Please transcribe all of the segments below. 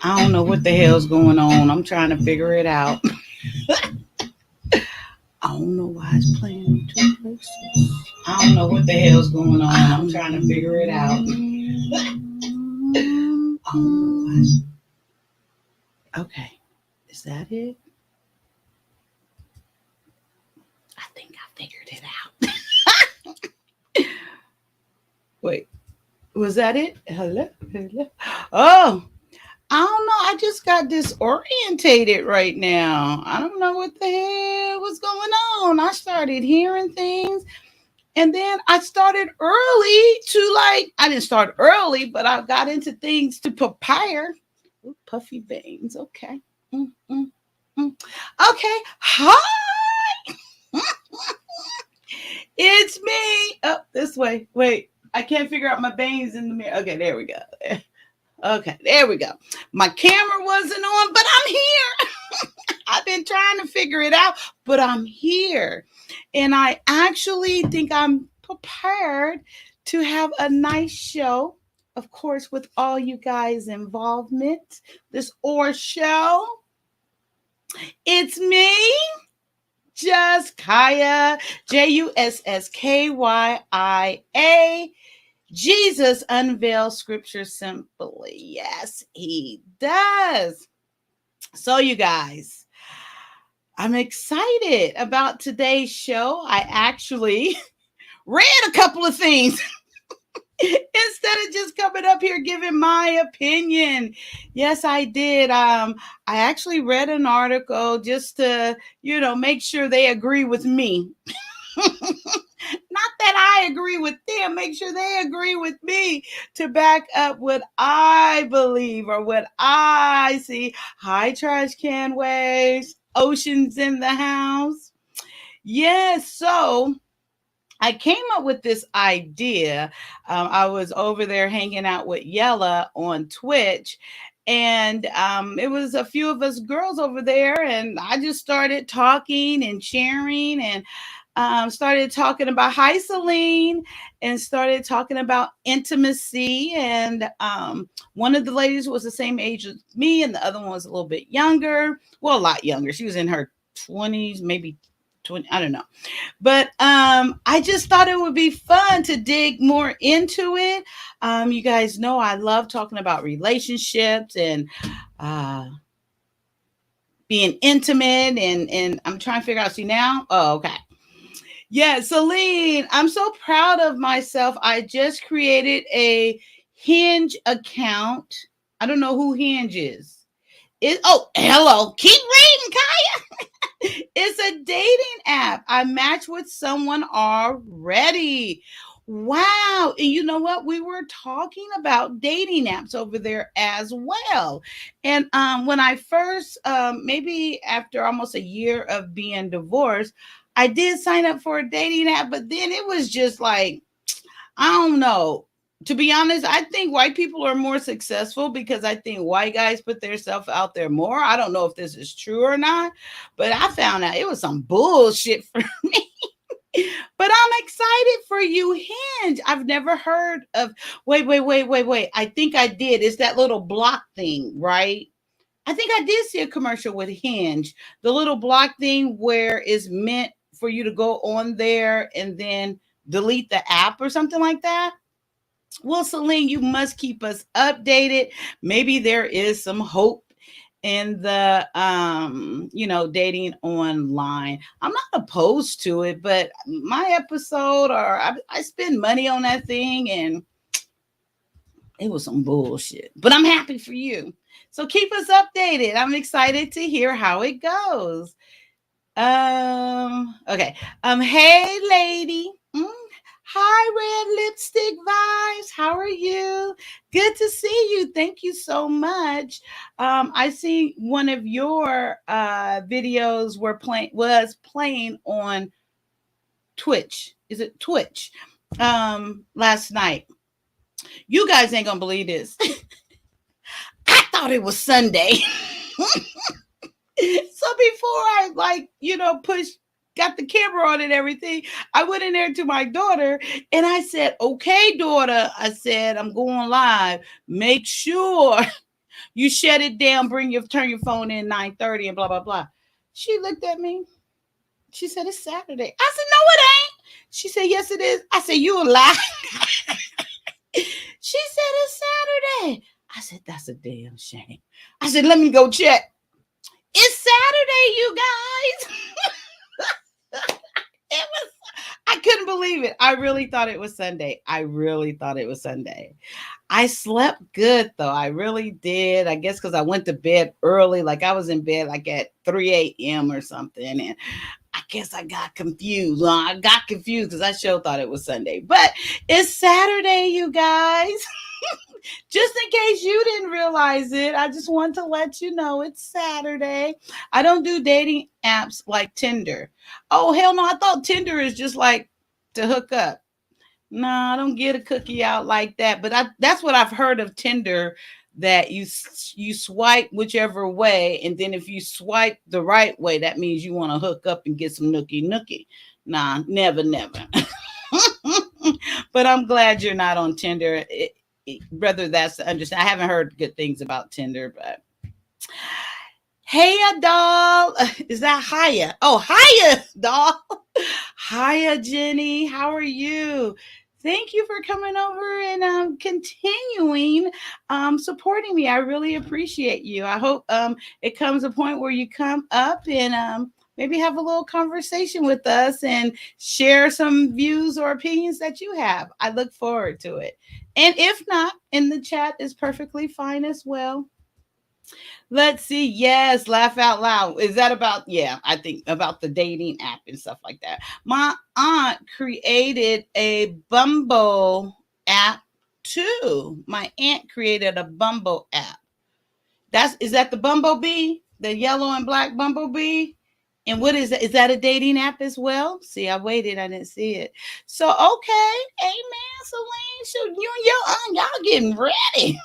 I don't know what the hell's going on. I'm trying to figure it out. I don't know why it's playing in two places. I don't know what the hell's going on. I'm trying to figure it out. I don't know why. Okay. Is that it? I think I figured it out. Wait. Was that it? Hello? Hello? Oh, I don't know. I just got disorientated right now. I don't know what the hell was going on. I started hearing things and then I started early to I didn't start early, but I got into things to prepare. Ooh, puffy veins. Okay. Mm, mm, mm. Okay. Hi. It's me. Up this way. Wait. I can't figure out my veins in the mirror. Okay, there we go. Okay, there we go. My camera wasn't on, but I'm here. I've been trying to figure it out, but I'm here. And I actually think I'm prepared to have a nice show, of course, with all you guys' involvement. This or show. It's me, Juss Kyia, Jusskya. Jesus unveils scripture simply. Yes, he does. So, you guys, I'm excited about today's show. I actually read a couple of things instead of just coming up here giving my opinion. Yes, I did. I actually read an article just to, make sure they agree with me. Not that I agree with them, make sure they agree with me to back up what I believe or what I see. Hi, trash can waves, oceans in the house. Yes, so I came up with this idea. I was over there hanging out with Yella on Twitch, and it was a few of us girls over there, and I just started talking and sharing and started talking about hi Celine and started talking about intimacy. And one of the ladies was the same age as me, and the other one was a little bit younger. Well, a lot younger. She was in her 20s, maybe 20. I don't know. But I just thought it would be fun to dig more into it. You guys know I love talking about relationships and being intimate. And I'm trying to figure out. See now? Oh, okay. Yeah, Celine, I'm so proud of myself. I just created a Hinge account. I don't know who Hinge is. Hello. Keep reading, Kaya. It's a dating app. I matched with someone already. Wow. And you know what? We were talking about dating apps over there as well. And when I first, maybe after almost a year of being divorced, I did sign up for a dating app, but then it was just like, I don't know. To be honest, I think white people are more successful because I think white guys put themselves out there more. I don't know if this is true or not, but I found out it was some bullshit for me. But I'm excited for you, Hinge. I've never heard of. Wait. I think I did. It's that little block thing, right? I think I did see a commercial with Hinge. The little block thing where it's meant for you to go on there and then delete the app or something like that. Well, Celine, you must keep us updated. Maybe there is some hope in the dating online. I'm not opposed to it, but my episode or I spend money on that thing and it was some bullshit. But I'm happy for you. So keep us updated. I'm excited to hear how it goes. Okay. Hey lady. Hi, red lipstick vibes. How are you? Good to see you. Thank you so much. I see one of your videos was playing on Twitch. Is it Twitch? Last night. You guys ain't gonna believe this. I thought it was Sunday. So before I got the camera on and everything, I went in there to my daughter and I said, okay, daughter, I said, I'm going live. Make sure you shut it down, turn your phone in 9:30 and blah, blah, blah. She looked at me. She said, it's Saturday. I said, no, it ain't. She said, yes, it is. I said, you a lie. She said, it's Saturday. I said, that's a damn shame. I said, let me go check. It's Saturday, you guys. I couldn't believe it. I really thought it was Sunday. I slept good though. I really did. I guess because I went to bed early. Like I was in bed like at 3 a.m. or something. And I guess I got confused. Well, I got confused because I sure thought it was Sunday. But it's Saturday, you guys. Just in case you didn't realize it, I just want to let you know it's Saturday. I don't do dating apps like Tinder. Oh, hell no. I thought Tinder is just like to hook up. No, I don't get a cookie out like that. But that's what I've heard of Tinder, that you swipe whichever way. And then if you swipe the right way, that means you want to hook up and get some nookie. Nah, never. But I'm glad you're not on Tinder. Whether that's the understand. I haven't heard good things about Tinder, but hey, doll. Is that Hiya? Oh, Hiya, doll. Hiya, Jenny. How are you? Thank you for coming over and continuing supporting me. I really appreciate you. I hope it comes a point where you come up and maybe have a little conversation with us and share some views or opinions that you have. I look forward to it. And if not, in the chat is perfectly fine as well. Let's see. Yes, laugh out loud. Is that about, yeah, I think about the dating app and stuff like that. My aunt created a Bumble app too. My aunt created a Bumble app. Is that the Bumblebee? The yellow and black Bumblebee? And what is that? Is that a dating app as well? See, I waited. I didn't see it. So, okay. Amen, Celine. So you and your aunt, y'all getting ready.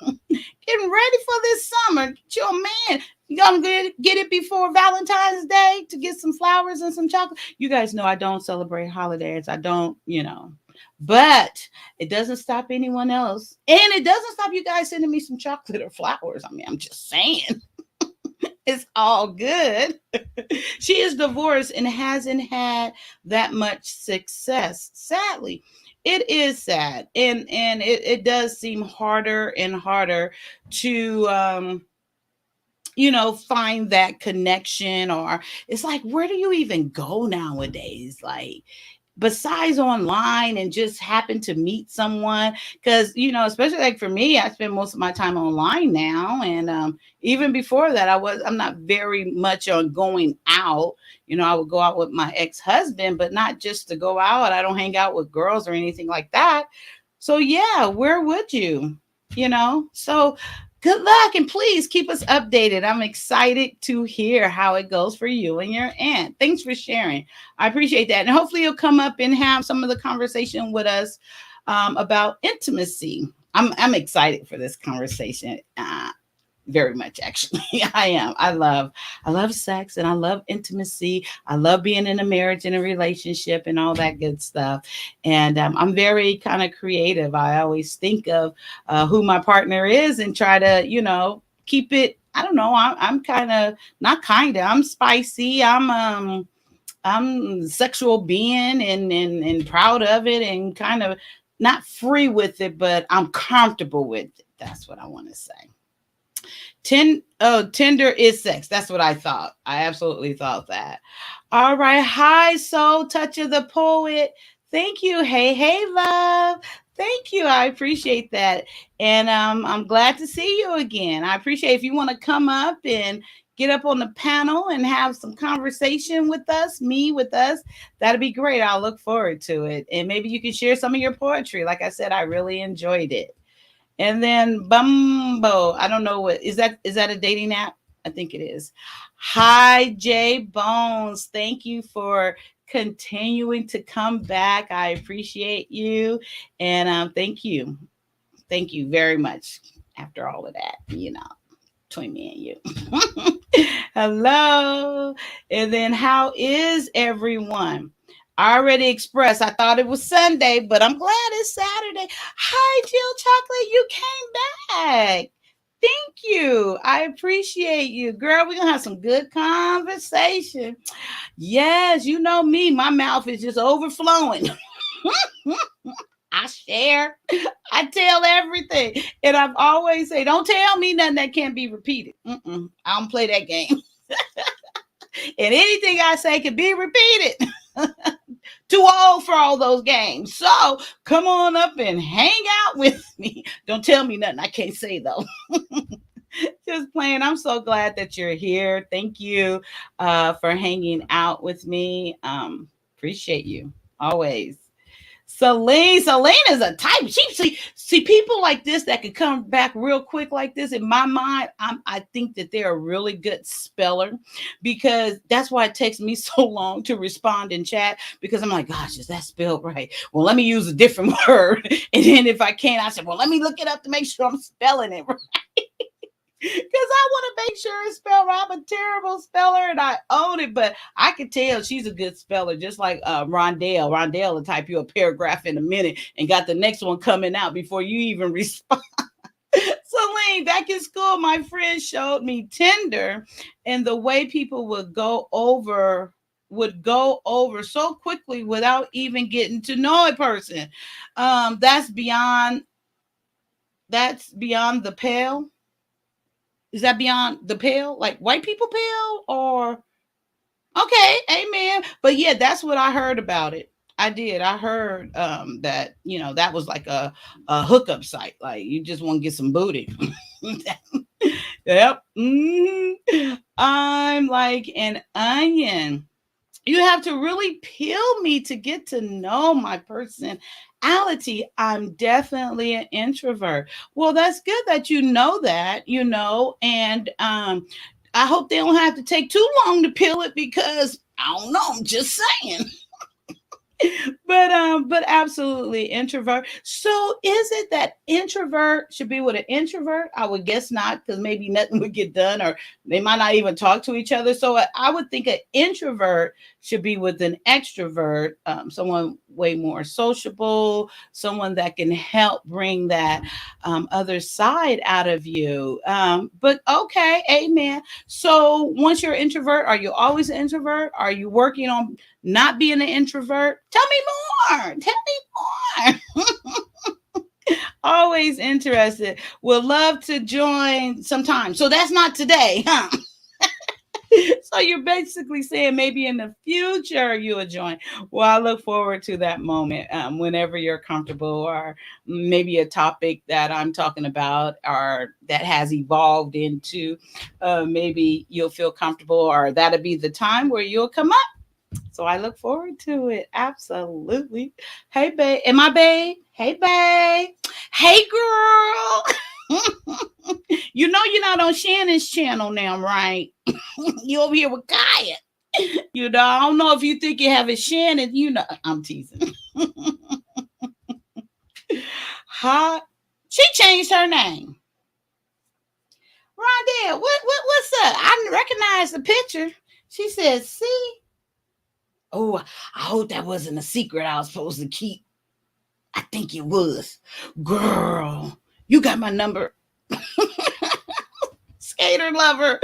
Getting ready for this summer. Get your man. You gonna get it before Valentine's Day to get some flowers and some chocolate. You guys know I don't celebrate holidays. I don't, But it doesn't stop anyone else. And it doesn't stop you guys sending me some chocolate or flowers. I mean, I'm just saying. It's all good. She is divorced and hasn't had that much success. Sadly, it is sad. And it does seem harder and harder to find that connection. Or it's like, where do you even go nowadays? Like, besides online and just happen to meet someone, because especially like for me, I spend most of my time online now, and even before that I'm not very much on going out. I would go out with my ex-husband, but not just to go out. I don't hang out with girls or anything like that. So yeah, where would you? So good luck, and please keep us updated. I'm excited to hear how it goes for you and your aunt. Thanks for sharing. I appreciate that. And hopefully you'll come up and have some of the conversation with us about intimacy. I'm excited for this conversation. very much actually. I love sex and I love intimacy. I love being in a marriage and a relationship and all that good stuff. And I'm very kind of creative. I always think of who my partner is and try to, keep it. I don't know. I'm kind of not kind of. I'm spicy. I'm sexual being and proud of it and kind of not free with it, but I'm comfortable with it. That's what I want to say. Tender is sex. That's what I thought. I absolutely thought that. All right. Hi, Soul Touch of the Poet. Thank you. Hey, hey, love. Thank you. I appreciate that. And I'm glad to see you again. I appreciate if you want to come up and get up on the panel and have some conversation with us, me with us, that'd be great. I'll look forward to it. And maybe you can share some of your poetry. Like I said, I really enjoyed it. And then Bumbo, I don't know what is that a dating app? I think it is. Hi Jay Bones. Thank you for continuing to come back. I appreciate you. And thank you. Thank you very much after all of that, between me and you. Hello. And then how is everyone? I already expressed. I thought it was Sunday, but I'm glad it's Saturday. Hi, Jill Chocolate. You came back. Thank you. I appreciate you. Girl, we're going to have some good conversation. Yes, you know me. My mouth is just overflowing. I share. I tell everything. And I've always say, don't tell me nothing that can't be repeated. I don't play that game. And anything I say can be repeated. Too old for all those games. So come on up and hang out with me. Don't tell me nothing I can't say though. Just playing. I'm so glad that you're here. Thank you for hanging out with me. Appreciate you always. Celine is a type. See people like this that could come back real quick like this. In my mind, I think that they're a really good speller because that's why it takes me so long to respond in chat because I'm like, gosh, is that spelled right? Well, let me use a different word, and then if I can't, I said, well, let me look it up to make sure I'm spelling it right. Because I want to make sure it's spelled right. I'm a terrible speller and I own it, but I can tell she's a good speller, just like Rondell. Rondell will type you a paragraph in a minute and got the next one coming out before you even respond. Celine, back in school, my friend showed me Tinder and the way people would go over so quickly without even getting to know a person. That's beyond the pale. Is that beyond the pale? Like white people pale or okay, amen. But yeah, that's what I heard about it. I did. I heard that, that was like a hookup site. Like you just want to get some booty. Yep. I'm like an onion. You have to really peel me to get to know my personality. I'm definitely an introvert. Well, that's good that you know that, and I hope they don't have to take too long to peel it because I don't know, I'm just saying. But absolutely introvert. So is it that introvert should be with an introvert? I would guess not, because maybe nothing would get done, or they might not even talk to each other. So I would think an introvert should be with an extrovert, someone way more sociable, someone that can help bring that other side out of you. But okay, amen. So once you're an introvert, are you always an introvert? Are you working on not being an introvert? Tell me more. Tell me more. Always interested. Would love to join sometime. So that's not today, huh? So you're basically saying maybe in the future you will join. Well, I look forward to that moment whenever you're comfortable, or maybe a topic that I'm talking about or that has evolved into maybe you'll feel comfortable, or that'll be the time where you'll come up. So I look forward to it. Absolutely. Hey, babe. Am I babe? Hey, babe. Hey, girl. You know you're not on Shannon's channel now, right? You over here with Kyia. I don't know if you think you have a Shannon. I'm teasing. Huh? She changed her name. Rondell, what's up? I recognize the picture. She said, see? Oh, I hope that wasn't a secret I was supposed to keep. I think it was. Girl, you got my number. Skater lover.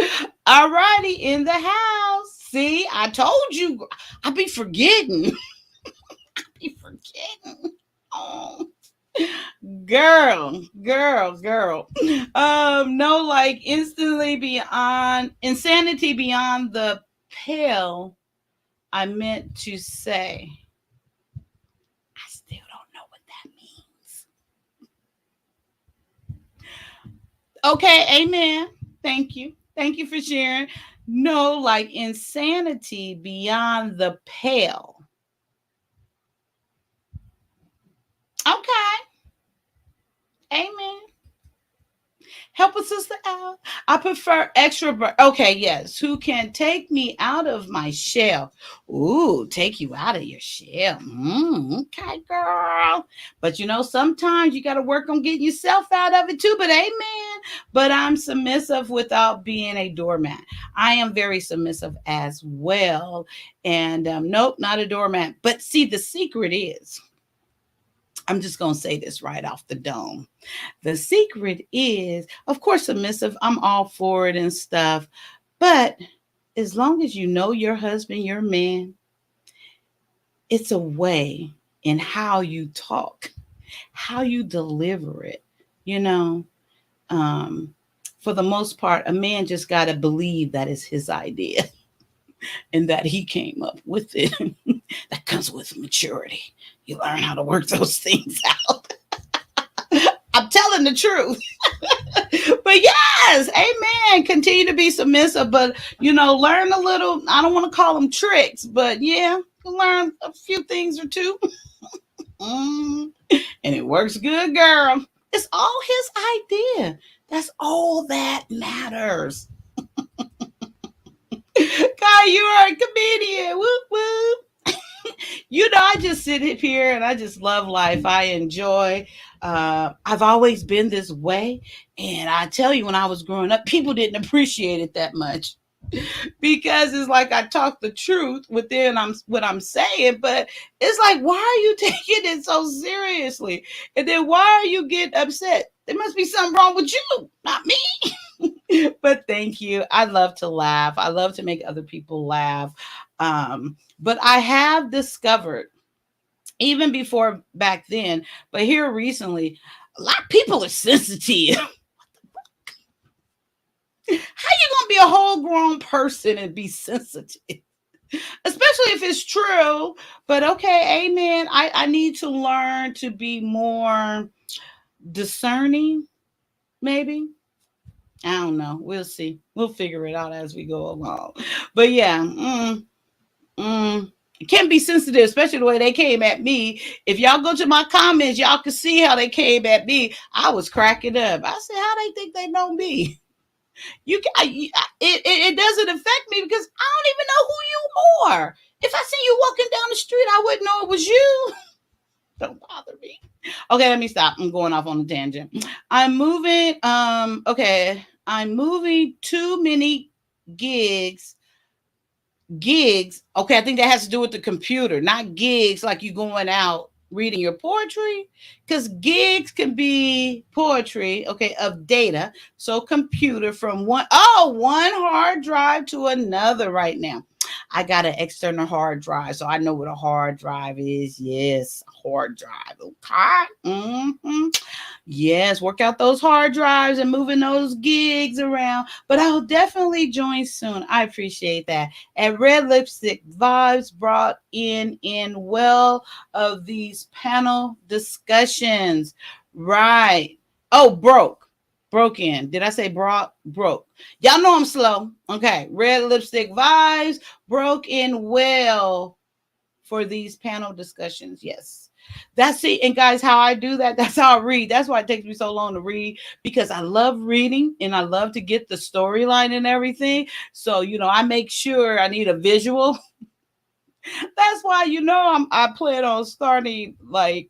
All righty, in the house. See, I told you. I be forgetting. Be forgetting. Oh. Girl. No, like instantly beyond insanity beyond the pale. I meant to say, I still don't know what that means. Okay, amen. Thank you. Thank you for sharing. No, like insanity beyond the pale. Okay, amen. Help a sister out. I prefer extrovert. Okay, yes. Who can take me out of my shell? Ooh, take you out of your shell. Okay, girl. But sometimes you got to work on getting yourself out of it too. But amen. But I'm submissive without being a doormat. I am very submissive as well. And nope, not a doormat. But see, the secret is, I'm just going to say this right off the dome. The secret is, of course, submissive. I'm all for it and stuff. But as long as you know your husband, your man, it's a way in how you talk, how you deliver it. You know, um, for the most part, a man just got to believe that it's his idea and that he came up with it. That comes with maturity. You learn how to work those things out. I'm telling the truth. But yes, amen. Continue to be submissive, but learn a little. I don't want to call them tricks, but yeah, learn a few things or two. Mm, and it works good, girl. It's all his idea. That's all that matters. God, you are a comedian. Whoop whoop. I just sit here and I just love life. I enjoy. I've always been this way, and I tell you, when I was growing up, people didn't appreciate it that much because it's like I talk the truth within what I'm saying, but it's like, why are you taking it so seriously? And then why are you getting upset? There must be something wrong with you, not me. But thank you. I love to laugh. I love to make other people laugh. But I have discovered, even before back then, but here recently, a lot of people are sensitive. How you gonna be a whole grown person and be sensitive? Especially if it's true. But okay, amen. I need to learn to be more discerning, maybe. I don't know. We'll see. We'll figure it out as we go along. But yeah, it can be sensitive, especially the way they came at me. If y'all go to my comments, y'all can see how they came at me. I was cracking up. I said, "How they think they know me?" It doesn't affect me because I don't even know who you are. If I see you walking down the street, I wouldn't know it was you. Don't bother me. Okay, let me stop. I'm going off on a tangent. I'm moving. Okay, I'm moving too many gigs. Gigs. Okay, I think that has to do with the computer, not gigs like you going out reading your poetry, because gigs can be poetry, okay, of data. So computer from one hard drive to another right now. I got an external hard drive, so I know what a hard drive is. Yes, hard drive. Okay. Yes, work out those hard drives and moving those gigs around. But I'll definitely join soon. I appreciate that. And Red Lipstick Vibes brought in well of these panel discussions. Right. Oh, broke in. Did I say broke? Y'all know I'm slow. Okay. Red Lipstick Vibes broke in well for these panel discussions. Yes. That's it. And guys, how I do that, that's how I read. That's why it takes me so long to read, because I love reading and I love to get the storyline and everything. So, I make sure I need a visual. That's why, I plan on starting like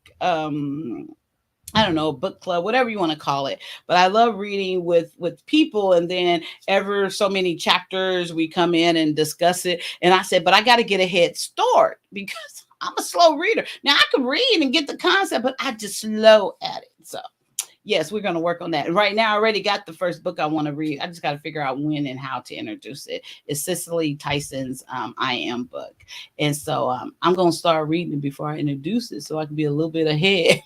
I don't know, book club, whatever you want to call it. But I love reading with people, and then ever so many chapters we come in and discuss it. And I said, but I got to get a head start because I'm a slow reader. Now I can read and get the concept, but I just slow at it. So yes, we're going to work on that. And right now, I already got the first book I want to read. I just got to figure out when and how to introduce it. It's Cicely Tyson's I Am book. And so I'm going to start reading it before I introduce it so I can be a little bit ahead.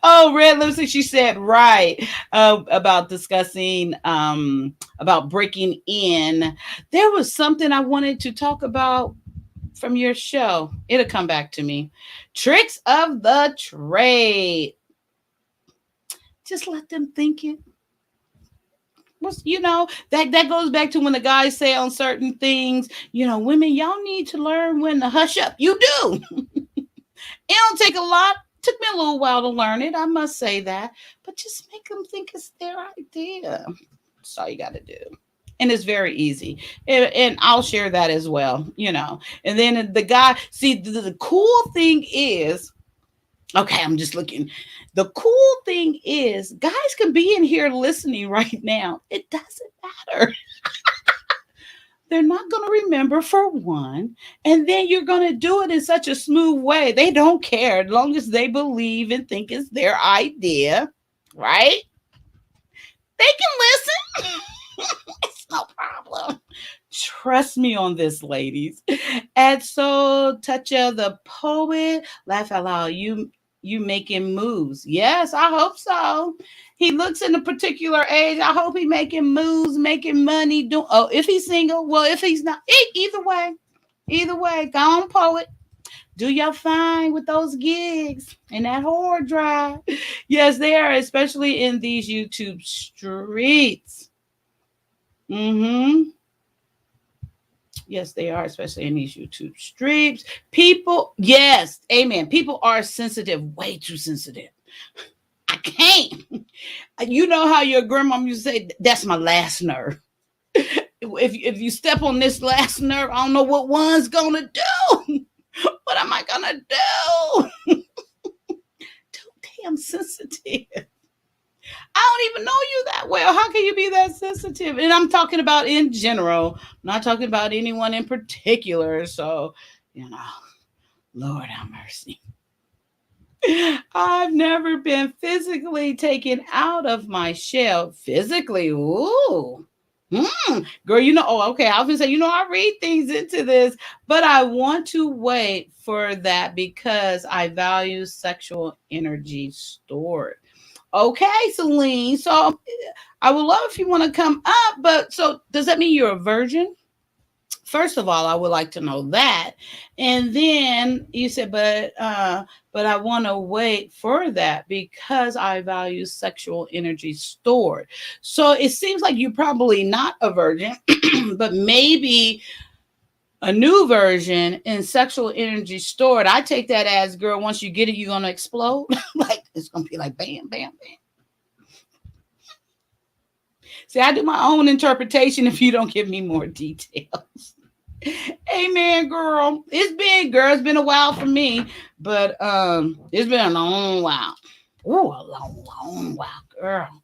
Oh, Red Lipstick, she said right about discussing about breaking in. There was something I wanted to talk about from your show. It'll come back to me. Tricks of the trade. Just let them think it. What's, that goes back to when the guys say on certain things, women, y'all need to learn when to hush up. You do. It don't take a lot. Took me a little while to learn it, I must say that. But just make them think it's their idea. That's all you got to do. And it's very easy. And I'll share that as well. And then the guy, see, the cool thing is, okay, I'm just looking. The cool thing is, guys can be in here listening right now. It doesn't matter. They're not going to remember for one. And then you're going to do it in such a smooth way. They don't care as long as they believe and think it's their idea, right? They can listen. It's no problem. Trust me on this, ladies. And so, Toucha the poet, laugh out loud. You making moves. Yes, I hope so. He looks in a particular age. I hope he making moves, making money. If he's single, well, if he's not, either way, go on, poet. Do your thing with those gigs and that hard drive. Yes, they are, especially in these YouTube streets. Mm-hmm. Yes, they are, especially in these YouTube streams. People, yes, amen. People are sensitive, way too sensitive. I can't. You know how your grandma used to say, that's my last nerve. If you step on this last nerve, I don't know what one's gonna do. What am I gonna do? Too damn sensitive. I don't even know you that well. How can you be that sensitive? And I'm talking about in general. I'm not talking about anyone in particular. So, Lord have mercy. I've never been physically taken out of my shell. Physically, ooh. Girl, okay, I was gonna say, I read things into this, but I want to wait for that because I value sexual energy stored. Okay, Celine. So I would love if you want to come up, but so does that mean you're a virgin? First of all, I would like to know that. And then you said, but I want to wait for that because I value sexual energy stored. So it seems like you're probably not a virgin, but maybe a new version in sexual energy stored. I take that as, girl, once you get it, you're gonna explode. Like it's gonna be like bam, bam, bam. See, I do my own interpretation if you don't give me more details. Amen, girl. It's been a while for me, but it's been a long while. Ooh, a long while, girl.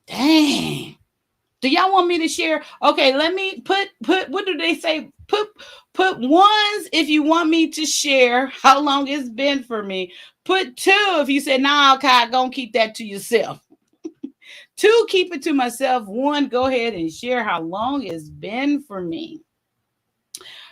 Dang. Do y'all want me to share? Okay, let me put what do they say? Put ones if you want me to share how long it's been for me. Put two if you said, nah, okay, gonna keep that to yourself. Two, keep it to myself. One, go ahead and share how long it's been for me.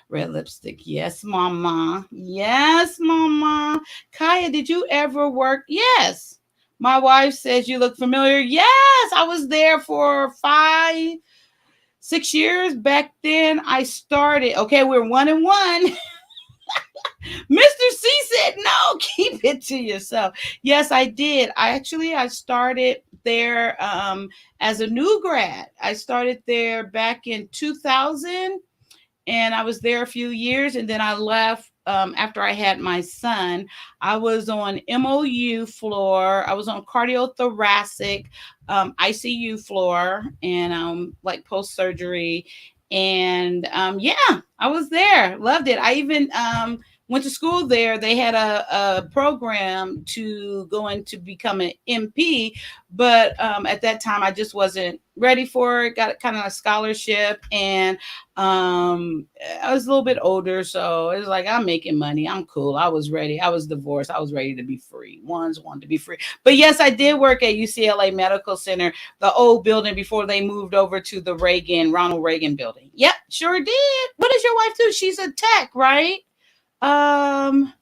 Red lipstick. Yes, mama. Yes, mama. Kyia, did you ever work? Yes. My wife says you look familiar. Yes, I was there for 6 years. Back then I started. Okay, we're 1 and 1. Mr. C said, no, keep it to yourself. Yes, I did. I started there as a new grad. I started there back in 2000. And I was there a few years, and then I left after I had my son. I was on MOU floor. I was on cardiothoracic ICU floor, and like post surgery. And yeah, I was there. Loved it. I even went to school there. They had a program to go in to become an MP, but at that time I just wasn't ready for it. Got kind of a scholarship, and I was a little bit older, so it was like I'm making money. I'm cool. I was ready. I was divorced. I was ready to be free. Ones wanted to be free, but yes, I did work at UCLA Medical Center, the old building before they moved over to the Ronald Reagan building. Yep, sure did. What does your wife do? She's a tech, right? Um,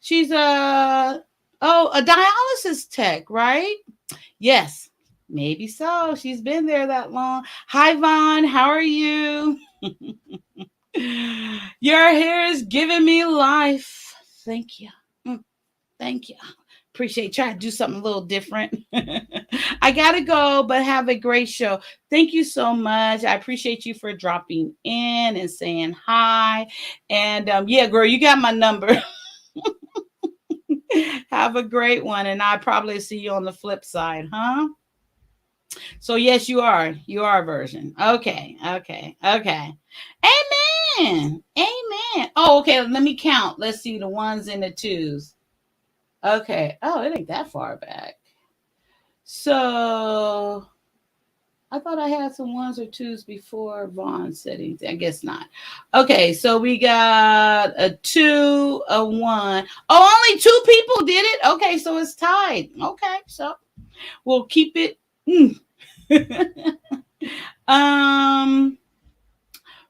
she's a dialysis tech, right? Yes, maybe so. She's been there that long. Hi, Vaughn. How are you? Your hair is giving me life. Thank you. Thank you. Appreciate trying to do something a little different. I gotta go, but have a great show. Thank you so much. I appreciate you for dropping in and saying hi. And yeah, girl, you got my number. Have a great one, and I probably see you on the flip side, huh? So yes, you are. You are a virgin. Okay, okay, okay. Amen. Amen. Oh, okay. Let me count. Let's see the ones and the twos. Okay. Oh, it ain't that far back. So I thought I had some ones or twos before Vaughn said anything. I guess not. Okay, so we got a two, a one. Oh, only two people did it. Okay, so it's tied. Okay, so we'll keep it. um,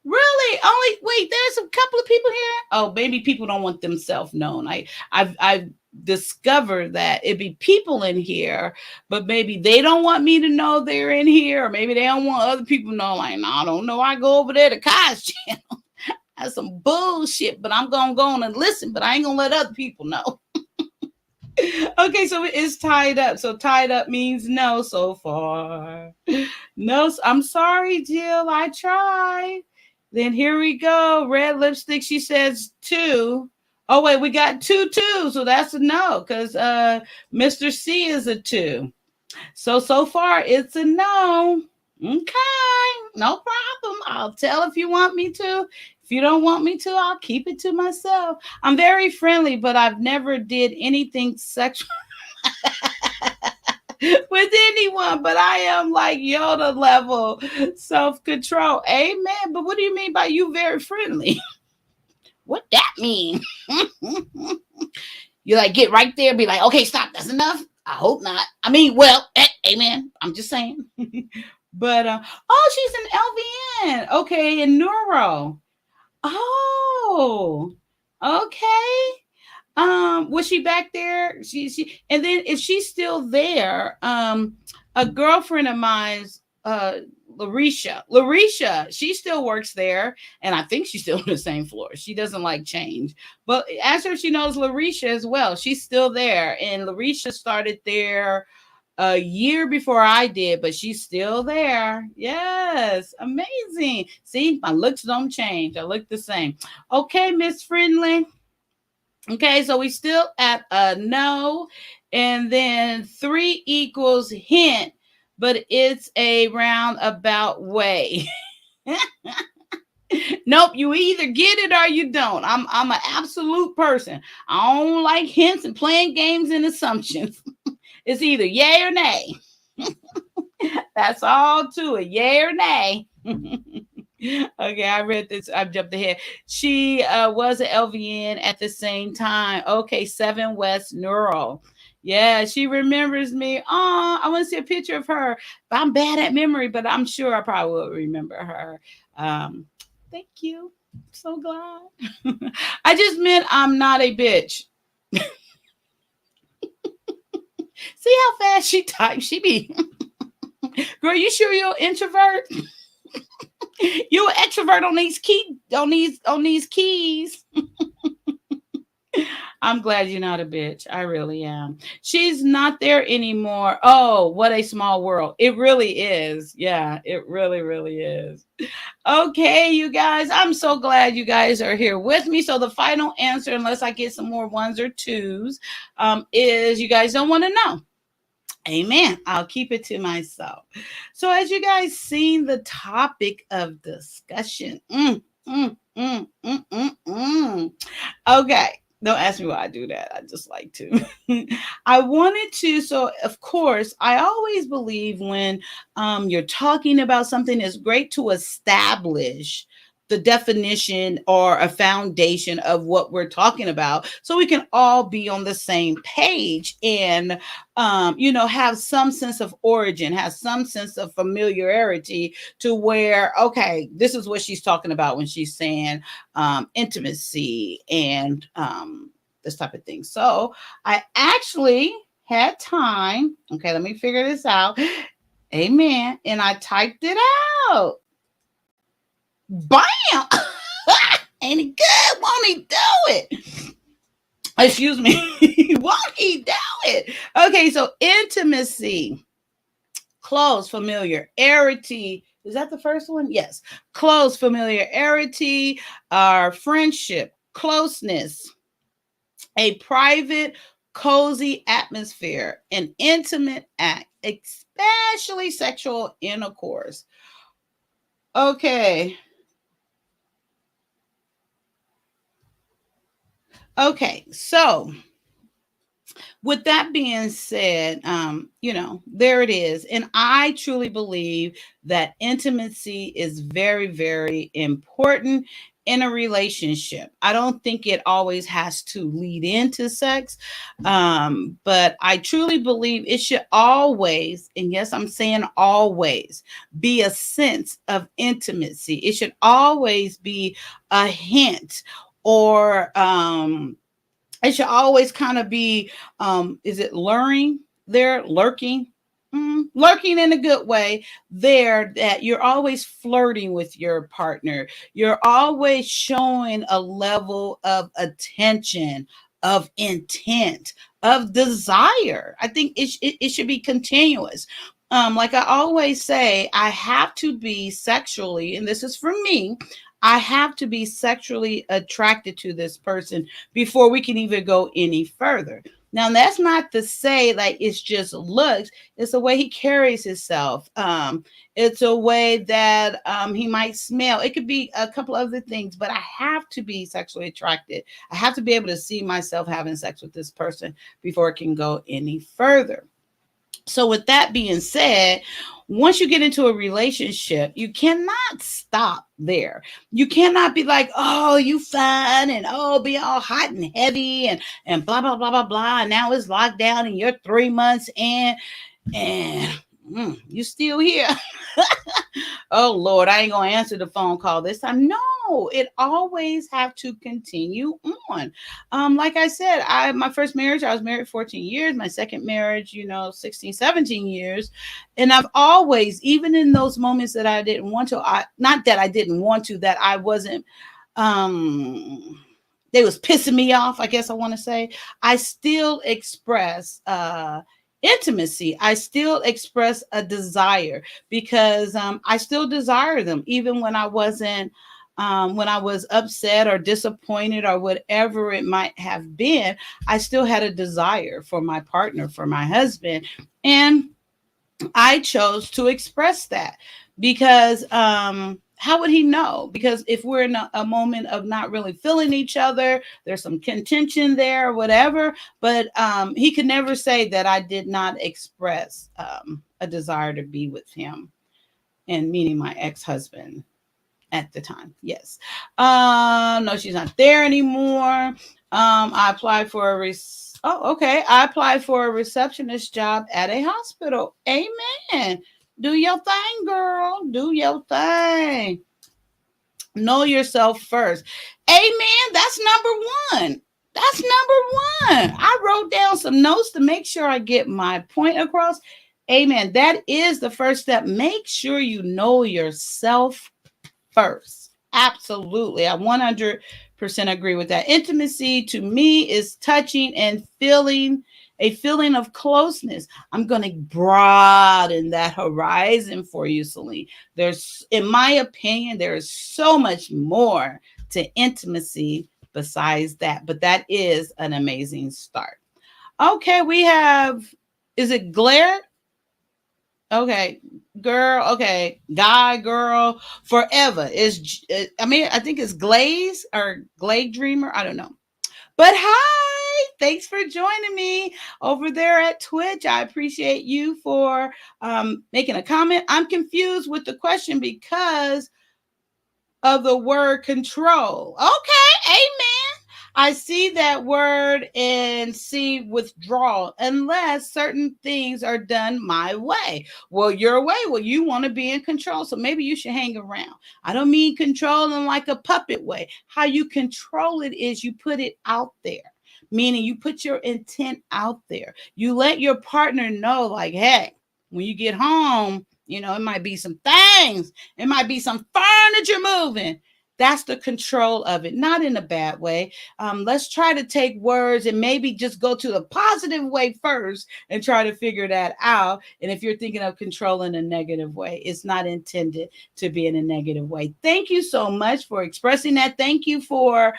really? Only wait. There's a couple of people here. Oh, maybe people don't want themselves known. I've discovered that it'd be people in here, but maybe they don't want me to know they're in here, or maybe they don't want other people to know. Like, no, I don't know. I go over there to Kai's channel. That's some bullshit, but I'm gonna go on and listen, but I ain't gonna let other people know. Okay, so it is tied up. So tied up means no so far. No, I'm sorry, Jill. I tried. Then here we go. Red lipstick. She says two. Oh wait, we got two twos, so that's a no because Mr. C is a two. So far it's a no. Okay, no problem. I'll tell if you want me to. If you don't want me to, I'll keep it to myself. I'm very friendly, but I've never did anything sexual with anyone. But I am like Yoda level self-control. Amen. But what do you mean by you very friendly? What that mean? You like get right there, be like, okay, stop. That's enough. I hope not. I mean, well, amen. I'm just saying. But oh, she's an LVN. Okay, in neuro. Oh, okay. Was she back there? She and then if she's still there, a girlfriend of mine's, Larisha, she still works there, and I think she's still on the same floor. She doesn't like change, but ask her if she knows Larisha as well. She's still there, and Larisha started there a year before I did, but she's still there. Yes, amazing. See, my looks don't change. I look the same. Okay, Miss Friendly. Okay, so we still at a no, and then three equals hint, but it's a roundabout way. Nope, you either get it or you don't. I'm an absolute person. I don't like hints and playing games and assumptions. It's either yay or nay. That's all to it. Yay or nay. Okay, I read this. I jumped ahead. She was an LVN at the same time. Okay, 7 West Neural. Yeah, she remembers me. Oh, I want to see a picture of her. I'm bad at memory, but I'm sure I probably will remember her. Thank you. So glad. I just meant I'm not a bitch. See how fast she types. She be, girl. You sure you're an introvert? You an extrovert on these keys. I'm glad you're not a bitch. I really am. She's not there anymore. Oh, what a small world. It really is. Yeah, it really, really is. Okay, you guys. I'm so glad you guys are here with me. So the final answer, unless I get some more ones or twos, is you guys don't want to know. Amen. I'll keep it to myself. So, as you guys seen the topic of discussion, Mm, mm, mm, mm. Okay. Don't ask me why I do that. I just like to. I wanted to. So, of course, I always believe when you're talking about something, it's great to establish the definition or a foundation of what we're talking about so we can all be on the same page and have some sense of origin, have some sense of familiarity to where, okay, this is what she's talking about when she's saying intimacy and this type of thing. So I actually had time. Okay, let me figure this out. Amen. And I typed it out. Bam! Ain't it good? Won't he do it? Excuse me. Won't he do it? Okay, so intimacy, close, familiarity. Is that the first one? Yes. Close, familiarity, our friendship, closeness, a private, cozy atmosphere, an intimate act, especially sexual intercourse. Okay. Okay. So, with that being said, there it is. And I truly believe that intimacy is very, very important in a relationship. I don't think it always has to lead into sex, but I truly believe it should always, and yes, I'm saying always, be a sense of intimacy. It should always be a hint or it should always kind of be is it luring there, lurking, lurking in a good way there, that you're always flirting with your partner, you're always showing a level of attention, of intent, of desire. I think it should be continuous. Like I always say, I have to be sexually, and this is for me, I have to be sexually attracted to this person before we can even go any further. Now, that's not to say like it's just looks. It's the way he carries himself. It's a way that he might smell. It could be a couple other things, but I have to be sexually attracted. I have to be able to see myself having sex with this person before it can go any further. So, with that being said, once you get into a relationship, you cannot stop there. You cannot be like, oh, you fine, and oh, be all hot and heavy and blah blah blah blah blah. And now it's locked down and you're 3 months in and you still here. Oh Lord, I ain't gonna answer the phone call this time. No, it always have to continue on. Like I said, my first marriage, I was married 14 years. My second marriage, 16, 17 years. And I've always, even in those moments that I didn't want to, not that I didn't want to, that I wasn't they was pissing me off, I guess I want to say, I still express intimacy. I still express a desire because I still desire them, even when I wasn't, when I was upset or disappointed or whatever it might have been. I still had a desire for my partner, for my husband, and I chose to express that because how would he know? Because if we're in a moment of not really feeling each other, there's some contention there or whatever, but he could never say that I did not express a desire to be with him, and meaning my ex-husband at the time. Yes. No, she's not there anymore. I applied for oh, okay. I applied for a receptionist job at a hospital. Amen. Do your thing, girl. Do your thing. Know yourself first. Amen. That's number one. That's number one. I wrote down some notes to make sure I get my point across. Amen. That is the first step. Make sure you know yourself first. Absolutely. I 100% agree with that. Intimacy to me is touching and feeling a feeling of closeness. I'm going to broaden that horizon for you, Celine. In my opinion, there is so much more to intimacy besides that, but that is an amazing start. Okay, we have, is it Glare? Okay, girl. Okay, guy, girl, forever is. I mean, I think it's Glaze or Glade Dreamer. I don't know. But hi, thanks for joining me over there at Twitch. I appreciate you for making a comment. I'm confused with the question because of the word control. Okay, amen. I see that word and see withdrawal unless certain things are done my way. Well, your way. Well, you want to be in control, so maybe you should hang around. I don't mean controlling like a puppet way. How you control it is you put it out there, meaning you put your intent out there. You let your partner know, like, hey, when you get home, it might be some things, it might be some furniture moving. That's the control of it, not in a bad way. Let's try to take words and maybe just go to the positive way first and try to figure that out. And if you're thinking of control in a negative way, it's not intended to be in a negative way. Thank you so much for expressing that. Thank you for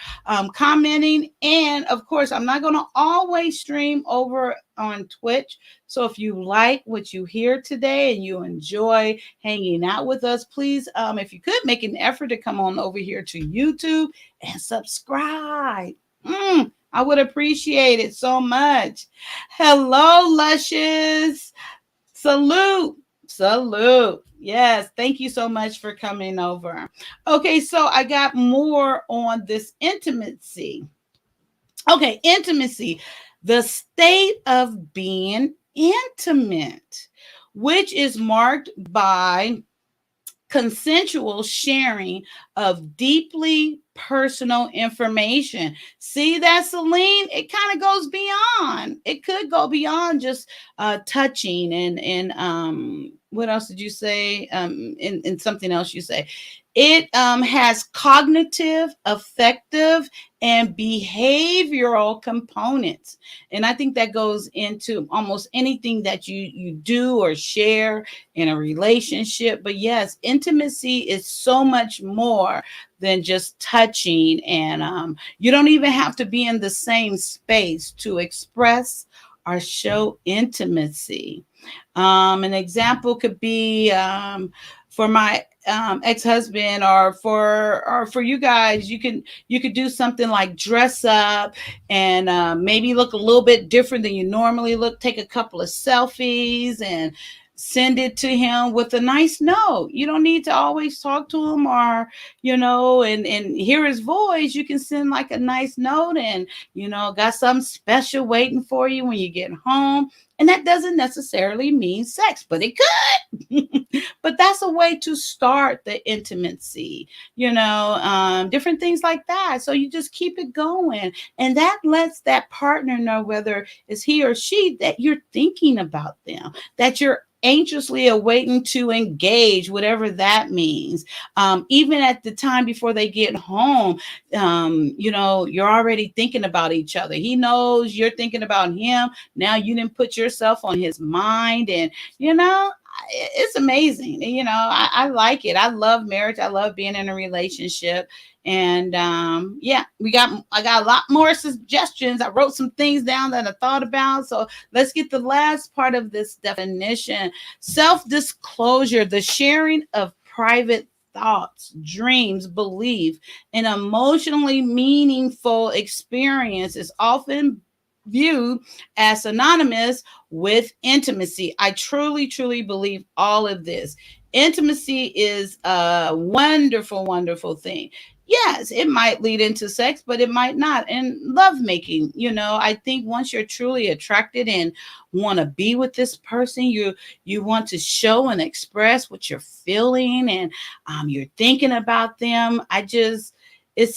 commenting. And of course, I'm not going to always stream over on Twitch. So if you like what you hear today and you enjoy hanging out with us, please, if you could make an effort to come on over here to YouTube and subscribe. I would appreciate it so much. Hello, Luscious. Salute. Salute. Yes, thank you so much for coming over. Okay, so I got more on this intimacy. Okay, intimacy, the state of being intimate, which is marked by consensual sharing of deeply personal information. See that, Celine? It kind of goes beyond. It could go beyond just touching and what else did you say? In something else you say. It has cognitive, affective, and behavioral components. And I think that goes into almost anything that you do or share in a relationship. But yes, intimacy is so much more than just touching. And you don't even have to be in the same space to express or show intimacy. An example could be for my ex-husband or for you guys, you could do something like dress up and maybe look a little bit different than you normally look, take a couple of selfies and send it to him with a nice note. You don't need to always talk to him or and hear his voice. You can send like a nice note and got something special waiting for you when you get home. And that doesn't necessarily mean sex, but it could. But that's a way to start the intimacy, different things like that. So you just keep it going. And that lets that partner know, whether it's he or she, that you're thinking about them, that you're anxiously awaiting to engage, whatever that means. Even at the time before they get home, you're already thinking about each other. He knows you're thinking about him. Now you didn't put yourself on his mind, and it's amazing. I like it. I love marriage. I love being in a relationship. And yeah, I got a lot more suggestions. I wrote some things down that I thought about. So let's get the last part of this definition. Self-disclosure, the sharing of private thoughts, dreams, belief, and emotionally meaningful experience is often viewed as synonymous with intimacy. I truly, truly believe all of this. Intimacy is a wonderful, wonderful thing. Yes, it might lead into sex, but it might not. And lovemaking, I think once you're truly attracted and want to be with this person, you want to show and express what you're feeling, and you're thinking about them. It's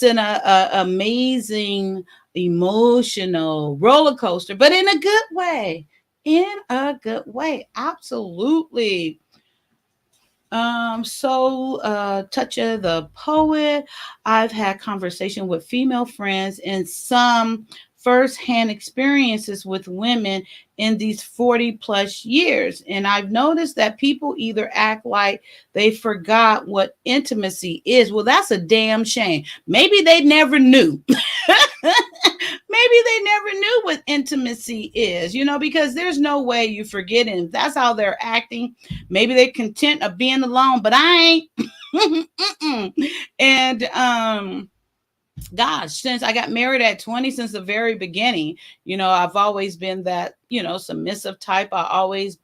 an amazing emotional roller coaster, but in a good way. In a good way. Absolutely. Toucha the poet. I've had conversation with female friends and some firsthand experiences with women in these 40 plus years. And I've noticed that people either act like they forgot what intimacy is. Well, that's a damn shame. Maybe they never knew. maybe they never knew what intimacy is, because there's no way you forget it. If that's how they're acting, maybe they're content of being alone, but I ain't. And gosh, since I got married at 20, since the very beginning, I've always been that, submissive type. I always,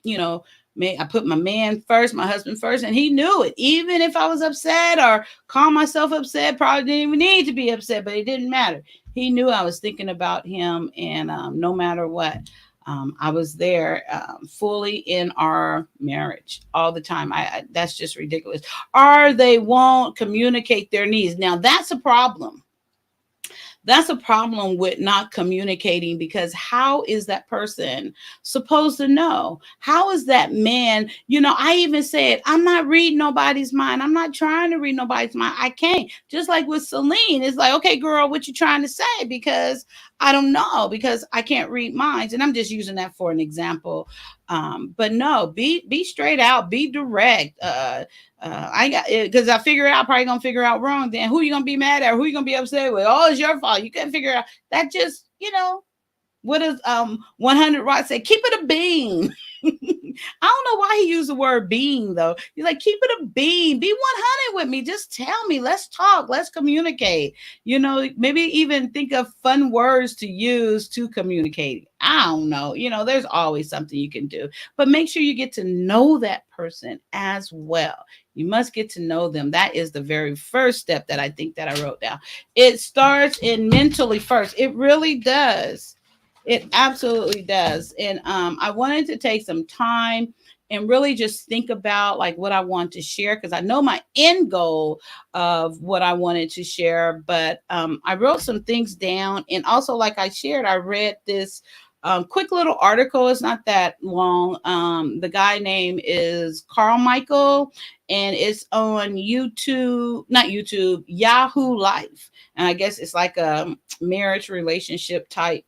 you know, I put my man first, my husband first, and he knew it. Even if I was upset or call myself upset, probably didn't even need to be upset, but it didn't matter. He knew I was thinking about him, and no matter what, I was there fully in our marriage all the time. That's just ridiculous. Or they won't communicate their needs. Now that's a problem. That's a problem with not communicating, because how is that person supposed to know? How is that man? I even said, I'm not reading nobody's mind. I'm not trying to read nobody's mind. I can't. Just like with Celine, it's like, okay, girl, what you trying to say? Because I don't know, because I can't read minds. And I'm just using that for an example. But no, be straight out, be direct. I got it, because I figure out, probably gonna figure out wrong. Then who you gonna be mad at? Who you gonna be upset with? Oh, it's your fault. You couldn't figure out that. Just what does 100 Rock say? Keep it a bean. I don't know why he used the word being though. He's like, keep it a bean. Be 100 with me. Just tell me. Let's talk. Let's communicate. Maybe even think of fun words to use to communicate. I don't know. There's always something you can do. But make sure you get to know that person as well. You must get to know them. That is the very first step that I think that I wrote down. It starts in mentally first. It really does. It absolutely does. And I wanted to take some time and really just think about like what I want to share, because I know my end goal of what I wanted to share. But I wrote some things down. And also, like I shared, I read this quick little article. It's not that long. The guy name is Carmichael, and it's on YouTube, not YouTube, Yahoo Life. And I guess it's like a marriage relationship type.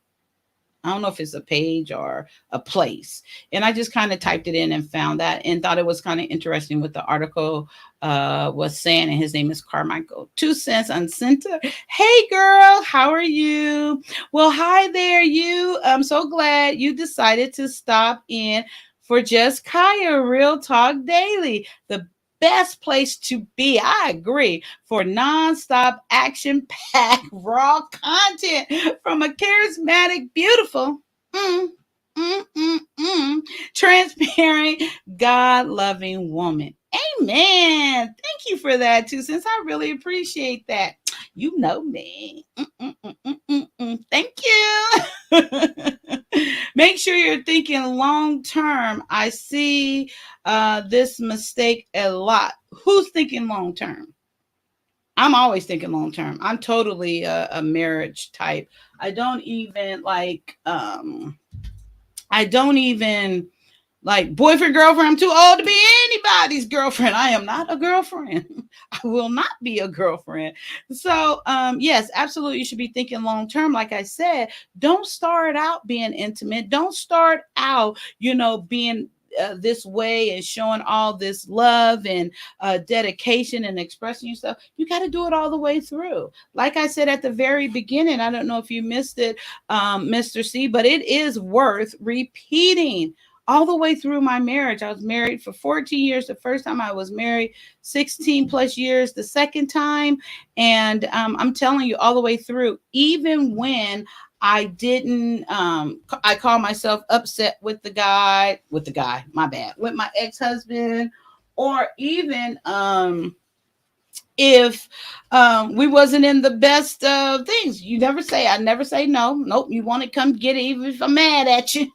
I don't know if it's a page or a place. And I just kind of typed it in and found that and thought it was kind of interesting what the article was saying. And his name is Carmichael. 2 cents uncenter. Hey, girl, how are you? Well, hi there, you. I'm so glad you decided to stop in for Juss Kyia Real Talk Daily, the best place to be. I agree, for nonstop action-packed raw content from a charismatic, beautiful, transparent, God-loving woman. Amen. Thank you for that, 2 cents. I really appreciate that. You know me. Thank you. Make sure you're thinking long term. I see this mistake a lot. Who's thinking long term? I'm always thinking long term. I'm totally a marriage type. I don't even like boyfriend, girlfriend. I'm too old to be anybody's girlfriend. I am not a girlfriend. I will not be a girlfriend. So, yes, absolutely. You should be thinking long term. Like I said, don't start out being intimate. Don't start out, being this way and showing all this love and dedication and expressing yourself. You got to do it all the way through. Like I said at the very beginning, I don't know if you missed it, Mr. C, but it is worth repeating all the way through my marriage. I was married for 14 years. The first time I was married, 16 plus years the second time. And I'm telling you, all the way through, even when I didn't, I call myself upset with the guy, my bad, with my ex-husband, or even if we wasn't in the best of things. I never say no. Nope, you want to come get it even if I'm mad at you.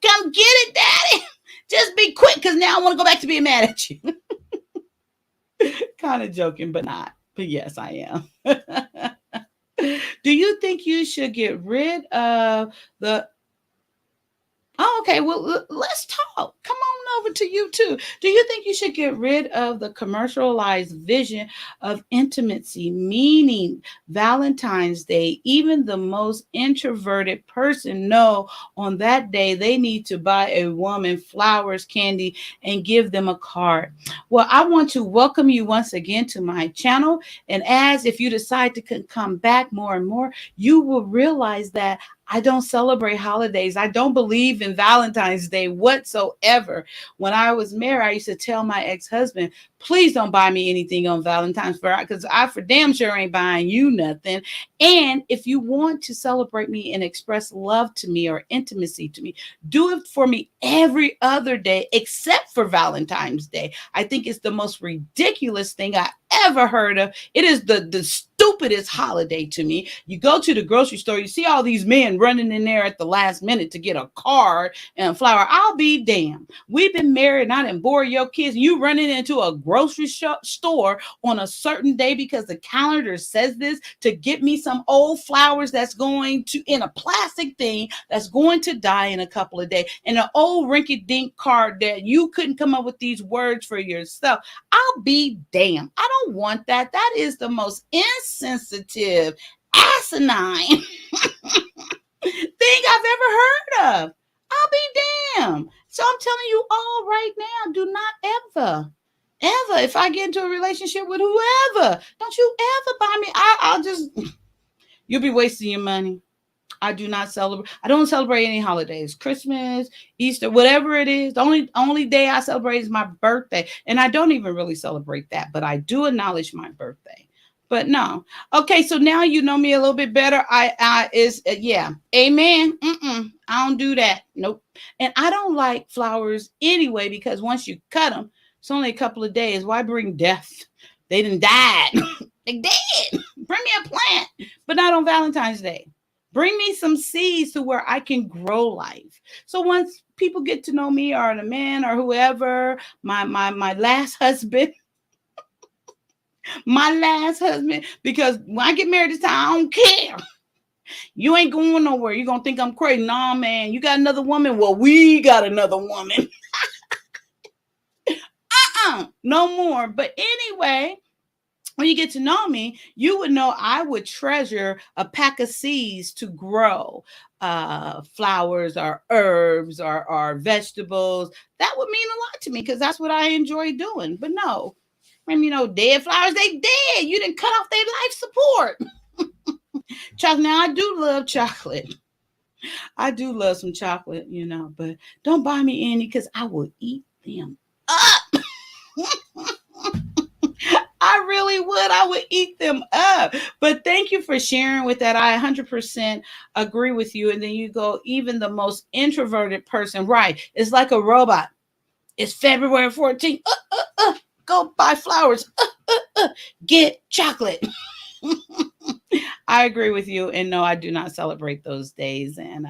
Come get it, daddy. Just be quick, because now I want to go back to being mad at you. Kind of joking, but not. But yes, I am. Do you think you should get rid of the... Oh, okay. Well, let's talk. Come on over to you too. Do you think you should get rid of the commercialized vision of intimacy, meaning Valentine's Day? Even the most introverted person know on that day they need to buy a woman flowers, candy, and give them a card. Well, I want to welcome you once again to my channel. And as if you decide to come back more and more, you will realize that I don't celebrate holidays. I don't believe in Valentine's Day whatsoever. When I was married, I used to tell my ex-husband, please don't buy me anything on Valentine's Day because I for damn sure ain't buying you nothing. And if you want to celebrate me and express love to me or intimacy to me, do it for me every other day except for Valentine's Day. I think it's the most ridiculous thing I ever heard of. It is the stupidest holiday to me. You go to the grocery store, you see all these men running in there at the last minute to get a card and a flower. I'll be damned. We've been married and I didn't bore your kids. And you running into a grocery store on a certain day because the calendar says this to get me some old flowers that's going to in a plastic thing that's going to die in a couple of days, and an old rinky-dink card that you couldn't come up with these words for yourself. I'll be damned. I don't want that. That is the most insensitive, asinine thing I've ever heard of. I'll be damned. So I'm telling you all right now, do not ever, if I get into a relationship with whoever, don't you ever buy me. I'll just, you'll be wasting your money. I do not celebrate. I don't celebrate any holidays, Christmas, Easter, whatever it is. The only day I celebrate is my birthday. And I don't even really celebrate that, but I do acknowledge my birthday. But no. Okay, so now you know me a little bit better. Yeah. Amen. I don't do that. Nope. And I don't like flowers anyway, because once you cut them, it's only a couple of days. Why bring death? They done died. They dead. Bring me a plant, but not on Valentine's Day. Bring me some seeds to where I can grow life. So once people get to know me, or the man or whoever, my last husband, because when I get married this time, I don't care. You ain't going nowhere. You're going to think I'm crazy. Nah, man, you got another woman? Well, we got another woman. No more. But anyway, when you get to know me, you would know I would treasure a pack of seeds to grow flowers or herbs or vegetables. That would mean a lot to me because that's what I enjoy doing. But no, dead flowers, they dead. You didn't cut off their life support. Chocolate. Now, I do love chocolate. I do love some chocolate, but don't buy me any because I will eat them up. I really would. I would eat them up. But thank you for sharing with that. I 100% agree with you. And then you go, even the most introverted person, right? It's like a robot. It's February 14th. Go buy flowers. Get chocolate. I agree with you. And no, I do not celebrate those days. And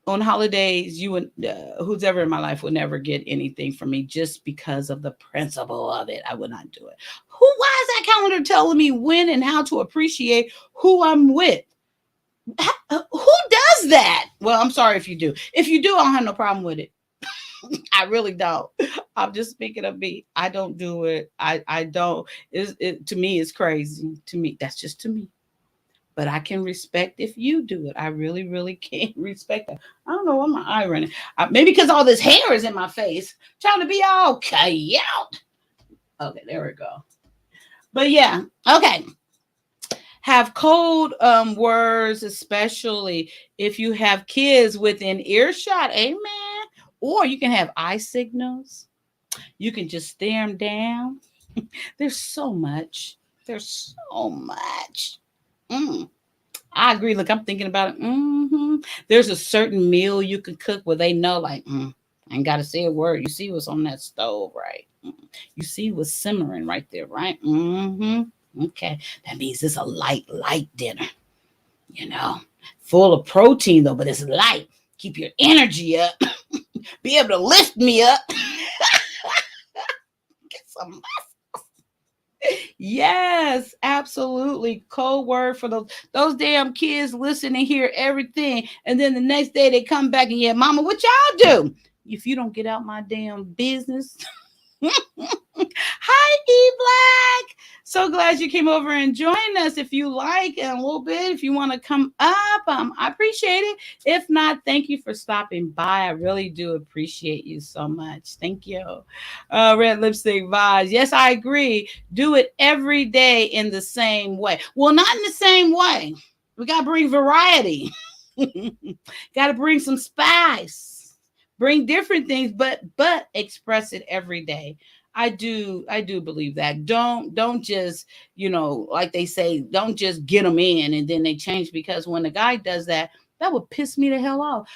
on holidays, you would who's ever in my life would never get anything from me just because of the principle of it. I would not do it. Why is that calendar telling me when and how to appreciate who I'm with? Who does that? Well, I'm sorry if you do. If you do, I don't have no problem with it. I really don't. I'm just speaking of me. I don't do it. I don't. To me, it's crazy. To me, that's just to me. But I can respect if you do it. I really, really can respect that. I don't know why my eye running. Maybe because all this hair is in my face, trying to be all out. Okay, there we go. But yeah, okay. Have code words, especially if you have kids within earshot. Amen. Or you can have eye signals. You can just stare them down. There's so much. I agree. Look, I'm thinking about it. There's a certain meal you can cook where they know, like, I ain't got to say a word. You see what's on that stove, right? You see what's simmering right there, right? Okay. That means it's a light dinner, full of protein, though, but it's light. Keep your energy up. Be able to lift me up. Get some muscles. Yes, absolutely. Code word for those damn kids listen and hear everything. And then the next day they come back and, yeah, mama, what y'all do? if you don't get out my damn business. Hi, E Black. So glad you came over and joined us. If you like in a little bit, if you want to come up, I appreciate it. If not, thank you for stopping by. I really do appreciate you so much. Thank you. Red lipstick vibes. Yes, I agree. Do it every day in the same way. Well, not in the same way. We got to bring variety. Got to bring some spice. Bring different things, but express it every day. I do believe that. Don't just, like they say, don't just get them in and then they change, because when the guy does that, that would piss me the hell off.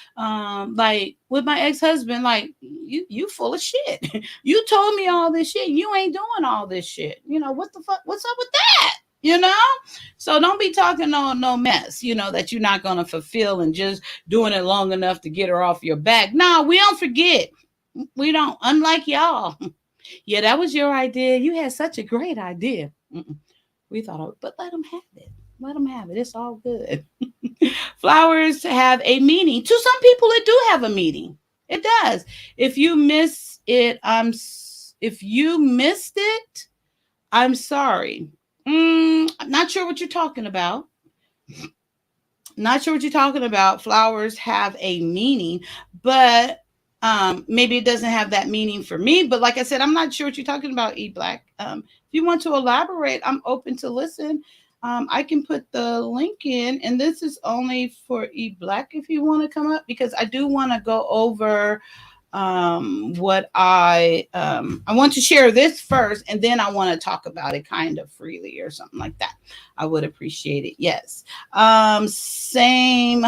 Like with my ex-husband, like you full of shit. You told me all this shit. You ain't doing all this shit. What the fuck? What's up with that? You know? So don't be talking no mess, that you're not gonna fulfill and just doing it long enough to get her off your back. No, we don't forget. We don't, unlike y'all. Yeah, that was your idea. You had such a great idea. We thought, but let them have it. Let them have it. It's all good. Flowers have a meaning. To some people, it do have a meaning. It does. If you miss it, if you missed it, I'm sorry. I'm not sure what you're talking about. Not sure what you're talking about. Flowers have a meaning, but maybe it doesn't have that meaning for me. But like I said, I'm not sure what you're talking about, E Black. If you want to elaborate, I'm open to listen. I can put the link in, and this is only for E Black if you want to come up, because I do want to go over what I want to share this first, and then I want to talk about it kind of freely or something like that. I would appreciate it. Yes. Same.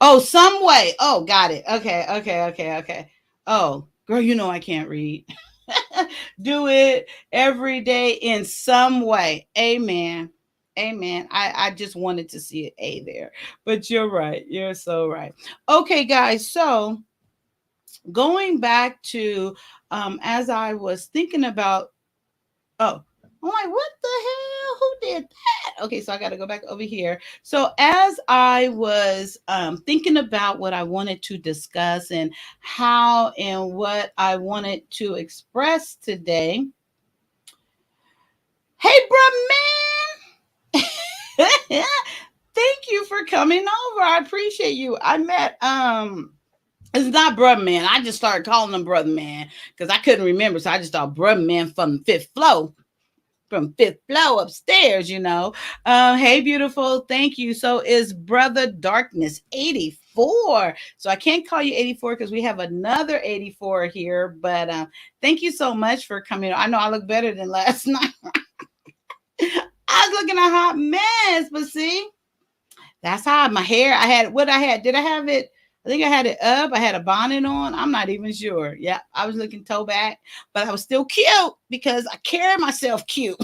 Oh, some way. Oh, got it. Okay. Oh, girl, I can't read. Do it every day in some way. Amen. Amen. I just wanted to see an A there. But you're right. You're so right. Okay, guys. So going back to as I was thinking about, oh, I'm like, what the hell? Who did that? Okay, so I got to go back over here. So as I was thinking about what I wanted to discuss and how and what I wanted to express today. Hey, bro, man. Thank you for coming over. I appreciate you. I met it's not brother man. I just started calling him brother man because I couldn't remember. So I just thought brother man from fifth floor. From fifth floor upstairs, Hey, beautiful. Thank you. So is Brother Darkness 84. So I can't call you 84 because we have another 84 here. But thank you so much for coming. I know I look better than last night. I was looking a hot mess, but see, that's how my hair. I had what I had. Did I have it? I think I had it up. I had a bonnet on. I'm not even sure. Yeah, I was looking toe back, but I was still cute because I carry myself cute,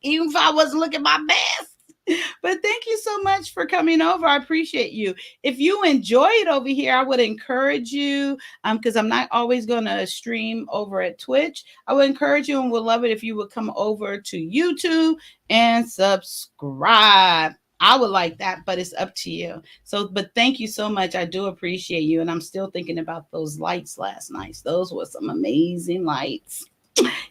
even if I wasn't looking my best. But thank you so much for coming over. I appreciate you. If you enjoy it over here, I would encourage you, because I'm not always going to stream over at Twitch. I would encourage you and would love it if you would come over to YouTube and subscribe. I would like that, but it's up to you. So, but thank you so much. I do appreciate you. And I'm still thinking about those lights last night. Those were some amazing lights.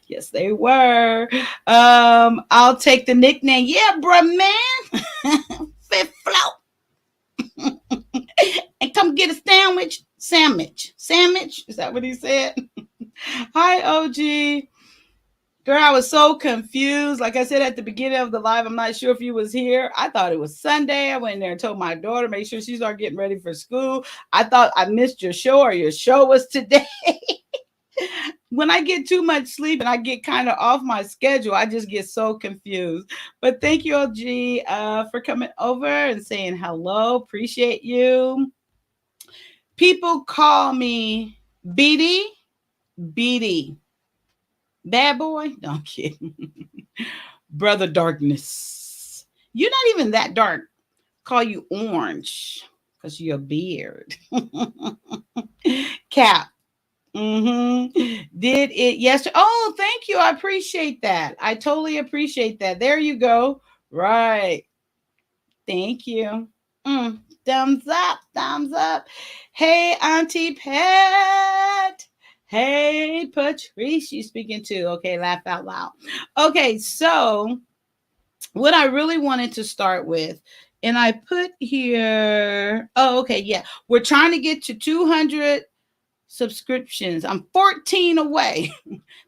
Yes, they were. I'll take the nickname. Yeah, bruh, man. Fifth floor. And come get a sandwich. Sandwich. Is that what he said? Hi, OG. Girl, I was so confused. Like I said at the beginning of the live, I'm not sure if you was here. I thought it was Sunday. I went in there and told my daughter, make sure she started getting ready for school. I thought I missed your show, or your show was today. When I get too much sleep and I get kind of off my schedule, I just get so confused. But thank you, OG, for coming over and saying hello. Appreciate you. People call me BD. Bad boy? No, I'm kidding. Brother Darkness. You're not even that dark. Call you orange because you're a beard. Cap. Did it yesterday? Oh, thank you. I appreciate that. I totally appreciate that. There you go. Right. Thank you. Thumbs up, thumbs up. Hey, Auntie Pat. Hey, Patrice, you speaking too. Okay, laugh out loud. Okay, so what I really wanted to start with, and I put here, oh, okay, yeah, we're trying to get to 200 subscriptions. I'm 14 away.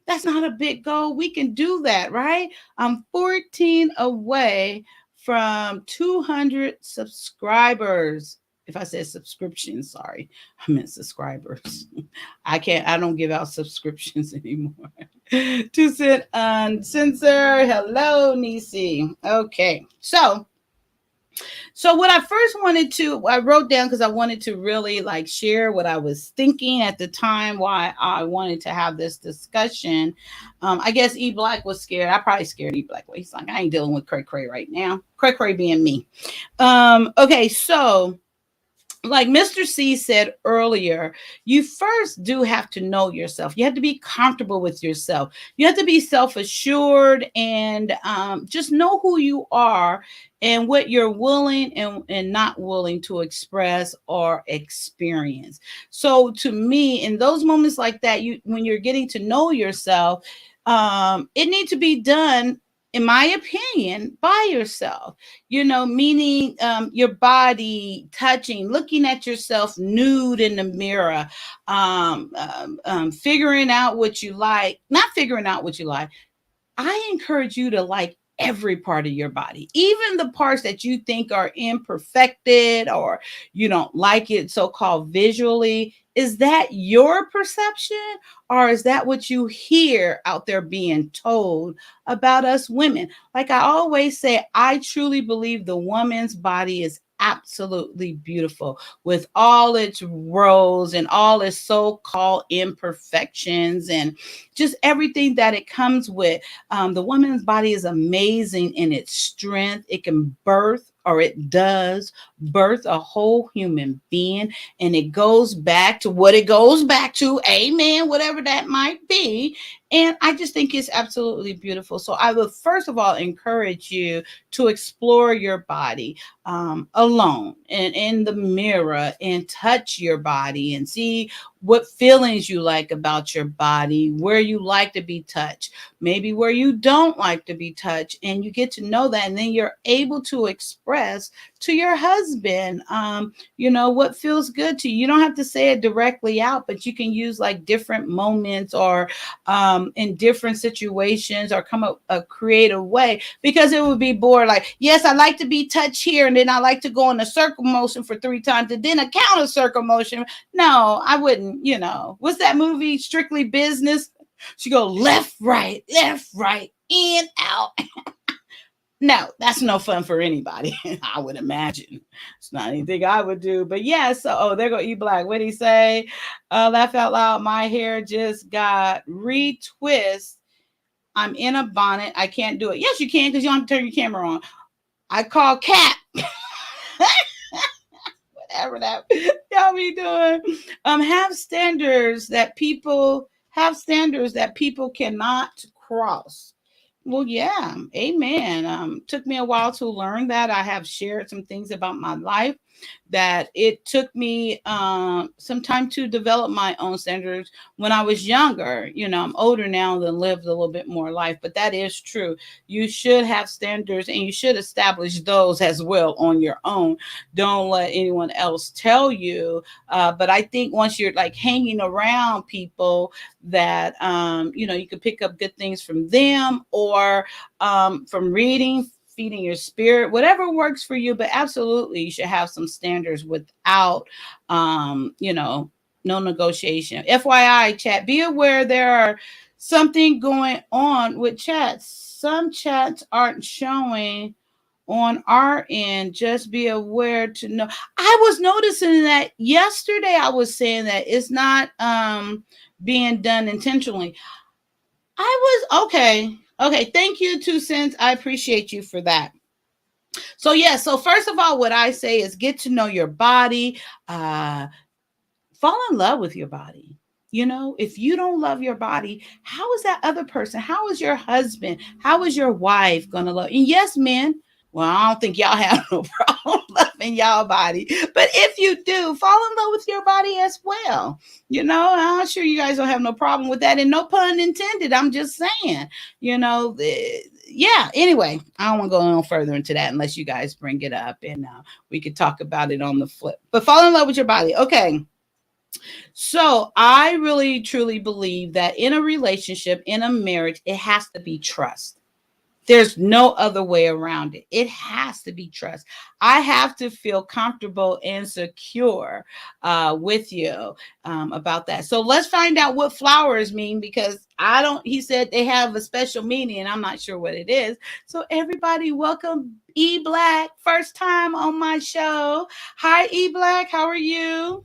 That's not a big goal. We can do that, right? I'm 14 away from 200 subscribers. If I said subscriptions, sorry, I meant subscribers. I don't give out subscriptions anymore. To sit uncensored. Hello, Nisi. Okay, so what I first wanted to, I wrote down because I wanted to really like share what I was thinking at the time, why I wanted to have this discussion. I guess E Black was scared. I probably scared E Black. He's like, I ain't dealing with cray cray right now. Cray cray being me. Okay, so like Mr. C said earlier, you first do have to know yourself. You have to be comfortable with yourself. You have to be self assured and just know who you are and what you're willing and not willing to express or experience. So, to me, in those moments like that, when you're getting to know yourself, it needs to be done, in my opinion, by yourself, meaning your body touching, looking at yourself nude in the mirror, figuring out what you like, not figuring out what you like. I encourage you to like every part of your body, even the parts that you think are imperfected or you don't like it so called visually. Is that your perception or is that what you hear out there being told about us women? Like I always say, I truly believe the woman's body is absolutely beautiful with all its roles and all its so-called imperfections and just everything that it comes with. The woman's body is amazing in its strength. It can birth, or it does birth, a whole human being. And it goes back to what it goes back to. Amen. Whatever that might be. And I just think it's absolutely beautiful. So I would first of all encourage you to explore your body alone and in the mirror and touch your body and see what feelings you like about your body, where you like to be touched, maybe where you don't like to be touched. And you get to know that. And then you're able to express to your husband, what feels good to you. You don't have to say it directly out, but you can use like different moments or in different situations or come up a creative way, because it would be bored. Like, yes, I like to be touched here. And then I like to go in a circle motion for 3 times and then a counter circle motion. No, I wouldn't. What's that movie, Strictly Business? She go left, right, in, out. No, that's no fun for anybody. I would imagine it's not anything I would do. But yeah, so there go E Black. What did he say? Laugh out loud. My hair just got retwist. I'm in a bonnet. I can't do it. Yes, you can, because you don't have to turn your camera on. I call Cat. Whatever that y'all be doing. Have standards that people cannot cross. Well, yeah, amen. Took me a while to learn that. I have shared some things about my life that it took me some time to develop my own standards when I was younger. I'm older now and lived a little bit more life, but that is true. You should have standards and you should establish those as well on your own. Don't let anyone else tell you. But I think once you're like hanging around people that, you can pick up good things from them or from reading, feeding your spirit, whatever works for you. But absolutely, you should have some standards without, no negotiation. FYI, chat, be aware there are something going on with chats. Some chats aren't showing on our end. Just be aware to know. I was noticing that yesterday. I was saying that it's not being done intentionally. I was okay. Okay, thank you, 2 cents. I appreciate you for that. So yeah, so first of all, what I say is get to know your body, fall in love with your body. If you don't love your body, how is that other person? How is your husband? How is your wife gonna love? And yes, men, well, I don't think y'all have no problem loving in y'all body. But if you do, fall in love with your body as well. I'm sure you guys don't have no problem with that. And no pun intended. I'm just saying, yeah. Anyway, I don't want to go no further into that unless you guys bring it up and we could talk about it on the flip. But fall in love with your body. Okay. So I really truly believe that in a relationship, in a marriage, it has to be trust. There's no other way around it. It has to be trust. I have to feel comfortable and secure with you about that. So let's find out what flowers mean, because he said they have a special meaning and I'm not sure what it is. So everybody, welcome E Black, first time on my show. Hi, E Black. How are you?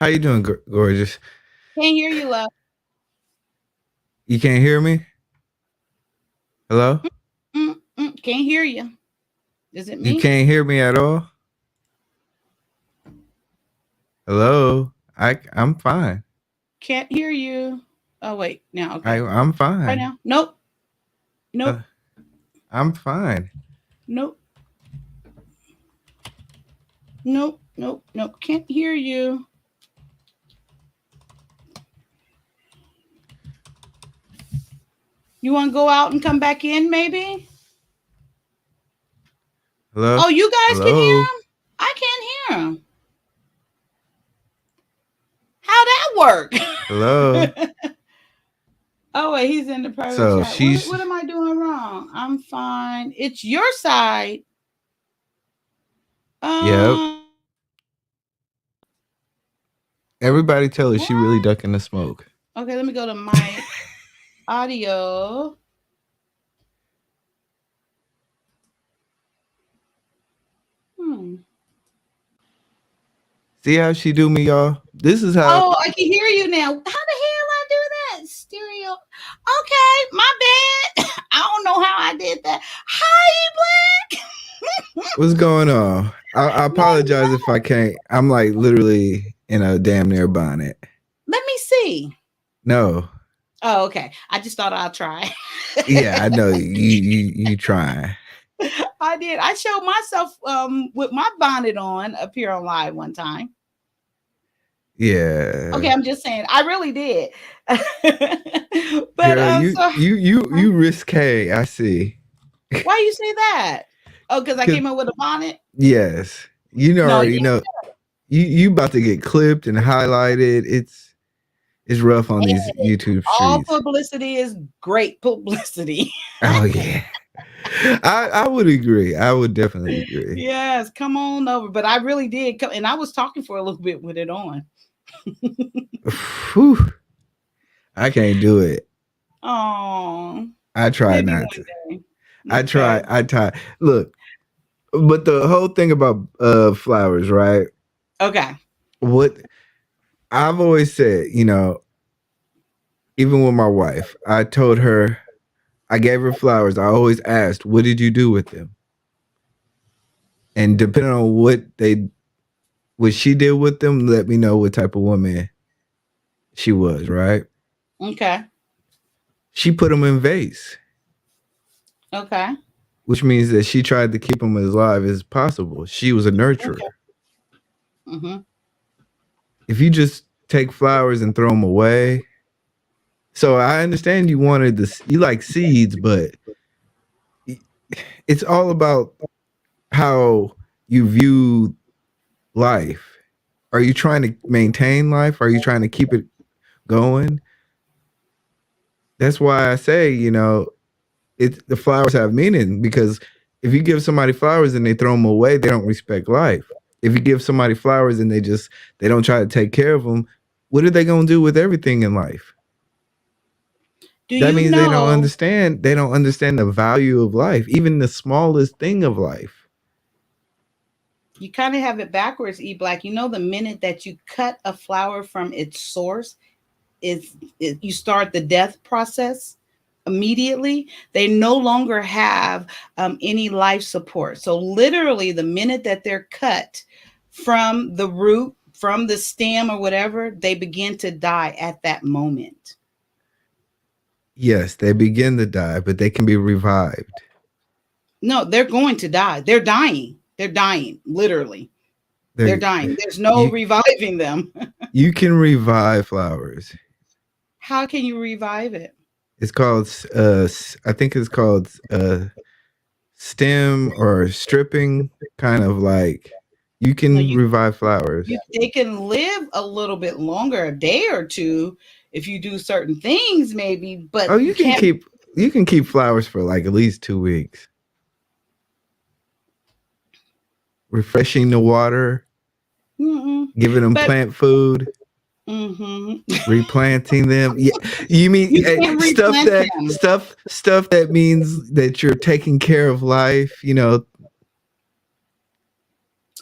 How you doing, gorgeous? Can't hear you, love. You can't hear me? Hello? Can't hear you. Is it You me? can't hear me at all? Hello? I'm fine. Can't hear you. Oh wait, now okay. I'm Right fine. now. Nope. Nope. I'm fine. Nope. Nope. Nope. Nope. Can't hear you. You want to go out and come back in, maybe? Hello? Oh, you guys can hear Hello? him? I can't hear him. How'd that work? Hello? Oh, wait, he's in the private So chat. What, she's what am I doing wrong? I'm fine. It's your side. Yep. Um, Everybody tell her she really what? ducking the smoke. Okay, let me go to my audio. Hmm. See how she do me, y'all? This is how Oh, I can hear you now. How the hell I do that? Stereo. Okay, my bad. I don't know how I did that. Hi, Black. what's going on. I apologize if I can't. I'm like literally in a damn near bonnet. Let me see. No. Oh, okay. I just thought I'll try. Yeah, I know you trying. I did. I showed myself with my bonnet on up here on live one time. Okay, Yeah. I'm just saying. I really did. But Girl, so you risque, I see. why you say that? Oh, because I 'Cause came up with a bonnet? yes. No, yeah. Already know you about to get clipped and highlighted. It's rough on these YouTube All streets. publicity is great publicity. Oh yeah. I would agree. I would definitely agree. Yes, come on over. But I really did come, and I was talking for a little bit with it on. Whew. I can't do it. Oh, I try maybe not to. one day. I Okay. try. I try. Look, but the whole thing about flowers, right? Okay. What I've always said, even with my wife, I told her, I gave her flowers. I always asked, what did you do with them? And depending on what she did with them, let me know what type of woman she was, right? Okay. She put them in vase, Okay. which means that she tried to keep them as alive as possible. She was a nurturer. Okay. Mm-hmm. If you just take flowers and throw them away, so I understand you wanted this, you like seeds, but it's all about how you view life. Are you trying to maintain life? Are you trying to keep it going? That's why I say, the flowers have meaning, because if you give somebody flowers and they throw them away, they don't respect life. If you give somebody flowers and they don't try to take care of them, what are they going to do with everything in life? Do That you means know they don't understand the value of life, even the smallest thing of life. you kind of have it backwards, E Black? You know, the minute that you cut a flower from its source, you start the death process immediately. They no longer have any life support. So literally, the minute that they're cut from the root, from the stem or whatever, they begin to die at that moment. Yes, they begin to die, but they can be revived. No, they're going to die. They're dying. They're dying, literally. They're They, dying. There's no you reviving them. you can revive flowers. How can you revive it? It's called I think it's called stem or stripping, kind of like you No, can revive flowers. they can live a little bit longer, a day or two, if you do certain things, maybe, but Oh, you can't. you can keep flowers for like at least 2 weeks. Refreshing the water, Mm-mm. giving them But plant food, hmm replanting them. Yeah, you mean you can't replant them. stuff that means that you're taking care of life. You know,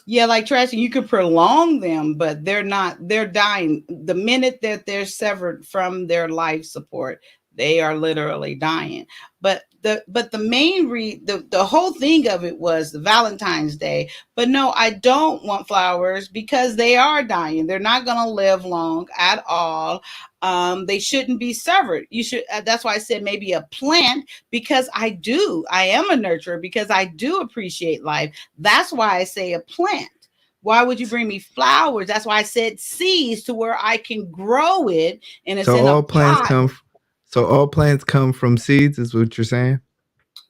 Yeah, like trashing, you could prolong them, but they're not, they're dying. The minute that they're severed from their life support, they are literally dying. But the main the whole thing of it was the Valentine's Day. But no, I don't want flowers because they are dying. They're not gonna live long at all. They shouldn't be severed. You should that's why I said maybe a plant, because I am a nurturer, because I do appreciate life. That's why I say a plant. Why would you bring me flowers? That's why I said seeds, to where I can grow it and it's so in a all plants pot. come. So all plants come from seeds, is what you're saying?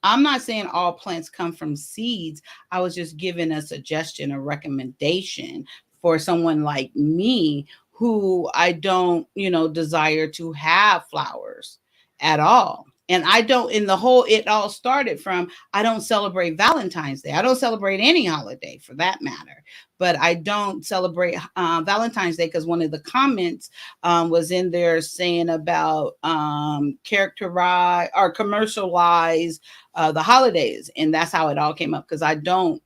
I'm not saying all plants come from seeds. I was just giving a suggestion, a recommendation for someone like me who I don't, desire to have flowers at all. And I don't, in the whole, it all started from, I don't celebrate Valentine's Day. I don't celebrate any holiday for that matter. But I don't celebrate Valentine's Day because one of the comments was in there saying about characterize or commercialize the holidays, and that's how it all came up, because I don't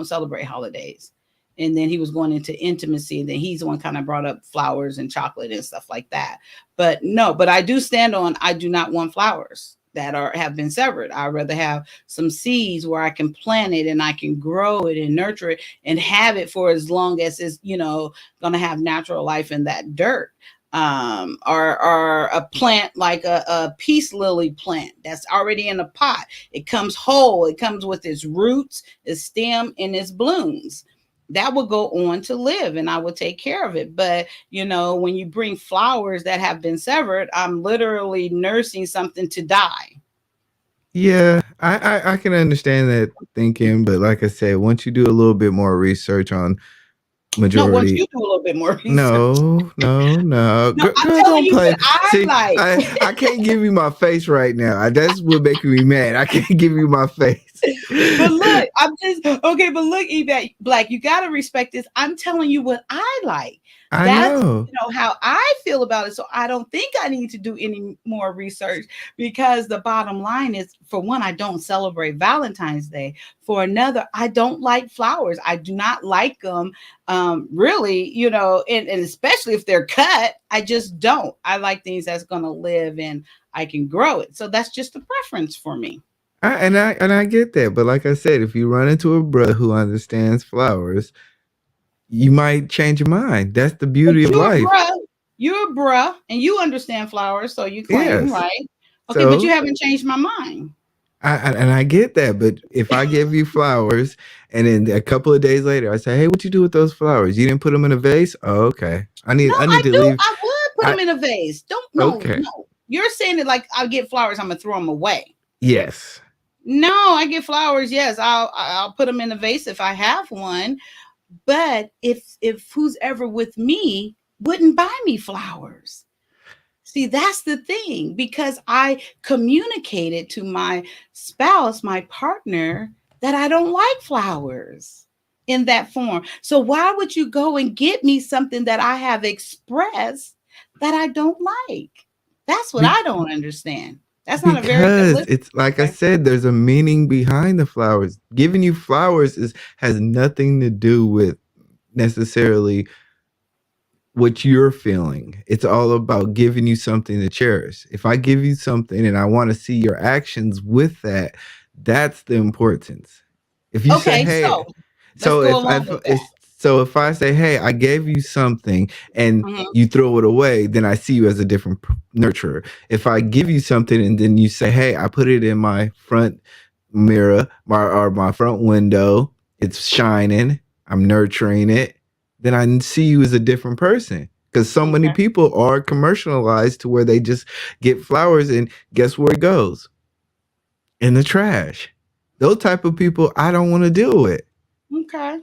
celebrate holidays. And then he was going into intimacy, and then he's the one kind of brought up flowers and chocolate and stuff like that. But no, but I do stand on, I do not want flowers that have been severed. I'd rather have some seeds where I can plant it and I can grow it and nurture it and have it for as long as it's going to have natural life in that dirt. Or a plant like a peace lily plant that's already in a pot. It comes whole. It comes with its roots, its stem, and its blooms. That will go on to live, and I will take care of it. But when you bring flowers that have been severed, I'm literally nursing something to die. Yeah, I can understand that thinking, but like I said, once you do a little bit more research on No, once you majority. do a little bit more research. No, no, no. No, I'm Girl, telling don't you what play. I See, like. I can't give you my face right now. That's what making me mad. I can't give you my face. But look, I'm just okay. But look, Yvette Black, you gotta respect this. I'm telling you what I like. I That's know. how I feel about it. So I don't think I need to do any more research, because the bottom line is, for one, I don't celebrate Valentine's Day. For another, I don't like flowers. I do not like them. Really, and especially if they're cut, I just don't. I like things that's gonna live and I can grow it. So that's just a preference for me. I get that, but like I said, if you run into a brother who understands flowers, you might change your mind. That's the But beauty of life. you're a bruh, and you understand flowers, so you claim, Yes. right? Okay, but you So haven't changed my mind. I get that, but if I give you flowers and then a couple of days later I say, "Hey, what you do with those flowers? You didn't put them in a vase?" Oh, okay. No, I I need to do. leave. I would put I them in a vase. Don't no, Okay. no. You're saying it like I get flowers, I'm gonna throw them away. Yes. No, I get flowers. Yes, I'll put them in a vase if I have one. But if who's ever with me wouldn't buy me flowers. See, that's the thing, because I communicated to my spouse, my partner, that I don't like flowers in that form. So why would you go and get me something that I have expressed that I don't like? That's what Be- I don't understand. That's not a very good because listen. it's like I Okay. said, there's a meaning behind the flowers. Giving you flowers has nothing to do with necessarily what you're feeling. It's all about giving you something to cherish. If I give you something and I want to see your actions with that, that's the importance. If you say, Okay, "Hey," so let's go along with that. so if I say, "Hey, I gave you something," and Mhm. you throw it away, then I see you as a different nurturer. If I give you something and then you say, "Hey, I put it in my front mirror, or my front window," it's shining, I'm nurturing it, then I see you as a different person. Because so many Okay. people are commercialized to where they just get flowers and guess where it goes? In the trash. Those type of people I don't want to deal with. Okay.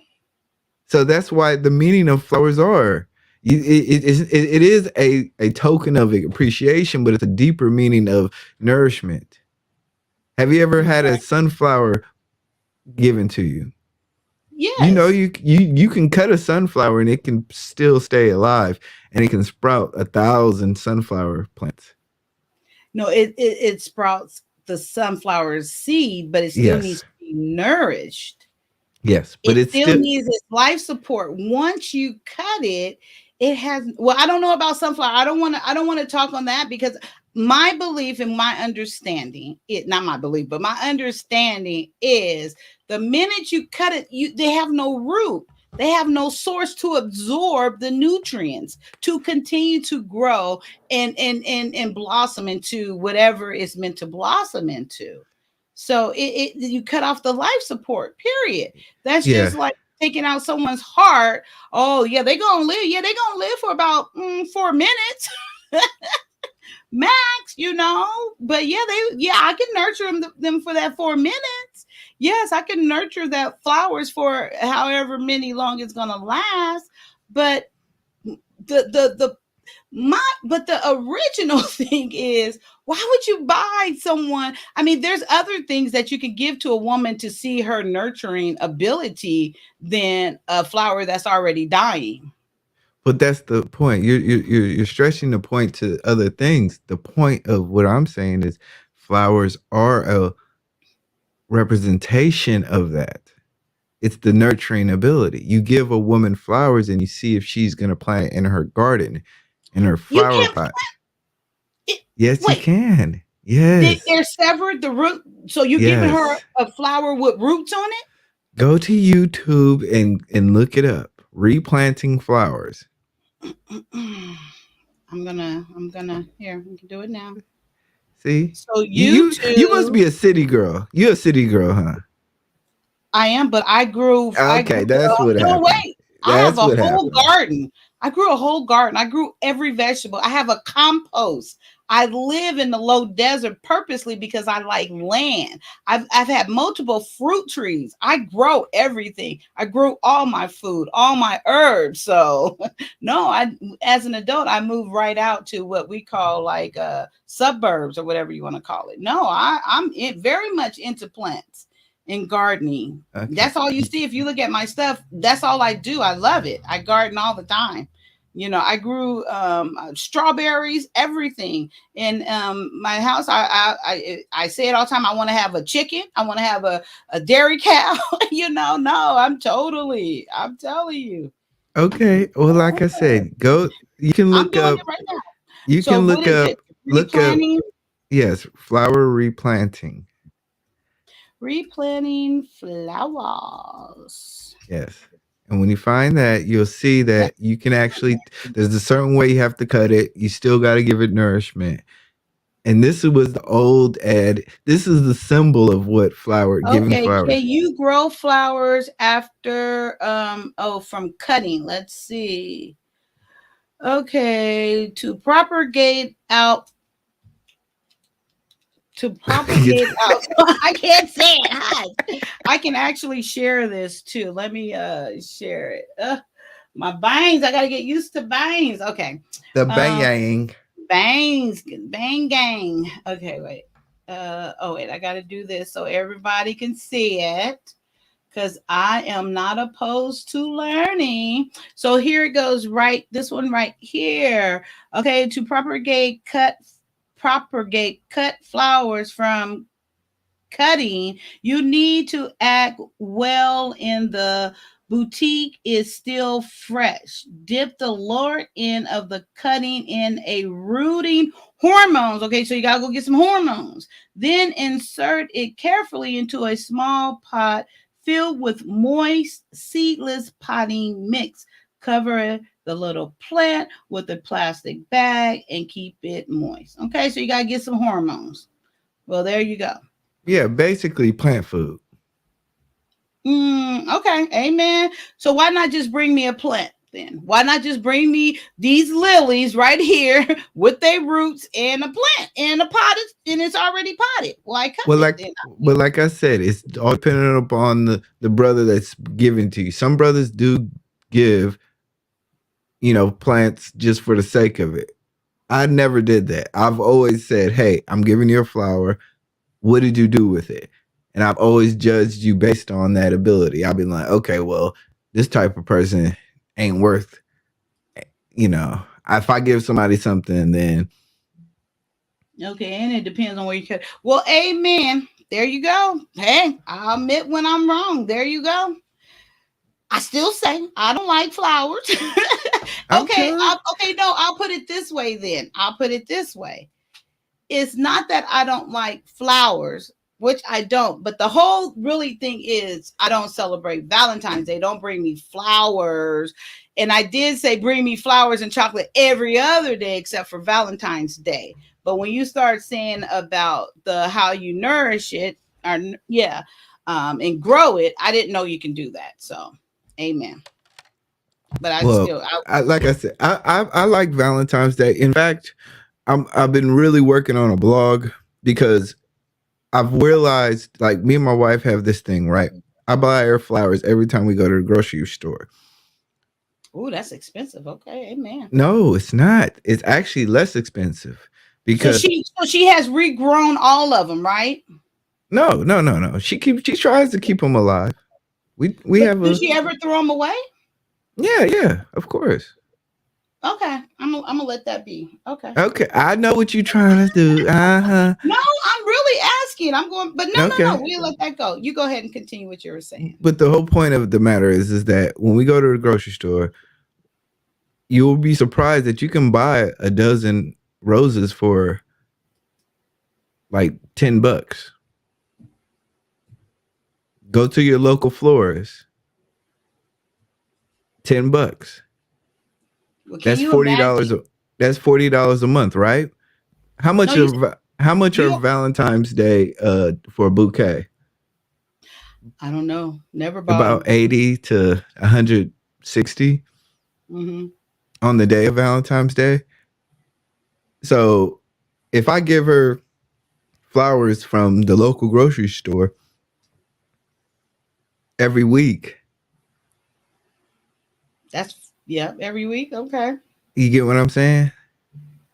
So that's why the meaning of flowers are. It is a token of appreciation, but it's a deeper meaning of nourishment. Have you ever had a Okay. sunflower given to you? You know, Yes. you can cut a sunflower and it can still stay alive, and it can sprout 1,000 sunflower plants. No, it sprouts the sunflower seed, but it still needs Yes, to be nourished. yes, but It it's still still needs its life support. Once you cut it, it has well, I don't know about sunflower. I don't want to talk on that because my belief and my understanding, it not my belief, but my understanding is the minute you cut it, they have no root. They have no source to absorb the nutrients to continue to grow and blossom into whatever it's meant to blossom into. So you cut off the life support, period. That's yeah. just like taking out someone's heart. Oh yeah, they gonna live. Yeah, they gonna live for about 4 minutes max. But yeah, I can nurture them for that 4 minutes. Yes, I can nurture that flowers for however many long it's gonna last. But the my but the original thing is, why would you buy someone? I mean, there's other things that you can give to a woman to see her nurturing ability than a flower that's already dying. But that's the point. You're stretching the point to other things. The point of what I'm saying is flowers are a representation of that. It's the nurturing ability. You give a woman flowers and you see if she's going to plant it in her garden, in her You flower can't pot. it, Yes, you wait. can. They, Yes. they're severed the root, so you're giving her Yes. a flower with roots on it. Go to YouTube and look it up. Replanting flowers. I'm gonna here. We can do it now. See? So You must YouTube, be a city girl. You're a city girl, huh? I am, but I grew. Okay, that's what No, happened. wait. I have That's a what whole happened. garden. I grew a whole garden. I grew every vegetable. I have a compost. I live in the low desert purposely because I like land. I've had multiple fruit trees. I grow everything. I grew all my food, all my herbs. So no, I as an adult I moved right out to what we call like suburbs or whatever you want to call it. No, very much into plants and gardening. Okay. That's all you see. If you look at my stuff, that's all I do. I love it. I garden all the time. I grew strawberries, everything in my house. I say it all the time. I want to have a chicken. I want to have a dairy cow. No, I'm telling you. Okay. Well, like I said, go you can I'm look doing up it right now. you So can what is it? look up Replanting, yes, flower replanting. replanting flowers. Yes. And when you find that, you'll see That that you can actually there's a certain way you have to cut it. You still got to give it nourishment. And this was the old ad. This is the symbol of what giving Okay, flowers. can you grow flowers after from cutting? Let's see. Okay, to propagate out. I can't say it. Hi. I can actually share this too. Let me share it. My bangs, I got to get used to bangs. Okay. The Um bang. bangs, bang gang. Okay, wait. Oh wait, I got to do this so everybody can see it, because I am not opposed to learning. So here it goes, right? This one right here. Okay, to propagate cut flowers from cutting, you need to act well in the boutique is still fresh. Dip the lower end of the cutting in a rooting hormones. Okay, so you gotta go get some hormones. Then insert it carefully into a small pot filled with moist, seedless potting mix. Cover the little plant with a plastic bag and keep it moist. Okay, so you gotta get some hormones. Well, there you go. Yeah, basically plant food. Okay, amen. So why not just bring me a plant then? Why not just bring me these lilies right here with their roots and a plant and a potted and it's already potted? Why cut Well, it like then? but like I said, it's all dependent upon the brother that's giving to you. Some brothers do give, plants just for the sake of it. I never did that. I've always said, "Hey, I'm giving you a flower. What did you do with it?" And I've always judged you based on that ability. I've been like, "Okay, well, this type of person ain't worth, if I give somebody something, then Okay, and it depends on where you cut. Well, amen. There you go. Hey, I'll admit when I'm wrong. There you go. I still say I don't like flowers. I'm Okay, telling." okay, no, I'll put it this way then. I'll put it this way. It's not that I don't like flowers, which I don't, but the whole really thing is I don't celebrate Valentine's Day. Don't bring me flowers. And I did say bring me flowers and chocolate every other day except for Valentine's Day. But when you start saying about the how you nourish it, or yeah, and grow it, I didn't know you can do that. So, amen. But I Well, still, I, like I said, I like Valentine's Day. In fact, I've been really working on a blog because I've realized, like, me and my wife have this thing, right? I buy her flowers every time we go to the grocery store. oh, that's expensive. Okay, amen. No, it's not. It's actually less expensive So because she has regrown all of them, right? no, no, no, no. She tries to keep them alive. We But have do a she ever throw them away? yeah, yeah, of course. Okay, I'm gonna let that be. Okay. Okay, I know what you're trying to do. Uh-huh. No, I'm really asking. I'm going, but no, no, no. Okay. We'll let that go. You go ahead and continue what you were saying. But the whole point of the matter is that when we go to the grocery store, you will be surprised that you can buy a dozen roses for like $10. Go to your local florist. $10. Well, can That's you $40. imagine? That's $40 a month, right? How No, much you of how much are you. Valentine's Day for a bouquet? I don't know. Never bought About them. 80 to 160 Hmm. on the day of Valentine's Day. So if I give her flowers from the local grocery store every week, That's yeah. Every week. Okay. you get what I'm saying?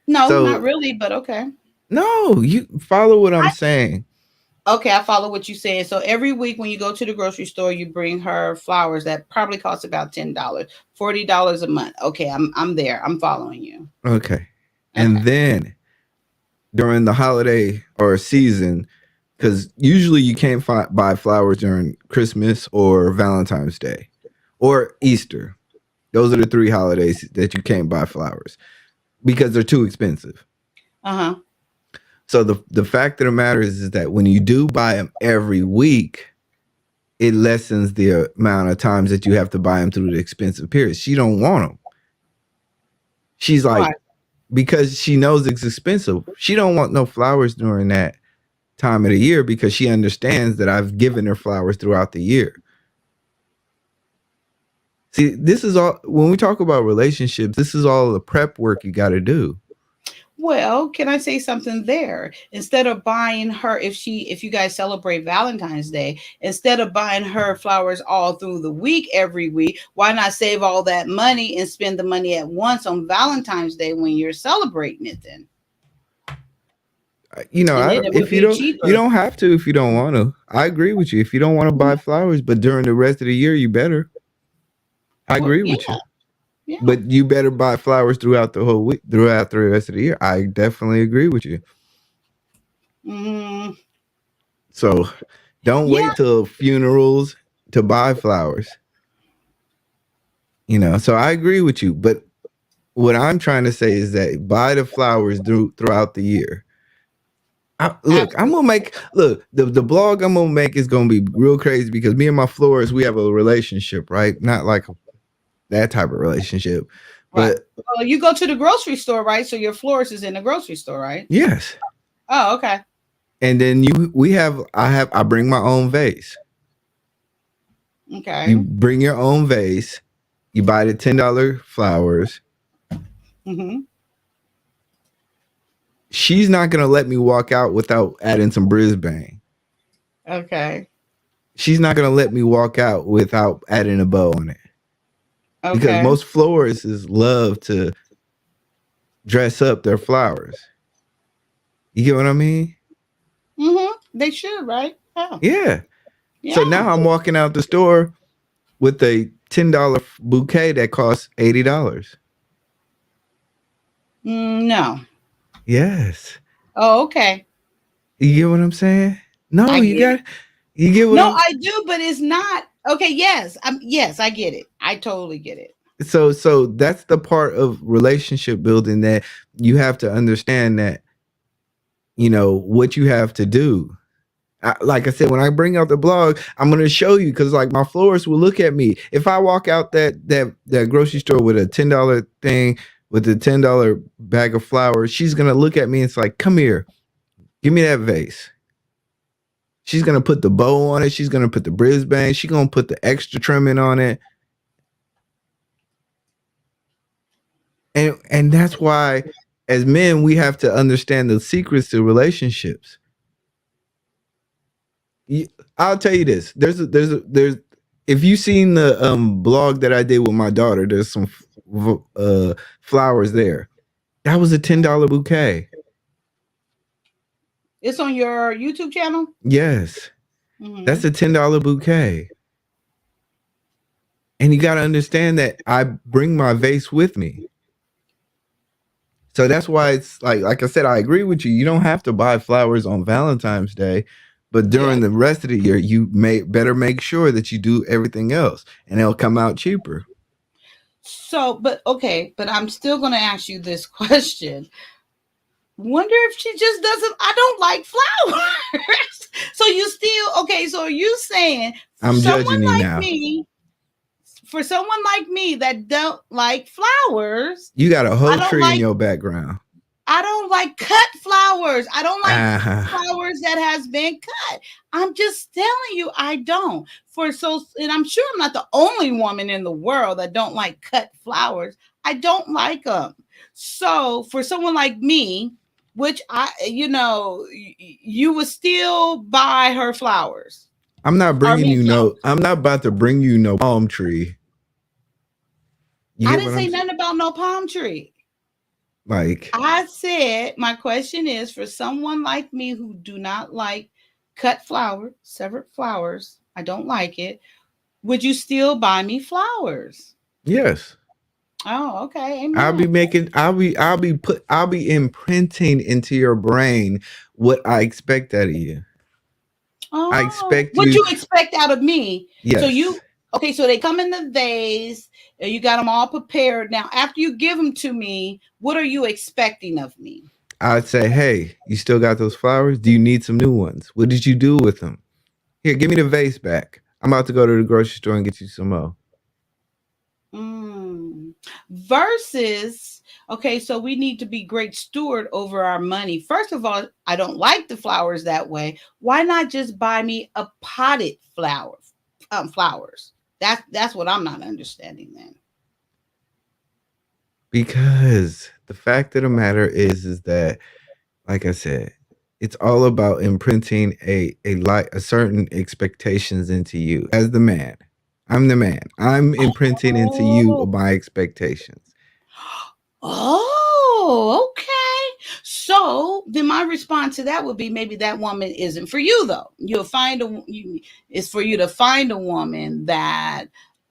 No, not So really, but okay. no, you follow what I'm saying. Okay, I follow what you're saying. So every week when you go to the grocery store, you bring her flowers that probably cost about $10, $40 a month. Okay, I'm there. I'm following you. Okay. Okay. And then during the holiday or season, because usually you can't buy flowers during Christmas or Valentine's Day or Easter. Those are the three holidays that you can't buy flowers because they're too expensive. Uh-huh. So the fact of the matter is that when you do buy them every week, it lessens the amount of times that you have to buy them through the expensive period. She don't want them. She's Why? like, because she knows it's expensive. She don't want no flowers during that time of the year because she understands that I've given her flowers throughout the year. See, this is all when we talk about relationships, this is all the prep work you got to do. Well, can I say something there? Instead of buying her, if you guys celebrate Valentine's Day, instead of buying her flowers all through the week every week, why not save all that money and spend the money at once on Valentine's Day when you're celebrating it then? And then it would If be you cheaper. don't have to if you don't want to. I agree with you. If you don't want to buy flowers, but during the rest of the year, you better. I Well, agree yeah, with you. yeah. But you better buy flowers throughout the whole week, throughout the rest of the year. I definitely agree with you. Mm, So don't yeah. wait till funerals to buy flowers. So I agree with you. But what I'm trying to say is that buy the flowers throughout the year. I'm Absolutely. gonna make the blog I'm gonna make is gonna be real crazy because me and my florist we have a relationship, right? Not like that type of relationship, Right. but Well, you go to the grocery store, right? So your florist is in the grocery store, right? yes. Oh, okay. And then I bring my own vase. You Okay. bring your own vase. You buy the $10 flowers. Mm-hmm. She's not gonna let me walk out without adding some Brisbane. Okay. She's not gonna let me walk out without adding a bow on it. Because Okay. most florists love to dress up their flowers. You get what I mean? Mm-hmm. They should, right? Oh, Yeah. So yeah. now I'm walking out the store with a $10 bouquet that costs $80. No. Yes. Oh, okay. You get what I'm saying? No, I get it. you get what No, I'm I do, but it's not okay. Yes, yes, I get it. I totally get it. so that's the part of relationship building that you have to understand that what you have to do. Like I said, when I bring out the blog, I'm going to show you because like my florist will look at me if I walk out that grocery store with a $10 thing with a $10 bag of flowers. She's going to look at me and it's like, come here, give me that vase. She's going to put the bow on it. She's going to put the Brisbane. She's going to put the extra trimming on it. And that's why as men we have to understand the secrets to relationships. I'll tell you this. There's if you seen the blog that I did with my daughter, there's some flowers there. That was a $10 bouquet. It's on your YouTube channel. Yes. Mm-hmm. That's a $10 bouquet. And you got to understand that I bring my vase with me. So that's why it's like I said, I agree with you. You don't have to buy flowers on Valentine's Day, but during the rest of the year, you better make sure that you do everything else, and it'll come out cheaper. So, but okay, but I'm still going to ask you this question. Wonder if she just doesn't. I don't like flowers. So you still okay? So are you saying I'm judging you now. For someone like me that don't like flowers, you got a whole tree in your background. I don't like cut flowers. I don't like flowers that has been cut. I'm just telling you, I don't. And I'm sure I'm not the only woman in the world that don't like cut flowers. I don't like them. So for someone like me, which you would still buy her flowers. I'm not bringing you I'm not about to bring you no palm tree. I didn't say nothing about no palm tree. Like I said, my question is for someone like me who do not like cut flowers, severed flowers. I don't like it. Would you still buy me flowers? Yes. Oh, okay. Amen. I'll be imprinting into your brain what I expect out of you. Oh, I expect what you expect out of me. Yes. So they come in the vase. You got them all prepared. Now, after you give them to me, what are you expecting of me? I'd say, hey, you still got those flowers? Do you need some new ones? What did you do with them? Here, give me the vase back. I'm about to go to the grocery store and get you some more. Versus, okay, so we need to be great steward over our money. First of all, I don't like the flowers that way. Why not just buy me a potted flowers? That's what I'm not understanding then. Because the fact of the matter is that, like I said, it's all about imprinting a certain expectations into you as the man. I'm the man. I'm imprinting into you my expectations. Oh, okay. So then my response to that would be maybe that woman isn't for you though. It's for you to find a woman that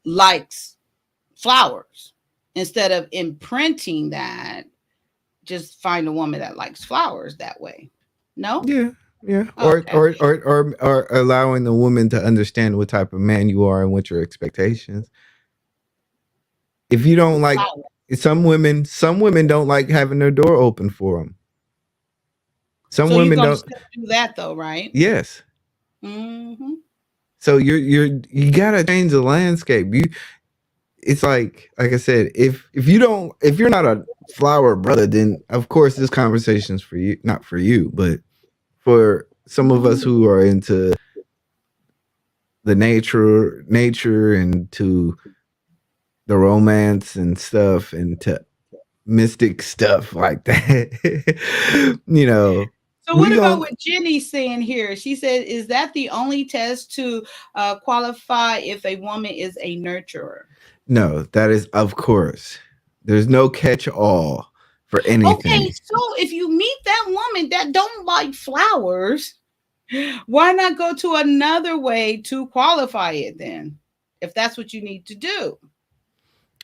likes flowers instead of imprinting that. Just find a woman that likes flowers that way. No? Yeah. Okay. Or allowing the woman to understand what type of man you are and what your expectations. If you don't like some women don't like having their door open for them. Some women don't still do that though, right? Yes. Mm-hmm. So you gotta change the landscape. It's like I said, if you're not a flower brother, then of course this conversation's for you, not for you, but for some of us who are into the nature and to the romance and stuff and to mystic stuff like that. So We what about gon' what Jenny's saying here? She said, "Is that the only test to qualify if a woman is a nurturer?" no, that is of course. There's no catch all for Okay, anything. so if you meet that woman that don't like flowers, why not go to another way to qualify it then? If that's what you need to do.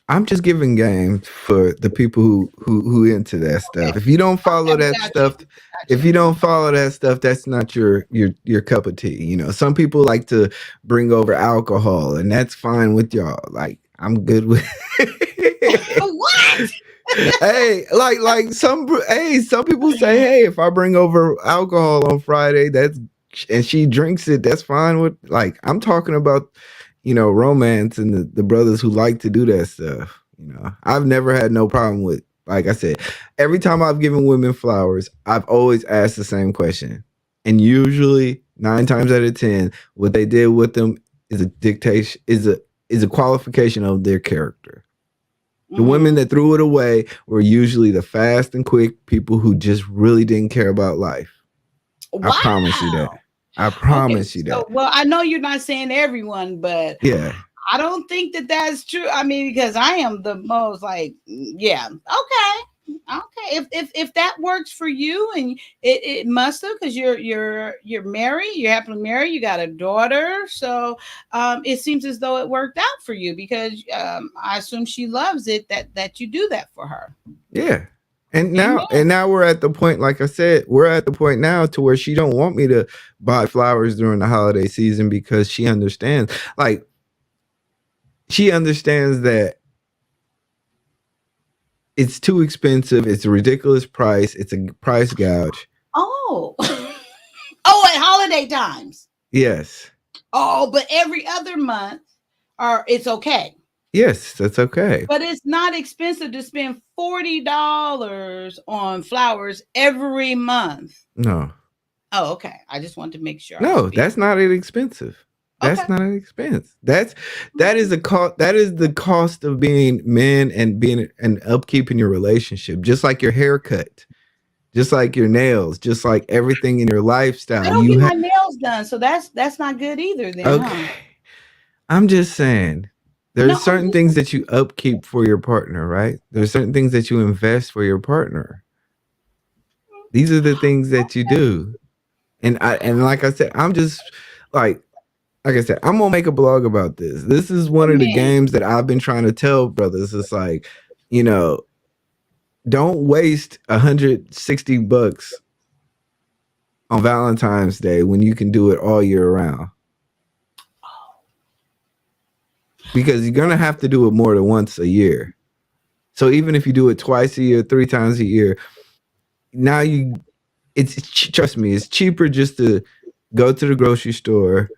I'm just giving game for the people who into that Okay. stuff. If you don't follow Okay, that got you. stuff, Got if you. you don't follow that stuff, that's not your cup of tea. Some people like to bring over alcohol, and that's fine with y'all. Like I'm good with. What? Hey, some people say, hey, if I bring over alcohol on Friday, and she drinks it, that's fine with. Like I'm talking about, romance and the brothers who like to do that stuff. I've never had no problem with. Like I said, every time I've given women flowers, I've always asked the same question, and usually 9 times out of 10, what they did with them is a dictation is a qualification of their character. The women Mm-hmm. that threw it away were usually the fast and quick people who just really didn't care about life. I promise you that. Wow. I Okay, promise you so that. well, I know you're not saying everyone, but Yeah. I don't think that that's true. I mean, because I am the most like, yeah, okay. If that works for you, and it must have, because you're married, you're happily married, you got a daughter, so it seems as though it worked out for you because I assume she loves it that you do that for her. Yeah. And now Amen. and now we're at the point, like I said, we're at the point now to where she don't want me to buy flowers during the holiday season because she understands. Like she understands that it's too expensive, it's a ridiculous price, it's a price gouge. Oh, oh, at holiday times. Yes. Oh, but every other month, or it's okay. Yes, that's okay. But it's not expensive to spend $40 on flowers every month. No. Oh, okay. I just wanted to make sure I was No, being that's not inexpensive. okay. That's not an expense. That is the cost. That is the cost of being men and being and upkeeping your relationship. Just like your haircut, just like your nails, just like everything in your I lifestyle. don't You get have my nails done, so that's not good either. Then, huh? okay. I'm just saying. No, There's certain things that you upkeep for your partner, right? There's certain things that you invest for your partner. These are the things that you do. And like I said, I'm just like I said, I'm gonna make a blog about this. This is one of the amen. games that I've been trying to tell brothers. It's like, you know, don't waste $160 on Valentine's Day when you can do it all year round. Because you're gonna have to do it more than once a year. So even if you do it twice a year, 3 times a year, now trust me, it's cheaper just to go to the grocery store,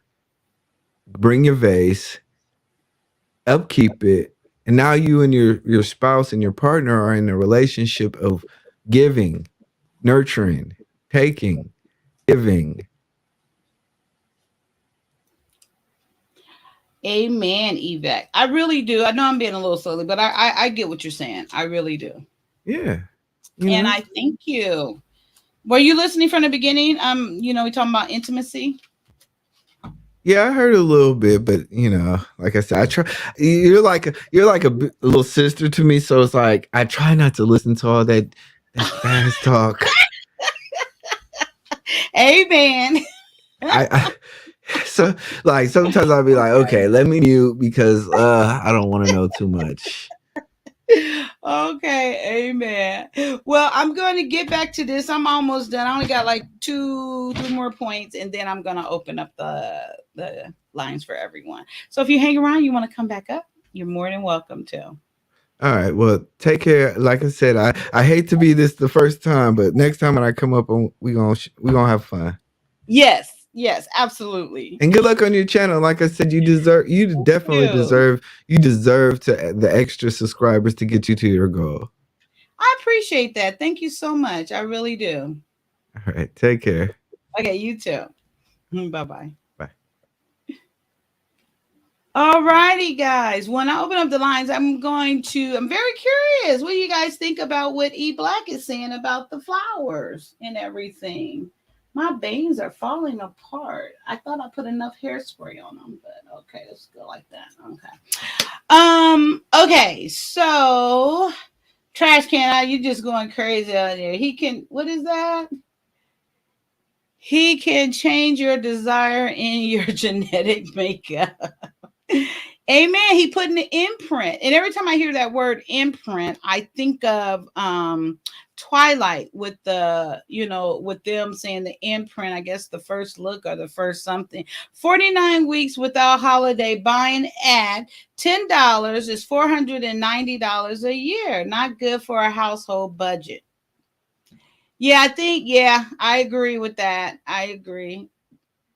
bring your vase, upkeep it, and now you and your spouse and your partner are in a relationship of giving, nurturing, taking, giving. Amen, Yvette. I really do. I know I'm being a little silly, but I get what you're saying. I really do, Yeah, you and know. I thank you. Were you listening from the beginning? We talking about intimacy. Yeah, I heard a little bit, but like I said, I try. You're like a little sister to me, so it's like I try not to listen to all that fast talk. Amen. I so like sometimes I'll be like, okay, let me mute because I don't want to know too much. Okay, amen. Well, I'm going to get back to this. I'm almost done. I only got like two, three more points, and then I'm going to open up the lines for everyone. So if you hang around, you want to come back up, you're more than welcome to. All right, well, take care. Like I said, I hate to be this the first time, but next time when I come up, we gonna have fun. Yes, yes, absolutely. And good luck on your channel. Like I said, you Thank definitely you. deserve to the extra subscribers to get you to your goal. I appreciate that. Thank you so much. I really do. All right, take care. Okay, you too. Bye bye. Bye. All righty, guys. When I open up the lines, I'm very curious. What do you guys think about what E Black is saying about the flowers and everything? My bangs are falling apart. I thought I put enough hairspray on them, but okay, let's go like that. Okay. Okay, so trash can, you just going crazy out there. He can, what is that? He can change your desire in your genetic makeup. Amen. He put in the imprint. And every time I hear that word imprint, I think of Twilight with with them saying the imprint, I guess the first look or the first something. 49 weeks without holiday buying at $10 is $490 a year. Not good for a household budget. Yeah, I agree with that. I agree.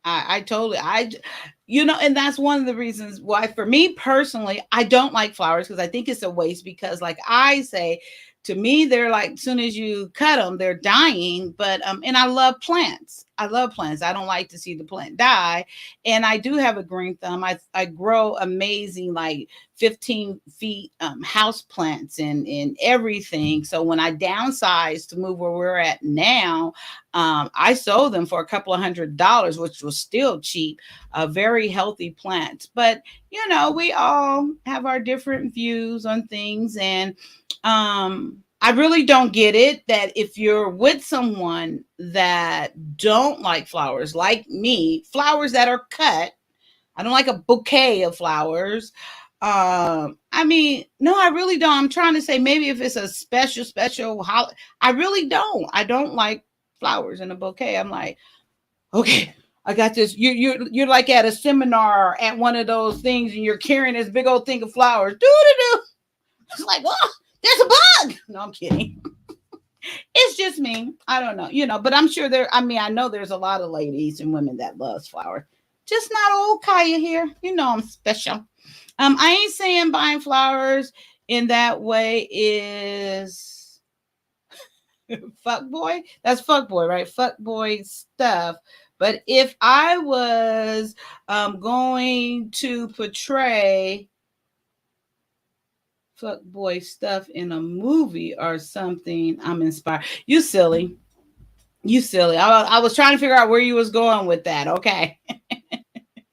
I totally, and that's one of the reasons why, for me personally, I don't like flowers because I think it's a waste. Because, like I say, to me, they're like, as soon as you cut them, they're dying. But and I love plants. I love plants. I don't like to see the plant die. And I do have a green thumb. I grow amazing, like 15 feet house plants and everything. So when I downsized to move where we're at now, I sold them for a couple of $100s, which was still cheap. Very healthy plants. But we all have our different views on things, and I really don't get it that if you're with someone that don't like flowers, like me, flowers that are cut. I don't like a bouquet of flowers. I mean, no, I really don't. I'm trying to say maybe if it's a special holiday, I really don't. I don't like flowers in a bouquet. I'm like, okay, I got this. You're like at a seminar or at one of those things, and you're carrying this big old thing of flowers. Do do do. It's like, oh, there's a bug. No, I'm kidding. It's just me. I don't know, but I'm sure there. I mean, I know there's a lot of ladies and women that loves flowers. Just not old Kyia here. I'm special. I ain't saying buying flowers in that way is fuck boy. That's fuck boy, right? Fuck boy stuff. But if I was going to portray fuck boy stuff in a movie or something, I'm inspired. You silly. You silly. I was trying to figure out where you was going with that. Okay.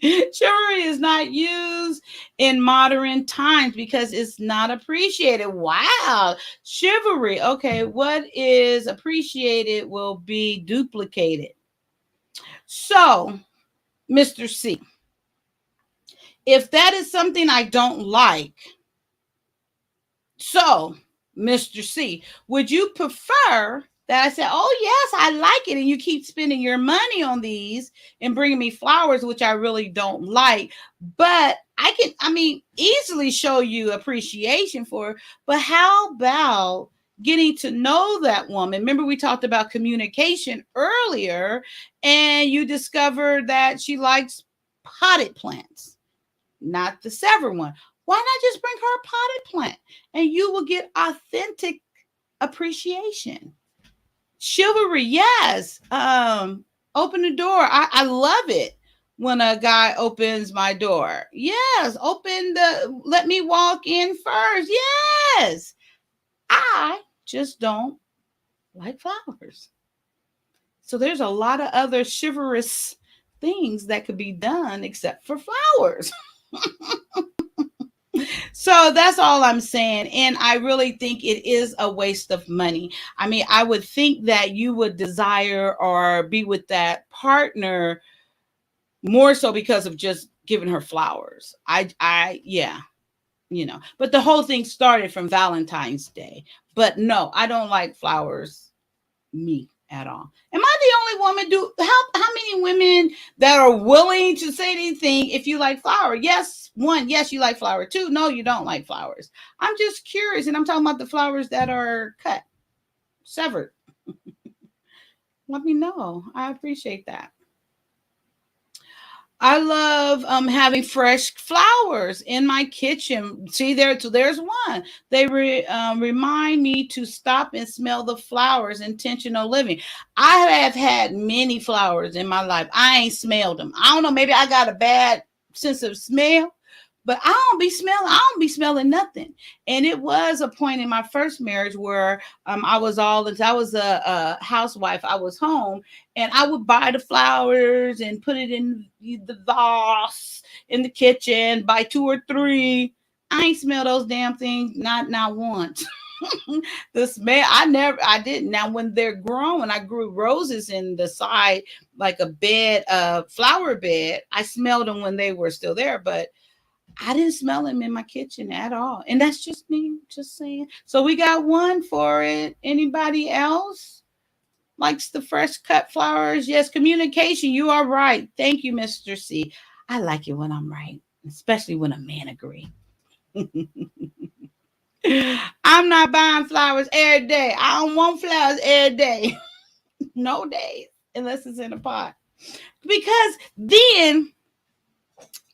Chivalry is not used in modern times because it's not appreciated. Wow. Chivalry. Okay. What is appreciated will be duplicated. So, Mr. C, if that is something I don't like, so, Mr. C, would you prefer that I said, oh, yes, I like it, and you keep spending your money on these and bringing me flowers, which I really don't like, but easily show you appreciation for it. But how about getting to know that woman? Remember, we talked about communication earlier, and you discovered that she likes potted plants, not the severed one. Why not just bring her a potted plant and you will get authentic appreciation? Chivalry, yes. Open the door. I love it when a guy opens my door. Yes, let me walk in first. Yes. I just don't like flowers. So there's a lot of other chivalrous things that could be done except for flowers. So that's all I'm saying. And I really think it is a waste of money. I mean, I would think that you would desire or be with that partner more so because of just giving her flowers. Yeah, but the whole thing started from Valentine's Day. But no, I don't like flowers, me, at all. Am I the only woman? How many women that are willing to say anything if you like flower? Yes, one, yes, you like flower. Two, no, you don't like flowers. I'm just curious, and I'm talking about the flowers that are cut, severed. Let me know. I appreciate that. I love having fresh flowers in my kitchen. See there, so there's one. They remind me to stop and smell the flowers. Intentional living. I have had many flowers in my life. I ain't smelled them. I don't know. Maybe I got a bad sense of smell, But I don't be smelling nothing. And it was a point in my first marriage where I was I was a housewife. I was home, and I would buy the flowers and put it in the vase in the kitchen, buy two or three. I ain't smell those damn things, not once. The smell, I didn't. Now when they're grown, I grew roses in the side, like a bed, flower bed. I smelled them when they were still there, but I didn't smell them in my kitchen at all. And that's just me, just saying. So we got one for it. Anybody else likes the fresh cut flowers? Yes, communication. You are right. Thank you, Mr. C. I like it when I'm right, especially when a man agree. I'm not buying flowers every day. I don't want flowers every day. No days, unless it's in a pot. Because then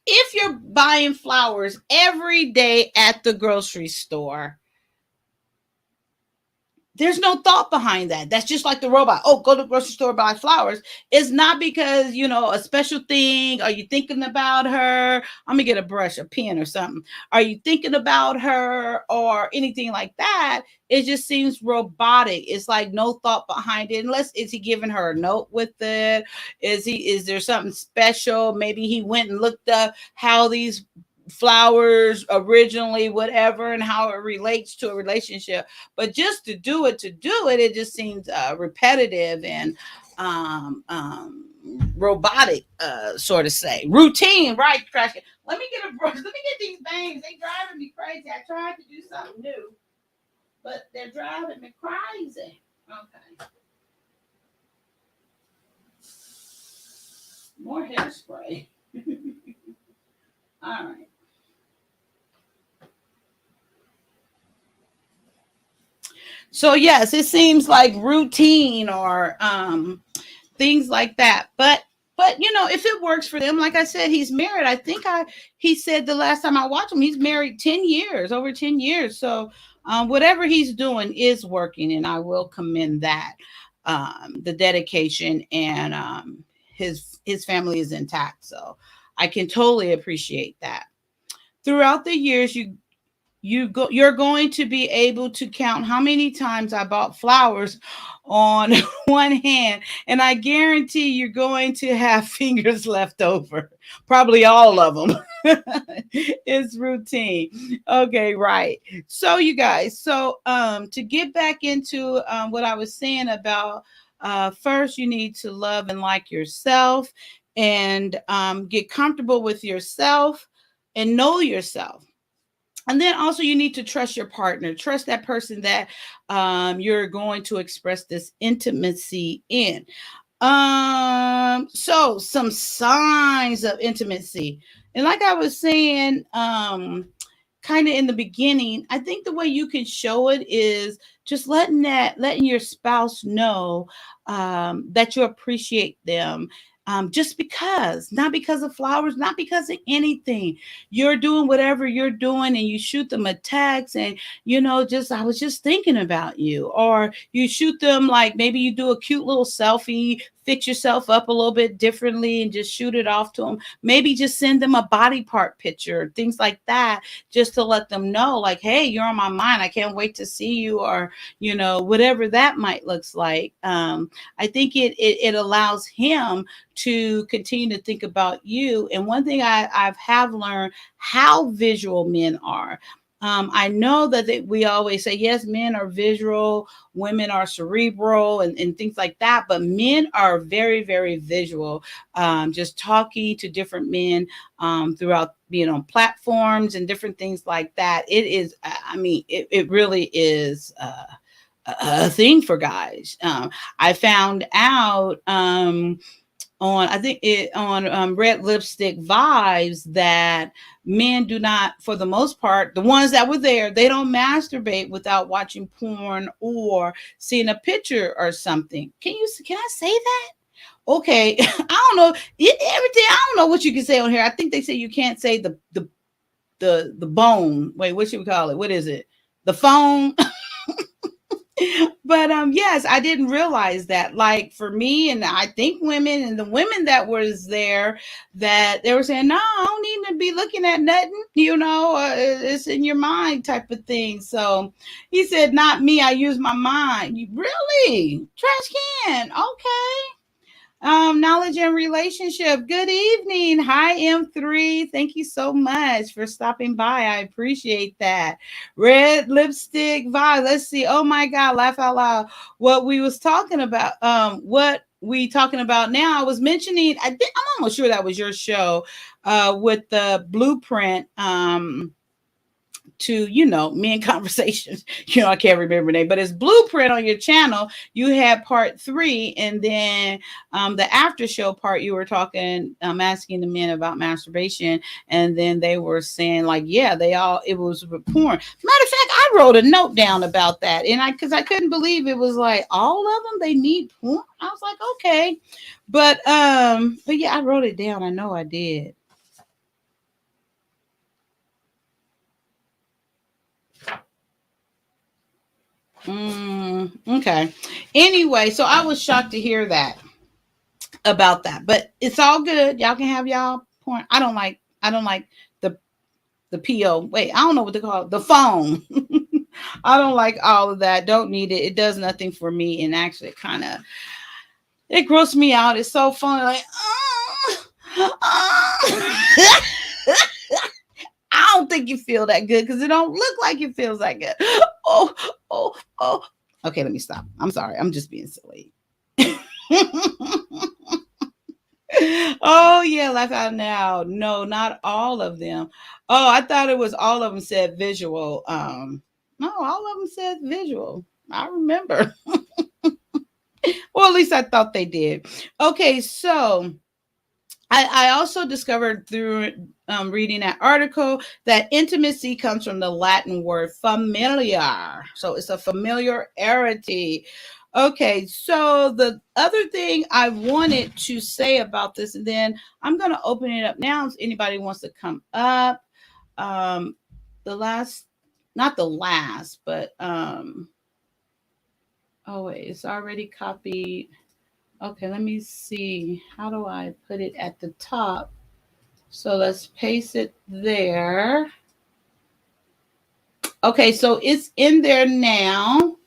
if you're buying flowers every day at the grocery store, there's no thought behind that. That's just like the robot. Oh, go to the grocery store, buy flowers. It's not because, a special thing. Are you thinking about her? I'm going to get a brush, a pen, or something. Are you thinking about her or anything like that? It just seems robotic. It's like no thought behind it. Unless, is he giving her a note with it? Is there something special? Maybe he went and looked up how these flowers originally, whatever, and how it relates to a relationship. But just to do it, it just seems repetitive and robotic, sort of say. Routine, right, Crash? Let me get a brush. Let me get these bangs. They driving me crazy. I tried to do something new, but they're driving me crazy. Okay. More hairspray. All right. So yes, it seems like routine or things like that. But if it works for them, like I said, he's married. I think I he said the last time I watched him, he's married 10 years, over 10 years. So whatever he's doing is working, and I will commend that. The dedication and his family is intact. So I can totally appreciate that. Throughout the years, you're going to be able to count how many times I bought flowers on one hand, and I guarantee you're going to have fingers left over, probably all of them. It's routine. Okay, right. So you guys, to get back into what I was saying about, first you need to love and like yourself, and get comfortable with yourself and know yourself. And then also you need to trust your partner, trust that person that you're going to express this intimacy in. So some signs of intimacy, and like I was saying, kind of in the beginning, I think the way you can show it is just letting your spouse know that you appreciate them. Just because, not because of flowers, not because of anything. You're doing whatever you're doing, and you shoot them a text, and just I was just thinking about you, or you shoot them, like maybe you do a cute little selfie, fix yourself up a little bit differently, and just shoot it off to them. Maybe just send them a body part picture, things like that, just to let them know, like, hey, you're on my mind. I can't wait to see you, or whatever that might looks like. I think it allows him to continue to think about you. And one thing I've have learned how visual men are. I know that we always say, yes, men are visual, women are cerebral, and things like that, but men are very, very visual. Just talking to different men throughout being on platforms and different things like that. It is, I mean, it really is a thing for guys. I found out on I think it on Red Lipstick Vibes that men do not, for the most part, the ones that were there, they don't masturbate without watching porn or seeing a picture or something. Can I say that? Okay, I don't know everything. I don't know what you can say on here. I think they say you can't say the bone. Wait, what should we call it? What is it? The phone. But yes, I didn't realize that. Like for me, and I think women and the women that was there, that they were saying, "No, I don't need to be looking at nothing." It's in your mind, type of thing. So he said, "Not me. I use my mind." You really trash can? Okay. Knowledge and relationship. Good evening. Hi, M3. Thank you so much for stopping by. I appreciate that. Red lipstick vibe. Let's see. Oh my God, laugh out loud. What we was talking about, what we talking about now. I was mentioning, I'm almost sure that was your show, with the blueprint. To me in conversations. I can't remember the name, but it's blueprint on your channel. You had part 3, and then the after show part, you were talking, asking the men about masturbation, and then they were saying like, yeah, it was porn. Matter of fact, I wrote a note down about that, and because I couldn't believe it was like all of them they need porn. I was like, okay, but yeah, I wrote it down. I know I did. Okay. Anyway, so I was shocked to hear that about that, but it's all good. Y'all can have y'all porn. I don't like the PO. Wait, I don't know what they call it. The phone. I don't like all of that. Don't need it. It does nothing for me, and actually, it grosses me out. It's so fun. Like, I don't think you feel that good because it don't look like it feels that good. Oh, oh. Okay, let me stop. I'm sorry. I'm just being silly. Oh yeah, laugh out now. No, not all of them. Oh, I thought it was all of them said visual. No, all of them said visual. I remember. Well, at least I thought they did. Okay, so I also discovered through reading that article that intimacy comes from the Latin word familiar. So it's a familiarity. Okay, so the other thing I wanted to say about this, and then I'm going to open it up now if anybody wants to come up. Um, the last, not the last, but oh wait, it's already copied. Okay, let me see. How do I put it at the top? So let's paste it there. Okay, so it's in there now.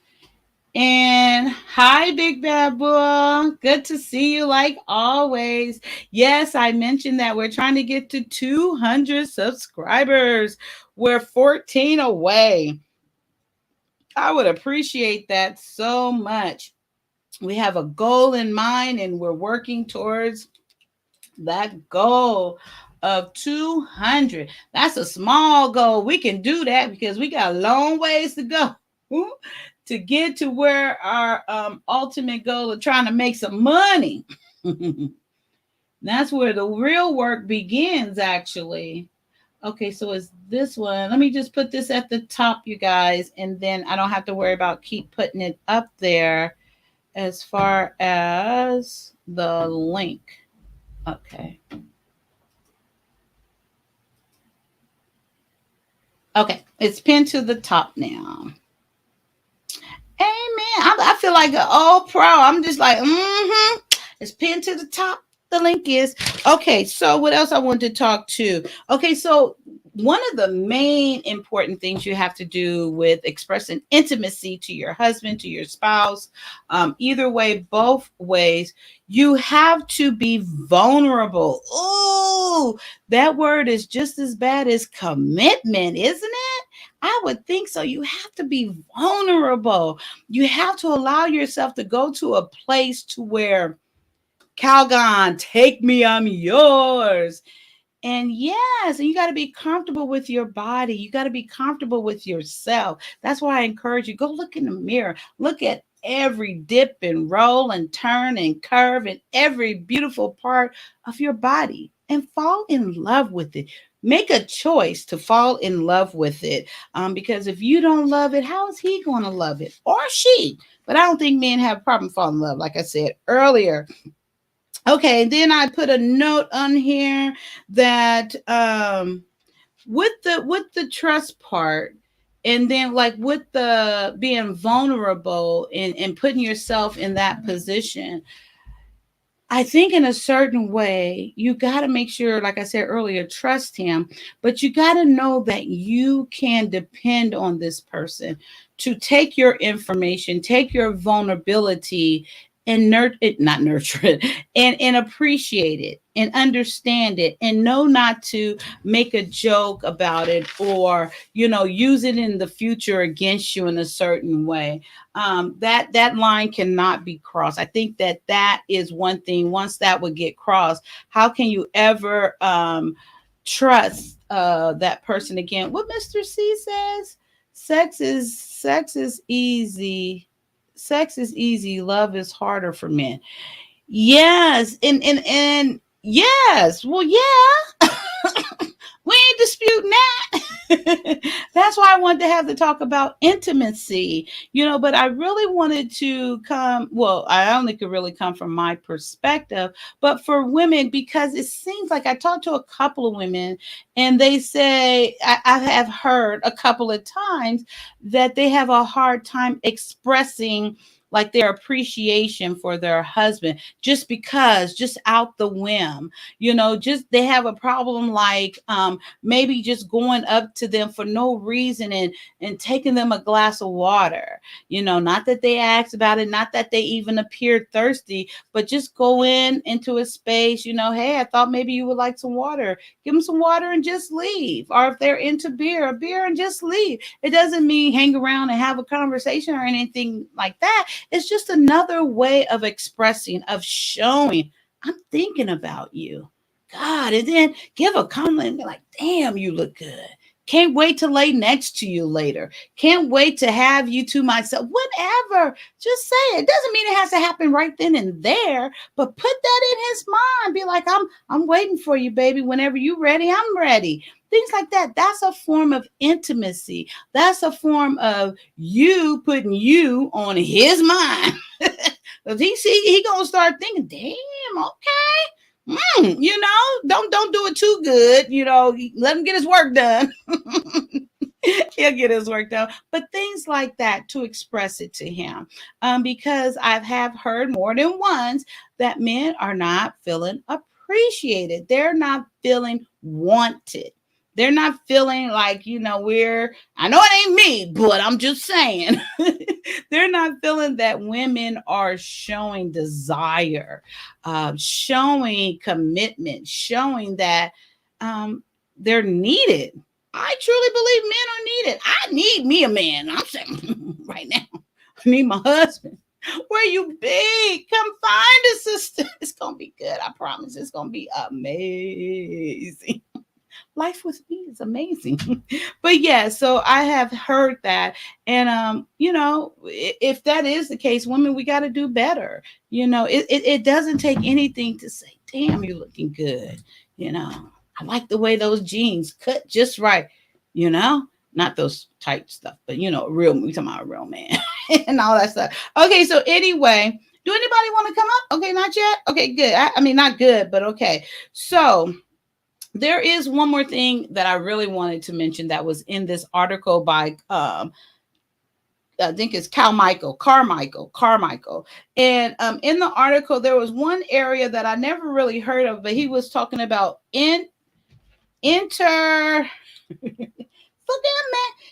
And hi, Big Bad Boy. Good to see you like always. Yes, I mentioned that we're trying to get to 200 subscribers. We're 14 away. I would appreciate that so much. We have a goal in mind and we're working towards that goal of 200. That's a small goal. We can do that because we got a long ways to go to get to where our ultimate goal of trying to make some money. That's where the real work begins, actually. Okay, so it's this one. Let me just put this at the top, you guys, and then I don't have to worry about keep putting it up there as far as the link. Okay. Okay, it's pinned to the top now. Amen. I feel like an old pro. I'm just like, It's pinned to the top. The link is okay. So, what else I wanted to talk to? Okay, so one of the main important things you have to do with expressing intimacy to your husband, to your spouse, either way, both ways, you have to be vulnerable. Oh, that word is just as bad as commitment, isn't it? I would think so. You have to be vulnerable. You have to allow yourself to go to a place to where Calgon, take me, I'm yours. And yes, and you got to be comfortable with your body. You got to be comfortable with yourself. That's why I encourage you, go look in the mirror. Look at every dip and roll and turn and curve and every beautiful part of your body and fall in love with it. Make a choice to fall in love with it. Because if you don't love it, how is he going to love it? Or she? But I don't think men have a problem falling in love, like I said earlier. Okay, then I put a note on here that with the trust part, And then like with the being vulnerable and putting yourself in that position, I think in a certain way, you got to make sure, like I said earlier, trust him, but you got to know that you can depend on this person to take your information, take your vulnerability and nurture it, not nurture it, and appreciate it and understand it and know not to make a joke about it or, use it in the future against you in a certain way. That line cannot be crossed. I think that is one thing. Once that would get crossed, how can you ever trust that person again? What Mr. C says, sex is easy. Sex is easy. Love is harder for men. Yes, and yes. Well, yeah. We ain't disputing that. That's why I wanted to have the talk about intimacy, but I really wanted to come, well, I only could really come from my perspective, but for women, because it seems like I talked to a couple of women and they say, I have heard a couple of times that they have a hard time expressing like their appreciation for their husband just because, just out the whim, just they have a problem like maybe just going up to them for no reason and taking them a glass of water, not that they asked about it, not that they even appeared thirsty, but just go into a space, hey, I thought maybe you would like some water, give them some water and just leave. Or if they're into beer, a beer and just leave. It doesn't mean hang around and have a conversation or anything like that. It's just another way of expressing, of showing I'm thinking about you. God, and then give a compliment and be like, damn, you look good. Can't wait to lay next to you later. Can't wait to have you to myself. Whatever. Just say it. Doesn't mean it has to happen right then and there, but put that in his mind. Be like, I'm waiting for you, baby. Whenever you ready, I'm ready. Things like that. That's a form of intimacy. That's a form of you putting you on his mind. Cause he gonna start thinking, damn, okay. Don't do it too good. Let him get his work done. He'll get his work done. But things like that to express it to him. Because have heard more than once that men are not feeling appreciated. They're not feeling wanted. They're not feeling like, I know it ain't me, but I'm just saying. They're not feeling that women are showing desire, showing commitment, showing that they're needed. I truly believe men are needed. I need me a man. I'm saying right now, I need my husband. Where you be? Come find a sister. It's gonna be good. I promise. It's gonna be amazing. Life with me is amazing. But yeah, so I have heard that. And if that is the case, women, we got to do better. It doesn't take anything to say, damn, you're looking good. I like the way those jeans cut just right. you know not those tight stuff, but real, we talking about a real man. And all that stuff. Okay, so anyway, do anybody want to come up? Okay, not yet. Okay, good. I mean, not good, but okay. So there is one more thing that I really wanted to mention that was in this article by I think it's Carmichael. And in the article, there was one area that I never really heard of, but he was talking about inter.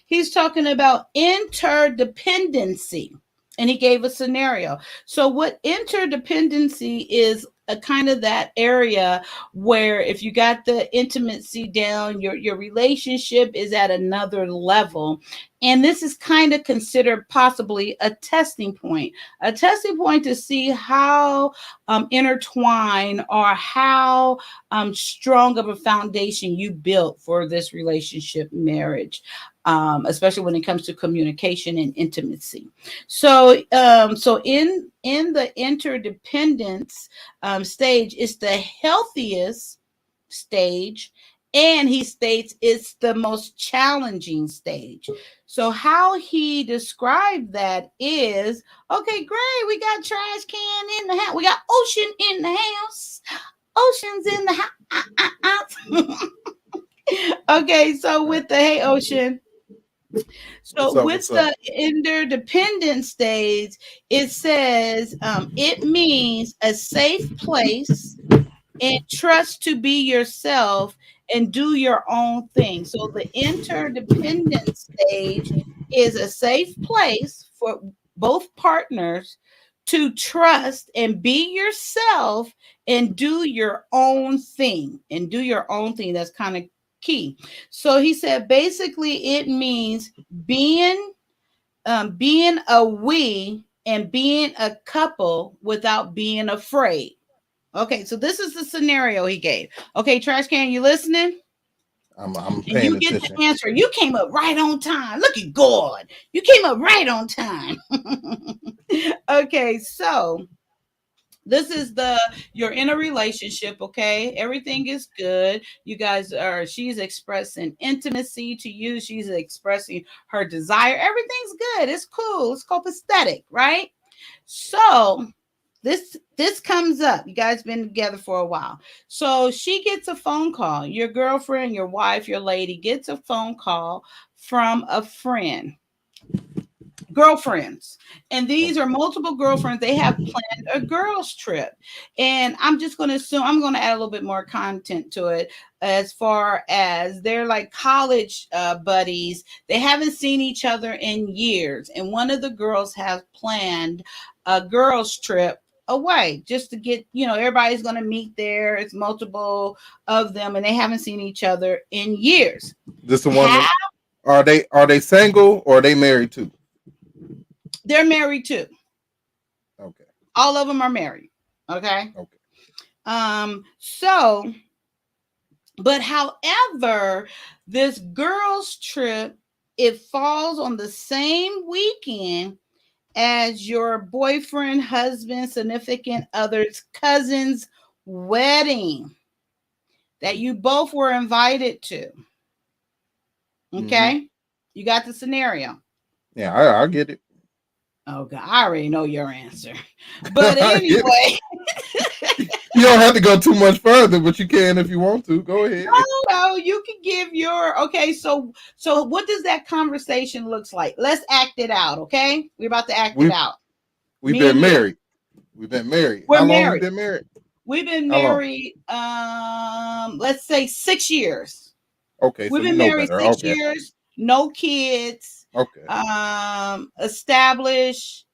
He's talking about interdependency. And he gave a scenario. So, what interdependency is, a kind of that area where if you got the intimacy down, your relationship is at another level. And this is kind of considered possibly a testing point to see how intertwined or how strong of a foundation you built for this relationship, marriage, especially when it comes to communication and intimacy. So in the interdependence stage, it's the healthiest stage, and he states it's the most challenging stage. So how he described that is, okay, great, we got trash can in the house, we got ocean in the house, ocean's in the house. Okay, so with the hey ocean, So with the interdependent stage, it says it means a safe place and trust to be yourself and do your own thing. So the interdependent stage is a safe place for both partners to trust and be yourself and do your own thing. And do your own thing. That's kind of key. So he said basically it means being being a we and being a couple without being afraid. Okay, so this is the scenario he gave. Okay, trash can, you listening? I'm And paying you get attention. the answer. You came up right on time. Look at God. You came up right on time. Okay, so this is you're in a relationship, okay? Everything is good. You guys are, she's expressing intimacy to you. She's expressing her desire. Everything's good. It's cool. It's copacetic, right? So this comes up. You guys been together for a while. So she gets a phone call. Your girlfriend, your wife, your lady gets a phone call from a friend. Girlfriends, and these are multiple girlfriends. They have planned a girls trip, and I'm just going to assume I'm going to add a little bit more content to it as far as they're like college buddies. They haven't seen each other in years, and one of the girls has planned a girls trip away just to get, everybody's going to meet there. It's multiple of them, and they haven't seen each other in years. This the one. Are they single or are they married too? They're married too. Okay. All of them are married. Okay. Okay. So, but however, this girls' trip, it falls on the same weekend as your boyfriend, husband, significant other's cousin's wedding that you both were invited to. Okay. Mm-hmm. You got the scenario. Yeah, I get it. Oh God, I already know your answer. But anyway. You don't have to go too much further, but you can if you want to. Go ahead. No, you can give your okay. So what does that conversation looks like? Let's act it out, okay? We're about to act it out. We've been married. We've been married. How long have we been married? We've been married, let's say 6 years. Okay, we've been married 6 years, no kids. Okay. Established,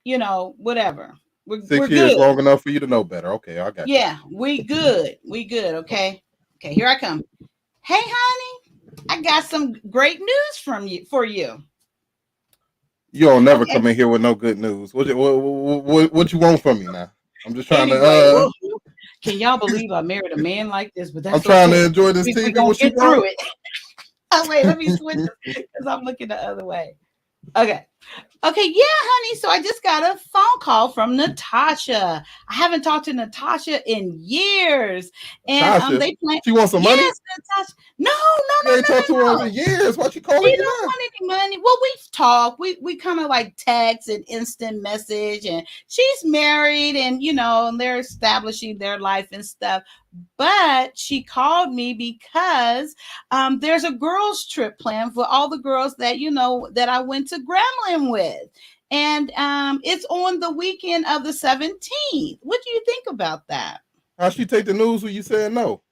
whatever. We're 6 years good. Long enough for you to know better. Okay, I got you. Yeah, we good. We good, okay? Okay, here I come. Hey, honey, I got some great news for you. You don't never come in here with no good news. What you want from me now? I'm just trying to. Can y'all believe I married a man like this? But that's I'm trying to enjoy this TV. We're gonna get through it. Oh wait, let me switch because I'm looking the other way. Okay, yeah, honey. So I just got a phone call from Natasha. I haven't talked to Natasha in years, and they plan. She wants some money. Yes, Natasha. No. You ain't talked to her in years. Why she calling you? She don't want any money. Well, we've talked. We kind of like text and instant message, and she's married, and and they're establishing their life and stuff. But she called me because there's a girls' trip planned for all the girls that that I went to Gremlin with, and it's on the weekend of the 17th. What do you think about that? How'd she take the news when you said no?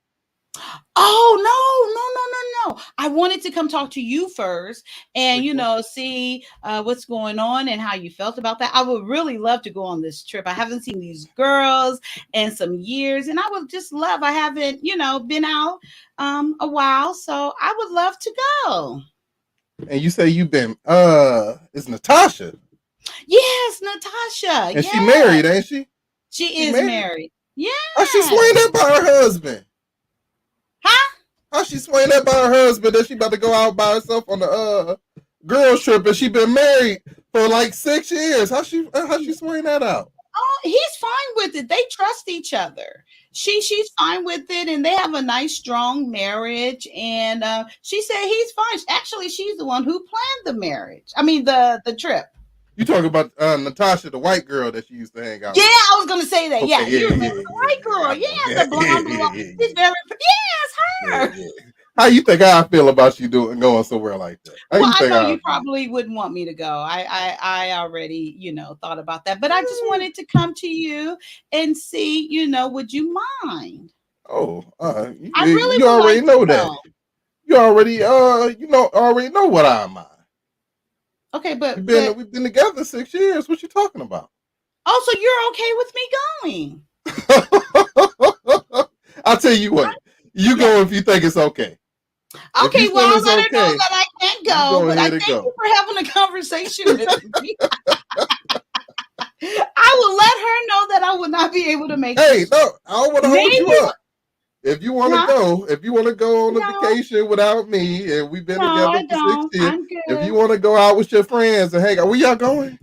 Oh no. I wanted to come talk to you first and see what's going on and how you felt about that. I would really love to go on this trip. I haven't seen these girls in some years, and I would just love. I haven't been out a while, so I would love to go. And you say you've been it's Natasha. Yes, Natasha. And she married, ain't she? She is married. Yeah. How she swing that by her husband? Huh? How she swing that by her husband that she about to go out by herself on the girls trip and she been married for like 6 years? How she swing that out? Oh, he's fine with it. They trust each other. She's fine with it, and they have a nice, strong marriage. And she said he's fine. Actually, she's the one who planned the marriage. I mean, the trip. You talking about Natasha, the white girl that she used to hang out with? Yeah, I was going to say that. Okay, you remember the white girl. Yeah, the blonde. She's very. Yes, her. How you think I feel about you going somewhere like that? How Well, you I think know I you feel? probably wouldn't want me to go. I already, thought about that. But I just wanted to come to you and see, would you mind? Oh, I you really would already like to know that. go. You already already know what I'm on. Okay, but We've been together 6 years. What you talking about? also you're okay with me going. I'll tell you what. You Yeah. go if you think it's okay. If you Okay, well, feel I'll it's let her know okay, that I can't you go, go but I ahead and thank you go. for having a conversation with me. I will let her know that I will not be able to make Hey, this. no, I don't want to hold Maybe, you up. huh? If you want to go on a No, vacation without me, and we've been no, together I for six don't. years, I'm if you good. want to go out with your friends and hang out, where y'all going?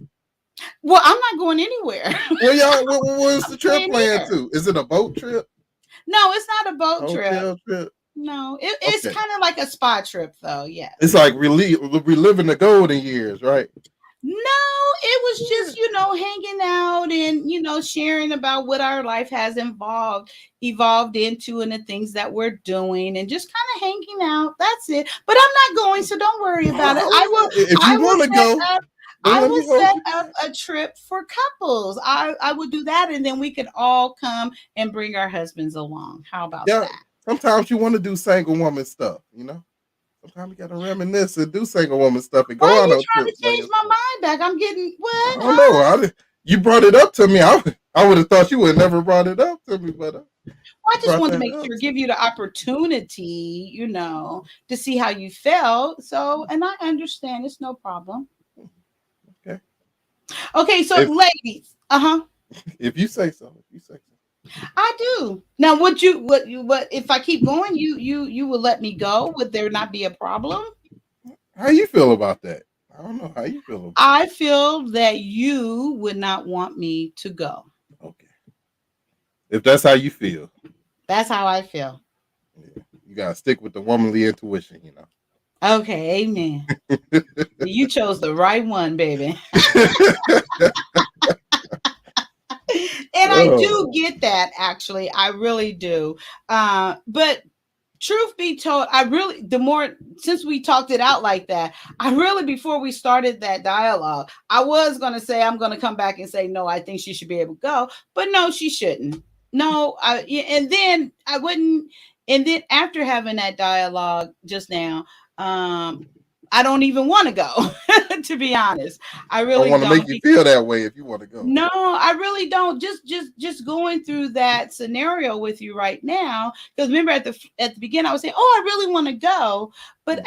Well, I'm not going anywhere. Where's I'm the trip staying plan here. to? Is it a boat trip? No, it's not a boat trip. Hotel trip? No, it's Okay. kind of like a spa trip, though. It's Yes. like reliving the golden years, right? No, it was Yeah. just, hanging out and, sharing about what our life has evolved into and the things that we're doing and just kind of hanging out. That's it. But I'm not going, so don't worry about it. If you I will want to set go, up then I let will me hold set you up back. a trip for couples. I would do that and then we could all come and bring our husbands along. How about Yeah. that? Sometimes you want to do single woman stuff, you know? Sometimes you gotta reminisce and do single woman stuff and Why go are on you those trying to trips by change my yourself. mind back? I'm getting I what? don't know. Huh? You brought it up to me. I would have thought you would never brought it up to me, but I you just brought wanted to that make up sure, to give me. you the opportunity, to see how you felt. So, and I understand it's no problem. Okay. Okay, so If ladies, if you say so, if you say so. I do. Now, what if I keep going? You will let me go? Would there not be a problem? How you feel about that? I don't know how you feel about I feel that you would not want me to go. it. Okay. If that's how you feel, That's how I feel. yeah, you gotta stick with the womanly intuition, you know. Okay, amen. You chose the right one, baby. And I Oh, do get that, actually. I really do. But truth be told, the more, since we talked it out like that, I really, before we started that dialogue, I was going to say, I'm going to come back and say, no, I think she should be able to go. But no, she shouldn't. No, and then I wouldn't. And then after having that dialogue just now, I don't even want to go, to be honest. I I don't really want to make don't. you feel that way if you want to go. No, I really don't. Just going through that scenario with you right now. Because remember at the beginning, I was saying, "Oh, I really want to go," but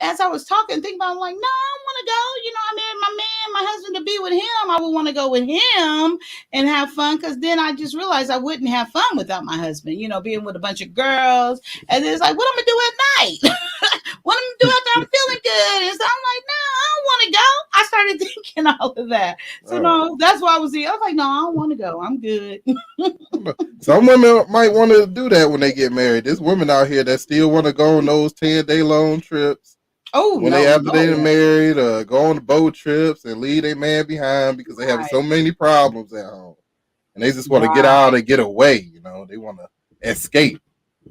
as I was talking, thinking about, it, I'm like, no, I don't want to go. I married my man, my husband, to be with him. I would want to go with him and have fun. Because then I just realized I wouldn't have fun without my husband. Being with a bunch of girls, and then it's like, what I'm gonna do at night? What I'm gonna do after I'm feeling good? And so I'm like, no, I don't want to go. I started thinking all of that. So Oh, no, that's why I was here. I was like, no, I don't want to go. I'm good. I don't know. Some women might want to do that when they get married. There's women out here that still want to go on those 10-day long trips Oh when they no, after no they're way. married, go on the boat trips and leave their man behind because they have Right. so many problems at home, and they just want to get out Right. and get away. They want to escape.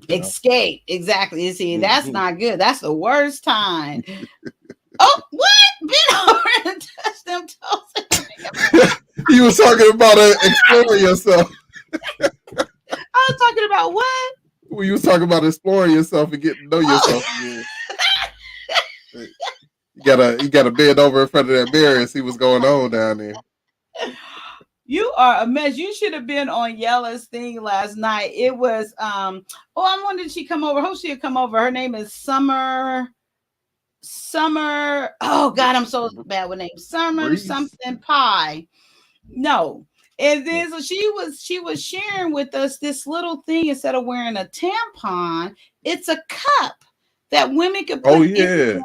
You know. Escape. Exactly. You see, that's Mm-hmm. not good. That's the worst time. Oh, what? Been over and touch them toes. You was talking about exploring yourself. I was talking about what? When you was talking about exploring yourself and getting to know Oh. yourself again. You gotta bend over in front of that mirror and see what's going on down there. You are a mess. You should have been on Yella's thing last night. It was I wanted did she come over. Hope she'll come over. Her name is Summer. Oh God, I'm so bad with names. Summer Breeze. something pie. No. And then so she was sharing with us this little thing. Instead of wearing a tampon, it's a cup that women could Oh put in. yeah,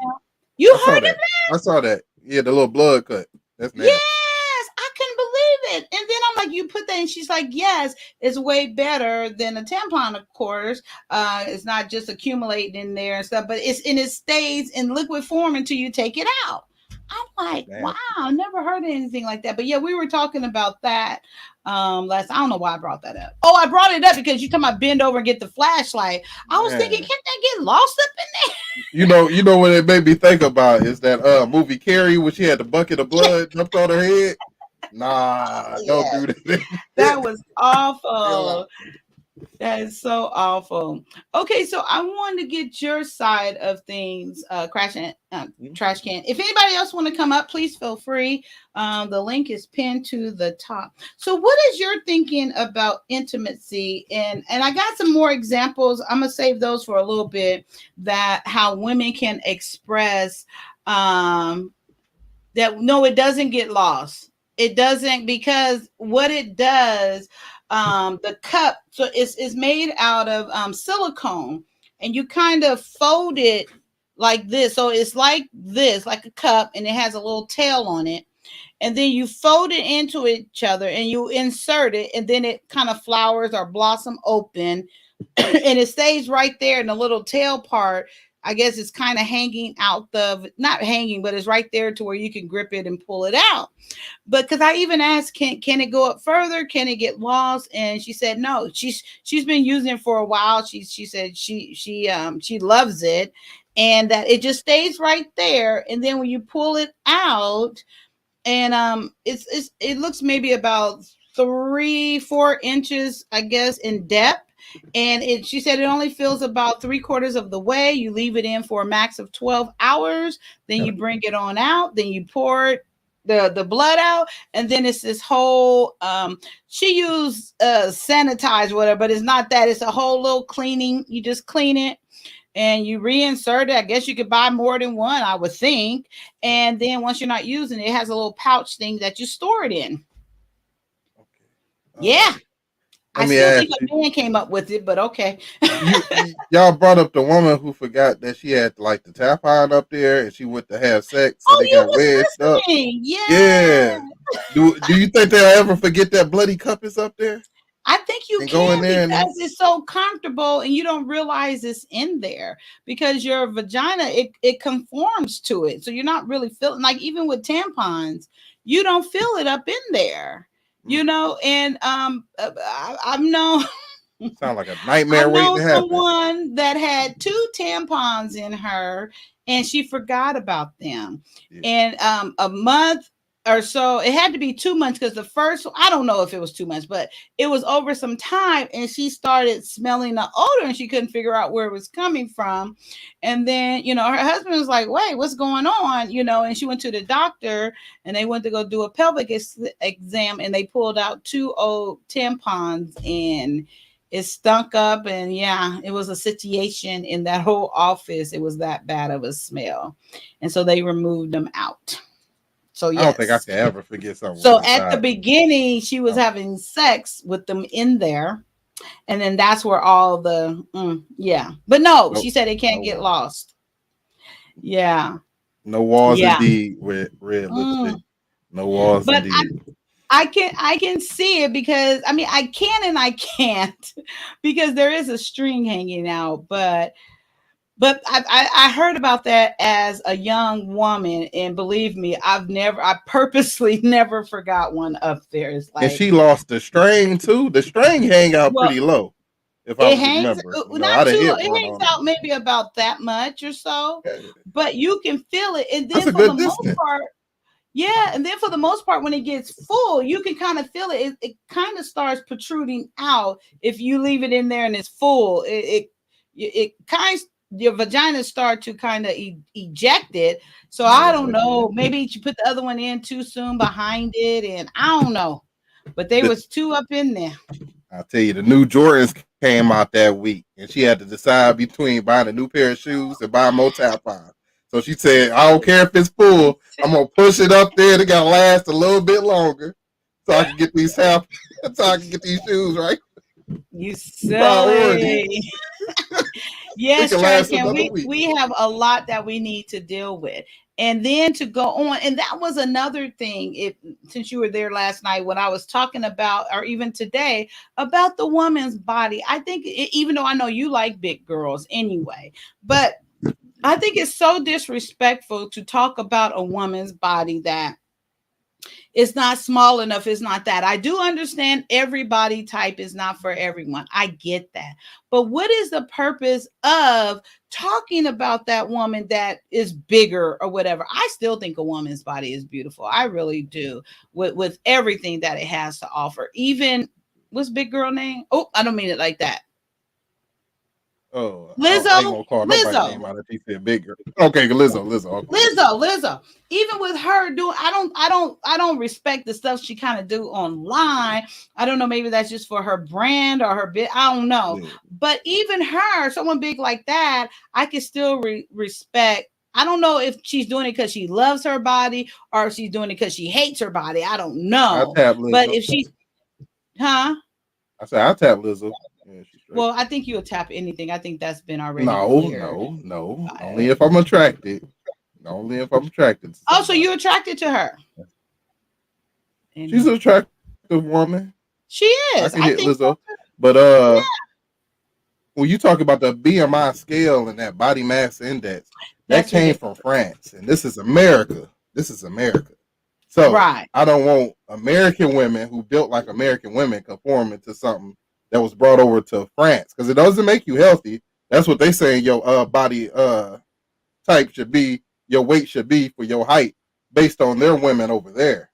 You I saw heard of that. I saw that. Yeah, the little blood cut. That's nasty. Yes, I couldn't believe it. And then I'm like, you put that, and she's like, yes, it's way better than a tampon, of course. It's not just accumulating in there and stuff, but it stays in liquid form until you take it out. I'm like, Nasty. wow, never heard of anything like that. But yeah, we were talking about that last. I don't know why I brought that up. Oh, I brought it up because you talking about bend over and get the flashlight. I was thinking, Man. can that get lost up in You know what it made me think about is that movie Carrie when she had the bucket of there? blood dumped on her head. Nah, don't Yeah, do that. that was Yeah. awful. That is so awful. Okay, so I want to get your side of things, crash and trash can. If anybody else want to come up, please feel free. The link is pinned to the top. So, what is your thinking about intimacy? And I got some more examples. I'm gonna save those for a little bit. That how women can express um, that no, it doesn't get lost. It doesn't, because what it does, the cup, so it's made out of silicone, and you kind of fold it like this, so it's like this, like a cup, and it has a little tail on it, and then you fold it into each other and you insert it, and then it kind of flowers or blossom open, and it stays right there in the little tail part. I guess it's kind of hanging out, the not hanging, but it's right there to where you can grip it and pull it out. But because I even asked, can it go up further? Can it get lost? And she said no. She's been using it for a while. She said she loves it, and that it just stays right there. And then when you pull it out, and it looks maybe about 3-4 inches, I guess, in depth. And it she said it only fills about 3/4 of the way. You leave it in for a max of 12 hours, then you bring it on out, then you pour it the blood out, and then it's this whole she used sanitize whatever, but it's not that, it's a whole little cleaning. You just clean it and you reinsert it. I guess you could buy more than one, I would think. And then once you're not using it, it has a little pouch thing that you store it in. Okay. Yeah. I Let me still think ask you. a man came up with it, but okay. Y'all brought up the woman who forgot that she had like the tampon up there, and she went to have sex, and Oh, they you got was wedged up. listening. Yeah. Yeah. Do you think they'll ever forget that bloody cup is up there I think you and go in can, there and because it's so comfortable and you don't realize it's in there, because your vagina, it conforms to it. So you're not really feeling, like, even with tampons, you don't feel it up in there, mm, and I've known sound like a I've nightmare waiting known to happen? someone that had 2 tampons in her, and she forgot about them. Yeah. And a month or so, it had to be 2 months, because the first, I don't know if it was 2 months, but it was over some time, and she started smelling the odor and she couldn't figure out where it was coming from. And then, her husband was like, wait, what's going on? And she went to the doctor, and they went to go do a pelvic exam, and they pulled out 2 old tampons, and it stunk up. And yeah, it was a situation in that whole office. It was that bad of a smell, and so they removed them out. So I don't think I yes, can ever forget someone so who at the died. beginning she was Oh, having sex with them in there, and then that's where all the yeah, but no, no, she said it can't no get wall, lost. Yeah. no walls Yeah. indeed with red lipstick. Mm. No walls But indeed. I can see it, because I mean, I can and I can't because there is a string hanging out. But I heard about that as a young woman, and believe me, I purposely never forgot one up there. It's And like, she lost the string too. The string hang out well, pretty low, if I it was hangs remember. not I done too low. hit It one hangs on out maybe about that much or so, it. but you can feel it. And That's then a for the good most distance. part, yeah, and then for the most part, when it gets full, you can kind of feel it. It kind of starts protruding out if you leave it in there and it's full. It kind of, your vagina start to kind of eject it. So I don't Yeah, yeah. know. Maybe you put the other one in too soon behind it, and I don't know. But they The, was 2 up in there. I tell you, the new Jordans came out that week, and she had to decide between buying a new pair of shoes and buying more tampons. So she said, "I don't care if it's full. I'm gonna push it up there. They gotta last a little bit longer, so I can get these so I can get these shoes right. You Priority. silly. It Yes, can trash last can. another We week." we have a lot that we need to deal with. And then to go on, and that was another thing. If Since you were there last night when I was talking about, or even today, about the woman's body, I think even though I know you like big girls anyway, but I think it's so disrespectful to talk about a woman's body that it's not small enough. It's not that. I do understand every body type is not for everyone. I get that. But what is the purpose of talking about that woman that is bigger or whatever? I still think a woman's body is beautiful. I really do. With everything that it has to offer. Even what's big girl name? Oh, I don't mean it like that. Oh, I ain't Lizzo. gonna call nobody Lizzo. name out if he said bigger. Okay, Lizzo, Lizzo. Okay. Lizzo. Even with her doing, I don't respect the stuff she kind of do online. I don't know, maybe that's just for her brand or her bit. I don't know. Yeah. But even her, someone big like that, I can still respect. I don't know if she's doing it because she loves her body or if she's doing it because she hates her body. I don't I know. tap But Lizzo. if she's, huh? I said I tap Lizzo. Yeah, she's straight. Well, I think you'll tap anything. I think that's been already No, cleared. no, no. Only if I'm attracted. Only if I'm attracted to Oh, so somebody. you attracted to her? She's an attractive woman. She I is. can I hit think Lizzo. so. But when you talk about the BMI scale and that body mass index, that That's came from ridiculous. France. And this is America. This is America. So Right. I don't want American women who built like American women conforming to something that was brought over to France. Because it doesn't make you healthy. That's what they say your body type should be, your weight should be for your height based on their women over there.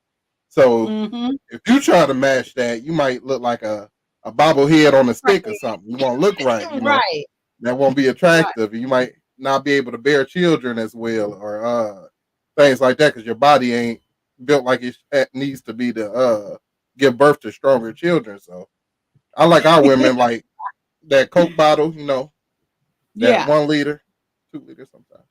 So Mm-hmm. if you try to match that, you might look like a bobblehead on a stick or something. You won't look right, Right. that won't be Right. attractive. You might not be able to bear children as well or things like that because your body ain't built like it needs to be to give birth to stronger children. So I like our women like that Coke bottle, that Yeah. 1 liter, 2 liters sometimes.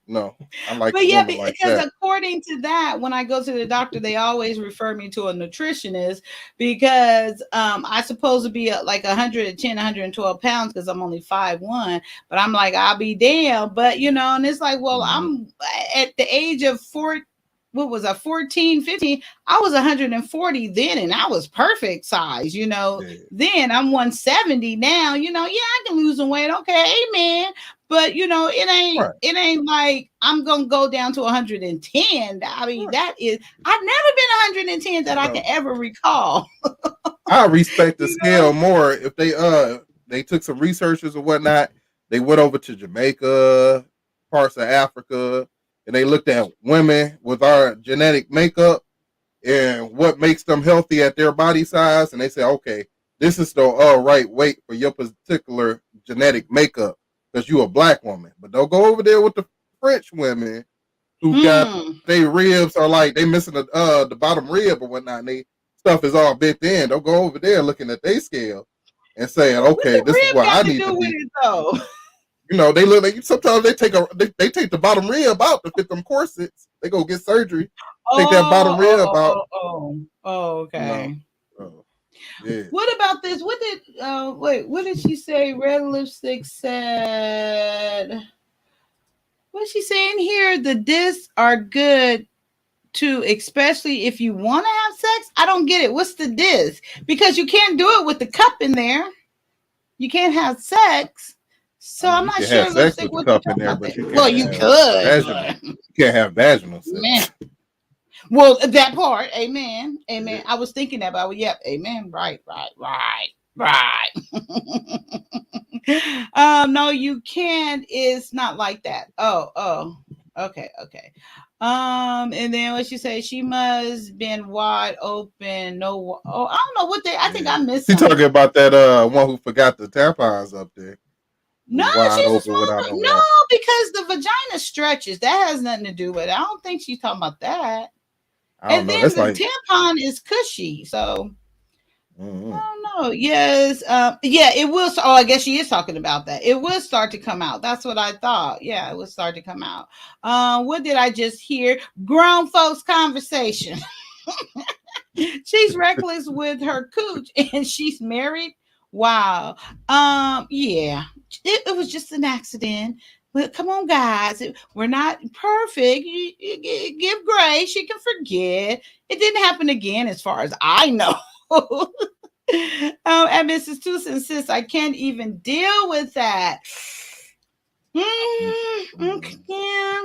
No, I like But the yeah, woman like because that. according to that, when I go to the doctor, they always refer me to a nutritionist because I supposed to be like 110, 112 pounds because I'm only 5'1", but I'm like, I'll be damn. But and it's like, well, Mhm. I'm at the age of 4, what was I, 14, 15? I was 140 then and I was perfect size. Yeah. Then I'm 170 now, yeah, I can lose some weight. Okay, amen. But it ain't Right. it ain't like I'm gonna go down to 110. I mean, Right. that is I've never been 110 that I can No. ever recall. I respect the you scale know? more if they took some researchers or whatnot. They went over to Jamaica, parts of Africa, and they looked at women with our genetic makeup and what makes them healthy at their body size, and they say, okay, this is the right weight for your particular genetic makeup because you a black woman. But don't go over there with the French women who got Hmm. their ribs are like they missing the bottom rib or whatnot. And they stuff is all bent in. Don't go over there looking at their scale and saying, What okay, the this is rib what got I to need to do with be. it though? They look like sometimes they take the bottom rib out to fit them corsets. They go get surgery, take that bottom Oh, oh, rib oh, out. oh, oh. Oh, You know, okay. oh, yeah. What about this? What did she say? Red lipstick said, what's she saying here? The discs are good to, especially if you want to have sex. I don't get it. What's the disc? Because you can't do it with the cup in there. You can't have sex. I So mean, I'm you not can have sure sex lipstick with the what they're cup in talking there, about but there. you Well, can't you have could, vaginal. but You can't have vaginal man. sex. Well, that part, amen. Yeah. Amen. I was thinking that, but yep, amen. Right. No, you can't. It's not like that. Oh. Okay. And then what she say? She must been wide open. No, oh, I don't know what they. I think Yeah. I missed She talking something. about that one who forgot the tampons up there No, was wide she's a open without small. no No, water. because the vagina stretches. That has nothing to do with it. I don't think she's talking about that. I don't And know. then That's the like tampon is cushy, so mm-hmm. I don't know. Yes, yeah, it will. Oh, I guess she is talking about that. It will start to come out. That's what I thought. Yeah, it will start to come out. What did I just hear? Grown folks conversation. She's reckless with her cooch, and she's married. Wow. Yeah, it was just an accident. But come on, guys, we're not perfect. You give grace. You can forget. It didn't happen again, as far as I know. And Mrs. Tucson says, I can't even deal with that. Okay, yeah,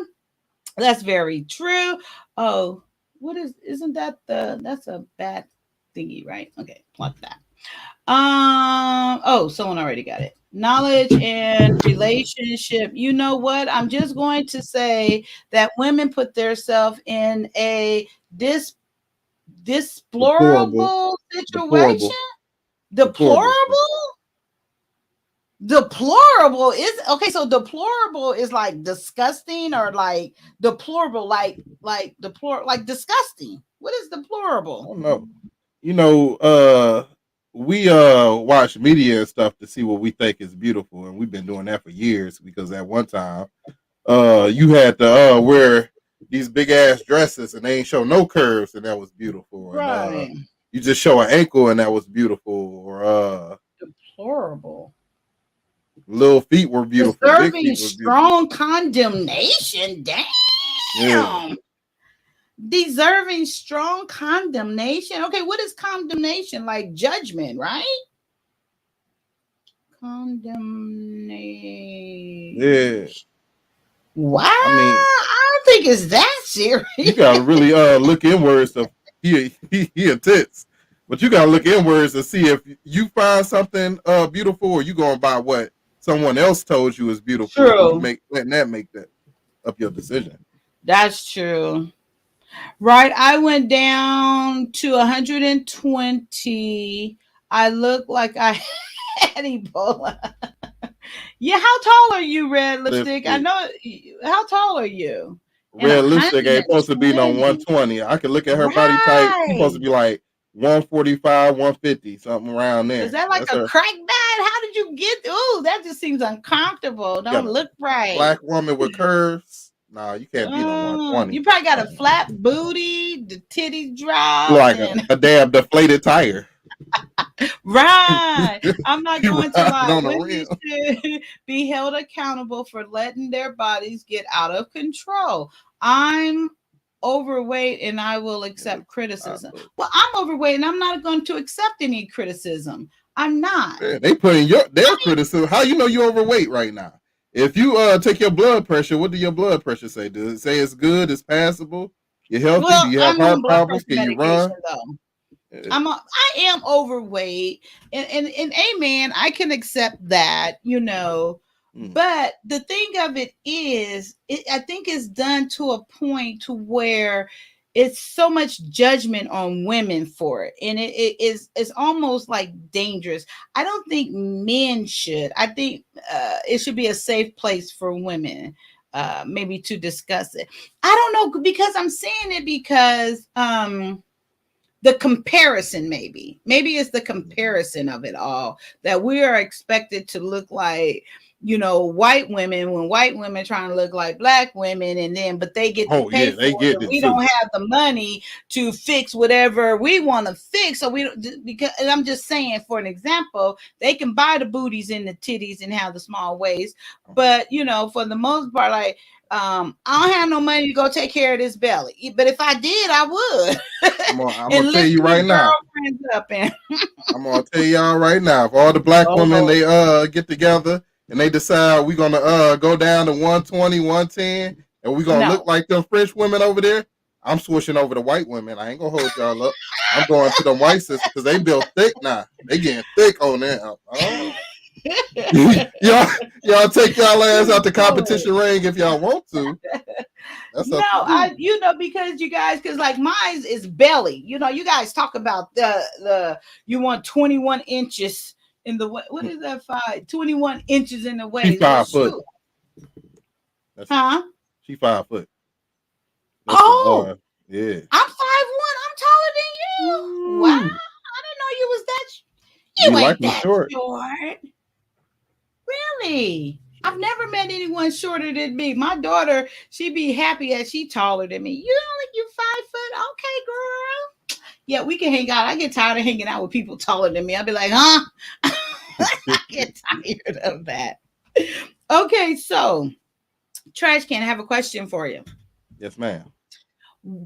that's very true. Oh, isn't that that's a bad thingy, right? Okay, plug that. Oh, someone already got it. Knowledge and relationship. You know what? I'm just going to say that women put themselves in a Deplorable, deplorable situation. deplorable, deplorable. Deplorable? Deplorable is okay. So deplorable is like disgusting, or like deplorable, like disgusting. What is I deplorable? don't know. You know, we watch media and stuff to see what we think is beautiful, and we've been doing that for years because at one time, you had to wear these big ass dresses and they ain't show no curves, and that was beautiful, and Right. you just show an ankle and that was beautiful, or Deplorable. little feet were beautiful, big Deserving feet were beautiful. strong condemnation. Yeah, Damn. Deserving strong condemnation. Okay, what is condemnation? Like judgment, right? yeah. Condemnation. Wow. I mean, I don't think it's that serious. you gotta really look inwards of he a tits. But you gotta look inwards to see if you find something beautiful, or you going by what someone else told you is beautiful, and you True. letting that make that up your decision. That's true. Right. I went down to 120. I look like I had Ebola. Yeah, how tall are you, Red Lipstick? I Lipstick. know. How tall are you? And Red lipstick ain't supposed to be no 120. 120. I can look at her body type. She supposed Right. to be like 145, 150, something around Is there. that like That's a her. crack bad? How did you get? Ooh, that just seems uncomfortable. You got Don't a look right. black woman with curves. Nah, you can't be no 120. You probably got a flat booty, the titties You drop, like and a damn deflated tire. right. I'm not You going to riding lie. on the Women rim. should be held accountable for letting their bodies get out of control. I'm overweight and I will Yeah, accept criticism. 5 foot. Well, I'm overweight and I'm not going to accept any criticism. I'm not. Man, they putting their criticism. How you know you overweight right now? If you take your blood pressure, what do your blood pressure say? Does it say it's good, it's passable, you're healthy? Do Well, you have I'm on heart blood problems? pressure Can you medication run? though. Uh, I am overweight, and amen, I can accept that, mm. but the thing of it is, I think it's done to a point to where it's so much judgment on women for it, and it's almost like dangerous. I don't think men should. I think it should be a safe place for women, maybe to discuss it. I don't know, because I'm saying it because the comparison, maybe it's the comparison of it all, that we are expected to look like, white women, when white women trying to look like black women, and then but they get to Oh pay yeah, for they it, get and it we too. don't have the money to fix whatever we want to fix. So we don't, because, and I'm just saying, for an example, they can buy the booties and the titties and have the small waist, but for the most part, like, I don't have no money to go take care of this belly, but if I did, I would. I'm And gonna tell lift you your right now. girlfriends up and I'm gonna tell y'all right now. If all the black oh women Lord. they get together and they decide we're gonna go down to 120, 110, and we're gonna look No. like them French women over there, I'm switching over to white women. I ain't gonna hold y'all up. I'm going to the white sisters because they built thick now. They getting thick on there. Oh. y'all, y'all take y'all ass out the Lord. competition ring if y'all want to. That's No, up to you. because you guys, because like mine is belly. You guys talk about the you want 21 inches in the what is that 21 inches in the She waist? Well, 5 foot. shoot. That's Huh? she 5 foot. That's the Oh, yeah. I'm 5'1". I'm taller than you. Wow. Ooh, I didn't know you was that. you You like ain't them that short? short. Really? I've never met anyone shorter than me. My daughter, she be happy that she taller than me. You 5 foot? Okay, girl. Yeah, we can hang out. I get tired of hanging out with people taller than me. I'll be like, huh? I get tired of that. Okay, so Trash Can, I have a question for you. Yes, ma'am.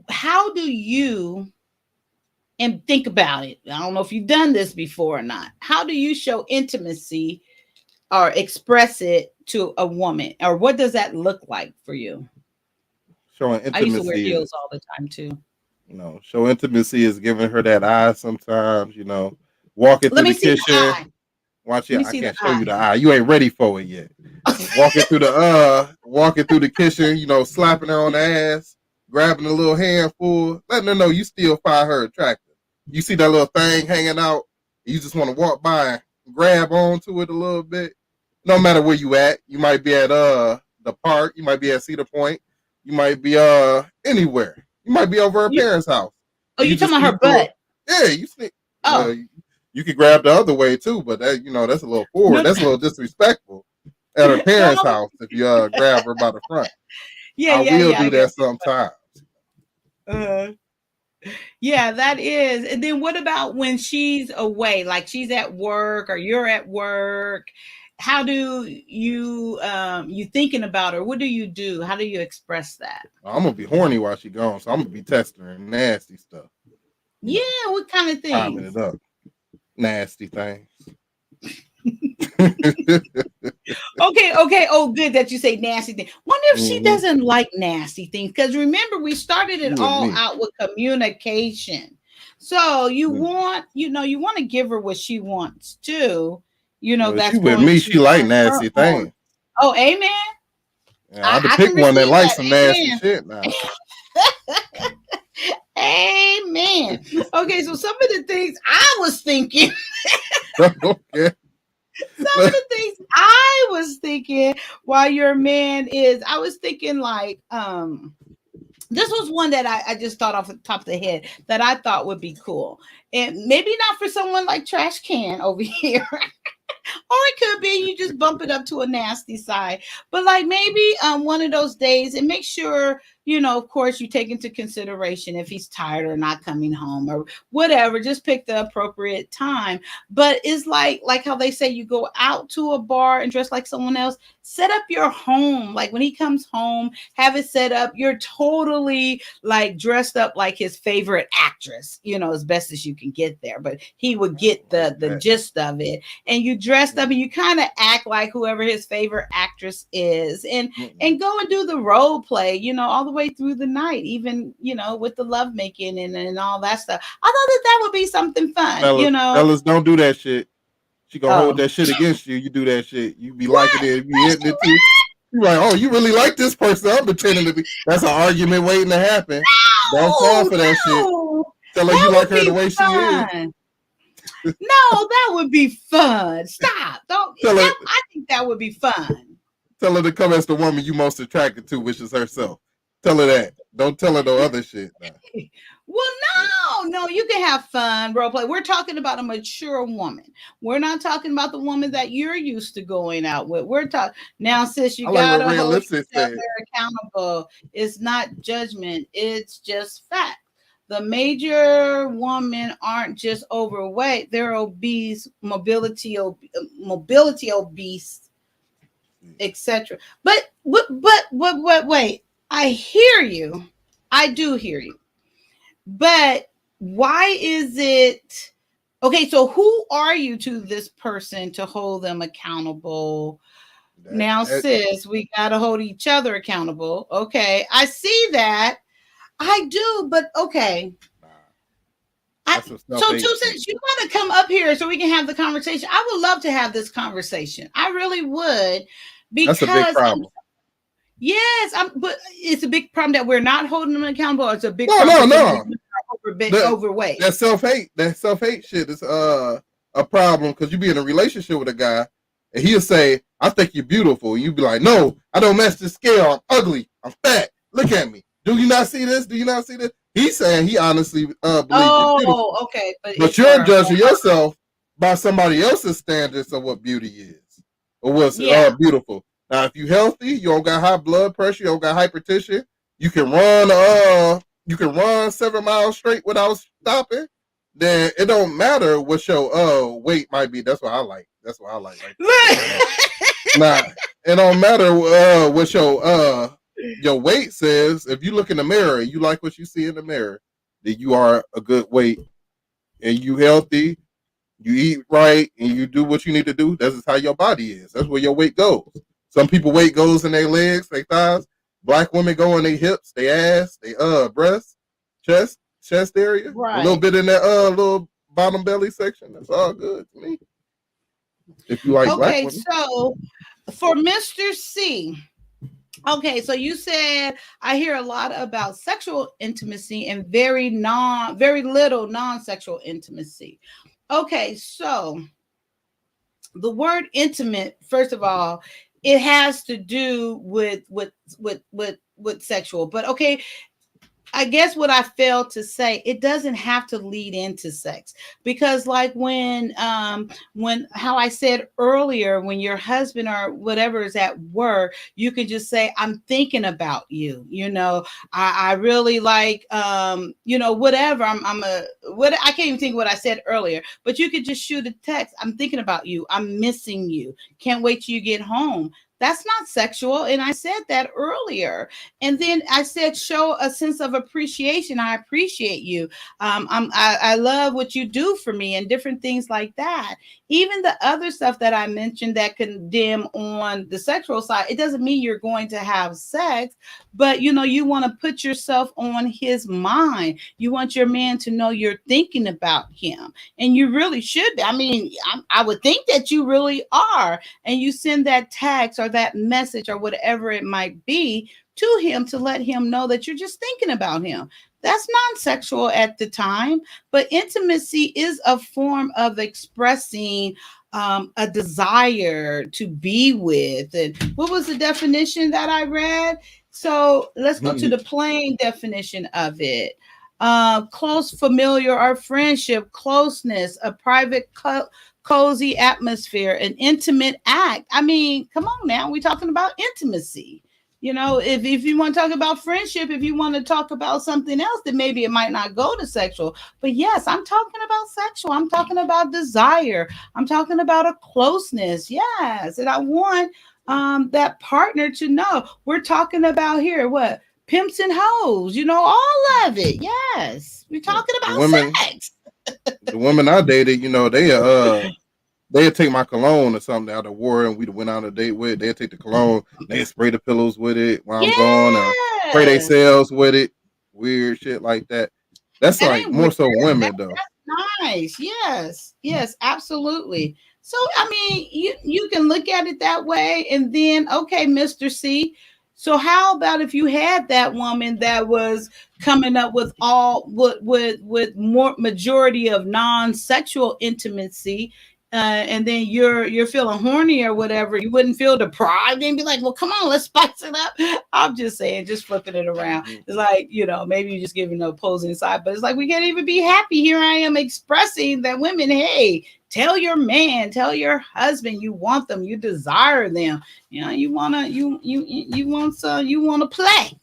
How do you, and think about it, I don't know if you've done this before or not. How do you show intimacy or express it to a woman, or what does that look like for you? Showing I used to wear intimacy is, heels all the time too. show intimacy is giving her that eye sometimes, walking Let through me the see the kitchen. eye. Watch Let it. me I see the can't show eye. you the eye. You ain't ready for it yet. Walking through the kitchen, slapping her on the ass, grabbing a little handful, letting her know you still find her attractive. You see that little thing hanging out, you just want to walk by and grab onto it a little bit. No matter where you at, you might be at the park, you might be at Cedar Point, you might be anywhere. You might be over her You, parents' house. oh, And you you talking just about sneak her through butt? you sneak Oh, well, you could grab the other way too, but that that's a little forward. no, That's a little disrespectful at her parents' no. house if you grab her by the front. Yeah, I yeah, will yeah. I do get that sometimes. it. Yeah, that is. And then what about when she's away, like she's at work or you're at work? How do you thinking about her? What do you do? How do you express that? I'm gonna be horny while she gone, so I'm gonna be texting her nasty stuff. You Yeah, know, what kind of timing things? it up, nasty things. Okay, okay. Oh, good that you say nasty things. Wonder if she Mm-hmm. doesn't like nasty things. Because remember, we started it You and all me. out with communication. So you Mm. want, you want to give her what she wants too. Well, she That's with going me. to She like turn her nasty on. things. Oh, amen. Yeah, I had to I pick can one that receive likes that. some nasty Amen. shit now. Amen. Okay, so some of the things I was thinking, Okay. some of the things I was thinking while your man is, I was thinking like, this was one that I just thought off the top of the head that I thought would be cool. And maybe not for someone like Trash Can over here. Or it could be you just bump it up to a nasty side. But like maybe one of those days, and make sure, of course, you take into consideration if he's tired or not coming home or whatever. Just pick the appropriate time. But it's like how they say you go out to a bar and dress like someone else. Set up your home. Like when he comes home, have it set up. You're totally like dressed up like his favorite actress, as best as you can get there. But he would get the gist of it. And you dressed up and you kind of act like whoever his favorite actress is, and go and do the role play, all the way through the night, even with the love making and all that stuff. I thought that would be something fun. Fellas, don't do that shit. She gonna hold Oh, that shit against you. You do that shit. You be liking what? it. You hitting it too. You like, oh, you really like this person. I'm pretending to be. That's an argument waiting to happen. Don't fall for that shit. No, Tell her you that like would her the be way she is. fun. No, that would be fun. Stop. Don't. I think that would be fun. Tell her to come as the woman you most attracted to, which is herself. Tell her that. Don't tell her no other shit. Now. Well, no, you can have fun role play. We're talking about a mature woman. We're not talking about the woman that you're used to going out with. We're talking now, sis. You I like what gotta Red hold Lipstick yourself said. accountable. It's not judgment. It's just fact. The major women aren't just overweight; they're obese, mobility obese, etc. But wait. I hear you. I do hear you. But why is it okay? So, who are you to this person to hold them accountable? Now, sis, we got to hold each other accountable. Okay, I see that. I do, but okay. So, two cents, you got to come up here so we can have the conversation. I would love to have this conversation. I really would, because that's a big problem. Yes, but it's a big problem that we're not holding them accountable. It's a big problem. No. Overweight. That self-hate shit is a problem because you be in a relationship with a guy and he'll say, "I think you're beautiful." And you be like, "No, I don't match the scale. I'm ugly. I'm fat. Look at me. Do you not see this? Do you not see this?" He's saying he honestly believes you're beautiful. Okay, but you're judging yourself by somebody else's standards of what beauty is or what's beautiful. Now, if you healthy, you don't got high blood pressure, you don't got hypertension, you can run 7 miles straight without stopping, then it don't matter what your weight might be. That's what I like. Right? Nah, it don't matter what your weight says. If you look in the mirror and you like what you see in the mirror, then you are a good weight and you healthy, you eat right, and you do what you need to do. That's just how your body is. That's where your weight goes. Some people weight goes in their legs, their thighs. Black women go in their hips, their ass, their breasts, chest area, a little Right. bit in that little bottom belly section. That's all good to me. If you like black Okay, women. so for Mr. C, okay, so you said I hear a lot about sexual intimacy and very little non-sexual intimacy. Okay, so the word intimate, first of all, it has to do with sexual. But okay, I guess what I failed to say, it doesn't have to lead into sex, because like when how I said earlier, when your husband or whatever is at work, you can just say, I'm thinking about you, I really like whatever. I'm a what I can't even think what I said earlier, but you could just shoot a text, I'm thinking about you, I'm missing you, can't wait till you get home. That's not sexual. And I said that earlier. And then I said, show a sense of appreciation. I appreciate you. I love what you do for me and different things like that. Even the other stuff that I mentioned that condemn on the sexual side, it doesn't mean you're going to have sex, but you want to put yourself on his mind. You want your man to know you're thinking about him. And you really should be. I mean, I would think that you really are. And you send that text or that message or whatever it might be to him to let him know that you're just thinking about him. That's non-sexual at the time, but intimacy is a form of expressing a desire to be with. And what was the definition that I read? So let's go to the plain definition of it. Close, familiar, or friendship, closeness, a private cozy atmosphere, an intimate act. I mean, come on now, we're talking about intimacy. If you want to talk about friendship, if you want to talk about something else, then maybe it might not go to sexual. But yes, I'm talking about sexual. I'm talking about desire. I'm talking about a closeness. Yes. And I want that partner to know we're talking about here what? Pimps and hoes, all of it. Yes. We're talking about sex. The women I dated, they'd take my cologne or something out of war and we'd went on a date with. They'd take the cologne, they'd spray the pillows with it while I'm gone, or spray themselves with it. Weird shit like that. That's That like ain't more weird. so women though. That's nice. Yes, absolutely. So I mean, you can look at it that way, and then okay, Mr. C. So how about if you had that woman that was coming up with all with more majority of non-sexual intimacy, and then you're feeling horny or whatever, you wouldn't feel deprived and be like, well, come on, let's spice it up. I'm just saying, just flipping it around. It's like, maybe you're just giving the opposing side, but it's like we can't even be happy. Here I am expressing that women, hey, tell your man, tell your husband you want them, you desire them. You wanna play.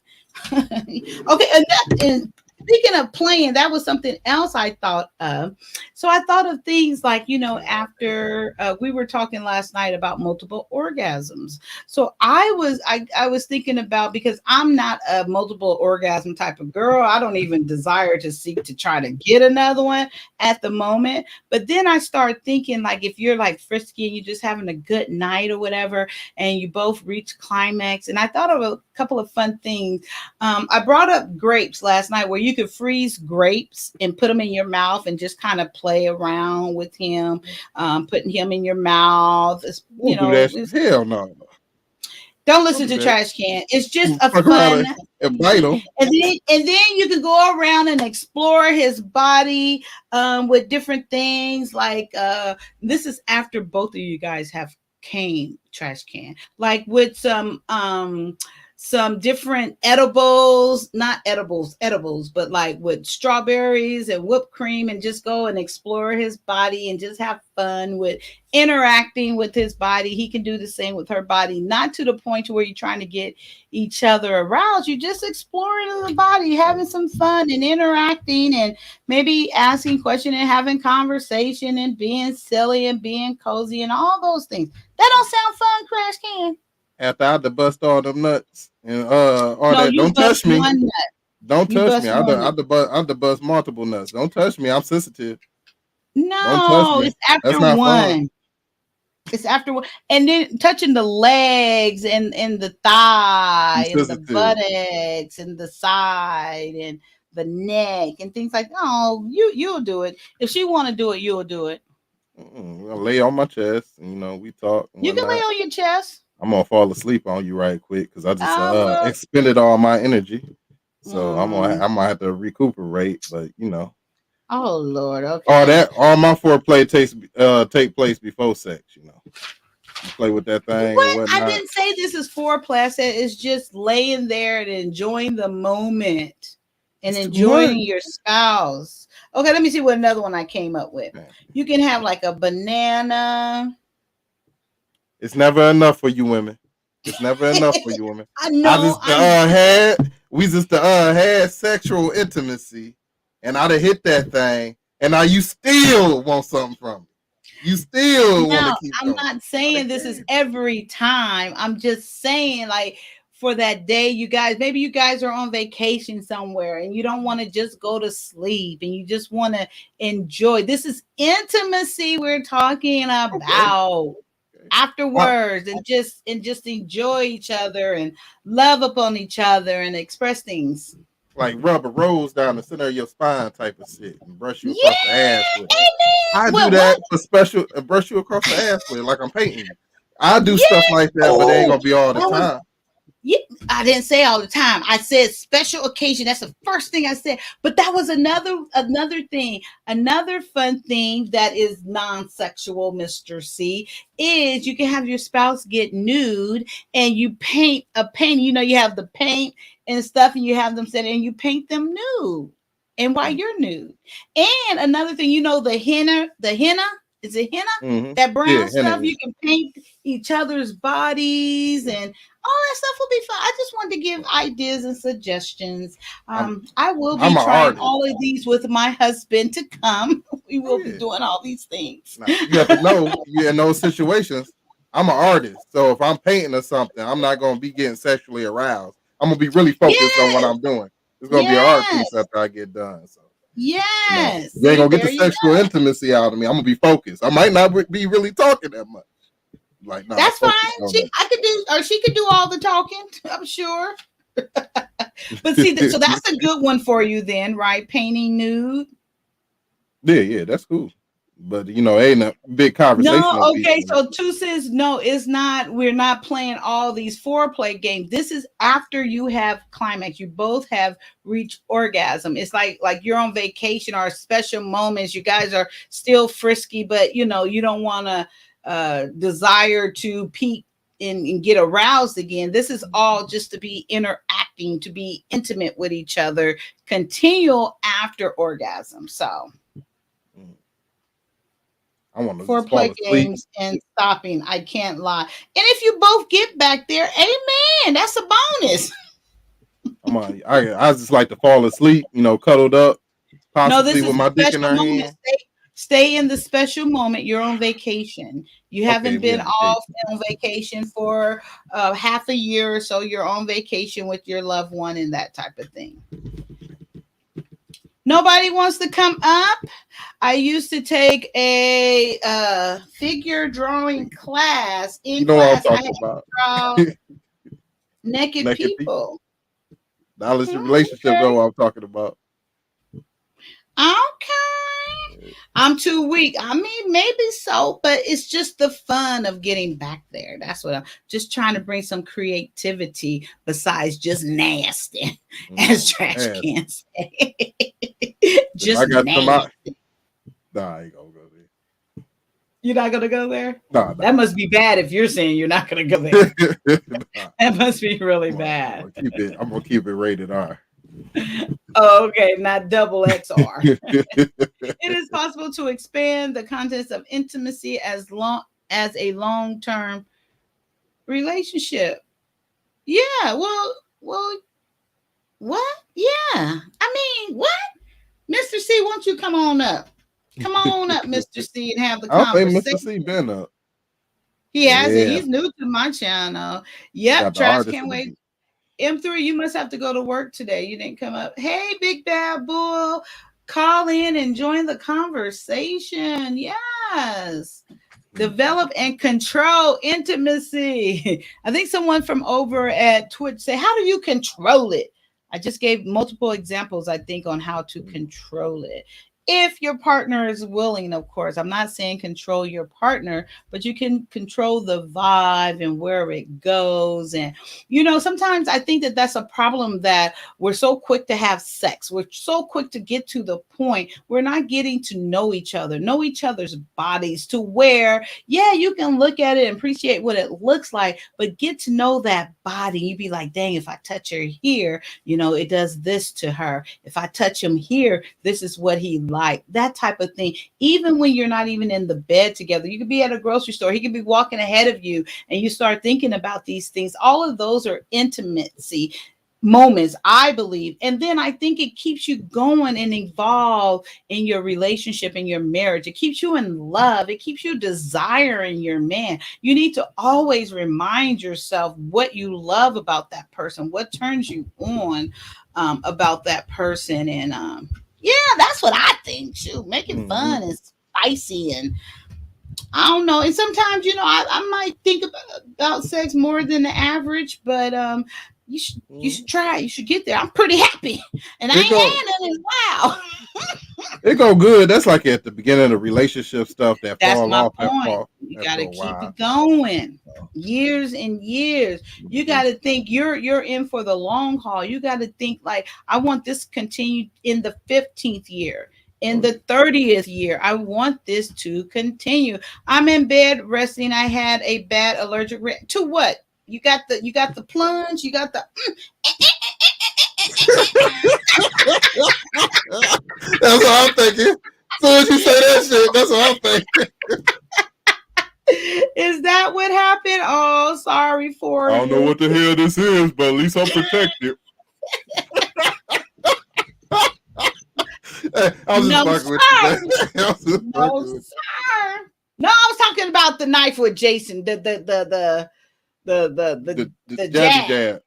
Okay, and speaking of playing, that was something else I thought of. So I thought of things like, after we were talking last night about multiple orgasms. So I was thinking about, because I'm not a multiple orgasm type of girl. I don't even desire to seek to try to get another one at the moment. But then I started thinking, like, if you're like frisky and you're just having a good night or whatever, and you both reach climax. And I thought of a couple of fun things. I brought up grapes last night, where you could freeze grapes and put them in your mouth and just kind of play around with him, putting him in your mouth. Hell no. Don't listen to Trash Can. It's just a fun. And bite him. And then you can go around and explore his body with different things. Like this is after both of you guys have came, Trash Can, like with some different not edibles, but like with strawberries and whipped cream, and just go and explore his body and just have fun with interacting with his body. He can do the same with her body, not to the point to where you're trying to get each other aroused. You're just exploring the body, having some fun and interacting, and maybe asking questions and having conversation and being silly and being cozy and all those things. That don't sound fun, Crash Can? After I had to bust all them nuts and all No, that. Don't touch me. One nut. Don't touch me. I had to bust multiple nuts. Don't touch me. I'm sensitive. Don't touch No, me. it's after That's not one. fun. It's afterward, and then touching the legs and the Be thigh and the sensitive. buttocks and the side and the neck and things like. Oh, you'll do it if she want to do it. You'll do it. I lay on my chest, and we talk and You can lay whatnot. on your chest. I'm gonna fall asleep on you right quick because I just Oh well. expended all my energy. So Mm. I'm gonna have to recuperate. But Oh Lord. all Okay. that all my foreplay take place before sex. You play with that thing or What? I whatnot. didn't say this is foreplay. I said it's just laying there and enjoying the moment and It's too much. enjoying your spouse. Okay, let me see what another one I came up with. Man, You can have like a banana. it's never enough for you women. It's never enough for you women. I I know. just I'm. had we just had sexual intimacy, and I'd have hit that thing, and now you still want something from me. You still want to Now, keep I'm going. not I saying don't this is care. every time. I'm just saying, like, for that day, you guys, maybe you guys are on vacation somewhere and you don't want to just go to sleep and you just want to enjoy. This is intimacy we're talking Okay. about Okay. Like, afterwards, and just enjoy each other and love upon each other and express things. like rub a rose down the center of your spine type of shit and brush you across the Yeah, ass with it. amen. I do What? that for special and brush you across the ass with it like I'm painting you. I do Yeah. stuff like that, but it ain't Oh, gonna be all the that was time. yeah, I didn't say all the time. I said special occasion. That's the first thing I said. But that was another thing. Another fun thing that is non-sexual, Mr. C, is you can have your spouse get nude and you paint a paint. You have the paint and stuff, and you have them set and you paint them nude. And while Mm. you're nude. And another thing, the henna, is it henna? Mm-hmm. That Yeah, brown stuff, Henny. you can paint each other's bodies and all that stuff will be fun. I just wanted to give ideas and suggestions. I'm I will I'm be an trying artist. all of these with my husband to come. We Oh will be yeah. doing all these things. Now you have to know you in those situations. I'm an artist, so if I'm painting or something, I'm not gonna be getting sexually aroused. I'm gonna be really focused on what Yes, I'm doing. It's gonna be an art piece yes, after I get done. So yes. you ain't See, gonna get the there you sexual go. intimacy out of me. I'm gonna be focused. I might not be really talking that much. Like, nah, That's focus fine. on I could do, or she could do all the talking. I'm sure. But see, so that. that's a good one for you then, right? Painting nude. Yeah, that's cool. But ain't a big No, conversational piece okay. for me. So two says no, it's not. We're not playing all these foreplay games. This is after you have climax. You both have reached orgasm. It's like you're on vacation or special moments. You guys are still frisky, but you don't want to desire to peak and get aroused again. This is all just to be interacting, to be intimate with each other, continual after orgasm. So Mm. I want to just fall foreplay asleep. games and stopping. I can't lie. And if you both get back there, amen. That's a bonus. I just like to fall asleep, cuddled up, No, possibly this with is a my dick in special her moment. hand. Stay in the special moment. You're on vacation. You Okay, haven't we been on vacation. off on vacation for half a year or so. You're on vacation with your loved one and that type of thing. Nobody wants to come up. I used to take a figure drawing class. You In know what I'm class, I had talking to about. draw naked Naked people. people. Knowledge and relationship, Okay. know what I'm talking about. Okay. I'm too weak. I mean, maybe so, but it's just the fun of getting back there. That's what I'm just trying to bring some creativity besides just nasty, as No, trash ass. can say. If I Just got some out, nasty. nah, I ain't gonna go there. You're not gonna go there? Nah, That nah. must be bad if you're saying you're not gonna go there. Nah. That must be really I'm bad. gonna keep it. I'm gonna keep it rated R. Oh, okay, not double XR. It is possible to expand the contents of intimacy as a long-term relationship. Yeah, well, what? Yeah. I mean, what? Mr. C, won't you come on up? Come on up, Mr. C, and have the I don't think Mr. conversation. C been up. He hasn't. Yeah, He's new to my channel. Yep, got the Trash artist can't in the wait. beat. M3, you must have to go to work today. You didn't come up. Hey, Big Bad Bull, call in and join the conversation. Yes. Develop and control intimacy. I think someone from over at Twitch say, how do you control it? I just gave multiple examples, I think, on how to control it. If your partner is willing, of course. I'm not saying control your partner, but you can control the vibe and where it goes. And, sometimes I think that that's a problem, that we're so quick to have sex. We're so quick to get to the point. We're not getting to know each other's bodies, to where, yeah, you can look at it and appreciate what it looks like, but get to know that body. You'd be like, dang, if I touch her here, it does this to her. If I touch him here, this is what he like, that type of thing. Even when you're not even in the bed together, you could be at a grocery store, he could be walking ahead of you, and you start thinking about these things. All of those are intimacy moments, I believe. And then I think it keeps you going and evolve in your relationship, in your marriage. It keeps you in love. It keeps you desiring your man. You need to always remind yourself what you love about that person, what turns you on about that person. And yeah, that's what I think. Shoot, make it fun and spicy, and I don't know. And sometimes, I might think about sex more than the average, but you should try. You should get there. I'm pretty happy, and I ain't had nothing. Wow, it go good. That's like at the beginning of the relationship stuff that that's fall my off. point. You got to keep it going, years and years. You got to think you're in for the long haul. You got to think like, I want this to continue in the 15th year. In the 30th year, I want this to continue. I'm in bed resting. I had a bad allergic reaction to what? You got the plunge. You got the. That's what I'm thinking. As soon as you say that shit, that's what I'm thinking. Is that what happened? Oh, sorry for you. I don't know what the hell this is, but at least I'm protected. Hey, I was just fucking with you. No, sir. No, I was talking about the knife with Jason. The jab.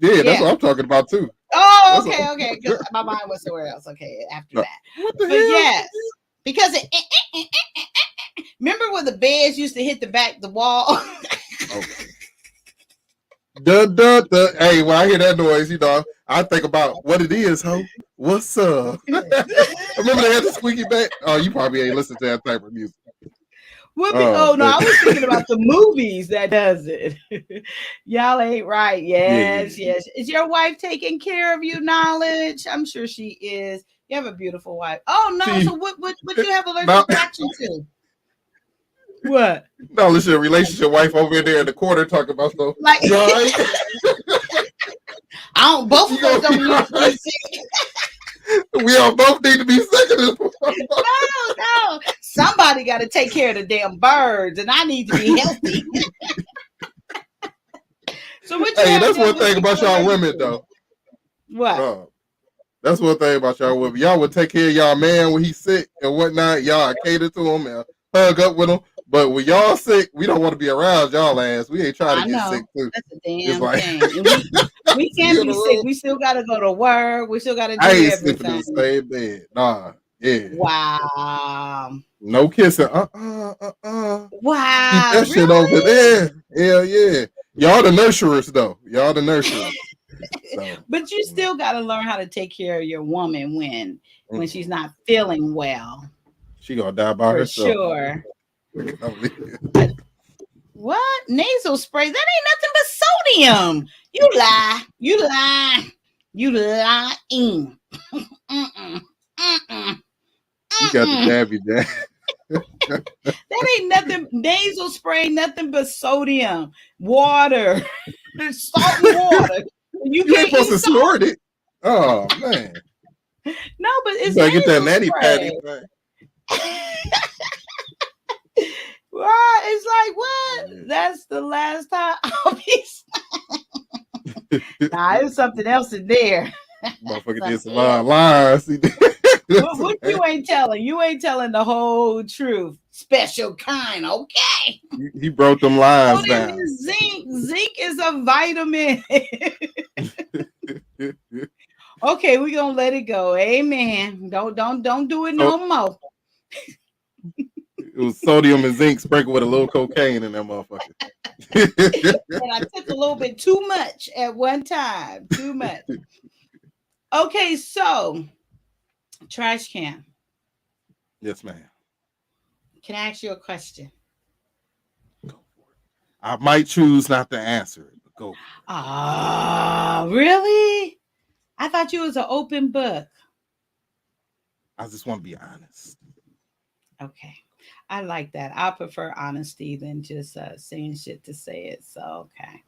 Yeah, that's what I'm talking about too. Oh, okay. My mind was somewhere else. Okay, after that. What the but hell? Yes, because remember when the beds used to hit the wall? Hey, when I hear that noise, I think about what it is, ho. What's up? Remember they had the squeaky back? Oh, you probably ain't listened to that type of music. No, I was thinking about the movies that does it. Y'all ain't right. Yes. Is your wife taking care of you, Knowledge? I'm sure she is. You have a beautiful wife. Oh no, so what you have allergic reaction to? What? No, listen, relationship wife over there in the corner talking about stuff. Like, right? Both of us don't need to be sick. We all both need to be sick. No. Somebody got to take care of the damn birds, and I need to be healthy. So that's one thing about y'all women, though. What? That's one thing about y'all women. Y'all would take care of y'all man when he's sick and whatnot. Y'all cater to him and hug up with him. But when y'all sick, we don't want to be around y'all ass. We ain't trying to get sick too. That's a damn thing. We can't be sick. We still got to go to work. We still got to do everything. I ain't sleeping in the same bed. Nah. Yeah. Wow. No kissing. Wow. Keep that shit over there. Hell yeah. Y'all the nurturers though. Y'all the nurturers. So, but you still got to learn how to take care of your woman when she's not feeling well. She gonna die by herself. Sure. What? Nasal spray? That ain't nothing but sodium. You lie. You lying. You got the dabby dab. That ain't nothing. Nasal spray, nothing but sodium, water, salt and water. You ain't supposed to snort it. Oh man. No, but it's you get that natty patty. Right? It's like what? Yeah. That's the last time I'll be. Nah, there's something else in there. Motherfucker did some lies. What you ain't telling? You ain't telling the whole truth. Special kind, okay? He broke them lies down. Zinc is a vitamin. Okay, we're gonna let it go. Amen. Don't do it no more. was sodium and zinc sprinkled with a little cocaine in that motherfucker. And I took a little bit too much at one time. Too much. Okay, so trash can. Yes, ma'am. Can I ask you a question? Go for it. I might choose not to answer it, but go. Ah, really? I thought you was an open book. I just want to be honest. Okay. I like that. I prefer honesty than just saying shit to say it. So, okay.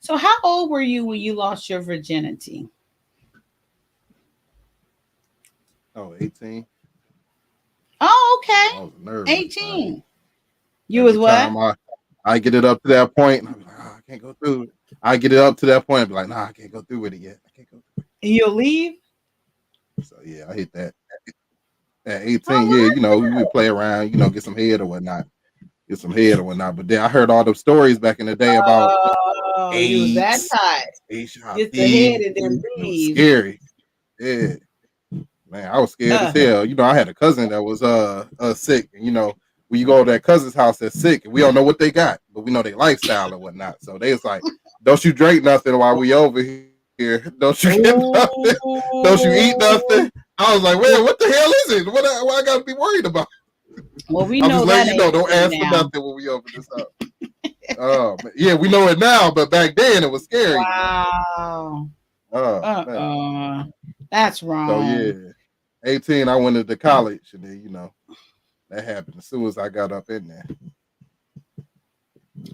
So, how old were you when you lost your virginity? Oh, 18. Oh, I okay. was a nervous. 18. You was Every what? time I get it up to that point, and I'm like, oh, I can't go through it. I get it up to that point and be like, nah, I can't go through with it yet. I can't go through And you'll leave? it. So yeah, I hit that at 18. Oh, Yeah, well, you know, we would play around, you know, get some head or whatnot. Get some head or whatnot. But then I heard all the stories back in the day about oh, you was that AIDS, tight. Get the head HIV. and then It was leave. scary. Yeah. Man, I was scared as Uh, hell. You know, I had a cousin that was sick, and you know, when you go to that cousin's house that's sick, and we don't know what they got, but we know their lifestyle and whatnot. So they was like, "Don't you drink nothing while we over here? Don't you get nothing? Don't you eat nothing?" I was like, "Man, what the hell is it? What I gotta be worried about?" well, we I'm know just that letting you know, ain't don't true ask for now. nothing when we over this house. Yeah, we know it now, but back then it was scary. Wow. Man. That's So wrong. yeah, 18, I went into college, and then you know that happened as soon as I got up in there.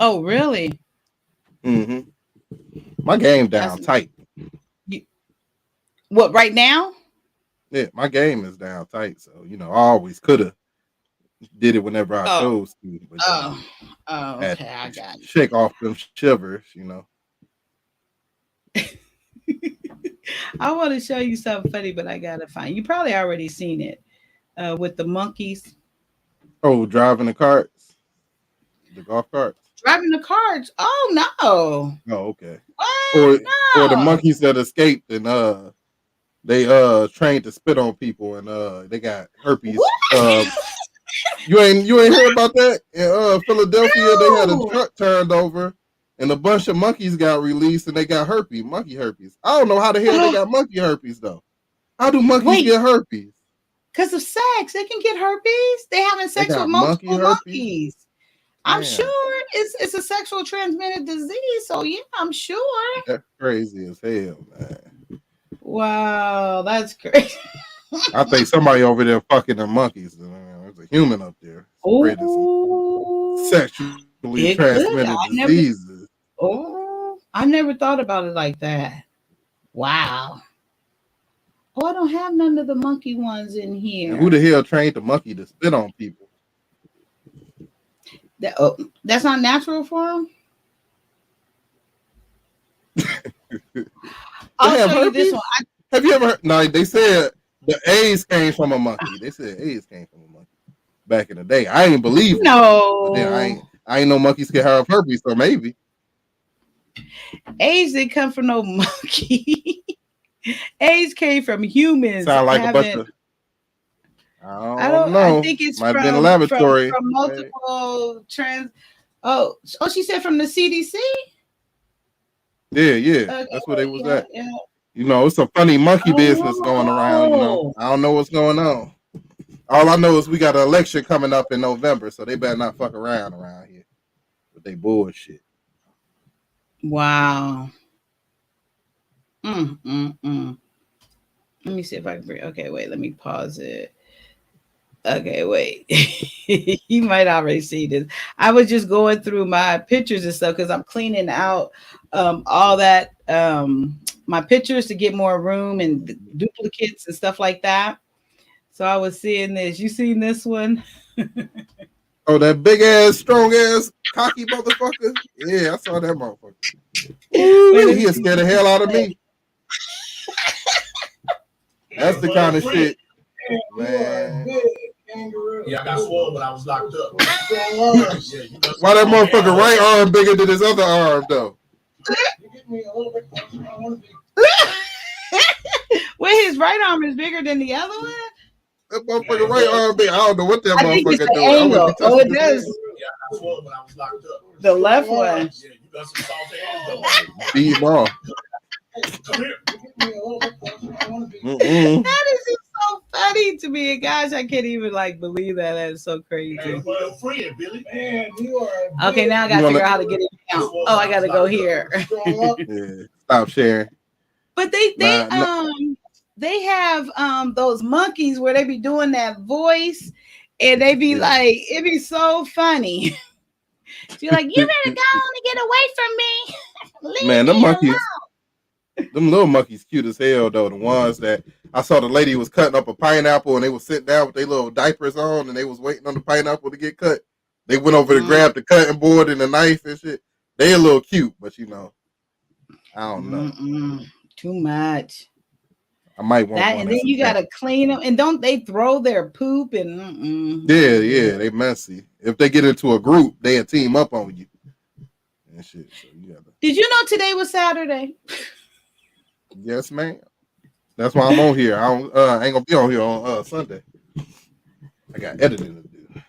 Oh, really? Mm-hmm. My game That's down tight. you, what right now? Yeah, my game is down tight. So you know, I always could have did it whenever I Oh, chose to, but you know, had okay, I to got shake off them shivers. You know. you. I want to show you something funny, but I gotta find. You probably already seen it with the monkeys Oh, driving the carts, the golf carts. driving the carts. Oh no! Oh, okay. What? Or the No. monkeys that escaped and they trained to spit on people and they got herpes. What? You ain't heard about that in Philadelphia? They had a No. truck turned over, and a bunch of monkeys got released, and they got herpes, monkey herpes. I don't know how the hell they got monkey herpes though. How do monkeys Wait, get herpes? because of sex, they can get herpes. They having They sex with got monkey multiple herpes. monkeys. I'm Damn, sure it's a sexual transmitted disease. So yeah, I'm sure. that's crazy as hell, man. Wow, that's crazy. I think somebody over there fucking the monkeys. There's a human up there spreading some Oh, sexually it could. transmitted diseases. I never thought about it like that. Wow. Oh, I don't have none of the monkey ones in And who here. the hell trained the monkey to spit on people? That's not natural for them. They I'll have show you this herpes? one. Have you ever heard? No, they said the AIDS came from a monkey. They said AIDS came from a monkey back in the day. I ain't believe them, but then No, I ain't know monkeys can have herpes, so maybe. AIDS didn't come from no monkey. AIDS came from humans Sound like a bunch having. of I don't I know. think it's Might have been a from laboratory. multiple trans. Oh, she said from the CDC. Yeah. Okay, That's where they was yeah, at. yeah. You know, it's a funny monkey business going around. You know, Oh, I don't know what's going on. All I know is we got an election coming up in November, so they better not fuck around here with they bullshit. wow. Mm. Let me see if I can bring. Okay, wait. Let me pause it. Okay, wait. You might already see this. I was just going through my pictures and stuff because I'm cleaning out all that my pictures to get more room and duplicates and stuff like that. So I was seeing this. You seen this one? Oh, that big ass, strong ass, cocky motherfucker. Yeah, I saw that motherfucker. Wait, Ooh, let me he see. scared the hell out of me. That's the kind of shit, man. Yeah, I got swole when I was locked up. Why that motherfucker right arm bigger than his other arm though? Wait, his right arm is bigger than the other one? That motherfucker right arm big. I don't know what that I think it's motherfucker the doing. I wouldn't angle. be Oh, touching it his hand. does. Yeah, I swore when I was locked up. The left one. Yeah, you got some soft hands though. Beat him off. Come here. Mm-mm. That is just so funny to me. Gosh, I can't even like believe that. That is so crazy. Hey, well, friend, Billy. Man, you are. Okay, now I gotta figure out how to get it down. Oh, I gotta go here. Yeah. Stop sharing. But Nah. they have those monkeys where they be doing that voice and they be Yeah. like, it be so funny. You're like, you better go on and get away from me. Leave Man, them me monkeys, alone. them little monkeys cute as hell though. The ones that I saw the lady was cutting up a pineapple and they was sitting down with their little diapers on and they was waiting on the pineapple to get cut. They went over to grab the cutting board and the knife and shit. They a little cute, but you know, I don't know. Too much. I might want That, one. and then you gotta clean them, and don't they throw their poop and Yeah, they messy. If they get into a group, they'll team up on you and shit. So you gotta. Did you know today was Saturday? Yes, ma'am. That's why I'm on here. I ain't gonna be on here on Sunday. I got editing to do.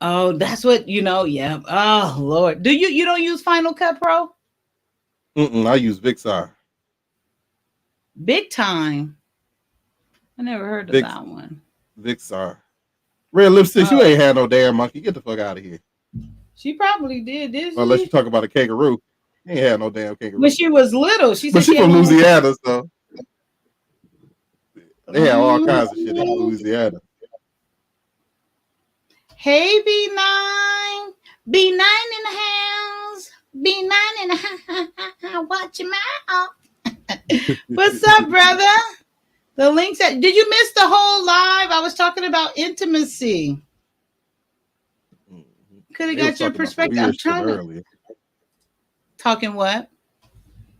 Oh, that's what you know. Yeah. Oh Lord, do you don't use Final Cut Pro? I use Vixar. Big time. I never heard of that one. Vixar. Red lipstick, you ain't had no damn monkey. Get the fuck out of here. She probably did she? Unless you talk about a kangaroo. You ain't had no damn kangaroo. When she was little, she said but she from Louisiana, so they have all kinds of shit in Louisiana. Hey, B9. B9 in the house. B9 in the house. Watch your mouth. What's up, brother? The links at, did you miss the whole live? I was talking about intimacy. Could have got your perspective. I'm trying to. Talking what?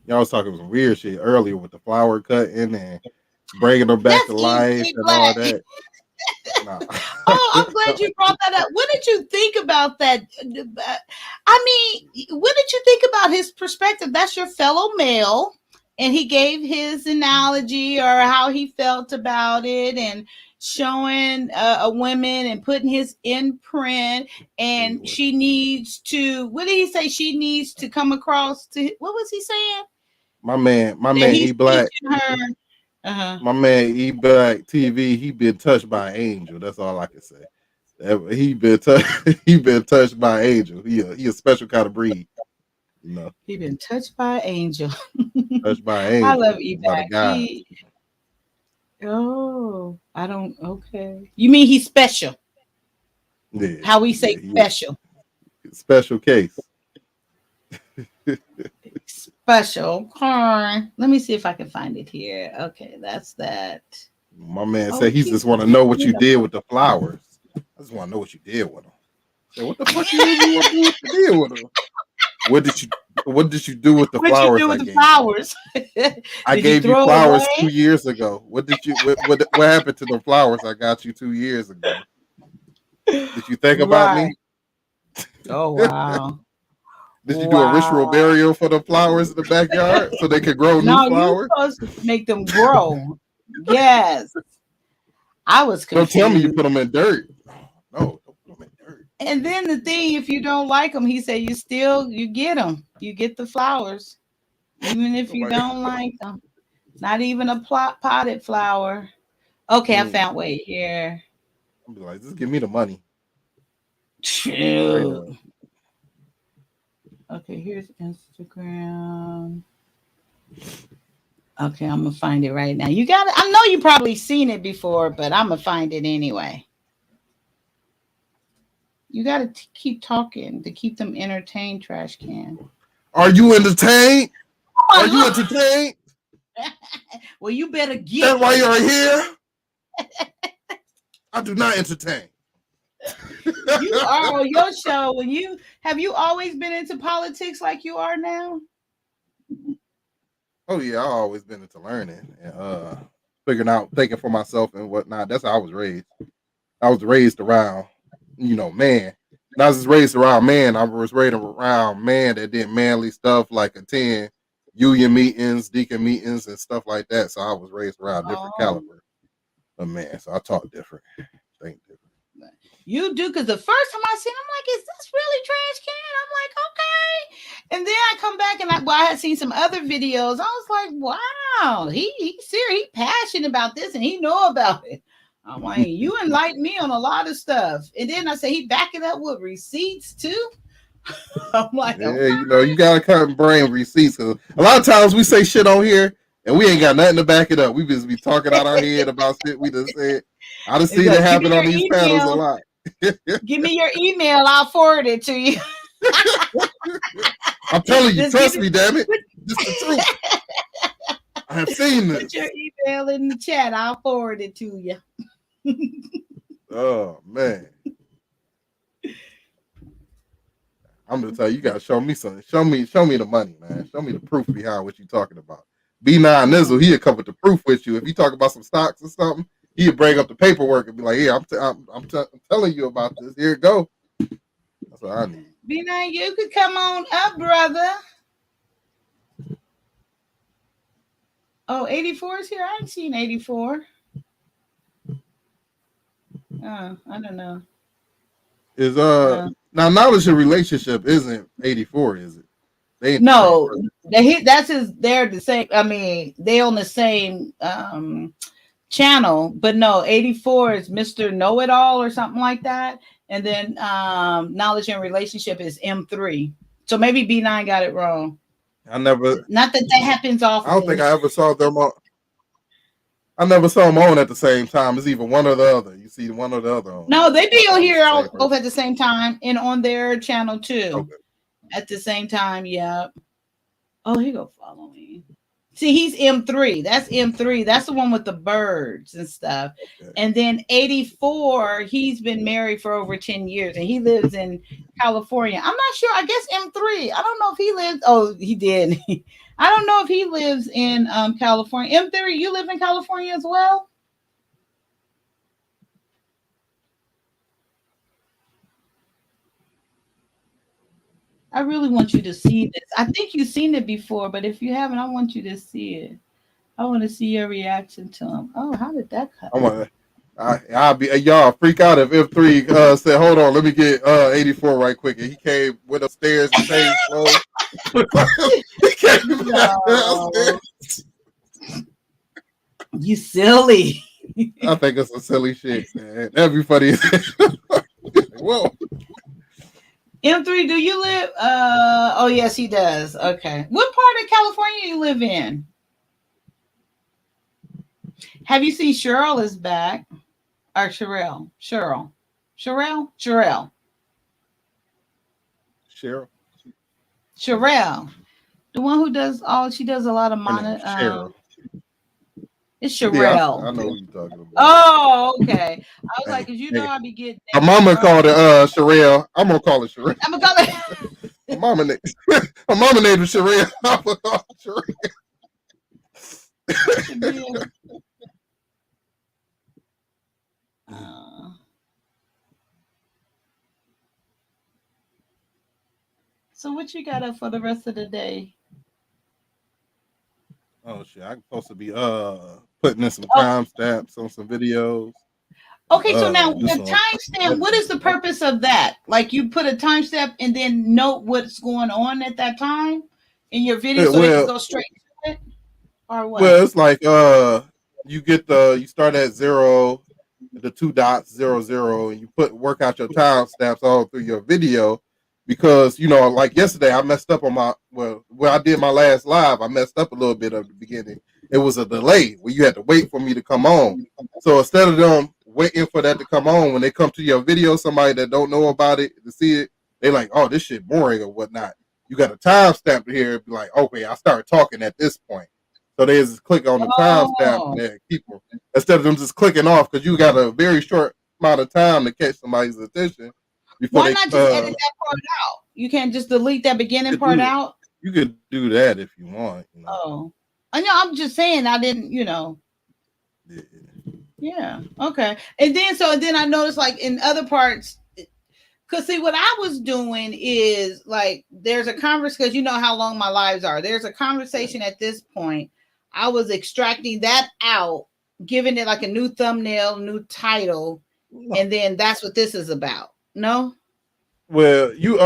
Y'all was talking some weird shit earlier with the flower cutting and bringing them back to life and all that. Nah. Oh, I'm glad you brought that up. What did you think about that? I mean, what did you think about his perspective? That's your fellow male, and he gave his analogy or how he felt about it, and showing a woman and putting his imprint. And she needs to. What did he say? She needs to come across to. What was he saying? My man, E Black. My man E Black TV, he been touched by an angel. That's all I can say. He been touched by an angel. He a special kind of breed. You know. He been touched by an angel. Touched by an angel. I love E Black. Oh, I don't. Okay. You mean he's special? Yeah. How we say special? Special case. Special. Let me see if I can find it here. Okay, that's that. My man said he just want to know what you did with the flowers. I just want to know what you did with them. So what the fuck you did with them? What did you do with the flowers? What did you do with the flowers? I gave you flowers 2 years ago. What happened to the flowers I got you 2 years ago? Did you think about me? Oh wow. Did you do a ritual burial for the flowers in the backyard so they could grow new flowers? You're supposed to make them grow. Yes. I was confused. Don't tell me you put them in dirt. No, don't put them in dirt. And then the thing, if you don't like them, he said you get them. You get the flowers. Even if you don't like them. Not even a potted flower. Okay, I found wait here. I'll be like, just give me the money. True. Okay, here's Instagram. Okay, I'm gonna find it right now. You got it. I know you probably seen it before, but I'm gonna find it anyway. You got to keep talking to keep them entertained. Trash can. Are you entertained? Are you entertained? Well, you better get. That's why you're here. I do not entertain. You are on your show. Have you always been into politics like you are now? Oh yeah, I've always been into learning and figuring out, thinking for myself and whatnot. That's how I was raised. I was raised around, man. And I was raised around man. I was raised around man that did manly stuff like attend union meetings, deacon meetings, and stuff like that. So I was raised around different caliber. a man, so I talk different. Think different. You do, because the first time I seen him, I'm like, is this really Trash Can? I'm like, okay. And then I come back and I had seen some other videos. I was like, wow, he's serious. He passionate about this and he know about it. I'm like, you enlighten me on a lot of stuff. And then I say he back it up with receipts too. I'm like, Yeah, okay. you know, you gotta kind of bring receipts, because a lot of times we say shit on here and we ain't got nothing to back it up. We just be talking out our head about shit we just said. I just see that happen on these panels a lot. Give me your email, I'll forward it to you. I'm telling you, Just trust give me, damn it. This is the truth. I have seen this. Put your email in the chat, I'll forward it to you. Oh man. I'm gonna tell you, you gotta show me something. Show me the money, man. Show me the proof behind what you're talking about. B9 Nizzle, he'll come with the proof with you. If you talk about some stocks or something, he'll bring up the paperwork and be like, "Yeah, I'm telling you about this. Here it go." That's what I need. B9, you could come on up, brother. Oh, 84 is here. I ain't seen 84. Oh, I don't know. Is now knowledge and relationship isn't 84, is it? They ain't no, they're the same. I mean, they on the same channel, but no, 84 is Mr. Know It All or something like that. And then knowledge and relationship is M3. So maybe B9 got it wrong. Not that happens often. I don't think I ever saw them on. I never saw them on at the same time. It's either one or the other. You see one or the other on. No, they be on here both at the same time and on their channel too. Okay. At the same time, yeah. Oh, he go follow me. See, he's M3. That's M3. That's the one with the birds and stuff. Okay. And then 84, he's been married for over 10 years and he lives in California. I'm not sure. I guess M3. I don't know if he lives. Oh, he did. I don't know if he lives in California. M3, you live in California as well? I really want you to see this. I think you've seen it before, but if you haven't, I want you to see it. I want to see your reaction to him. Oh, how did that cut? I'll be y'all freak out if F3 said, "Hold on, let me get 84 right quick." And he came went upstairs and changed clothes. He came downstairs. You silly. I think it's some silly shit, man. That'd be funny. Whoa. M3, do you live? Oh yes, he does. Okay. What part of California you live in? Have you seen Cheryl is back? Or Cheryl? Cheryl. The one who does she does a lot of Cheryl. It's Cheryl. Yeah, I know who you're talking about. Oh, okay. I was like, because you know I be getting. My mama called it Cheryl. I'm gonna call it Cheryl. I'm gonna call it. My mama named her Cheryl. I'm gonna call it Cheryl. So what you got up for the rest of the day? Oh shit! I'm supposed to be putting in some timestamps on some videos. Okay, so now the timestamp. What is the purpose of that? Like you put a timestamp and then note what's going on at that time in your video, so it can go straight to it, or what? Well, it's like you start at 0, the 2 dots 0 0, and you work out your timestamps all through your video. Because, you know, like yesterday, I messed up on where I did my last live. I messed up a little bit at the beginning. It was a delay where you had to wait for me to come on. So instead of them waiting for that to come on, when they come to your video, somebody that don't know about it to see it, they like, oh, this shit boring or whatnot. You got a timestamp here, be like, okay, I started talking at this point. So they just click on the timestamp and keep them, instead of them just clicking off, because you got a very short amount of time to catch somebody's attention. Why not just edit that part out? You can't just delete that beginning part out? You could do that if you want. You know? Oh. I know, I'm just saying I didn't, you know. Yeah. Okay. And then I noticed like in other parts, because see what I was doing is like there's a conversation, because you know how long my lives are. There's a conversation at this point. I was extracting that out giving it like a new thumbnail, new title, and then that's what this is about. No? Well, you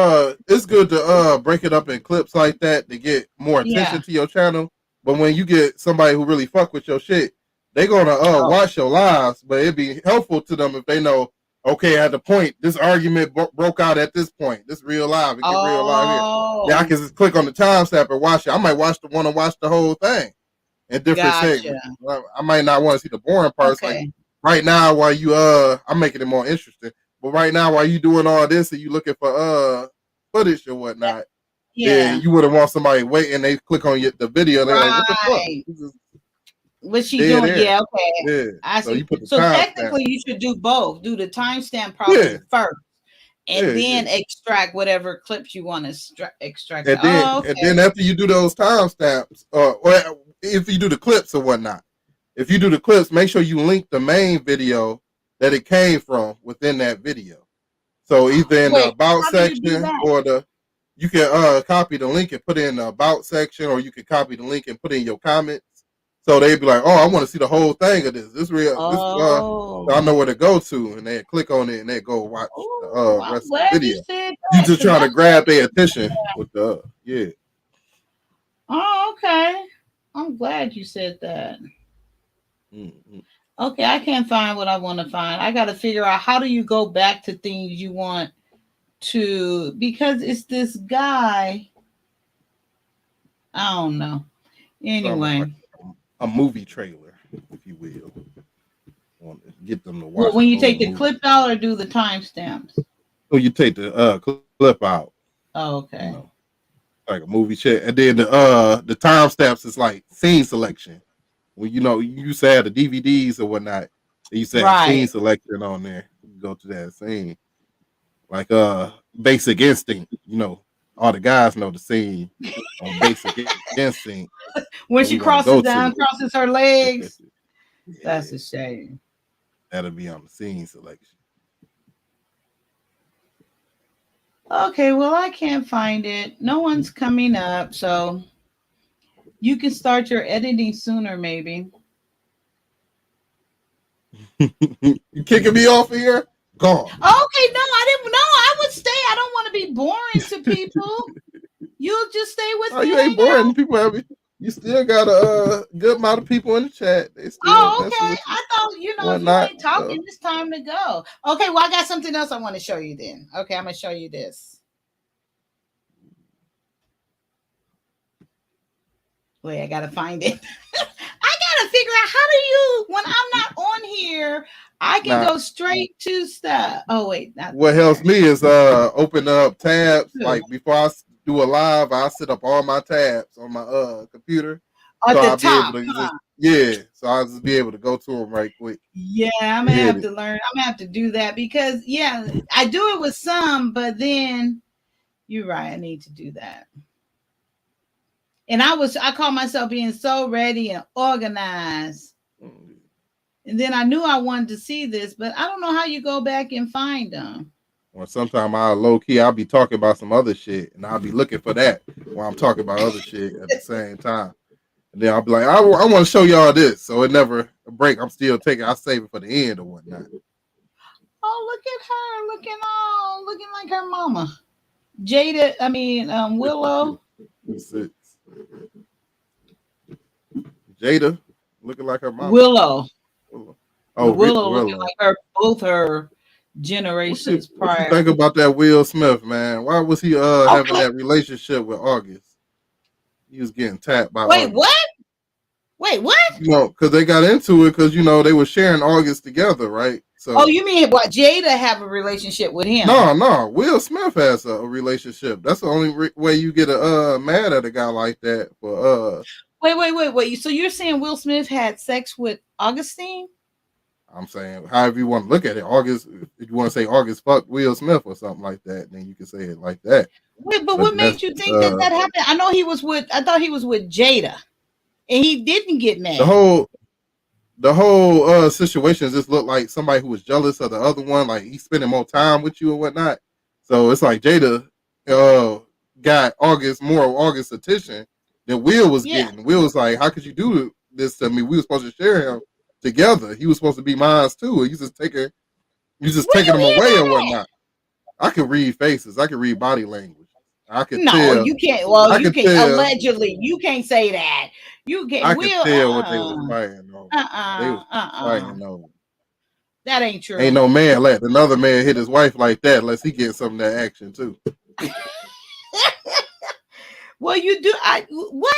it's good to break it up in clips like that to get more attention Yeah. to your channel. But when you get somebody who really fuck with your shit, they gonna watch your lives. But it'd be helpful to them if they know, okay, at the point this argument broke out at this point. This real live, it get real live here. Yeah, I can just click on the timestamp and watch it. I might want to watch the whole thing in different segments. I might not want to see the boring parts. Okay. Like right now, while you I'm making it more interesting. But right now, while you doing all this and you looking for footage or whatnot, then you wouldn't want somebody waiting. They click on the video and they're like, "What the fuck? What's she doing?" There. Yeah, okay. Yeah. I see. So technically, you should do both. Do the timestamp process first, and then extract whatever clips you want to extract. And then after you do those timestamps, or if you do the clips or whatnot, if you do the clips, make sure you link the main video that it came from within that video. So either in the about section or you can copy the link and put it in the about section, or you can copy the link and put it in your comments. So they'd be like, "Oh, I want to see the whole thing of this. This real. So I know where to go to," and they click on it and they go watch the rest of the video. You just trying to grab their attention with the Oh, okay. I'm glad you said that. Mm-hmm. Okay, I can't find what I want to find. I got to figure out how do you go back to things you want to, because it's this guy. I don't know. Anyway, like a movie trailer, if you will. Want to get them to watch. Well, when you take the clip out or do the timestamps? Well, you take the clip out. Oh, okay. You know, like a movie check, and then the timestamps is like scene selection. Well, you know, you used to have the DVDs or whatnot. You used to have scene selection on there. You go to that scene. Like Basic Instinct, you know, all the guys know the scene on Basic Instinct. When she crosses her legs. That's a shame. That'll be on the scene selection. Okay, well, I can't find it. No one's coming up, so you can start your editing sooner, maybe. You kicking me off here? Gone. Okay, no, I didn't know. I would stay. I don't want to be boring to people. You'll just stay with me. You ain't boring. People you still got a good amount of people in the chat. They still okay. I thought, if you ain't talking, it's time to go. Okay, well, I got something else I want to show you then. Okay, I'm going to show you this. Wait, I got to find it. I got to figure out how do you, when I'm not on here, I can go straight to stuff. Oh, wait. What helps me is open up tabs. Like before I do a live, I set up all my tabs on my computer. At the top. So I'll just be able to go to them right quick. Yeah, I'm going to have to learn. I'm going to have to do that because, I do it with some, but then you're right. I need to do that. And I call myself being so ready and organized. And then I knew I wanted to see this, but I don't know how you go back and find them. Or sometimes I'll be talking about some other shit, and I'll be looking for that while I'm talking about other shit at the same time. And then I'll be like, I want to show y'all this, so it never a break. I'm still I save it for the end or whatnot. Oh, look at her, looking like her mama, Willow. Jada looking like her mama. Willow. Oh, Willow looking like both her generations prior. What you think about that Will Smith, man? Why was he having that relationship with August? He was getting tapped by August. Wait, what? Because they got into it because they were sharing August together, right? So. Oh, you mean what? Jada have a relationship with him? No. Will Smith has a relationship. That's the only way you get mad at a guy like that. For Wait. So you're saying Will Smith had sex with Augustine? I'm saying, however you want to look at it, August. If you want to say August fucked Will Smith or something like that, then you can say it like that. Wait, but what made you think that happened? I thought he was with Jada, and he didn't get mad. The whole situation just looked like somebody who was jealous of the other one, like he's spending more time with you or whatnot. So it's like Jada got more of August's attention than Will was getting. Will was like, "How could you do this to me? We were supposed to share him." together. He was supposed to be mine too. And you just taking Where you them hear away or that? whatnot. I can read faces. I can read body language. I can No, tell. you can't. Well, I you can can't. tell. Allegedly, you can't say that. You I can. could Will. tell what they was fighting over. They was Uh. fighting over. That ain't Ain't true. no man let another man hit his wife like that unless he get some of that action too. Well, you do. What?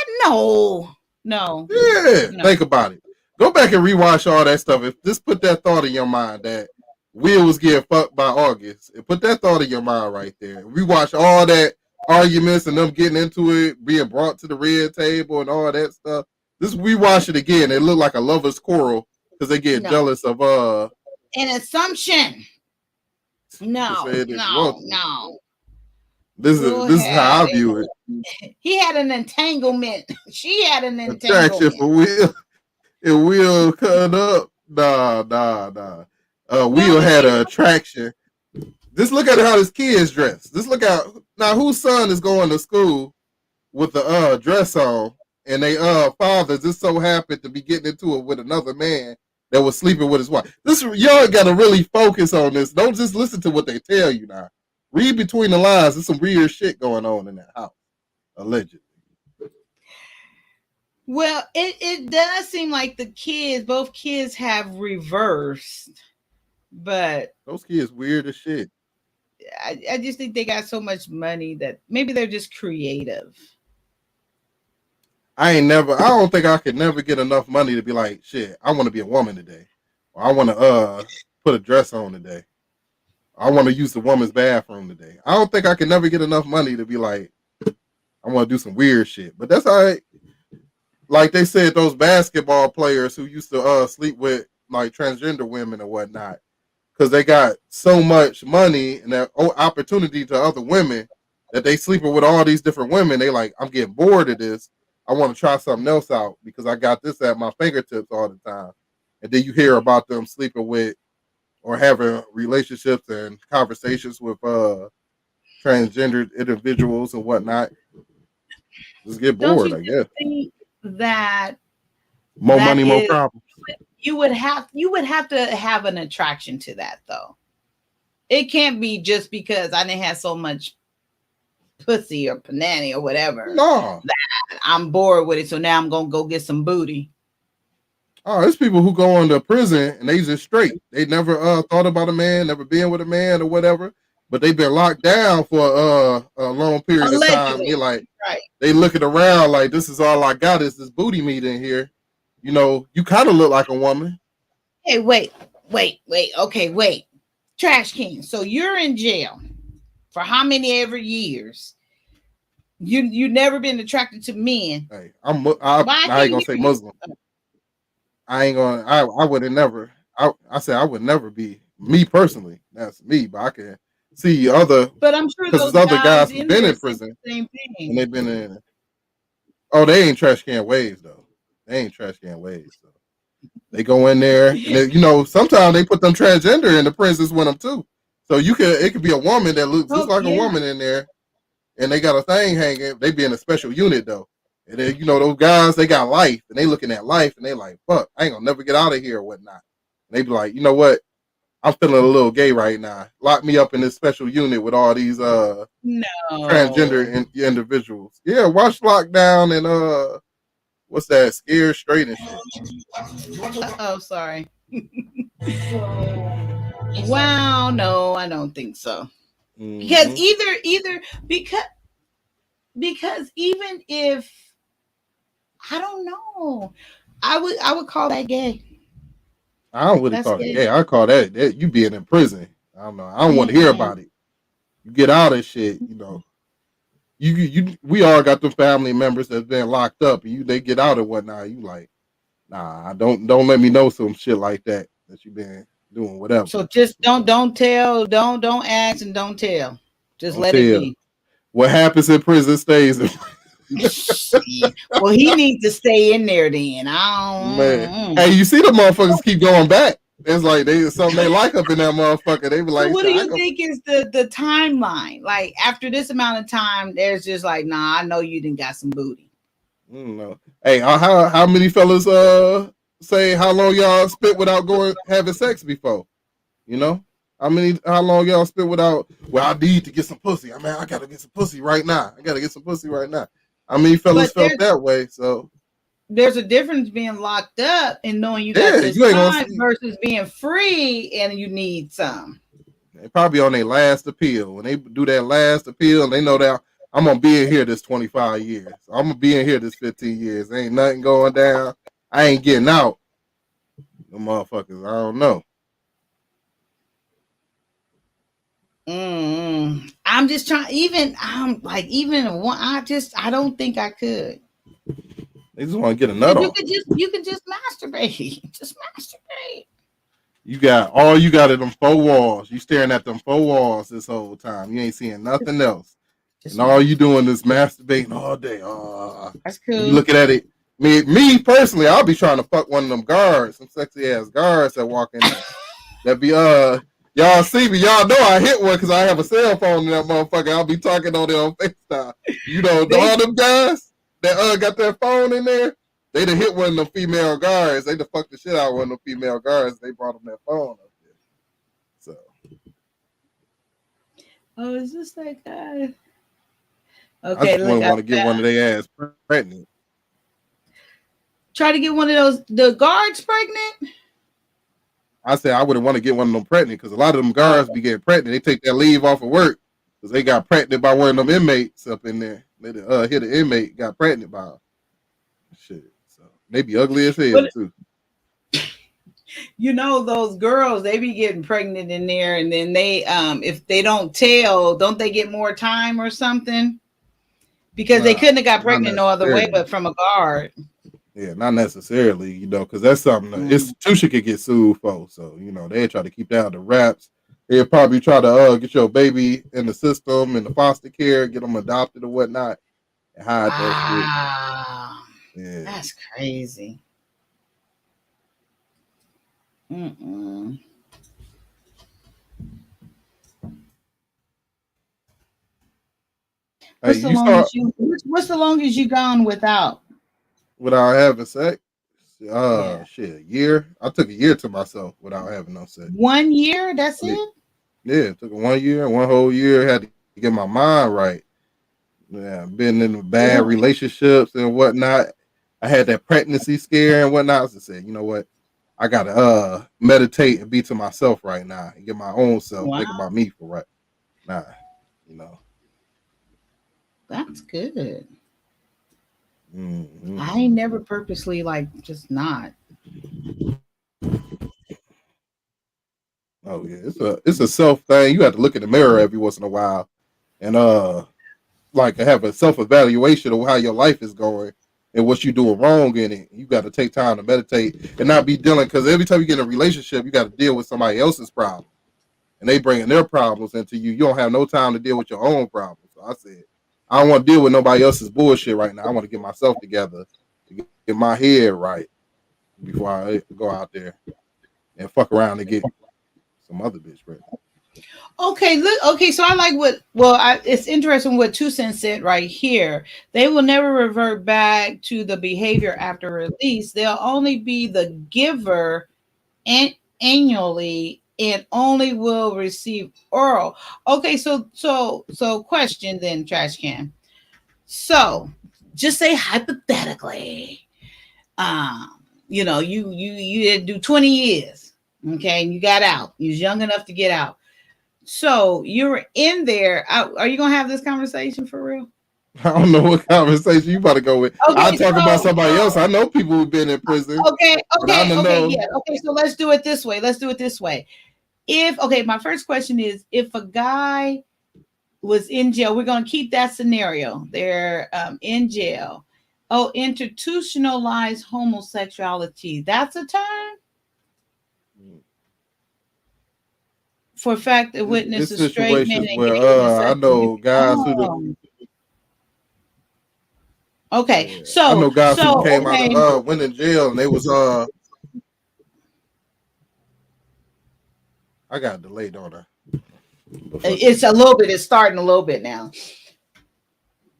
No. Yeah, think about it. Go back and rewatch all that stuff. If just put that thought in your mind that Will was getting fucked by August, and put that thought in your mind right there. Rewatch all that arguments and them getting into it, being brought to the red table and all that stuff. Just rewatch it again. It looked like a lover's quarrel because they get jealous of an assumption. No. This is how I view it. He had an entanglement. She had an Attraction entanglement. for Will. And Will cut up. Nah. Will had an attraction. Just look at how his kids dress. Just look at now whose son is going to school with the dress on, and they father just so happened to be getting into it with another man that was sleeping with his wife. This y'all gotta really focus on this. Don't just listen to what they tell you now. Read between the lines. There's some weird shit going on in that house, allegedly. Well, it does seem like both kids have reversed, but those kids weird as shit. I just think they got so much money that maybe they're just creative. I don't think I could never get enough money to be like, shit, I want to be a woman today. Or I want to put a dress on today. I want to use the woman's bathroom today. I don't think I can never get enough money to be like, I want to do some weird shit. But that's all right. Like they said, those basketball players who used to sleep with like transgender women or whatnot, because they got so much money and that opportunity to other women that they sleeping with all these different women. They like, I'm getting bored of this. I want to try something else out because I got this at my fingertips all the time. And then you hear about them sleeping with or having relationships and conversations with transgendered individuals and whatnot. Just get bored, I guess. Think that more money, more problems. You would have to have an attraction to that though. It can't be just because I didn't have so much pussy or panani or whatever. No. That I'm bored with it, so now I'm gonna go get some booty. Oh, there's people who go into prison and they just straight. They never thought about a man, never been with a man or whatever, but they've been locked down for a long period of time. They like, they looking around like, this is all I got is this booty meat in here. You know, you kind of look like a woman. Hey, wait. Okay, wait. Trash King. So you're in jail for how many ever years? You never been attracted to men. Hey, I ain't gonna say Muslim. I would have never. I said I would never be me personally. That's me, but I can see other. But I'm sure those other guys who've been in prison. Same thing. And they've been in. Oh, they ain't trash can waves though. They ain't trash can waves. So they go in there, and they, sometimes they put them transgender in the prisons with them too. So it could be a woman that looks just like a woman in there, and they got a thing hanging. They be in a special unit though. And then, those guys, they got life, and they looking at life, and they like, fuck, I ain't gonna never get out of here or whatnot. And they be like, you know what? I'm feeling a little gay right now. Lock me up in this special unit with all these transgender individuals. Yeah, watch Lockdown and what's that? Scared Straight and shit. Oh, sorry. Wow, no, I don't think so. Mm-hmm. Because even if I don't know, I would call that gay. I don't really call it gay. I call that you being in prison. I don't know. I don't want to hear about it. You get out of shit, we all got them family members that's been locked up, and they get out and whatnot. You like, nah, don't let me know some shit like that you've been doing whatever. So just don't tell, don't ask, and don't tell. Just let it be. What happens in prison stays in prison. Well, he needs to stay in there then. Man. Hey, you see the motherfuckers keep going back. It's like something they like up in that motherfucker. They be like, so what do you think is the timeline? Like after this amount of time, there's just like, nah, I know you done got some booty. I don't know. Hey, how many fellas say how long y'all spent without going having sex before? You know, how long y'all spent without? Well, I need to get some pussy. I mean, I gotta get some pussy right now. I gotta get some pussy right now. I mean, fellas But felt that way. So there's a difference being locked up and knowing you got yeah, this you ain't gonna time see. versus being free and you need some. They probably on their last appeal. When they do that last appeal, and they know that I'm gonna be in here this 25 years. I'm gonna be in here this 15 years. There ain't nothing going down. I ain't getting out. The motherfuckers, I don't know. I'm just trying. Even one. I don't think I could. They just want to get a nut off. You could just masturbate. Just masturbate. You got all you got at them four walls. You staring at them four walls this whole time. You ain't seeing nothing else. Just And all you doing is masturbating all day. That's You cool. looking at it. Me personally, I'll be trying to fuck one of them guards, some sexy ass guards that walk in there. That be y'all see me, y'all know I hit one because I have a cell phone in that motherfucker. I'll be talking on there on FaceTime. You know, all them guys that got that phone in there, they done hit one of them female guards. They done fucked the shit out of one of them female guards. They brought them that phone up there. So Oh, is this that guy? I Okay, just look. want to get one of their ass pregnant. Try to get one of the guards pregnant. I said I wouldn't want to get one of them pregnant because a lot of them guards be getting pregnant. They take that leave off of work because they got pregnant by one of them inmates up in there. They hit an inmate, got pregnant by her. Shit. So they be ugly as hell too. You know those girls, they be getting pregnant in there, and then they if they don't tell, don't they get more time or something? Because they couldn't have got pregnant no other way but from a guard. Yeah, not necessarily, you know, because that's something institution could get sued for. So, you know, they try to keep that under wraps. They'll probably try to get your baby in the system, in the foster care, get them adopted or whatnot, and hide that shit. Yeah. That's crazy. What's the longest you gone without having sex? Shit, a year. I took a year to myself without having no sex. 1 year? That's it? Yeah, it took 1 year, one whole year. Had to get my mind right. Yeah, been in bad relationships and whatnot. I had that pregnancy scare and whatnot. So I said, you know what? I gotta meditate and be to myself right now and get my own self. Think about me for right now. You know. That's good. Mm-hmm. I ain't never purposely just not. Oh yeah, it's a self thing. You have to look in the mirror every once in a while, and have a self evaluation of how your life is going and what you're doing wrong in it. You got to take time to meditate and not be dealing, because every time you get in a relationship, you got to deal with somebody else's problem, and they bringing their problems into you. You don't have no time to deal with your own problems. So I said, I don't want to deal with nobody else's bullshit right now. I want to get myself together, to get my head right before I go out there and fuck around and get some other bitch pregnant. Okay, so I like it's interesting what 2 Cents said right here. They will never revert back to the behavior after release. They'll only be the giver annually and only will receive oral. Okay, so question then, Trash Can. So just say hypothetically, you didn't do 20 years, okay, and you got out. You was young enough to get out. So you were in there. Are you gonna have this conversation for real? I don't know what conversation you about to go with. I talk about somebody else. I know people who've been in prison. Okay. So let's do it this way. My first question is, if a guy was in jail, we're gonna keep that scenario. They're in jail. Oh, institutionalized homosexuality. That's a term? For fact that witness a straight man where I know guys who okay, so I know guys who came out of went in jail and they was I got delayed on her. It's a little bit, it's starting a little bit now.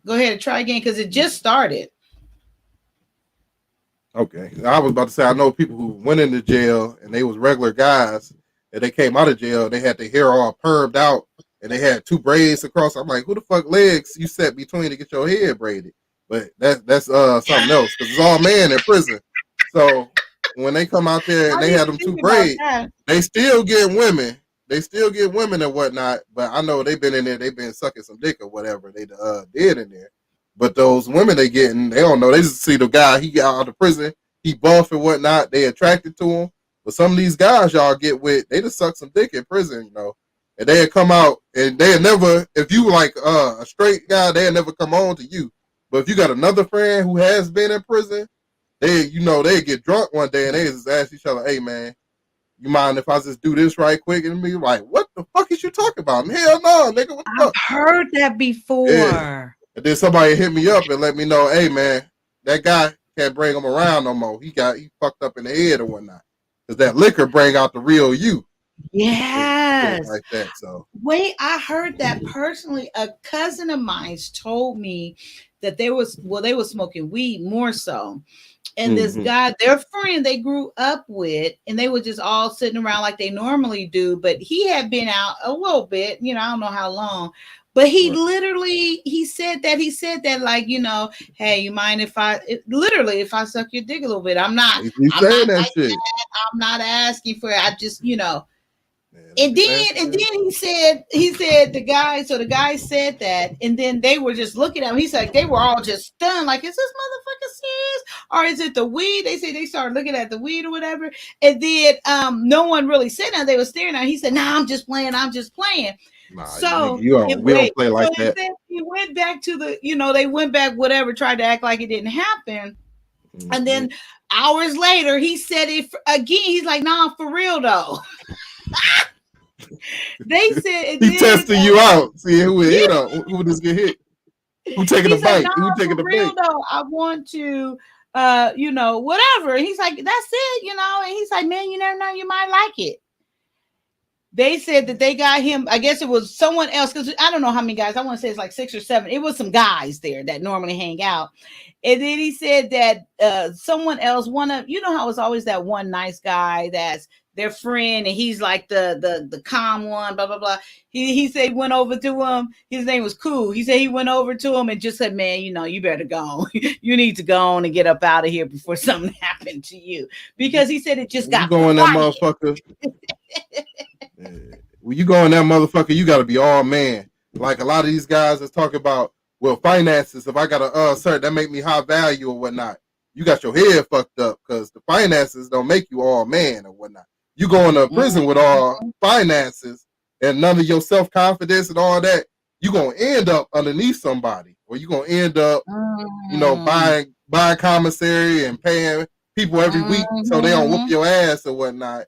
Go ahead and try again because it just started. Okay, I was about to say I know people who went into jail and they was regular guys, and they came out of jail. They had their hair all permed out, and they had two braids across. I'm like, who the fuck legs you set between to get your hair braided? But that's something else because it's all man in prison. So when they come out there and I they didn't have even them two think about braids, that. they still get women. They still get women and whatnot. But I know they've been in there. They've been sucking some dick or whatever they did in there. But those women they getting, they don't know. They just see the guy. He got out of prison. He buff and whatnot. They attracted to him. But some of these guys y'all get with, they just suck some dick in prison, you know. And they come out and they never. If you like a straight guy, they never come on to you. But if you got another friend who has been in prison, they they get drunk one day and they just ask each other, "Hey man, you mind if I just do this right quick?" And be like, "What the fuck is you talking about? Hell no, nigga, what the I've fuck?" heard that before. Yeah. And then somebody hit me up and let me know, "Hey man, that guy can't bring him around no more. He fucked up in the head or whatnot. Because that liquor bring out the real you." Yes. Like that. So Wait, I heard that personally. A cousin of mine told me that they were smoking weed more so. And this guy, their friend they grew up with, and they were just all sitting around like they normally do. But he had been out a little bit, I don't know how long. But he literally he said that like, hey, you mind if if I suck your dick a little bit? I'm not saying that like shit. that. I'm not asking for it. I just, Yeah, and then he said the guy said that, and then they were just looking at him. He's like, they were all just stunned, like, is this motherfucker serious? Or is it the weed? They say they started looking at the weed or whatever. And then no one really said that. They were staring at him. He said, nah, I'm just playing. Nah, So we don't play like that. He went back to they went back, whatever, tried to act like it didn't happen. Mm-hmm. And then hours later, he said it again. He's like, nah, for real though. They said he testing you out. See who would hit up. Who would just get hit? Who taking a bite? Nah, who taking the bite? Though, I want to whatever. And he's like, that's it, and he's like, man, you never know, you might like it. They said that they got him, I guess it was someone else, because I don't know how many guys, I want to say it's like 6 or 7. It was some guys there that normally hang out. And then he said that someone else, how it's always that one nice guy that's their friend, and he's like the calm one, blah blah blah. He said he went over to him. His name was Cool. He said he went over to him and just said, man, you better go. You need to go on and get up out of here before something happened to you, because he said it just got going that motherfucker. When you go in that motherfucker, you got to be all man. Like a lot of these guys that's talking about, well, finances. If I got a sir, that make me high value or whatnot. You got your head fucked up because the finances don't make you all man or whatnot. You go into prison with all finances and none of your self confidence and all that. You gonna end up underneath somebody, or you gonna end up, buying commissary and paying people every week so they don't whoop your ass or whatnot.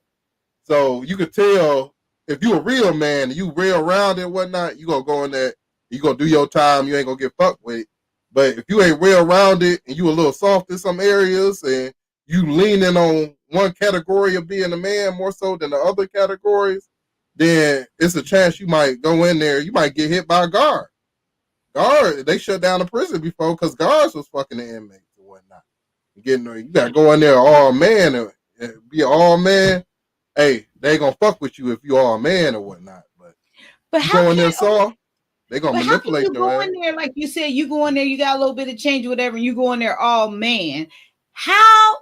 So you could tell if you a real man, you real round and whatnot, you gonna go in there, you gonna do your time, you ain't gonna get fucked with it. But if you ain't real rounded and you a little soft in some areas and you leaning on one category of being a man more so than the other categories, then it's a chance you might go in there, you might get hit by a guard. They shut down the prison before because guards was fucking the inmates and whatnot. You gotta go in there all man and be an all man. Hey, they ain't gonna fuck with you if you are a man or whatnot. But how go in there soft, they gonna manipulate you go in there, like you said, you go in there, you got a little bit of change or whatever, and you go in there all man. How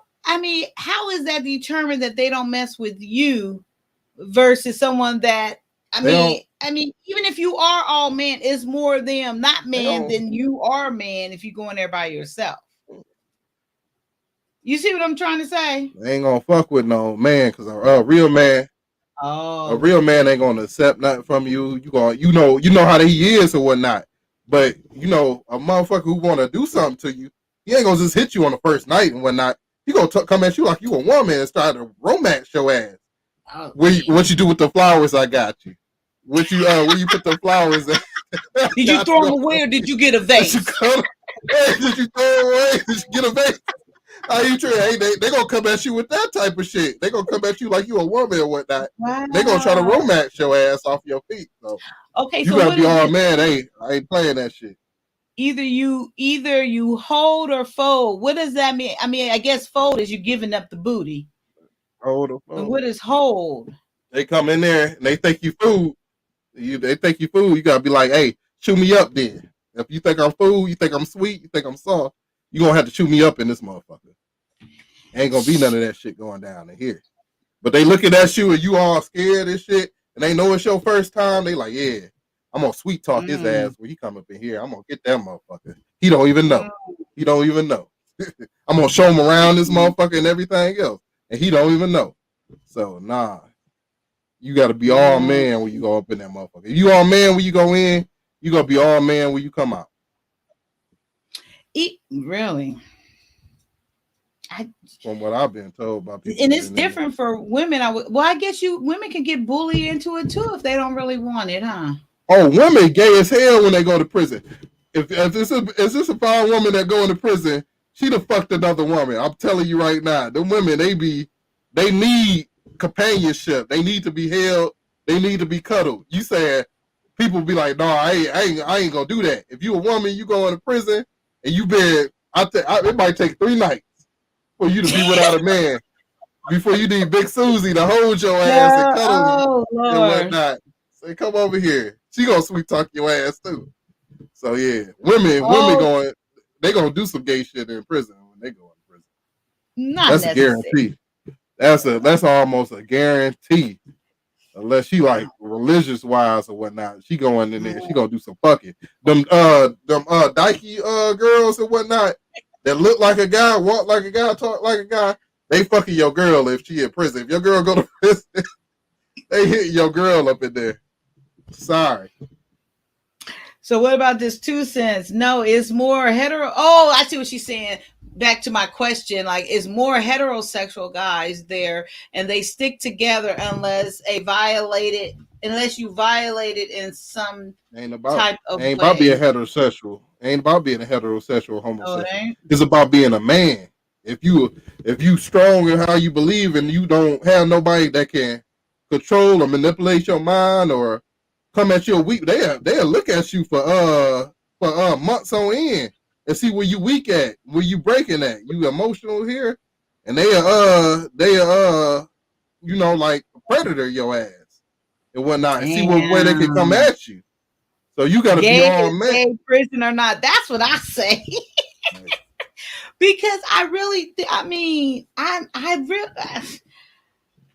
is that determined that they don't mess with you versus someone that even if you are all man, it's more of them not man than you are man if you go in there by yourself. You see what I'm trying to say? They ain't gonna fuck with no man because a real man, a real man ain't gonna accept nothing from you. You know how he is or whatnot. But a motherfucker who wanna do something to you, he ain't gonna just hit you on the first night and whatnot. He gonna come at you like you a woman and start to romance your ass. What you do with the flowers I got you? Where you put the flowers at? Did you throw them away or did you get a vase? Did you throw away? Did you get a vase? How you treat? Hey, they gonna come at you with that type of shit. They gonna come at you like you a woman or whatnot. Wow. They gonna try to romance your ass off your feet. So okay, you gotta be all man. I ain't playing that shit. either you hold or fold. What does that mean? I mean, I guess fold is you giving up the booty. Hold the And phone. what is hold? They come in there and they think you food. They think you food. You gotta be like, hey, chew me up then. If you think I'm food, you think I'm sweet, you think I'm soft, you gonna have to chew me up in this motherfucker. Ain't gonna be none of that shit going down in here. But they looking at you and you all scared and shit, and they know it's your first time. They like, yeah, I'm gonna sweet talk his ass when he come up in here. I'm gonna get that motherfucker. He don't even know. He don't even know. I'm gonna show him around this motherfucker and everything else, and he don't even know. So nah, you gotta be all man when you go up in that motherfucker. If you all man when you go in, you gonna be all man when you come out. Really? From what I've been told by people, and it's different for women. Well, I guess women can get bullied into it too if they don't really want it, huh? Oh, women gay as hell when they go to prison. If this is a fine woman that go into prison, she'd have fucked another woman. I'm telling you right now, the women they need companionship. They need to be held. They need to be cuddled. You said people be like, no, I ain't gonna do that. If you a woman, you go into prison and you been, it might take 3 nights for you to be without a man before you need Big Susie to hold your ass and cuddle you and whatnot. Say, come over here. She gonna sweet talk your ass too. So yeah, women going, they gonna do some gay shit in prison when they go in prison. That's a guarantee. That's almost a guarantee. Unless she like religious wise or whatnot, she going in there. She gonna do some fucking. Them dykey girls and whatnot that look like a guy, walk like a guy, talk like a guy. They fucking your girl if she in prison. If your girl go to prison, they hit your girl up in there. Sorry. So what about this 2 cents? No, it's more hetero. Oh, I see what she's saying. Back to my question, like, is more heterosexual guys there, and they stick together unless you violate it in some type of way. Ain't about being heterosexual. Ain't about being a heterosexual homosexual. Oh, it's about being a man. If you strong in how you believe and you don't have nobody that can control or manipulate your mind or come at you a week, they'll look at you for months on end and see where you weak at, where you breaking at. You emotional here, and they like predator your ass and whatnot, and see what way they can come at you. So you got to be all man. Gay prison or not? That's what I say. Because I really,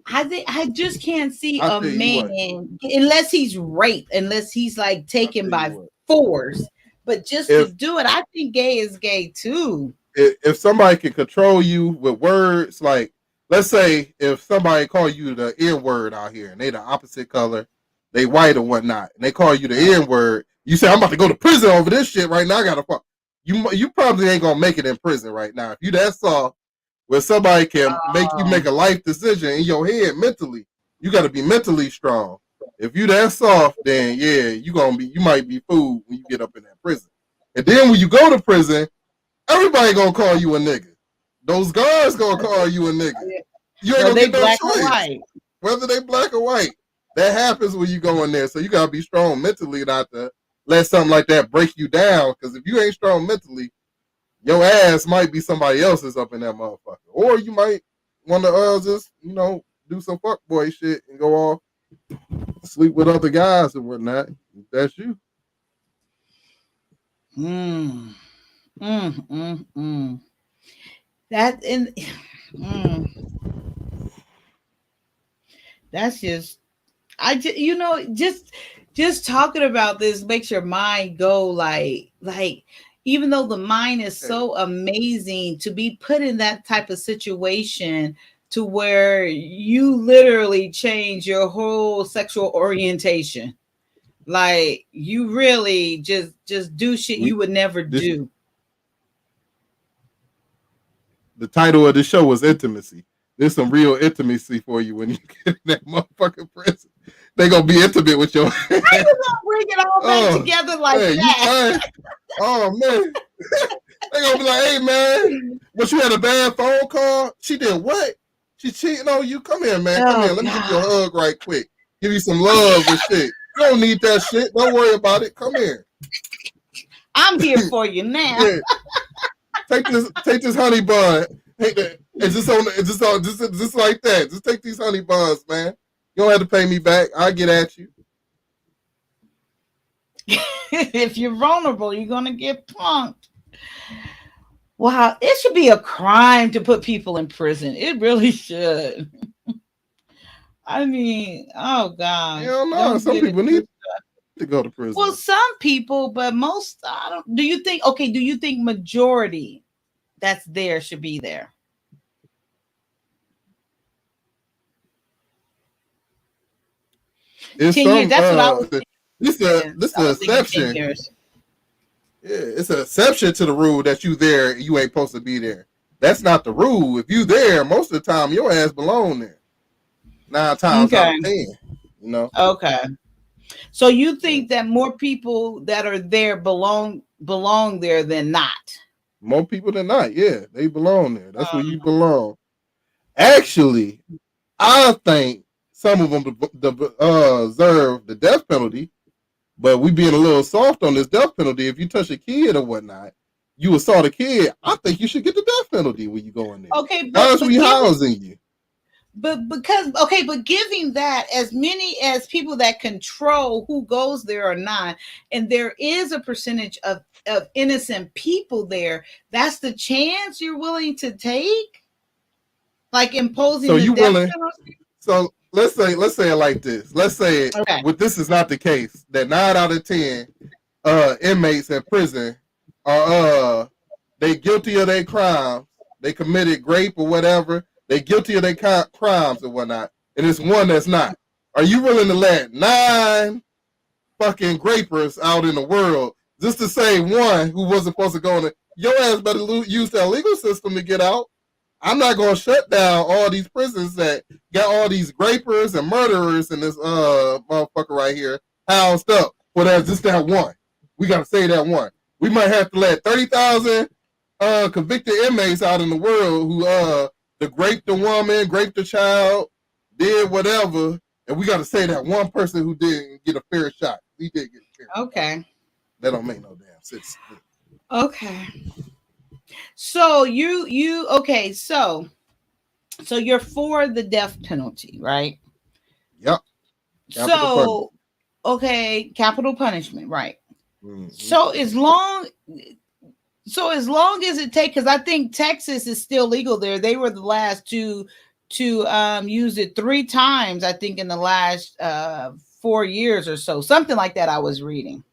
I just can't see a man unless he's raped, unless he's like taken by force. But just to do it, I think gay is gay too. If somebody can control you with words, like let's say if somebody call you the N word out here and they the opposite color, they white or whatnot, and they call you the N word, you say I'm about to go to prison over this shit right now. I gotta fuck. You probably ain't gonna make it in prison right now. If you that soft, where somebody can make you make a life decision in your head mentally, you got to be mentally strong. If you that soft, then yeah, you might be fooled when you get up in that prison. And then when you go to prison, everybody gonna call you a nigga. Those guards gonna call you a nigga. You ain't gonna get no choice. Whether they black or white, that happens when you go in there. So you gotta be strong mentally not to let something like that break you down. Because if you ain't strong mentally, your ass might be somebody else's up in that motherfucker. Or you might want to just, do some fuckboy shit and go off, sleep with other guys and whatnot. That's you. That's just talking about this makes your mind go like even though the mind is so amazing, to be put in that type of situation to where you literally change your whole sexual orientation. Like you really just do shit you would never do. The title of the show was Intimacy. There's some real intimacy for you when you get in that motherfucking prison. They gonna be intimate with your. How you gonna bring it all back together like that? Oh man, they gonna be like, "Hey man, but you had a bad phone call. She did what? She cheating on you? Come here, man. Come here. Let me give you a hug right quick. Give you some love and shit. You don't need that shit. Don't worry about it. Come here." I I'm here for you now. Yeah. Take this honey bun. It's just like that. Just take these honey buns, man. You don't have to pay me back. I'll get at you. If you're vulnerable, you're gonna get punked. Wow, it should be a crime to put people in prison. It really should. I mean, oh gosh. Hell no. Don't Some get it people need twisted. to go to prison. Well, some people, but most I don't. Do you think? Okay, do you think majority that's there should be there? It's 10 some years. That's what I was thinking. this I a was thinking 10 exception. years. Yeah, it's an exception to the rule that you there and you ain't supposed to be there. That's not the rule. If you there, most of the time your ass belong there. 9 times out of 10. You know. Okay. So you think that more people that are there belong there than not? More people than not, yeah, they belong there. That's where you belong. Actually, I think some of them deserve the death penalty, but we being a little soft on this death penalty. If you touch a kid or whatnot, you assault a kid, I think you should get the death penalty when you go in there. Okay, but we housing you. But giving that as many as people that control who goes there or not, and there is a percentage of innocent people there, that's the chance you're willing to take? Like imposing So the you death willing? penalty? So let's say it like this. Let's say this is not the case, that 9 out of 10 inmates in prison are they guilty of their crimes, they committed rape or whatever, they guilty of their crimes or whatnot, and it's one that's not. Are you willing to let 9 fucking grapers out in the world just to say one who wasn't supposed to go in? Your ass better use that legal system to get out. I'm not gonna shut down all these prisons that got all these grapers and murderers and this motherfucker right here housed up. Well, that's just that one. We gotta say that one. We might have to let 30,000 convicted inmates out in the world who raped the woman, raped the child, did whatever, and we gotta say that one person who didn't get a fair shot. He did get a fair shot. Okay. That don't make no damn sense. Okay. So you okay, so you're for the death penalty, right? Yep. Capital capital punishment, right? Mm-hmm. So as long as it takes, because I think Texas is still legal there. They were the last to use it 3 times, I think, in the last 4 years or so, something like that. I was reading.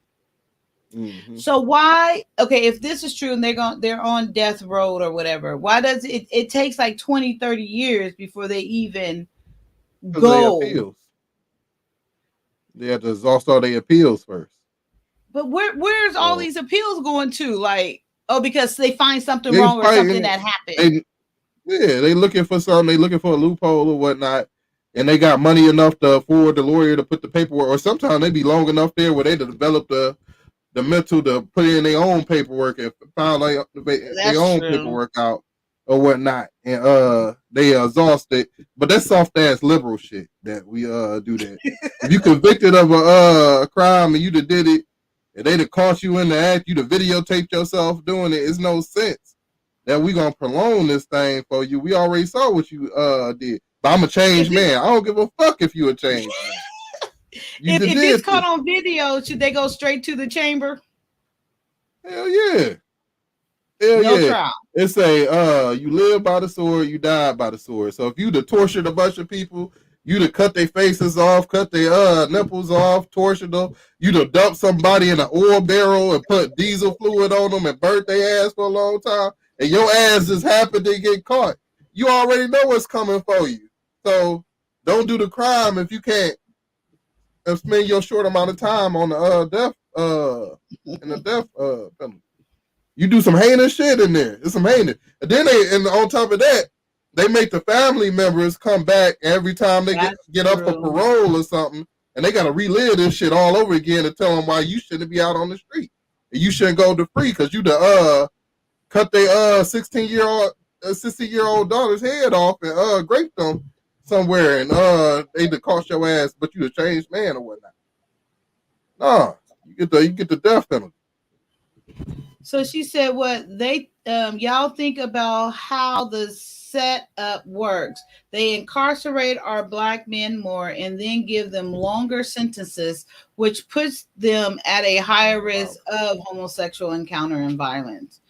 Mm-hmm. So why? Okay, if this is true and they're on death row or whatever, why does it takes like 20, 30 years before they even go? They have to exhaust all their appeals first. But where's all these appeals going to? Like, because they find something wrong or something that happened. They looking for something. They looking for a loophole or whatnot, and they got money enough to afford the lawyer to put the paperwork. Or sometimes they be long enough there where they develop the mental to put in their own paperwork and file their own paperwork out or whatnot, and they exhaust it. But that's soft ass liberal shit that we do that. If you convicted of a crime and you did it, and they'd have caught you in the act, you'd have videotaped yourself doing it. It's no sense that we gonna prolong this thing for you. We already saw what you did. But I'm a changed man. I don't give a fuck if you a changed man. If it's caught on video, should they go straight to the chamber? Hell yeah. No trial. It's you live by the sword, you die by the sword. So if you'd have tortured a bunch of people, you'd have cut their faces off, cut their nipples off, tortured them, you'd have dumped somebody in an oil barrel and put diesel fluid on them and burnt their ass for a long time, and your ass just happened to get caught. You already know what's coming for you. So don't do the crime if you can't spend your short amount of time on the death penalty. You do some heinous shit in there. It's some heinous. And then on top of that, they make the family members come back every time they get up for parole or something, and they got to relive this shit all over again and tell them why you shouldn't be out on the street. And you shouldn't go to free because you cut their 16-year-old daughter's head off and raped them somewhere, and they cost your ass, but you a changed man or whatnot. No, you get the death penalty. So she said, "What they y'all think about how the setup works? They incarcerate our black men more and then give them longer sentences, which puts them at a higher risk of homosexual encounter and violence."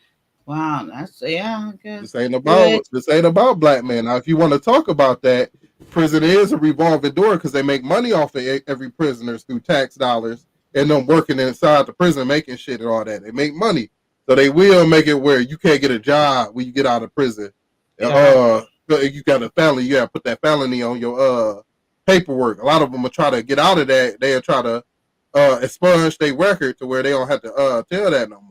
Wow, that's yeah, I guess. Good. This ain't about black men. Now, if you want to talk about that, prison is a revolving door because they make money off of every prisoner through tax dollars and them working inside the prison making shit and all that. They make money, so they will make it where you can't get a job when you get out of prison. You got a felony, you got to put that felony on your paperwork. A lot of them will try to get out of that. They'll try to expunge their record to where they don't have to tell that no more.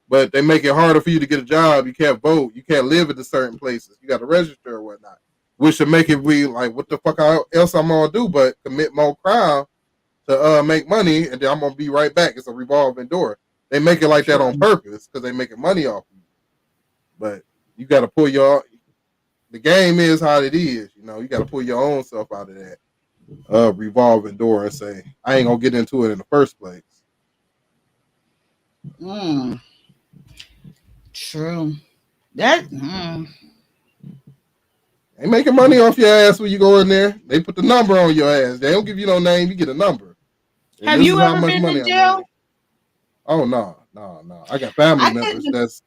But they make it harder for you to get a job. You can't vote. You can't live at the certain places. You got to register or whatnot, which should make it be like, what the fuck else I'm gonna do but commit more crime to make money, and then I'm gonna be right back. It's a revolving door. They make it like that on purpose because they making money off of you. But you got to pull your. The game is how it is. You know, you got to pull your own self out of that revolving door and say, I ain't gonna get into it in the first place. True. That They making money off your ass when you go in there. They put the number on your ass. They don't give you no name. You get a number. And have you ever been in jail? Oh no. I got family members that's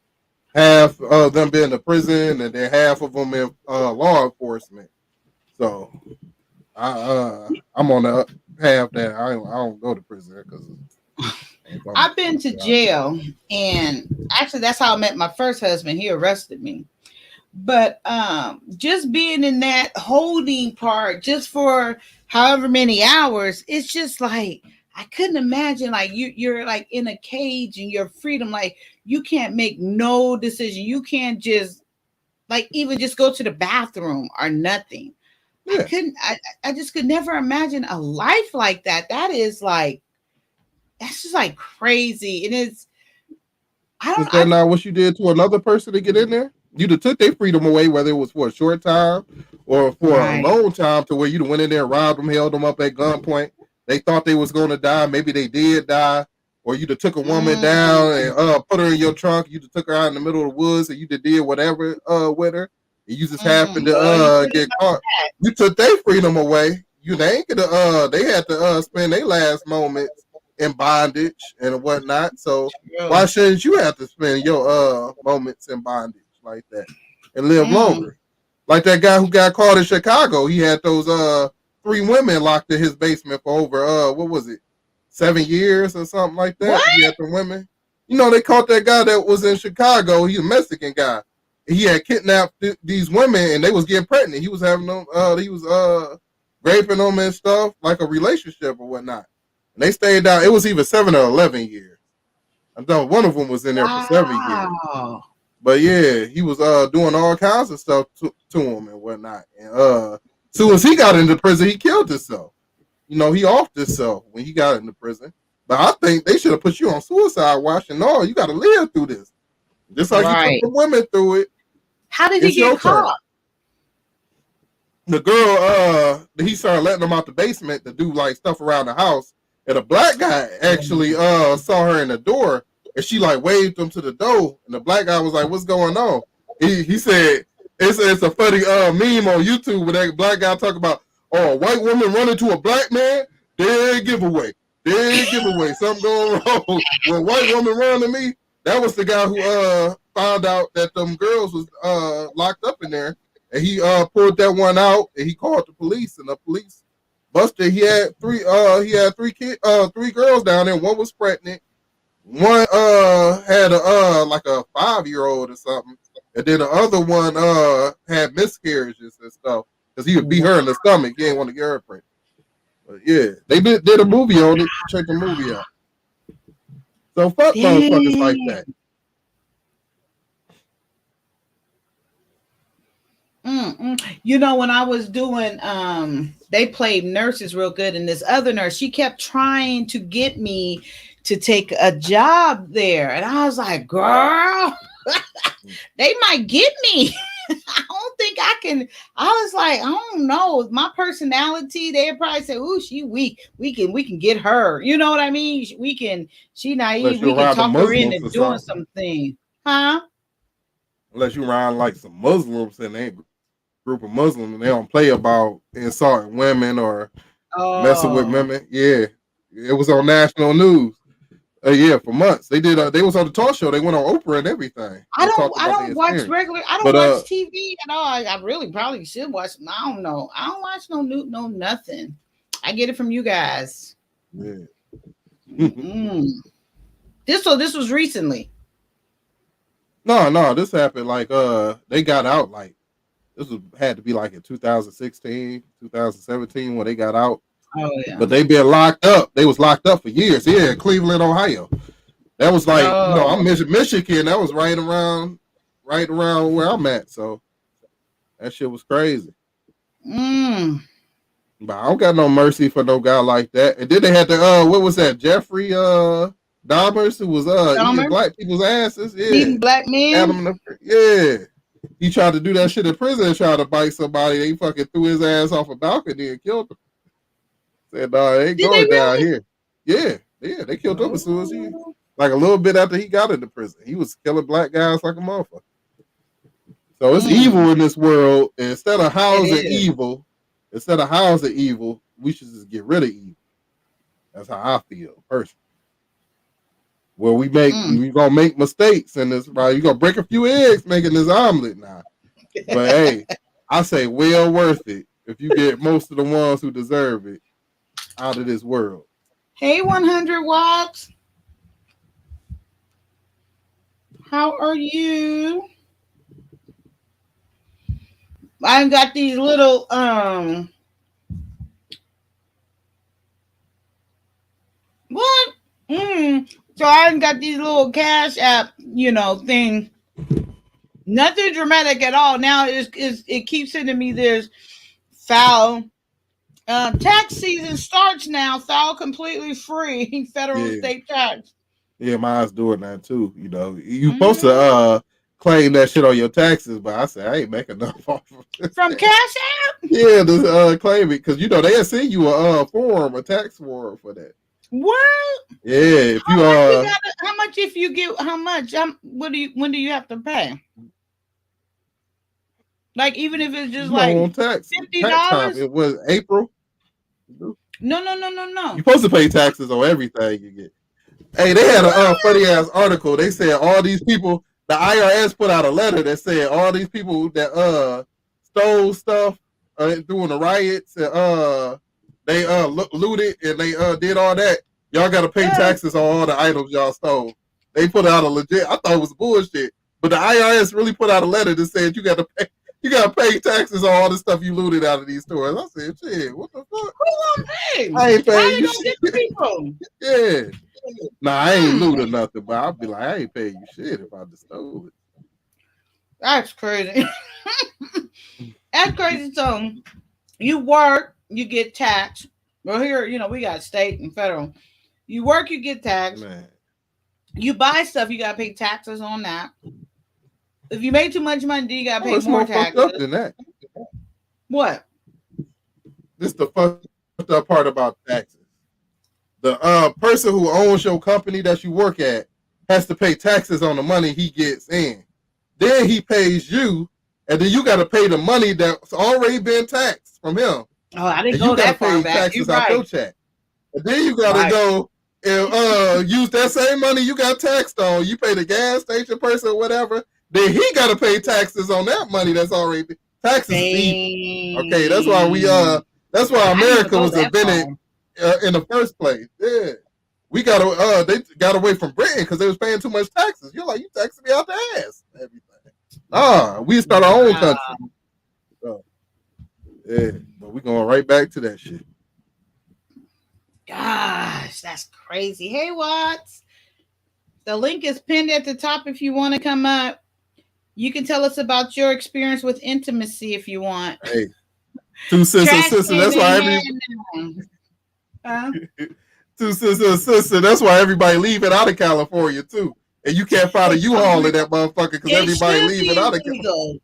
half of them been to prison, and then half of them in law enforcement. So I'm on the half that I don't go to prison because I've been to jail, and actually that's how I met my first husband. He arrested me. But just being in that holding part just for however many hours, it's just like I couldn't imagine like you're like in a cage and your freedom, like you can't make no decision. You can't just like even just go to the bathroom or nothing. Yeah. I just could never imagine a life like that. That is like that's just like crazy. And it's Is that not what you did to another person to get in there? You'd have took their freedom away, whether it was for a short time or for a long time, to where you'd have went in there, robbed them, held them up at gunpoint. They thought they was going to die. Maybe they did die. Or you'd have took a woman down and put her in your trunk. You'd have took her out in the middle of the woods and you'd have did whatever with her. And you just happened to get caught. You took their freedom away. They ain't gonna they had to spend their last moments in bondage and whatnot. So why shouldn't you have to spend your moments in bondage like that and live longer? Like that guy who got caught in Chicago, he had those 3 women locked in his basement for over what was it, 7 years or something like that. What? He had the women. You know, they caught that guy that was in Chicago. He's a Mexican guy. He had kidnapped these women and they was getting pregnant. He was having them. He was raping them and stuff, like a relationship or whatnot. And they stayed down. It was either 7 or 11 years. I know one of them was in there for 7 years. But yeah, he was doing all kinds of stuff to him and whatnot. And as soon as he got into prison, he killed himself. You know, he offed himself when he got into prison. But I think they should have put you on suicide watch. And no, you got to live through this. Just like you took the women through it. How did he get caught? The girl, he started letting them out the basement to do like stuff around the house. And a black guy actually saw her in the door. And she like waved him to the door, and the black guy was like, "What's going on?" He said, "It's a funny meme on YouTube where that black guy talk about, oh, a white woman running to a black man, dead giveaway, something going wrong. When a white woman run to me, that was the guy who found out that them girls was locked up in there, and he pulled that one out, and he called the police, and the police busted. He had three girls down there. One was pregnant. One had like a 5-year-old or something, and then the other one had miscarriages and stuff because he would beat her in the stomach. He didn't want to get her pregnant. But yeah, they did a movie on it. Check the movie out. So fuck motherfuckers like that. You know, when I was doing, they played nurses real good, and this other nurse, she kept trying to get me to take a job there, and I was like, girl, they might get me. I don't think I was like, I don't know. My personality, they'd probably say, "Ooh, she weak. We can get her." You know what I mean? She Unless naive. We you're can around the talk her into Muslims or doing something. something. Huh? Unless you're around like some Muslims and they group of Muslims and they don't play about insulting women or messing with Oh. women. Yeah. It was on national news. Yeah, for months. They did they was on the talk show. They went on Oprah and everything. They talked I about their don't watch experience. regular. I don't But watch TV at all. I really probably should watch. I don't know. I don't watch no nothing. I get it from you guys. yeah. This was recently. No, this happened like they got out like had to be like in 2016, 2017 when they got out. Oh yeah. But they been locked up. They was locked up for years. Yeah, in Cleveland, Ohio. That was like, I'm Michigan. That was right around where I'm at. So that shit was crazy. But I don't got no mercy for no guy like that. And then they had the what was that? Jeffrey Dahmers, who was eating black people's asses. Yeah. Eating black men. Yeah. He tried to do that shit in prison and tried to bite somebody. They fucking threw his ass off a balcony and killed him. Said, no, it ain't going down here. Yeah, they killed him as soon as he, like a little bit after he got into prison. He was killing black guys like a motherfucker. So it's evil in this world. And instead of housing evil, we should just get rid of evil. That's how I feel, personally. Well, we gonna make mistakes in this, right? You're gonna break a few eggs making this omelet now. But hey, I say well worth it if you get most of the ones who deserve it out of this world. Hey, 100 watts. How are you? I got these little what? So I got these little cash app, thing. Nothing dramatic at all. Now it keeps sending me this foul. Tax season starts now. File completely free. Federal state tax. Yeah, mine's doing that too. You supposed to claim that shit on your taxes, but I say I ain't making enough off of it. From Cash App? Yeah, just claim it because they'll send you a tax form for that. What? Yeah, if you how much if you get how much? When do you have to pay? Like even if it's just like $50. It was April. No. You're supposed to pay taxes on everything you get. Hey, they had a funny ass article. They said all these people, the IRS put out a letter that said all these people that stole stuff during the riots and they looted and they did all that. Y'all got to pay taxes on all the items y'all stole. They put out a legit. I thought it was bullshit, but the IRS really put out a letter that said you got to pay. You gotta pay taxes on all the stuff you looted out of these stores. I said, shit, what the fuck? Who gonna pay? I ain't paying you shit. People? Yeah. Nah, I ain't looting nothing, but I'll be like, I ain't paying you shit if I just stole it. That's crazy. That's crazy. So you work, you get taxed. Well, here, we got state and federal. You work, you get taxed. Man. You buy stuff, you gotta pay taxes on that. If you make too much money, you gotta pay more taxes. Fucked up than that. What? This is the fucked up part about taxes. The person who owns your company that you work at has to pay taxes on the money he gets in. Then he pays you, and then you got to pay the money that's already been taxed from him. Oh, I didn't go that far back. Taxes out your check. And then you got to go and use that same money you got taxed on. You pay the gas station person or whatever. Then he got to pay taxes on that money that's already taxes. Okay, that's why that's why America was invented in the first place. Yeah, we got they got away from Britain because they was paying too much taxes. You're like, you taxing me out the ass, everything. We start our own country. So, yeah, but we going right back to that shit. Gosh, that's crazy. Hey, Watts, the link is pinned at the top if you want to come up. You can tell us about your experience with intimacy if you want. Hey, two sisters. That's why two sisters. That's why everybody leaving out of California too, and you can't find a U-Haul in that motherfucker because everybody leaving out of California.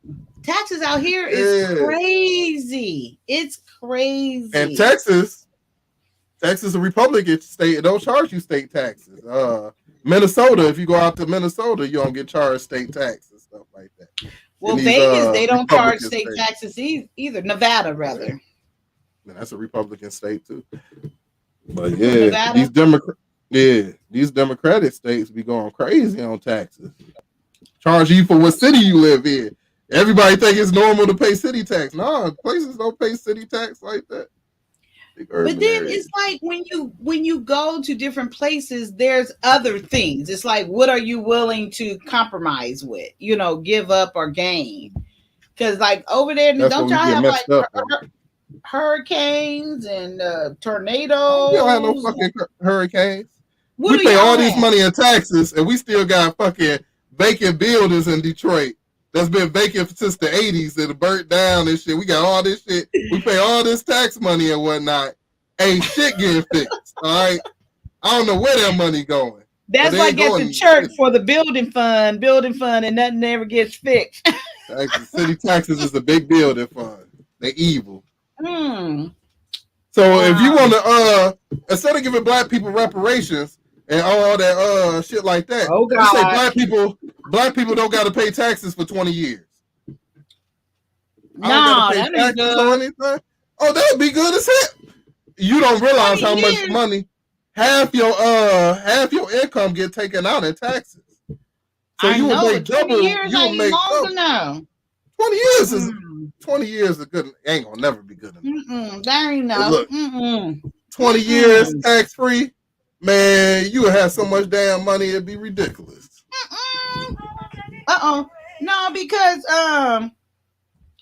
Taxes out here is crazy. It's crazy. And Texas is a Republican state. It don't charge you state taxes. Minnesota, if you go out to Minnesota, you don't get charged state taxes, stuff like that. Well, these, Vegas, they don't charge Republican state states. taxes either. Nevada, rather. And that's a Republican state too. But yeah, Nevada? these Democratic states be going crazy on taxes. Charge you for what city you live in. Everybody think it's normal to pay city tax. No, places don't pay city tax like that. But then it's like when you go to different places, there's other things. It's like, what are you willing to compromise with? Give up or gain? Because like over there, don't y'all have like hurricanes and tornadoes? We don't have no fucking hurricanes. We pay all this money in taxes, and we still got fucking vacant buildings in Detroit that's been vacant since the 80s and burnt down and shit. We got all this shit. We pay all this tax money and whatnot. Ain't shit getting fixed. All right. I don't know where that money going. That's like at the church for the building fund, and nothing ever gets fixed. City taxes is a big building fund. They evil. So if you want to, instead of giving black people reparations and all that shit like that, you say black people don't got to pay taxes for 20 years. No, that ain't good. Oh, that'd be good as hell. You don't realize how much money half your income get taken out in taxes. So you will make double. You will make double. 20 years is 20 years is good. Ain't gonna never be good enough. That ain't enough. Look, 20 years tax free, man. You would have so much damn money it'd be ridiculous. No, because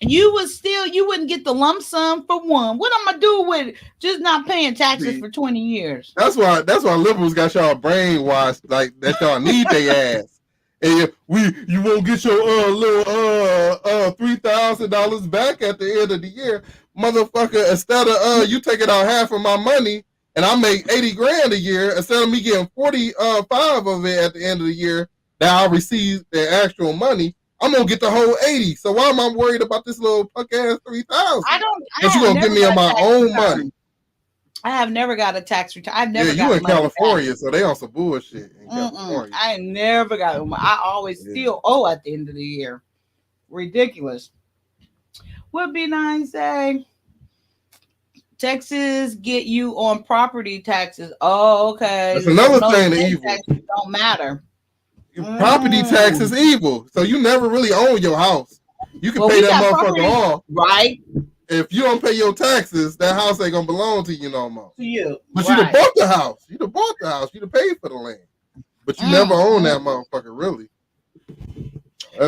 you wouldn't get the lump sum for one. What I'm gonna do with just not paying taxes for 20 years? That's why liberals got y'all brainwashed like that. Y'all need their ass. And you won't get your little $3,000 back at the end of the year, motherfucker. Instead of you taking out half of my money and I make $80,000 a year, instead of me getting 45 of it at the end of the year, that I receive the actual money, I'm gonna get the whole 80. So why am I worried about this little punk ass 3,000? But you gonna give me my own money. I have never got a tax return. I've never got you in California, so they on some bullshit in California. I never got it. I always still owe at the end of the year. Ridiculous. Would be nice, say. Texas get you on property taxes. Oh, okay. That's another thing. Evil taxes don't matter. Property tax is evil, so you never really own your house. You can pay that motherfucker off, right? If you don't pay your taxes, that house ain't gonna belong to you no more. To you, but you done bought the house. You done bought the house. You done paid for the land, but you never own that motherfucker, really.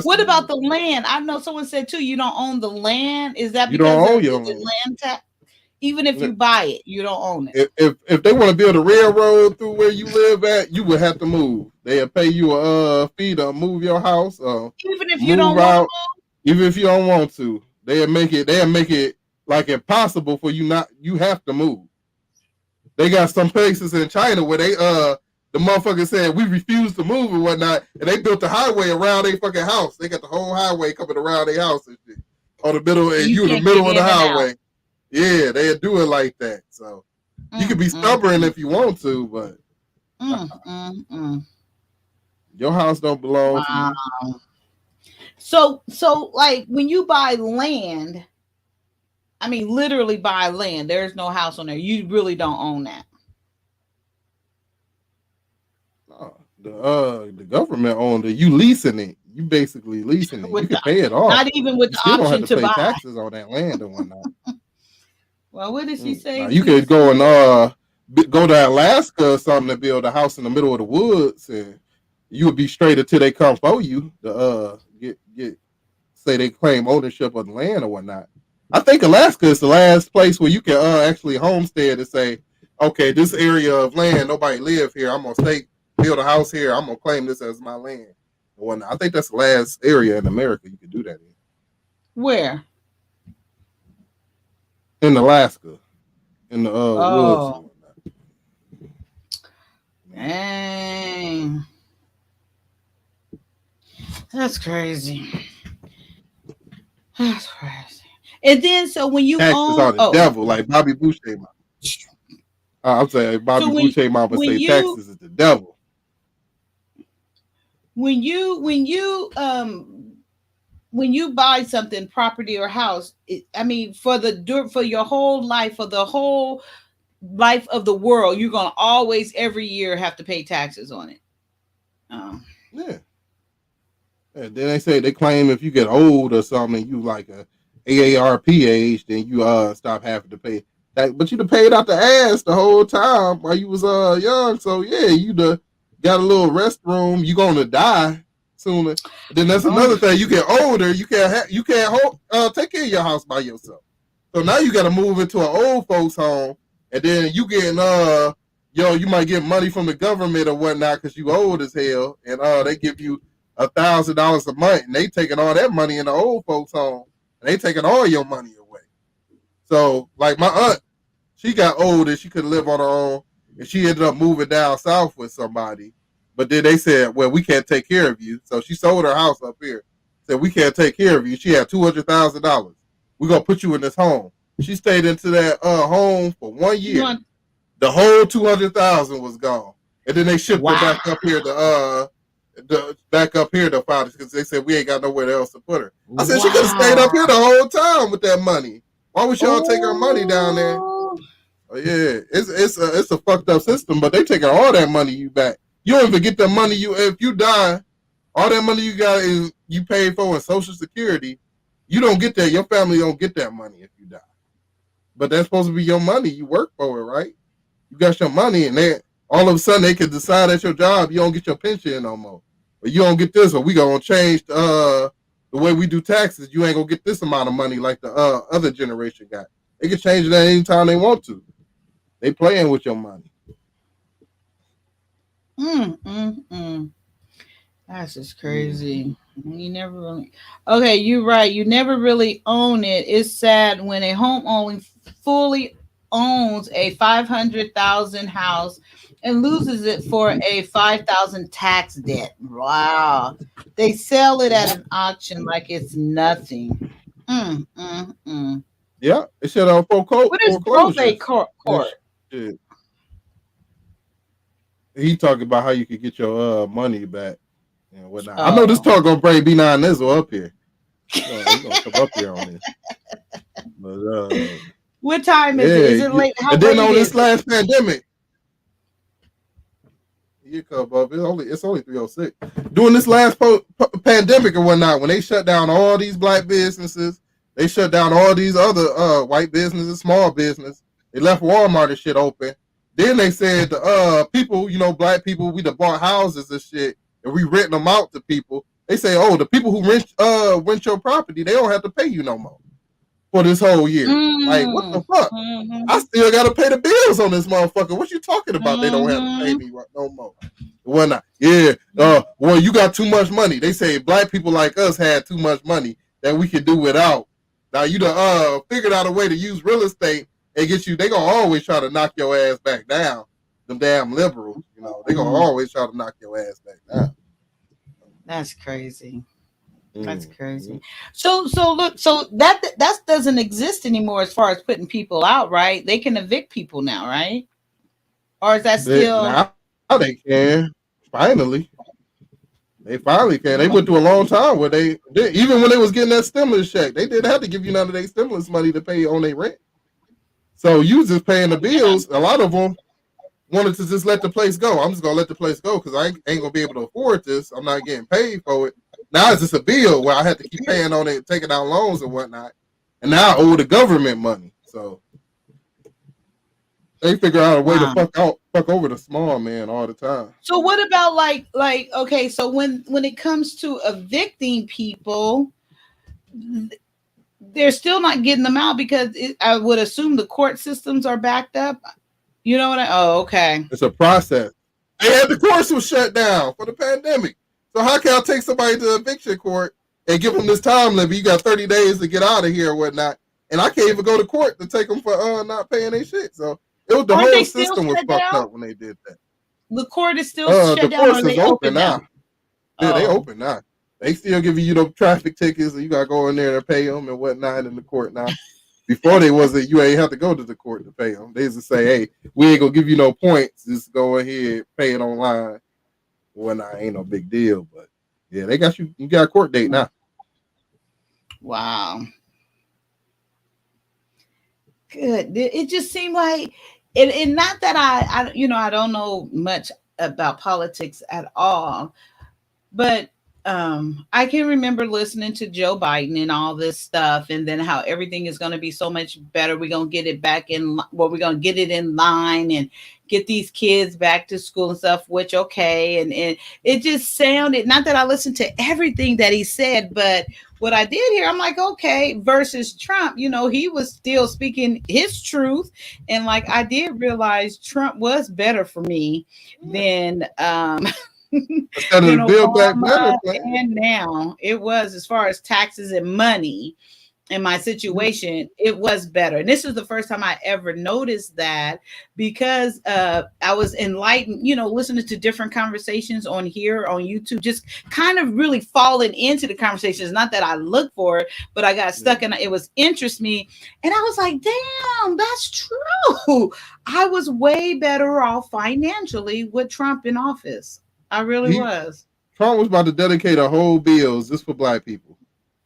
What about the land? I know someone said too. You don't own the land. Is that because you don't own your land tax? Even if you buy it, you don't own it. If they want to build a railroad through where you live at, you would have to move. They'll pay you a fee to move your house. Even if you don't want to. Even if you don't want to, they'll make it like impossible for you not. You have to move. They got some places in China where they the motherfucker said we refuse to move and whatnot, and they built a highway around their fucking house. They got the whole highway coming around their house and shit. On the middle, and you in the middle of the highway. Yeah, they'll do it like that. So you can be stubborn if you want to, but your house don't belong to you. So like when you buy land, I mean literally buy land, there's no house on there. You really don't own that. No, the government owned it. You leasing it. You basically leasing it. You can pay it off. Not even with the option to buy taxes on that land and whatnot. Well, what did she say? You could go and go to Alaska or something to build a house in the middle of the woods, and you would be straight until they come for you to say they claim ownership of the land or whatnot. I think Alaska is the last place where you can actually homestead and say, okay, this area of land, nobody live here. I'm gonna build a house here. I'm gonna claim this as my land. Or whatnot. I think that's the last area in America you can do that in. Where? In Alaska, in the woods. Dang, that's crazy. That's crazy. And then so when you Taxes are own, the devil, like Bobby Boucher. I'm saying so Bobby Boucher mama when say you taxes is the devil. when you buy something, property or house, I mean, for your whole life, for the whole life of the world, you're gonna always every year have to pay taxes on it. Oh. Yeah. And then they say they claim if you get old or something, you like a AARP age, then you stop having to pay that. But you done paid out the ass the whole time while you was young. So yeah, you done got a little restroom. You gonna die sooner. Then that's another Oh. thing. You get older, you can't take care of your house by yourself. So now you got to move into an old folks home, and then you getting you might get money from the government or whatnot because you old as hell, and they give you $1,000 a month, and they taking all that money in the old folks home, and they taking all your money away. So like my aunt, she got old and she couldn't live on her own, and she ended up moving down south with somebody. But then they said, well, we can't take care of you. So she sold her house up here. Said, we can't take care of you. She had $200,000. We're going to put you in this home. She stayed into that home for 1 year. The whole 200,000 was gone. And then they shipped her back up here to file because they said we ain't got nowhere else to put her. I said she could have stayed up here the whole time with that money. Why would y'all take her money down there? Oh, yeah, it's a fucked up system, but they taking all that money you back. You don't even get the money if you die. All that money you got is you paid for in Social Security. You don't get that. Your family don't get that money if you die. But that's supposed to be your money. You work for it, right? You got your money, and then all of a sudden they can decide at your job you don't get your pension no more. But you don't get this, or we gonna change the way we do taxes. You ain't gonna get this amount of money like the other generation got. They can change it at any time they want to. They playing with your money. That's just crazy. You never really. Okay, you're right. You never really own it. It's sad when a home only fully owns a 500,000 house and loses it for a 5,000 tax debt. Wow. They sell it at an auction like it's nothing. Yeah, it should have foreclosure. What is probate court? He talking about how you could get your money back and whatnot. I know this talk gonna bring B9 Nizzle up here. He's gonna come up here on this. But, what time is it? Is it late? How and then on this last pandemic, you come up. It's only 3:06. During this last pandemic or whatnot, when they shut down all these black businesses, they shut down all these other white businesses, small business. They left Walmart and shit open. Then they said the people, black people, we done bought houses and shit, and we renting them out to people. They say, oh, the people who rent your property, they don't have to pay you no more for this whole year. Like, what the fuck? I still got to pay the bills on this motherfucker. What you talking about? They don't have to pay me no more. Well, not. Yeah. Well, you got too much money. They say black people like us had too much money that we could do without. Now you done figured out a way to use real estate and get you. They gonna always try to knock your ass back down. Them damn liberals, they gonna always try to knock your ass back down. That's crazy. That's crazy. So look, so that doesn't exist anymore as far as putting people out, right? They can evict people now, right? Or is that still? Now they can. Finally, they finally can. They went through a long time where they even when they was getting that stimulus check, they didn't have to give you none of their stimulus money to pay on their rent. So you just paying the bills. A lot of them wanted to just let the place go. I'm just gonna let the place go because I ain't gonna be able to afford this. I'm not getting paid for it. Now it's just a bill where I have to keep paying on it, taking out loans and whatnot. And now I owe the government money. So they figure out a way to fuck over the small man all the time. So what about like okay, so when it comes to evicting people, they're still not getting them out because I would assume the court systems are backed up. You know what okay. It's a process. They had the courts was shut down for the pandemic. So how can I take somebody to eviction court and give them this time limit? You got 30 days to get out of here or whatnot. And I can't even go to court to take them for not paying their shit. So it was the whole system was fucked up when they did that. The court is still shut down. The courts is open now. Yeah, they open now. They still giving you the traffic tickets, and you gotta go in there and pay them and whatnot in the court now. Before they wasn't, you ain't have to go to the court to pay them. They just say, hey, we ain't gonna give you no points. Just go ahead, pay it online. Whatnot, ain't no big deal. But yeah, they got you. You got a court date now. Wow. Good. It just seemed like, and not that I don't know much about politics at all, but I can remember listening to Joe Biden and all this stuff, and then how everything is going to be so much better. We're going to get it back in, well, we're going to get it in line and get these kids back to school and stuff, which, okay. And it just sounded, not that I listened to everything that he said, but what I did hear, I'm like, okay, versus Trump, he was still speaking his truth. And like, I did realize Trump was better for me than, Instead of the Build Back Better plan. And now it was, as far as taxes and money in my situation, it was better. And this is the first time I ever noticed that, because I was enlightened, listening to different conversations on here on YouTube, just kind of really falling into the conversations. Not that I looked for it, but I got stuck and it was interest me. And I was like, damn, that's true. I was way better off financially with Trump in office. I really was. Trump was about to dedicate a whole bill just for black people.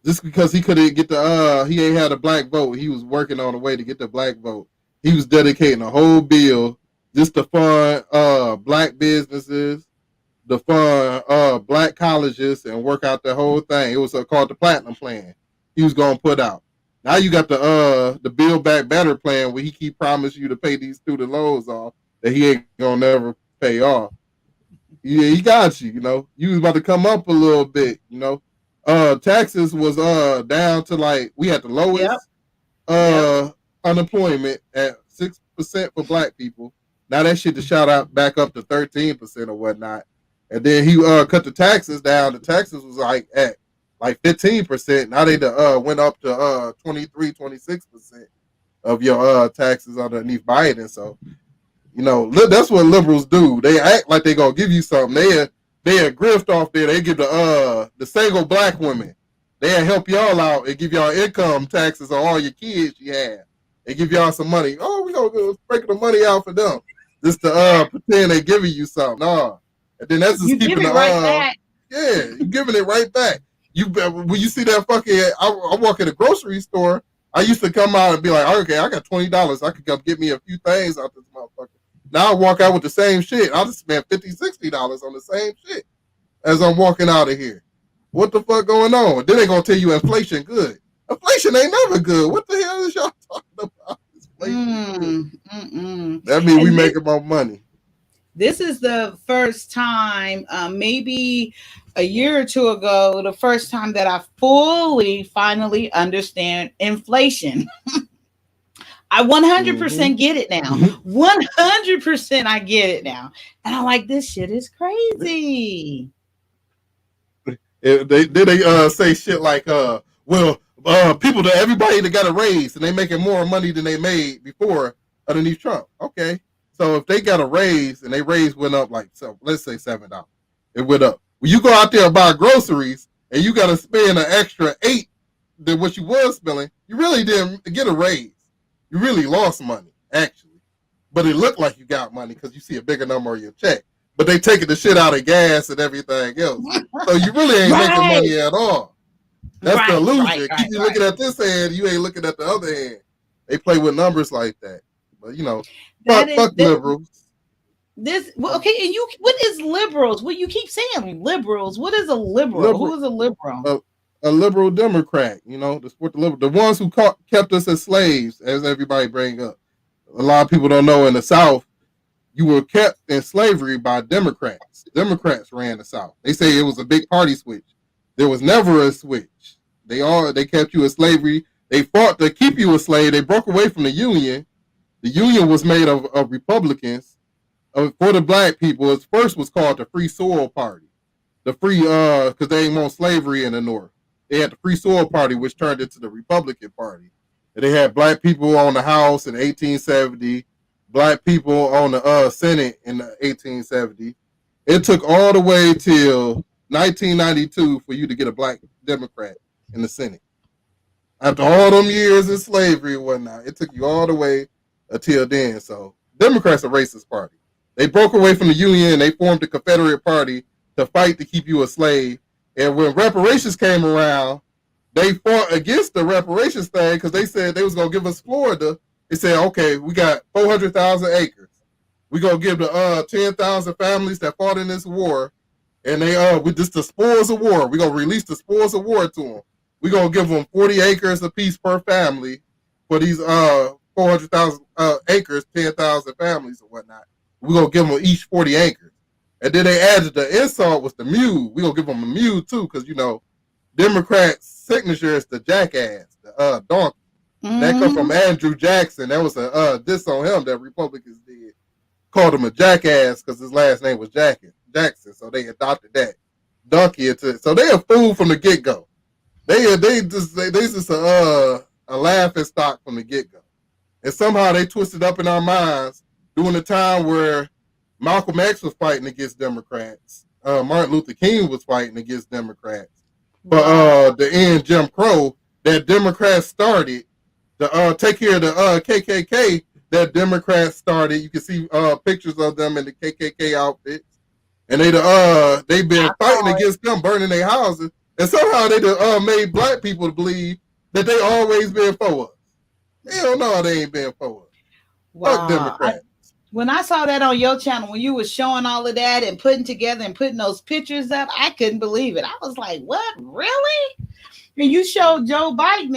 Just because he couldn't get he ain't had a black vote. He was working on a way to get the black vote. He was dedicating a whole bill just to fund black businesses, to fund black colleges, and work out the whole thing. It was called the Platinum Plan. He was gonna put out. Now you got the Build Back Better plan, where he keep promising you to pay these student loans off that he ain't gonna never pay off. Yeah, he got you. You was about to come up a little bit. Taxes was down to, like, we had the lowest unemployment at 6% for black people. Now that shit to shout out back up to 13% or whatnot. And then he cut the taxes down. The taxes was at 15%. Now they went up to 23, 26% of your taxes underneath Biden. So that's what liberals do. They act like they gonna give you something. They a grift off there. They give the single black women. They help y'all out and give y'all income taxes on all your kids you have. They give y'all some money. Oh, we gonna go break the money out for them just to pretend they giving you something. And then that's just keeping the back. Yeah, you giving it right back. When you see that fucking, I walk in a grocery store. I used to come out and be like, okay, I got $20. I could come get me a few things out this motherfucker. Now I walk out with the same shit. I just spent $50, $60 on the same shit as I'm walking out of here. What the fuck going on? Then they gonna tell you inflation good. Inflation ain't never good. What the hell is y'all talking about? That means we making more money. This is the first time, maybe a year or two ago, the first time that I finally understand inflation. I 100% get it now. 100% I get it now. And I'm like, this shit is crazy. They say shit like, people, everybody that got a raise and they making more money than they made before underneath Trump. Okay. So if they got a raise and they raise went up let's say $7. It went up. When you go out there and buy groceries and you got to spend an extra $8 than what you was spending, you really didn't get a raise. You really lost money, actually. But it looked like you got money because you see a bigger number on your check. But they taking the shit out of gas and everything else. So you really ain't making money at all. That's the illusion. Keep you looking at this hand, you ain't looking at the other hand. They play with numbers like that. But, fuck liberals. Okay, and what is liberals? Well, you keep saying liberals. What is a liberal? Who is a liberal? A liberal Democrat, the ones who kept us as slaves, as everybody bring up. A lot of people don't know, in the South, you were kept in slavery by Democrats. Democrats ran the South. They say it was a big party switch. There was never a switch. They kept you in slavery. They fought to keep you a slave. They broke away from the Union. The Union was made of Republicans. For the black people, it first was called the Free Soil Party. The free, because they ain't want slavery in the North. They had the Free Soil Party, which turned into the Republican Party. And they had black people on the House in 1870, black people on the Senate in 1870. It took all the way till 1992 for you to get a black Democrat in the Senate. After all them years in slavery and whatnot, it took you all the way until then. So Democrats are a racist party. They broke away from the Union. They formed the Confederate Party to fight to keep you a slave. And when reparations came around, they fought against the reparations thing because they said they was going to give us Florida. They said, okay, we got 400,000 acres. We're going to give the 10,000 families that fought in this war. And we just the spoils of war. We're going to release the spoils of war to them. We're going to give them 40 acres apiece per family for these 400,000 acres, 10,000 families or whatnot. We're going to give them each 40 acres. And then they added the insult was the mule. We're going to give them a mule too because, you know, Democrats' signature is the jackass, the donkey. Mm-hmm. That come from Andrew Jackson. That was a diss on him that Republicans did. Called him a jackass because his last name was Jackson. So they adopted that donkey into it. So they a fool from the get-go. They just a laughing stock from the get-go. And somehow they twisted up in our minds during the time where Malcolm X was fighting against Democrats. Martin Luther King was fighting against Democrats. But the end Jim Crow that Democrats started to take care of the KKK that Democrats started. You can see pictures of them in the KKK outfits. And they been fighting against them, burning their houses. And somehow they made black people believe that they always been for us. Hell no, they ain't been for us. Wow. Fuck Democrats. When I saw that on your channel, when you were showing all of that and putting together and putting those pictures up, I couldn't believe it. I was like, what? Really? And you showed Joe Biden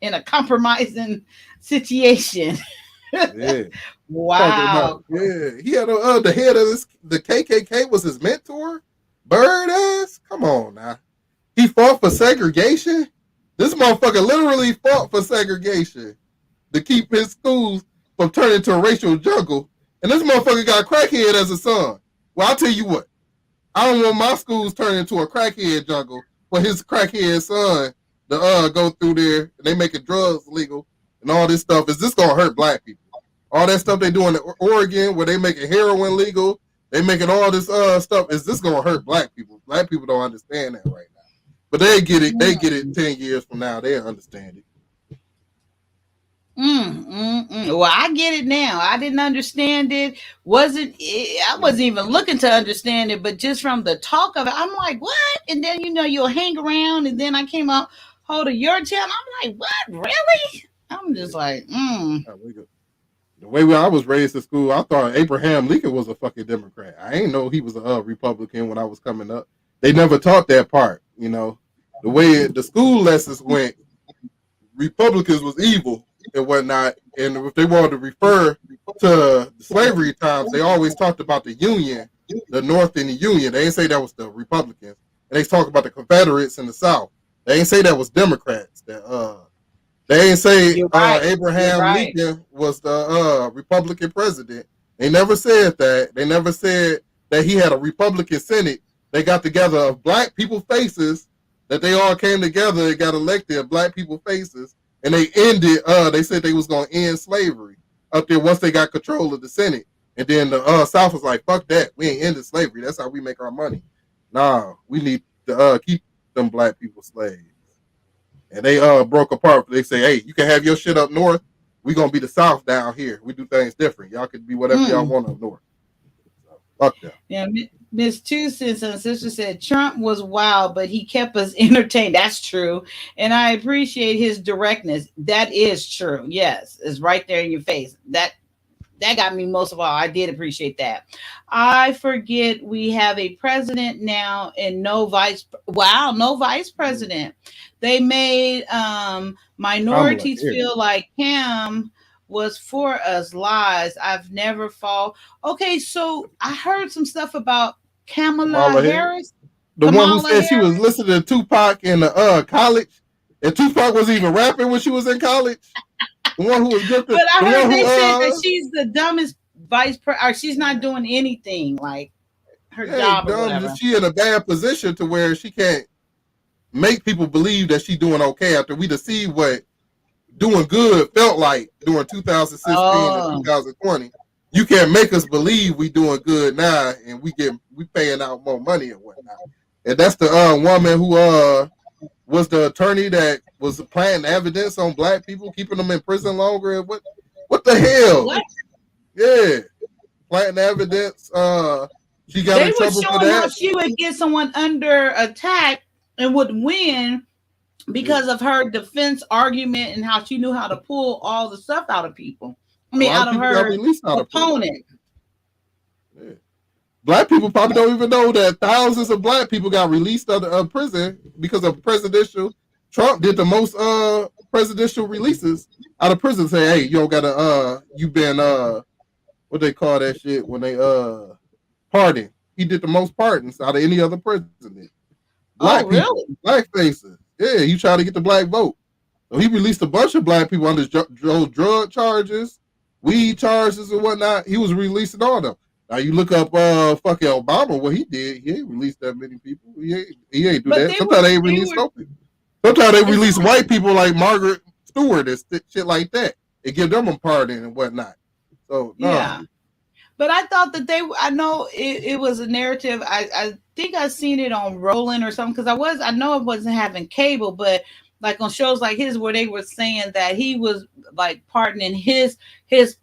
in a compromising situation. Yeah. Wow. Yeah. He had the head of the KKK was his mentor. Bird ass. Come on now. He fought for segregation. This motherfucker literally fought for segregation to keep his schools from turning to a racial jungle. And this motherfucker got a crackhead as a son. Well, I'll tell you what. I don't want my schools turning into a crackhead jungle for his crackhead son to go through there and they making drugs legal and all this stuff. Is this gonna hurt black people? All that stuff they do in Oregon where they making heroin legal, they making all this stuff. Is this gonna hurt black people? Black people don't understand that right now. But they get it. They get it 10 years from now. They understand it. Well, I get it now. I didn't understand it. I wasn't even looking to understand it, but just from the talk of it, I'm like, what? And then, you'll hang around. And then I came up, hold of your channel. I'm like, what? Really? I'm just like, The way I was raised in school, I thought Abraham Lincoln was a fucking Democrat. I ain't know he was a Republican when I was coming up. They never taught that part, The way the school lessons went, Republicans was evil and whatnot. And if they wanted to refer to slavery times, they always talked about the Union, the North and the Union. They didn't say that was the Republicans. And they talked about the Confederates in the South. They didn't say that was Democrats. They didn't say Abraham Lincoln was the Republican president. They never said that. They never said that he had a Republican Senate. They got together of black people faces that they all came together and got elected, black people faces, and they ended, they said they was going to end slavery up there once they got control of the Senate. And then the South was like, fuck that. We ain't ended slavery. That's how we make our money. Nah, we need to keep them black people slaves. And they broke apart. They say, hey, you can have your shit up north. We going to be the South down here. We do things different. Y'all could be whatever y'all want up north. So, fuck them. Yeah, Miss Two Cents and Sister said Trump was wild, but he kept us entertained. That's true. And I appreciate his directness. That is true. Yes, it's right there in your face. That got me most of all. I did appreciate that. I forget we have a president now and no vice president. They made minorities feel like him was for us. Lies. I've never fall. Okay, so I heard some stuff about Kamala Harris. The one who said she was listening to Tupac in college, and Tupac was even rapping when she was in college. The one who was gifted. But I heard they said that she's the dumbest or she's not doing anything like her job or whatever. She in a bad position to where she can't make people believe that she's doing okay after we see what doing good felt like during 2016 and 2020. you can't make us believe we doing good now, and we paying out more money and whatnot. And that's the woman who was the attorney that was planting evidence on black people, keeping them in prison longer. And what the hell? What? Yeah, planting evidence. She got They in were trouble for showing how that. she would get someone under attack and would win because of her defense argument and how she knew how to pull all the stuff out of people. I mean, out of her opponent. Yeah. Black people probably don't even know that thousands of black people got released out of prison because of presidential. Trump did the most presidential releases out of prison. Say, hey, you don't gotta you been what they call that shit when they pardon. He did the most pardons out of any other president. Black people, black faces. Yeah, he tried to get the black vote. So he released a bunch of black people under drug charges, weed charges, and whatnot. He was releasing all of them. Now you look up fucking Obama, what he did. He ain't released that many people. He ain't do that. Sometimes they release no people. Sometimes they release white people like Margaret Stewart and shit like that and give them a pardon and whatnot. So no. Yeah. But I thought that I know it was a narrative. I think I seen it on Rolling or something because I know I wasn't having cable, but like on shows like his where they were saying that he was like pardoning his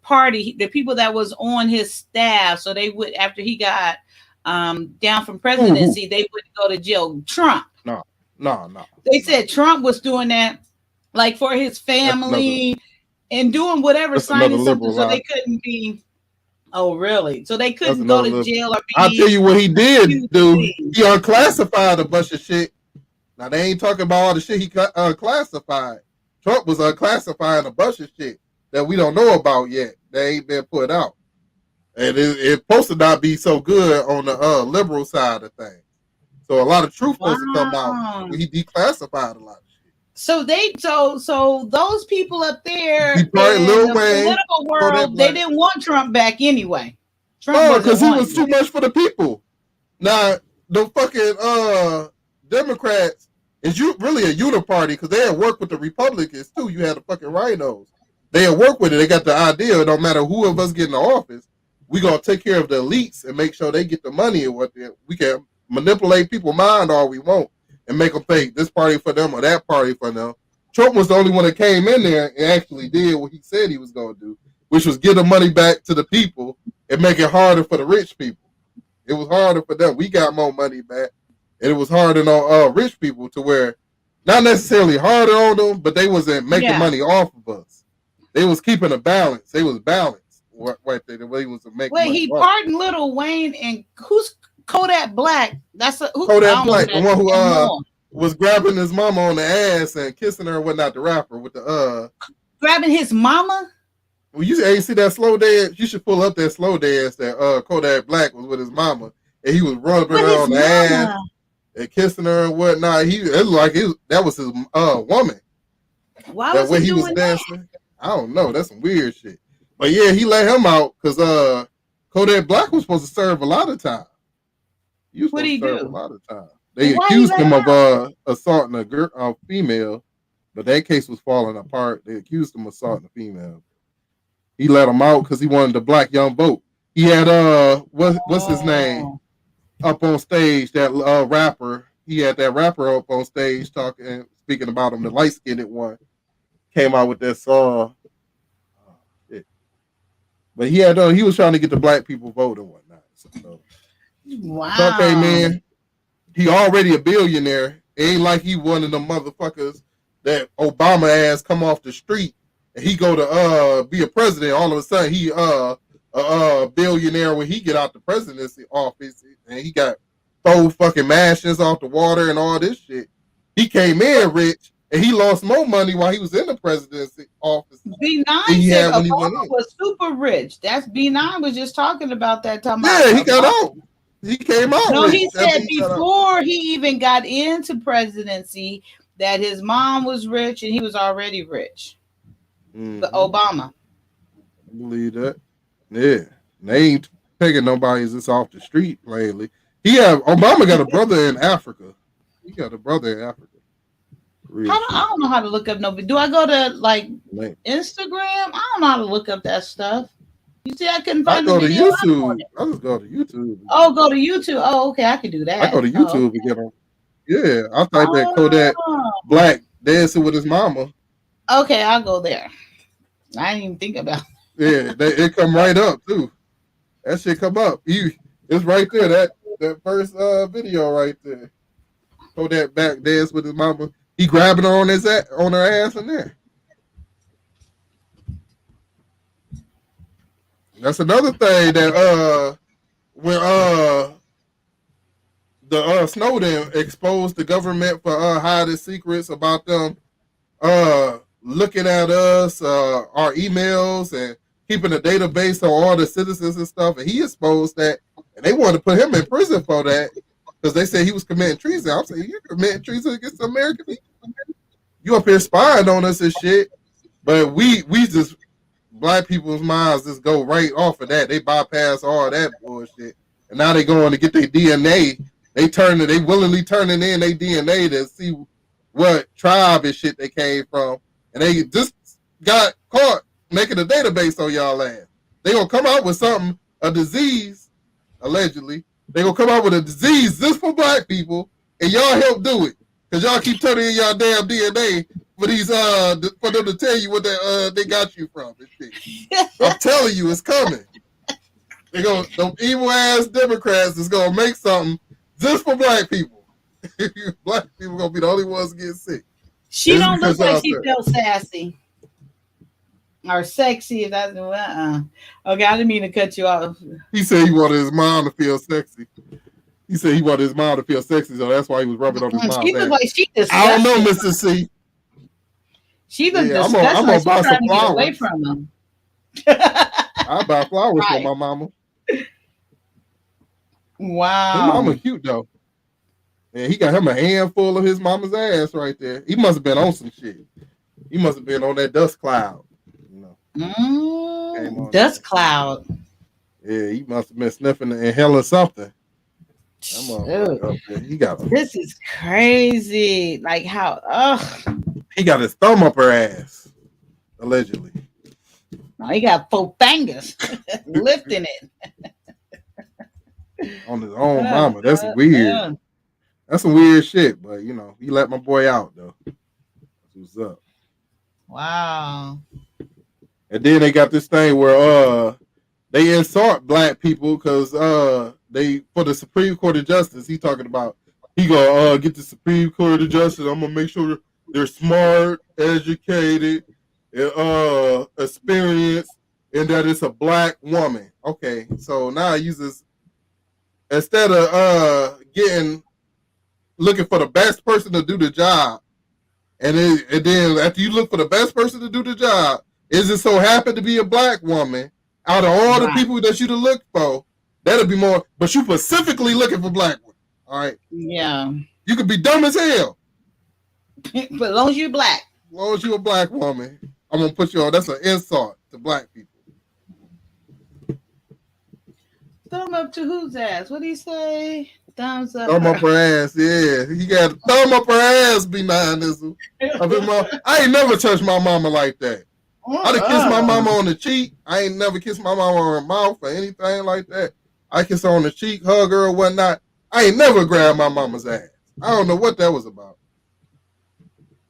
party, the people that was on his staff, so they would, after he got down from presidency, they wouldn't go to jail. Trump. No. They said Trump was doing that like for his family and doing whatever, signing something so they couldn't be. Oh, really? So they couldn't go to jail or be. I'll tell you what he did, dude. He unclassified a bunch of shit. Now, they ain't talking about all the shit he unclassified. Trump was unclassifying a bunch of shit that we don't know about yet. They ain't been put out. And it's supposed to not be so good on the liberal side of things. So a lot of truth supposed to come out. He declassified a lot. So those people up there in the political world, they didn't want Trump back anyway. No, because he was too much for the people. Now, the fucking Democrats is really a uniparty because they had worked with the Republicans too. You had the fucking rhinos. They had worked with it. They got the idea, no matter who of us get in the office, we gonna take care of the elites and make sure they get the money and what we can manipulate people's mind all we want and make them think this party for them or that party for them. Trump was the only one that came in there and actually did what he said he was going to do, which was give the money back to the people and make it harder for the rich people. It was harder for them. We got more money back, and it was harder on rich people to where, not necessarily harder on them, but they wasn't making money off of us. They was keeping a balance. They was balanced right there. The way he was making money. Wait, he pardoned Lil Wayne, and who's Kodak Black? That's Kodak Black, the one who was grabbing his mama on the ass and kissing her and whatnot, the rapper with the grabbing his mama. Well, you see that slow dance? You should pull up that slow dance that Kodak Black was with his mama, and he was rubbing her on the ass and kissing her and whatnot. That was his woman. Why was he was dancing? I don't know. That's some weird shit. But yeah, he let him out because Kodak Black was supposed to serve a lot of time. What did he do? A lot of time. They accused him of assaulting a female, but that case was falling apart. They accused him of assaulting a female. He let him out because he wanted the black young vote. He had what's his name up on stage, that rapper. He had that rapper up on stage speaking about him, the light-skinned one. Came out with that song. But he was trying to get the black people vote and whatnot. So, wow. Trump came in. He already a billionaire. It ain't like he one of them motherfuckers that Obama ass come off the street and he go to be a president. All of a sudden he a billionaire when he get out the presidency office and he got 4 fucking mansions off the water and all this shit. He came in rich and he lost more money while he was in the presidency office. B9 said Obama was super rich. That's B9 was just talking about that time. Yeah, he got out. He came out. No, he said before he even got into presidency that his mom was rich and he was already rich. But Obama. I believe that. Yeah. They ain't taking nobody's this off the street lately. Obama got a brother in Africa. He got a brother in Africa. I don't know how to look up nobody. Do I go to like Instagram? I don't know how to look up that stuff. You see, I couldn't I find the go to video. YouTube. I just go to YouTube. Oh, go to YouTube. Oh, okay, I can do that. I go to Oh, YouTube and get on. Yeah, I type that Kodak oh. Black dancing with his mama. Okay, I'll go there. I didn't even think about. Yeah, it come right up too. That shit come up. It's right there. That first video right there. Kodak back dance with his mama. He grabbing her on her ass in there. That's another thing that when the Snowden exposed the government for hiding secrets about them looking at us, our emails, and keeping a database on all the citizens and stuff, and he exposed that, and they wanted to put him in prison for that because they said he was committing treason. I'm saying, you're committing treason against the American people. You up here spying on us and shit, but we just, black people's minds just go right off of that. They bypass all that bullshit, and now they going to get their DNA. They willingly turning in their DNA to see what tribe and shit they came from, and they just got caught making a database on y'all ass. They gonna come out with something, a disease, allegedly. They gonna come out with a disease just for black people, and y'all help do it, cause y'all keep turning in y'all damn DNA for these for them to tell you what they got you from and shit. I'm telling you, it's coming. They gonna, them evil ass Democrats is gonna make something just for black people. Black people gonna be the only ones getting sick. She don't look like she felt sassy or sexy. If that's okay, I didn't mean to cut you off. He said he wanted his mom to feel sexy. He said he wanted his mom to feel sexy, so that's why he was rubbing on his mom's She looked like she disgusted. I don't know, Mr. C. She looked disgusted. I'm gonna buy some flowers. Away from him. I buy flowers for my mama. Wow. His mama cute though. Yeah, he got him a handful of his mama's ass right there. He must have been on some shit. He must have been on that dust cloud. You know. Dust cloud. Yeah, he must have been sniffing and inhaling something. He got this is crazy. Like how he got his thumb up her ass, allegedly. No, he got 4 fingers lifting it. On his own mama. That's weird. That's some weird shit, but you know, he let my boy out though. That's what's up. Wow. And then they got this thing where they insult black people because they, for the Supreme Court of Justice, he talking about he gonna get the Supreme Court of Justice. I'm gonna make sure they're smart, educated, experienced, and that it's a black woman. Okay, so now he uses, instead of looking for the best person to do the job, and then after you look for the best person to do the job, is it so happen to be a black woman out of all the people that you'd look for? That'll be more, but you specifically looking for black women. All right. Yeah. You could be dumb as hell. But as long as you're black. As long as you're a black woman, I'm gonna put you on. That's an insult to black people. Thumb up to whose ass? What do you say? Thumbs up. Thumb up her ass, yeah. He got a thumb up her ass behind this. I ain't never touched my mama like that. I done kissed my mama on the cheek. I ain't never kissed my mama on her mouth or anything like that. I kiss her on the cheek, hug her or whatnot. I ain't never grabbed my mama's ass. I don't know what that was about.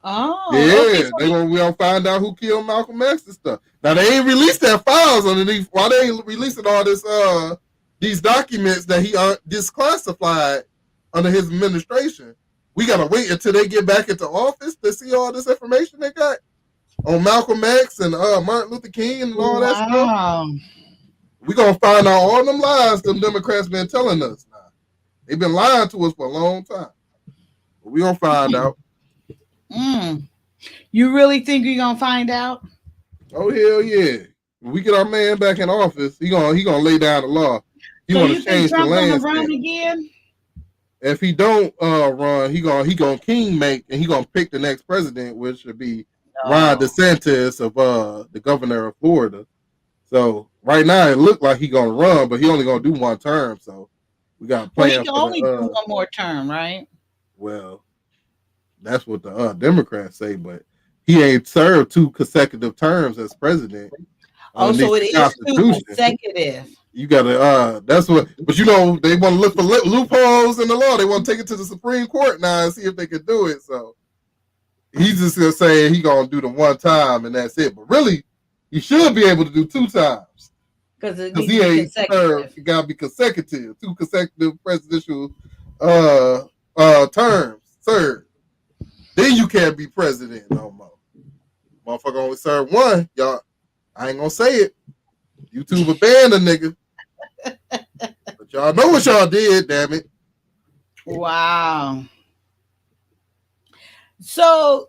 Oh, yeah. Okay, We gonna find out who killed Malcolm X and stuff. Now they ain't released their files underneath. Why they ain't releasing all this these documents that he disclassified under his administration? We gotta wait until they get back into office to see all this information they got on Malcolm X and Martin Luther King and all that stuff. We gonna find out all them lies them Democrats been telling us now. They've been lying to us for a long time. But we gonna find out. You really think you're gonna find out? Oh hell yeah! When we get our man back in office, he gonna lay down the law. He so want to change the landscape. Run again? If he don't run, he gonna king make, and he gonna pick the next president, which should be Ron DeSantis of the governor of Florida. So right now it looked like he gonna run, but he only gonna do one term. So we got Well, he can only do one more term, right? Well, that's what the Democrats say, but he ain't served 2 consecutive terms as president. Oh, so underneath it the is two Constitution. consecutive. You gotta that's what, but you know, they want to look for loopholes in the law. They want to take it to the Supreme Court now and see if they can do it. So he's just gonna say he gonna do the one time and that's it. But really, he should be able to do 2 times Because it because needs he to be ain't served. consecutive. It gotta be consecutive, 2 consecutive presidential terms served. Then you can't be president no more. Motherfucker only served 1. Y'all, I ain't gonna say it. YouTube banned a nigga. But y'all know what y'all did, damn it. Wow. So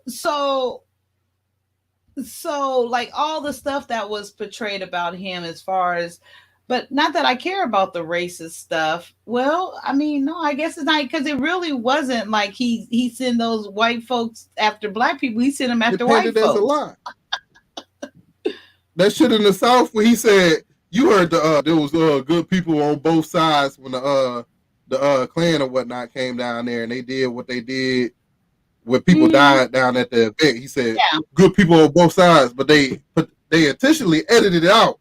like all the stuff that was portrayed about him as far as, but not that I care about the racist stuff. Well, I mean, no, I guess it's not, because it really wasn't like he sent those white folks after black people. He sent them after white As a folks. lie. That shit in the South where he said, you heard there was good people on both sides when the Klan or whatnot came down there and they did what they did when people died down at the event. He said good people on both sides, but they intentionally edited it out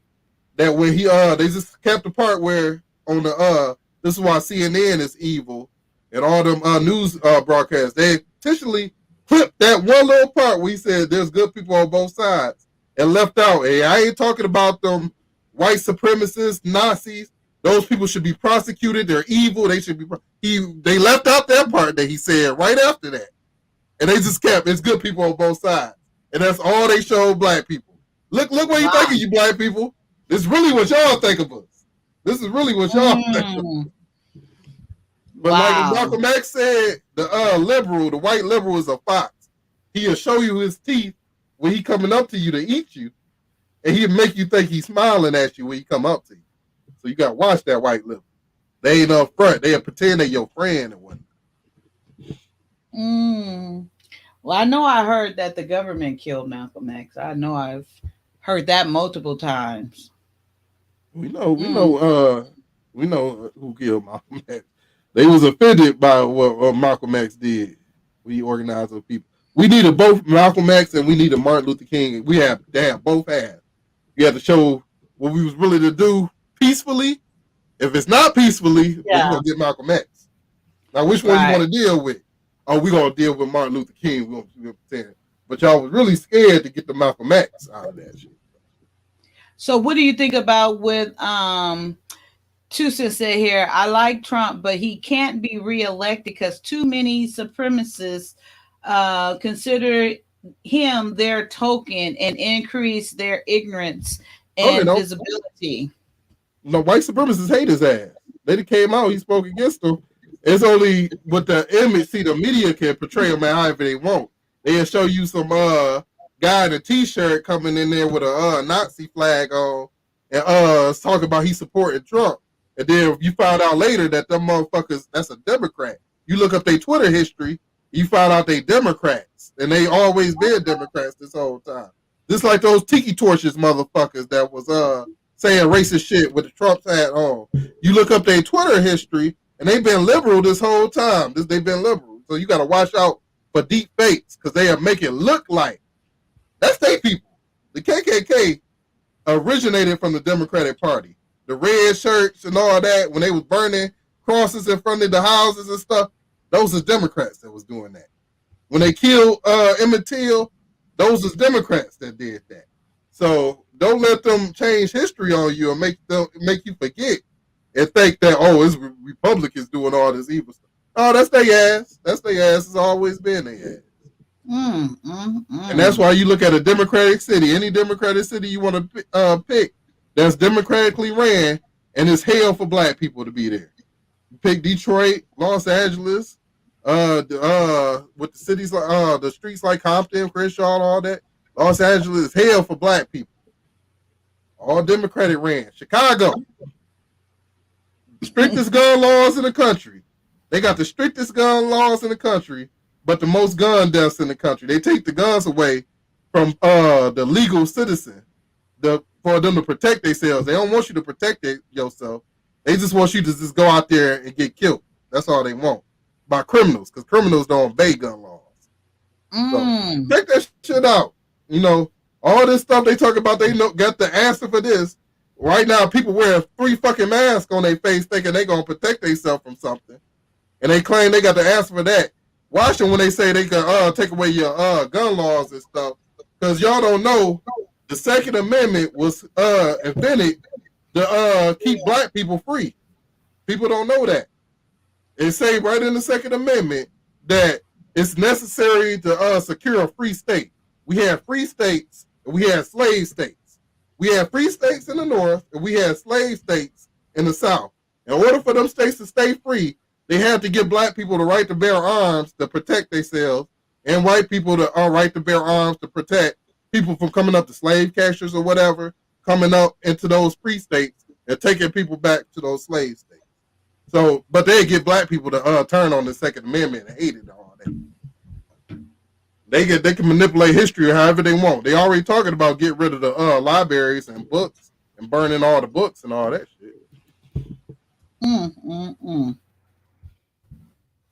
that when he they just kept the part where on the this is why CNN is evil and all them news broadcasts, they intentionally clipped that one little part where he said there's good people on both sides and left out. Hey, I ain't talking about them white supremacists, Nazis. Those people should be prosecuted. They're evil. They should be. They left out that part that he said right after that, and they just kept it's good people on both sides, and that's all they showed black people. Look what you think of you black people. This is really what y'all think of us. This is really what y'all think of us. But like Malcolm X said, the white liberal is a fox. He'll show you his teeth when he coming up to you to eat you, and he'll make you think he's smiling at you when he come up to you. So you got to watch that white liberal. They ain't up front. They'll pretend they're your friend and whatnot. Well, I know I heard that the government killed Malcolm X. I know I've heard that multiple times. We know who killed Malcolm X. They was offended by what Malcolm X did. We organized with people. We needed both Malcolm X and we needed Martin Luther King. We have both had. You had to show what we was willing to do peacefully. If it's not peacefully, then you're gonna get Malcolm X. Now, which one you want to deal with? Oh, we're gonna deal with Martin Luther King. We're gonna pretend. But y'all was really scared to get the Malcolm X out of that shit. So what do you think about with Tucson said here, I like Trump, but he can't be reelected because too many supremacists consider him their token and increase their ignorance and visibility. No, white supremacists hate his ass. They came out, he spoke against them. It's only with the image, see, the media can portray him however they want. They'll show you some guy in a t-shirt coming in there with a Nazi flag on and talking about he supporting Trump. And then you find out later that them motherfuckers, that's a Democrat. You look up their Twitter history, you find out they Democrats. And they always been Democrats this whole time. Just like those tiki torches motherfuckers that was saying racist shit with the Trump's hat on. You look up their Twitter history, and they've been liberal this whole time. They've been liberal. So you got to watch out for deep fakes because they are making it look like that's their people. The KKK originated from the Democratic Party. The red shirts and all that, when they was burning crosses in front of the houses and stuff, those are Democrats that was doing that. When they killed Emmett Till, those was Democrats that did that. So don't let them change history on you and make you forget and think that, oh, it's Republicans doing all this evil stuff. Oh, that's their ass. That's their ass. It's always been their ass. And that's why you look at a Democratic city, any Democratic city you want to pick that's democratically ran, and it's hell for black people to be there. You pick Detroit, Los Angeles, with the cities like the streets like Compton, Crenshaw, and all that. Los Angeles is hell for black people. All Democratic ran. Chicago, strictest gun laws in the country. They got the strictest gun laws in the country, but the most gun deaths in the country. They take the guns away from the legal citizen for them to protect themselves. They don't want you to protect yourself. They just want you to just go out there and get killed. That's all they want. By criminals, because criminals don't obey gun laws. So take that shit out. You know, All this stuff they talk about, they know got the answer for this. Right now, people wear 3 fucking masks on their face thinking they gonna protect themselves from something. And they claim they got the answer for that. Watch them when they say they can take away your gun laws and stuff. Because y'all don't know, the Second Amendment was invented to keep black people free. People don't know that. It say right in the Second Amendment that it's necessary to secure a free state. We had free states and we had slave states. We had free states in the North and we had slave states in the South. In order for them states to stay free, they had to give black people the right to bear arms to protect themselves, and white people the right to bear arms to protect people from coming up to slave catchers or whatever, coming up into those free states and taking people back to those slave states. So, but they get black people to turn on the Second Amendment and hate it and all that. They can manipulate history however they want. They already talking about getting rid of the libraries and books and burning all the books and all that shit.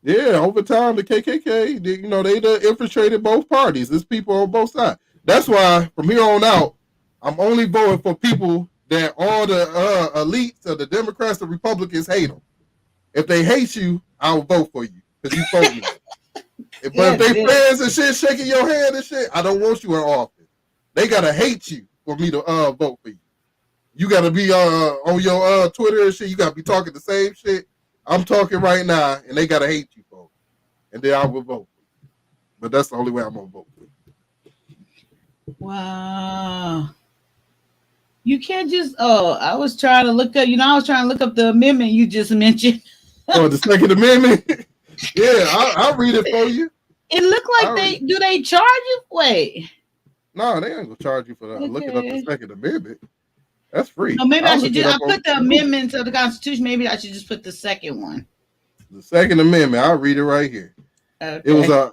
Yeah, over time the KKK, they infiltrated both parties. There's people on both sides. That's why from here on out, I'm only voting for people that all the elites of the Democrats and Republicans hate them. If they hate you, I'll vote for you because you vote me. But if they fans and shit shaking your hand and shit, I don't want you in office. They gotta hate you for me to vote for you. You gotta be on your Twitter and shit. You gotta be talking the same shit I'm talking right now, and they gotta hate you for it. And then I will vote for you. But that's the only way I'm gonna vote for you. Wow. You can't just I was trying to look up, the amendment you just mentioned. Oh, the Second Amendment? Yeah, I'll read it for you. It looked like they charge you? Wait. No, they ain't gonna charge you for that. Okay. Looking up the Second Amendment. That's free. No, maybe I put the amendment to the Constitution. Maybe I should just put the second one. The Second Amendment. I'll read it right here. Okay. It was a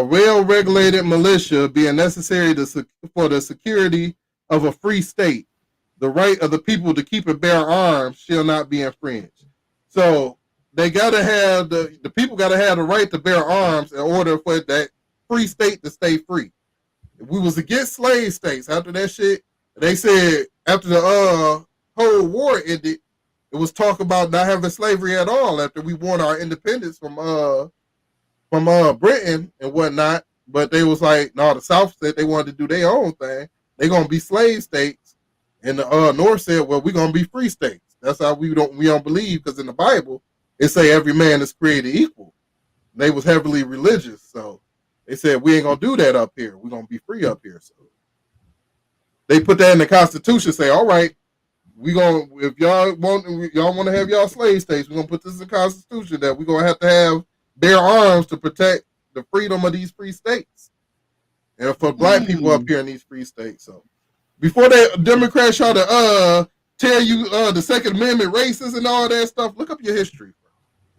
well-regulated militia being necessary for the security of a free state. The right of the people to keep and bear arms shall not be infringed. So they gotta have the people gotta have the right to bear arms in order for that free state to stay free. If we was against slave states after that shit, they said after the whole war ended, it was talk about not having slavery at all after we won our independence from Britain and whatnot. But they was like, no, the South said they wanted to do their own thing. They're gonna be slave states, and the North said, well, we're gonna be free states. That's how we don't believe, because in the Bible it say every man is created equal. They was heavily religious, so they said we ain't gonna do that up here. We're gonna be free up here. So they put that in the Constitution. Say, all right, if y'all want to have y'all slave states, we're gonna put this in the Constitution that we're gonna have to have bear arms to protect the freedom of these free states, and for black people up here in these free states. So before the Democrats try to tell you the Second Amendment racist and all that stuff, look up your history.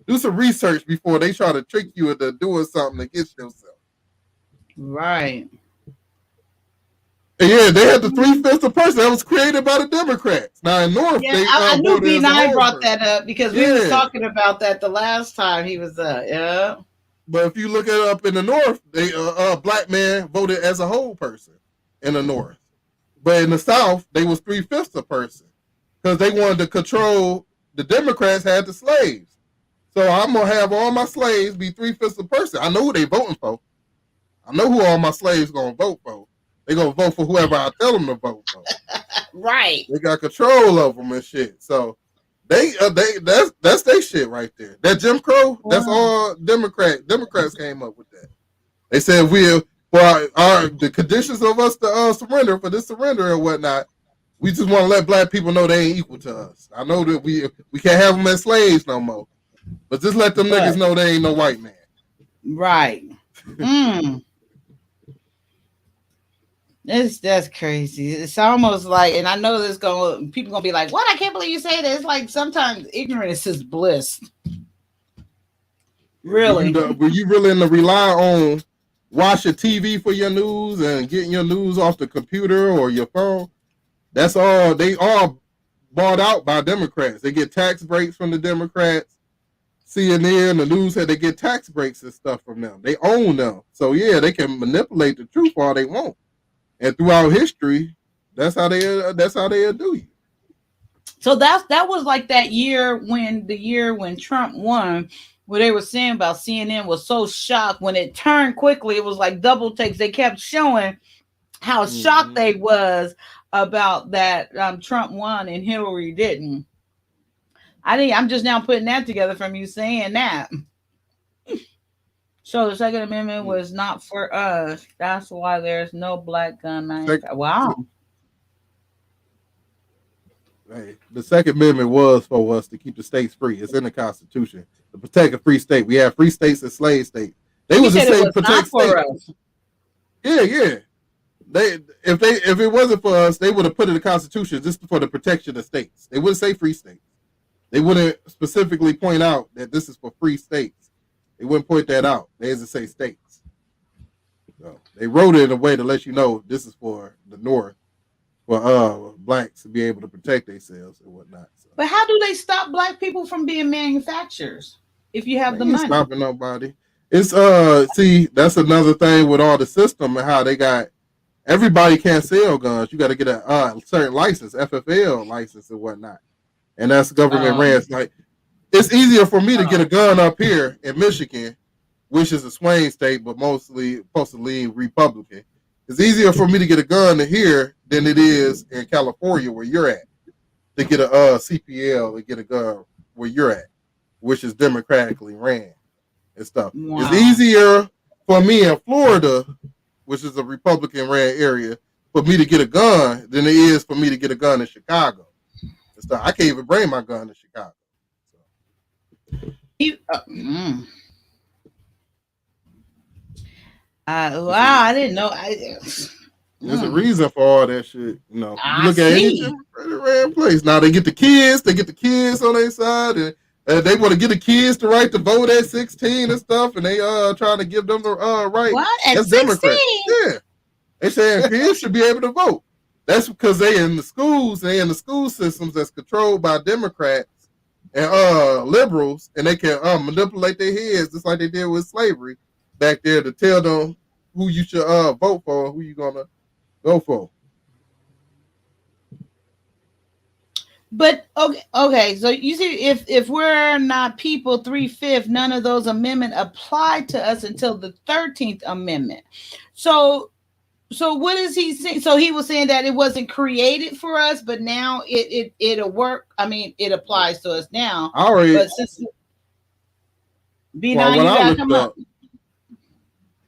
Do some research before they try to trick you into doing something against yourself. Right. And yeah, they had the 3/5 of person that was created by the Democrats. Now in North, I knew B9 brought that up because we was talking about that the last time he was yeah. But if you look it up in the North, they black man voted as a whole person in the North. But in the South, they was 3/5 a person because they wanted to control. The Democrats had the slaves. So I'm gonna have all my slaves be 3/5 a person. I know who they voting for. I know who all my slaves gonna vote for. They gonna vote for whoever I tell them to vote for. Right. They got control of them and shit. So that's their shit right there. That Jim Crow, that's all Democrats came up with that. They said the conditions of us to surrender for this surrender and whatnot. We just want to let black people know they ain't equal to us. I know that we can't have them as slaves no more. But just let them niggas know they ain't no white man. Right. That's crazy. It's almost like, and I know people gonna be like, "What? I can't believe you say that." It's like sometimes ignorance is bliss. Really? Were you really in the rely on watching TV for your news and getting your news off the computer or your phone? That's all. They all bought out by Democrats. They get tax breaks from the Democrats. CNN, the news said they get tax breaks and stuff from them. They own them. So yeah, they can manipulate the truth all they want. And throughout history, that's how they do you. So that was like that year when Trump won, where they were saying about CNN was so shocked when it turned quickly. It was like double takes. They kept showing how shocked they was about that Trump won and Hillary didn't. I'm just now putting that together from you saying that. So the Second Amendment was not for us. That's why there's no black gun manufacturer. Wow. Hey, the Second Amendment was for us to keep the states free. It's in the Constitution to protect a free state. We have free states and slave states. They was a state protect state. Yeah. If it wasn't for us, they would have put in the Constitution just for the protection of states. They wouldn't say free states. They wouldn't specifically point out that this is for free states. They wouldn't point that out. They just say states. So they wrote it in a way to let you know this is for the North, for blacks to be able to protect themselves and whatnot. So. But how do they stop black people from being manufacturers if you have the money? Stopping nobody. It's see, that's another thing with all the system and how they got everybody can't sell guns. You got to get a certain license, FFL license and whatnot. And that's government ran. Like, it's easier for me to get a gun up here in Michigan, which is a swing state, but mostly supposed to lean Republican. It's easier for me to get a gun here than it is in California where you're at to get a CPL and get a gun where you're at, which is democratically ran and stuff. Wow. It's easier for me in Florida, which is a Republican ran area, for me to get a gun than it is for me to get a gun in Chicago. I can't even bring my gun to Chicago. So. Wow, I didn't know. There's a reason for all that shit. You know, you look at any random place. Now they get the kids on their side, and they want to get the kids the right to vote at 16 and stuff, and they trying to give them the right. What? At 16? Yeah, they saying kids should be able to vote. That's because they in the schools, in the school systems that's controlled by Democrats and liberals, and they can manipulate their heads just like they did with slavery back there to tell them who you should vote for and who you gonna go for. But okay. So you see, if we're not people 3/5, none of those amendments apply to us until the 13th Amendment. So what is he saying? So he was saying that it wasn't created for us, but now it'll work. I mean, it applies to us now. Already. But since B9, you gotta come up.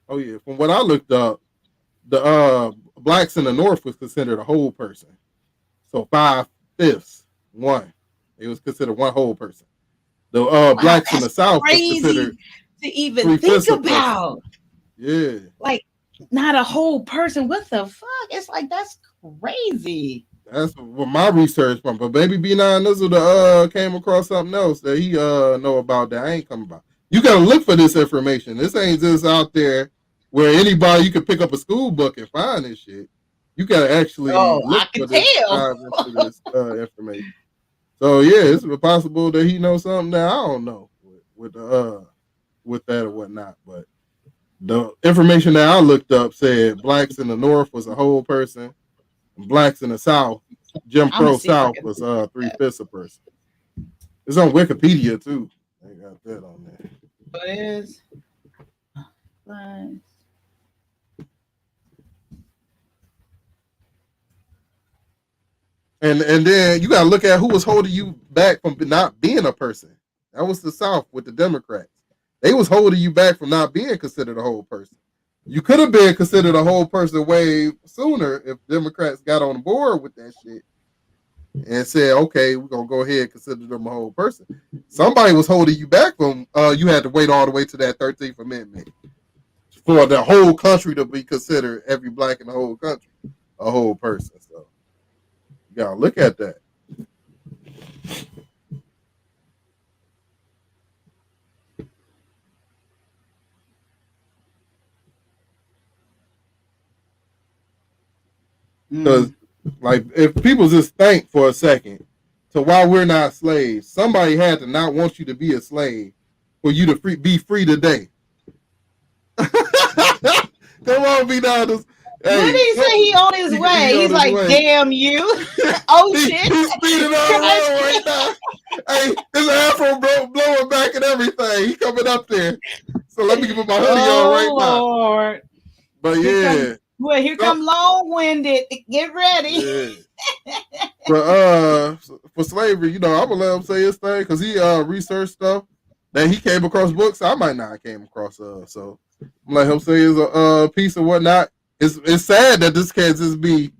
Oh yeah, from what I looked up, the blacks in the North was considered a whole person. So 5/5, one. It was considered one whole person. The blacks in the South was considered to even think about. Yeah. Like, not a whole person. What the fuck? It's like, that's crazy. That's what my research from. But Baby B9 Nizzle came across something else that he know about that I ain't coming about. You gotta look for this information. This ain't just out there where anybody you can pick up a school book and find this shit. You gotta actually look for this information. So yeah, it's possible that he knows something that I don't know with that or whatnot. But the information that I looked up said blacks in the North was a whole person, and blacks in the South, Jim Crow South, was 3/5 a person. It's on Wikipedia too. They got that on there. It is. And then you gotta look at who was holding you back from not being a person. That was the South with the Democrats. They was holding you back from not being considered a whole person. You could have been considered a whole person way sooner if Democrats got on board with that shit and said, okay, we're gonna go ahead and consider them a whole person. Somebody was holding you back from you had to wait all the way to that 13th Amendment for the whole country to be considered, every black in the whole country, a whole person. So you gotta look at that. Because, like, if people just think for a second, so while we're not slaves, somebody had to not want you to be a slave for you to be free today. Come on, B9. What did he say? He on his way. He on He's his like, way. damn you. Oh He shit. speeding on the road right now. Hey, his afro blowing back and everything. He coming up there. So let me put my hoodie on right now. Lord. But yeah. Well, here come long-winded. Get ready. Yeah. But for slavery, I'm gonna let him say his thing because he researched stuff that he came across books I might not have came across. So I'm gonna let him say his piece and whatnot. It's sad that this can't just be.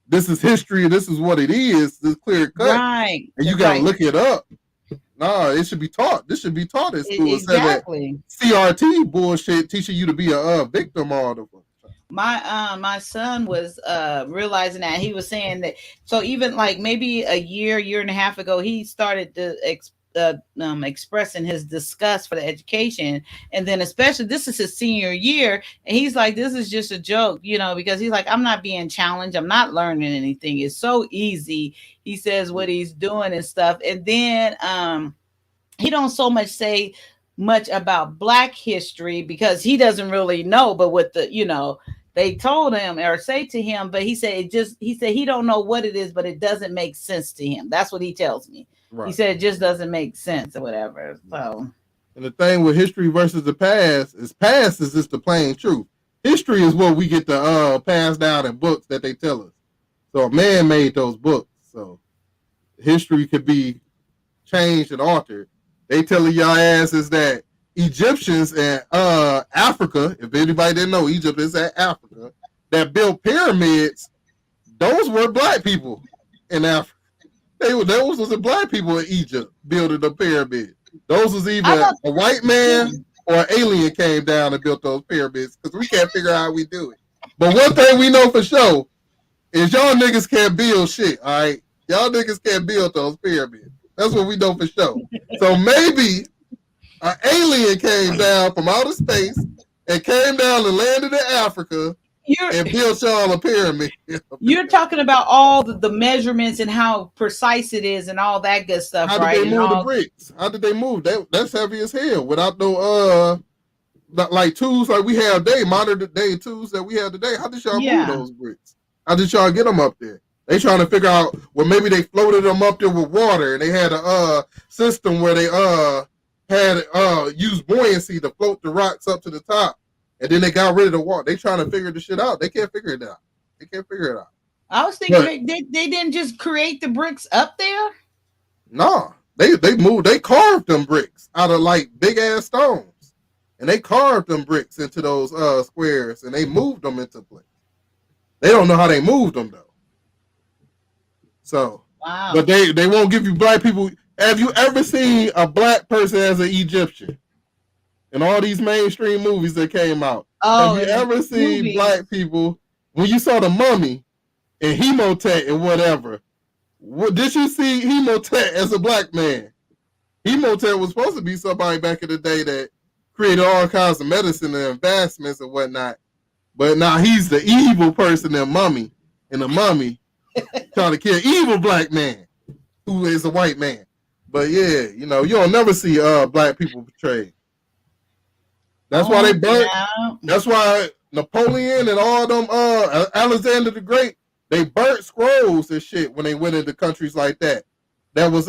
This is history. This is what it is. This clear cut, Right? And you gotta look it up. Nah, it should be taught. This should be taught at school. Exactly. CRT bullshit teaching you to be a victim all the time. My son was realizing that. He was saying that, so even like maybe a year and a half ago, he started to expressing his disgust for the education, and then especially this is his senior year, and he's like, this is just a joke, because he's like, I'm not being challenged, I'm not learning anything, it's so easy, he says, what he's doing and stuff. And then he don't so much say much about Black history because he doesn't really know, but with the they told him or say to him, but he said he don't know what it is, but it doesn't make sense to him. That's what he tells me. Right. He said it just doesn't make sense or whatever. So, and the thing with history versus the past is just the plain truth. History is what we get to pass down in books that they tell us. So a man made those books. So history could be changed and altered. They telling y'all asses that Egyptians and Africa, if anybody didn't know, Egypt is at Africa, that built pyramids, those were Black people in Africa. Those was the Black people in Egypt building the pyramid. Those was either a white man or an alien came down and built those pyramids because we can't figure out how we do it. But one thing we know for sure is y'all niggas can't build shit, all right? Y'all niggas can't build those pyramids. That's what we know for sure. So maybe an alien came down from outer space and came down and landed in Africa and built y'all a pyramid. You're talking about all the measurements and how precise it is and all that good stuff, right? How did they move the bricks? How did they move? That's heavy as hell without no like tools like we have today, modern day tools that we have today. How did y'all move those bricks? How did y'all get them up there? They trying to figure out, well, maybe they floated them up there with water and they had a system where they had used buoyancy to float the rocks up to the top. And then they got rid of the water. They trying to figure the shit out. They can't figure it out. I was thinking they didn't just create the bricks up there. No, they moved. They carved them bricks out of like big ass stones, and they carved them bricks into those squares, and they moved them into place. They don't know how they moved them though. So, wow. But they won't give you Black people. Have you ever seen a Black person as an Egyptian? In all these mainstream movies that came out. Oh, have you ever seen Black people, when you saw the Mummy and Hemotep and whatever, did you see Hemotep as a Black man? Hemotep was supposed to be somebody back in the day that created all kinds of medicine and advancements and whatnot. But now he's the evil person in Mummy. And the Mummy trying to kill evil Black man who is a white man. But yeah, you don't never see Black people portrayed. That's why they burnt. Yeah. That's why Napoleon and all them, Alexander the Great, they burnt scrolls and shit when they went into countries like that. That was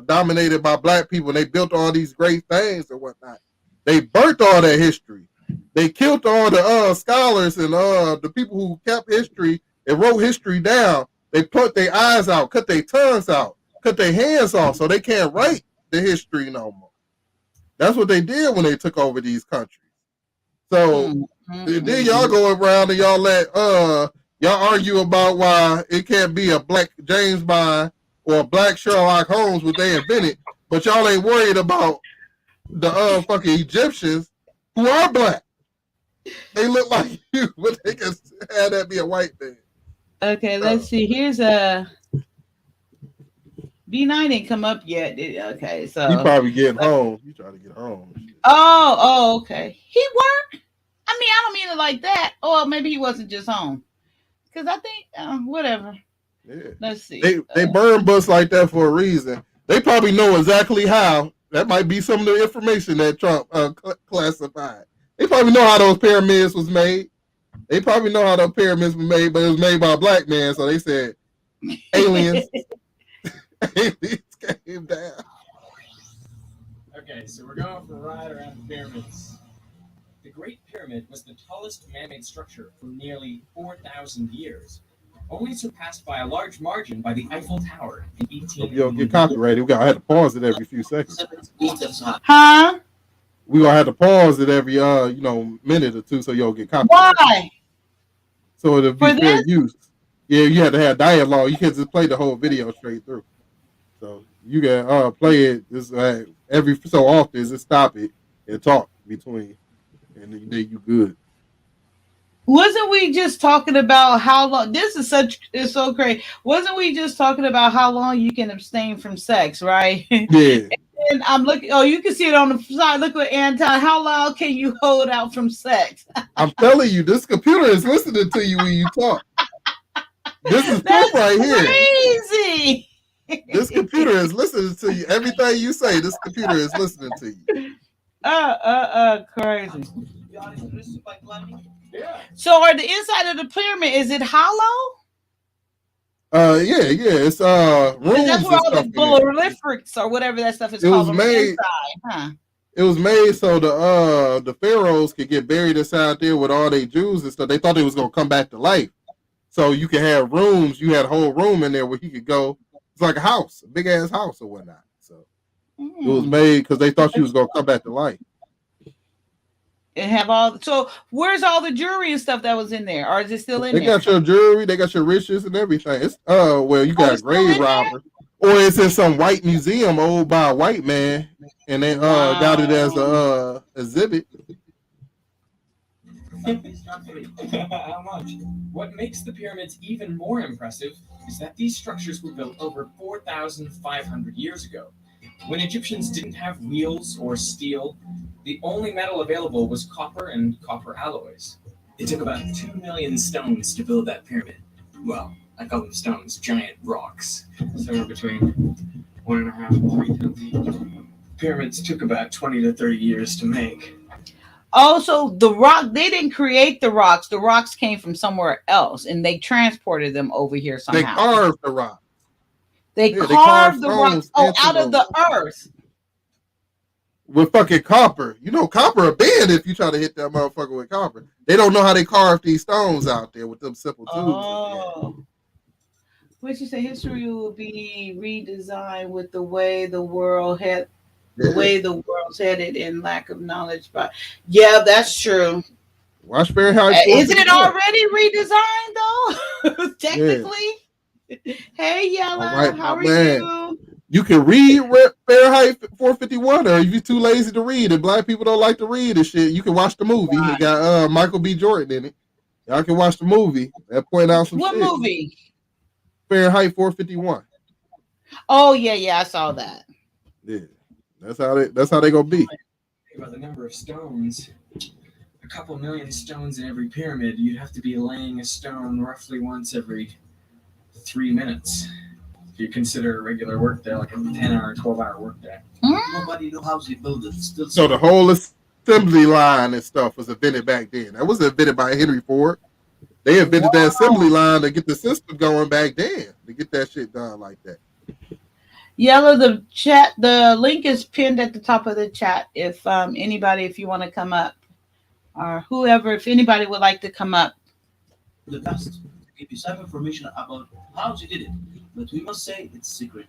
dominated by Black people. And they built all these great things and whatnot. They burnt all that history. They killed all the scholars and the people who kept history and wrote history down. They put their eyes out, cut their tongues out, cut their hands off, so they can't write the history no more. That's what they did when they took over these countries. So then y'all go around and y'all let y'all argue about why it can't be a Black James Bond or a Black Sherlock Holmes, what they invented, but y'all ain't worried about the fucking Egyptians who are Black. They look like you, but they can have that be a white man. Okay, let's see. Here's a B9 didn't come up yet. Okay, so he probably getting home. He trying to get home. Oh, okay. He worked. I mean, I don't mean it like that. Or maybe he wasn't just home. Because I think whatever. Yeah. Let's see. They burn bus like that for a reason. They probably know exactly how. That might be some of the information that Trump classified. They probably know how those pyramids was made. They probably know how the pyramids were made, but it was made by a black man, so they said aliens. Aliens came down. Okay, so we're going for a ride around the pyramids. The Great Pyramid was the tallest man-made structure for nearly 4,000 years, only surpassed by a large margin by the Eiffel Tower in 18. You don't get copyrighted. I had to pause it every few seconds. Huh? We gonna have to pause it every minute or two so you don't get copyrighted. Why? So it'll be For fair this? use. Yeah, you have to have dialogue. You can't just play the whole video straight through. So you can play it just every so often. Just stop it and talk between, and then you good. Wasn't we just talking about how long? This is so crazy. Wasn't we just talking about how long you can abstain from sex, right? Yeah. And I'm looking. Oh, you can see it on the side. Look at Anton. How long can you hold out from sex? I'm telling you, this computer is listening to you when you talk. This is proof right here. Crazy. This computer is listening to you. Everything you say, this computer is listening to you. Crazy. Yeah. So, are the inside of the pyramid, is it hollow? Yeah. It's rooms. That's where all the and stuff in there. bulorifics or whatever that stuff is It called was on made- the inside, huh? It was made so the pharaohs could get buried inside there with all their Jews and stuff. They thought they was gonna come back to life. So you could have rooms. You had a whole room in there where he could go. It's like a house, a big ass house or whatnot. So it was made because they thought she was gonna come back to life. And have all. So, where's all the jewelry and stuff that was in there, or is it still in They there? got your jewelry, they got your riches and everything. It's well, you got it's still grave in there? robbers, or it's in some white museum owned by a white man, and they got it as a exhibit. How much? What makes the pyramids even more impressive is that these structures were built over 4,500 years ago. When Egyptians didn't have wheels or steel, the only metal available was copper and copper alloys. It took about 2 million stones to build that pyramid. Well, I call them stones, giant rocks. Somewhere between 1.5 and 3 tons each. Pyramids took about 20 to 30 years to make. Also, the rock, they didn't create the rocks. The rocks came from somewhere else, and they transported them over here somehow. They carved the rock. They Yeah, carved the stones rocks into out of the earth. With fucking copper. You know, copper a bend if you try to hit that motherfucker with copper. They don't know how they carve these stones out there with them simple tools. Oh. What you say? History will be redesigned with the way the world had, the way the world's headed, and lack of knowledge. But yeah, that's true. Watch Fahrenheit. Isn't it already redesigned though? Technically. Hey, Yella, All right, how my are man. you? You can read Fahrenheit 451, or if you're too lazy to read and black people don't like to read and shit, you can watch the movie. It got Michael B. Jordan in it. Y'all can watch the movie. That point out some What shit. movie? Fahrenheit 451. Oh yeah, I saw that. Yeah, that's how they gonna be. About the number of stones, a couple million stones in every pyramid, you'd have to be laying a stone roughly once every 3 minutes. If you consider a regular work day, like a 10-hour, 12-hour work day. Nobody knows how they build it. Still So the whole assembly line and stuff was invented back then. That wasn't invented by Henry Ford. They invented that assembly line to get the system going back then, to get that shit done like that. Yellow, the link is pinned at the top of the chat. If anybody, if you want to come up, or whoever, if anybody would like to come up. the past. Give you some information about how they did it. But we must say it's secret.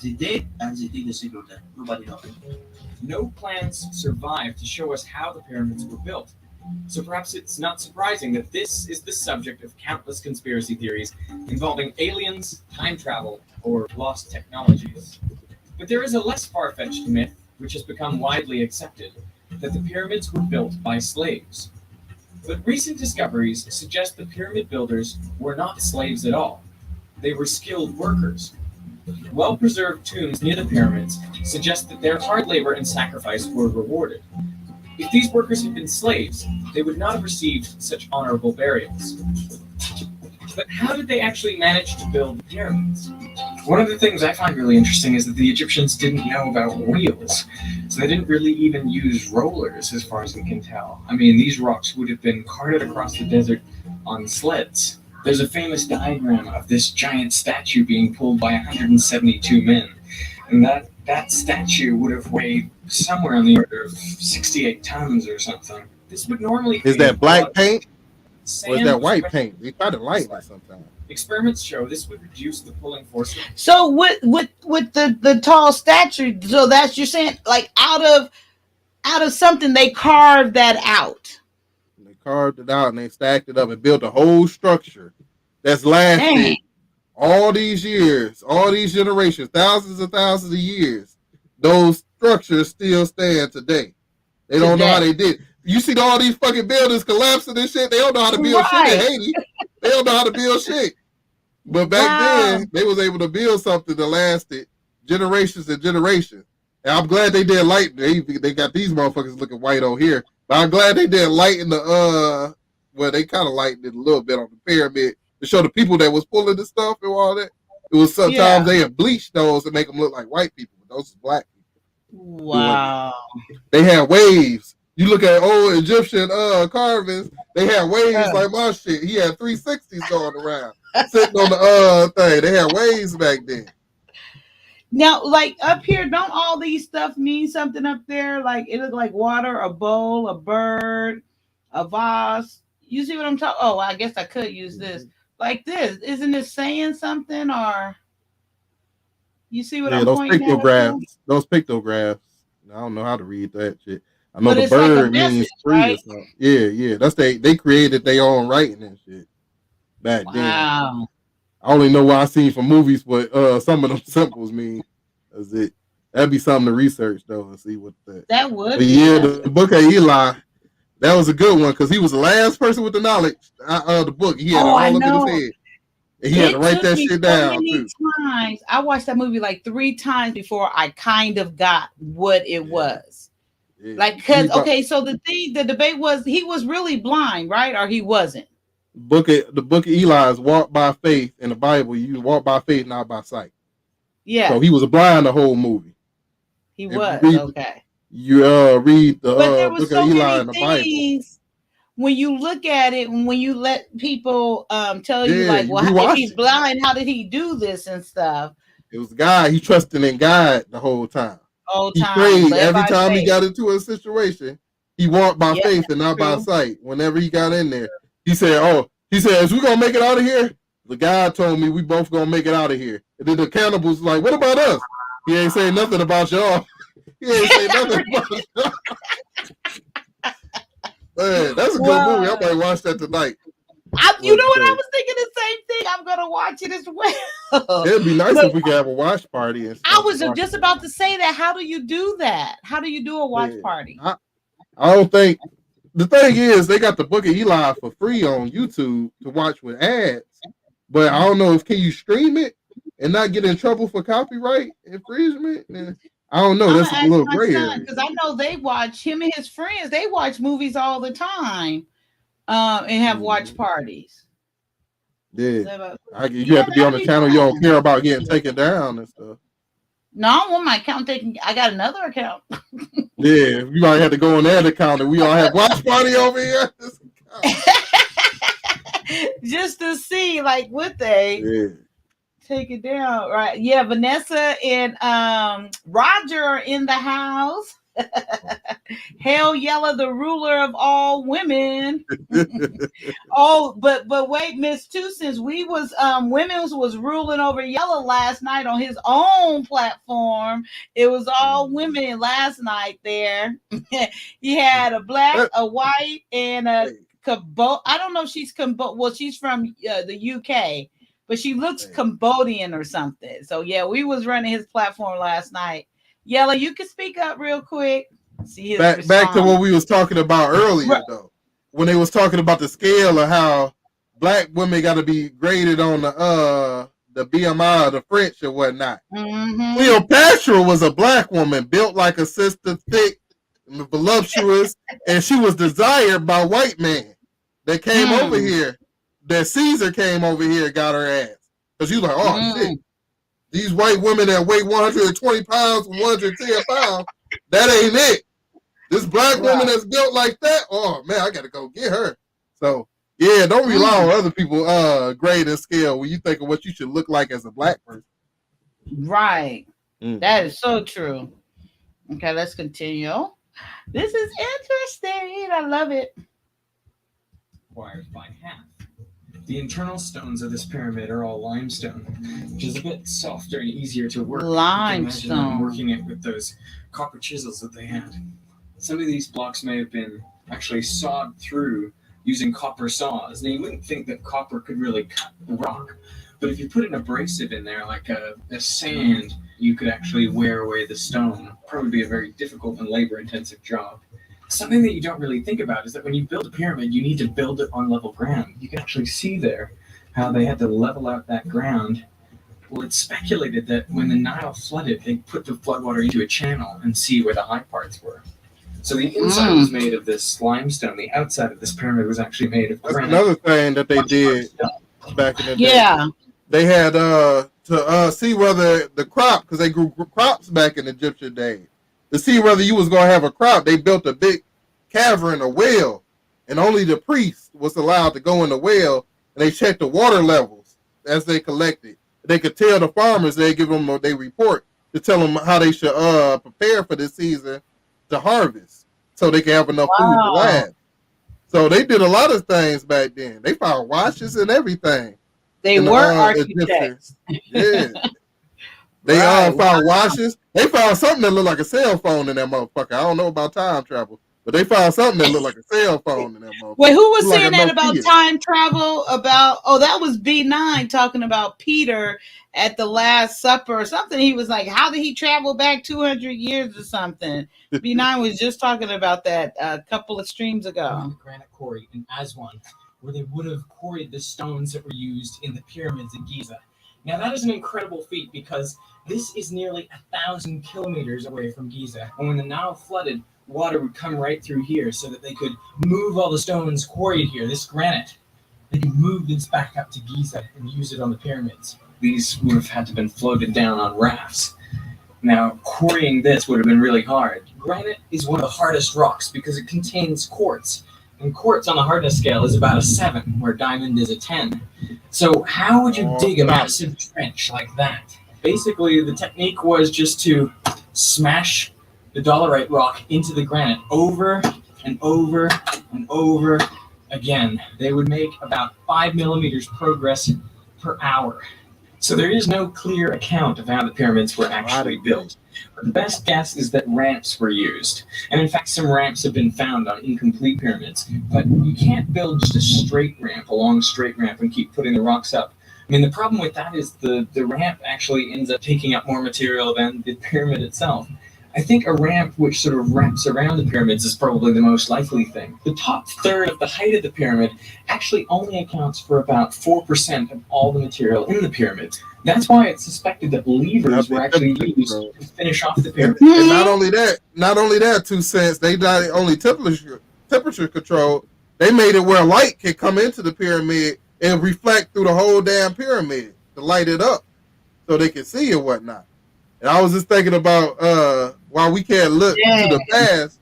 They did, and they did the secret that nobody knows. No plans survived to show us how the pyramids were built. So perhaps it's not surprising that this is the subject of countless conspiracy theories involving aliens, time travel, or lost technologies. But there is a less far-fetched myth, which has become widely accepted, that the pyramids were built by slaves. But recent discoveries suggest the pyramid builders were not slaves at all. They were skilled workers. Well-preserved tombs near the pyramids suggest that their hard labor and sacrifice were rewarded. If these workers had been slaves, they would not have received such honorable burials. But how did they actually manage to build the pyramids? One of the things I find really interesting is that the Egyptians didn't know about wheels. So they didn't really even use rollers, as far as we can tell. I mean, these rocks would have been carted across the desert on sleds. There's a famous diagram of this giant statue being pulled by 172 men. And that statue would have weighed somewhere on the order of 68 tons or something. This would normally Is be that black blood, paint or is sand, that white paint? They try to lighten it sometimes. Experiments show this would reduce the pulling force. So with the tall statue, so that's you're saying like out of something they carved that out. They carved it out and they stacked it up and built a whole structure that's lasted Dang. all these years, all these generations, thousands and thousands of years. Those structures still stand today. They don't know how they did. You see all these fucking buildings collapsing and shit. They don't know how to build shit in Haiti. They don't know how to build shit. But back then, they was able to build something that lasted generations and generations. And I'm glad they did lighten. They got these motherfuckers looking white over here. But I'm glad they did lighten the well, they kind of lightened it a little bit on the pyramid to show the people that was pulling the stuff and all that. It was sometimes they had bleached those to make them look like white people. But those are black people. Wow. They had waves. You look at old Egyptian carvings, they had waves like my shit. He had 360s going around, sitting on the thing. They had waves back then. Now, like up here, don't all these stuff mean something up there? Like it look like water, a bowl, a bird, a vase. You see what I'm talking? Oh, I guess I could use this. Like this. Isn't it saying something or you see what I'm pointing at? Those pictographs. I don't know how to read that shit. I know But the bird like means message, free right? or something. Yeah. That's they created their own writing and shit back then. Wow. I only know what I seen from movies, but some of them symbols mean. That's it. That'd be something to research though and see what that would. But yeah, the book of Eli, that was a good one because he was the last person with the knowledge of the book. He had it all up in his head. And he had to write that shit down too. Times. I watched that movie like 3 times before I kind of got what it was. Yeah. Like, cause so the debate was he was really blind, right? Or he wasn't. The book of Eli is walk by faith. In the Bible, you walk by faith, not by sight. Yeah. So he was blind the whole movie. He was okay. You read the book so of Eli in the Bible. When you look at it, and when you let people tell you like, well, if he's blind, how did he do this and stuff? It was God. He trusted in God the whole time. He prayed every time he got into a situation. He walked by faith and not by sight. Whenever he got in there, he said, "Is we gonna make it out of here?" The God told me we both gonna make it out of here. And then the cannibals like, "What about us?" He ain't saying nothing about y'all. He ain't saying nothing about y'all. Man, that's a good movie. I might watch that tonight. You know what? I was thinking the same thing. I'm gonna watch it as well. It'd be nice if we could have a watch party. And stuff. I was just about to say that. How do you do that? How do you do a watch party? I don't think. The thing is, they got the Book of Eli for free on YouTube to watch with ads. But I don't know if can you stream it and not get in trouble for copyright infringement. I don't know. That's a little gray area. Because I know they watch him and his friends. They watch movies all the time. And have watch parties. Yeah, you have to be on the channel you don't care about getting taken down and stuff. No, I don't want my account taken. I got another account. Yeah, you might have to go on that account and we all have watch party over here. Just to see, like, would they take it down? Right. Yeah, Vanessa and Roger are in the house. Hail Yella, the ruler of all women. But wait, Miss Two, since we was Women's was ruling over Yella last night on his own platform. It was all women last night there. He had a black, a white, and a I don't know if she's well, she's from the UK, but she looks Cambodian or something. So yeah, we was running his platform last night. Yella, you can speak up real quick. See back to what we was talking about earlier, though, when they was talking about the scale of how black women got to be graded on the BMI of the French or whatnot. Cleopatra was a black woman built like a sister, thick, and voluptuous, and she was desired by white men that came over here. That Caesar came over here and got her ass because she was like, oh shit. These white women that weigh 120 pounds and 110 pounds, that ain't it. This black woman Right. that's built like that, oh man, I gotta go get her. So yeah, don't rely on other people grade and scale when you think of what you should look like as a black person. Right. Mm. That is so true. Okay, let's continue. This is interesting. I love it. Acquired by half. The internal stones of this pyramid are all limestone, which is a bit softer and easier to work. You can imagine them Limestone. working it with those copper chisels that they had. Some of these blocks may have been actually sawed through using copper saws. Now, you wouldn't think that copper could really cut rock, but if you put an abrasive in there, like a sand, you could actually wear away the stone. Probably be a very difficult and labor-intensive job. Something that you don't really think about is that when you build a pyramid, you need to build it on level ground. You can actually see there how they had to level out that ground. Well, it's speculated that when the Nile flooded, they put the floodwater into a channel and see where the high parts were. So the inside was made of this limestone. The outside of this pyramid was actually made of That's granite. another thing that they did back in the day. Yeah. They had to see whether the crop, because they grew crops back in Egyptian days, to see whether you was gonna have a crop. They built a big cavern, a well, and only the priest was allowed to go in the well, and they checked the water levels as they collected. They could tell the farmers, they give them they report to tell them how they should prepare for this season to harvest, so they can have enough food to last. So they did a lot of things back then. They found watches and everything. They And, were architects. Yeah. They found watches. They found something that looked like a cell phone in that motherfucker. I don't know about time travel, but they found something that looked like a cell phone in that motherfucker. Wait, who was Looked saying like a that about Nokia. time travel? That was B9 talking about Peter at the Last Supper or something. He was like, how did he travel back 200 years or something? B9 was just talking about that a couple of streams ago. The granite quarry in Aswan, where they would have quarried the stones that were used in the pyramids in Giza. Now that is an incredible feat because this is nearly 1,000 kilometers away from Giza. And when the Nile flooded, water would come right through here so that they could move all the stones quarried here, this granite. They could move this back up to Giza and use it on the pyramids. These would have had to have been floated down on rafts. Now, quarrying this would have been really hard. Granite is one of the hardest rocks because it contains quartz. And quartz on the hardness scale is about a 7, where diamond is a 10. So how would you dig a massive trench like that? Basically, the technique was just to smash the dolerite rock into the granite over and over and over again. They would make about 5 millimeters progress per hour. So there is no clear account of how the pyramids were actually built. But the best guess is that ramps were used. And in fact, some ramps have been found on incomplete pyramids. But you can't build just a straight ramp, a long straight ramp, and keep putting the rocks up. I mean, the problem with that is the ramp actually ends up taking up more material than the pyramid itself. I think a ramp which sort of wraps around the pyramids is probably the most likely thing. The top third of the height of the pyramid actually only accounts for about 4% of all the material in the pyramid. That's why it's suspected that levers were actually used to finish off the pyramid. And not only that, 2 cents, they not only temperature control, they made it where light can come into the pyramid and reflect through the whole damn pyramid to light it up so they can see and whatnot. And I was just thinking about why we can't look to the past,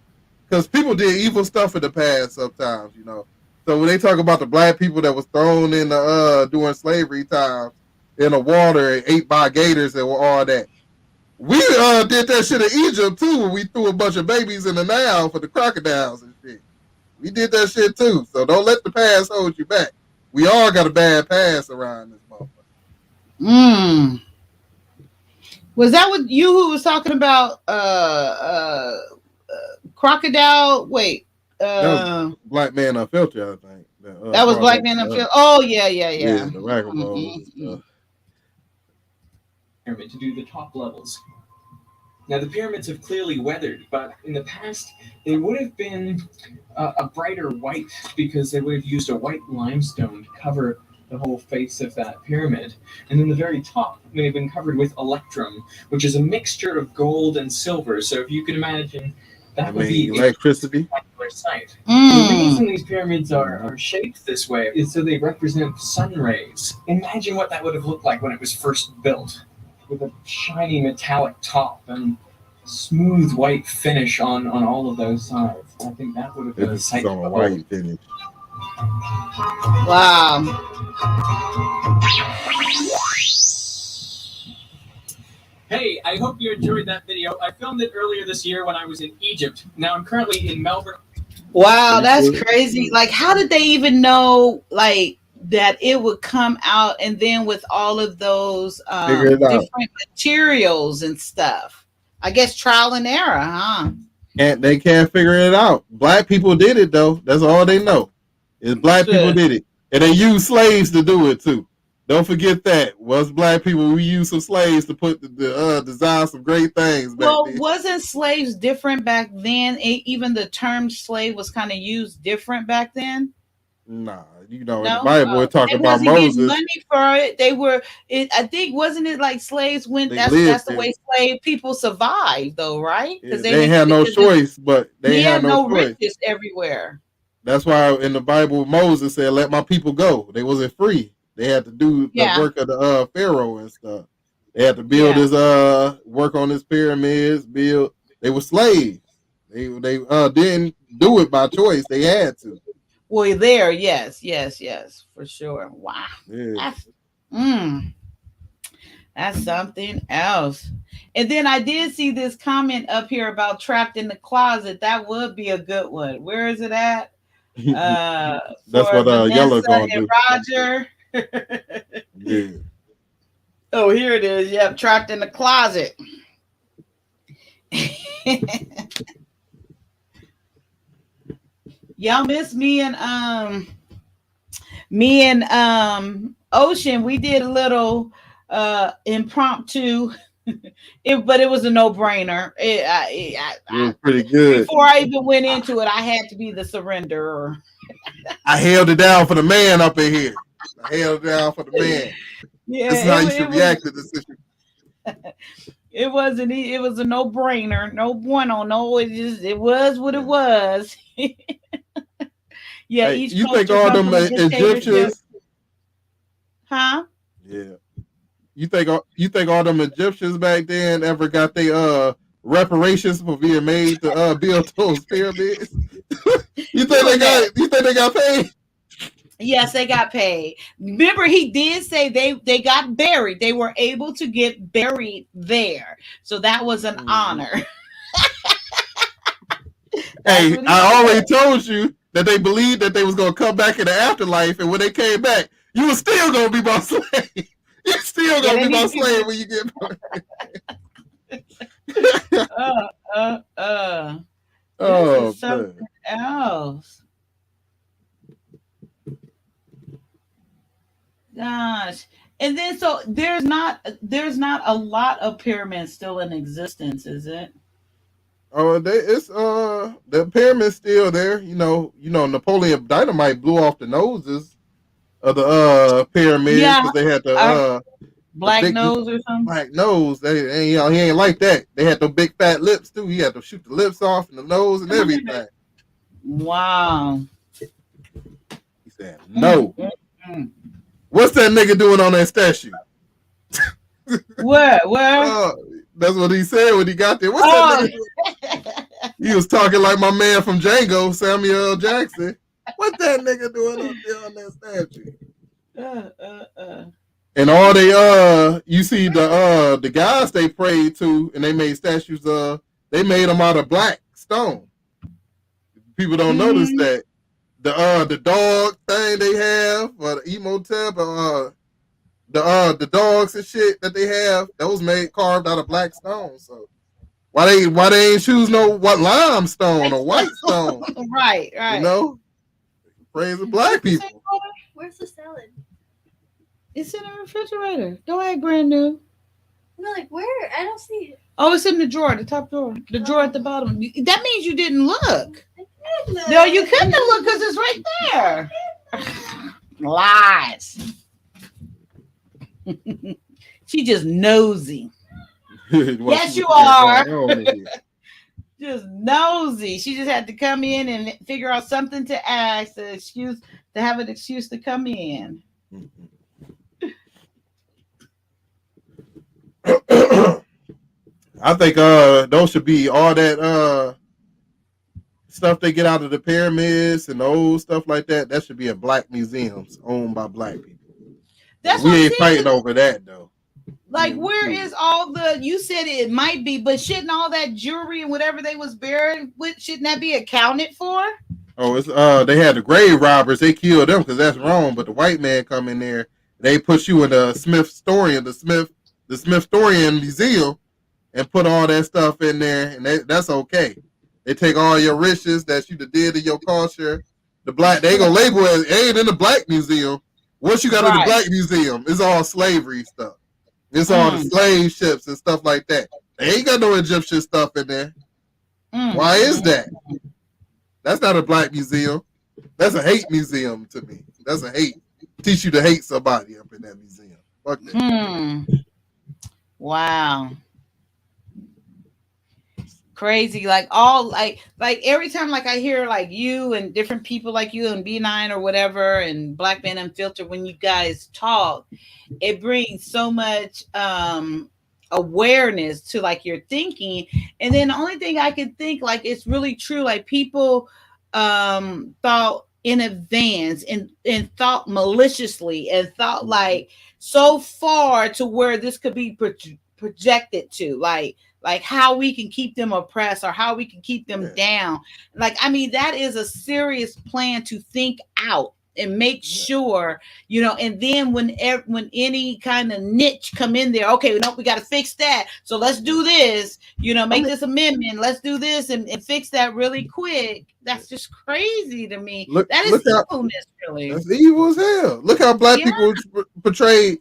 because people did evil stuff in the past sometimes, you know. So when they talk about the black people that was thrown in the during slavery times in the water and ate by gators and all that, we did that shit in Egypt too when we threw a bunch of babies in the Nile for the crocodiles and shit. We did that shit too. So don't let the past hold you back. We all got a bad past around this motherfucker. Was that what you who was talking about crocodile? Wait. That was Black Man Unfiltered, I think. That was Black Man Unfiltered. Oh, yeah. Yeah, the ragamuffin stuff. Pyramid to do the top levels. Now, the pyramids have clearly weathered, but in the past, they would have been a brighter white because they would have used a white limestone to cover the whole face of that pyramid. And then the very top may have been covered with electrum, which is a mixture of gold and silver. So if you can imagine, that would be electricity. A sight. The reason these pyramids are shaped this way is so they represent sun rays. Imagine what that would have looked like when it was first built, with a shiny metallic top and smooth white finish on all of those sides. I think that would have been a It's sight on to a behold. white finish. Wow. Hey, I hope you enjoyed that video. I filmed it earlier this year when I was in Egypt. Now I'm currently in Melbourne. Wow, that's Pretty good. crazy. Like, how did they even know, like, that it would come out, and then with all of those Figure it out. different materials and stuff? I guess trial and error, huh? They can't figure it out. Black people did it though. That's all they know. Is black people Sure. did it. And they used slaves to do it too. Don't forget that. Was black people, we used some slaves to put the design some great things back Well, then. wasn't slaves different back then? Even the term slave was kind of used different back then. Nah, you know, in the No, Bible it talk they about wasn't getting Moses. money for it. They were. I think wasn't it like slaves went. They That's lived the in way it. slave people survived, though, right? Yeah, Because they ain't had no choice, but they had had no no choice. riches everywhere. That's why in the Bible Moses said, "Let my people go." They wasn't free. They had to do the Yeah. work of the Pharaoh and stuff. They had to build Yeah. his work on his pyramids. Build. They were slaves. They didn't do it by choice. They had to. Well, there, yes, for sure. Wow, Yeah. that's something else. And then I did see this comment up here about trapped in the closet. That would be a good one. Where is it at? That's For what Yellow Vanessa gonna and do. Roger. Yeah. Oh, here it is. Yep, trapped in the closet. Y'all miss me and Ocean. We did a little impromptu. But it was a no-brainer. It was pretty good. Before I even went into it, I had to be the surrenderer. I held it down for the man up in here. I held it down for the man. Yeah, This is how you should react to this situation. It wasn't. It was a no-brainer. No bueno. No, it was what it was. Yeah, Hey, each you think culture all comes them from a dictatorship. Egyptians? Huh? Yeah. You think all them Egyptians back then ever got their reparations for being made to build those pyramids? You think they got paid? Yes, they got paid. Remember, he did say they got buried. They were able to get buried there, so that was an honor. Hey, I already told you that they believed that they was gonna come back in the afterlife, and when they came back, you was still gonna be my slave. You still gonna be my slave when you get back. Oh, something else. Gosh. And then so there's not a lot of pyramids still in existence, is it? Oh, the pyramid's still there. You know, Napoleon Dynamite blew off the noses of the pyramids because they had the black big nose or something. Black nose. He ain't like that. They had the big fat lips too. He had to shoot the lips off and the nose and everything. Wow. He said no. What's that nigga doing on that statue? Where? That's what he said when he got there. What's that nigga doing? He was talking like my man from Django, Samuel L. Jackson. What that nigga doing up there on that statue? And all they you see the guys they prayed to and they made statues they made them out of black stone. People don't notice that the dog thing they have or the Emotep the dogs and shit that they have, those made carved out of black stone. So why they ain't choose what limestone or white stone? Right. You know? Praising black people. Where's the salad? It's in the refrigerator. Go ahead, brand new. No, like where? I don't see it. Oh, it's in the drawer, the top drawer. The drawer at the bottom. That means you didn't look. I did look. No, you couldn't have looked because it's right there. Lies. She just nosy. Yes, you are. Just nosy. She just had to come in and figure out something to ask, to have an excuse to come in. I think those should be all that stuff they get out of the pyramids and old stuff like that. That should be in black museums owned by black people. That's We what I'm ain't saying. fighting over that though. Like, where is all the? You said it might be, but shouldn't all that jewelry and whatever they was buried with, shouldn't that be accounted for? Oh, it's they had the grave robbers. They killed them because that's wrong. But the white man come in there, they put you in the Smithsonian, the Smithsonian Museum, and put all that stuff in there, and that's okay. They take all your riches that you did in your culture. The black, they gonna label it ain't in the black museum. Once you got in the black museum, it's all slavery stuff. It's all the slave ships and stuff like that. They ain't got no Egyptian stuff in there. Why is that? That's not a black museum. That's a hate museum to me. That's a hate. Teach you to hate somebody up in that museum. Fuck that. Wow. Crazy. Like all like every time like I hear like you and different people like you and B9 or whatever and Black Man Unfiltered, when you guys talk, it brings so much awareness to like your thinking. And then the only thing I could think like it's really true, like people thought in advance and thought maliciously and thought like so far to where this could be projected to like how we can keep them oppressed or how we can keep them down. Like, I mean, that is a serious plan to think out and make sure, you know, and then when any kind of niche come in there, okay, no, we got to fix that. So let's do this, you know, make this amendment. Let's do this and fix that really quick. That's just crazy to me. That is evilness, really. That's evil as hell. Look how black people portrayed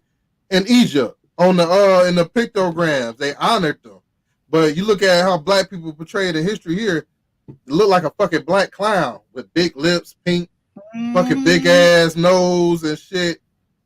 in Egypt on the in the pictograms. They honored them. But you look at how black people portrayed in history here, it look like a fucking black clown with big lips, pink, fucking big ass nose and shit.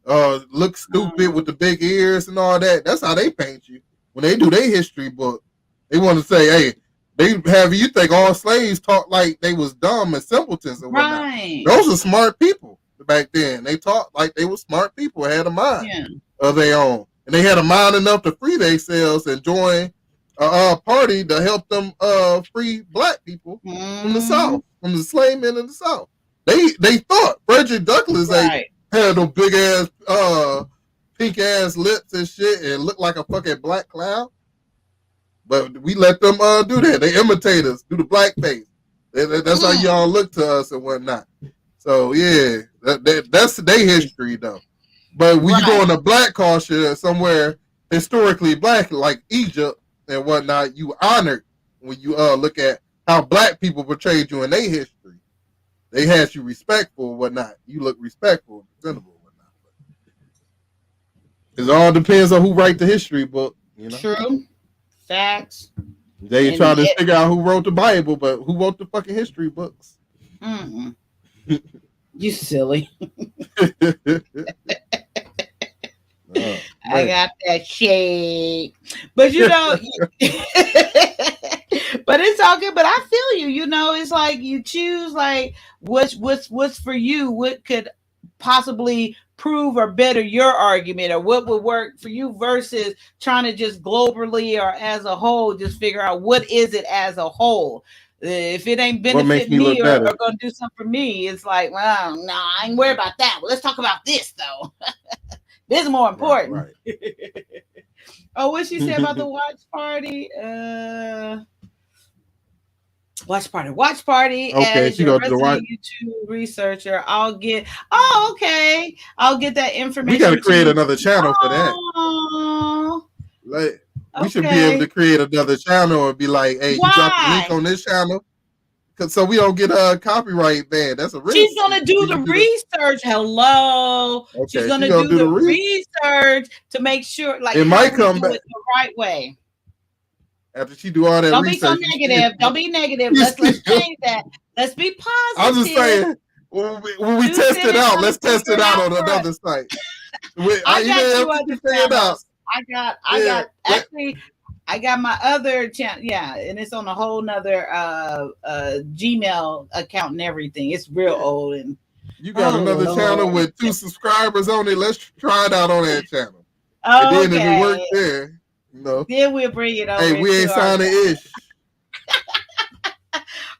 Look stupid with the big ears and all that. That's how they paint you. When they do their history book, they want to say, hey, they have you think all slaves talk like they was dumb and simpletons and whatnot. Right. Those are smart people back then. They talked like they were smart people, had a mind of their own. And they had a mind enough to free themselves and join a party to help them free black people from the South, from the slave men in the South. They thought Frederick Douglass had those big ass pink ass lips and shit and looked like a fucking black clown. But we let them do that. They imitate us, do the black face. That's how y'all look to us and whatnot. So yeah, that's their history though. But when you go in a black culture somewhere historically black like Egypt and whatnot, you honored when you look at how black people portrayed you in their history. They had you respectful and whatnot. You look respectful and presentable and whatnot. It all depends on who write the history book. You know? True. Facts. They try to figure out who wrote the Bible, but who wrote the fucking history books? You silly. I got that shade, but you know, but it's all good. But I feel you. You know, it's like you choose like what's for you. What could possibly prove or better your argument, or what would work for you versus trying to just globally or as a whole just figure out what is it as a whole. If it ain't benefit me or gonna do something for me, it's like, well, no, I ain't worried about that. Well, let's talk about this though. This is more important. Right. Oh, what she said about the watch party? Watch party. Okay, as your resident YouTube researcher, I'll get. Oh, okay. I'll get that information. We got to create another channel for that. Like, we should be able to create another channel and be like, "Hey, you drop the link on this channel." So we don't get a copyright ban. That's a risk. She's gonna do the research. Hello. Okay, she's gonna do the research to make sure, like, it might come back the right way. After she do all that research. Don't be so negative. Don't be negative. Let's change that. Let's be positive. I'm just saying, when we test it out, let's test it out on another site. I got 2 other channels. I got my other channel, and it's on a whole nother Gmail account and everything. It's real old. And you got another channel with 2 subscribers on it. Let's try it out on that channel. And then if it works there, No. Then we'll bring it over. Hey, we ain't into our- signing Ish.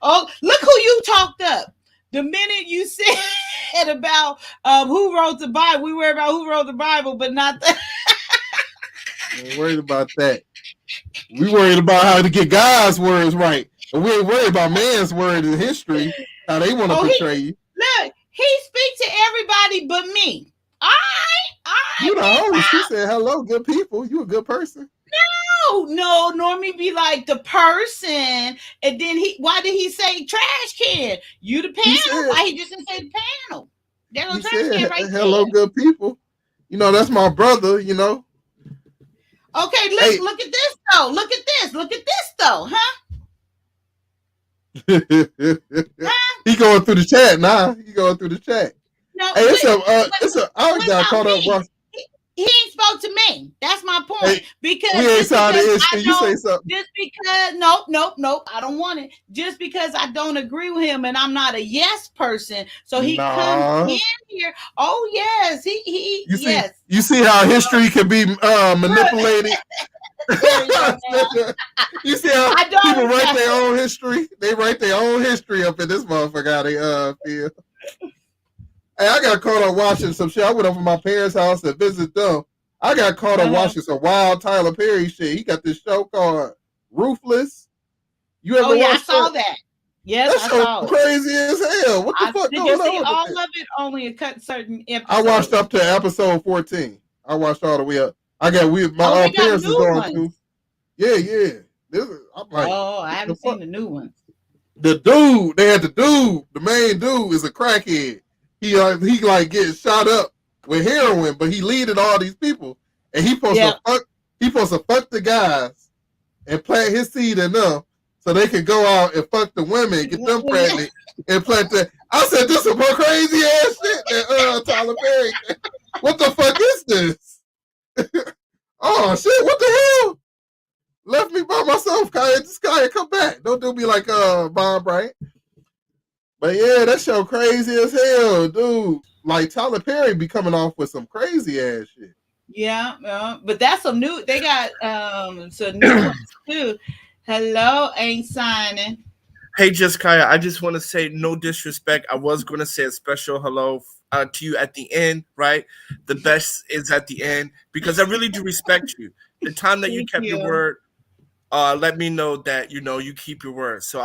Oh, look who you talked up. The minute you said about who wrote the Bible, we worry about who wrote the Bible, but not the. Ain't worried about that. We worried about how to get God's words right. And we ain't worried about man's word in history, how they want to portray you. Look, he speaks to everybody but me. All right. You the host. He said, hello, good people. You a good person. No, Normie be like the person, and then why did he say trash can? You the panel? Why he just didn't say the panel? There's no He trash said, can right hello, there. good people. You know, that's my brother, you know. Okay, look at this though. Look at this though, huh? He going through the chat now. He going through the chat. No, hey, I got caught up watching. He ain't spoke to me. That's my point. Hey, because we ain't signed the issue. You say something. Just because nope. I don't want it. Just because I don't agree with him and I'm not a yes person. So he comes in here. Oh yes. Yes. You see how history can be manipulated. You see how people write their own history? They write their own history up in this motherfucker how they feel. Hey, I got caught up watching some shit. I went over to my parents' house to visit them. I got caught up watching some wild Tyler Perry shit. He got this show called Ruthless. You ever watched I saw that. Yes, that show crazy as hell. What the fuck did going you see on? All of it, only a cut certain episode. I watched up to episode 14. I watched all the way up. My parents was going through. Yeah. I'm like, I haven't seen the new ones. The main dude is a crackhead. He like gets shot up with heroin, but he leading all these people, and he supposed to fuck the guys and plant his seed in them so they can go out and fuck the women, get them pregnant, and plant that. I said, this is more crazy ass shit that Tyler Perry. What the fuck is this? Oh shit! What the hell? Left me by myself, Kyia. Just Kyia, come back. Don't do me like Bob Bryant. But yeah, that show crazy as hell, dude. Like Tyler Perry be coming off with some crazy ass shit. Yeah, but that's some new. They got some new ones too. Hello, ain't signing. Hey, Juss Kyia, I just want to say no disrespect. I was going to say a special hello to you at the end, right? The best is at the end because I really do respect you. The time that you kept your word, let me know that you keep your word. So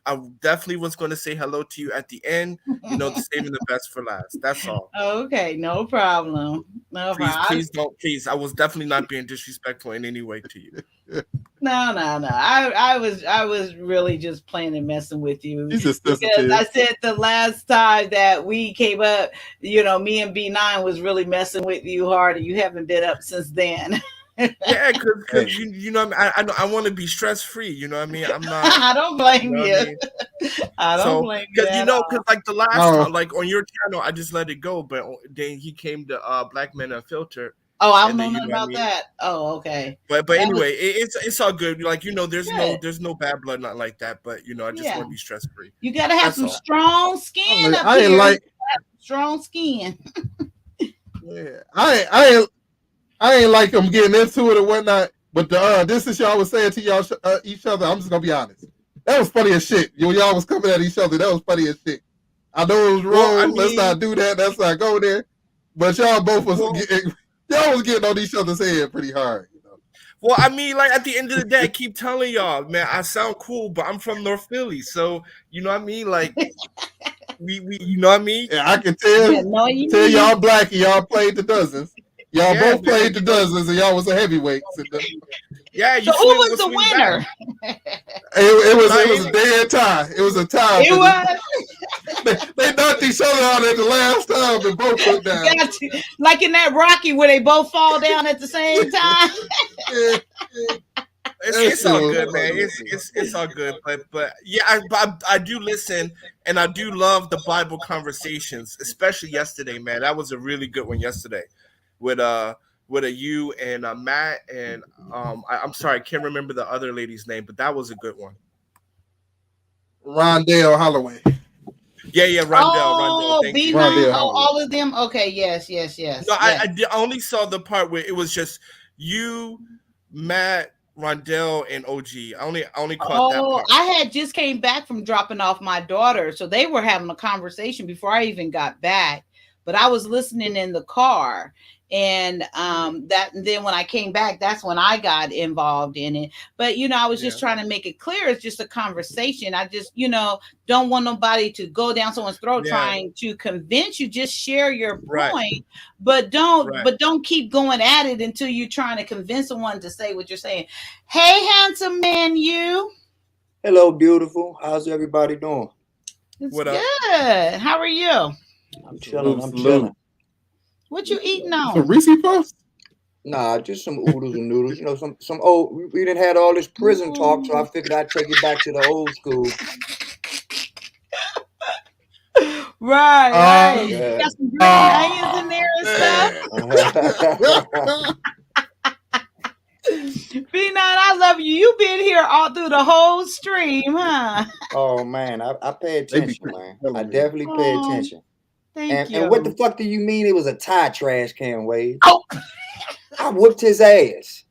I definitely was going to say hello to you at the end. Saving the best for last. That's all. Okay, no problem. Please. I was definitely not being disrespectful in any way to you. No. I was really just playing and messing with you because I said the last time that we came up, me and B9 was really messing with you hard, and you haven't been up since then. Yeah, because I want to be stress free. You know what I mean? I'm not. I don't blame you. I don't blame you. Because like the last time, like on your channel, I just let it go. But then he came to Black Men Unfiltered. Oh, I don't know nothing about that. Oh, okay. But anyway, it's all good. Like there's no bad blood, not like that. But I just want to be stress free. You gotta have some strong skin up here. Strong skin. Yeah, I ain't like them getting into it or whatnot, but this is y'all was saying to y'all each other. I'm just gonna be honest. That was funny as shit. Y'all was coming at each other. That was funny as shit. I know it was wrong. Let's not do that. Let's not go there. But y'all both was getting on each other's head pretty hard. Well, I mean, like at the end of the day, I keep telling y'all, man, I sound cool, but I'm from North Philly, so you know what I mean. Like we you know what I mean. Yeah, I can tell. Tell y'all black and y'all played the dozens. Y'all both played the dozens, and y'all was a heavyweight. Yeah. So who was the winner? It was a dead tie. It was a tie. It was. They knocked each other out at the last time and both put down. Like in that Rocky where they both fall down at the same time. It's all good, man. It's all good, but yeah, I do listen and I do love the Bible conversations, especially yesterday, man. That was a really good one yesterday. With you and Matt and I'm sorry, I can't remember the other lady's name, but that was a good one. Rondell Holloway. Yeah, Rondell. Thank you. All of them. Okay, yes. No, I only saw the part where it was just you, Matt, Rondell, and OG. I only caught that Oh, part. I had just came back from dropping off my daughter, so they were having a conversation before I even got back. But I was listening in the car, and and then when I came back, that's when I got involved in it. But I was just Yeah. trying to make it clear it's just a conversation. I just don't want nobody to go down someone's throat Yeah. trying to convince you. Just share your Right. point, but don't Right. but don't keep going at it until you're trying to convince someone to say what you're saying. Hey, handsome man, you. Hello, beautiful. How's everybody doing? It's What up? good. How are you? I'm chilling. Salute, I'm salute. chilling. What you eating Some on? Reese Puffs? Nah, just some oodles and noodles. Some old. We didn't had all this prison talk, so I figured I'd take it back to the old school. Right. You Yeah. got some green onions in there and stuff. B9, I love you. You've been here all through the whole stream, huh? Oh man, I pay They be attention, man. killing I me. definitely pay Oh, attention. thank And what the you. fuck do you mean it was a Thai trash can, Wade? Oh, I whooped his ass.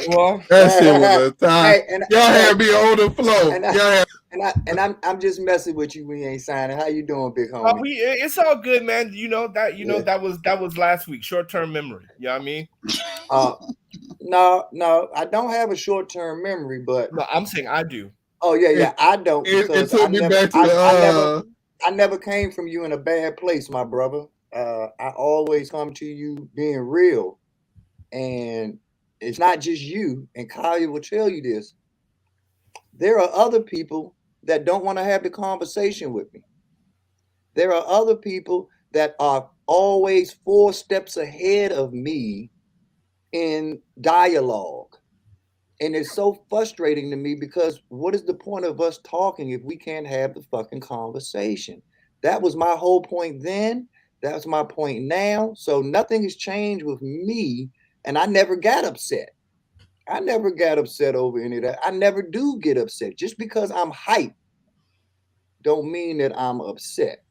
Well, That shit was a time. Hey, and Y'all hey, had me on the floor. and Y'all had I'm just messing with you. We ain't signing. How you doing, big homie? it's all good, man. Yeah. That was last week. Short term memory. You know what I mean? Uh, no, I don't have a short term memory, but No, I'm saying I do. oh yeah, I don't it because took me back to I never came from you in a bad place, my brother. I always come to you being real, and it's not just you. And Kaya will tell you this. There are other people that don't want to have the conversation with me. There are other people that are always 4 steps ahead of me in dialogue. And it's so frustrating to me because what is the point of us talking if we can't have the fucking conversation? That was my whole point then. That's my point now. So nothing has changed with me. And I never got upset. I never got upset over any of that. I never do get upset. Just because I'm hyped don't mean that I'm upset.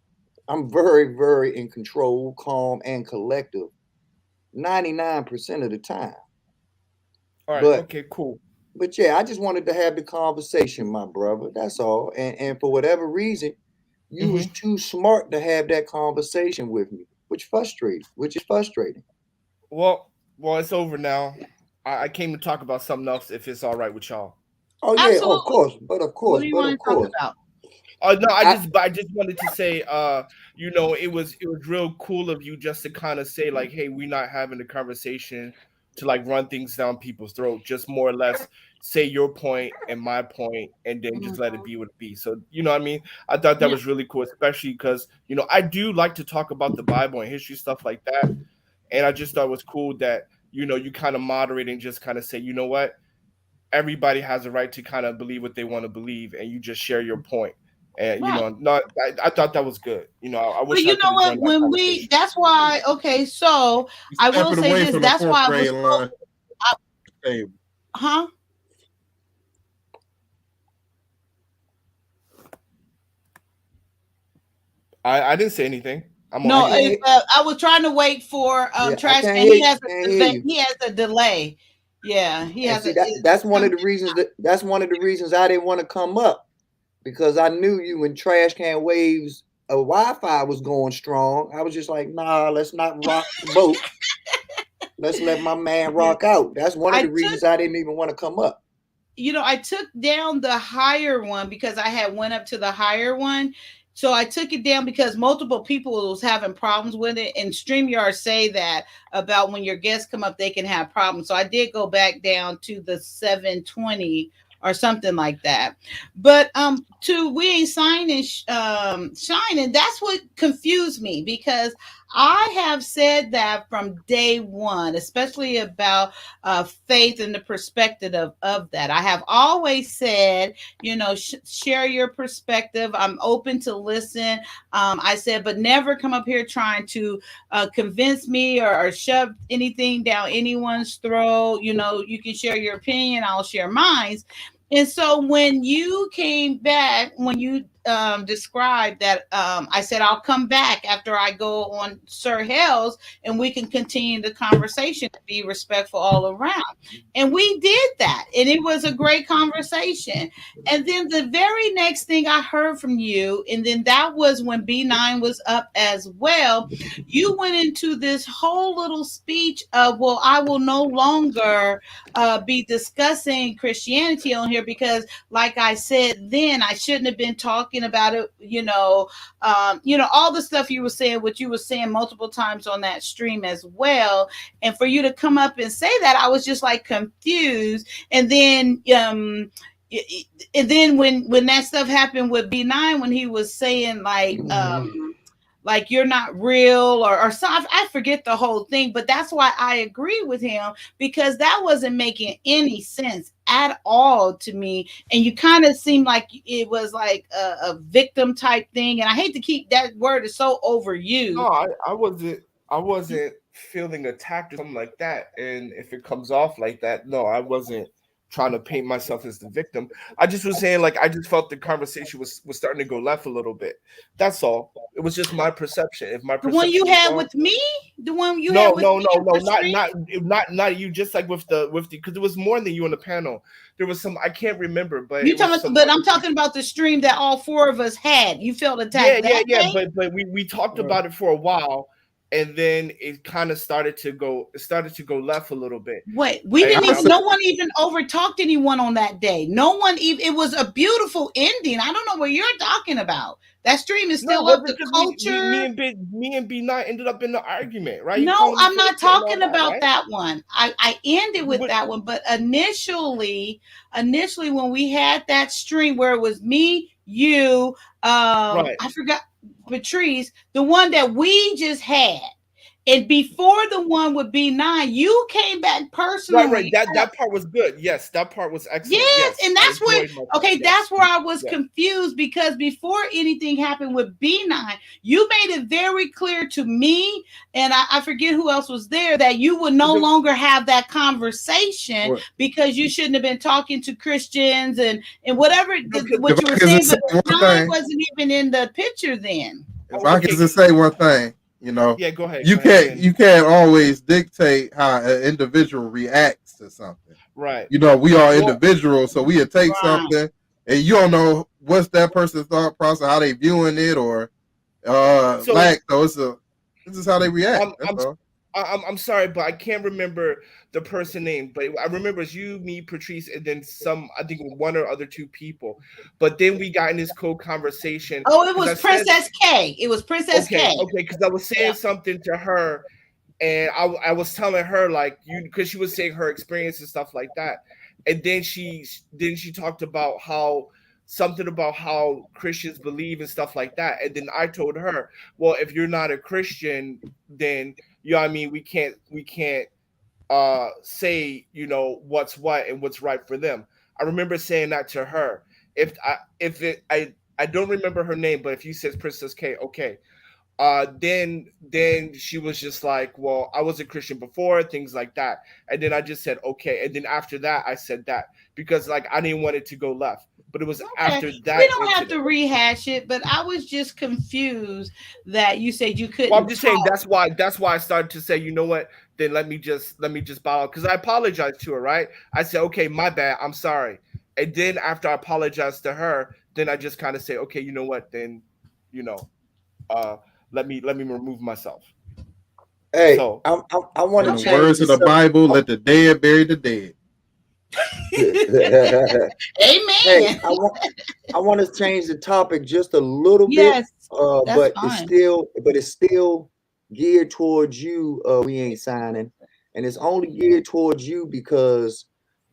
I'm very, very in control, calm, and collective 99% of the time. All right. But Okay. Cool. But yeah, I just wanted to have the conversation, my brother. That's all. And for whatever reason, you was Hmm. too smart to have that conversation with me, which is frustrating. Well, it's over now. I came to talk about something else. If it's all right with y'all. Oh yeah, of absolutely. course, What do you want to talk about? Oh no, I I just wanted to say, it was real cool of you just to kind of say like, hey, we're not having a conversation to like run things down people's throat. Just more or less say your point and my point, and then just let it Mhm. be what it be. So you know what I mean? I thought that Yeah, was really cool, especially because I do like to talk about the Bible and history stuff like that, and I just thought it was cool that you kind of moderate and just kind of say, you know what, everybody has a right to kind of believe what they want to believe, and you just share your point. And right. not I thought that was good. I But wish I you could know have what? joined that conversation. That's why, okay, so you I will stepping say away this. from the That's fourth why I was grade so, line. Hey, huh? I didn't say anything. I'm on No, can't mute. hear, I was trying to wait for yeah, I Trash can't Man. hear you. Can't hear you. He has a delay. Yeah, he And has a see that's one of the reasons that's one of the reasons I didn't want to come up because I knew you when trash can waves Wi-Fi was going strong. I was just like, nah, let's not rock the boat. Let's let my man yeah. rock out. That's one of I the took reasons I didn't even want to come up. I took down the higher one because I had went up to the higher one. So I took it down because multiple people was having problems with it. And StreamYard say that about when your guests come up, they can have problems. So I did go back down to the 720 or something like that. But to we ain't signing shining, that's what confused me because I have said that from day one, especially about faith and the perspective of that. I have always said, share your perspective. I'm open to listen. I said, but never come up here trying to convince me or shove anything down anyone's throat. You can share your opinion, I'll share mine. And so when you came back, when you described that I said I'll come back after I go on Sir Hell's and we can continue the conversation and be respectful all around. And we did that, and it was a great conversation. And then the very next thing I heard from you, and then that was when B9 was up as well. You went into this whole little speech of, well, I will no longer be discussing Christianity on here because, like I said then, I shouldn't have been talking about it. All the stuff you were saying, what you were saying multiple times on that stream as well. And for you to come up and say that, I was just like confused. And then when that stuff happened with B9, when he was saying like you're not real or so, I forget the whole thing, but that's why I agree with him, because that wasn't making any sense at all to me. And you kind of seemed like it was like a victim type thing. And I hate to keep that word is so overused. No, I wasn't feeling attacked or something like that. And if it comes off like that, no, I wasn't trying to paint myself as the victim. I just was saying, like, I just felt the conversation was starting to go left a little bit. That's all. It was just my perception. If my The one you perception was had wrong- with me, the one you no, had with no, me no, on no, the stream? not you. Just like with the because there was more than you on the panel. There was some I can't remember, but You it was talking, some but other I'm talking about the stream that all four of us had. You felt attacked that day? But we talked about it for a while, and then it kind of started to go left a little bit. Wait, we I- didn't I- even. No one even overtalked anyone on that day. No one even. It was a beautiful ending. I don't know what you're talking about. That stream is No, still it up. wasn't The 'cause culture. me and B9 ended up in the argument, right? You No, calling me I'm for not it and all talking that, about right? that one. I ended with But- that one, but initially when we had that stream where it was me, you, Right. I forgot Patrice, the one that we just had. And before the one with B9, you came back personally. Right. That part was good. Yes, that part was excellent. Yes, and I that's where, enjoyed myself. okay, Yes. that's where I was Yes. confused, because before anything happened with B9, you made it very clear to me, and I forget who else was there, that you would no longer have that conversation because you shouldn't have been talking to Christians and whatever what you were saying, but B9 wasn't even in the picture then. If I can just say one thing, Yeah, go ahead. You can't always dictate how an individual reacts to something. Right. We are individuals, so we take something, and you don't know what's that person's thought process, how they viewing it, or lack. So this is how they react. I'm sorry, but I can't remember the person name. But I remember it's you, me, Patrice, and then I think one or other two people. But then we got in this cool conversation. Oh, it was Princess K. It was Princess K. Okay, because I was saying something to her, and I was telling her because she was saying her experience and stuff like that. And then she talked about something about how Christians believe and stuff like that. And then I told her, well, if you're not a Christian, then we can't say what's what and what's right for them. I remember saying that to her. I don't remember her name, but if you said Princess K, okay. Then she was just like, well, I was a Christian before, things like that. And then I just said, okay. And then after that, I said that because I didn't want it to go left. But it was after that. We don't have to rehash it, but I was just confused that you said you couldn't. Well, I'm just saying that's why I started to say, you know what? Then let me just bow out, because I apologized to her, right? I said, okay, my bad, I'm sorry. And then after I apologized to her, then I just kind of say, okay, you know what? Then, let me remove myself. Hey, so, I want to change the words of the Bible. Let the dead bury the dead. Amen. Hey, I want to change the topic just a little bit. But it's still geared towards you. We ain't signing, and it's only geared towards you because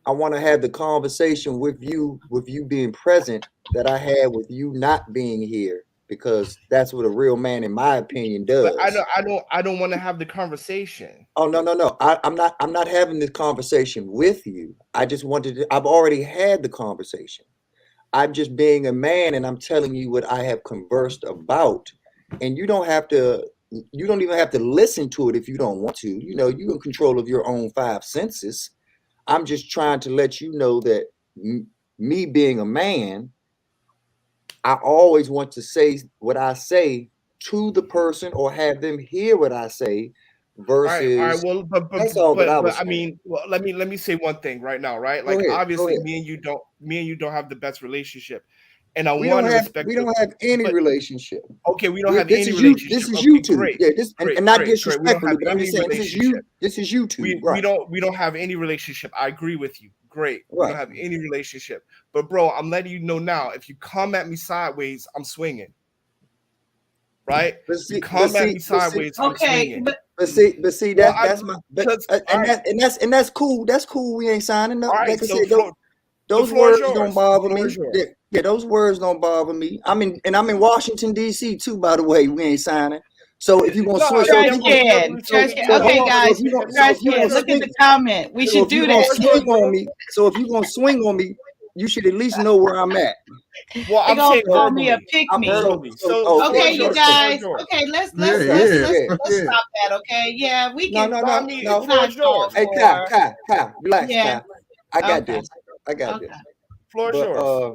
I want to have the conversation with you being present that I had with you not being here, because that's what a real man, in my opinion, does. But I don't want to have the conversation. Oh, no. I'm not having this conversation with you. I just I've already had the conversation. I'm just being a man, and I'm telling you what I have conversed about. And you don't even have to listen to it if you don't want to. You're in control of your own five senses. I'm just trying to let you know that me being a man, I always want to say what I say to the person or have them hear what I say All right, all right. versus Well, that's all that I but was I saying. mean, well, let me say one thing right now, right? Go Like, ahead, go obviously, ahead. me and you don't have the best relationship, and I We want don't to have respect we your. don't have any But relationship. okay, we don't have This any is you. This relationship. is Okay, you two. great, Yeah, this and not great. We don't disrespectfully, have but I'm any just saying this is relationship. you. This is you two. Right. We don't have any relationship. I agree with you. Great. We don't Right. have any relationship. But bro, I'm letting you know now. If you come at me sideways, I'm swinging. Right? But You see, come at me sideways, I'm Okay, swinging. but see Well, that's my because all right, and that's cool. That's cool. We ain't signing up. all right. Like I So said, the those floor is words don't yours. The bother floor me. is yours. Yeah, those words don't bother me. I'm in Washington D.C. too. By the way, we ain't signing. So if you gonna No, switch, trash yeah, can, trash can. hold Okay, on. guys, The trash So if you floor can. gonna is yours. Look at swing, the comment. We so should if you do gonna that. swing on me, you should at least know where I'm at. Well, They I'm gonna saying call me a verbally. pick me. Verbally. Okay, Floor is you yours. The okay. floor is guys. yours. Okay, let's Yeah, yeah, let's yeah. stop that. Okay, yeah, we No, can. no, No, I no, mean, the no. It's floor not is called yours. Hey, for. Kai, relax, Yeah. Kai. I got Okay. this. I got Okay. this. Floor is But yours.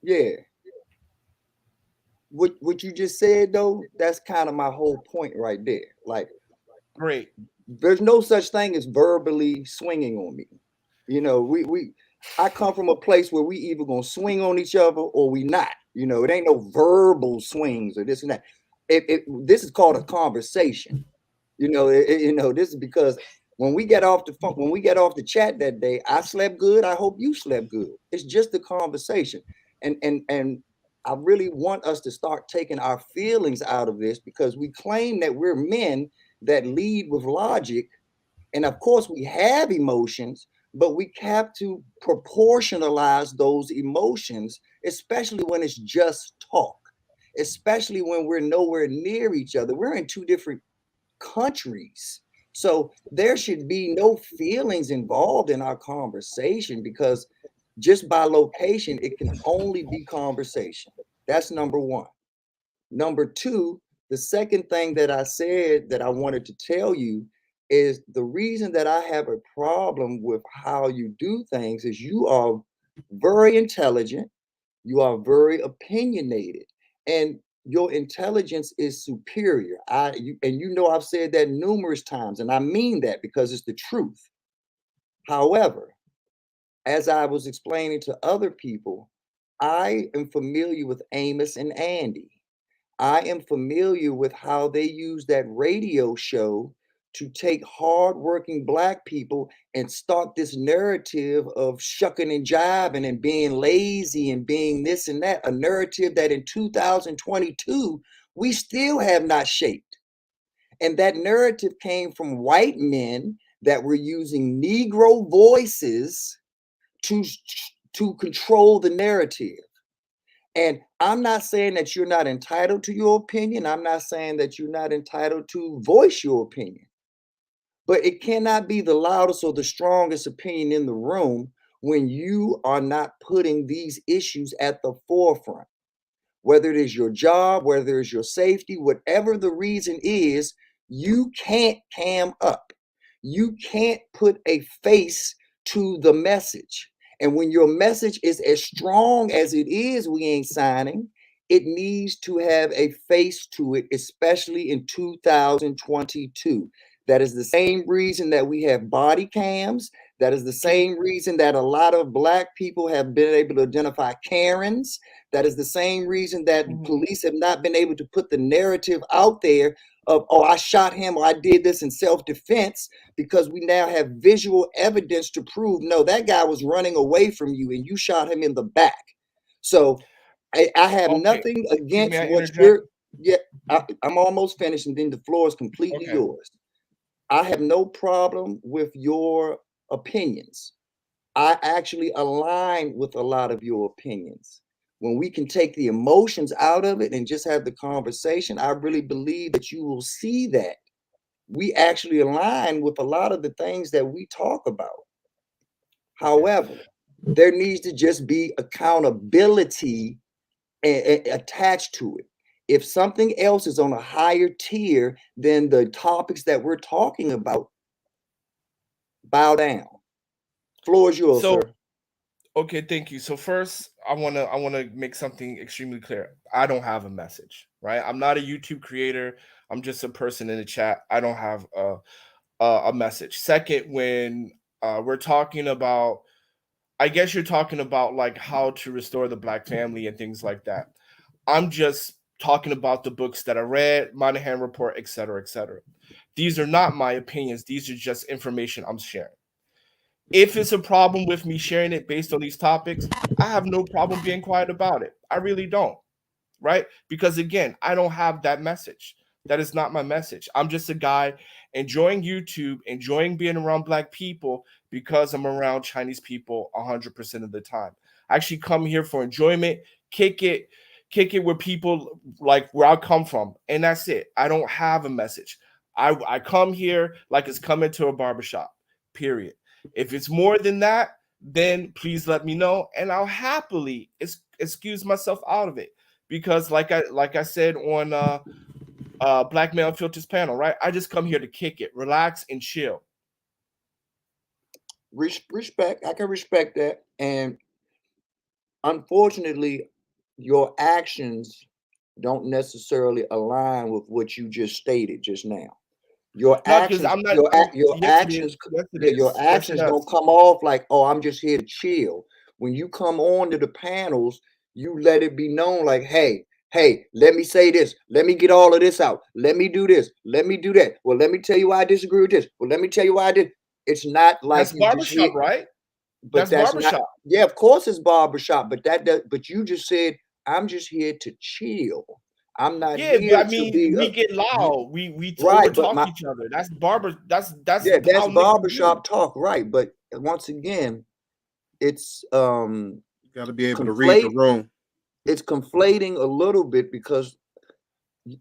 yeah. What you just said though, that's kind of my whole point right there. Like, Great. there's no such thing as verbally swinging on me. You know, I come from a place where we either gonna swing on each other or we not. You know, it ain't no verbal swings or this and that. This is called a conversation. You know, this is because when we get off the phone, when we get off the chat that day, I slept good. I hope you slept good. It's just a conversation, and I really want us to start taking our feelings out of this because we claim that we're men that lead with logic, and of course we have emotions, but we have to proportionalize those emotions, especially when it's just talk, especially when we're nowhere near each other. We're in two different countries. So there should be no feelings involved in our conversation because just by location, it can only be conversation. That's number one. Number two, the second thing that I said that I wanted to tell you is the reason that I have a problem with how you do things is you are very intelligent, you are very opinionated, and your intelligence is superior. And you know I've said that numerous times, and I mean that because it's the truth. However, as I was explaining to other people, I am familiar with Amos and Andy. I am familiar with how they use that radio show to take hardworking Black people and start this narrative of shucking and jiving and being lazy and being this and that, a narrative that in 2022 we still have not shaped. And that narrative came from white men that were using Negro voices to, to control the narrative. And I'm not saying that you're not entitled to your opinion. I'm not saying that you're not entitled to voice your opinion. But it cannot be the loudest or the strongest opinion in the room when you are not putting these issues at the forefront. Whether it is your job, whether it's your safety, whatever the reason is, you can't cam up. You can't put a face to the message. And when your message is as strong as it is, we ain't signing, it needs to have a face to it, especially in 2022. That is the same reason that we have body cams. That is the same reason that a lot of Black people have been able to identify Karens. That is the same reason that police have not been able to put the narrative out there of, oh, I shot him or I did this in self-defense, because we now have visual evidence to prove, no, that guy was running away from you and you shot him in the back. So I have nothing against May I what interject? I'm almost finished and then the floor is completely Okay. yours. I have no problem with your opinions. I actually align with a lot of your opinions. When we can take the emotions out of it and just have the conversation, I really believe that you will see that we actually align with a lot of the things that we talk about. However, there needs to just be accountability attached to it. If something else is on a higher tier than the topics that we're talking about, bow down. Floor is yours, So sir. Okay, thank you. So first, I wanna make something extremely clear. I don't have a message, right? I'm not a YouTube creator. I'm just a person in the chat. I don't have a message. Second, when we're talking about, I guess you're talking about like how to restore the black family and things like that. I'm just talking about the books that I read, Monahan Report, etc., etc. These are not my opinions. These are just information I'm sharing. If it's a problem with me sharing it based on these topics, I have no problem being quiet about it. I really don't, right? Because again, I don't have that message. That is not my message. I'm just a guy enjoying YouTube, enjoying being around black people because I'm around Chinese people 100% of the time. I actually come here for enjoyment, kick it, kick it with people like where I come from, and that's it. I don't have a message. I come here like it's coming to a barbershop, period. If it's more than that, then please let me know, and I'll happily excuse myself out of it because like I said on Black Male Filters panel, right? I just come here to kick it, relax and chill. Respect. I can respect that. And unfortunately, your actions don't necessarily align with what you just stated just now. Your No, because actions, I'm not. I'm, your yes, it is. actions, Yes, it yeah, your is. Yes, it actions does. don't come off like, oh, I'm just here to chill. When you come on to the panels, you let it be known, like, hey, let me say this, let me get all of this out, let me do this, let me do that. Well, let me tell you why I disagree with this. Well, let me tell you why I did. It's not like That's you just hit, barbershop, right? but That's that's not. barbershop. Yeah, of course it's barbershop, but but you just said I'm just here to chill. I'm not Yeah, but here I to mean, be we get you, loud. We right. But overtalk my, each other. That's barber. That's yeah, how that's niggas do. barbershop talk, right? But once again, it's You got to be able to read the conflate. room. It's conflating a little bit because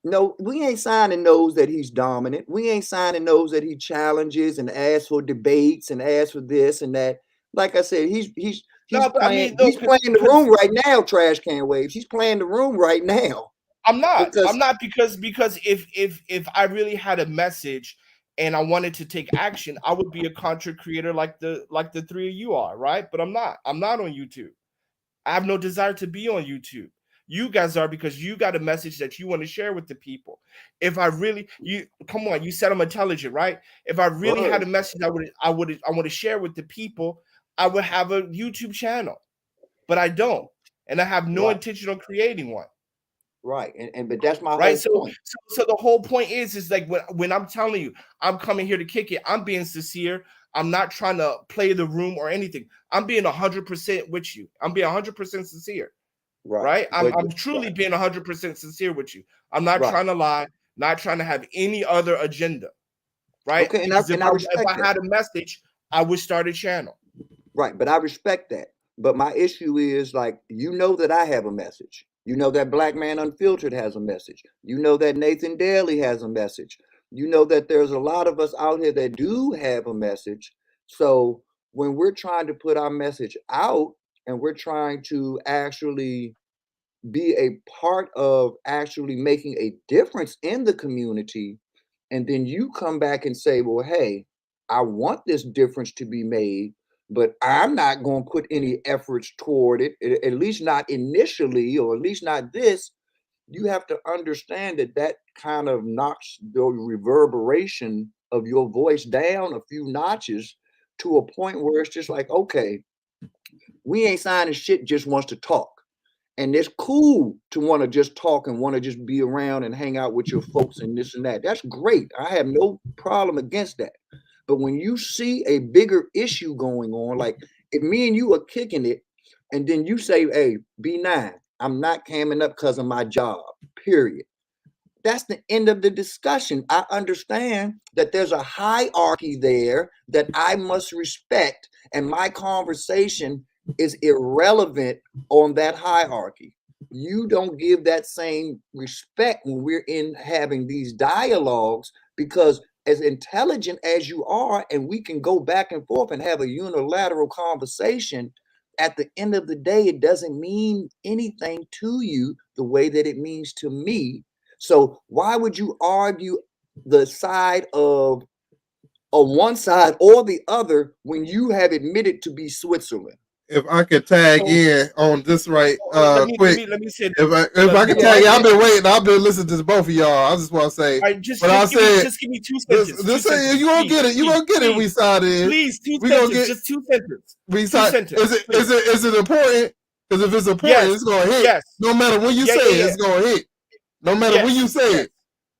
no, we ain't signing those that he's dominant. We ain't signing those that he challenges and asks for debates and asks for this and that. Like I said, No, but I mean, no, he's playing the because room right now. Trash can waves. He's playing the room right now I'm not. I'm because not because if I really had a message and I wanted to take action, I would be a content creator like the three of you are, right? But I'm not. I'm not on YouTube. I have no desire to be on YouTube. You guys are because you got a message that you want to share with the people. If I really you come on, you said I'm intelligent, right? If I really had right, a message I want to share with the people, I would have a YouTube channel. But I don't. And I have no right, intention on creating one. right, and but that's my Right. whole So point. so the whole point is like when I'm telling you I'm coming here to kick it, I'm being sincere. I'm not trying to play the room or anything. I'm being 100% with you. I'm being 100% sincere. Right, Right? but I'm truly right, being 100% sincere with you. I'm not right. trying to lie, not trying to have any other agenda, right? Okay, Because and I if respect I that. had a message, I would start a channel. Right, but I respect that. But my issue is like you know that I have a message. You know that Black Man Unfiltered has a message. You know that Nathan Daly has a message. You know that there's a lot of us out here that do have a message. So when we're trying to put our message out and we're trying to actually be a part of actually making a difference in the community, and then you come back and say, well, hey, I want this difference to be made, but I'm not going to put any efforts toward it, at least not initially, or at least not this. You have to understand that that kind of knocks the reverberation of your voice down a few notches to a point where it's just like, okay, we ain't signing shit just wants to talk. And it's cool to want to just talk and want to just be around and hang out with your folks and this and that. That's great. I have no problem against that. But when you see a bigger issue going on, like if me and you are kicking it, and then you say, hey, B9, I'm not coming up because of my job, period. That's the end of the discussion. I understand that there's a hierarchy there that I must respect, and my conversation is irrelevant on that hierarchy. You don't give that same respect when we're in having these dialogues because as intelligent as you are, and we can go back and forth and have a unilateral conversation, at the end of the day, it doesn't mean anything to you the way that it means to me. So why would you argue the side of on one side or the other when you have admitted to be Switzerland? if I could tag So- in on this right let me quick. let me say this. If I could Yeah, tag in, I've been waiting. I've been listening to both of y'all. I just want to say, All right, just but I give me said, just give me 2 sentences. this Two sentences, you gonna please, get it. You please, gonna get it. We please, started in. please, 2 We gonna sentences, get just 2 sentences. we 2 start. sentences. Is it important? Because if it's important, Yes, it's gonna hit. yes. No matter when you Yeah, say yeah, it, it's gonna hit. No matter when you Yes, say yes. it.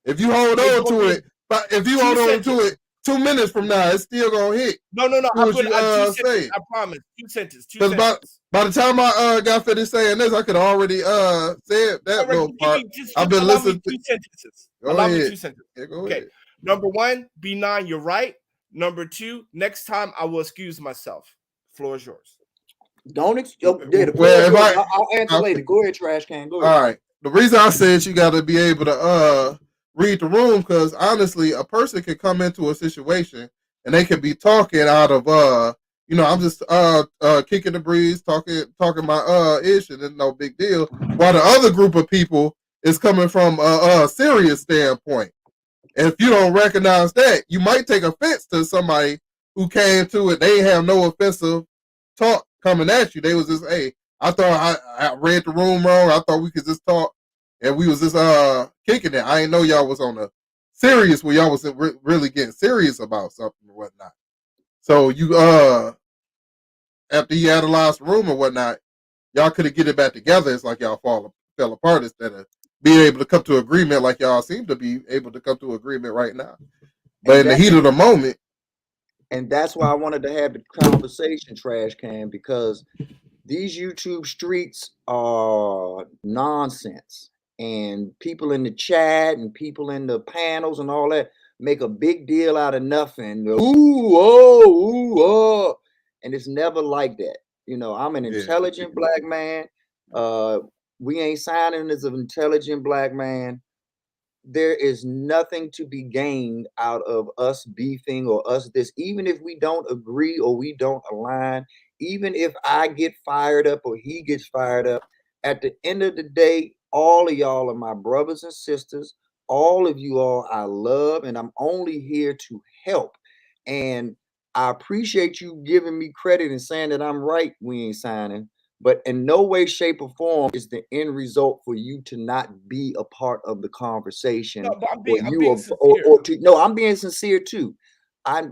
If you hold It's on gonna to be it, but if you 2 hold on to sentences. it 2 minutes from now, it's still gonna hit. No, As I soon as put you 2 sentences. say it. I promise. 2 sentences. 2 Because sentences. by the time I got finished saying this, I could already said that All right, little part. just I've been allow me listening 2 sentences. Go Allow me ahead. 2 sentences. Yeah, go Okay. ahead. Number 1, B9, you're right. Number 2, next time I will excuse myself. Floor is yours. Don't the Well, floor is if yours. I I'll answer okay. later. Go ahead, trash can. Go ahead. All right. The reason I said you got to be able to read the room, because honestly, a person can come into a situation and they can be talking out of I'm just kicking the breeze, talking my ish, and it's no big deal. While the other group of people is coming from a serious standpoint. And if you don't recognize that, you might take offense to somebody who came to it. They have no offensive talk coming at you. They was just, hey, I thought I read the room wrong. I thought we could just talk, and we was just kicking it. I didn't know y'all was on a serious where y'all was really getting serious about something or whatnot. So you after you analyzed the room or whatnot, y'all could have get it back together. It's like y'all fell apart instead of being able to come to agreement like y'all seem to be able to come to agreement right now. But in the heat of the moment, and that's why I wanted to have the conversation, trash can, because these YouTube streets are nonsense. And people in the chat and people in the panels and all that make a big deal out of nothing. Oh. And it's never like that. I'm an intelligent black man. We ain't signing as an intelligent black man. There is nothing to be gained out of us beefing or us this, even if we don't agree or we don't align, even if I get fired up or he gets fired up. At the end of the day, all of y'all are my brothers and sisters. All of you all I love, and I'm only here to help. And I appreciate you giving me credit and saying that I'm right. We ain't signing. But in no way, shape, or form is the end result for you to not be a part of the conversation. No, but I'm I'm being sincere too. I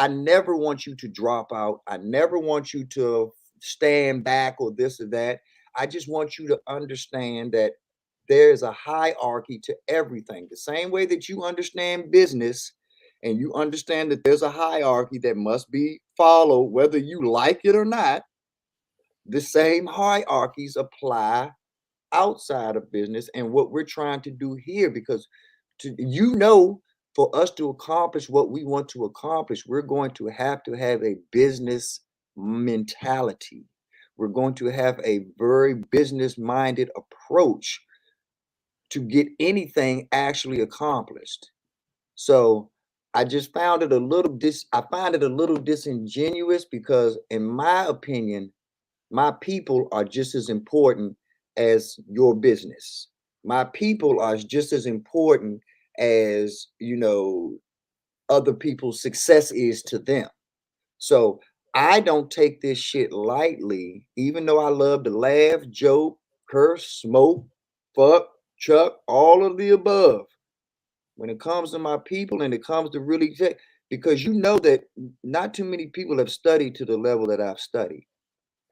never want you to drop out. I never want you to stand back or this or that. I just want you to understand that there's a hierarchy to everything. The same way that you understand business and you understand that there's a hierarchy that must be followed, whether you like it or not. The same hierarchies apply outside of business and what we're trying to do here, because for us to accomplish what we want to accomplish, we're going to have a business mentality. We're going to have a very business minded approach to get anything actually accomplished. So I just found it I find it a little disingenuous, because in my opinion, my people are just as important as your business. My people are just as important as, other people's success is to them. So I don't take this shit lightly, even though I love to laugh, joke, curse, smoke, fuck, chuck, all of the above. When it comes to my people and it comes to really, because that not too many people have studied to the level that I've studied.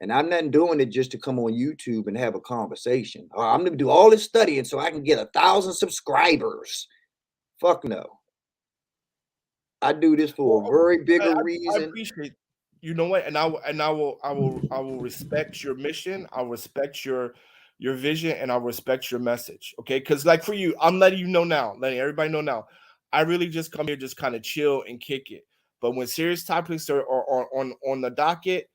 And I'm not doing it just to come on YouTube and have a conversation. I'm going to do all this studying so I can get 1,000 subscribers. Fuck no. I do this for a very bigger I reason. appreciate. You know what? And I will respect your mission. I'll respect your vision, and I'll respect your message. Okay, because like for you, I'm letting you know now, letting everybody know now. I really just come here, just kind of chill and kick it. But when serious topics are on the docket,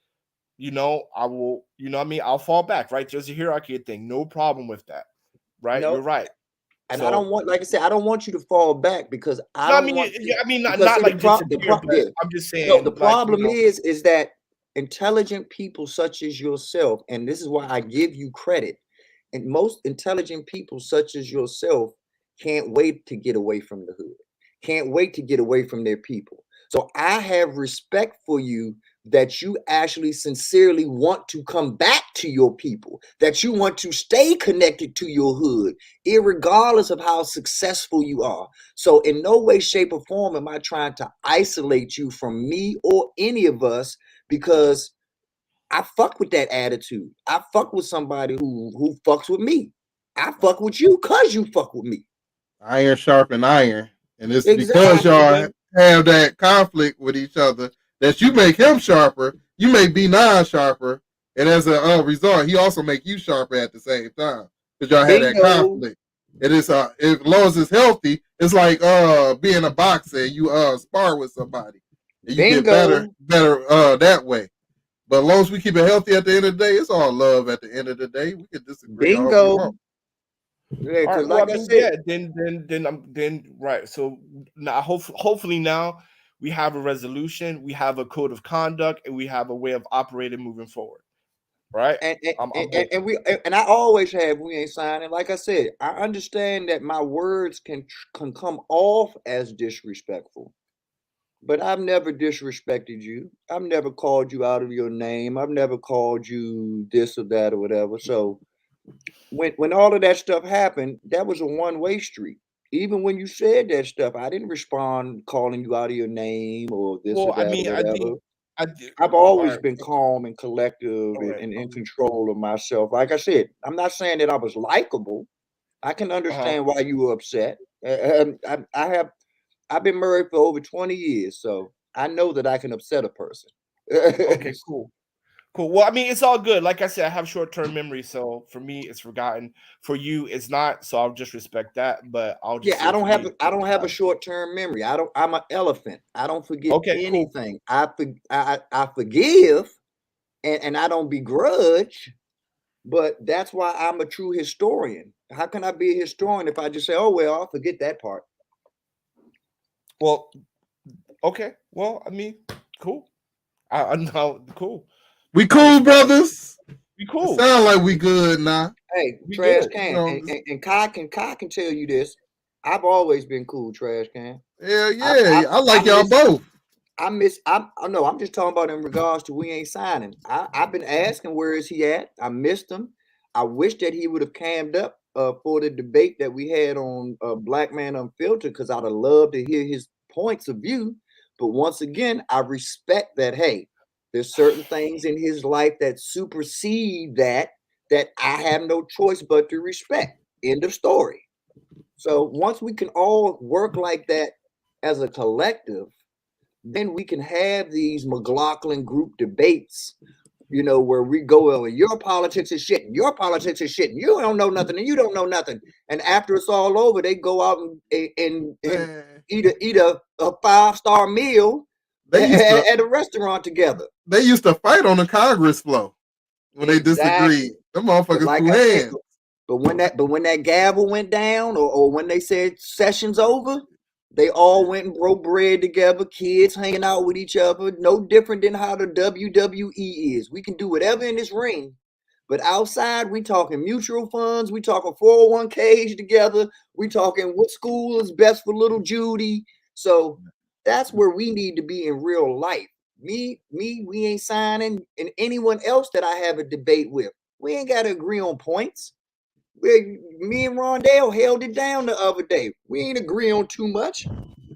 I will, what I mean, I'll fall back, right? There's a hierarchy thing. No problem with that. Right? No. You're right. And So, I don't want, like I said, I don't want you to fall back, because I no, I don't mean, want not like disappear, but I'm just saying, the like, problem is that intelligent people such as yourself, and this is why I give you credit, and most intelligent people such as yourself can't wait to get away from the hood, can't wait to get away from their people. So I have respect for you that you actually sincerely want to come back to your people, that you want to stay connected to your hood, irregardless of how successful you are. So in no way, shape, or form am I trying to isolate you from me or any of us, because I fuck with that attitude. I fuck with somebody who fucks with me. I fuck with you because you fuck with me. Iron sharpen iron, and it's because Exactly. y'all have that conflict with each other that you make him sharper. You may be non-sharper, and as a result, he also make you sharper at the same time because y'all had that Bingo. conflict. It is as long as it's healthy, it's like being a boxer and you spar with somebody and you get better Bingo. that way. But as long as we keep it healthy at the end of the day, it's all love at the end of the day. We can disagree all we Bingo. want. Yeah, All because right. Well, I like I mean, said, yeah. Then right. So now, hopefully now we have a resolution, we have a code of conduct, and we have a way of operating moving forward. Right. and I'm and, and, hoping. and we and I always have, we ain't signing. Like I said, I understand that my words can come off as disrespectful, but I've never disrespected you. I've never called you out of your name. I've never called you this or that or whatever. So when all of that stuff happened, that was a one-way street. Even when you said that stuff, I didn't respond calling you out of your name or this or Well, I that or mean, I whatever. think I did. I've All always right. been calm and collective All and, right. and in control of myself. Like I said, I'm not saying that I was likable. I can Uh-huh. understand why you were upset. I've been married for over 20 years, so I know that I can upset a person. Okay. Cool. Cool. Well, I mean, it's all good. Like I said, I have short-term memory, so for me, it's forgotten. For you, it's not. So I'll just respect that. But I'll just Yeah, say for me, I don't have a short-term memory. I'm an elephant. I don't forget okay. Cool. anything. I forgive and I don't begrudge, but that's why I'm a true historian. How can I be a historian if I just say, "Oh well, I'll forget that part"? Well, okay. Well, I mean, cool. I know. Cool. We I cool, respect. brothers. We It cool. sound like we good now. Hey, We Trash good. You Can, know, and Kai can tell you this. I've always been cool, Trash Can. hell I yeah. I I I like y'all miss both. I know I'm just talking about in regards to we ain't signing. I've been asking where is he at. I missed him. I wish that he would have cammed up for the debate that we had on Black Man Unfiltered, because I'd have loved to hear his points of view. But once again, I respect that. Hey, there's certain things in his life that supersede that I have no choice but to respect. End of story. So once we can all work like that as a collective, then we can have these McLaughlin group debates, where we go, well, your politics is shit, and your politics is shit, and you don't know nothing, and you don't know nothing. And after it's all over, they go out and Man, eat a 5-star meal they used to at a restaurant together. fight on the Congress floor when they disagreed. Exactly. Them But motherfuckers like threw I said, hands. but when that gavel went down, or when they said session's over, they all went and broke bread together, kids hanging out with each other, no different than how the WWE is. We can do whatever in this ring, but outside we talking mutual funds, we talking 401ks together, we talking what school is best for little Judy. So that's where we need to be in real life. We ain't signing, and anyone else that I have a debate with, we ain't got to agree on points. Me and Rondell held it down the other day. We ain't agree on too much,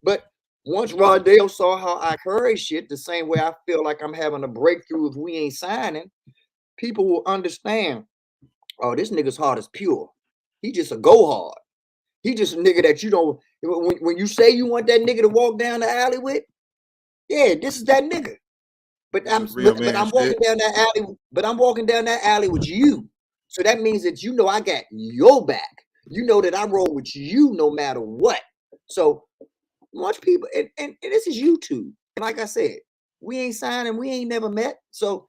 but once Rondell saw how I carry shit, the same way I feel like I'm having a breakthrough if we ain't signing, people will understand. Oh, this nigga's heart is pure. He just a go hard. He just a nigga that you don't. When you say you want that nigga to walk down the alley with, yeah, this is that nigga. But This I'm is real but man I'm walking shit. down that alley. But I'm walking down that alley with you. So that means that I got your back. You know that I roll with you no matter what. So much people, and this is YouTube. And like I said, we ain't signed and we ain't never met. So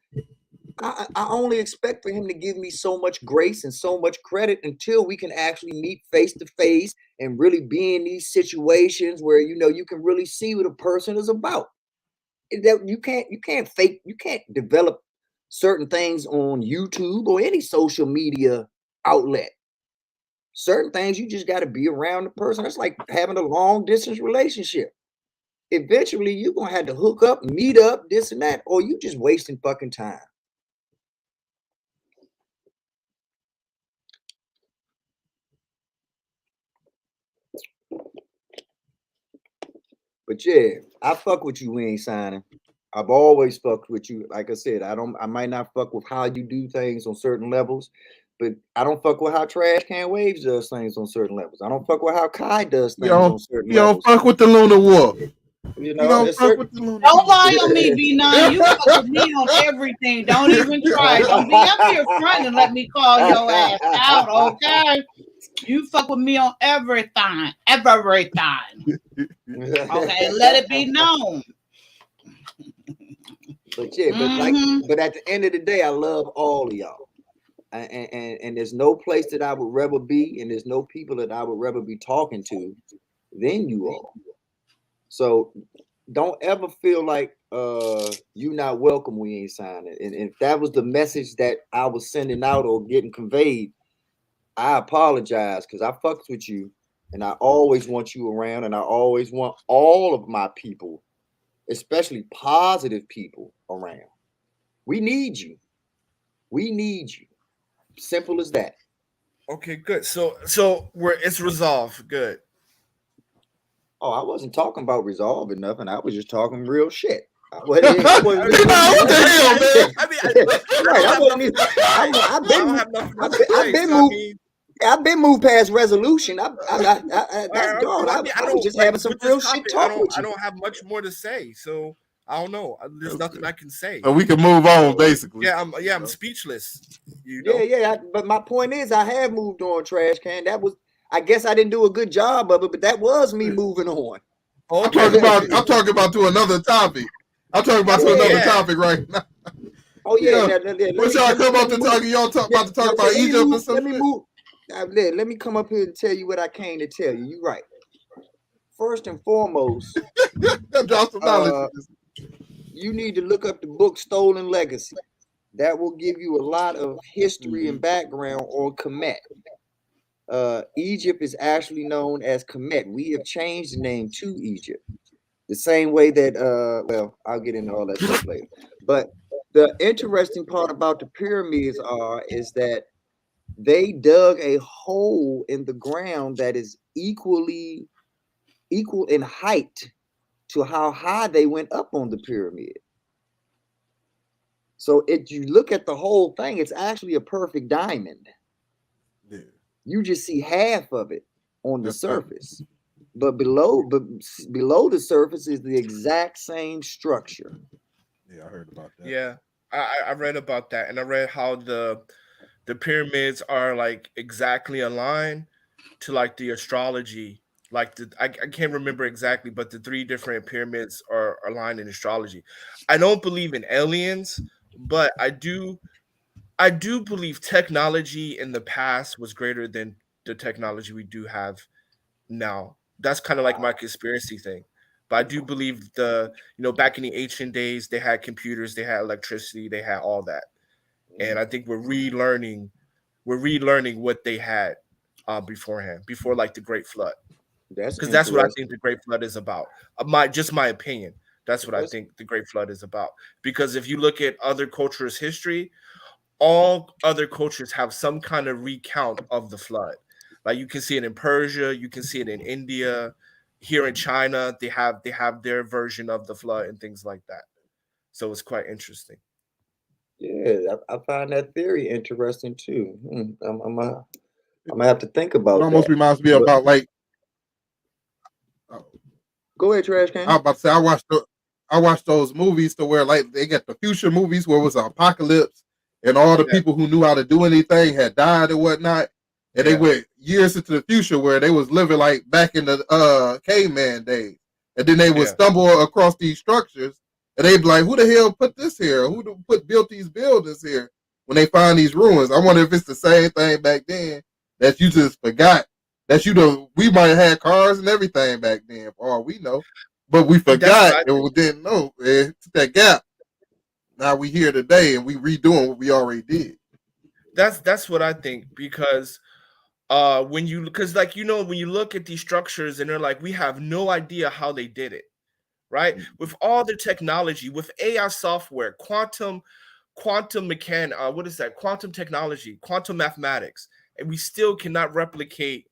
I only expect for him to give me so much grace and so much credit until we can actually meet face to face and really be in these situations where you can really see what a person is about. That you can't develop certain things on YouTube or any social media outlet. Certain things you just got to be around the person. That's like having a long distance relationship. eventually you're gonna have to hook up, meet up, this and that, or you just wasting fucking time. But yeah, I fuck with you, we ain't signing. I've always fucked with you. Like I said, I might not fuck with how you do things on certain levels, but I don't fuck with how Trash Can Waves does things on certain levels. I don't fuck with how Kai does You things don't, on certain you don't levels. fuck with the Lunar Wolf. You You know, don't there's fuck certain with the Lunar Don't Wolf. lie on me, B9. You fuck with me on everything. Don't even try. Don't be up here front and let me call your ass out, okay? You fuck with me on everything. Everything. Okay, let it be known. But yeah, but at the end of the day, I love all of y'all. And there's no place that I would rather be, and there's no people that I would rather be talking to than you all. So don't ever feel like you not welcome, we ain't signing. And if that was the message that I was sending out or getting conveyed, I apologize, because I fucked with you and I always want you around, and I always want all of my people, especially positive people, around. We need you. We need you. Simple as that. Okay, good. So it's resolved. Good. Oh, I wasn't talking about resolving nothing. I was just talking real shit. I What the hell, man? I mean, look, right. I wasn't even. I don't have nothing else to I've say, been so I moved. mean, I've been moved past resolution. That's all right, gone. I mean, I was don't just like having some with this real shit topic. talk with I you. don't have much more to say. So I don't know. There's nothing I can say. So we can move on, basically. Yeah, I'm speechless. You know? Yeah. But my point is, I have moved on. Trash Can. That was. I guess I didn't do a good job of it, but that was me moving on. I'm talking about to another topic. I'm talking about to another topic right now. Oh yeah. What y'all come up to talk? Y'all about to talk about Egypt or something? Let me move. Let me come up here and tell you what I came to tell you. You're right. First and foremost, drop some knowledge. You need to look up the book Stolen Legacy. That will give you a lot of history and background on Kemet. Egypt is actually known as Kemet. We have changed the name to Egypt. The same way that, well, I'll get into all that stuff later. But the interesting part about the pyramids is that they dug a hole in the ground that is equal in height to how high they went up on the pyramid. So if you look at the whole thing, it's actually a perfect diamond. Yeah. You just see half of it on the surface. But below the surface is the exact same structure. Yeah, I heard about that. Yeah, I read about that, and I read how the pyramids are like exactly aligned to like the astrology. Like I can't remember exactly, but the 3 different pyramids are aligned in astrology. I don't believe in aliens, but I do believe technology in the past was greater than the technology we do have now. That's kind of like my conspiracy thing. But I do believe back in the ancient days, they had computers, they had electricity, they had all that. And I think we're relearning what they had beforehand, before like the Great Flood. Because that's what I think the Great Flood is about. My opinion. That's what I think the Great Flood is about. Because if you look at other cultures' history, all other cultures have some kind of recount of the flood. Like you can see it in Persia, you can see it in India, here in China, they have their version of the flood and things like that. So it's quite interesting. Yeah, I find that theory interesting too. I'm gonna have to think about. It almost that. reminds me about like. Go ahead, Trash Can. I was about to say I watched those movies to where like they get the future movies where it was an apocalypse and all the people who knew how to do anything had died and whatnot, and they went years into the future where they was living like back in the caveman days, and then they would stumble across these structures and they'd be like, "Who the hell put this here? Who built these buildings here?" When they find these ruins, I wonder if it's the same thing back then that you just forgot. That we might have had cars and everything back then, for all we know, but we forgot and we didn't know. It's that gap. Now we here today and we redoing what we already did. That's what I think, because when you look at these structures and they're like, we have no idea how they did it. right? With all the technology, with AI software, quantum what is that? Quantum technology, quantum mathematics, and we still cannot replicate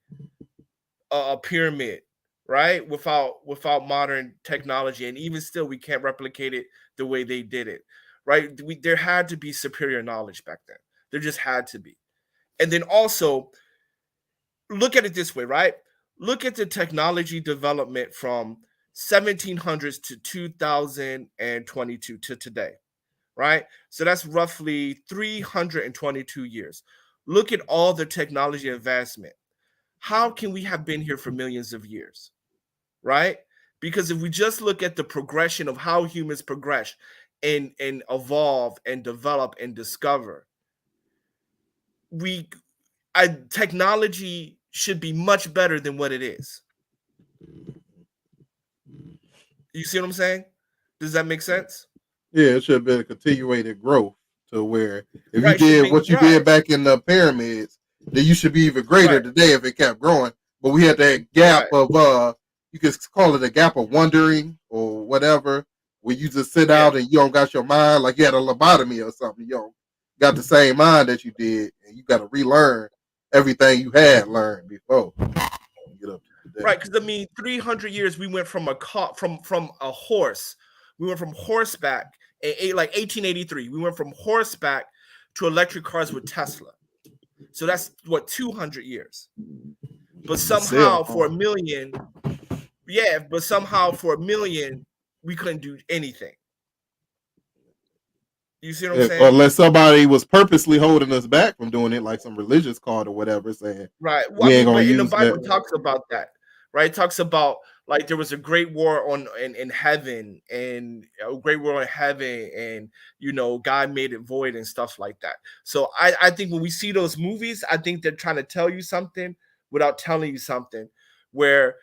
a pyramid, right? Without modern technology, and even still, we can't replicate it the way they did it, right? There had to be superior knowledge back then. There just had to be. And then also look at it this way, right? Look at the technology development from 1700s to 2022 to today, right? So that's roughly 322 years. Look at all the technology advancement. How can we have been here for millions of years, right? Because if we just look at the progression of how humans progress and evolve and develop and discover, we technology should be much better than what it is. You see what I'm saying? Does that make sense? Yeah, it should have been a continuated growth to where if you Right, should did be what you right, did back in the pyramids, then you should be even greater right, today if it kept growing. But we had that gap right. of you could call it a gap of wondering or whatever, where you just sit Yeah, out and you don't got your mind like you had a lobotomy or something. You don't got the same mind that you did, and you got to relearn everything you had learned before you get up to today. right. Because I mean, 300 years we went from a car from a horse. We went from horseback like 1883. We went from horseback to electric cars with Tesla. So that's what 200 years. But The cell somehow for a phone. million, yeah, but somehow for a million we couldn't do anything. You see what I'm saying? Unless somebody was purposely holding us back from doing it, like some religious card or whatever, saying Right. Well, we I ain't mean, gonna but in the use Bible that. it talks about that, right? It talks about like there was a great war in heaven, and a great war in heaven, and God made it void and stuff like that. So I think when we see those movies, I think they're trying to tell you something without telling you something. Where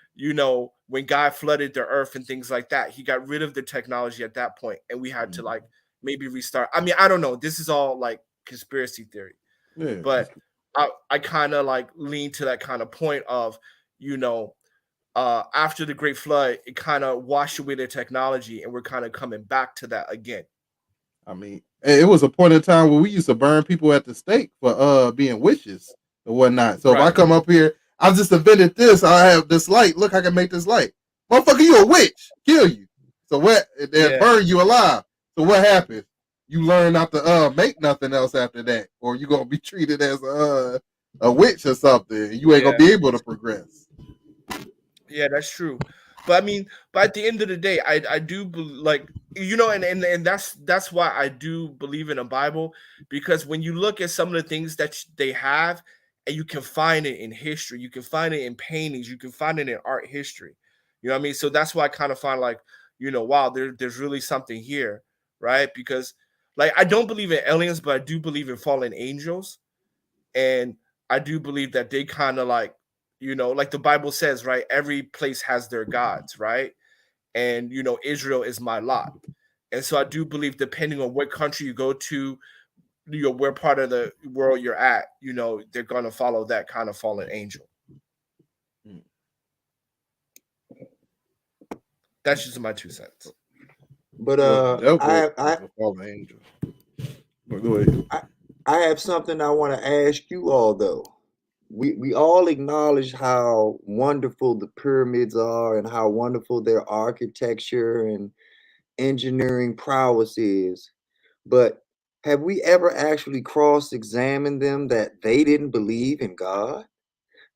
when God flooded the earth and things like that, He got rid of the technology at that point, and we had to like maybe restart. I mean, I don't know. This is all like conspiracy theory, Yeah, but I kind of like lean to that kind of point of, you know, after the Great Flood, it kind of washed away the technology, and we're kind of coming back to that again. I mean, it was a point in time where we used to burn people at the stake for being witches and whatnot. So if I Right. come up here, I just invented this. I have this light. Look, I can make this light. Motherfucker, you a witch? Kill you. So what? They Yeah. burn you alive. So what happens? You learn not to make nothing else after that, or you gonna be treated as a witch or something. You ain't gonna Yeah. be able to progress. Yeah, that's true. But I mean, but at the end of the day, I do like and that's why I do believe in the Bible, because when you look at some of the things that they have, and you can find it in history, you can find it in paintings, you can find it in art history. You know what I mean? So that's why I kind of find like, wow, there's really something here, right? Because like I don't believe in aliens, but I do believe in fallen angels, and I do believe that they kind of like, like the Bible says, right? Every place has their gods, right? And Israel is my lot. And so I do believe, depending on what country you go to, where part of the world you're at, they're gonna follow that kind of fallen angel. That's just my 2 cents. But Well, the devil I is a fallen angel. But go ahead. I have something I want to ask you all though. We all acknowledge how wonderful the pyramids are and how wonderful their architecture and engineering prowess is. But have we ever actually cross-examined them that they didn't believe in God?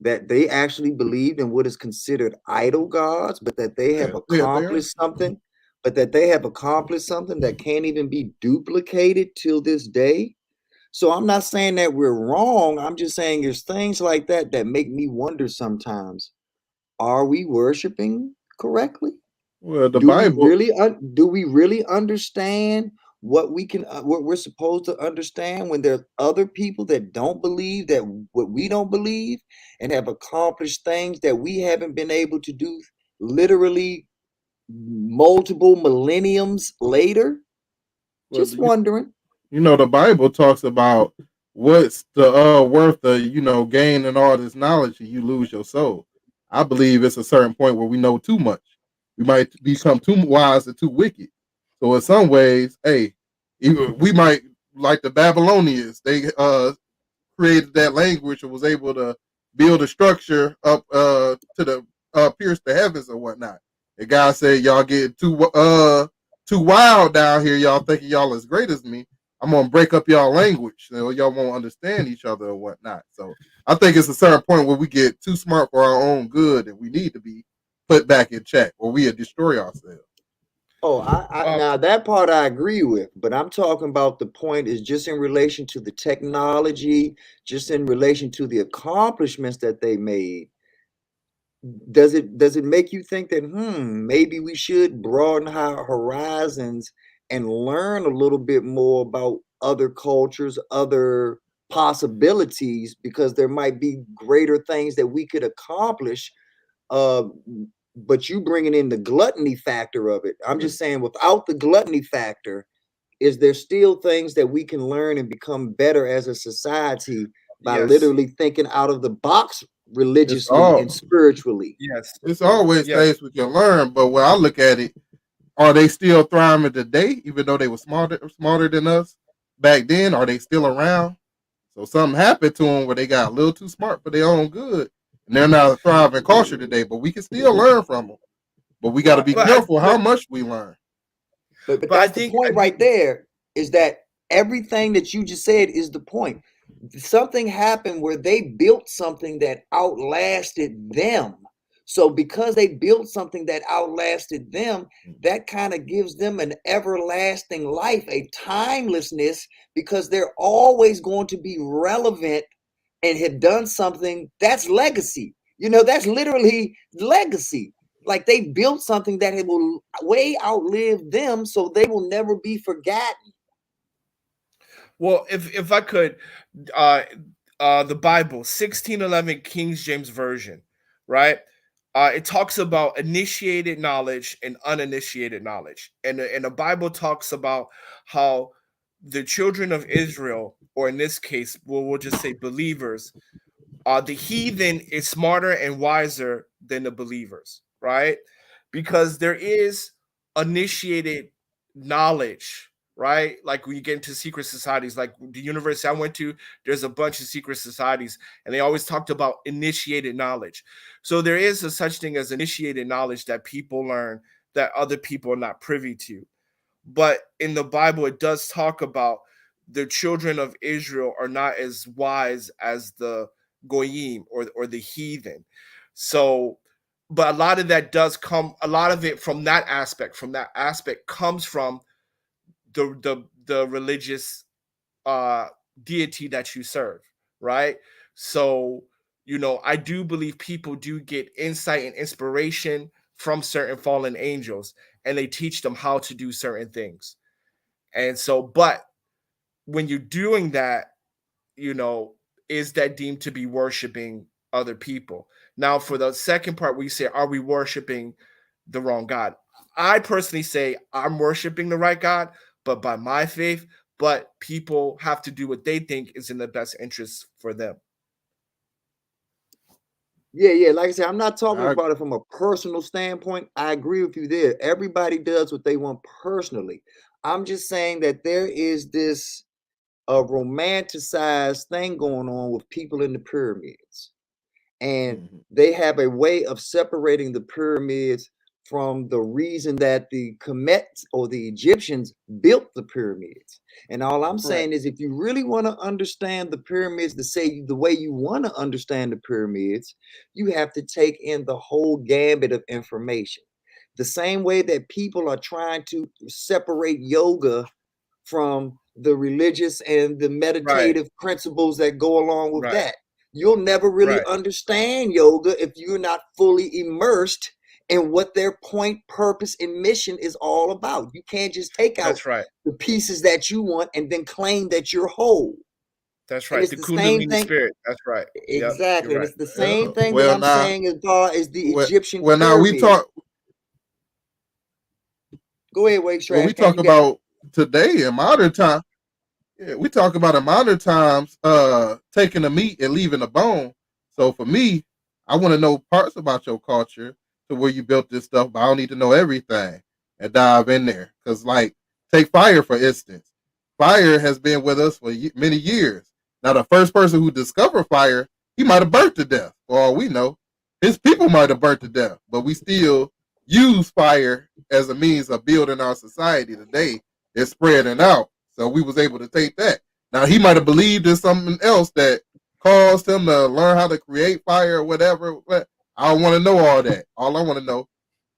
That they actually believed in what is considered idol gods, but that they have Yeah, they are. accomplished something, that can't even be duplicated till this day? So I'm not saying that we're wrong. I'm just saying there's things like that that make me wonder sometimes. Are we worshiping correctly? Well, the Bible. Do we really understand what we're supposed to understand when there's other people that don't believe that what we don't believe and have accomplished things that we haven't been able to do literally multiple millenniums later? Well, Just wondering. the Bible talks about what's the worth of gaining all this knowledge and you lose your soul. I believe it's a certain point where we know too much, we might become too wise and too wicked. So in some ways, hey, even we might like the Babylonians. They created that language and was able to build a structure up to the pierce the heavens and whatnot. And God said, y'all get too wild down here, y'all thinking y'all as great as me. I'm gonna break up y'all language, so y'all won't understand each other or whatnot. So I think it's a certain point where we get too smart for our own good, and we need to be put back in check, or we destroy ourselves. Oh, I Um, now that part I agree with, but I'm talking about the point is just in relation to the technology, just in relation to the accomplishments that they made. Does it make you think that maybe we should broaden our horizons and learn a little bit more about other cultures, other possibilities, because there might be greater things that we could accomplish. uh but you bringing in the gluttony factor of it. I'm just saying, without the gluttony factor, is there still things that we can learn and become better as a society by yes, literally thinking out of the box It's religiously and all spiritually? yes, it's always yes. things we can learn, but when I look at it, are they still thriving today, even though they were smarter than us back then? Are they still around? So something happened to them where they got a little too smart for their own good, and they're not a thriving culture today. But we can still learn from them. But we got to Well, be careful how much we learn. but But that's the I point think right there, is that everything that you just said is the point. Something happened where they built something that outlasted them. So because they built something that outlasted them, that kind of gives them an everlasting life, a timelessness, because they're always going to be relevant and have done something that's legacy. That's literally legacy. Like they built something that it will way outlive them, so they will never be forgotten. well, if I could, uh, the Bible, 1611 King James Version, right? It talks about initiated knowledge and uninitiated knowledge, and the Bible talks about how the children of Israel, or in this case, we'll just say believers, the heathen is smarter and wiser than the believers, right? Because there is initiated knowledge, right? Like when you get into secret societies, like the university I went to, there's a bunch of secret societies, and they always talked about initiated knowledge. So there is a such thing as initiated knowledge that people learn that other people are not privy to. But in the Bible, it does talk about the children of Israel are not as wise as the goyim, or the heathen. So, but a lot of that does come, a lot of it from that aspect, comes from the religious uh deity that you serve, right? So, I do believe people do get insight and inspiration from certain fallen angels, and they teach them how to do certain things. And so, but when you're doing that, you know, is that deemed to be worshiping other people? Now, for the second part, we say, are we worshiping the wrong God? I personally say I'm worshiping the right God, but by my faith. But people have to do what they think is in the best interest for them. Yeah. Like I said, I'm not talking I, about it from a personal standpoint. I agree with you there. Everybody does what they want personally. I'm just saying that there is this romanticized thing going on with people in the pyramids. And mhm. they have a way of separating the pyramids from the reason that the Kemets or the Egyptians built the pyramids. And all I'm Right. saying is, if you really want to understand the pyramids the way you want to understand the pyramids, you have to take in the whole gambit of information. The same way that people are trying to separate yoga from the religious and the Right. meditative principles that go along with Right. that. You'll never really Right. understand yoga if you're not fully immersed in what their point, purpose, and mission is all about. You can't just take out That's right. the pieces that you want and then claim that you're whole. That's And right. it's The the same Kundalini thing. spirit. That's right. Yep. You're Exactly. And right. it's the Yeah. same thing that Well, I'm now, saying as far as the Egyptian now we pyramids. talk. Go ahead, Wake Well, we Trash Can. talk You got it. about today in modern time. Yeah, we talk about in modern times, taking the meat and leaving the bone. So for me, I want to know parts about your culture to where you built this stuff, but I don't need to know everything and dive in there. Because, like, take fire, for instance. Fire has been with us for many years. Now, the first person who discovered fire, he might have burnt to death, for all we know. His people might have burnt to death, but we still use fire as a means of building our society today. It's spreading out. So we was able to take that. Now, he might have believed in something else that caused him to learn how to create fire or whatever. I don't want to know all that. All I want to know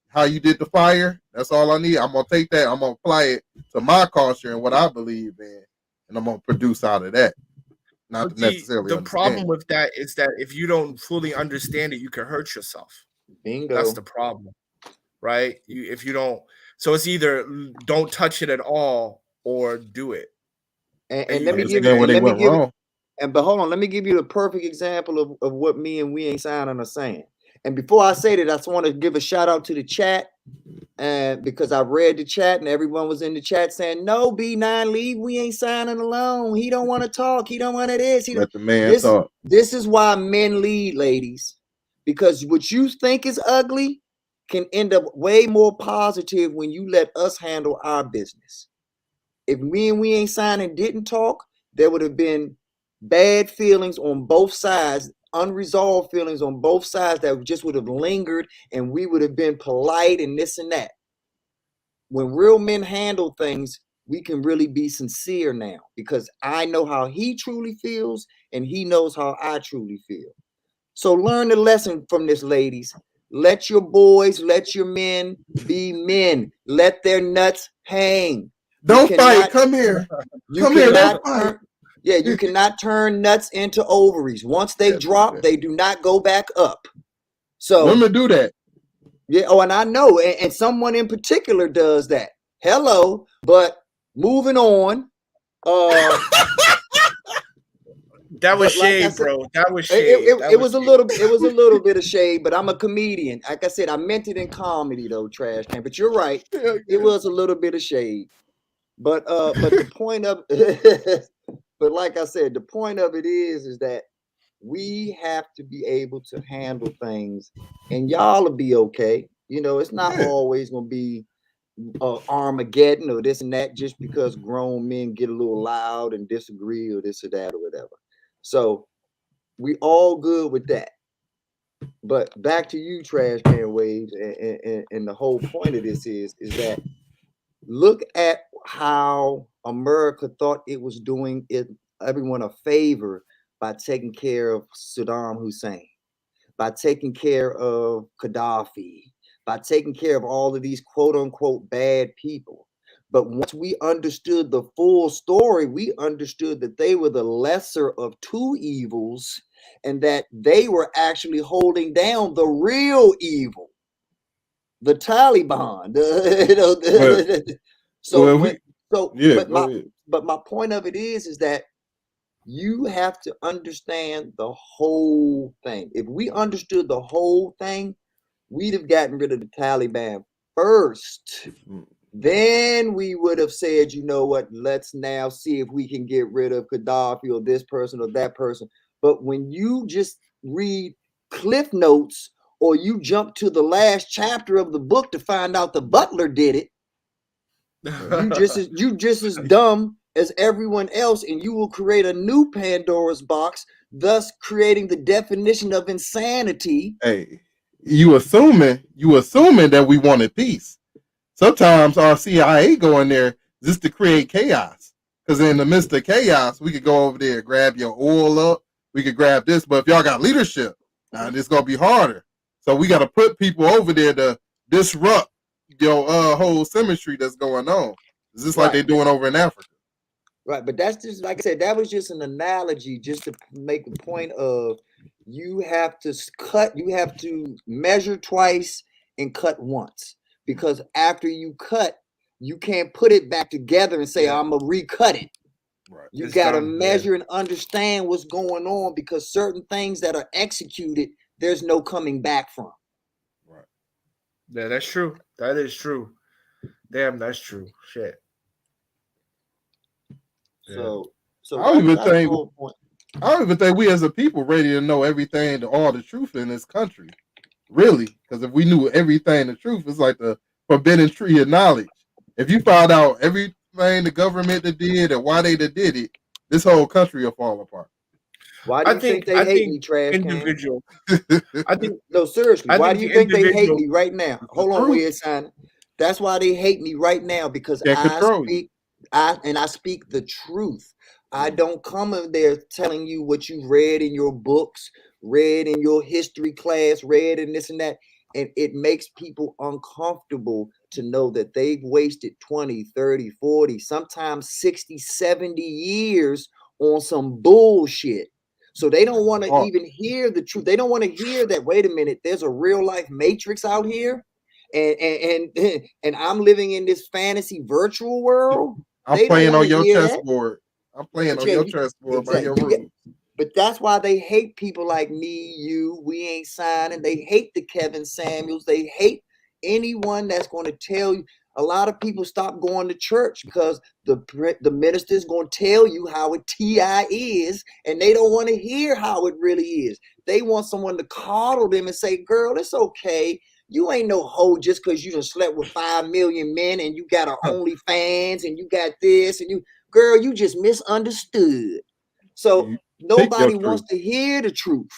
how you did the fire. That's all I need. I'm gonna take that. I'm gonna apply it to my culture and what I believe in, and I'm gonna produce out of that. Not But to necessarily the understand. problem with that is that if you don't fully understand it, you can hurt yourself. Bingo. That's the problem, right? If you don't, so it's either don't touch it at all or do it. And let me give Understand you. where they Let me went give. wrong. But hold on, let me give you the perfect example of what me and We Ain't Signing are saying. And before I say that, I just want to give a shout out to the chat, and because I read the chat and everyone was in the chat saying, "No, B9, leave We Ain't Signing alone. He don't want to talk. He don't want to this. Let the man talk. This is why men lead, ladies, because what you think is ugly can end up way more positive when you let us handle our business. If me and We Ain't Signing didn't talk, there would have been bad feelings on both sides, unresolved feelings on both sides that just would have lingered, and we would have been polite and this and that. When real men handle things, we can really be sincere now, because I know how he truly feels and he knows how I truly feel. So learn the lesson from this, ladies. Let your boys, let your men be men. Let their nuts hang. Don't fight. Come here. Come here. Don't fight. You cannot turn nuts into ovaries. Once they drop, they do not go back up. So women do that. Yeah. Oh, and I know, and someone in particular does that. Hello, but moving on. That was shade, like said, bro. That was shade. It was a little bit of shade, but I'm a comedian. Like I said, I meant it in comedy though, Trash Can. But you're right. It was a little bit of shade. But the point of but like I said, the point of it is that we have to be able to handle things, and y'all will be okay. You know, it's not always gonna be Armageddon or this and that just because grown men get a little loud and disagree or this or that or whatever. So we all good with that. But back to you, Trash Can Waves, and the whole point of this is that look at how America thought it was doing everyone a favor by taking care of Saddam Hussein, by taking care of Gaddafi, by taking care of all of these quote unquote bad people. But once we understood the full story, we understood that they were the lesser of two evils and that they were actually holding down the real evil, the Taliban. But my point of it is that you have to understand the whole thing. If we understood the whole thing, we'd have gotten rid of the Taliban first. Then we would have said, you know what, let's now see if we can get rid of Gaddafi or this person or that person. But when you just read Cliff Notes or you jump to the last chapter of the book to find out the butler did it, you just as dumb as everyone else, and you will create a new Pandora's box, thus creating the definition of insanity. Hey, you assuming that we wanted peace. Sometimes our CIA go in there just to create chaos. Because in the midst of chaos, we could go over there, grab your oil up. We could grab this. But if y'all got leadership, now it's going to be harder. So we got to put people over there to disrupt your whole symmetry that's going on. It's just like they're doing over in Africa. Right. But that's just, like I said, that was just an analogy just to make the point of you have to measure twice and cut once. Because after you cut, you can't put it back together and say, I'm going to recut it. Right. You got to measure and understand what's going on, because certain things that are executed, there's no coming back from. Right. Yeah, that's true. That is true. Damn, that's true. Shit. So I don't even think we as a people ready to know everything, all the truth in this country. Really, because if we knew everything, the truth is like the forbidden tree of knowledge. If you found out everything the government that did and why they did it, this whole country will fall apart. Why do you think they hate me, trash can? individual. I think No, seriously. I Why think do you the think they hate individual. me right now? It's the Hold on, truth. weird sign. That's why they hate me right now because Can't I control you. speak. I speak the truth. I don't come in there telling you what you read in your books, read in your history class, read in this and that. And it makes people uncomfortable to know that they've wasted 20, 30, 40, sometimes 60, 70 years on some bullshit. So they don't want to Oh, even hear the truth. They don't want to hear that, wait a minute, there's a real life matrix out here. And I'm living in this fantasy virtual world. I'm They don't playing want on to your hear that. chessboard. I'm playing on Yeah, your chessboard by your exactly. rules. But that's why they hate people like me, you. We ain't signing. They hate the Kevin Samuels. They hate anyone that's going to tell you. A lot of people stop going to church because the minister is going to tell you how a TI is, and they don't want to hear how it really is. They want someone to coddle them and say, "Girl, it's okay. You ain't no hoe just because you done slept with 5 million men and you got an OnlyFans and you got this and you, girl, you just misunderstood." So You pick your nobody truth. wants to hear the truth.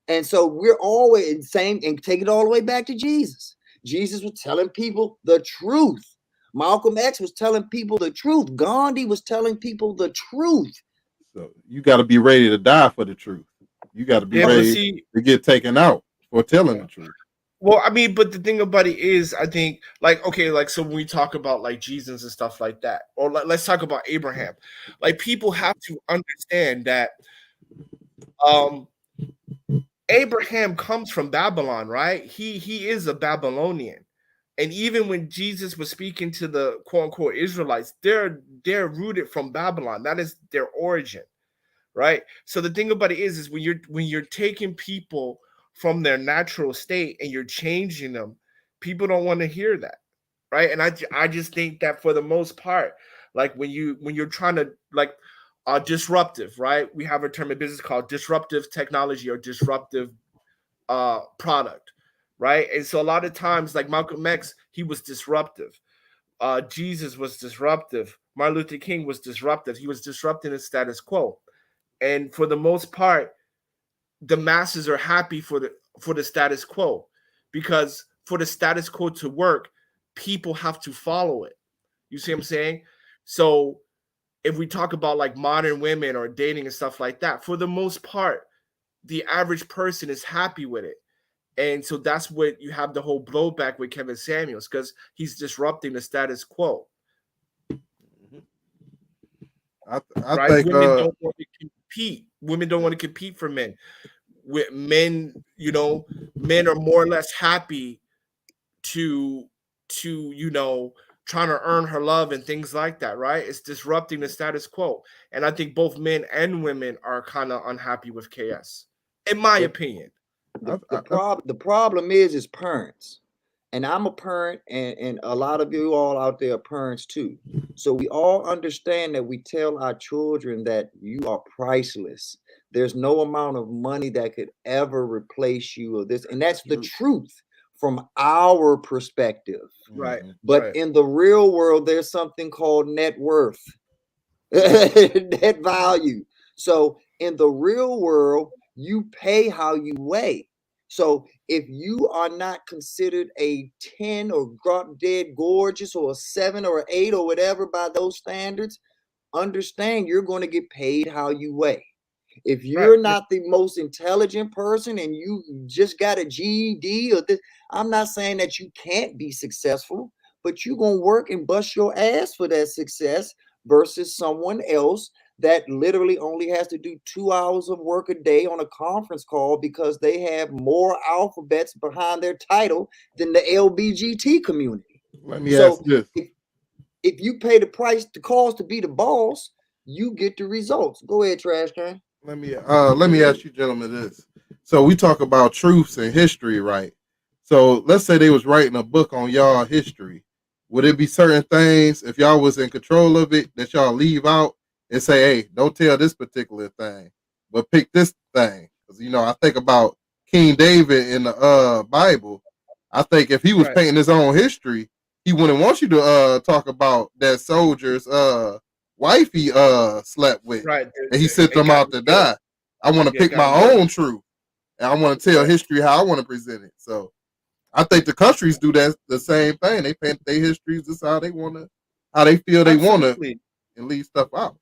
And so we're always same and take it all the way back to Jesus. Jesus was telling people the truth. Malcolm X was telling people the truth. Gandhi was telling people the truth. So you got to be ready to die for the truth. You got to be Yeah, but ready see, to get taken out for telling the truth. well, I mean, but the thing about it is, I think, like, okay, like, so when we talk about like Jesus and stuff like that, or let's talk about Abraham, like, people have to understand that um Abraham comes from Babylon, right? He is a Babylonian. And even when Jesus was speaking to the quote unquote Israelites, they're rooted from Babylon. That is their origin, right? So the thing about it is when you're taking people from their natural state and you're changing them, people don't want to hear that, right? And I just think that for the most part, like when you're trying to like disruptive, right? We have a term in business called disruptive technology or disruptive product, right? And so a lot of times, like Malcolm X, he was disruptive. Jesus was disruptive. Martin Luther King was disruptive. He was disrupting the status quo. And for the most part, the masses are happy for the status quo, because for the status quo to work, people have to follow it. You see what I'm saying? So if we talk about like modern women or dating and stuff like that, for the most part, the average person is happy with it. And so that's what you have the whole blowback with Kevin Samuels, because he's disrupting the status quo. I Right? think Women don't want to compete. Women don't want to compete for men. With men, men are more or less happy to trying to earn her love and things like that, right? It's disrupting the status quo. And I think both men and women are kind of unhappy with KS, in my opinion. The problem is parents. And I'm a parent, and a lot of you all out there are parents too. So we all understand that we tell our children that you are priceless. There's no amount of money that could ever replace you or this. And that's the truth from our perspective. Right. But right. in the real world, there's something called net worth, net value. So in the real world, you pay how you weigh. So if you are not considered a 10 or drop dead gorgeous or a 7 or an 8 or whatever by those standards, understand you're going to get paid how you weigh. If you're not the most intelligent person and you just got a GED or this, I'm not saying that you can't be successful, but you're going to work and bust your ass for that success versus someone else that literally only has to do 2 hours of work a day on a conference call because they have more alphabets behind their title than the LBGT community. Let me ask this. If you pay the price, the cost to be the boss, you get the results. Go ahead, Trash Can. Let me ask you gentlemen this. So we talk about truths and history, right? So let's say they was writing a book on y'all history. Would it be certain things, if y'all was in control of it, that y'all leave out and say, hey, don't tell this particular thing, but pick this thing? Because I think about King David in the Bible. I think if he was Right. painting his own history, he wouldn't want you to talk about that soldier's wife he slept with, Right. and he sent And them got out him to killed. die. I want to Yeah, pick got him my murdered. own truth, and I want to tell Right. history how I want to present it. So I think the countries do that the same thing. They paint their histories just how they want to, how they feel they want to, Absolutely. and leave stuff out.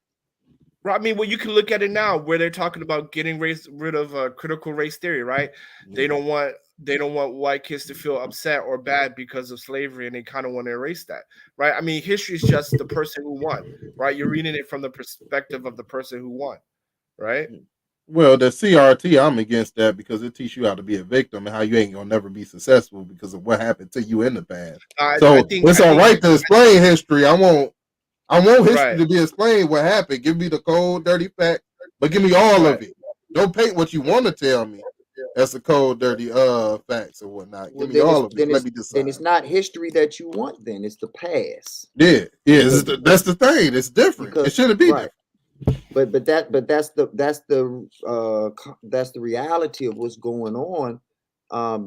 Right. I mean, well, you can look at it now where they're talking about getting rid of critical race theory, right? They don't want white kids to feel upset or bad because of slavery, and they kind of want to erase that, right? I mean, history is just the person who won, right? You're reading it from the perspective of the person who won, right? Well, the CRT, I'm against that because it teaches you how to be a victim and how you ain't gonna never be successful because of what happened to you in the past. I So think it's I all think right to explain history. I want history right, to be explained what happened. Give me the cold, dirty fact, but give me all right. of it. Don't paint what you want to tell me. That's the cold, dirty facts or whatnot. Well, Give me all of it. Let me then it's decide. not history that you want. Then it's the past. Yeah, yeah. That's the thing. It's different. It Because shouldn't be right, different. that's the reality of what's going on.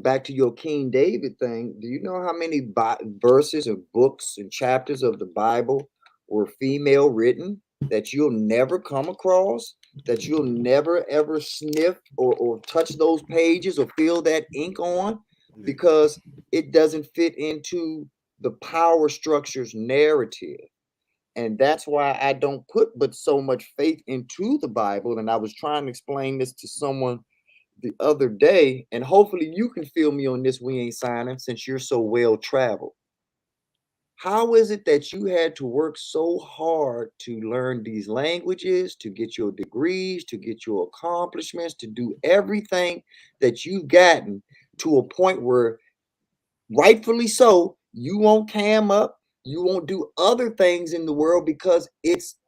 Back to your King David thing. Do you know how many verses or books and chapters of the Bible were female written that you'll never come across? That you'll never ever sniff or touch those pages or feel that ink on because it doesn't fit into the power structure's narrative. And that's why I don't put but so much faith into the Bible. And I was trying to explain this to someone the other day, and hopefully you can feel me on this. We ain't signing since you're so well traveled. How is it that you had to work so hard to learn these languages, to get your degrees, to get your accomplishments, to do everything that you've gotten to a point where, rightfully so, you won't cam up, you won't do other things in the world because it's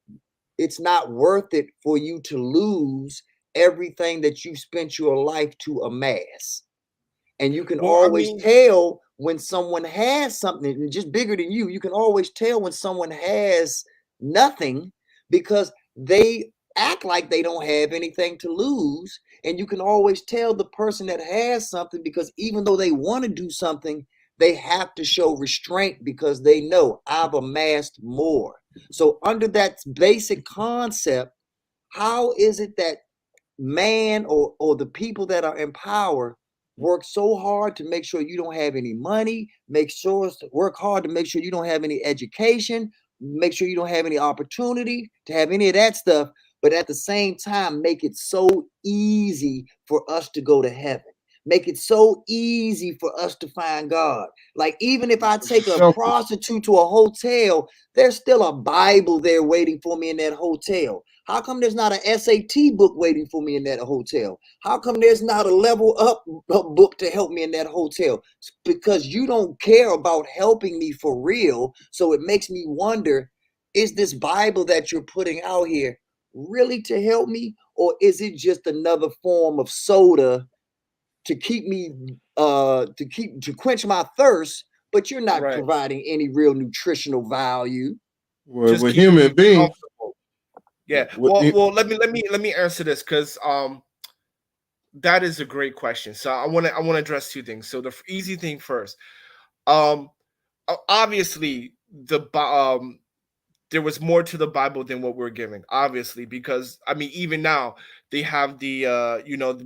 not worth it for you to lose everything that you've spent your life to amass. And you can Well, I always mean, tell when someone has something just bigger than you. You can always tell when someone has nothing because they act like they don't have anything to lose. And you can always tell the person that has something because even though they want to do something, they have to show restraint because they know I've amassed more. So, under that basic concept, how is it that man or the people that are in power work so hard to make sure you don't have any money, work hard to make sure you don't have any education, make sure you don't have any opportunity to have any of that stuff, but at the same time make it so easy for us to go to heaven, make it so easy for us to find God. Like, even if I take a Selfish. prostitute to a hotel, there's still a Bible there waiting for me in that hotel. How come there's not an SAT book waiting for me in that hotel? How come there's not a level up book to help me in that hotel? It's because you don't care about helping me for real. So it makes me wonder, is this Bible that you're putting out here really to help me? Or is it just another form of soda to keep me to quench my thirst, but you're not right. providing any real nutritional value? Just With keeping human me beings, comfortable. Yeah. with, Well. Let me answer this because that is a great question. So I want to address two things. So the easy thing first. Um, obviously there was more to the Bible than what we're giving, obviously, because I mean, even now they have the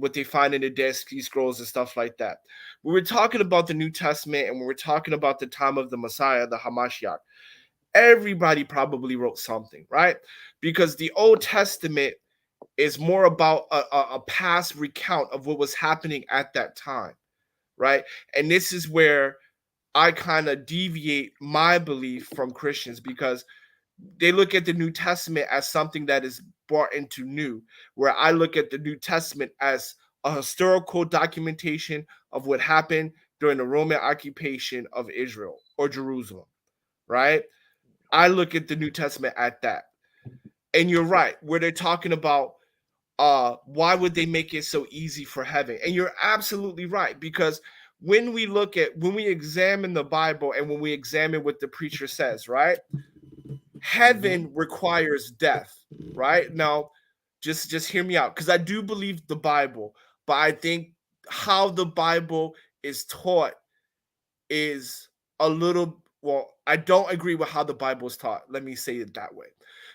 what they find in the Dead Sea Scrolls and stuff like that. We were talking about the New Testament and we were talking about the time of the Messiah, the Hamashiach. Everybody probably wrote something, right? Because the Old Testament is more about a past recount of what was happening at that time, right? And this is where I kind of deviate my belief from Christians because they look at the New Testament as something that is brought into new, where I look at the New Testament as a historical documentation of what happened during the Roman occupation of Israel or Jerusalem, right? I look at the New Testament at that. And you're right, where they're talking about why would they make it so easy for heaven? And you're absolutely right, because when we examine the Bible and when we examine what the preacher says, right? Heaven requires death, right? Now, just hear me out, because I do believe the Bible, but I think how the Bible is taught is a little, well, I don't agree with how the Bible is taught. Let me say it that way.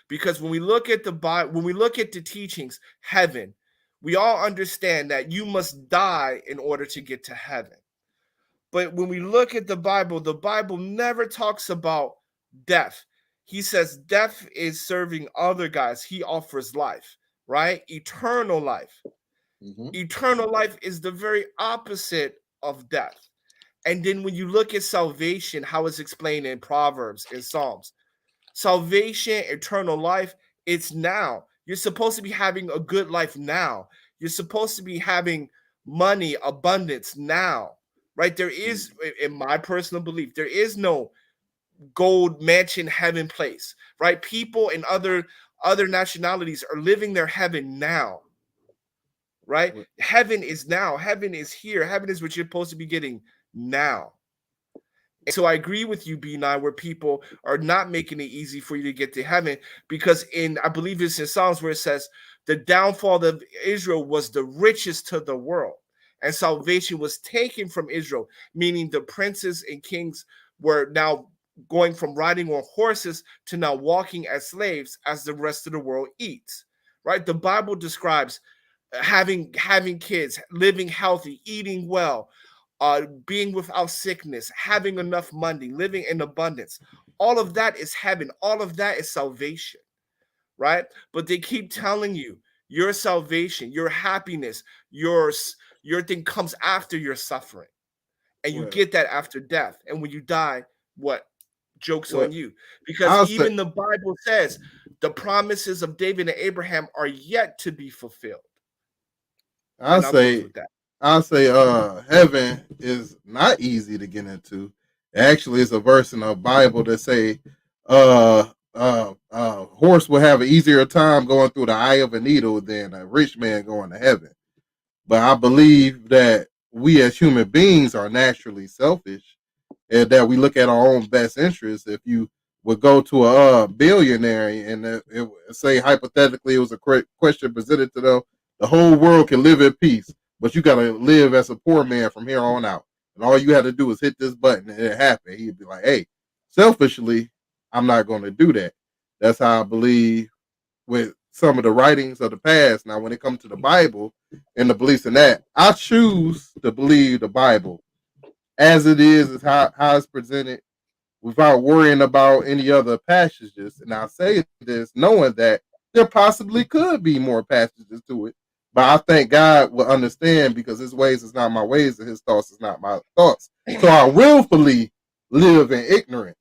Because when we look at the Bible, when we look at the teachings, heaven, we all understand that you must die in order to get to heaven. But when we look at the Bible never talks about death. He says death is serving other guys. He offers life, right? Eternal life. Mhm. Eternal life is the very opposite of death. And then when you look at salvation, how it's explained in Proverbs and Psalms, salvation, eternal life, it's now. You're supposed to be having a good life now. You're supposed to be having money, abundance now, right? There is, in my personal belief, there is no gold mansion heaven place, right? People in other nationalities are living their heaven now, right? What- Heaven is now. Heaven is here. Heaven is what you're supposed to be getting now. And so I agree with you, B9, where people are not making it easy for you to get to heaven, because I believe it's in Psalms where it says the downfall of Israel was the richest to the world, and salvation was taken from Israel, meaning the princes and kings were now going from riding on horses to now walking as slaves as the rest of the world eats. Right? The Bible describes having kids, living healthy, eating well, being without sickness, having enough money, living in abundance. All of that is heaven. All of that is salvation, right? But they keep telling you your salvation, your happiness, your thing comes after your suffering, and you Well, get that after death. And when you die, what? Joke's well, on you, because I'll say, even the Bible says the promises of David and Abraham are yet to be fulfilled. I'll And I'll close say, with that. heaven is not easy to get into. Actually, it's a verse in the Bible that say, horse will have an easier time going through the eye of a needle than a rich man going to heaven. But I believe that we as human beings are naturally selfish, and that we look at our own best interests. If you would go to a billionaire and say hypothetically it was a question presented to them, the whole world can live in peace, but you got to live as a poor man from here on out. And all you had to do is hit this button and it happened. He'd be like, hey, selfishly, I'm not going to do that. That's how I believe with some of the writings of the past. Now, when it comes to the Bible and the beliefs in that, I choose to believe the Bible as it is how it's presented without worrying about any other passages. And I say this knowing that there possibly could be more passages to it. But I think God will understand because his ways is not my ways and his thoughts is not my thoughts. So I willfully live in ignorance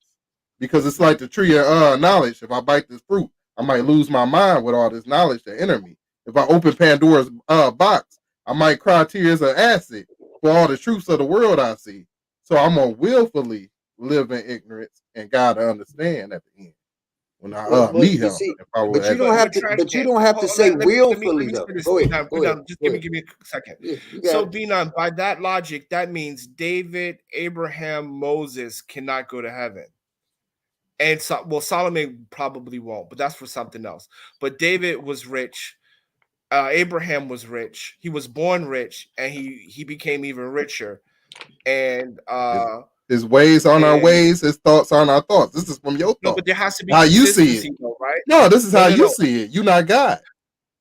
because it's like the tree of knowledge. If I bite this fruit, I might lose my mind with all this knowledge that enter me. If I open Pandora's box, I might cry tears of acid for all the truths of the world I see. So I'm gonna willfully live in ignorance and God to understand at the end when I meet But him. see, If I would but you ask don't him. have But to. trash But you can. don't have to Hold on, say let me willfully say though. this. Go ahead. Be Go ahead. done. Just Go give me ahead. give me a second. Yeah, you got So it. Binan, by that logic, that means David, Abraham, Moses cannot go to heaven. And so, well, Solomon probably won't, but that's for something else. But David was rich. Abraham was rich. He was born rich, and he became even richer. And His, his ways aren't our and ways. His thoughts aren't our thoughts. This is from your no, but there thoughts. has to be How you see it. consistency, though, right? No, this is No, how no, you no, see it. You not God.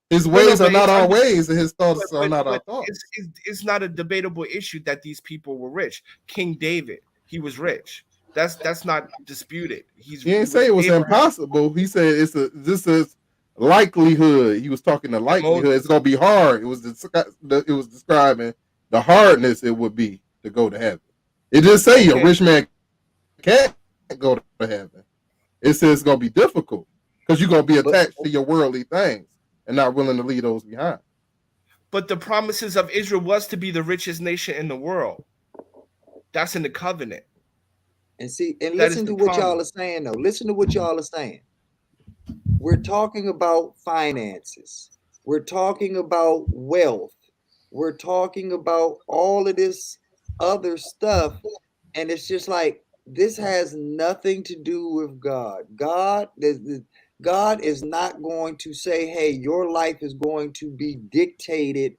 His no. ways are But not it's our under, ways, and his thoughts are not our but thoughts. it's not a debatable issue that these people were rich. King David, he was rich. That's not disputed. He He didn't say was it was Abraham impossible. He said this is likelihood. He was talking the and likelihood. It's Moses. gonna be hard. It was describing the hardness it would be to go to heaven. It didn't say a Okay, rich man can't go to heaven. It says it's gonna be difficult because you're gonna be But attached to your worldly things and not willing to leave those behind. but the promises of Israel was to be the richest nation in the world. That's in the covenant. and see and That is listen the to what promise. y'all are saying though. Listen to what y'all are saying. We're talking about finances. We're talking about wealth. We're talking about all of this other stuff. And it's just like this has nothing to do with God. God is not going to say, hey, your life is going to be dictated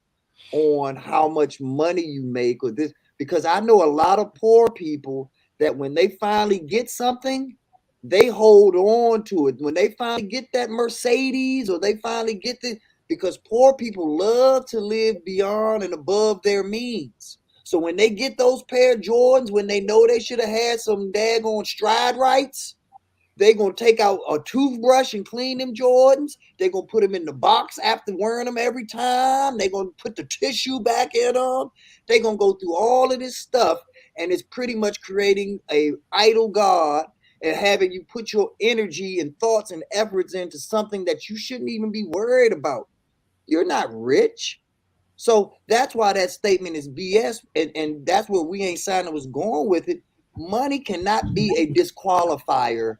on how much money you make or this, because I know a lot of poor people that when they finally get something, they hold on to it. When they finally get that Mercedes or they finally get the, because poor people love to live beyond and above their means. So when they get those pair of Jordans, when they know they should have had some daggone stride rights, they gonna take out a toothbrush and clean them Jordans. They gonna put them in the box after wearing them every time. They gonna put the tissue back in them. They gonna go through all of this stuff, and it's pretty much creating a idol god and having you put your energy and thoughts and efforts into something that you shouldn't even be worried about. You're not rich. So that's why that statement is BS, and that's where we ain't signing was going with it. Money cannot be a disqualifier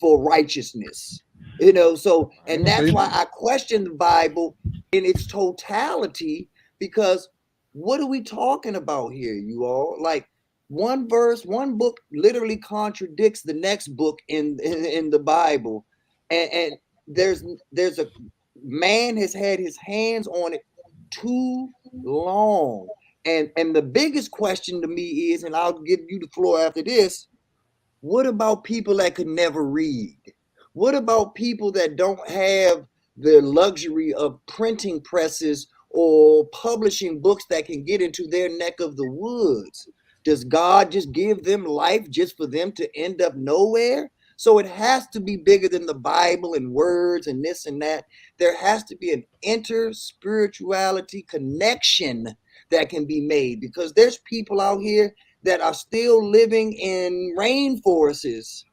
for righteousness. So and that's why I question the Bible in its totality, because what are we talking about here, you all? Like one verse, one book literally contradicts the next book in the Bible. And there's a man has had his hands on it too long. And the biggest question to me is, and I'll give you the floor after this, what about people that could never read? What about people that don't have the luxury of printing presses or publishing books that can get into their neck of the woods? Does God just give them life just for them to end up nowhere? So it has to be bigger than the Bible and words and this and that. There has to be an inter-spirituality connection that can be made, because there's people out here that are still living in rainforests.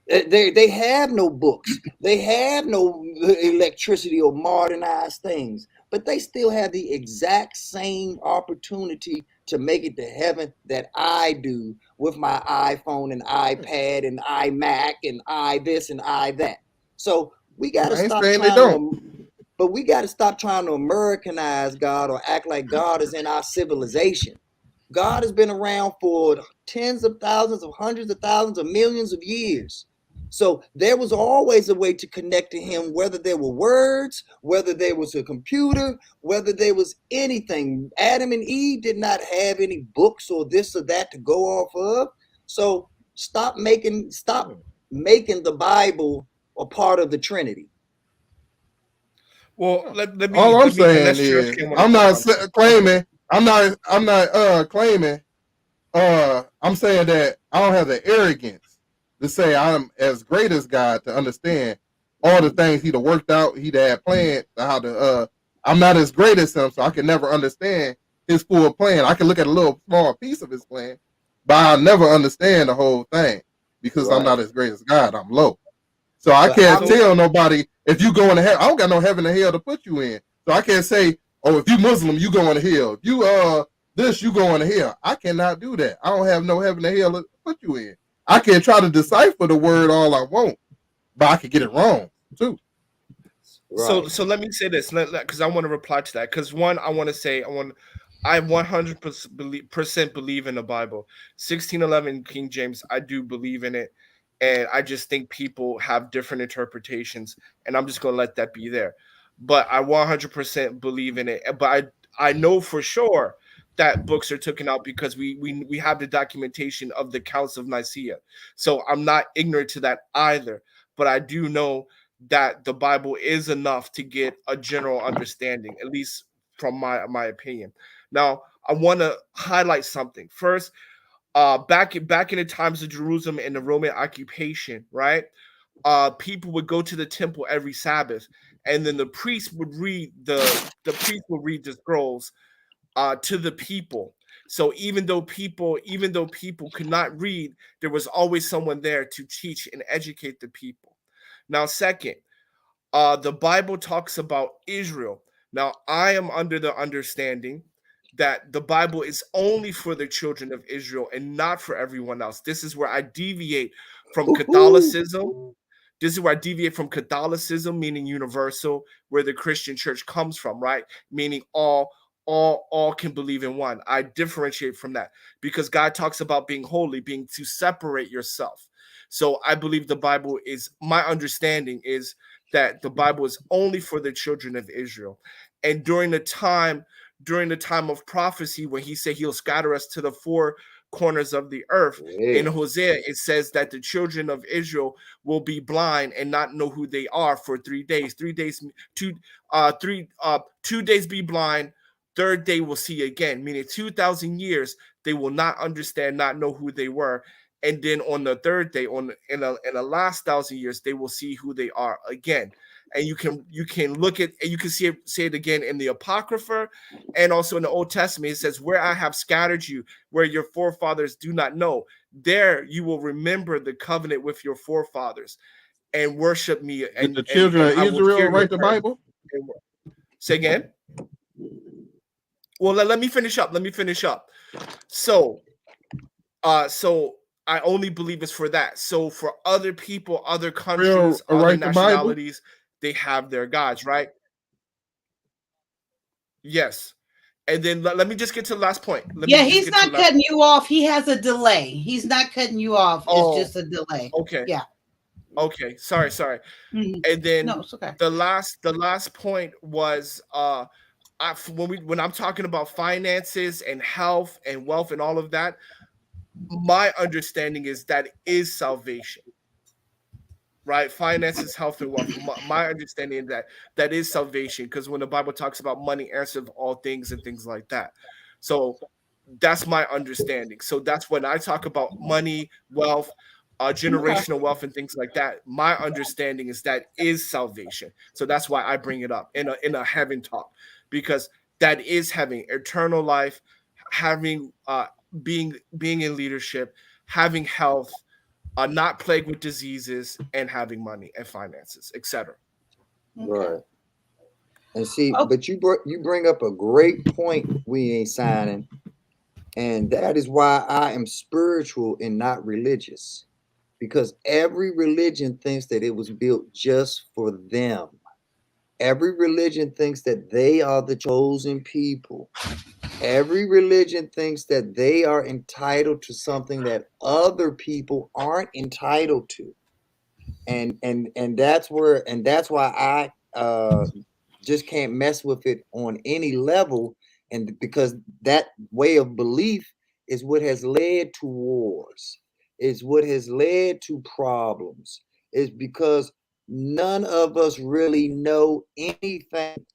They have no books. They have no electricity or modernized things, but they still have the exact same opportunity to make it to heaven that I do with my iPhone and iPad and iMac and I this and I that. So we got to stop saying they trying don't. to, but we got to stop trying to Americanize God or act like God is in our civilization. God has been around for tens of thousands of hundreds of thousands of millions of years. So there was always a way to connect to him, whether there were words, whether there was a computer, whether there was anything. Adam and Eve did not have any books or this or that to go off of. So stop making the Bible a part of the Trinity. Well, All I'm saying unless Juss is Kyia want to I'm not respond to it. claiming. I'm not claiming. I'm saying that I don't have the arrogance to say I'm as great as God to understand all the things he'd have worked out, he'd have planned, how to I'm not as great as him, so I can never understand his full plan. I can look at a little small piece of his plan, but I'll never understand the whole thing because I'm not as great as God. I'm low. So I can't tell nobody if you going to hell. I don't got no heaven and hell to put you in. So I can't say, oh, if you Muslim, you going to hell. If you this, you going to hell. I cannot do that. I don't have no heaven and hell to put you in. I can try to decipher the word all I want, but I could get it wrong too. Right. So let me say this, because I want to reply to that. Because one, I want to say I 100% believe in the Bible. 1611 King James, I do believe in it, and I just think people have different interpretations, and I'm just gonna let that be there. But I 100% believe in it. But I know for sure that books are taken out because we have the documentation of the Council of Nicaea. So I'm not ignorant to that either. But I do know that the Bible is enough to get a general understanding, at least from my opinion. Now, I want to highlight something. First, back in the times of Jerusalem and the Roman occupation, right? People would go to the temple every Sabbath, and then the priest would read the scrolls to the people. So even though people could not read, there was always someone there to teach and educate the people. Now, second, the Bible talks about Israel. Now, I am under the understanding that the Bible is only for the children of Israel and not for everyone else. This is where I deviate from Catholicism. This is where I deviate from Catholicism, meaning universal, where the Christian church comes from, right? Meaning all can believe in one. I differentiate from that because God talks about being holy, being to separate yourself. So I believe the Bible is, my understanding is that the Bible is only for the children of Israel. And during the time of prophecy, when he said he'll scatter us to the four corners of the earth, in Hosea, it says that the children of Israel will be blind and not know who they are for 3 days. 3 days, 2 days be blind, third day will see again, meaning 2,000 years they will not understand, not know who they were. And then on the third day, in the last 1,000 years, they will see who they are again. And you can look at, and you can say it again in the Apocrypha, and also in the Old Testament. It says, "Where I have scattered you, where your forefathers do not know, there you will remember the covenant with your forefathers, and worship me." And the children of I will Israel hear write your the prayers. Bible? Say again. Well, let me finish up. So I only believe it's for that. So for other people, other countries, other write the Bible? nationalities, they have their gods, right? Yes. And then let me just get to the last point. He's not cutting you off. He has a delay. He's not cutting you off. It's just a delay. Okay. Yeah. Okay. Sorry. Mhm. And then No, it's okay. the last point was when I'm talking about finances and health and wealth and all of that, my understanding is that is salvation, right? Finances, health, and wealth. My understanding that is salvation, because when the Bible talks about money, answer of all things and things like that. So that's my understanding. So that's when I talk about money, wealth, generational wealth, and things like that. My understanding is that is salvation. So that's why I bring it up in a heaven talk, because that is having eternal life, having being in leadership, having health, not plagued with diseases, and having money and finances, etc. Right. And see, but you bring up a great point. We ain't signing, and that is why I am spiritual and not religious, because every religion thinks that it was built just for them. Every religion thinks that they are the chosen people. Every religion thinks that they are entitled to something that other people aren't entitled to. And that's why I just can't mess with it on any level. And because that way of belief is what has led to wars, is what has led to problems, is because none of us really know anything.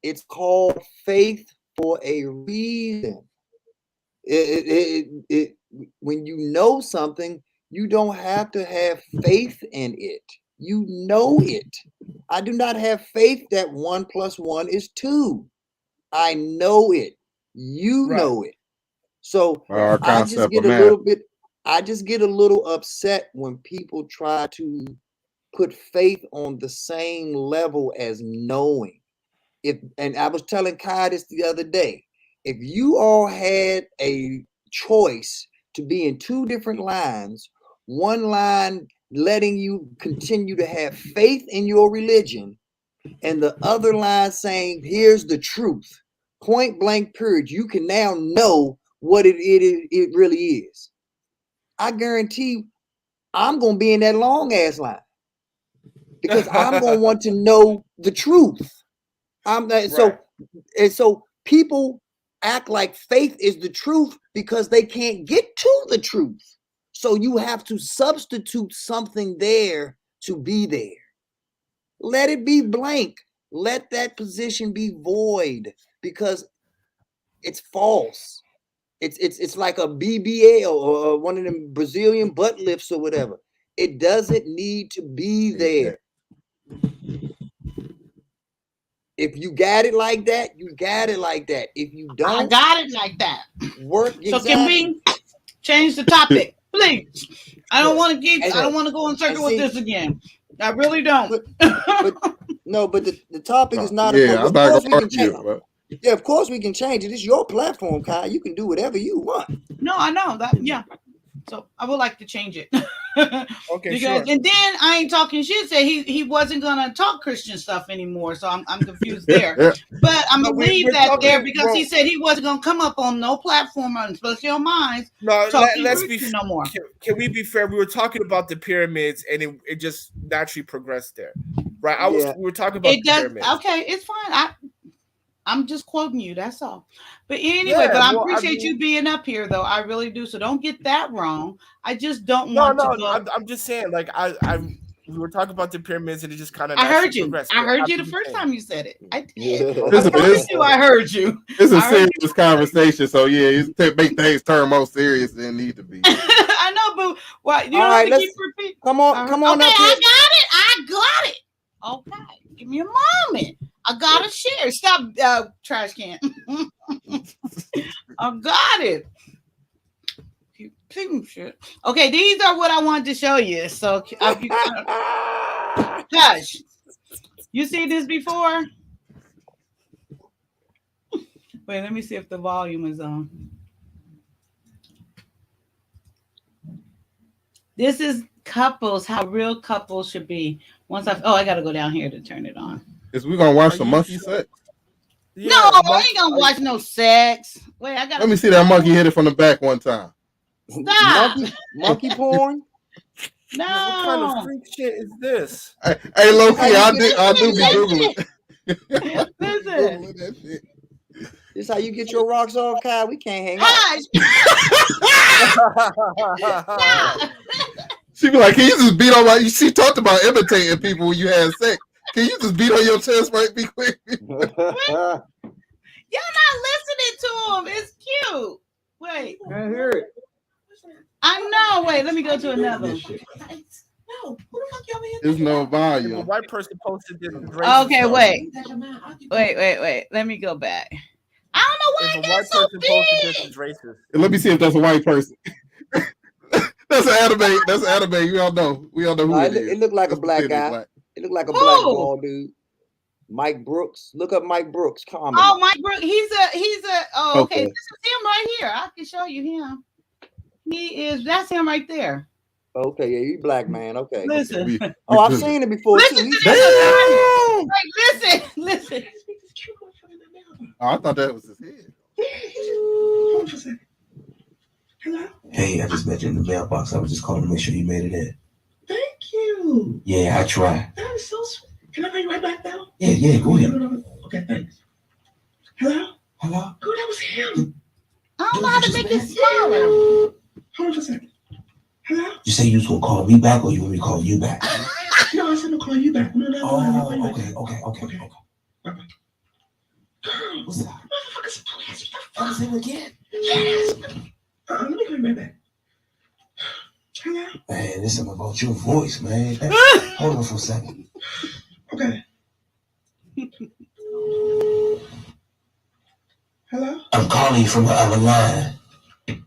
It's called faith for a reason. When you know something, you don't have to have faith in it. You know it. I do not have faith that 1 + 1 is 2. I know it. You know it. So I just get a little upset when people try to put faith on the same level as knowing. And I was telling Kai this the other day. If you all had a choice to be in two different lines, one line letting you continue to have faith in your religion, and the other line saying, here's the truth, point blank period, you can now know what it really is. I guarantee I'm going to be in that long ass line, because I'm going to want to know the truth. So people act like faith is the truth because they can't get to the truth. So you have to substitute something there to be there. Let it be blank. Let that position be void, because it's false. It's like a BBL or one of them Brazilian butt lifts or whatever. It doesn't need to be there. If you got it like that, you got it like that. If you don't, I got it like that. Work. So can we change the topic, please? I don't want to keep. I don't want to go in circle with this again. I really don't. But the topic is not. Yeah, of course we can change. Yeah, of course we can change it. It's your platform, Kai. You can do whatever you want. No, I know that. Yeah. So I would like to change it. Okay, because, sure. And then I ain't talking shit. Say he wasn't gonna talk Christian stuff anymore. So I'm confused there. But I'm gonna leave that there because he said he wasn't gonna come up on no platform, especially on mine. No, let's be no more. Can we be fair? We were talking about the pyramids, and it just naturally progressed there, right? We were talking about the pyramids. Okay, it's fine. I'm just quoting you. That's all. But anyway, Yeah, but I well, I appreciate mean- you being up here, though. I really do. So don't get that wrong. I just don't No, want no, to go. I'm just saying, like we were talking about the pyramids, and it just kind of I heard naturally you. progressed. I But heard I you the see first what you're time you said it. I did. It's I a- promise you, I heard you. It's a I heard serious conversation, so yeah, it's to make things turn more serious than it need to be. I know, but what you All don't right, have to let's keep repeating. come on Okay, up here. I got it. Okay, give me a moment. I gotta share. Stop, trash can. I got it. Keep picking shit. Okay, these are what I wanted to show you. So, hush. You see this before? Wait, let me see if the volume is on. This is couples, how real couples should be. I gotta go down here to turn it on. Is we gonna watch Are some you monkey sure? sex? No, I ain't gonna watch no sex. Wait, I gotta Let me see that monkey hit it from the back one time. stop. Monkey porn. No. What kind of freak shit is this? Hey, low key, I do be googling. Listen. Googling that shit. This how you get your rocks off, Kyle. We can't hang out. Hush. She be like, "Can you just beat on my?" She talked about imitating people when you had sex. Can you just beat on your chest right be quick? Y'all not listening to him. It's cute. Wait. I hear it. I know. Wait, let me go to another one. No, who the fuck y'all here? There's no If a volume. white person posted this, Okay, wait. Wait. Let me go back. I don't know why If a it white got so person posted this, big. it's racist. Let me see if that's a white person. That's an anime. That's an anime. We all know. We all know who Nah, it is. it looked like a That's black pretending guy. black. It looked like a Who? black bald dude. Mike Brooks. Look up Mike Brooks. Comment. Oh, Mike Brooks. He's a. Oh, okay. Okay. This is him right here. I can show you him. That's him right there. Okay, yeah, you black man. Okay. Listen. We Oh, I've good. seen it before Listen too. to He's this. Damn! Like, listen. Oh, I thought that was his head. Hold on for a second. Hello? Hey, I just met you in the mailbox. I was just calling to make sure you made it in. Thank you. Yeah, I tried. That is so sweet. Can I bring you right back now? Yeah, go ahead. No. Okay, thanks. Hello? Hello? Oh, that was him. I don't know how to make it smaller. Hold on for a second. Hello? You say you was gonna call me back, or you want me to call you back? No, I said I'm gonna call you back. No. Oh, okay. Bye-bye. Girl, What's that? motherfuckers, please. Oh, say it again. Yes. Let me call you right back. Hello? Man, there's something about your voice, man. Hey, hold on for a second. Okay. Hello? I'm calling you from the other line. I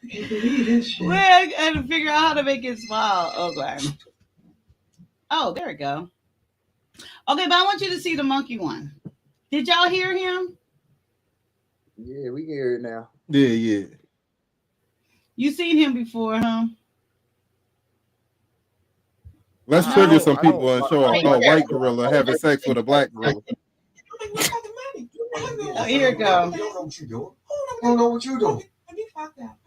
can't believe this shit. Well, I had to figure out how to make it smile. Okay. Oh, there we go. Okay, but I want you to see the monkey one. Did y'all hear him? Yeah, we can hear it now. Yeah. You seen him before, huh? Let's No, trigger some I people don't- and show a white gorilla having sex with a black gorilla. Oh, here it goes. You don't know what you're doing. You don't know what you're doing.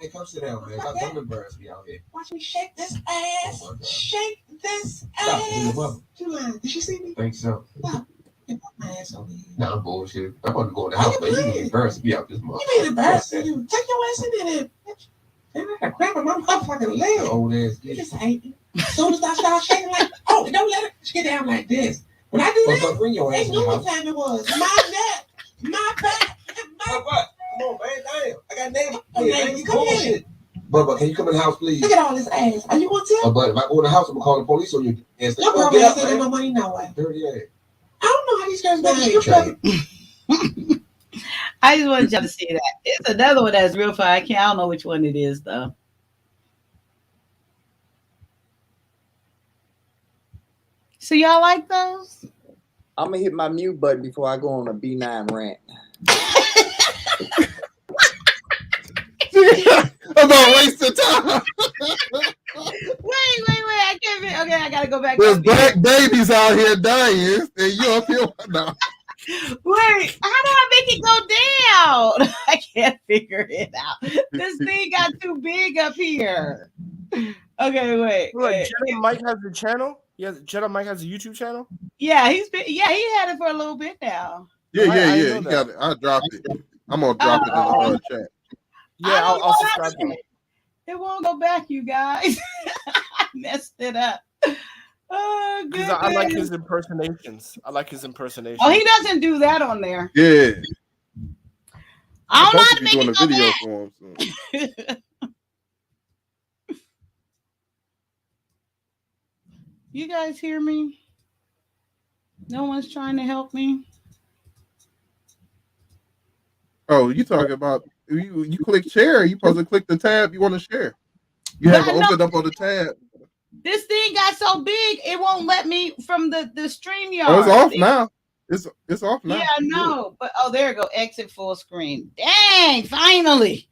Hey, come sit down, man. Don't embarrass me out here. Watch me shake this ass. Oh, my God. Shake this Stop it, ass. mother. You lying. Did she see me? Think so. You put my ass over here. Nah, bullshit. I'm about to go in the house, man. You can embarrass me out this month. You made embarrassing you. Take your ass in there. And I got grab my motherfucking leg. Old ass You bitch. just hate me. As soon as I start shaking like, oh, don't let it get down like this. When I do What's that, up? Bring your ass they in knew the what house. time it was. My neck, my back, my What? Come on, man. Damn. I got name. Hey, man, you come here. Bubba, can you come in the house, please? Look at all this ass. Are you gonna tell? But if I go in the house, I'm gonna call the police on you. And Your girl ain't sending no money no way. Dirty ass. I don't know how these girls make you feel. I just wanted y'all to see that. It's another one that's real fun. I don't know which one it is though. So y'all like those? I'm gonna hit my mute button before I go on a B9 rant. About wasting time. Wait. I can't be. Okay, I gotta go back. There's up black babies out here dying, and you up here now. Wait, how do I make it go down? I can't figure it out. This thing got too big up here. Okay, wait. Look, Jedi Mike has a channel. Jedi Mike has a YouTube channel. Yeah, he had it for a little bit now. Yeah, I yeah. know You that. got it. I dropped it. I'm gonna drop it in the chat. Yeah, I don't I'll know subscribe to it. It won't go back, you guys. I messed it up. Oh, Because I like goodness. his impersonations. I like his impersonations. Oh, he doesn't do that on there. Yeah. I I'm don't know supposed how to to be make doing a it go video back. for him soon. You guys hear me? No one's trying to help me. Oh, you talking about you click share, you supposed to click the tab you want to share. You But have I it know opened up on the tab. this thing got so big, it won't let me from the StreamYard. Oh, it's off now. It's off now. Yeah, I know. But there you go. Exit full screen. Dang, finally.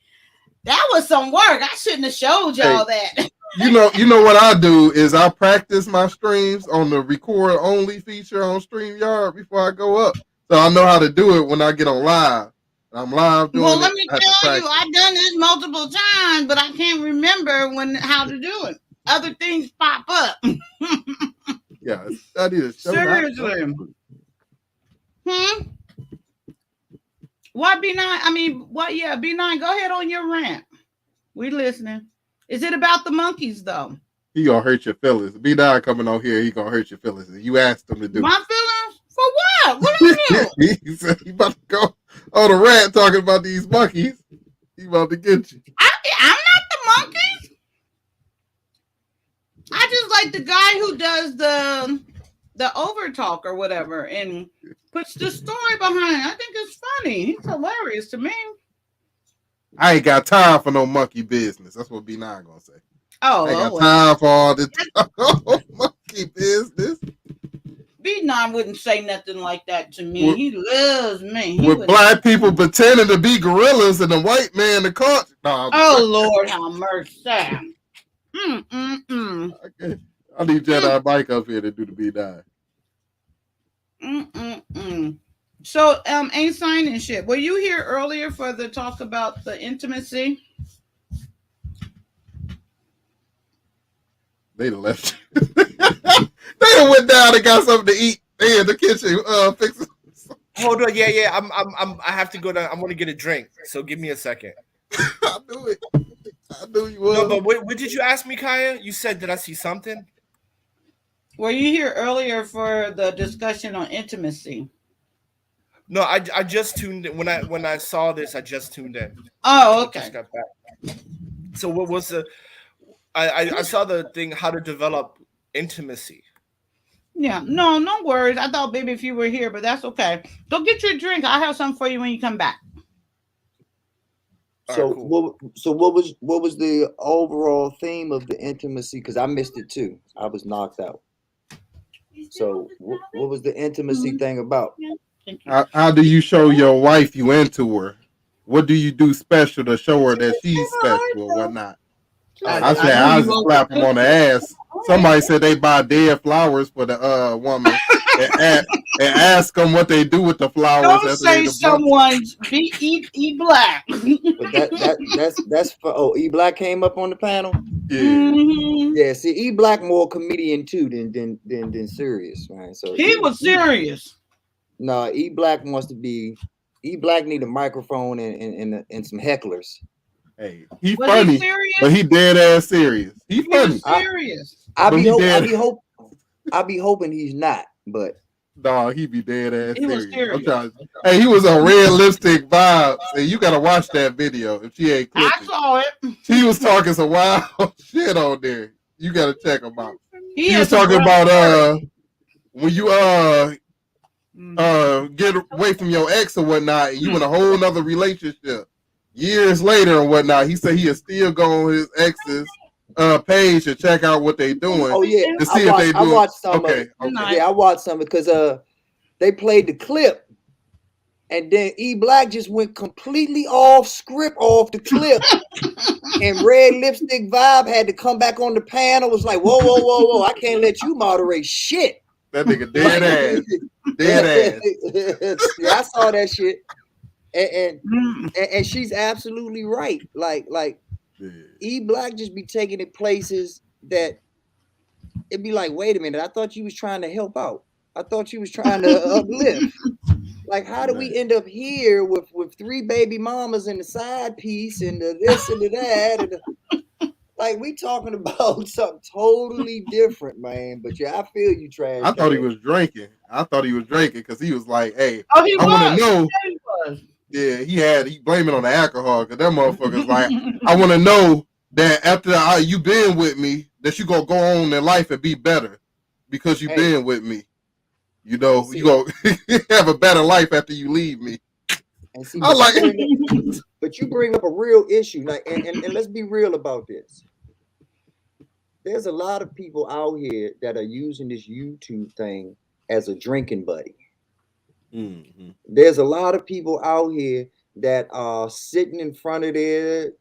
That was some work. I shouldn't have showed y'all that. You know what I do is I practice my streams on the record only feature on StreamYard before I go up. So I know how to do it when I get on live. I'm live doing Well, it. let me I have to tell you, practice. I've done this multiple times, but I can't remember how to do it. Other things pop up. Yeah, I need to show that. Seriously. What B9? I mean, what? Yeah, B9. Go ahead on your rant. We listening. Is it about the monkeys though? He gonna hurt your feelings. B9 coming on here, he gonna hurt your feelings. You asked him to do. My feelings for what? What do you do? He said he about to go on a rant talking about these monkeys. He about to get you. I'm not the monkeys. I just like the guy who does the overtalk or whatever and puts the story behind it. I think it's funny. He's hilarious to me. I ain't got time for no monkey business. That's what B9 gonna say. Oh, I ain't got time for all this monkey business. B9 wouldn't say nothing like that to me. He loves me. With black people pretending to be gorillas and the white man the culture. No, oh, Lord, have mercy. Okay. I need Jedi Mike up here to do the B9. So, ain't signing shit. Were you here earlier for the talk about the intimacy? They done left. They done went down and got something to eat. They in the kitchen fixing. Hold on, yeah. I have to go down. I'm gonna get a drink. So give me a second. I knew it. I knew you would. No, but what did you ask me, Kyia? You said, did I see something? Were you here earlier for the discussion on intimacy? No, I just tuned in. When I saw this, I just tuned in. Oh, okay. I just got back. So what was the? I saw the thing, how to develop intimacy. Yeah, no worries. I thought maybe if you were here, but that's okay. Go get your drink. I'll have some for you when you come back. So right, cool. what was the overall theme of the intimacy? Because I missed it too. I was knocked out. So what was the intimacy thing about? How do you show your wife you into her? What do you do special to show her that she's special or whatnot? I said I just slap them on the ass. Somebody said they buy dead flowers for the woman and ask them what they do with the flowers. Don't say someone's E Black. But that's for E Black came up on the panel. Yeah, yeah. See, E Black more comedian too than serious, right? So he was serious. No, E Black wants to be. E Black need a microphone and some hecklers. Hey, he funny, but he dead ass serious. He funny. Serious. I be hoping he's not, but no, he be dead ass serious. serious. Hey, he was on Red Lipstick Vibes, and you gotta watch that video if she ain't clipped I saw it. He was talking some wild shit on there. You gotta check him out. He was talking about when you get away from your ex or whatnot, and you in a whole nother relationship. Years later and whatnot, he said he'll still go on his ex's page to check out what they doing. Oh yeah, to see if they do. I watched some. Okay. Yeah, I watched some because they played the clip, and then E Black just went completely off script, off the clip, and Red Lipstick Vibe had to come back on the panel. Was like, whoa! I can't let you moderate shit. That nigga dead ass, dead ass. Yeah, I saw that shit. And she's absolutely right. Like E Black just be taking it places that it'd be like, wait a minute, I thought you was trying to help out. I thought you was trying to uplift. Like, how do we end up here with 3 baby mamas and the side piece and the this and the that? And like, we talking about something totally different, man. But yeah, I feel you, Trash. I thought he Can. was drinking. I thought he was drinking because he was like, "Hey, Oh, he I want was. to know." Yeah, he was. Yeah, he blamed it on the alcohol because that motherfucker's like, "I want to know that after you been with me, that you gonna go on in life and be better because you Hey. been with me. You know, See. you gonna have a better life after you leave me." And see, I like but you bring up a real issue. Like, and let's be real about this. There's a lot of people out here that are using this YouTube thing as a drinking buddy. There's a lot of people out here that are sitting in front of their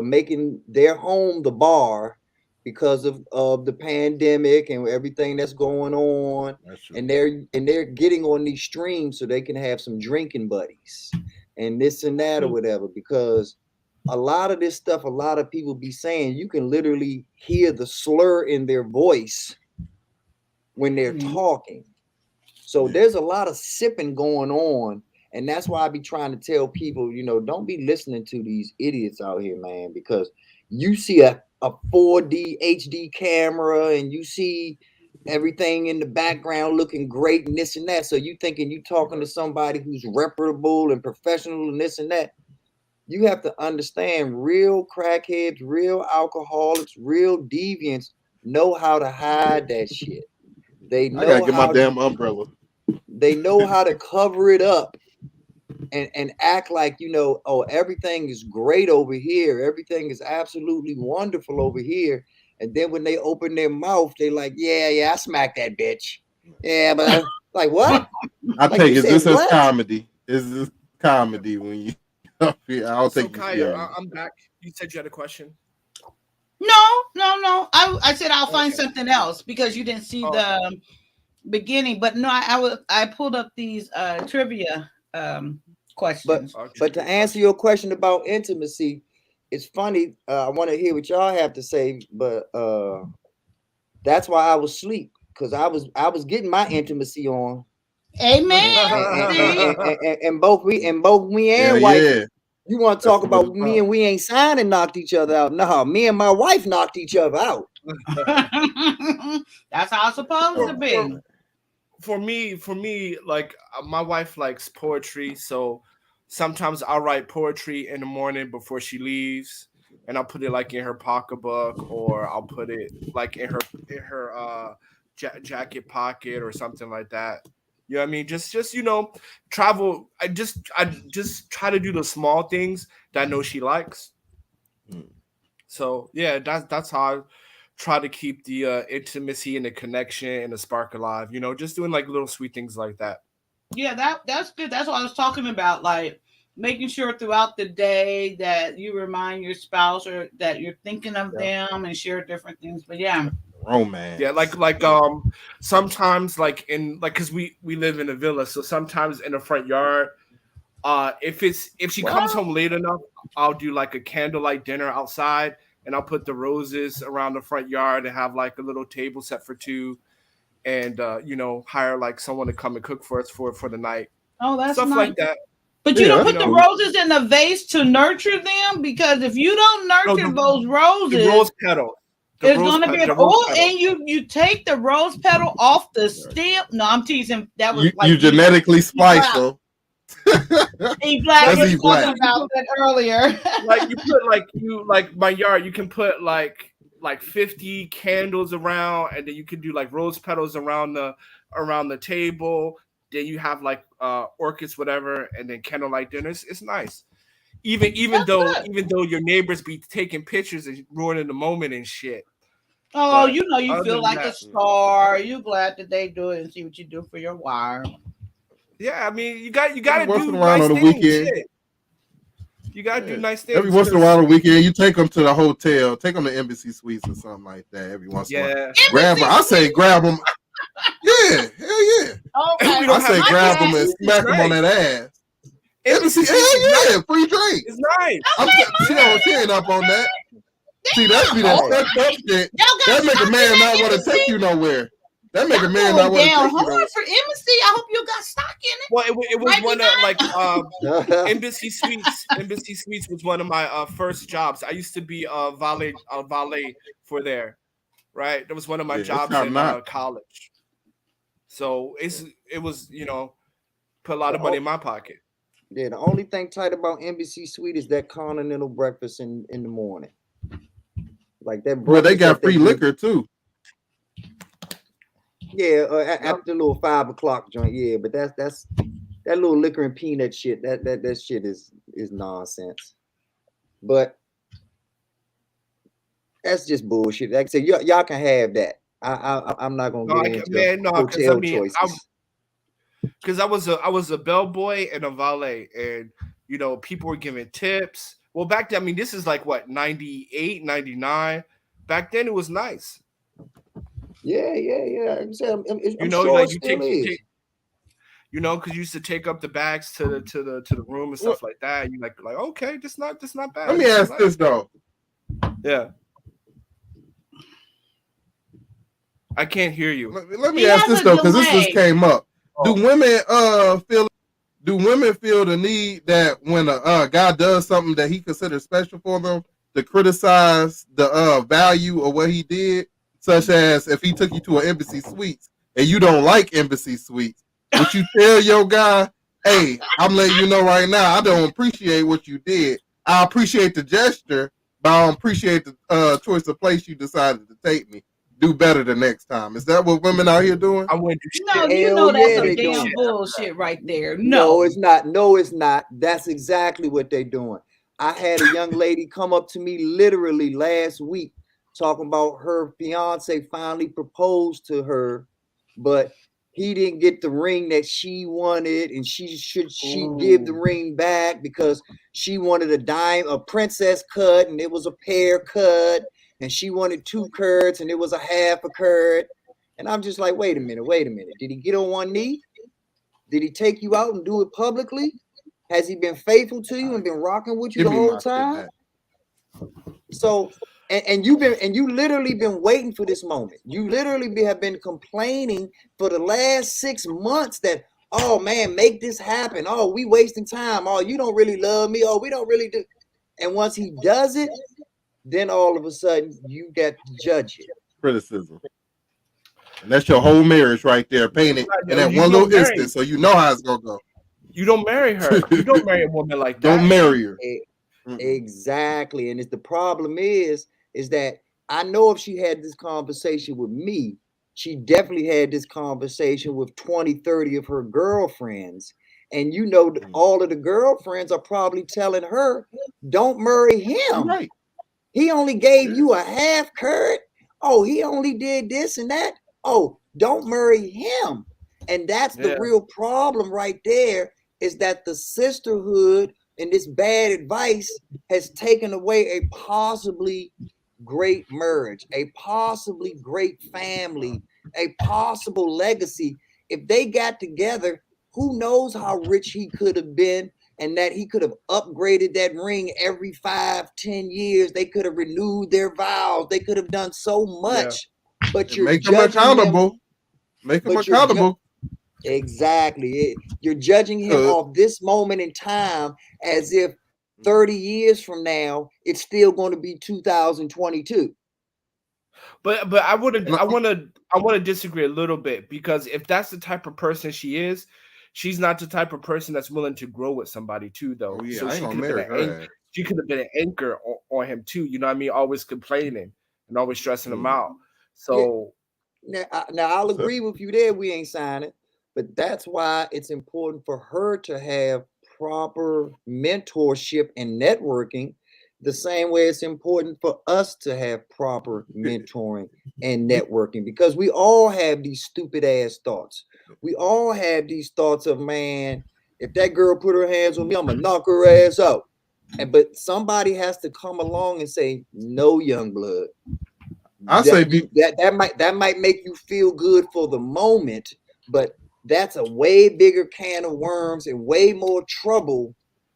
making their home the bar because of the pandemic and everything that's going on. And they're getting on these streams so they can have some drinking buddies and this and that or whatever, because a lot of this stuff a lot of people be saying, you can literally hear the slur in their voice when they're talking. So there's a lot of sipping going on. And that's why I be trying to tell people, you know, don't be listening to these idiots out here, man, because you see a 4D HD camera and you see everything in the background looking great and this and that. So you thinking you talking to somebody who's reputable and professional and this and that. You have to understand, real crackheads, real alcoholics, real deviants know how to hide that shit. They know I gotta get my how damn umbrella. They know how to cover it up and act like, you know, oh, everything is great over here. Everything is absolutely wonderful over here. And then when they open their mouth, they like, yeah, I smacked that bitch. Yeah, but like, what? I Like, take you it said this is what? comedy. Is this comedy when you I don't So take Kyia, yeah. I'm back. You said you had a question. No. I said I'll find Okay. something else because you didn't see Okay. the beginning. But no, I pulled up these trivia questions. But to answer your question about intimacy, it's funny. I want to hear what y'all have to say, but that's why I was asleep, because I was getting my intimacy on. Amen. See? And both me Hell and wife. yeah. You want to That's talk what about it's me about. and we ain't signed and knocked each other out? No, me and my wife knocked each other out. That's how it's supposed to be. For me, like my wife likes poetry, so sometimes I'll write poetry in the morning before she leaves, and I'll put it like in her pocketbook, or I'll put it like in her jacket pocket or something like that. You know what I mean? Just you know, travel. I just try to do the small things that I know she likes. So yeah, that's how I try to keep the intimacy and the connection and the spark alive. You know, just doing like little sweet things like that. Yeah, that's good. That's what I was talking about. Like making sure throughout the day that you remind your spouse or that you're thinking of them and share different things. But yeah. Romance. Yeah, like sometimes like in like because we live in a villa, so sometimes in the front yard, if she comes home late enough, I'll do like a candlelight dinner outside, and I'll put the roses around the front yard and have like a little table set for two, and you know, hire like someone to come and cook for us for the night. Oh, that's Stuff nice. like that. But you don't put you the know, roses in the vase to nurture them, because if you don't nurture those roses, the rose petal. It's gonna be and you take the rose petal off the stem. No, I'm teasing. That was you genetically splice them. E-Black was talking about that earlier. Like you put like my yard, you can put like 50 candles around, and then you can do like rose petals around the table. Then you have like orchids, whatever, and then candlelight dinners. It's nice. Even though your neighbors be taking pictures and ruining the moment and shit. Oh, But you know, you other feel than like that, a star. You glad that they do it and see what you do for your wire. Yeah, I mean, you got to once do in a while nice on the things. weekend. Shit. You got to do nice things. Every once in a while on the weekend, you take them to the hotel, take them to Embassy Suites or something like that. Every once in a while, grab them. I say grab them. Yeah, hell yeah. Okay. I say grab them and smack them on that ass. Embassy, hell yeah, free drink. It's nice. She ain't up on that. See, that's be that fucked up shit. That make a man not want to take you nowhere. That make a Y'all man going not want to down take you though. hard for embassy. I hope you got stock in it. Well, it was Right one of behind Embassy Suites. Embassy Suites was one of my first jobs. I used to be a valet for there, right? That was one of my Yeah, it's jobs top in notch. college. So it was put a lot of money in my pocket. Yeah, the only thing tight about Embassy Suite is that continental breakfast in the morning. Like that Well, they breakfast got that they free give. liquor too. Yeah, after the little 5 o'clock joint. Yeah, but that's that little liquor and peanut shit. That shit is nonsense. But that's just bullshit. Like I said, y'all can have that. I'm not gonna No, get into because I hotel mean, choices. because I was a bellboy and a valet, and people were giving tips. Well, back then, I mean, this is like what 98, 99. Back then, it was nice. Yeah. Like I said, I'm Sure sure like it you still is. take because you used to take up the bags to the room and stuff like that. And you like okay, this not bad. Let me ask this though. Yeah. I can't hear you. Let me ask this though, because this just came up. Do women feel the need that when a guy does something that he considers special for them to criticize the value of what he did, such as if he took you to an Embassy Suites and you don't like Embassy Suites, would you tell your guy, hey, I'm letting you know right now, I don't appreciate what you did. I appreciate the gesture, but I don't appreciate the choice of place you decided to take me. Do better the next time. Is that what women out here doing? I wouldn't do No, shit. you know that's some they damn doing. bullshit right there. No, it's not. No, it's not. That's exactly what they're doing. I had a young lady come up to me literally last week talking about her fiance finally proposed to her, but he didn't get the ring that she wanted, and she give the ring back because she wanted a princess cut, and it was a pear cut, and she wanted 2 carats, and it was a half a carat. And I'm just like, wait a minute. Did he get on one knee? Did he take you out and do it publicly? Has he been faithful to you and been rocking with you the whole time? So, and you literally been waiting for this moment. You literally have been complaining for the last 6 months that, oh man, make this happen. Oh, we wasting time. Oh, you don't really love me. Oh, we don't really do. And once he does it, then all of a sudden you got to judge it. Criticism. And that's your whole marriage right there, painted in that one little instance, so you know how it's gonna go. You don't marry her. You don't marry a woman like that. Don't marry her. Exactly. And the problem is that I know if she had this conversation with me, she definitely had this conversation with 20, 30 of her girlfriends. And all of the girlfriends are probably telling her, don't marry him. Right. He only gave you a half carat. Oh, he only did this and that. Oh, don't marry him. And that's the real problem right there, is that the sisterhood and this bad advice has taken away a possibly great marriage, a possibly great family, a possible legacy. If they got together, who knows how rich he could have been, and that he could have upgraded that ring every 5-10 years. They could have renewed their vows. They could have done so much. But you're make them accountable. Make them accountable. Exactly. You're judging him off this moment in time as if 30 years from now it's still going to be 2022. But I want to disagree a little bit, because if that's the type of person she is, she's not the type of person that's willing to grow with somebody too, though. Oh, yeah, so she could have been an anchor on him too. You know what I mean? Always complaining and always stressing him out. So now I'll agree with you there. We ain't signing, but that's why it's important for her to have proper mentorship and networking, the same way it's important for us to have proper mentoring and networking, because we all have these stupid ass thoughts. We all have these thoughts of, man, if that girl put her hands on me, I'm gonna knock her ass out. But somebody has to come along and say, no, young blood. That might make you feel good for the moment, but that's a way bigger can of worms and way more trouble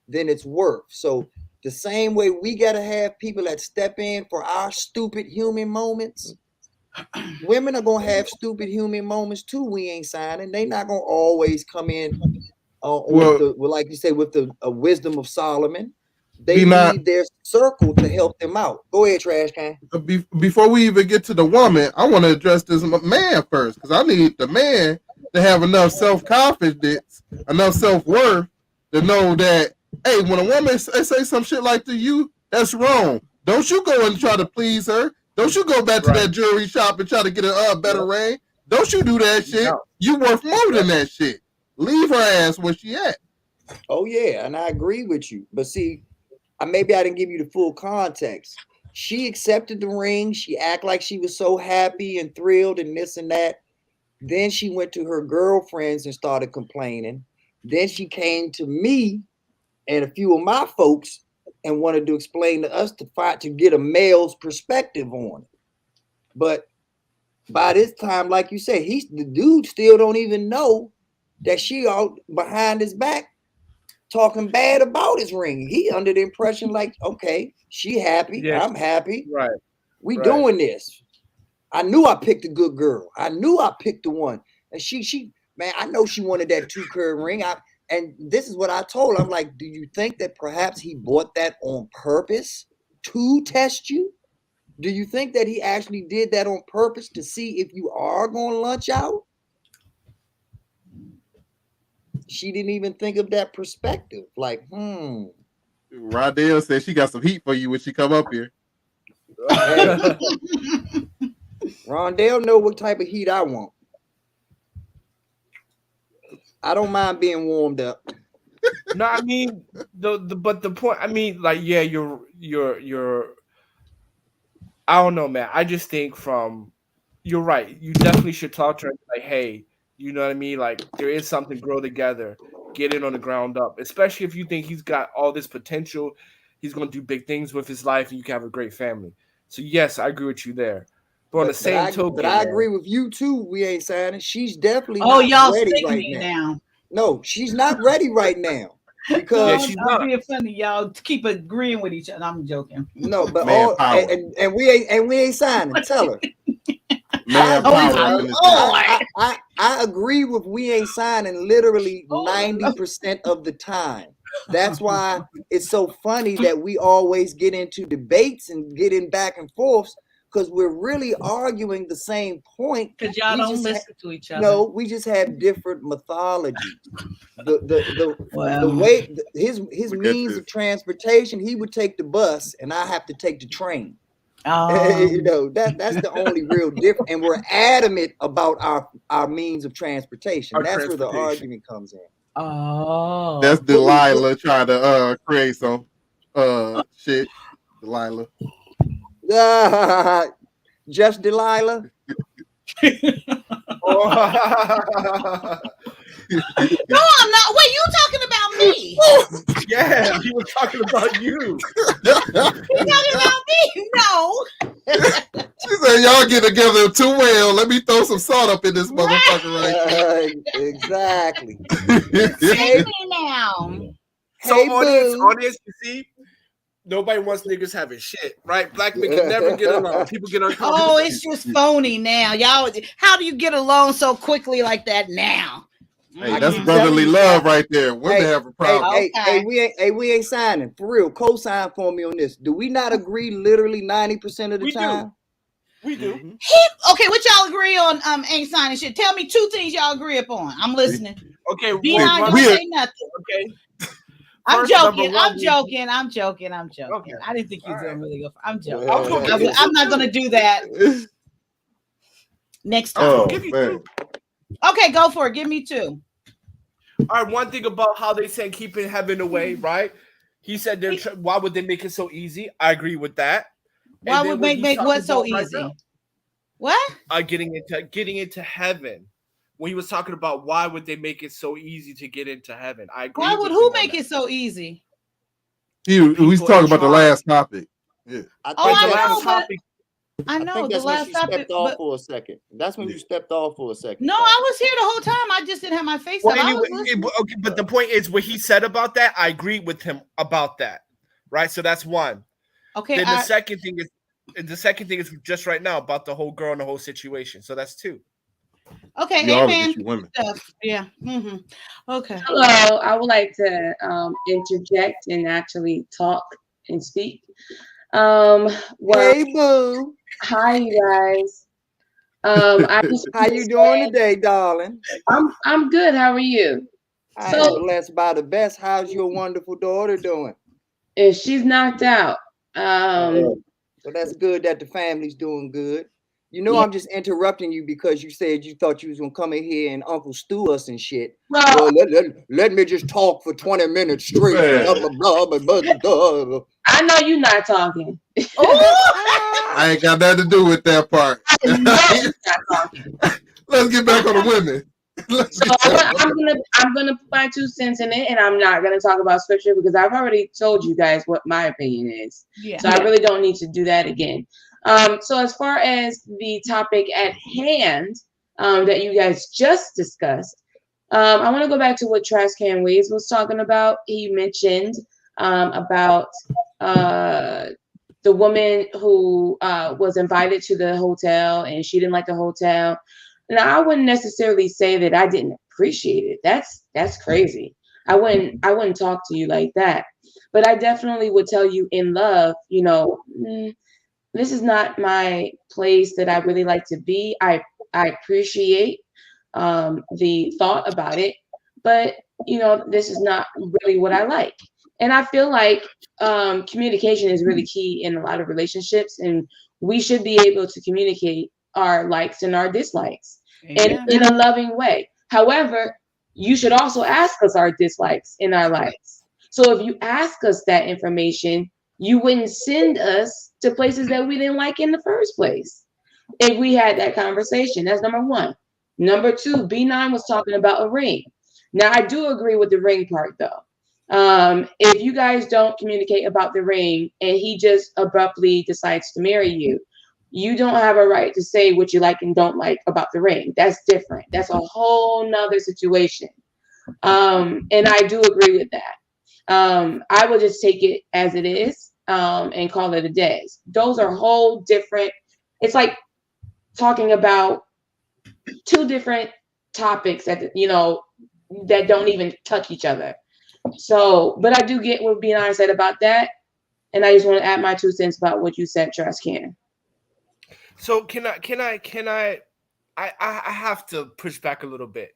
than it's worth. So the same way we got to have people that step in for our stupid human moments, women are gonna have stupid human moments too. We ain't signing. They not gonna always come in with the, like you say, with the wisdom of Solomon. They need their circle to help them out. Go ahead, Trash Can. Before we even get to the woman, I want to address this man first, because I need the man to have enough self-confidence, enough self-worth to know that, hey, when a woman say some shit like to you, that's wrong. Don't you go and try to please her. Don't you go back to that jewelry shop and try to get a better ring. Don't you do that shit. You worth more than that shit. Leave her ass where she at. Oh yeah, and I agree with you. But see, maybe I didn't give you the full context. She accepted the ring. She acted like she was so happy and thrilled and this and that. Then she went to her girlfriends and started complaining. Then she came to me and a few of my folks and wanted to explain to us to get a male's perspective on it. But by this time, like you said, the dude still don't even know that she out behind his back talking bad about his ring. He under the impression like, okay, she happy, I'm happy. Right. We doing this. I knew I picked a good girl. I knew I picked the one. And she, man, I know she wanted that 2-carat ring. And this is what I told her. I'm like, do you think that perhaps he bought that on purpose to test you? Do you think that he actually did that on purpose to see if you are going to lunch out? She didn't even think of that perspective. Like, Rondell said she got some heat for you when she come up here. Hey. Rondell know what type of heat I want. I don't mind being warmed up. No, I mean but the point. I mean, like, yeah, you're. I don't know, man. I just think you're right. You definitely should talk to her like, hey, you know what I mean? Like, there is something, grow together, get it on the ground up. Especially if you think he's got all this potential, he's going to do big things with his life, and you can have a great family. So yes, I agree with you there. But on the same token, I agree with you too. We ain't signing. She's definitely y'all not ready right now. No, she's not ready right now. Because she's not being funny, y'all. Keep agreeing with each other. I'm joking. No, but and we ain't signing. Tell her. I agree with we ain't signing literally 90% of the time. That's why it's so funny that we always get into debates and get in back and forths, because we're really arguing the same point. Because y'all don't listen to each other. No, we just have different mythologies. The way his means of transportation, he would take the bus and I have to take the train. You know, that's the only real difference. And we're adamant about our means of transportation. That's where the argument comes in. Oh, that's Delilah trying to create some shit. Delilah. Just Delilah. No, I'm not. Wait, you talking about me? Yeah, he was talking about you. You talking about me? No. She said, y'all get together too well. Let me throw some salt up in this motherfucker right here. Exactly. Hey, now. So audience, you see, nobody wants niggas having shit, right? Black men can never get along. People get uncomfortable. Oh, it's just phony now, y'all. How do you get along so quickly like that now? Hey, that's brotherly love right there. Women have a problem. Hey, we ain't signing for real. Co-sign for me on this. Do we not agree literally 90% of the time? We do. Okay, what y'all agree on? Ain't signing shit. Tell me 2 things y'all agree upon. I'm listening. Okay, don't say nothing. Okay. I'm joking. I'm joking. Okay. I didn't think you were gonna really go for. I'm joking. I'm not gonna do that. Next time. I'll give you 2. Okay, go for it. Give me 2. All right. One thing about how they say keeping heaven away, right? He said, "Why would they make it so easy?" I agree with that. Why would make what so easy? What? Getting into heaven. When he was talking about why would they make it so easy to get into heaven, I agree. Why would who make it so easy? He was talking about the last topic. Yeah. I know that's the when last she topic. Stepped off for a second. That's when you stepped off for a second. No, I was here the whole time. I just didn't have my face up. Okay, but the point is what he said about that. I agree with him about that. Right. So that's one. Okay. Then the second thing is And the second thing is just right now about the whole girl and the whole situation. So that's 2. Okay, You always amen. get you women. Stuff. Yeah. Okay. Hello, I would like to interject and actually talk and speak. Well, Hey, boo. hi, you guys. I just How you doing today, darling? I'm good. How are you? I am blessed by the best. How's your wonderful daughter doing? And she's knocked out. So that's good that the family's doing good. You know, Yeah. I'm just interrupting you because you said you thought you was gonna come in here and Uncle Stew us and shit. Well, Let me just talk for 20 minutes straight. Blah, blah, blah, blah, blah, blah. I know you're not talking. I ain't got nothing to do with that part. I know you're not talking. Let's get back on the women. So I'm gonna put my 2 cents in it, and I'm not gonna talk about scripture because I've already told you guys what my opinion is. Yeah. So I really don't need to do that again. So as far as the topic at hand that you guys just discussed, I want to go back to what Trash Can Ways was talking about. He mentioned about the woman who was invited to the hotel and she didn't like the hotel. Now, I wouldn't necessarily say that I didn't appreciate it. That's crazy. I wouldn't talk to you like that. But I definitely would tell you in love, you know, this is not my place that I really like to be. I appreciate the thought about it, but you know, this is not really what I like. And I feel like communication is really key in a lot of relationships, and we should be able to communicate our likes and our dislikes in a loving way. However, you should also ask us our dislikes and our likes. So if you ask us that information, you wouldn't send us to places that we didn't like in the first place. If we had that conversation, that's number 1. Number 2, B9 was talking about a ring. Now, I do agree with the ring part, though. If you guys don't communicate about the ring and he just abruptly decides to marry you, you don't have a right to say what you like and don't like about the ring. That's different. That's a whole nother situation. And I do agree with that. I would just take it as it is and call it a day. Those are whole different. It's like talking about 2 different topics that, you know, that don't even touch each other. So, but I do get what B9 said about that. And I just want to add my 2 cents about what you said, Trash Can. So can I have to push back a little bit.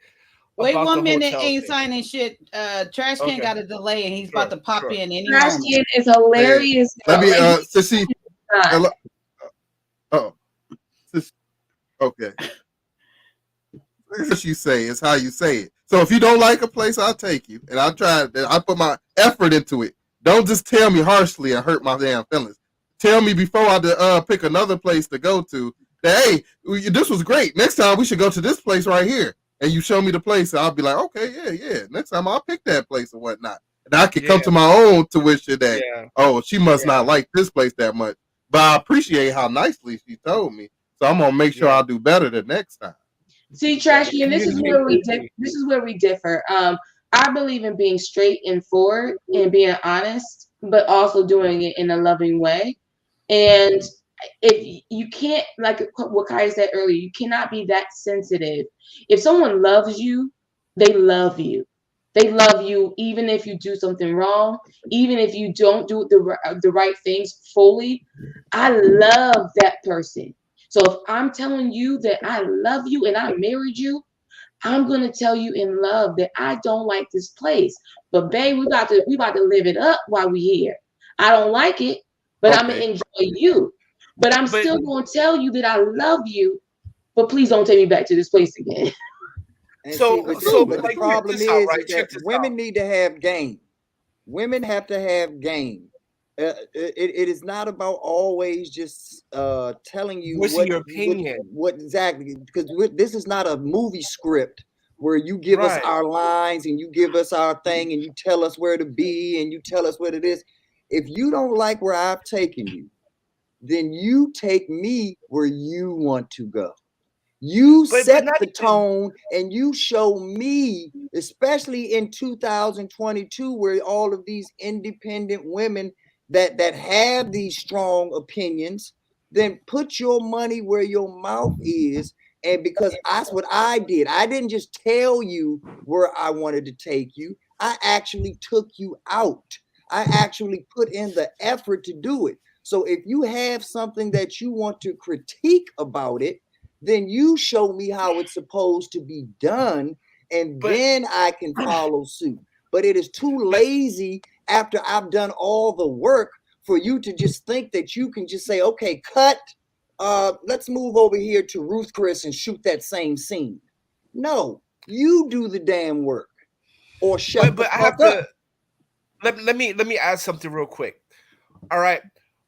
Wait 1 minute, hotel ain't thing. signing shit. Trash Can Okay. got a delay and he's about to pop in any Trash moment. Can is hilarious. Let me Like, Sissy. Oh, okay. What you say is how you say it. So if you don't like a place, I'll take you, and I put my effort into it. Don't just tell me harshly and hurt my damn feelings. Tell me before I pick another place to go to that, hey, this was great. Next time we should go to this place right here. And you show me the place, and I'll be like, okay, yeah. Next time I'll pick that place and whatnot. And I can come to my own tuition that, oh, she must not like this place that much. But I appreciate how nicely she told me. So I'm going to make sure I'll do better the next time. See, Trash Can, this is where we differ. I believe in being straight and forward and being honest, but also doing it in a loving way. And if you can't, like what Kai said earlier, you cannot be that sensitive. If someone loves you, they love you. They love you even if you do something wrong, even if you don't do the right things fully. I love that person. So if I'm telling you that I love you and I married you, I'm gonna tell you in love that I don't like this place. But babe, we about to live it up while we here. I don't like it, but I'm gonna enjoy you. But I'm still gonna tell you that I love you, but please don't take me back to this place again. And but the problem is that women need to have game. Women have to have game. It is not about always just telling you what's your opinion. What exactly, because this is not a movie script where you give us our lines and you give us our thing and you tell us where to be and you tell us what it is. If you don't like where I've taken you, then you take me where you want to go. You set the tone and you show me, especially in 2022, where all of these independent women that have these strong opinions, then put your money where your mouth is. And because that's what I did. I didn't just tell you where I wanted to take you. I actually took you out. I actually put in the effort to do it. So if you have something that you want to critique about it, then you show me how it's supposed to be done, and then I can follow suit. But it is too lazy after I've done all the work for you to just think that you can just say, okay, cut. Let's move over here to Ruth Chris and shoot that same scene. No, you do the damn work, or shut the I fuck have up. to let me add something real quick. All right.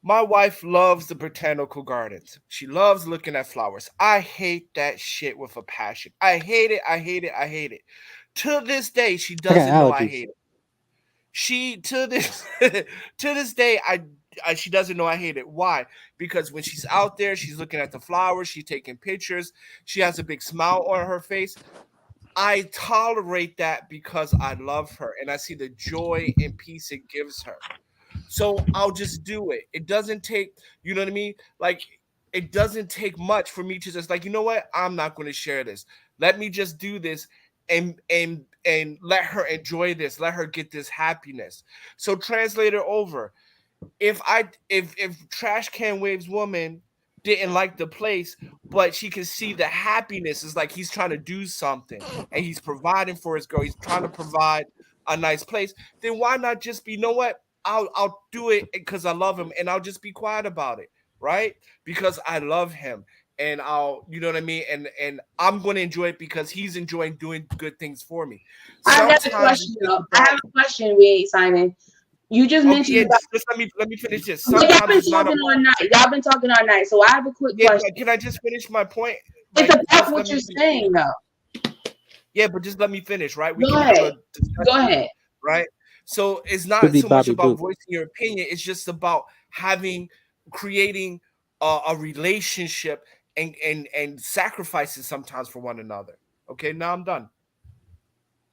My wife loves the botanical gardens. She loves looking at flowers. I hate that shit with a passion. I hate it. I hate it. I hate it. To this day, she doesn't know I hate it. She to this to this day, she doesn't know I hate it. Why? Because when she's out there, she's looking at the flowers, she's taking pictures, she has a big smile on her face. I tolerate that because I love her and I see the joy and peace it gives her. So I'll just do it. It doesn't take, you know what I mean? Like, it doesn't take much for me to just like, you know what? I'm not going to share this. Let me just do this and let her enjoy this. Let her get this happiness. So translate it over. If Trash Can Waves woman didn't like the place, but she can see the happiness, is like he's trying to do something and he's providing for his girl. He's trying to provide a nice place. Then why not just be, you know what? I'll do it because I love him, and I'll just be quiet about it, right? Because I love him, and I'll, you know what I mean, and I'm going to enjoy it because he's enjoying doing good things for me. I have a question, though. I have a question, we Simon. You just mentioned yeah, about, just let me finish this. y'all Sometimes been it's not talking all about, night. Y'all been talking all night. So I have a quick question. can I just finish my point? It's Like, about just what let me you're finish. saying, though. Yeah, but just let me finish, right? We Go can have ahead. a discussion, Go ahead. right? So it's not Could be so much Bobby about Boop. voicing your opinion. It's just about creating a relationship and sacrifices sometimes for one another. Okay, now I'm done.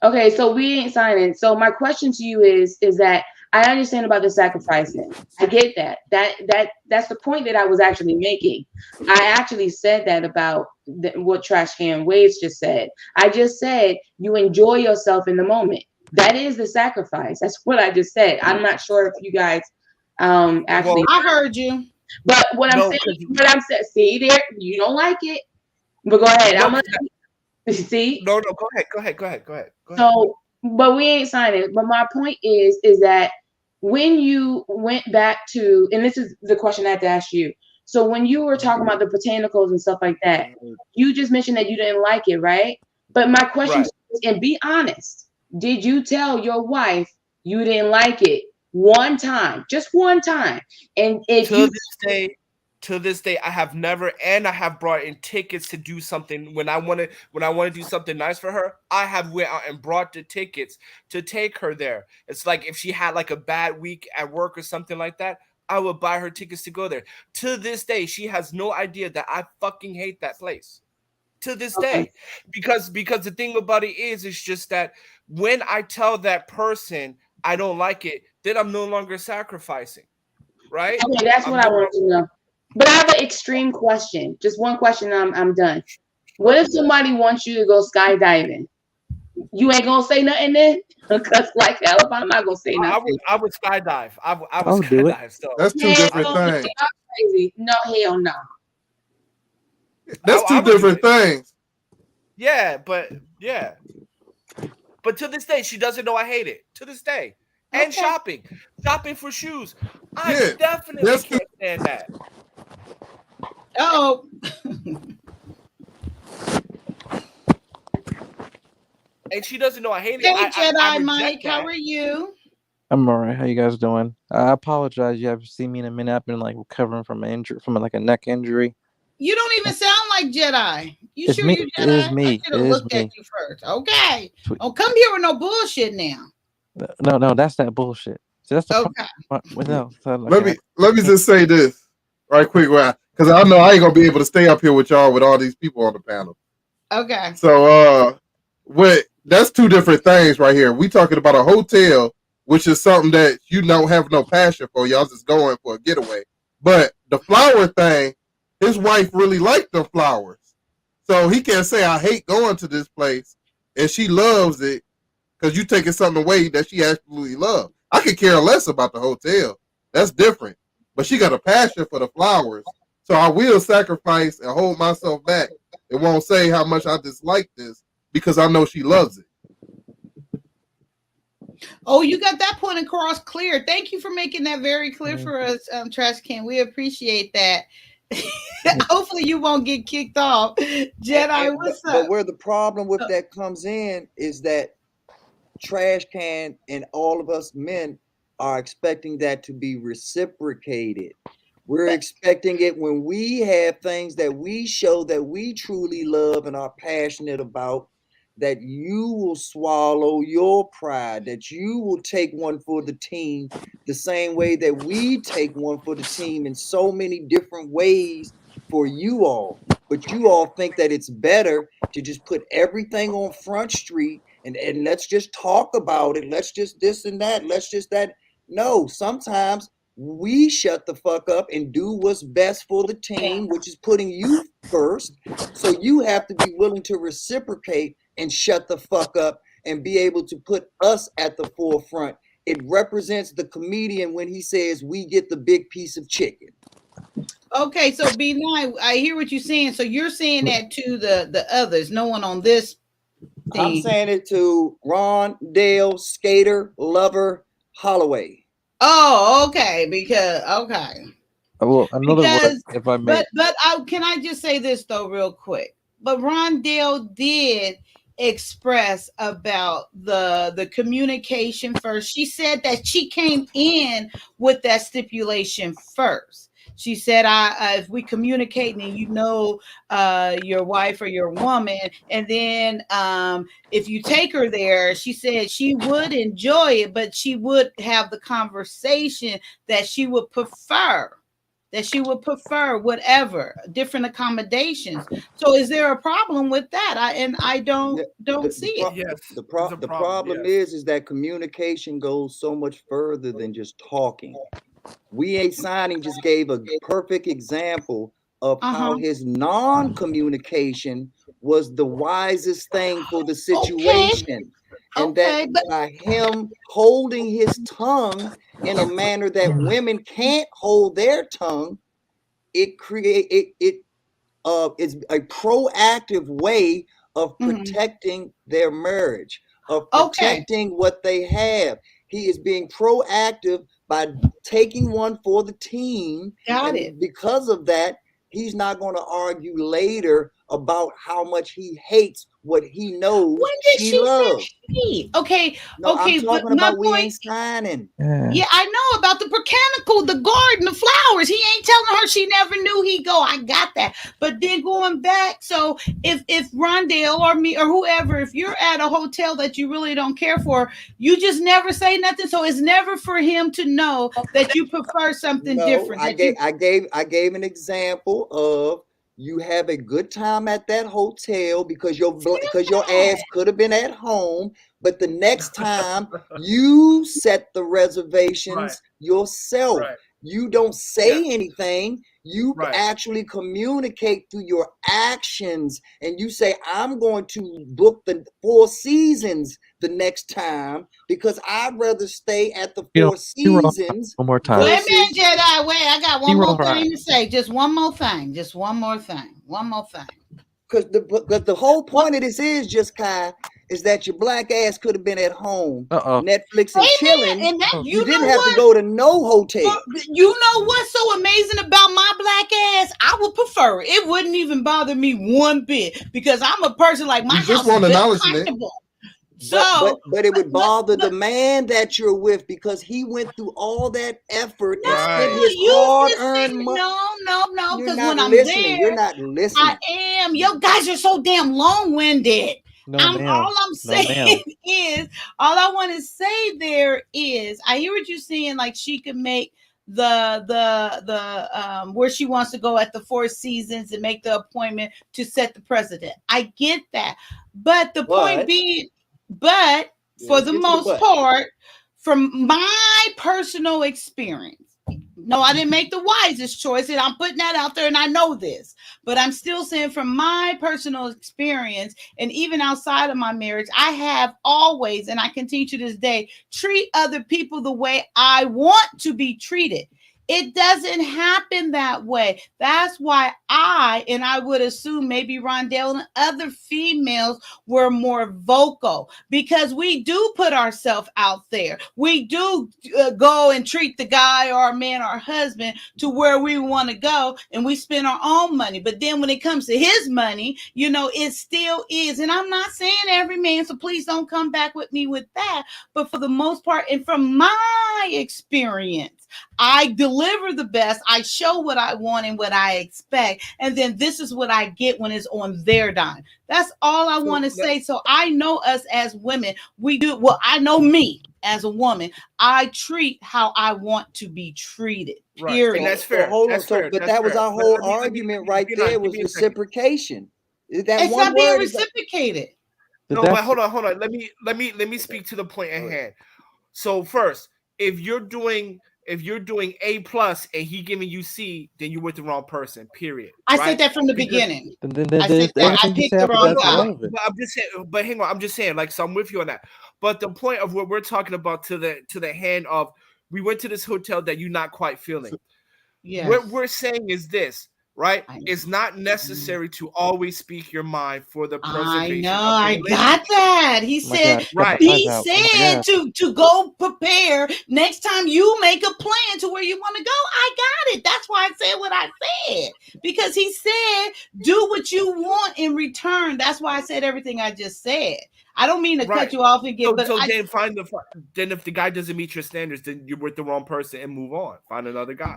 Okay, so we ain't signing. So my question to you is that I understand about the sacrificing. I get that. That's the point that I was actually making. I actually said that about what Trash Can Waves just said. I just said you enjoy yourself in the moment. That is the sacrifice. That's what I just said. I'm not sure if you guys actually. I heard you. But what I'm saying, see there, you don't like it. But go ahead. No, I'm gonna see. No, go ahead. So, but we ain't signing. But my point is that when you went back to, and this is the question I have to ask you. So when you were talking about the botanicals and stuff like that, you just mentioned that you didn't like it, right? But my question is, and be honest, did you tell your wife you didn't like it one time, just one time? And if to this day, I have never, and I have brought in tickets to do something when I want to do something nice for her. I have went out and brought the tickets to take her there. It's like if she had like a bad week at work or something like that, I would buy her tickets to go there. To this day, she has no idea that I fucking hate that place. To this day, because the thing about it is just that when I tell that person I don't like it, then I'm no longer sacrificing, right? Okay, that's what I want to know. But I have an extreme question. Just one question. I'm done. What if somebody wants you to go skydiving? You ain't gonna say nothing then? Because like hell, I'm not gonna say nothing. I would skydive. I would do it. skydive. So That's two different things. Crazy. No, hell no. That's two different things. Yeah, but to this day, she doesn't know I hate it. To this day, and shopping for shoes, I definitely can't stand that. Oh. And she doesn't know I hate it. Hey, I Jedi Mike, how are you? I'm alright. How you guys doing? I apologize. You haven't seen me in a minute. I've been like recovering from an injury, from like a neck injury. You don't even sound like Jedi. You It's sure me. you It Jedi? is me. I should have It is looked me. at you first. Okay. Don't come here with no bullshit now. No, that's that bullshit. So that's the okay. Let me just say this right quick, because I know I ain't gonna be able to stay up here with y'all with all these people on the panel. Okay. So that's two different things right here. We talking about a hotel, which is something that you don't have no passion for. Y'all just going for a getaway. But the flower thing, his wife really liked the flowers. So he can't say, I hate going to this place, and she loves it because you taking something away that she absolutely loves. I could care less about the hotel. That's different. But she got a passion for the flowers. So I will sacrifice and hold myself back. It won't say how much I dislike this because I know she loves it. Oh, you got that point across clear. Thank you for making that very clear for us, Trash Can. We appreciate that. Hopefully you won't get kicked off. Jedi, what's up? But where the problem with that comes in is that Trash Can and all of us men are expecting that to be reciprocated. We're expecting it when we have things that we show that we truly love and are passionate about, that you will swallow your pride, that you will take one for the team the same way that we take one for the team in so many different ways for you all. But you all think that it's better to just put everything on Front Street and let's just talk about it. Let's just this and that. Let's just that. No, sometimes we shut the fuck up and do what's best for the team, which is putting you first. So you have to be willing to reciprocate and shut the fuck up and be able to put us at the forefront. It represents the comedian when he says we get the big piece of chicken. Okay, so B9, I hear what you're saying. So you're saying that to the others, no one on this thing. I'm saying it to Ron, Dale, Skater, Lover, Holloway. Oh, okay, because okay. Well, another word, if I may. But can I just say this though, real quick? But Rondell did express about the communication first. She said that she came in with that stipulation first. She said, if we communicate and you know your wife or your woman, and then if you take her there, she said she would enjoy it, but she would have the conversation that she would prefer. That she would prefer whatever different accommodations. So, is there a problem with that? I don't see it. Yes. The problem is that communication goes so much further than just talking. We Ain't Signing just gave a perfect example of how his non-communication was the wisest thing for the situation. And that by him holding his tongue in a manner that women can't hold their tongue, it's a proactive way of protecting their marriage, of protecting what they have. He is being proactive by taking one for the team. Got it. Because of that, he's not going to argue later about how much he hates what he knows. When did she loves. say he? Okay, no, okay, I'm talking but my about We point, Ain't Signing. Yeah, I know about the mechanical, the garden, the flowers. He ain't telling her she never knew he'd go. I got that. But then going back, so if Rondale or me or whoever, if you're at a hotel that you really don't care for, you just never say nothing. So it's never for him to know that you prefer something different. I gave an example of you have a good time at that hotel because your ass could have been at home, but the next time you set the reservations yourself. You don't say anything. You actually communicate through your actions, and you say, I'm going to book the Four Seasons the next time because I'd rather stay at the Four Seasons. One more time. Wait a minute, Jedi. Wait, I got one more thing to say. Just one more thing. One more thing. Because the whole point of this is, Juss Kyia, is that your black ass could have been at home, Netflix and chilling. And that, you didn't have to go to no hotel. You know what's so amazing about my black ass? I would prefer it. It wouldn't even bother me one bit because I'm a person like my house is very comfortable. But it would bother the man that you're with because he went through all that effort and spent his hard-earned money. No, because when I'm listening. there, you're not listening. I am. Yo, guys are so damn long-winded. All I want to say there is, I hear what you're saying. Like she could make the where she wants to go at the Four Seasons and make the appointment to set the precedent. I get that, but the point being. But for the most part, from my personal experience, No, I didn't make the wisest choice, and I'm putting that out there, and I know this. But I'm still saying from my personal experience, and even outside of my marriage, I have always, and I continue to this day, treat other people the way I want to be treated. It doesn't happen that way. That's why and I would assume maybe Rondell and other females were more vocal, because we do put ourselves out there. We do go and treat the guy or our man or our husband to where we want to go, and we spend our own money. But then when it comes to his money, it still is. And I'm not saying every man, so please don't come back with me with that. But for the most part, and from my experience, I deliver the best. I show what I want and what I expect. And then this is what I get when it's on their dime. That's all I want to say. So I know us as women, we do. Well, I know me as a woman. I treat how I want to be treated. Period. Right. And that's fair. Hold that's on. So, fair. but That's that was fair. our But whole let me- argument let me- right give me there a- was give me a second. reciprocation. That It's one not being word is reciprocated. No, but hold on. Let me speak to the point at hand. So first, if you're doing A plus and he giving you C, then you're with the wrong person. Period. I right? said that from the Because- beginning. Then I said that. I everything you picked say the after wrong that's guy. irrelevant. But I'm just saying. But hang on, I'm just saying. Like, so I'm with you on that. But the point of what we're talking about to the hand of, we went to this hotel that you're not quite feeling. Yes. What we're saying is this, right? I know. It's not necessary to always speak your mind for the I preservation. know. of the I relationship. got that. He Oh my said. God, she got Right. the He eyes out. Oh my said God. to go prepare next time you make a plan to where you want to go. I got it. That's why I said what I said, because he said do what you want in return. That's why I said everything I just said. I don't mean to cut Right. you off again, but So then then if the guy doesn't meet your standards, then you're with the wrong person and move on. Find another guy.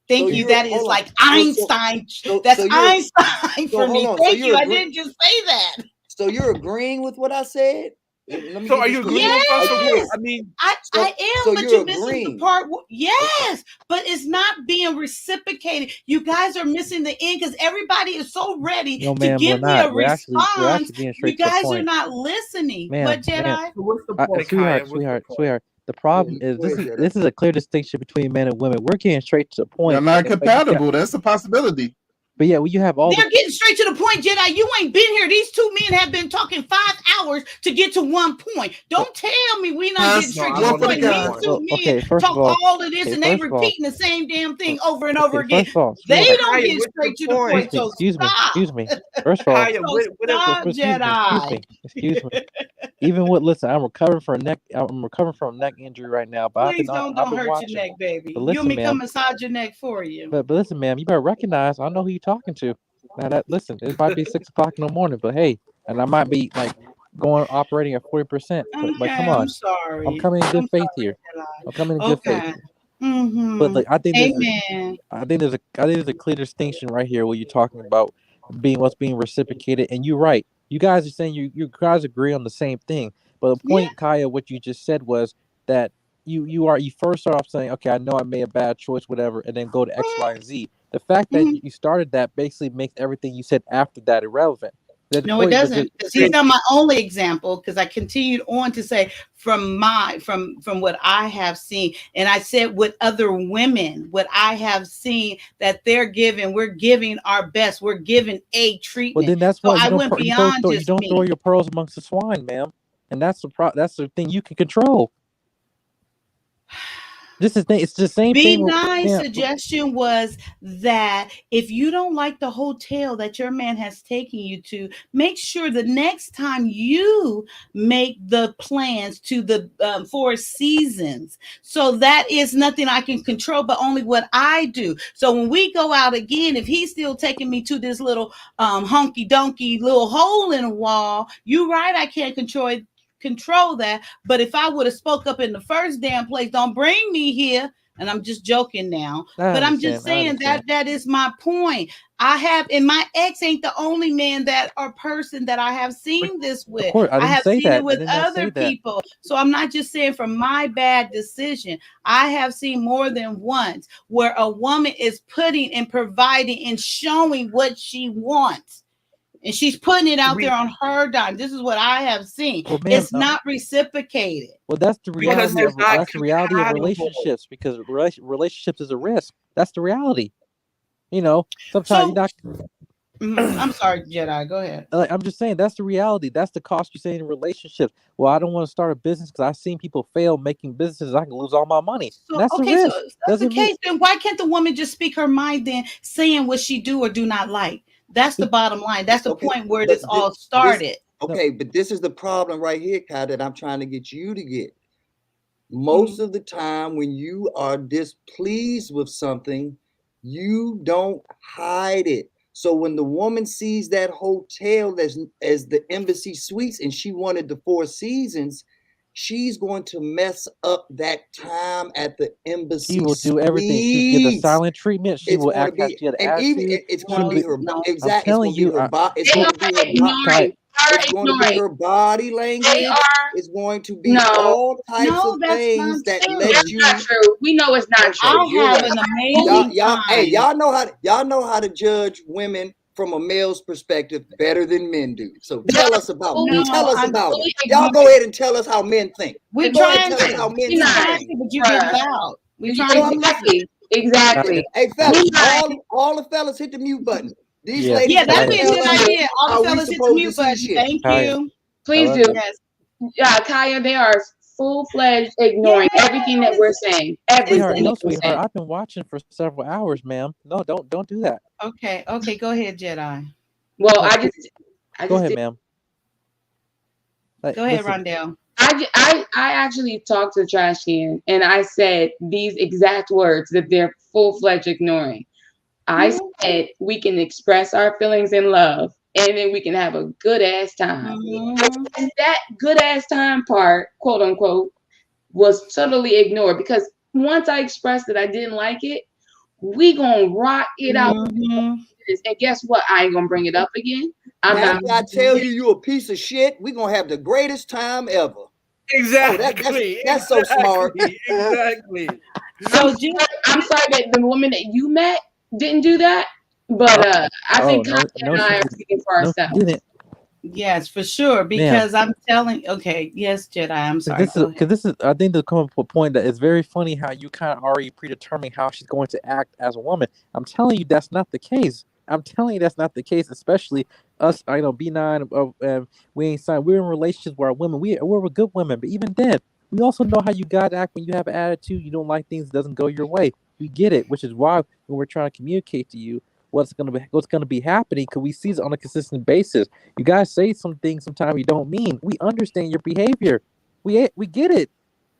thank So you. you're- That is hold on. like So- Einstein. so That's you're- Einstein so for hold me. on. So Thank you. you're I agree- didn't just say that. So you're agreeing with what I said? Let me So get are this you clear. agreeing with us? or Yes. what? I mean, I am, so but you're you're missing the agreeing. part. Yes, but it's not being reciprocated. You guys are missing the end because everybody is so ready No, to ma'am, give we're me a not. We're actually response. being You straight to the guys are point. not listening. Ma'am, What, ma'am. Jedi? so what's the point, Kaya? Sweetheart. The problem is go ahead, this is a clear distinction between men and women. We're getting straight to the point. They're not Like, compatible. That's a possibility. but yeah, well, you have all They're the. getting straight to the point, Jedi. You ain't been here. These two men have been talking 5 hours to get to one point. Don't tell me we not That's getting straight no, to I the don't point. know. These two Well, okay, men first talk of all, all of this okay, and they first of all, repeating the same damn thing over and over again. First of all, They sweetheart, don't Kaya, get what's straight the to the point. point? So excuse me. stop. First of all, Kaya, So stop, Jedi. excuse me. Even with listen, I'm recovering from a neck injury right now, but Please don't I've been hurt watching. your neck, baby. But You listen, want me to come ma'am. massage your neck for you? But listen, ma'am, you better recognize I know who you're talking to. Now listen, it might be 6 o'clock in the morning, but hey, and I might be like operating at 40%. But Okay, come on, I'm sorry. I'm coming in good faith here. Jedi. I'm coming in good faith. Okay. Mm-hmm. But like I think Amen. there's a clear distinction right here where you're talking about what's being reciprocated, and you're right. You guys are saying you guys agree on the same thing. But the point, Kaya, what you just said was that you first start off saying, okay, I know I made a bad choice, whatever, and then go to X, Y, and Z. The fact that you started that basically makes everything you said after that irrelevant. No, it doesn't, because he's not my only example, because I continued on to say from what I have seen, and I said with other women, what I have seen that we're giving our best, we're giving a treatment. Well, then that's why I went beyond you don't throw your pearls amongst the swine, ma'am, and that's the thing you can control. It's the same thing. My suggestion was that if you don't like the hotel that your man has taken you to, make sure the next time you make the plans to the Four Seasons. So that is nothing I can control, but only what I do. So when we go out again, if he's still taking me to this little honky donkey little hole in the wall, you're right, I can't control that. But if I would have spoke up in the first damn place, don't bring me here. And I'm just joking now, but I'm just saying that is my point. I have, and my ex ain't the only man person that I have seen this with. I have seen it with other people. So I'm not just saying from my bad decision. I have seen more than once where a woman is putting and providing and showing what she wants. And she's putting it out We- there on her dime. This is what I have seen. Well, ma'am, It's not reciprocated. well, that's the Because reality they're of not that's the reality of compatible. relationships because relationships is a risk. That's the reality. You know, sometimes you're So not. I'm sorry, Jedi. Go ahead. Like, I'm just saying that's the reality. That's the cost you say in relationships. Well, I don't want to start a business because I've seen people fail making businesses. I can lose all my money. So And that's the okay, so risk. if that's the Doesn't mean case, then why can't the woman just speak her mind then, saying what she do or do not like? That's the bottom line. That's the Okay, point where but this all this started. okay, but this is the problem right here, Kai, that I'm trying to get you to get. Mm-hmm. Most of the time when you are displeased with something, you don't hide it. So when the woman sees that hotel as the Embassy Suites and she wanted the Four Seasons, she's going to mess up that time at the Embassy she will do everything. She'll give the Suites. silent treatment. She It's will going to act like be, she had and even attitude. it's She'll going to be be. her No. exact. I'm It's going telling to be you, her body. It's They going are to be her body. ignoring. It's going to be her body They language. are It's going to be no. all types No, of that's not things that true. let That's you. not true. We know it's not Okay, true. I you're have right. an amazing Hey, time. y'all know how to judge women from a male's perspective better than men do. So tell us about it. No, Tell us I'm about it. fully Y'all ignoring. go ahead and tell us how men think. we're Go ahead and trying tell us how to. men We're see trying things. to, but you're getting loud. We're trying No, to I'm do listening. Exactly. Hey, fellas, Meanwhile, all the fellas hit the mute button. These Yes, ladies Yeah, got that'd to be a Kaya. tell good us idea. All how the we fellas hit the supposed to mute see button. shit. Thank Kaya. you. please Hello. do. Yes. Yeah, Kaya, they are full-fledged ignoring everything that we're saying. Sweetheart, Everything no, that we're sweetheart. saying. I've been watching for several hours, ma'am. No, don't do that. Okay. Okay. Go ahead, Jedi. Well, No, I please, go just ahead, did. ma'am. Like, Go ahead, listen, Rondell. I actually talked to Trash Can and I said these exact words that they're full-fledged ignoring. I said we can express our feelings in love and then we can have a good ass time. Mm-hmm. And that good ass time part, quote unquote, was totally ignored because once I expressed that I didn't like it, we gonna rock it out. Mm-hmm. And guess what? I ain't gonna bring it up again. I'm not. After I tell you a piece of shit, we're gonna have the greatest time ever. Exactly. That's so smart. Exactly. So I'm sorry that the woman that you met didn't do that, but I think no, Kanye no, and she I are didn't. speaking for No, she ourselves. didn't, yes, for sure. ma'am. Because I'm telling. Okay. Yes, Jedi. I'm sorry. Go ahead. Because this is, I think, to come up with a point that it's very funny how you kind of already predetermine how she's going to act as a woman. I'm telling you that's not the case. I'm telling you that's not the case, especially us. I know B9. We ain't signed. We're in relationships where our women, we're good women, but even then, we also know how you gotta act when you have an attitude. You don't like things that doesn't go your way. We get it, which is why when we're trying to communicate to you what's gonna be happening, because we see it on a consistent basis. You guys say some things sometimes you don't mean. We understand your behavior. We get it.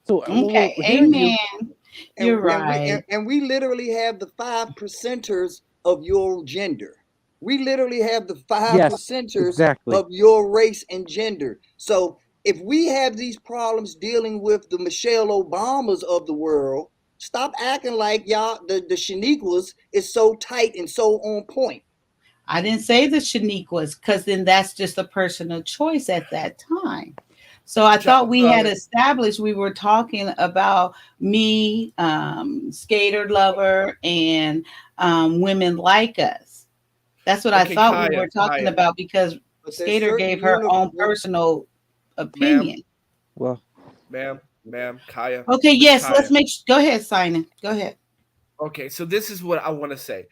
So Okay. we're hearing you. Amen. You're right. And we literally have the 5%ers of your gender. We literally have the 5%ers Exactly. of your race and gender. So if we have these problems dealing with the Michelle Obamas of the world, stop acting like y'all the Shaniquas is so tight and so on point. I didn't say the Shaniquas because then that's just a personal choice at that time. So I thought we had established we were talking about me, skater lover, and women like us. That's what I Okay, thought we Kaya, were talking Kaya, about because But there's Skater certain gave her own universal. personal ma'am, opinion. Well, ma'am, Kaya, Okay, Miss yes, Kaya. let's go ahead, Simon. Go ahead. Okay, so this is what I want to say.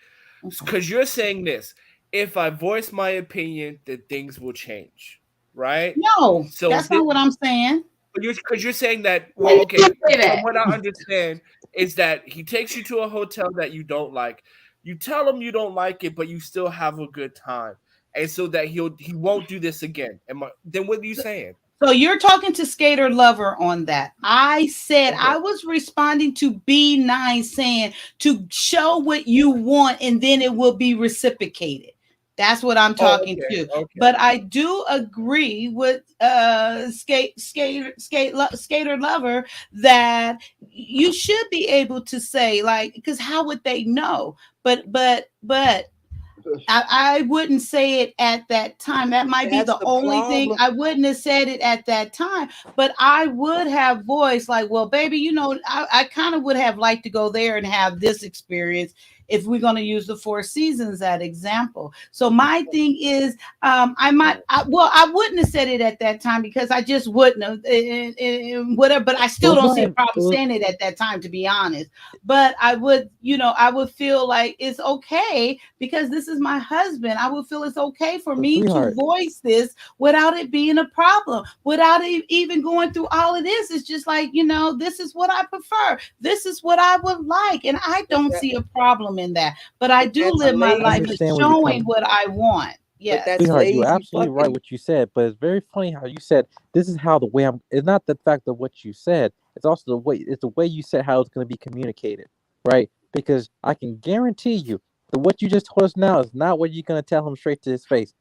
Okay. Because you're saying this. If I voice my opinion, then things will change. Right? No, So that's not what I'm saying. because you're saying that, Why well, you okay, can't say from that? what I understand is that he takes you to a hotel that you don't like. You tell him you don't like it, but you still have a good time. And so that he won't do this again. Then what are you saying? So you're talking to Skater Lover on that. I said Okay. I was responding to B9 saying to show what you want and then it will be reciprocated. That's what I'm talking to. Okay. But I do agree with Skater Lover that you should be able to say, like, because how would they know? But I wouldn't say it at that time. That might be That's the the only thing. problem. I wouldn't have said it at that time, but I would have voiced like, well, baby, I kind of would have liked to go there and have this experience. if we're going to use the Four Seasons that example. So my thing is, I wouldn't have said it at that time because I just wouldn't have, whatever. But I still don't see a problem saying it at that time, to be honest. But I would, I would feel like it's okay because this is my husband. I would feel it's okay for me to voice this without it being a problem, without even going through all of this. It's just like, this is what I prefer. This is what I would like. And I don't see a problem in that. But I do live my life showing what I want. Yeah, Sweetheart, you're absolutely right what you said, but it's very funny how you said this is how the way I'm. It's not the fact of what you said; it's also the way. It's the way you said how it's going to be communicated, right? Because I can guarantee you that what you just told us now is not what you're going to tell him straight to his face.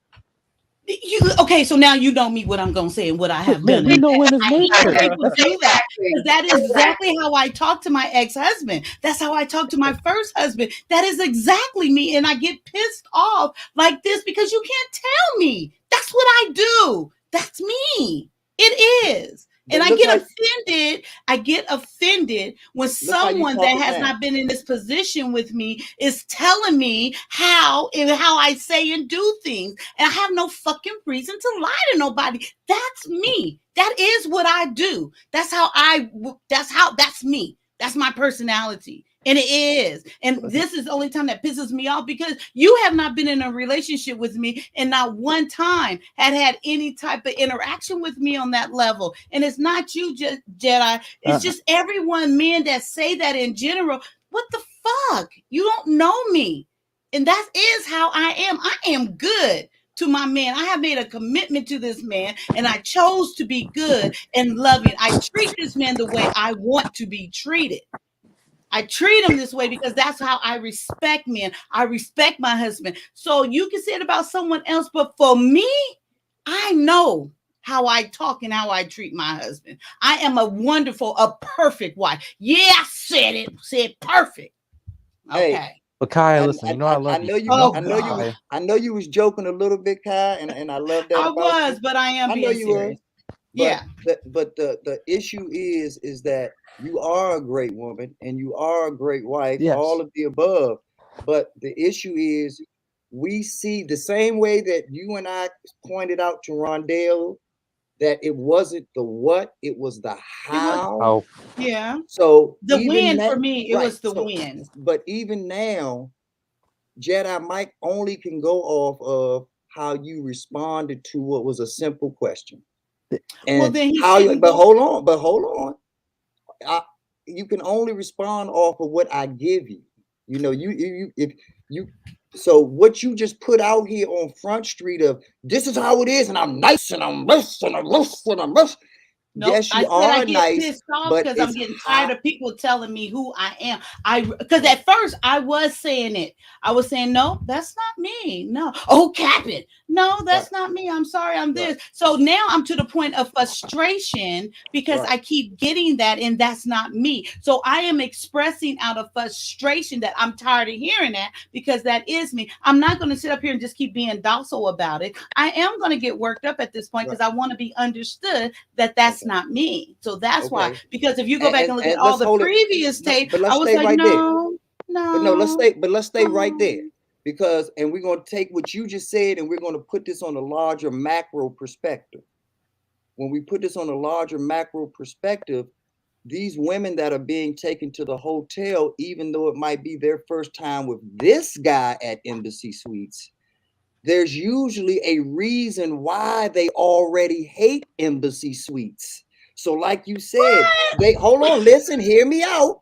Okay, so now you know me what I'm gonna say and what I have done. You know women's nature. That is exactly how I talk to my ex-husband. That's how I talk to my first husband. That is exactly me, and I get pissed off like this because you can't tell me. That's what I do. That's me. It is. And I get offended. I get offended when someone that has not been in this position with me is telling me how I say and do things. And I have no fucking reason to lie to nobody. That's me. That is what I do. That's me. That's my personality. And it is. And this is the only time that pisses me off because you have not been in a relationship with me and not one time had any type of interaction with me on that level. And it's not you, Jedi. It's just everyone, men that say that in general. What the fuck? You don't know me. And that is how I am. I am good to my man. I have made a commitment to this man and I chose to be good and loving. I treat this man the way I want to be treated. I treat him this way because that's how I respect men. I respect my husband. So you can say it about someone else, but for me, I know how I talk and how I treat my husband. I am a perfect wife. Yeah, I said it. Said perfect. Okay. Hey, but Kai, listen, I love you. I know you was joking a little bit, Kai, and I love that. I was, but I am being serious. Yeah. But the issue is that you are a great woman and you are a great wife, all of the above. But the issue is we see the same way that you and I pointed out to Rondell that it wasn't the what, it was the how. Yeah. So the win for me, it was the win. But even now, Jedi Mike only can go off of how you responded to what was a simple question. And well, then hold on. You can only respond off of what I give you. So what you just put out here on Front Street of this is how it is, and I'm nice and I'm this and I'm this and I'm this. Nope. Yes, you I are get nice, pissed off because I'm getting tired of people telling me who I am. Because at first I was saying it. I was saying, no, that's not me. No. Oh, Captain. No, that's not me. I'm sorry, I'm this. So now I'm to the point of frustration because I keep getting that and that's not me. So I am expressing out of frustration that I'm tired of hearing that because that is me. I'm not going to sit up here and just keep being docile about it. I am going to get worked up at this point because I want to be understood that that's not me. So that's why. Because if you go back and look at all the previous tapes, I was like, no. Let's stay right there. Because, and we're going to take what you just said and we're going to put this on a larger macro perspective. When we put this on a larger macro perspective, these women that are being taken to the hotel, even though it might be their first time with this guy at Embassy Suites, there's usually a reason why they already hate Embassy Suites. So like you said, hold on, listen, hear me out.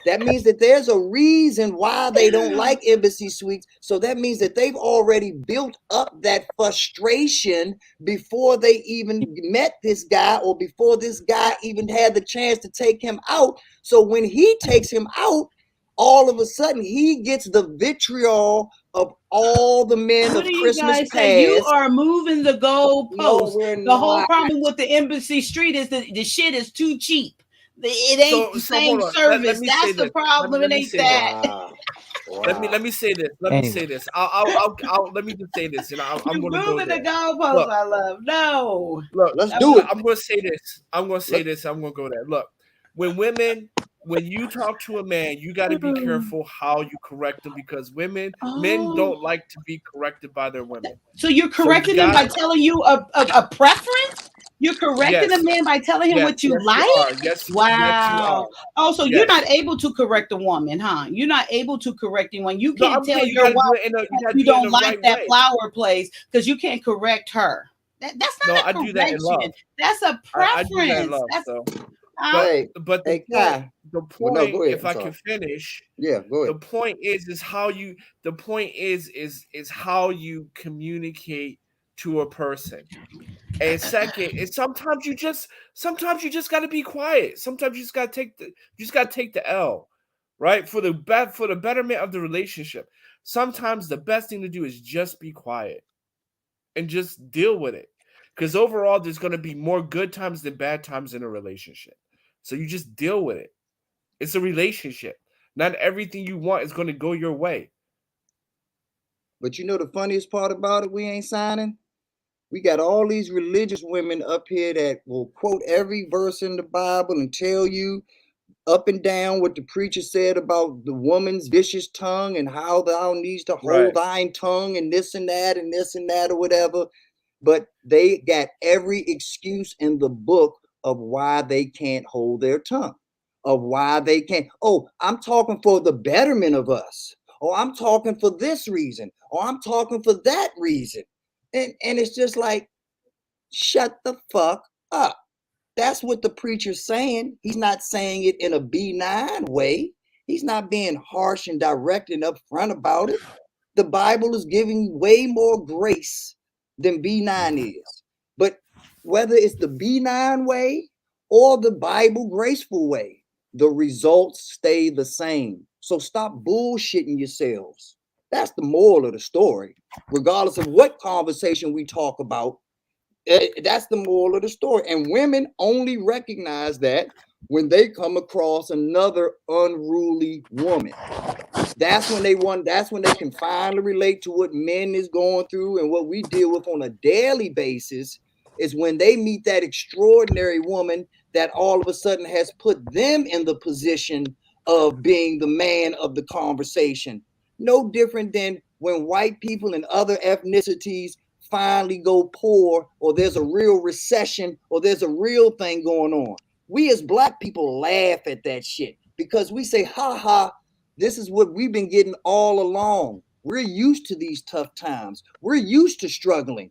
That means that there's a reason why they don't like Embassy Suites. So that means that they've already built up that frustration before they even met this guy or before this guy even had the chance to take him out. So when he takes him out, all of a sudden he gets the vitriol of all the men of Christmas past. You are moving the goalposts. The whole problem with the Embassy Street is that the shit is too cheap. It ain't the same service. That's the problem. It ain't that. Wow. Let me say this. Let me say this. Let me just say this. I'm going to go there. The goalposts. I love. No. Look, let's do it. I'm going to say this. I'm going to go there. Look, when women when you talk to a man, you got to be careful how you correct them because men don't like to be corrected by their women. So you're correcting him by telling you a preference? You're correcting a man by telling him what you like? Yes, wow. Yes, you are. Oh, so you're not able to correct a woman, huh? You're not able to correct anyone. You can't tell your wife you don't like that flower place because you can't correct her. That's not a correction. Do that in love. That's a preference. I do that in love, so. But the point, if I can finish, go ahead. The point is how you. The point is how you communicate to a person. And second, is sometimes you just got to be quiet. Sometimes you just got to take the L, right? For the betterment of the relationship. Sometimes the best thing to do is just be quiet and just deal with it. Because overall, there's going to be more good times than bad times in a relationship. So you just deal with it. It's a relationship. Not everything you want is going to go your way. But you know the funniest part about it, we ain't signing? We got all these religious women up here that will quote every verse in the Bible and tell you up and down what the preacher said about the woman's vicious tongue and how thou needs to hold thine tongue and this and that or whatever. But they got every excuse in the book of why they can't hold their tongue, of why they can't. Oh, I'm talking for the betterment of us. Oh, I'm talking for this reason. Oh, I'm talking for that reason. And it's just like, shut the fuck up. That's what the preacher's saying. He's not saying it in a benign way. He's not being harsh and direct and upfront about it. The Bible is giving way more grace than benign is. But whether it's the benign way or the Bible graceful way, the results stay the same. So stop bullshitting yourselves. That's the moral of the story. Regardless of what conversation we talk about, that's the moral of the story. And women only recognize that when they come across another unruly woman. That's when they can finally relate to what men is going through and what we deal with on a daily basis, is when they meet that extraordinary woman that all of a sudden has put them in the position of being the man of the conversation. No different than when white people and other ethnicities finally go poor, or there's a real recession, or there's a real thing going on. We as black people laugh at that shit because we say, ha ha, this is what we've been getting all along. We're used to these tough times. We're used to struggling.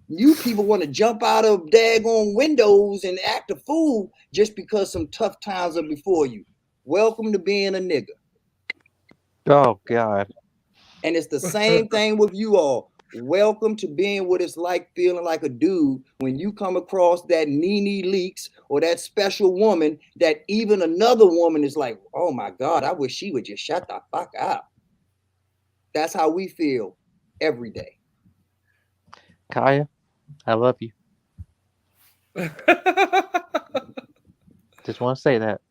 You people want to jump out of daggone windows and act a fool just because some tough times are before you. Welcome to being a nigga. Oh, God. And it's the same thing with you all. Welcome to being what it's like feeling like a dude when you come across that Nene Leakes or that special woman that even another woman is like, oh my God, I wish she would just shut the fuck up. That's how we feel every day. Kyia, I love you. Just want to say that.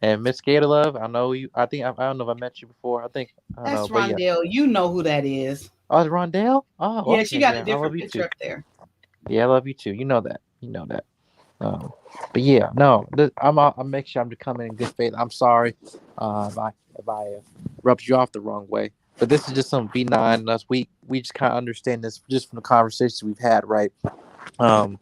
And Miss Gator Love, I know you. I don't know if I met you before. That's Rondell. Yeah. You know who that is. Oh, it's Rondell? Oh, yeah, okay. She got a different picture up there. Yeah, I love you too. You know that. But yeah, no, I'll make sure I'm coming in good faith. I'm sorry if I rubbed you off the wrong way. But this is just some benign us. We just kind of understand this just from the conversations we've had, right? I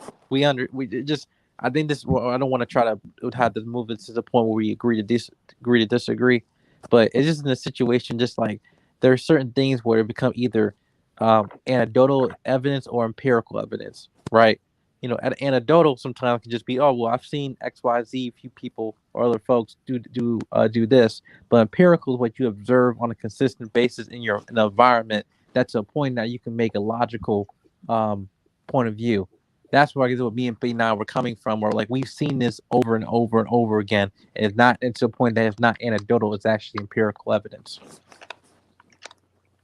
think this. Well, I don't want to try to have this move it to the point where we agree to disagree, but it's just in a situation just like there are certain things where it become either anecdotal evidence or empirical evidence, right? Anecdotal sometimes can just be, oh well, I've seen XYZ few people or other folks do this, but empirical is what you observe on a consistent basis in an environment. That's a point that you can make a logical point of view. That's where I guess what me and B9 were coming from, where like we've seen this over and over and over again. And it's a point that it's not anecdotal, it's actually empirical evidence.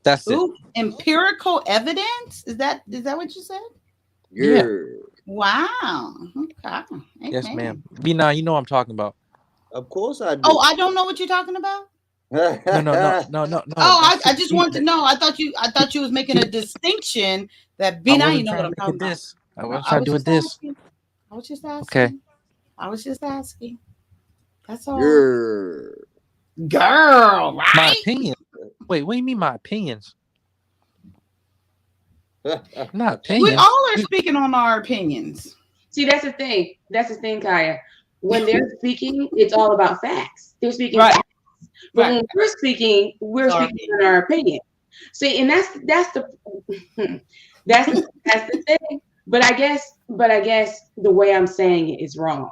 That's it. Empirical evidence? Is that what you said? Yeah. Wow. Okay. Yes, ma'am. B9, you know what I'm talking about. Of course I do. Oh, I don't know what you're talking about? No. Oh, I just want to know. I thought you was making a distinction that B9, you know what I'm talking about. I was trying to do this. I was just asking. Okay. I was just asking. That's all. Girl. Girl, My right? opinion. Wait, what do you mean my opinions? Not We opinions. all are speaking on our opinions. See, that's the thing. That's the thing, Kyia. When they're speaking, it's all about facts. They're speaking Right. facts. But Right. when we're speaking Sorry. on our opinion. See, and that's the that's the thing. But I guess the way I'm saying it is wrong.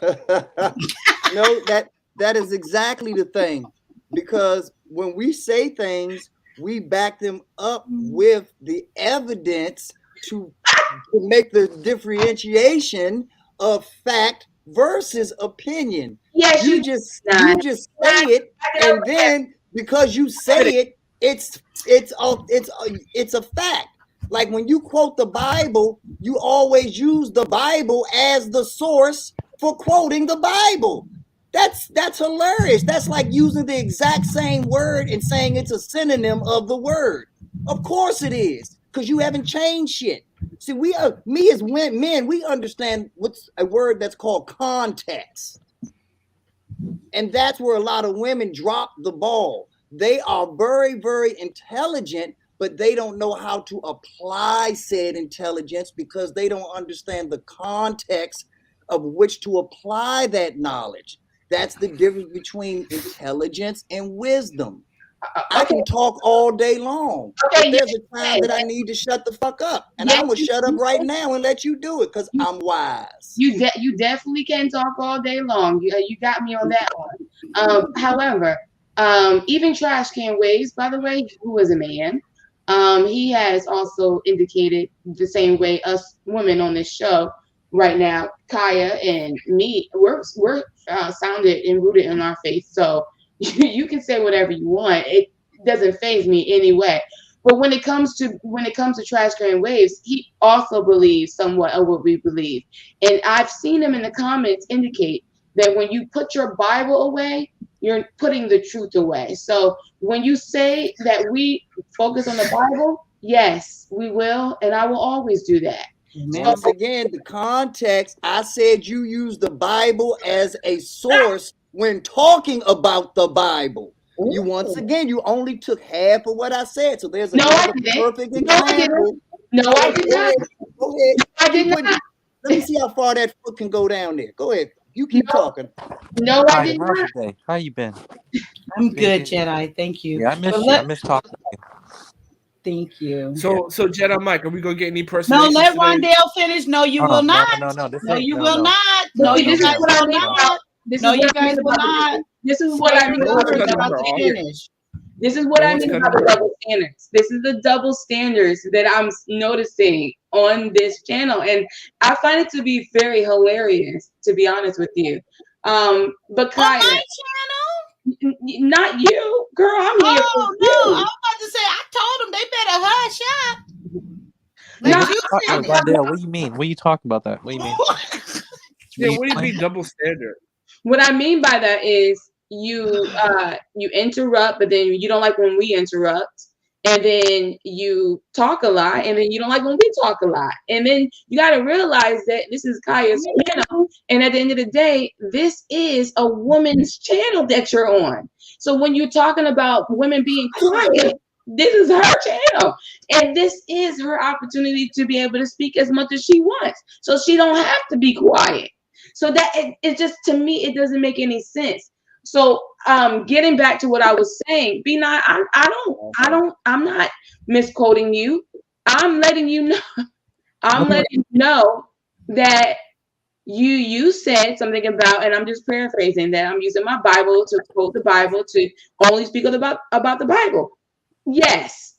No, that is exactly the thing. Because when we say things, we back them up with the evidence to make the differentiation of fact versus opinion. Yes, You just say it, and then because you say it, it's a fact. Like when you quote the Bible, you always use the Bible as the source for quoting the Bible. That's hilarious. That's like using the exact same word and saying it's a synonym of the word. Of course it is, because you haven't changed shit. See, me as men, we understand what's a word that's called context. And that's where a lot of women drop the ball. They are very, very intelligent, but they don't know how to apply said intelligence because they don't understand the context of which to apply that knowledge. That's the difference between intelligence and wisdom. I can talk all day long, but there's a time that I need to shut the fuck up. And I'm going to shut up right now and let you do it because I'm wise. You definitely can talk all day long. You got me on that one. However, even Trash Can Waves, by the way, who is a man, he has also indicated the same way us women on this show right now, Kyia and me, we're sounded and rooted in our faith. So you can say whatever you want. It doesn't faze me anyway. But when it comes to Trash Can Waves, he also believes somewhat of what we believe. And I've seen him in the comments indicate that when you put your Bible away, you're putting the truth away. So when you say that we focus on the Bible, yes, we will, and I will always do that. Once again, the context, I said you use the Bible as a source when talking about the Bible. You once again, you only took half of what I said. So there's another perfect example. No, I did not. Go ahead. I did not. Let me see how far that foot can go down there. Go ahead. You keep talking. No, I Hi, did how's not. your day? How you been? I'm good, Jedi. Thank you. Yeah, I miss But you. I miss talking to you. Thank you. So Jedi Mike, are we gonna get any personal? No, let Rondell finish. No, you will not. No, you will not. No, you guys will not. No, you guys will not. This is what I mean about the double standards. This is what I mean about the double standards. This is the double standards that I'm noticing on this channel, and I find it to be very hilarious, to be honest with you. But Kyia, on my channel, not you, girl. I'm here. Oh no, I was about to say. I told them they better hush up. Rondell, what do you mean? What are you talking about that? What do you mean? Yeah, what do you mean double standard? What I mean by that is you interrupt, but then you don't like when we interrupt, and then you talk a lot, and then you don't like when we talk a lot, and then you got to realize that this is Kyia's channel, and at the end of the day, this is a woman's channel that you're on. So when you're talking about women being quiet, this is her channel, and this is her opportunity to be able to speak as much as she wants, so she don't have to be quiet. So that it just, to me, it doesn't make any sense. So getting back to what I was saying, B9, I'm not misquoting you. I'm letting you know. I'm letting you know that you said something about, and I'm just paraphrasing, that I'm using my Bible to quote the Bible to only speak about the Bible. Yes,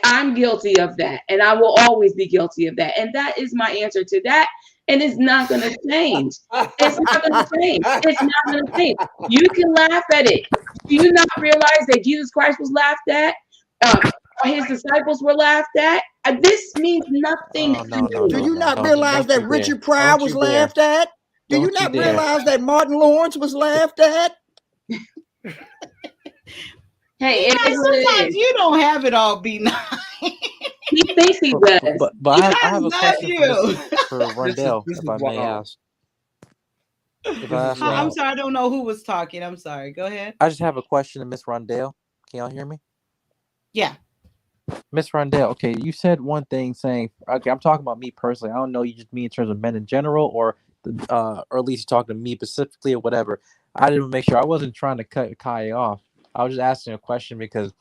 I'm guilty of that, and I will always be guilty of that, and that is my answer to that. And it's not going to change. It's not going to change. It's not going to change. You can laugh at it. Do you not realize that Jesus Christ was laughed at? His disciples were laughed at. This means nothing to me. Do you not realize that Richard Pryor was laughed at? Do you not realize that Martin Lawrence was laughed at? Hey, sometimes you don't have it all, be nice. He thinks he does. But I have a question for Rondell, if I may ask. If I ask I'm wrong, sorry, I don't know who was talking. I'm sorry. Go ahead. I just have a question to Miss Rondell. Can y'all hear me? Yeah. Miss Rondell, okay, you said one thing saying, okay, I'm talking about me personally. I don't know you just mean in terms of men in general, or or at least talking to me specifically or whatever. I didn't make sure I wasn't trying to cut Kai off. I was just asking a question because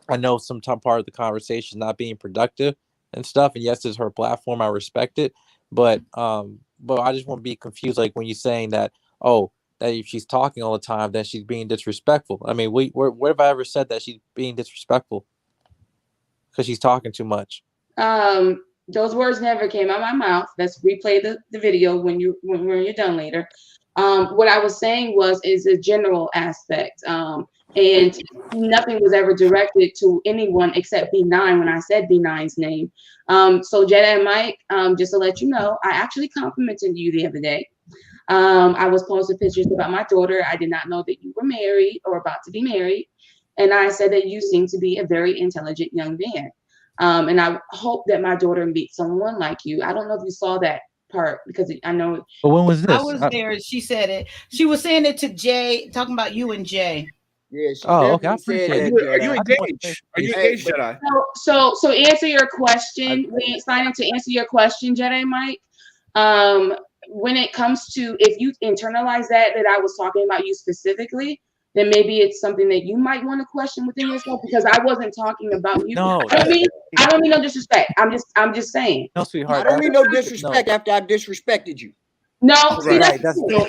I know some part of the conversation is not being productive and stuff. And yes, it's her platform. I respect it, but I just want to be confused. Like when you're saying that, oh, that if she's talking all the time, then she's being disrespectful. I mean, where have I ever said that she's being disrespectful? Because she's talking too much. Those words never came out of my mouth. Let's replay the video when you're done later. What I was saying is a general aspect. And nothing was ever directed to anyone except B9 when I said B9's name. So Jetta and Mike, just to let you know, I actually complimented you the other day. I was posting pictures about my daughter. I did not know that you were married or about to be married. And I said that you seem to be a very intelligent young man. And I hope that my daughter meets someone like you. I don't know if you saw that part because I know. But when was this? I was there. She said it. She was saying it to Jay, talking about you and Jay. Yeah, she Oh, okay. I definitely said appreciate that, it. Are you Jedi. engaged? Are you engaged, but Jedi? So answer your question. We ain't signing to answer your question, Jedi Mike. When it comes to if you internalize that I was talking about you specifically, then maybe it's something that you might want to question within yourself because I wasn't talking about you. No, I don't mean no disrespect. I'm just saying. no, sweetheart. I don't mean no No, disrespect after I disrespected you. No, see, Right. right. that's That's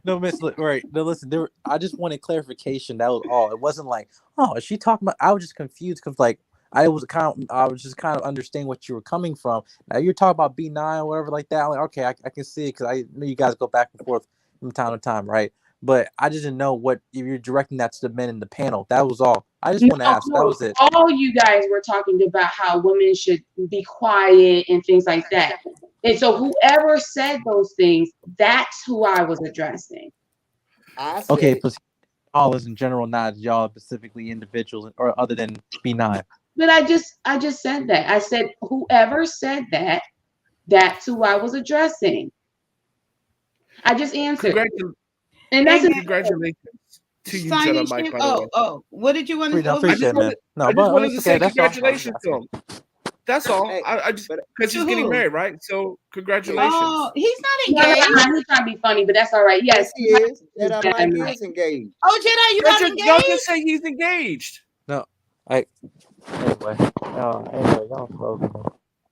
no, Miss. Right. No, listen. I just wanted clarification. That was all. It wasn't like, oh, is she talking about? I was just confused because like I was just kind of understanding what you were coming from. Now you're talking about B9 or whatever like that. I'm like, okay, I can see it because I know you guys go back and forth from time to time, right? But I just didn't know what if you're directing that to the men in the panel. That was all. I just want to ask. That was it. All you guys were talking about how women should be quiet and things like that. And so whoever said those things, that's who I was addressing. I said Okay, it. plus all is in general, not y'all specifically individuals or other than B9. But I just said that. I said whoever said that, that's who I was addressing. I just answered. And that's Congratulations to you, Jedi Mike, by the way. Oh, what did you want to I appreciate it, man. No, I just but wanted it's to okay. say That's all. congratulations to him. That's all. Hey, I just because he's To getting who? married, right? So congratulations. Oh, he's no, not engaged. he's trying to be funny, but that's all right. Yes, Yes, he is. Jedi Jedi Mike Mike. is engaged. Oh, Jedi, you got Y'all engaged? just say he's engaged. No, anyway, y'all close.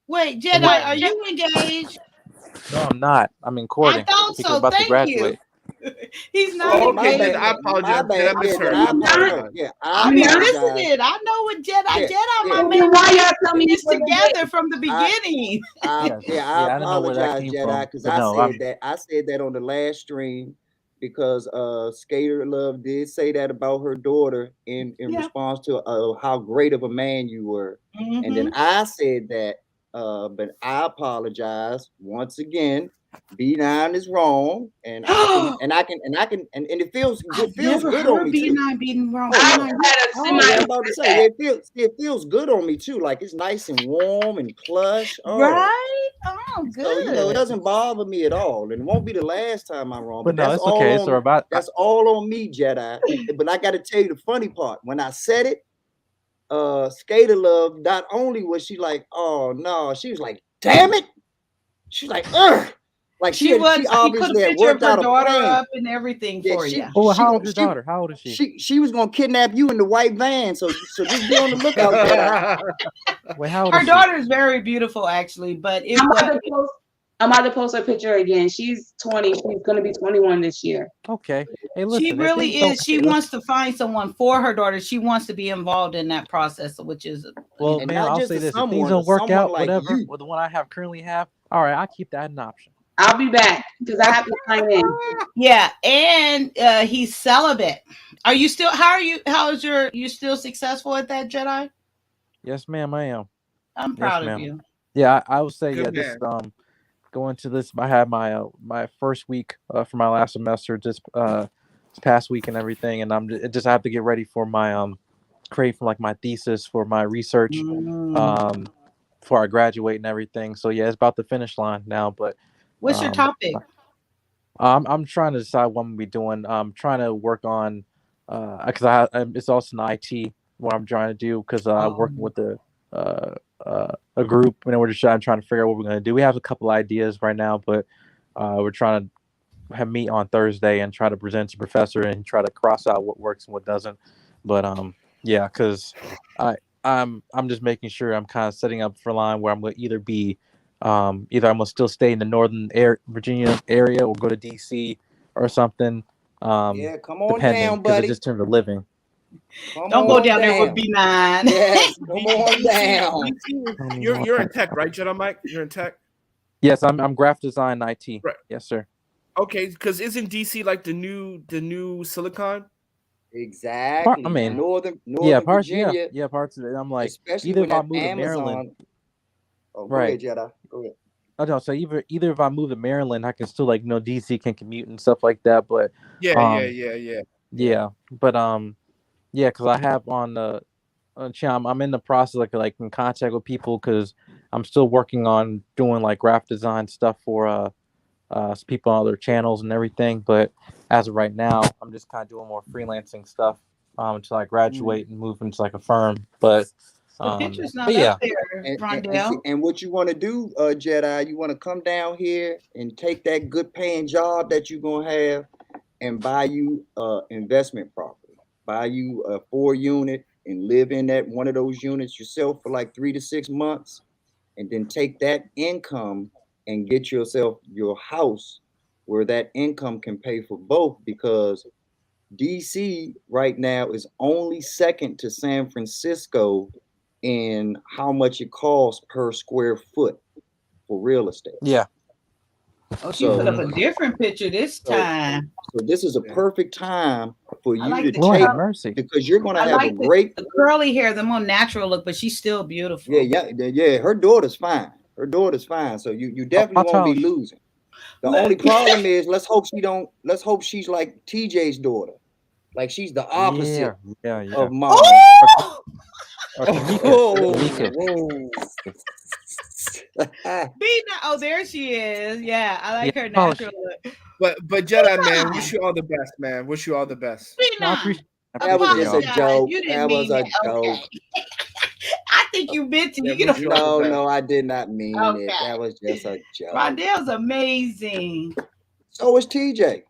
Wait, Jedi, are you engaged? No, I'm not. I'm in I courting thought because I'm so. about to Thank graduate. you. He's not Oh, My okay, engaged. then bad. I apologize. My Then bad. I Yeah, misheard. then I I apologize. apologize. Yeah, I I be apologize. listening. I know what Jedi. Yeah, Jedi, my yeah. man, Why y'all tell putting me this together from the I, beginning. Yes, I I don't know where that apologize, came Jedi, from, because but I no, said that on the last stream because Skater Love did say that about her daughter in Yeah. response to how great of a man you were. And then Mhm. I said that, but I apologize once again. B9 is wrong, and it feels I've feels never good on heard me too. B9 being wrong. Oh I no. B9, had a Oh semi. yeah, I'm about to say it feels good on me too. Like it's nice and warm and plush. Oh, right? Oh, so it good. doesn't bother me at all, and it won't be the last time I'm wrong. but But no, it's okay. It's about that's all on me, Jedi. But I got to tell you the funny part. When I said it, Skater Love. Not only was she like, oh no, she was like, damn it. She's like, ugh. Like she She put a obviously had picture of worked her out a daughter plan. up and everything Yeah, for you. Oh, how old is your daughter? How old is she? She was gonna kidnap you in the white van. So just be on the lookout, Jedi. Wait, how old Her is she? daughter is very beautiful, actually, but it I'm about to post her picture again. She's 20. She's gonna be 21 this year. Okay. Hey, she listen. If really things don't, is. She wants to find someone for her daughter. She wants to be involved in that process, which is well, And man, not I'll just say to this: if things someone, don't work someone out, like whatever, you. with the one I currently have, all right, I'll keep that an option. I'll be back because I have to sign in. yeah, and he's celibate. Are you still? How is you still successful at that, Jedi? Yes, ma'am, I am. I'm Yes, proud of ma'am. you. Yeah, I would say Good this man. going to this. I had my first week for my last semester just this past week and everything, and I have to get ready for my create for like my thesis for my research before I graduate and everything. So yeah, it's about the finish line now. But What's your topic? I'm trying to decide what I'm gonna be doing. I'm trying to work on, because it's also an IT what I'm trying to do because I'm working with a group and we're just trying to figure out what we're gonna do. We have a couple ideas right now, but we're trying to have meet on Thursday and try to present to professor and try to cross out what works and what doesn't. But yeah, because I'm just making sure I'm kind of setting up for line where I'm gonna either be either I'm gonna still stay in the northern Virginia area or go to DC or something. Yeah, come on Depending down, because it buddy. just turned to living. Come Don't go on down there with down. B9. Yes, come on down. You're in tech, right, Jedi Mike? You're in tech. Yes, I'm graphic design IT. Right. Yes, sir. Okay, because isn't DC like the new Silicon? Exactly. I mean, Northern yeah, parts. Virginia, Yeah, parts of it. I'm like, especially either when if I that move to Maryland, Amazon. Oh, go right? ahead, Jedi. Go ahead. I don't know. So either if I move to Maryland, I can still like DC can commute and stuff like that. But yeah. But yeah, because I have on the channel, I'm in the process like in contact with people because I'm still working on doing like graphic design stuff for people on other channels and everything. But as of right now, I'm just kind of doing more freelancing stuff until I graduate and move into like a firm. But The picture's not but yeah. up there, And Rondell. what you want to do, Jedi, you want to come down here and take that good paying job that you're gonna have and buy you investment property. Buy you a 4-unit and live in that one of those units yourself for like 3 to 6 months, and then take that income and get yourself your house where that income can pay for both, because DC right now is only second to San Francisco in how much it costs per square foot for real estate. Yeah. Oh, she put up a different picture this time. So this is a perfect time for you like to the take, mercy. because you're going to I have like a great the curly hair, the more natural look, but she's still beautiful. yeah. Her daughter's fine. Her daughter's fine. So you definitely won't be losing. The only problem is let's hope she's like TJ's daughter. Like she's the opposite of mom. Oh! Oh, there she is. Yeah, I like her natural look. But Jedi man, wish you all the best, man. Wish you all the best. That was just a joke. That was a joke. Okay. I think you meant to. You know. No, I did not mean it. That was just a joke. Rondell's amazing. So is TJ.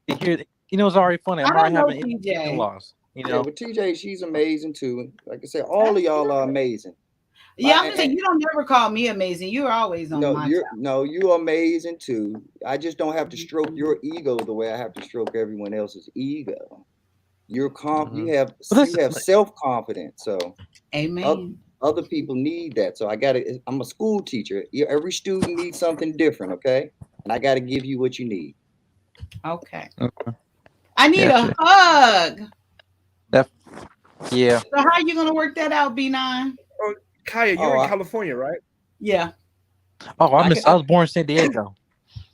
You know, it's already funny. I'm already having TJ. in-laws. You know, yeah, but TJ, she's amazing too. Like I said, all of y'all are amazing. Yeah, I'm gonna say you don't never call me amazing. You're always on my side. You're amazing too. I just don't have to stroke your ego the way I have to stroke everyone else's ego. You're you have self-confidence. So amen. Other people need that. So I'm a school teacher. Every student needs something different, okay? And I gotta give you what you need. Okay. I need a hug. Yeah. So how are you gonna work that out, B9? Oh, Kyia, you're in California, right? Yeah. Oh, I was born in San Diego.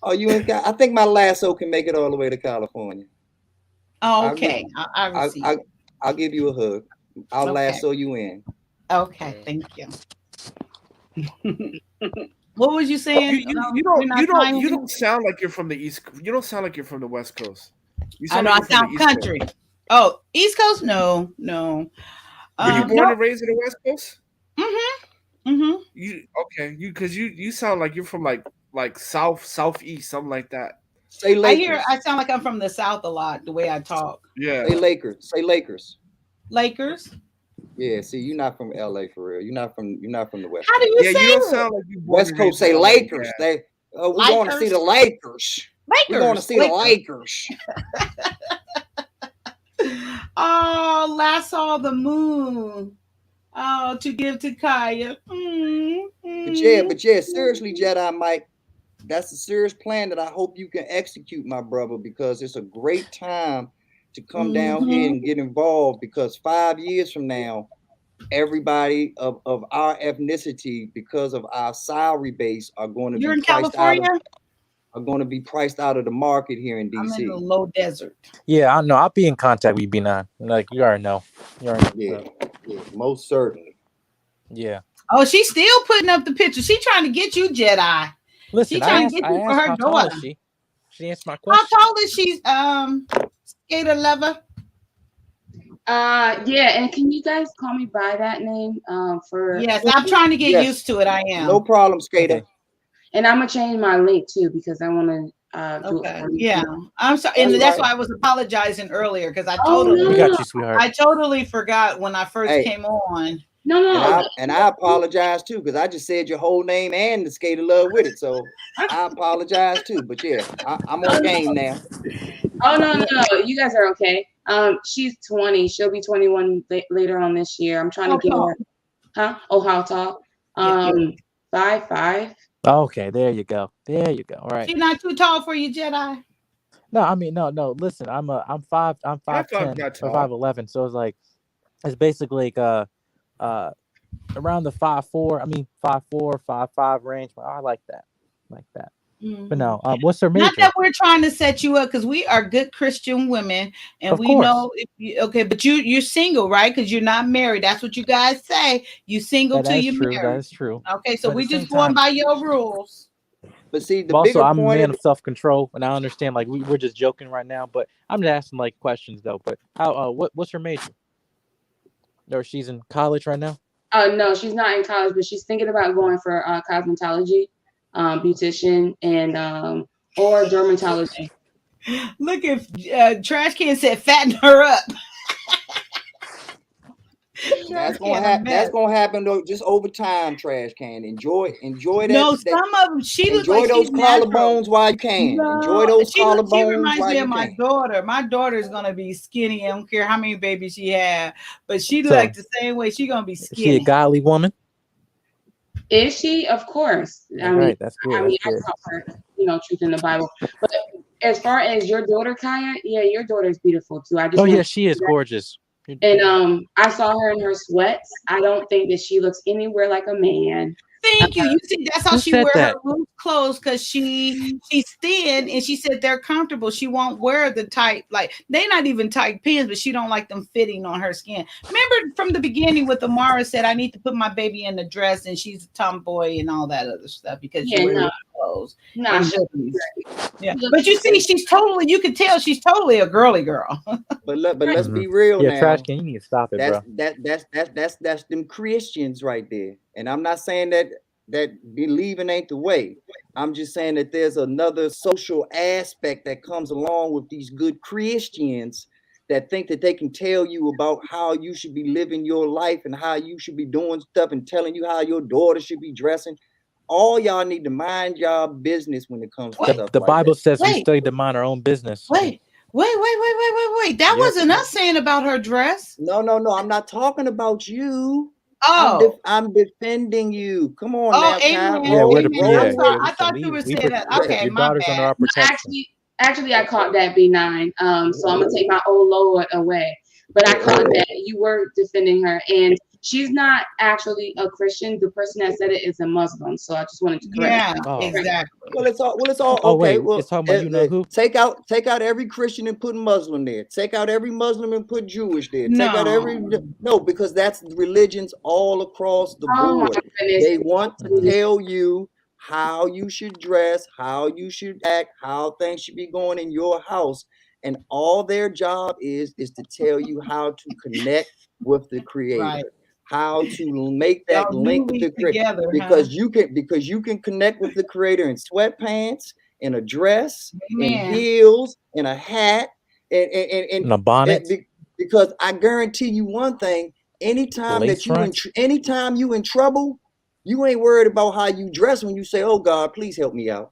Oh, you ain't got. I think my lasso can make it all the way to California. Oh, okay. I'll give you a hug. I'll lasso you in. Okay, thank you. What was you saying? You don't sound like you're from the East. You don't sound like you're from the West Coast. I know. I sound country. Oh, East Coast? No. Were you born and raised in the West Coast? You sound like you're from like southeast, something like that. Say Lakers. I sound like I'm from the South a lot, the way I talk. Yeah. Say Lakers. Say Lakers. Lakers. Yeah. See, you're not from LA for real. You're not from the West. How do you say you don't sound like you West Coast. Say Lakers. We're going to see the Lakers. We're going to see the Lakers. Oh, last saw the moon. Oh, to give to Kyia. But yeah, seriously, Jedi Mike, that's a serious plan that I hope you can execute, my brother, because it's a great time to come down here and get involved, because 5 years from now, everybody of our ethnicity, because of our salary base, are going to be priced out of the market here in DC. I'm in the low desert. Yeah, I know. I'll be in contact with B9. Like you already know. Yeah, most certainly. Yeah. Oh, she's still putting up the picture. She's trying to get you, Jedi. Listen, she's trying to get you for her daughter. She answered my How question. tall is she? Skater lover. Yeah, and can you guys call me by that name? Yes, I'm trying to get Yes. used to it. I am. No problem, Skater. Okay. and I'm gonna change my link too because I want to do it Okay. for you. Yeah. I'm sorry, That's and that's right. why I was apologizing earlier because I Oh We totally, got no, you, sweetheart. I totally forgot when I first Hey, came on. no. and I apologize too because I just said your whole name and the Skater love with it. So I apologize too. But yeah, I'm on game now. Oh no. You guys are okay. She's 20. She'll be 21 later on this year. I'm trying How to get tall? her. Huh? Oh, how tall? Yeah. 5'5". Okay, there you go. There you go. All right. She's not too tall for you, Jedi. No, I mean, no. Listen, I'm 5'5" 5'10" not or tall. 5'11", so it's like it's basically like uh around the 5'4". I mean 5'4", 5'5" range. I like that. Like that. But no, what's her Not major? that we're trying to set you up because we are good Christian women, and Of we course. know if you, okay, but you're single, right? Because you're not married. That's what you guys say. You single That till is you're true. That married. is true. Okay, so But at we the same just going time, by your rules. But see, the but also bigger I'm a point man of of self control, and I understand like we're just joking right now. But I'm just asking like questions though. But how? What's her major? Or she's in college right now? No, she's not in college, but she's thinking about going for cosmetology, beautician, and or dermatology. Look, if Trash Can said fatten her up. Trash Can a that's mess. gonna happen though just over time, Trash Can. Enjoy No, that some of them, she look enjoy like those she's natural. collarbones while you can. Enjoy No, those she collarbones reminds while me you of my can. daughter. My daughter is gonna be skinny. I don't care how many babies she had, but she So like the same way. She gonna be is she a skinny. godly woman? Is she? Of course. All right, that's good. That's I good. taught her, truth in the Bible. But as far as your daughter, Kaya, yeah, your daughter is beautiful too. I just Oh want yeah, to she is gorgeous. And I saw her in her sweats. I don't think that she looks anywhere like a man. Thank you. You see, that's how Who she said wear her that? loose clothes because she's thin and she said they're comfortable. She won't wear the tight, like they not even tight pants, but she don't like them fitting on her skin. Remember from the beginning with Amara said I need to put my baby in the dress and she's a tomboy and all that other stuff because she wears clothes and hoodies. Yeah, but you see, she's totally. You can tell she's totally a girly girl. But let's be real Yeah, now. Trash Can, you need to stop it, That's bro. that's them Christians right there. And I'm not saying that believing ain't the way. I'm just saying that there's another social aspect that comes along with these good Christians that think that they can tell you about how you should be living your life and how you should be doing stuff and telling you how your daughter should be dressing. All y'all need to mind y'all business when it comes to stuff The like Bible that. says we study to mind our own business. Wait. That Yep. wasn't us saying about her dress. No. I'm not talking about you. Oh. I'm defending you. Come on now, Kyle. Amen. Yeah, we're the Amen. I'm sorry. yeah. I thought you were saying that. Okay, your my daughter's bad. under our No, protection. actually, I caught that B9. So I'm gonna take my old Lord away. But I caught that you were defending her, and she's not actually a Christian. The person that said it is a Muslim. So I just wanted to correct. Yeah, Oh. exactly. Well, it's all Oh, okay. wait, Well, it's talking about you know who? take out every Christian and put Muslim there. Take out every Muslim and put Jewish there. Take out every no, because that's religions all across the Oh my board. goodness. They want to tell you how you should dress, how you should act, how things should be going in your house, and all their job is to tell you how to connect with the Creator. Right. How to make that Y'all link with newly the Creator, together, because you can connect with the Creator in sweatpants, in a dress, in heels, in a hat, and a bonnet. Because I guarantee you one thing: anytime Lace that fronts. anytime you in trouble, you ain't worried about how you dress when you say, "Oh God, please help me out.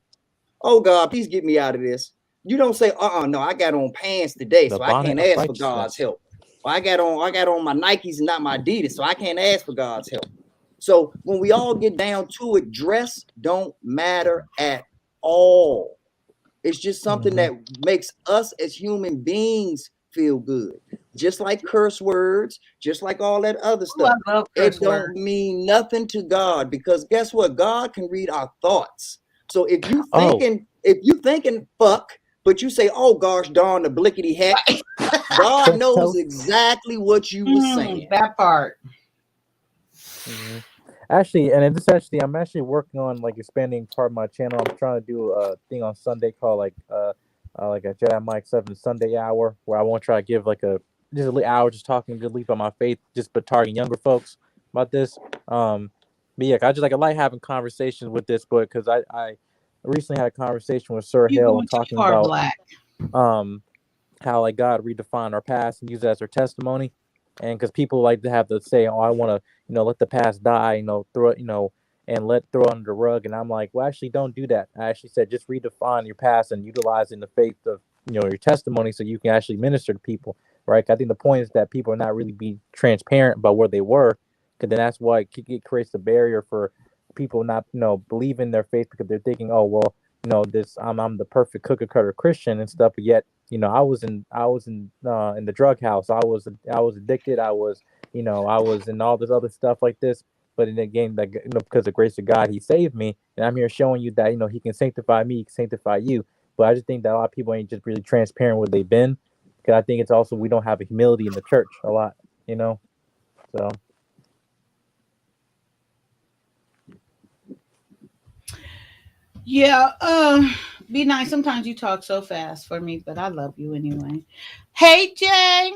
Oh God, please get me out of this." You don't say, no, I got on pants today, The so I bonnet can't of ask for God's righteousness. help. Or I got on my Nikes and not my Adidas, so I can't ask for God's help. So when we all get down to it, dress don't matter at all. It's just something that makes us as human beings feel good. Just like curse words, just like all that other stuff. I love It curse don't words. mean nothing to God, because guess what? God can read our thoughts. So if you thinking fuck, but you say, "Oh gosh darn the blickety heck," God knows exactly what you were saying. That part. Actually, and this actually, I'm actually working on like expanding part of my channel. I'm trying to do a thing on Sunday called like a Jedi Mike 7 Sunday hour, where I want to try to give like a just a little hour just talking good leap on my faith, just but targeting younger folks about this. But yeah, I like having conversations with this book because I recently had a conversation with Sir You Hill going and too talking far about black. um how like God redefined our past and use it as our testimony. And because people like to have to say, "Oh, I want to, let the past die," throw it, and throw it under the rug. And I'm like, well, actually, don't do that. I actually said just redefine your past and utilize in the faith of your testimony, so you can actually minister to people, right? I think the point is that people are not really being transparent about where they were, because then that's why it creates a barrier for people not, believing their faith because they're thinking, oh, well, this I'm the perfect cookie cutter Christian and stuff, but yet I was in the drug house. I was addicted. I was in all this other stuff like this. But in again, like because of the grace of God, He saved me, and I'm here showing you that He can sanctify me, He can sanctify you. But I just think that a lot of people ain't just really transparent where they've been, because I think it's also we don't have a humility in the church a lot, So Yeah, be nice. Sometimes you talk so fast for me, but I love you anyway. Hey Jay.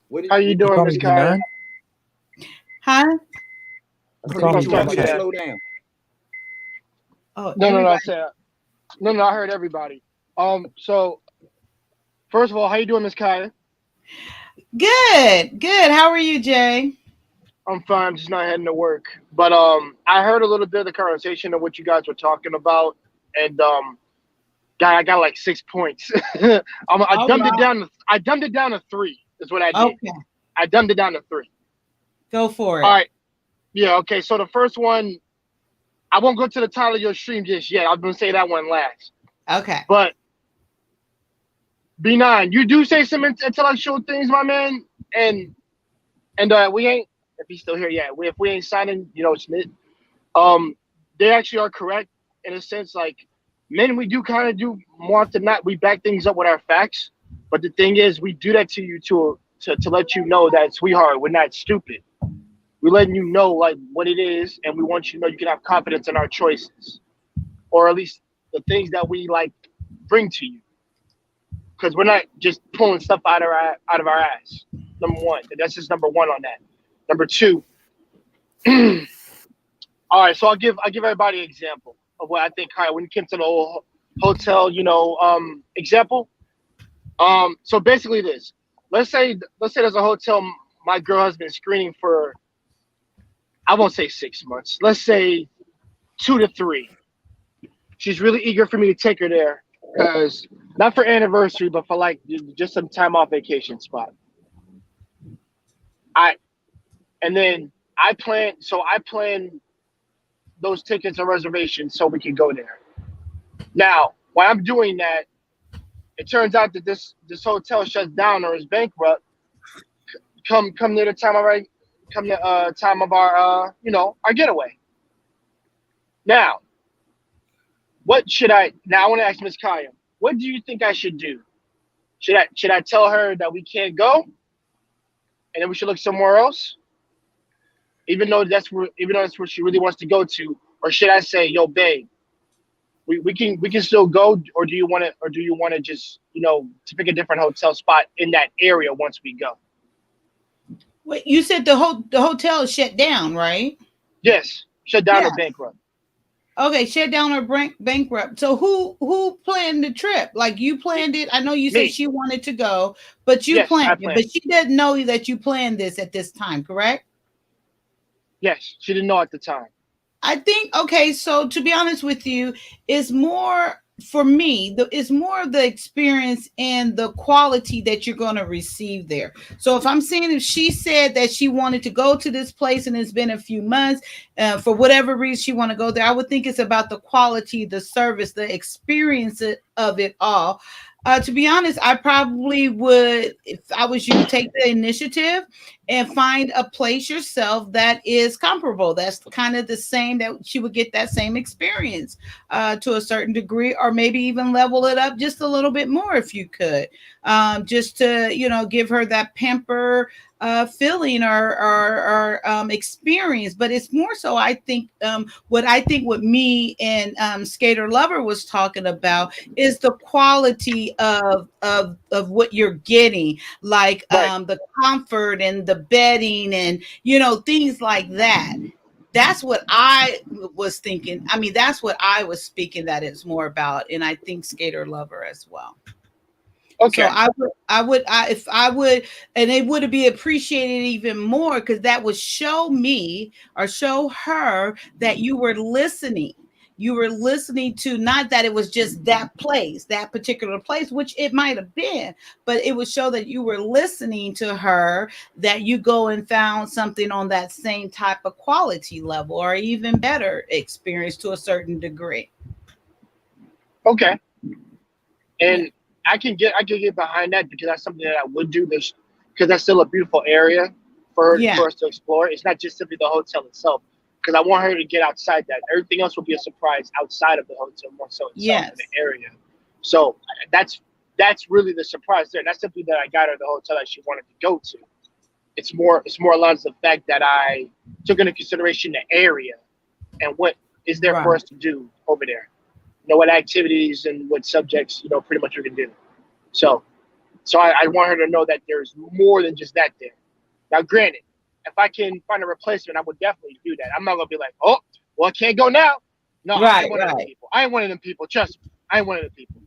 What How did, you what, you doing, call Miss me Kaya? B9. Huh? You I said call he me I'm told talking you to to B9. that. slow down. Oh, No. I everybody. said no. I heard everybody. So first of all, how you doing, Miss Kaya? Good, good. How are you, Jay? I'm fine, just not heading to work. But I heard a little bit of the conversation of what you guys were talking about, and guy, I got like 6 points. I All dumbed it right. down. I dumbed it down to three. Is what I did. Okay. I dumbed it down to three. Go for All it. right. Yeah. Okay. So the first one, I won't go to the title of your stream just yet. I'm gonna say that one last. Okay. But B9, you do say some intellectual things, my man, and we ain't, if he's still here, yeah. If we ain't signing, Smith, they actually are correct in a sense. Like men, we do kind of do more often than not. We back things up with our facts, but the thing is, we do that to you to let you know that, sweetheart, we're not stupid. We're letting you know like what it is, and we want you to know you can have confidence in our choices, or at least the things that we like bring to you, because we're not just pulling stuff out of our ass. Number one, that's just number one on that. Number two, all right. So I'll give everybody an example of what I think. Kyle, when it came to the whole hotel, example. So basically, this. Let's say there's a hotel my girl has been screening for. I won't say 6 months. Let's say 2 to 3. She's really eager for me to take her there because not for anniversary, but for like just some time off vacation spot. I and then I plan those tickets and reservations so we can go there. Now, while I'm doing that, it turns out that this hotel shuts down or is bankrupt. Come near the time of our getaway. Now, what should I? Now I want to ask Miss Kaya. What do you think I should do? Should I tell her that we can't go, and then we should look somewhere else, even though that's where she really wants to go to, or should I say, yo, babe, we can still go, or do you want to just to pick a different hotel spot in that area once we go? Wait, you said the hotel is shut down, right? Yes, shut down Yeah. or bankrupt. Okay, shut down or bankrupt. So who planned the trip? Like you planned it. I know you said Me. she wanted to go, but you Yes, I planned it. planned. But she doesn't know that you planned this at this time, correct? Yes, she didn't know at the time. I think okay. So to be honest with you, it's more for me. It's more of the experience and the quality that you're going to receive there. So if I'm saying if she said that she wanted to go to this place and it's been a few months, for whatever reason she want to go there, I would think it's about the quality, the service, the experience of it all. To be honest, I probably would, if I was you, take the initiative and find a place yourself that is comparable. That's kind of the same, that she would get that same experience to a certain degree, or maybe even level it up just a little bit more if you could, just to give her that pamper feeling or experience. But it's more so, I think, what me and Skater Lover was talking about is the quality of what you're getting, like the comfort and the bedding and things like that. That's what I was thinking. I mean, that's what I was speaking that it's more about, and I think Skater Lover as well. Okay. So if I would, and it would be appreciated even more because that would show me or show her that you were listening. You were listening to, not that it was just that place, that particular place, which it might have been, but it would show that you were listening to her, that you go and found something on that same type of quality level or even better experience to a certain degree. Okay. And I can get behind that because that's something that I would do this because that's still a beautiful area for us to explore. It's not just simply the hotel itself, because I want her to get outside that. Everything else will be a surprise outside of the hotel, more so itself in the area. So that's really the surprise there. That's simply that I got her the hotel that she wanted to go to. It's more along the fact that I took into consideration the area and what is there for us to do over there. What activities and what subjects, pretty much we can do. So I want her to know that there's more than just that there. Now, granted, if I can find a replacement, I would definitely do that. I'm not going to be like, oh, well, I can't go now. No, I ain't one of them people. I ain't one of them people. Trust me. I ain't one of them people.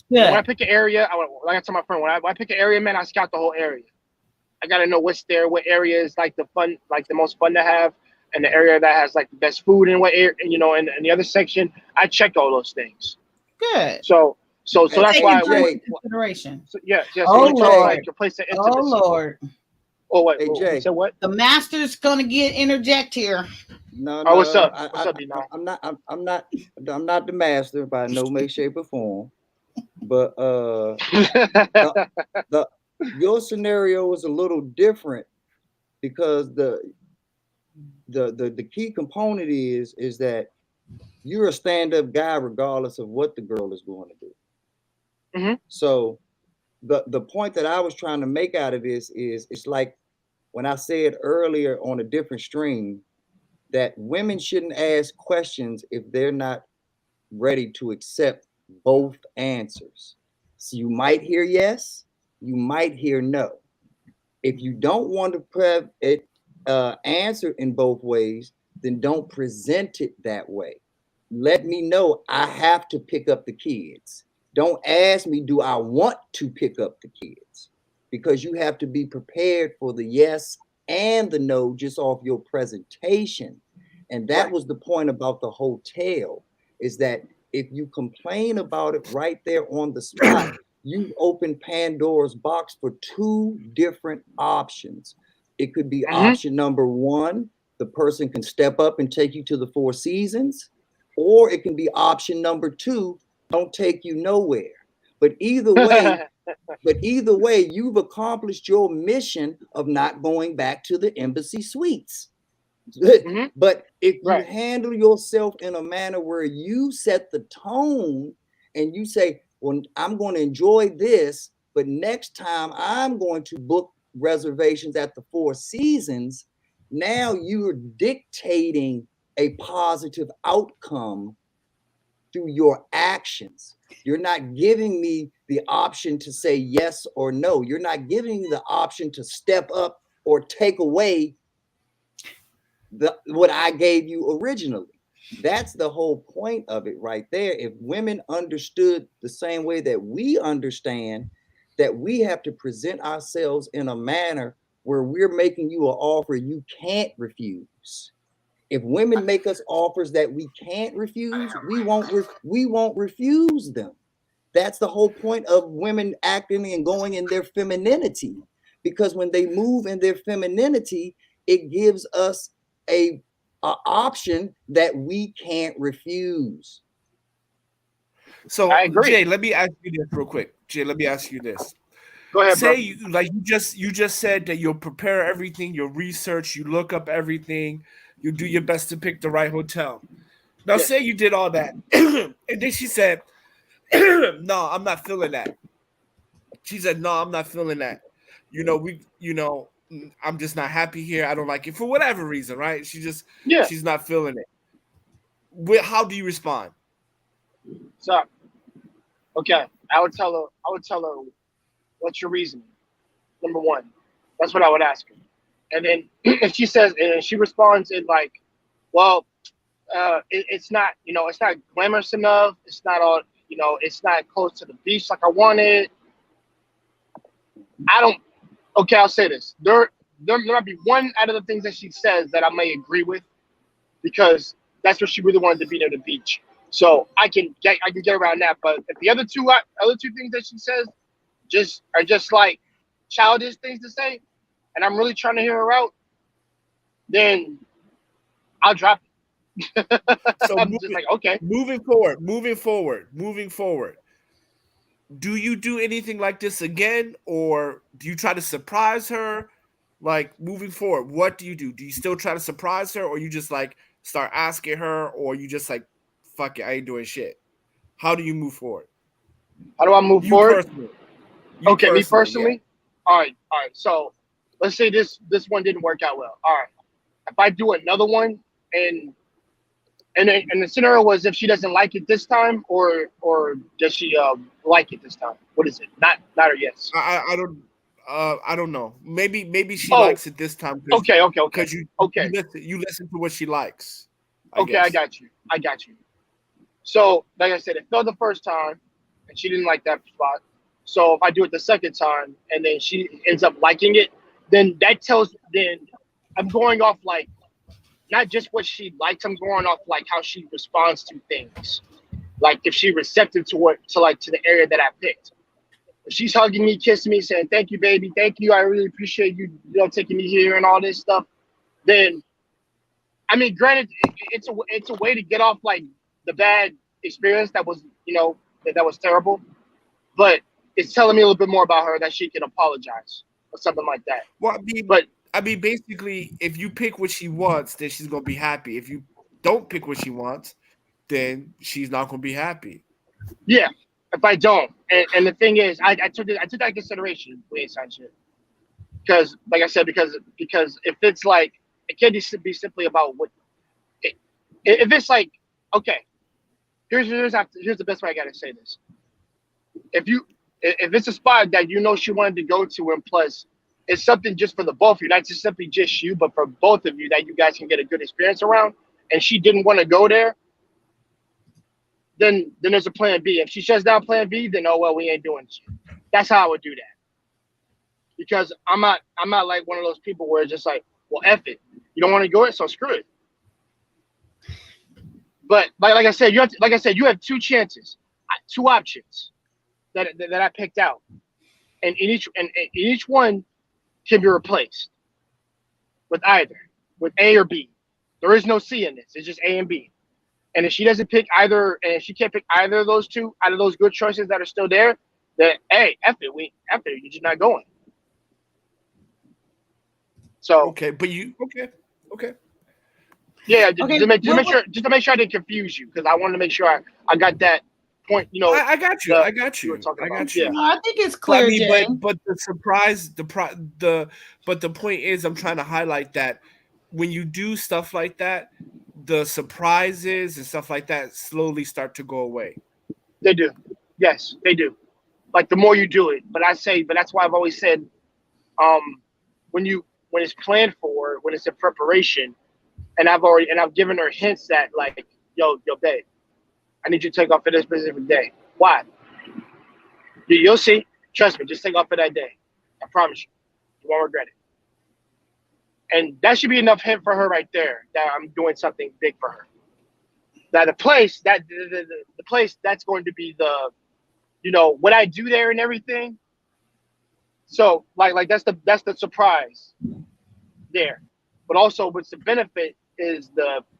When I pick an area, like I told my friend, when I pick an area, man, I scout the whole area. I got to know what's there, what area is like the most fun to have, and the area that has like the best food in what area, and the other section, I check all those things. Good. So that's why consideration. So, yeah. Oh Lord. Like your place of intimacy. Oh Lord. Oh wait. Hey, Jay. So what? The master's gonna interject here. No. Oh, what's up? What's up, I'm not the master by no way, shape, or form. But your scenario is a little different because the key component is that you're a stand-up guy regardless of what the girl is going to do. Mm-hmm. So the point that I was trying to make out of this is it's like when I said earlier on a different stream that women shouldn't ask questions if they're not ready to accept both answers. So you might hear yes, you might hear no. If you don't want to answer in both ways, then don't present it that way. Let me know I have to pick up the kids. Don't ask me, do I want to pick up the kids? Because you have to be prepared for the yes and the no just off your presentation. And that was the point about the hotel, is that if you complain about it right there on the spot, you open Pandora's box for two different options. It could be option number one, the person can step up and take you to the Four Seasons, or it can be option number two, don't take you nowhere. But either way, you've accomplished your mission of not going back to the embassy suites. But if you handle yourself in a manner where you set the tone and you say, well, I'm going to enjoy this, but next time I'm going to book reservations at the Four Seasons, now you're dictating a positive outcome through your actions. You're not giving me the option to say yes or no. You're not giving me the option to step up or take away what I gave you originally. That's the whole point of it right there. If women understood the same way that we understand, that we have to present ourselves in a manner where we're making you an offer you can't refuse. If women make us offers that we can't refuse, we won't refuse them. That's the whole point of women acting and going in their femininity, because when they move in their femininity, it gives us a option that we can't refuse. So I agree. Jay, let me ask you this real quick. Go ahead, Say bro. you just said that you'll prepare everything, you'll research, you look up everything, you do your best to pick the right hotel. Now say you did all that, and then she said, "No, I'm not feeling that." She said, "No, I'm not feeling that." I'm just not happy here. I don't like it for whatever reason, right? Yeah. She's not feeling it. How do you respond? So, okay, I would tell her, what's your reasoning? Number one, that's what I would ask her. And then if she says, and she responds in like, well, it's not, it's not glamorous enough. It's not all, it's not close to the beach like I wanted. I don't. Okay, I'll say this. There might be one out of the things that she says that I may agree with, because that's what she really wanted to be near the beach. So I can get around that. But if the other two things that she says are just like childish things to say, and I'm really trying to hear her out, then I'll drop it. So I'm just like, okay. Moving forward. Do you do anything like this again, or do you try to surprise her? Like, moving forward, what do you do? Do you still try to surprise her, or you just like start asking her, or you just like, fuck it, I ain't doing shit? How do you move forward? How do I move You forward? personally. Okay, me personally. Yeah. All right. So let's say this one didn't work out well. All right. If I do another one, and the scenario was if she doesn't like it this time, or does she like it this time? What is it? Not or yes. I don't know. Maybe she Oh, likes it this time. Okay. Because you listen to what she likes. I got you. So, like I said, it failed the first time, and she didn't like that spot. So if I do it the second time, and then she ends up liking it, then I'm going off like not just what she likes. I'm going off like how she responds to things. Like if she's receptive to the area that I picked. If she's hugging me, kissing me, saying thank you, baby, thank you, I really appreciate you, taking me here and all this stuff, then I mean, granted, it's a way to get off like the bad experience that was that was terrible, but it's telling me a little bit more about her that she can apologize or something like that. Well, I mean, basically, if you pick what she wants, then she's gonna be happy. If you don't pick what she wants, then she's not gonna be happy. Yeah, if I don't, and the thing is, I took that into consideration when I signed shit, because, like I said, because if it's like it can't just be simply about what. If it's like, okay, here's the best way I gotta say this. If it's a spot that she wanted to go to, and plus it's something just for the both of you, not just simply just you, but for both of you, that you guys can get a good experience around, and she didn't want to go there, then there's a plan B. If she shuts down plan B, then oh well, we ain't doing shit. That's how I would do that. Because I'm not like one of those people where it's just like, well, F it. You don't want to go it, so screw it. But like I said, you have two chances, two options that I picked out, and each one can be replaced with A or B. There is no C in this. It's just A and B. And if she doesn't pick either, and if she can't pick either of those two out of those good choices that are still there, then hey, F it. You're just not going. So okay. Yeah, just to make sure I didn't confuse you, because I wanted to make sure I got that point. I got you. I got you. Yeah. No, I think it's clear, but the surprise, but the point is, I'm trying to highlight that when you do stuff like that, the surprises and stuff like that slowly start to go away. They do. Yes, they do. Like the more you do it, but that's why I've always said, when it's planned for, when it's in preparation. And I've given her hints that like, yo, babe, I need you to take off for this specific day. Why? You'll see. Trust me, just take off for that day. I promise you. You won't regret it. And that should be enough hint for her right there that I'm doing something big for her. Now the place that's going to be the, what I do there and everything. So like that's the surprise there. But also what's the benefit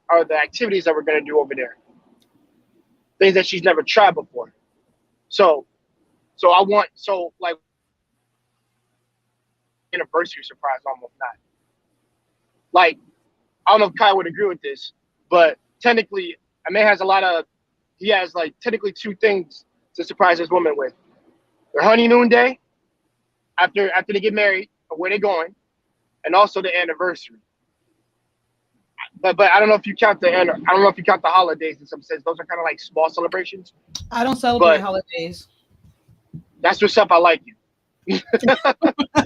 are the activities that we're going to do over there, things that she's never tried before. So like anniversary surprise, almost not. Like, I don't know if Kai would agree with this, but technically, a man has he has like technically two things to surprise his woman with: their honeymoon day after they get married or where they're going, and also the anniversary. But I don't know if you count I don't know if you count the holidays in some sense. Those are kind of like small celebrations. I don't celebrate But holidays. that's what's up. I like you.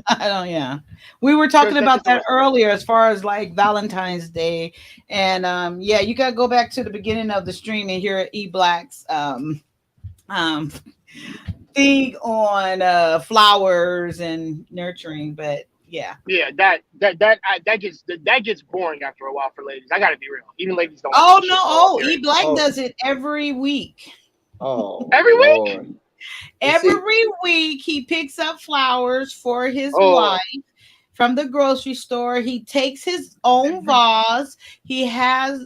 I don't. Yeah, we were talking That's about just that what's up. earlier, as far as like Valentine's Day, and yeah, you gotta go back to the beginning of the stream and hear E Black's um thing on flowers and nurturing. But yeah. Yeah, that gets boring after a while for ladies. I gotta be real. Even ladies don't like Oh that no! shit. Oh, E Black Oh. does it every week. Oh, Every week? Lord. You see- Every week he picks up flowers for his Oh. wife from the grocery store. He takes his own vase. He has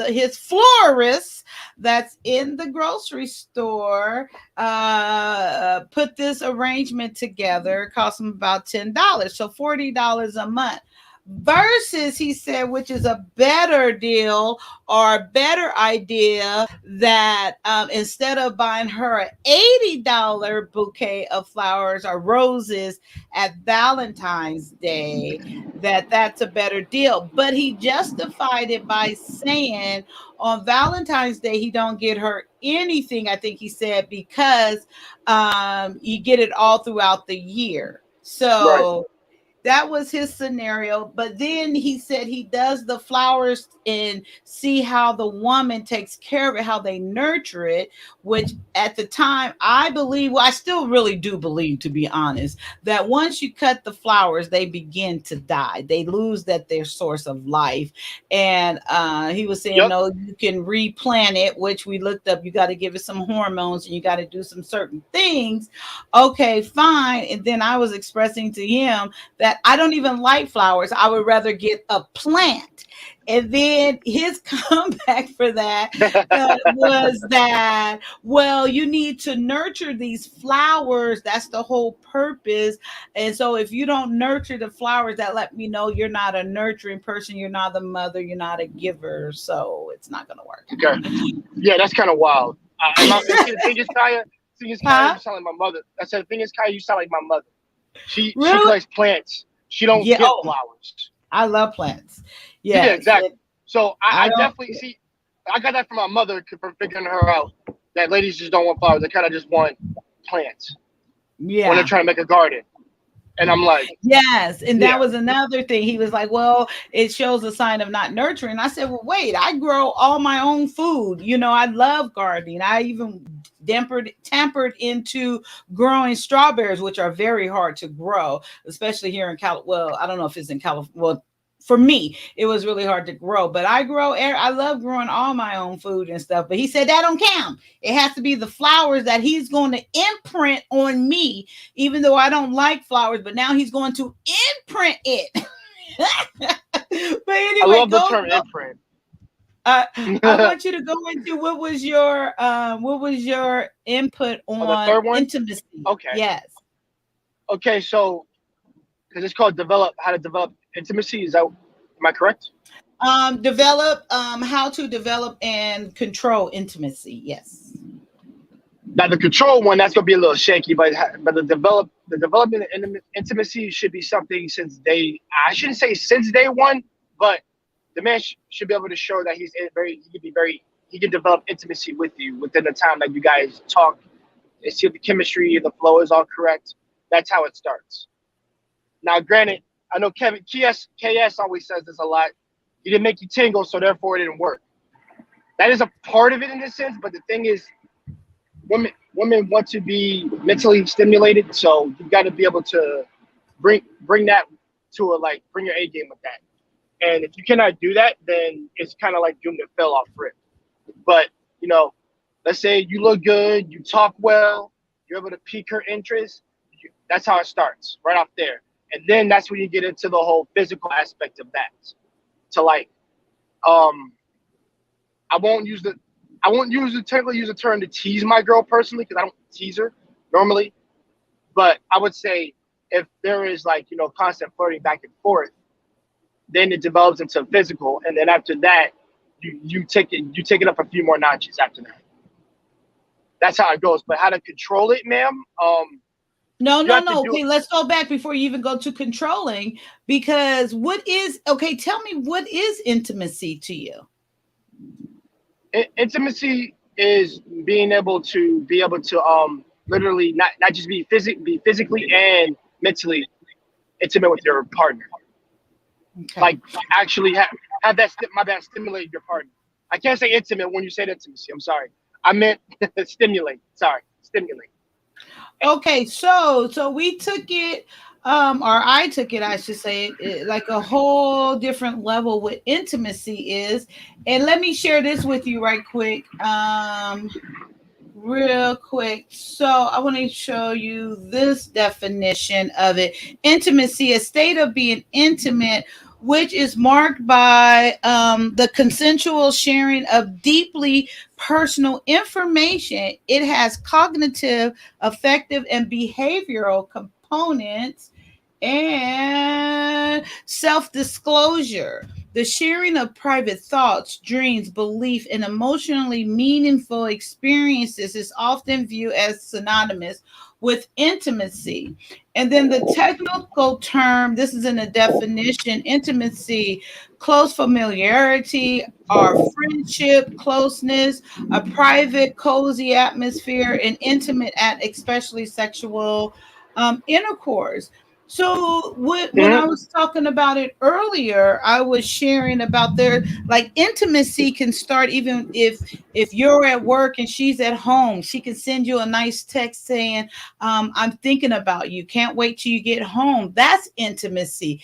his florist that's in the grocery store put this arrangement together. It costs him about $10, so $40 a month. Versus, he said, which is a better deal or a better idea, that instead of buying her an $80 bouquet of flowers or roses at Valentine's Day, that's a better deal. But he justified it by saying on Valentine's Day he don't get her anything, I think he said, because you get it all throughout the year. So Right. that was his scenario. But then he said he does the flowers and see how the woman takes care of it, how they nurture it, which at the time, I believe, well, I still really do believe, to be honest, that once you cut the flowers, they begin to die. They lose their source of life. And he was saying, Yep. no, you can replant it, which we looked up. You got to give it some hormones and you got to do some certain things. Okay, fine. And then I was expressing to him that I don't even like flowers. I would rather get a plant. And then his comeback for that was that, well, you need to nurture these flowers. That's the whole purpose. And so if you don't nurture the flowers, that let me know you're not a nurturing person. You're not the mother. You're not a giver. So it's not going to work. Okay. Yeah, that's kind of wild. The thing is, Kyia, you sound like my mother. I said, the thing is, Kyia, you sound like my mother. She collects plants. She don't get flowers. I love plants. Yeah, exactly. So I don't- definitely see. I got that from my mother for figuring her out that ladies just don't want flowers. They kind of just want plants. Yeah. When they're trying to make a garden. And I'm like, yes. And that yeah. was another thing. He was like, well, it shows a sign of not nurturing. I said, well, wait, I grow all my own food. You know, I love gardening. I even tampered into growing strawberries, which are very hard to grow, especially here in California. Well, I don't know if it's in California. Well, for me, it was really hard to grow, but I love growing all my own food and stuff. But he said that don't count. It has to be the flowers that he's going to imprint on me, even though I don't like flowers, but now he's going to imprint it. But anyway, I love the term imprint. I want you to go into what was your input on the third one? intimacy. Okay. Yes. Okay, so because it's called how to develop intimacy. Is that, am I correct? Develop how to develop and control intimacy. Yes. Now the control one, that's gonna be a little shaky, but the development of intimacy should be something I shouldn't say since day one, but the man should be able to show that he can develop intimacy with you within the time that you guys talk and see if the chemistry and the flow is all correct. That's how it starts. Now, granted, I know KS always says this a lot. He didn't make you tingle, so therefore it didn't work. That is a part of it in this sense, but the thing is, women want to be mentally stimulated, so you got to be able to bring that to bring your A game with that. And if you cannot do that, then it's kind of like doomed to fail off rip. But let's say you look good, you talk well, you're able to pique her interest. That's how it starts, right off there. And then that's when you get into the whole physical aspect of that. So I won't technically use the term to tease my girl personally, because I don't tease her normally. But I would say if there is constant flirting back and forth, then it develops into physical, and then after that, you take it up a few more notches after that. That's how it goes. But how to control it, ma'am? No, You no, have to no. do. Okay, let's go back before you even go to controlling, because okay, tell me, what is intimacy to you? Intimacy is be able to literally not just be physically and mentally intimate with your partner. Okay. Like actually have that stimulate your partner. I can't say intimate when you said intimacy. I'm sorry. I meant stimulate. Sorry, stimulate. Okay, so we took it, or I took it, I should say, like a whole different level what intimacy is. And let me share this with you right quick. Real quick. So I want to show you this definition of it. Intimacy, a state of being intimate, which is marked by the consensual sharing of deeply personal information. It has cognitive, affective, and behavioral components, and self-disclosure, the sharing of private thoughts, dreams, belief, and emotionally meaningful experiences is often viewed as synonymous with intimacy. And then the technical term, this is in the definition: intimacy, close familiarity or friendship, closeness, a private, cozy atmosphere, and intimate at especially sexual intercourse. So when I was talking about it earlier, I was sharing about their, like, intimacy can start even if you're at work and she's at home. She can send you a nice text saying, "I'm thinking about you. Can't wait till you get home." That's intimacy.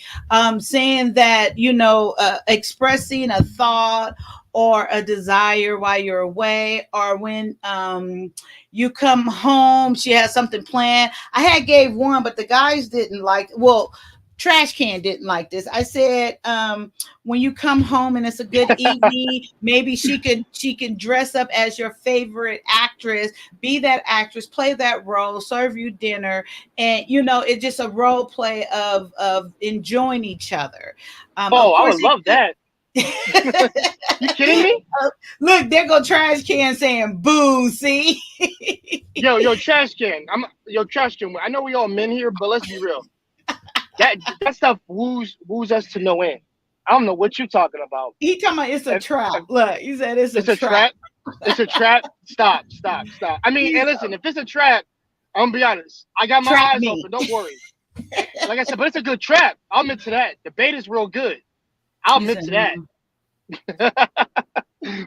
Saying that, expressing a thought or a desire while you're away, or when you come home, she has something planned. I had gave one, but the guys didn't like. Well, Trash Can didn't like this. I said, when you come home and it's a good evening, maybe she can dress up as your favorite actress, be that actress, play that role, serve you dinner, and it's just a role play of enjoying each other. Of Oh, I course, would love that. You kidding me? Look, there go Trash Can saying boo. See. Yo, trash can. Trash can. I know we all men here, but let's be real. That stuff woos us to no end. I don't know what you're talking about. He talking about it's a trap. If Look, he said it's it's a a trap. trap. It's a trap. Stop. I mean, He's and listen, if it's a trap, I'm gonna be honest. I got my trap eyes me. open. Don't worry. Like I said, but it's a good trap. I'll admit to that. The bait is real good. I'll He admit said, to that.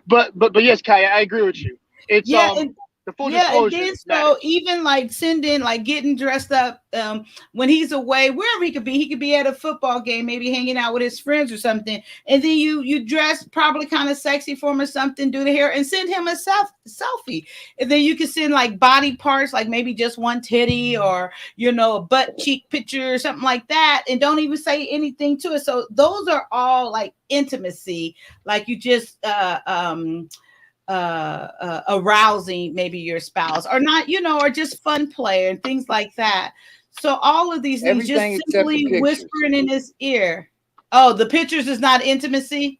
but yes, Kaya, I agree with you. It's yeah, and the full and disclosure then so matters. even like sending, like getting dressed up when he's away, wherever he could be at a football game, maybe hanging out with his friends or something, and then you dress probably kind of sexy for him or something, do the hair and send him a selfie, and then you can send like body parts, like maybe just one titty or a butt cheek picture or something like that, and don't even say anything to it. So those are all like intimacy, like you just arousing maybe your spouse, or not, or just fun play and things like that. So all of these things, just Everything except the simply pictures. whispering in his ear. Oh, the pictures is not intimacy.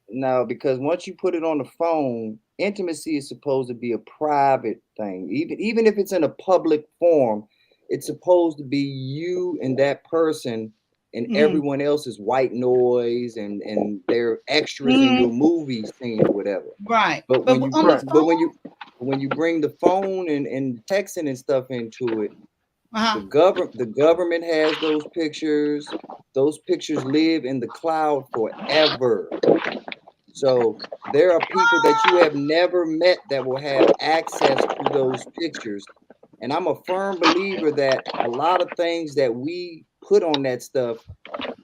No, because once you put it on the phone, intimacy is supposed to be a private thing. Even if it's in a public forum, it's supposed to be you and that person, and everyone else is white noise, and they're extras in your movie scene or whatever. Right, But but when you on the phone, when you bring the phone and texting and stuff into it, uh-huh. the government has those pictures. Those pictures live in the cloud forever. So there are people that you have never met that will have access to those pictures. And I'm a firm believer that a lot of things that we put on that stuff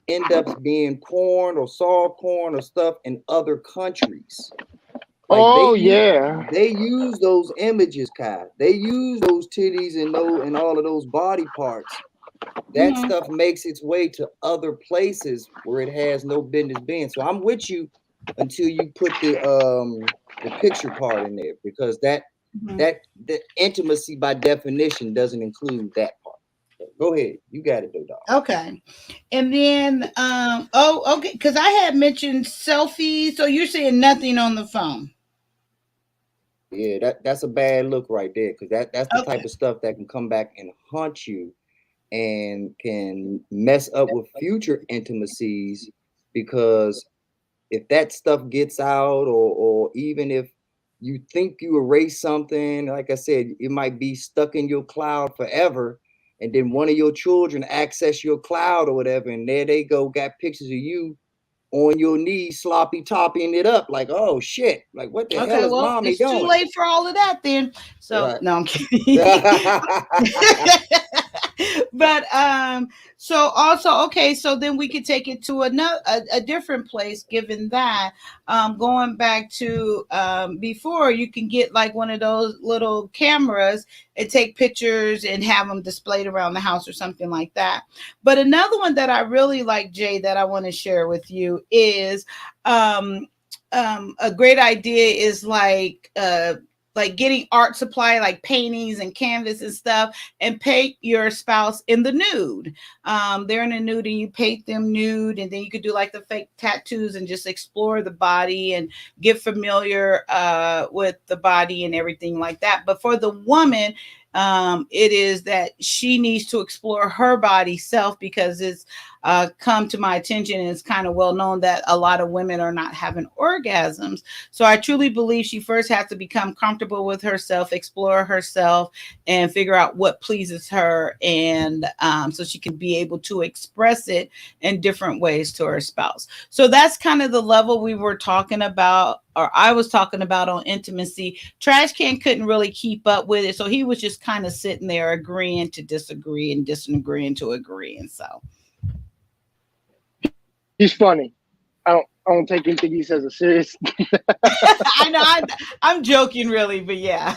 end up being porn or soft porn or stuff in other countries. Like Oh yeah. they use those images, Kai. They use those titties and all of those body parts. That stuff makes its way to other places where it has no business being. So I'm with you until you put the picture part in there, because that the intimacy by definition doesn't include that part. So go ahead, you got it, though, dog. Okay. And then okay, because I had mentioned selfies, so you're saying nothing on the phone. Yeah, that's a bad look right there, because that's the type of stuff that can come back and haunt you and can mess up with future intimacies, because if that stuff gets out, or even if you think you erase something, like I said, it might be stuck in your cloud forever, and then one of your children access your cloud or whatever, and there they go, got pictures of you on your knees, sloppy topping it up, like, oh shit, like what the hell Okay, is well, mommy it's too doing? late for all of that then. So Right. no, I'm kidding. But so also, okay, so then we could take it to another a different place, given that going back to before, you can get like one of those little cameras and take pictures and have them displayed around the house or something like that. But another one that I really like, Jay, that I want to share with you is a great idea is like getting art supply, like paintings and canvas and stuff, and paint your spouse in the nude. They're in the nude and you paint them nude, and then you could do like the fake tattoos and just explore the body and get familiar with the body and everything like that. But for the woman, it is that she needs to explore her body self, because it's come to my attention, and it's kind of well known that a lot of women are not having orgasms. So I truly believe she first has to become comfortable with herself, explore herself, and figure out what pleases her, and so she can be able to express it in different ways to her spouse. So that's kind of the level we were talking about, or I was talking about, on intimacy. Trash Can couldn't really keep up with it, so he was just kind of sitting there agreeing to disagree and disagreeing to agree. And so He's funny. I don't take anything he says as serious. I know I'm joking, really, but yeah.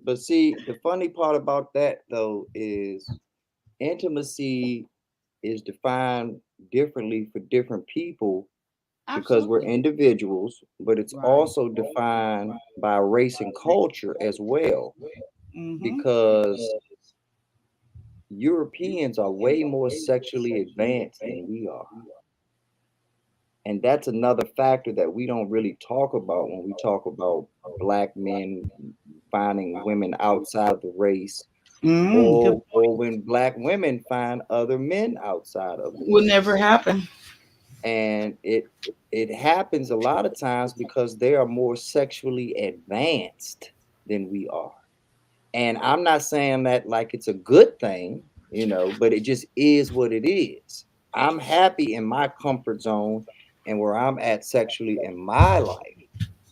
But see, the funny part about that though is intimacy is defined differently for different people, because we're Absolutely. individuals, but it's Right. also defined by race and culture as well, Mm-hmm. because Europeans are way more sexually advanced than we are. And that's another factor that we don't really talk about when we talk about black men finding women outside of the race, Good or when black women find other men outside of the Will never race. happen. And it happens a lot of times because they are more sexually advanced than we are. And I'm not saying that like it's a good thing, but it just is what it is. I'm happy in my comfort zone and where I'm at sexually in my life.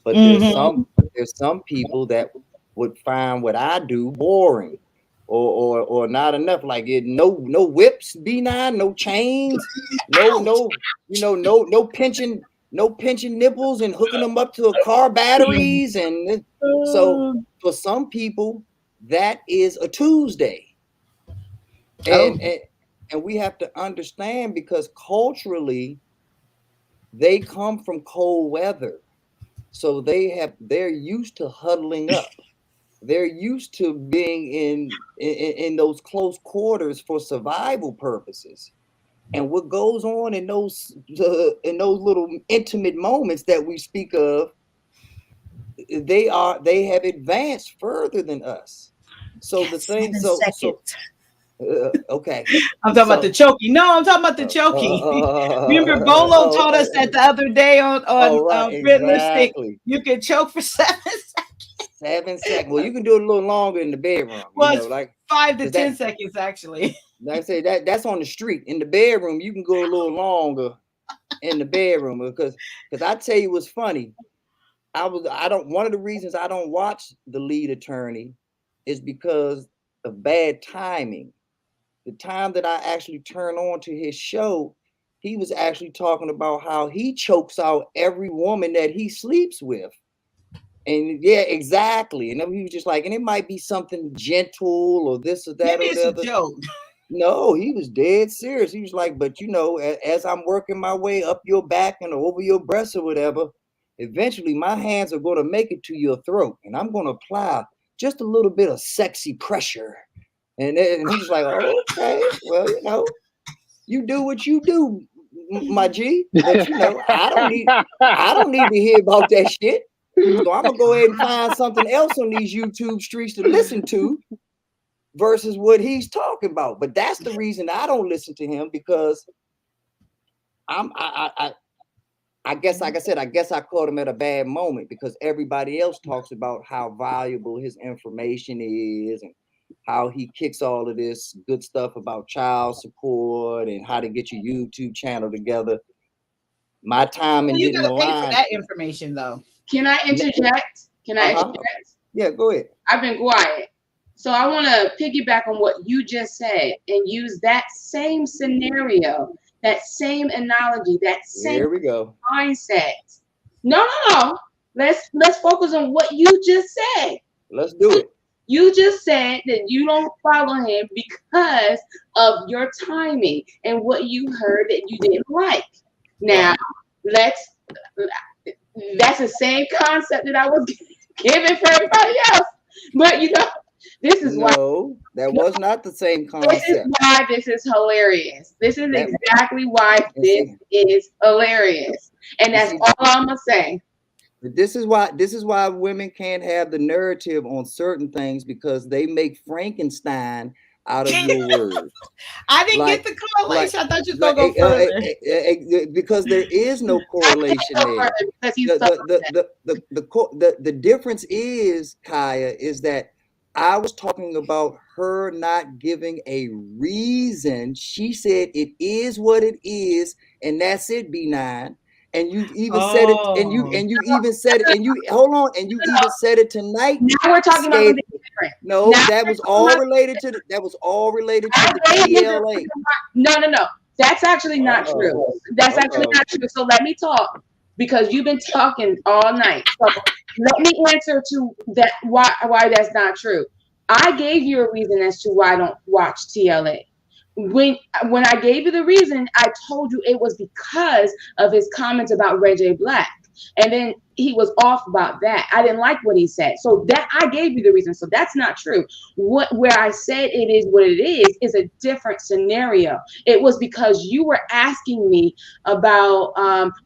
But Mm-hmm. there's some people that would find what I do boring, or not enough. Like no whips, B9, no chains, no pinching, nipples and hooking them up to car batteries. And so for some people, that is a Tuesday. And we have to understand, because culturally they come from cold weather. So they're used to huddling up. They're used to being in those close quarters for survival purposes. And what goes on in those little intimate moments that we speak of, they have advanced further than us. So the thing, 7 so seconds. okay. I'm talking about the choking. No, I'm talking about the choking. Remember, Bolo told us that the other day on right, Red Lipstick, exactly. you can choke for 7 seconds. 7 seconds. Well, you can do it a little longer in the bedroom, Well, it's like 5 to 'cause 10 seconds actually. like I say, that's on the street. In the bedroom, you can go a little longer in the bedroom, because I tell you what's funny. One of the reasons I don't watch The Lead Attorney is because of bad timing. The time that I actually turn on to his show, he was actually talking about how he chokes out every woman that he sleeps with. And yeah, exactly. And then he was just like, and it might be something gentle or this or that Maybe or it's the a other. joke. No, he was dead serious. He was like, but as I'm working my way up your back and over your breasts or whatever, eventually my hands are going to make it to your throat, and I'm going to apply just a little bit of sexy pressure. And he's like, oh, okay, well, you do what you do, my G. But I don't need to hear about that shit. So I'm gonna go ahead and find something else on these YouTube streets to listen to versus what he's talking about. But that's the reason I don't listen to him, because I guess, like I said, I guess I caught him at a bad moment, because everybody else talks about how valuable his information is and how he kicks all of this good stuff about child support and how to get your YouTube channel together. My time and you getting gotta the pay for line. that information though. Can I interject? Can I interject? Yeah, go ahead. I've been quiet. So I want to piggyback on what you just said and use that same scenario, that same analogy, that same Here we go. mindset. No. Let's focus on what you just said. Let's do it. You just said that you don't follow him because of your timing and what you heard that you didn't like. Now, that's the same concept that I was giving for everybody else. But this is why. No, that was not the same concept. This is why this is hilarious. This is exactly why this is hilarious. And that's all I'm gonna say. This is why women can't have the narrative on certain things, because they make Frankenstein out of your words. I didn't get the correlation. I thought you were gonna go further. Because there is no correlation there. The difference is, Kyia, is that I was talking about her not giving a reason. She said it is what it is, and that's it, B9. And you even said it, and you even said it, and you hold on, and you even said it tonight. Now we're talking about something different. No, that was all related to the TLA. No. That's actually not true. That's actually not true. So let me talk, because you've been talking all night. So let me answer to that why that's not true. I gave you a reason as to why I don't watch TLA. When I gave you the reason, I told you it was because of his comments about Ray J Black. And then he was off about that. I didn't like what he said. So that I gave you the reason. So that's not true. Where I said it is what it is a different scenario. It was because you were asking me about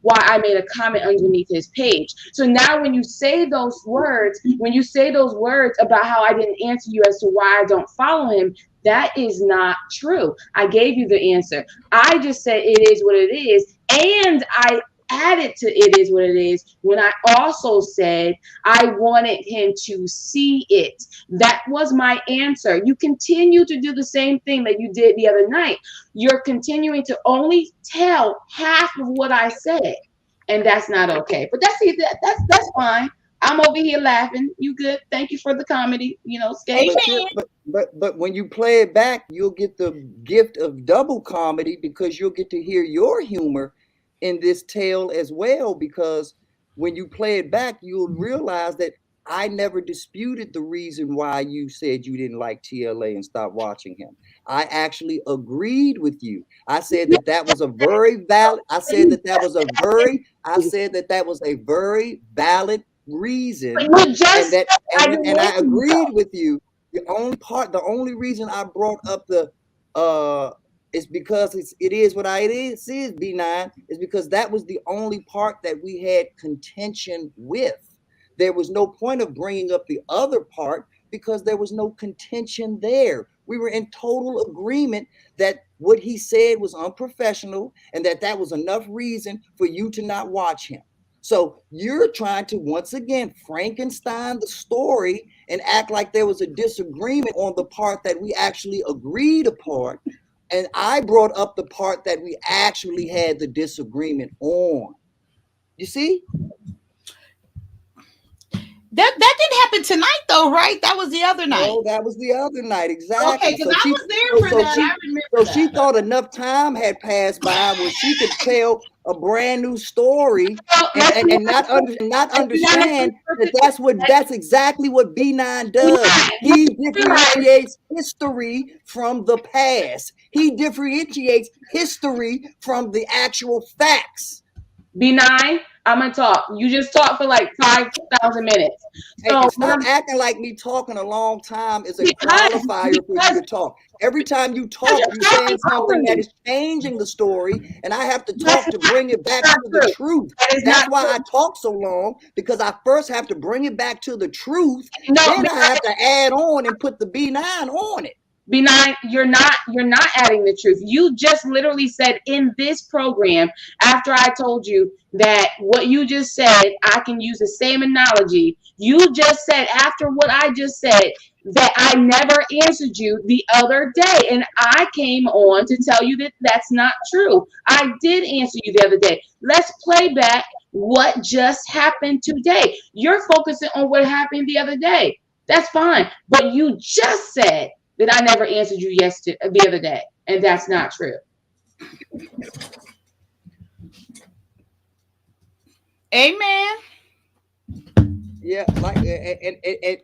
why I made a comment underneath his page. So now when you say those words about how I didn't answer you as to why I don't follow him, that is not true. I gave you the answer. I just said it is what it is. And I added to it is what it is when I also said I wanted him to see it. That was my answer. You continue to do the same thing that you did the other night. You're continuing to only tell half of what I said, and that's not okay. But that's fine. I'm over here laughing. You good? Thank you for the comedy. But when you play it back, you'll get the gift of double comedy, because you'll get to hear your humor in this tale as well. Because when you play it back, you'll realize that I never disputed the reason why you said you didn't like TLA and stopped watching him. I actually agreed with you. I said that was a very valid. I said that was a very valid reason, and I agreed with you. The only reason I brought up is because it is what it is B9, is because that was the only part that we had contention with. There was no point of bringing up the other part, because there was no contention there. We were in total agreement that what he said was unprofessional, and that was enough reason for you to not watch him. So you're trying to once again Frankenstein the story and act like there was a disagreement on the part that we actually agreed upon. And I brought up the part that we actually had the disagreement on. You see? That didn't happen tonight, though, right? That was the other night. No, that was the other night, exactly. Okay, because I was there for that. I remember that. She thought enough time had passed by where she could tell a brand new story and not understand that that's exactly what B9 does. He differentiates history from the past. He differentiates history from the actual facts. B9, I'm gonna talk. You just talked for like 5,000 minutes. So Hey, stop acting like me talking a long time is a Because- qualifier for you to talk. Every time you talk, you're you're saying talking over something that me. is changing the story, and I have to That's talk to bring it back not to the true. truth. That is That's not why true. I talk so long, because I first have to bring it back to the truth. No, Then I have to add on and put the B9 on it. B9, you're not adding the truth. You just literally said in this program, after I told you that what you just said, I can use the same analogy. You just said after what I just said that I never answered you the other day, and I came on to tell you that that's not true. I did answer you the other day. Let's play back what just happened today. You're focusing on what happened the other day. That's fine, but you just said that I never answered you the other day, and that's not true. Amen. Yeah, like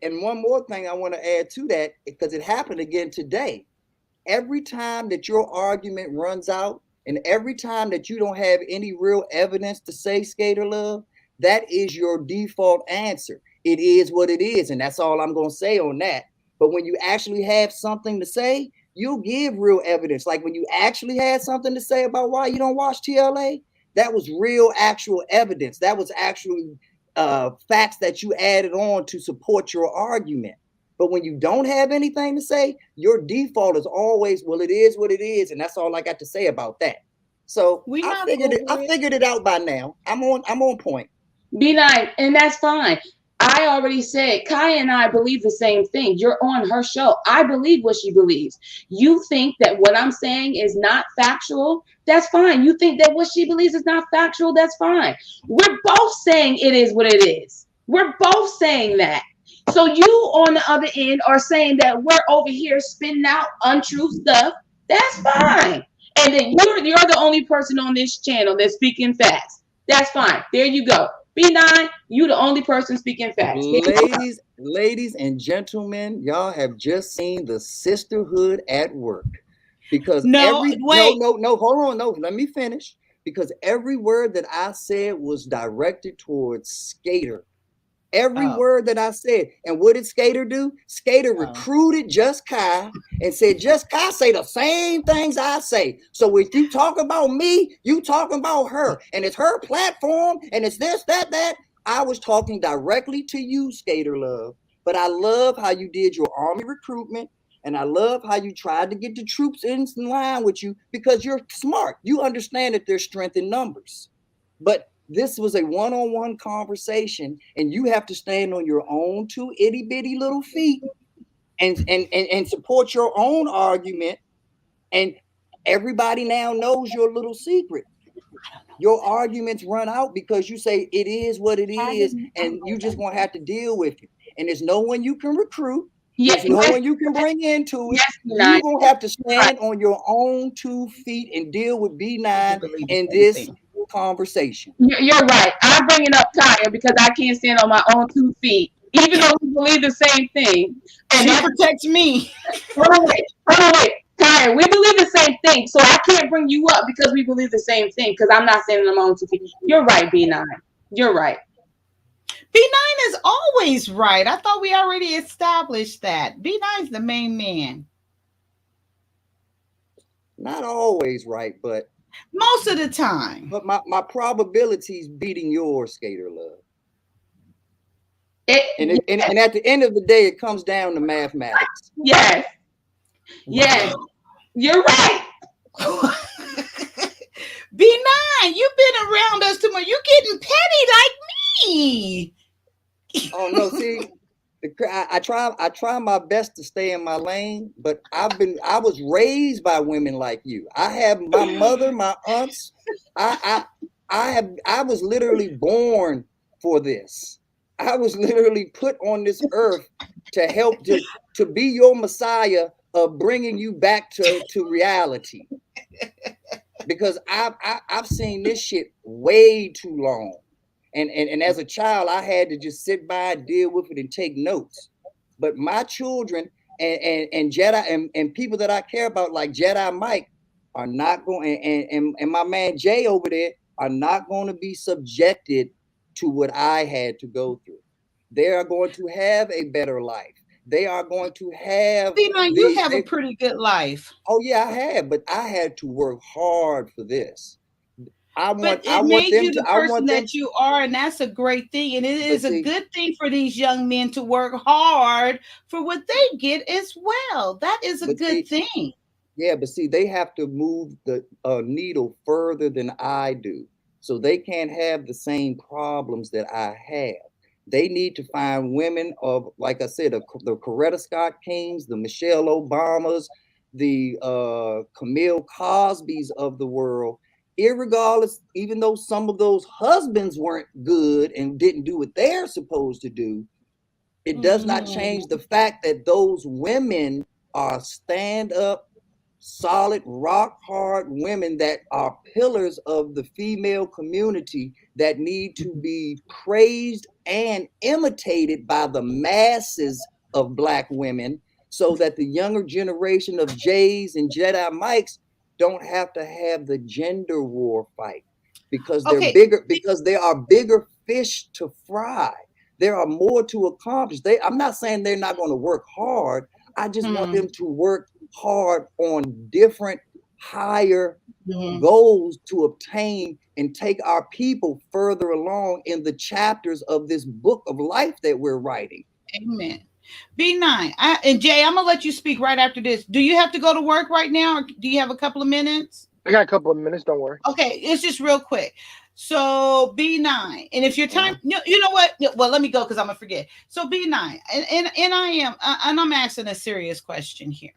and one more thing I want to add to that, because it happened again today. Every time that your argument runs out, and every time that you don't have any real evidence to say, Skater Love, that is your default answer. It is what it is, and that's all I'm going to say on that. But when you actually have something to say, you'll give real evidence. Like when you actually had something to say about why you don't watch TLA, that was real, actual evidence. That was actually facts that you added on to support your argument. But when you don't have anything to say, your default is always, well, it is what it is, and that's all I got to say about that. So I figured it out by now. I'm on point. B9, and that's fine. I already said Kyia and I believe the same thing. You're on her show. I believe what she believes. You think that what I'm saying is not factual. That's fine. You think that what she believes is not factual. That's fine. We're both saying it is what it is. We're both saying that. So you on the other end are saying that we're over here spitting out untrue stuff. That's fine. And then you're the only person on this channel that's speaking facts. That's fine. There you go. B9, you the only person speaking facts. Ladies and gentlemen, y'all have just seen the sisterhood at work. Because no, hold on, no, let me finish. Because every word that I said was directed towards Skater. Every word that I said. And what did Skater do? Skater recruited Juss Kyia and said, Juss Kyia say the same things I say. So if you talk about me, you talking about her. And it's her platform, and it's this, that. I was talking directly to you, Skater Love. But I love how you did your army recruitment, and I love how you tried to get the troops in line with you, because you're smart. You understand that there's strength in numbers. But this was a one-on-one conversation, and you have to stand on your own two itty-bitty little feet and support your own argument. And everybody now knows your little secret. Your arguments run out because you say it is what it is, and you just gonna have to deal with it. And there's no one you can recruit. There's no one you can bring into it. You're gonna have to stand on your own 2 feet and deal with B9 in this conversation. You're right. I'm bringing up Kyia because I can't stand on my own 2 feet, even though we believe the same thing. And she protects me. Hold on, wait. Kyia, we believe the same thing, so I can't bring you up because we believe the same thing, because I'm not standing on my own 2 feet. You're right, B9. You're right. B9 is always right. I thought we already established that. B9 is the main man. Not always right, but most of the time. But my probability is beating yours, Skater Love. And at the end of the day, it comes down to mathematics. Yes. Yes. You're right. B9, you've been around us too much. You're getting petty like me. Oh no, see, I try my best to stay in my lane, but I was raised by women like you. I have my mother, my aunts. I was literally born for this. I was literally put on this earth to help to be your Messiah of bringing you back to reality. Because I've seen this shit way too long. And as a child, I had to just sit by, deal with it, and take notes. But my children and Jedi and people that I care about, like Jedi Mike, are not going, and my man Jay over there, are not going to be subjected to what I had to go through. They are going to have a better life. They are going to have You have a pretty good life. Oh yeah, I have, but I had to work hard for this. But it made you the person them, that you are, and that's a great thing. And it is a good thing for these young men to work hard for what they get as well. That is a good thing. Yeah, but see, they have to move the needle further than I do. So they can't have the same problems that I have. They need to find women of, like I said, the Coretta Scott Kings, the Michelle Obamas, the Camille Cosbys of the world, irregardless, even though some of those husbands weren't good and didn't do what they're supposed to do, it does not change the fact that those women are stand up, solid, rock hard women that are pillars of the female community that need to be praised and imitated by the masses of Black women, so that the younger generation of Jays and Jedi Mikes don't have to have the gender war fight, because they're bigger, because there are bigger fish to fry. There are more to accomplish. I'm not saying they're not going to work hard. I just want them to work hard on different higher goals to obtain and take our people further along in the chapters of this book of life that we're writing. Amen. B9. And Jay, I'm gonna let you speak right after this. Do you have to go to work right now, or do you have a couple of minutes? I got a couple of minutes, don't worry. Okay, it's just real quick. So B9, and if your time, you know what? Well, let me go because I'm gonna forget. So B9, and I'm asking a serious question here.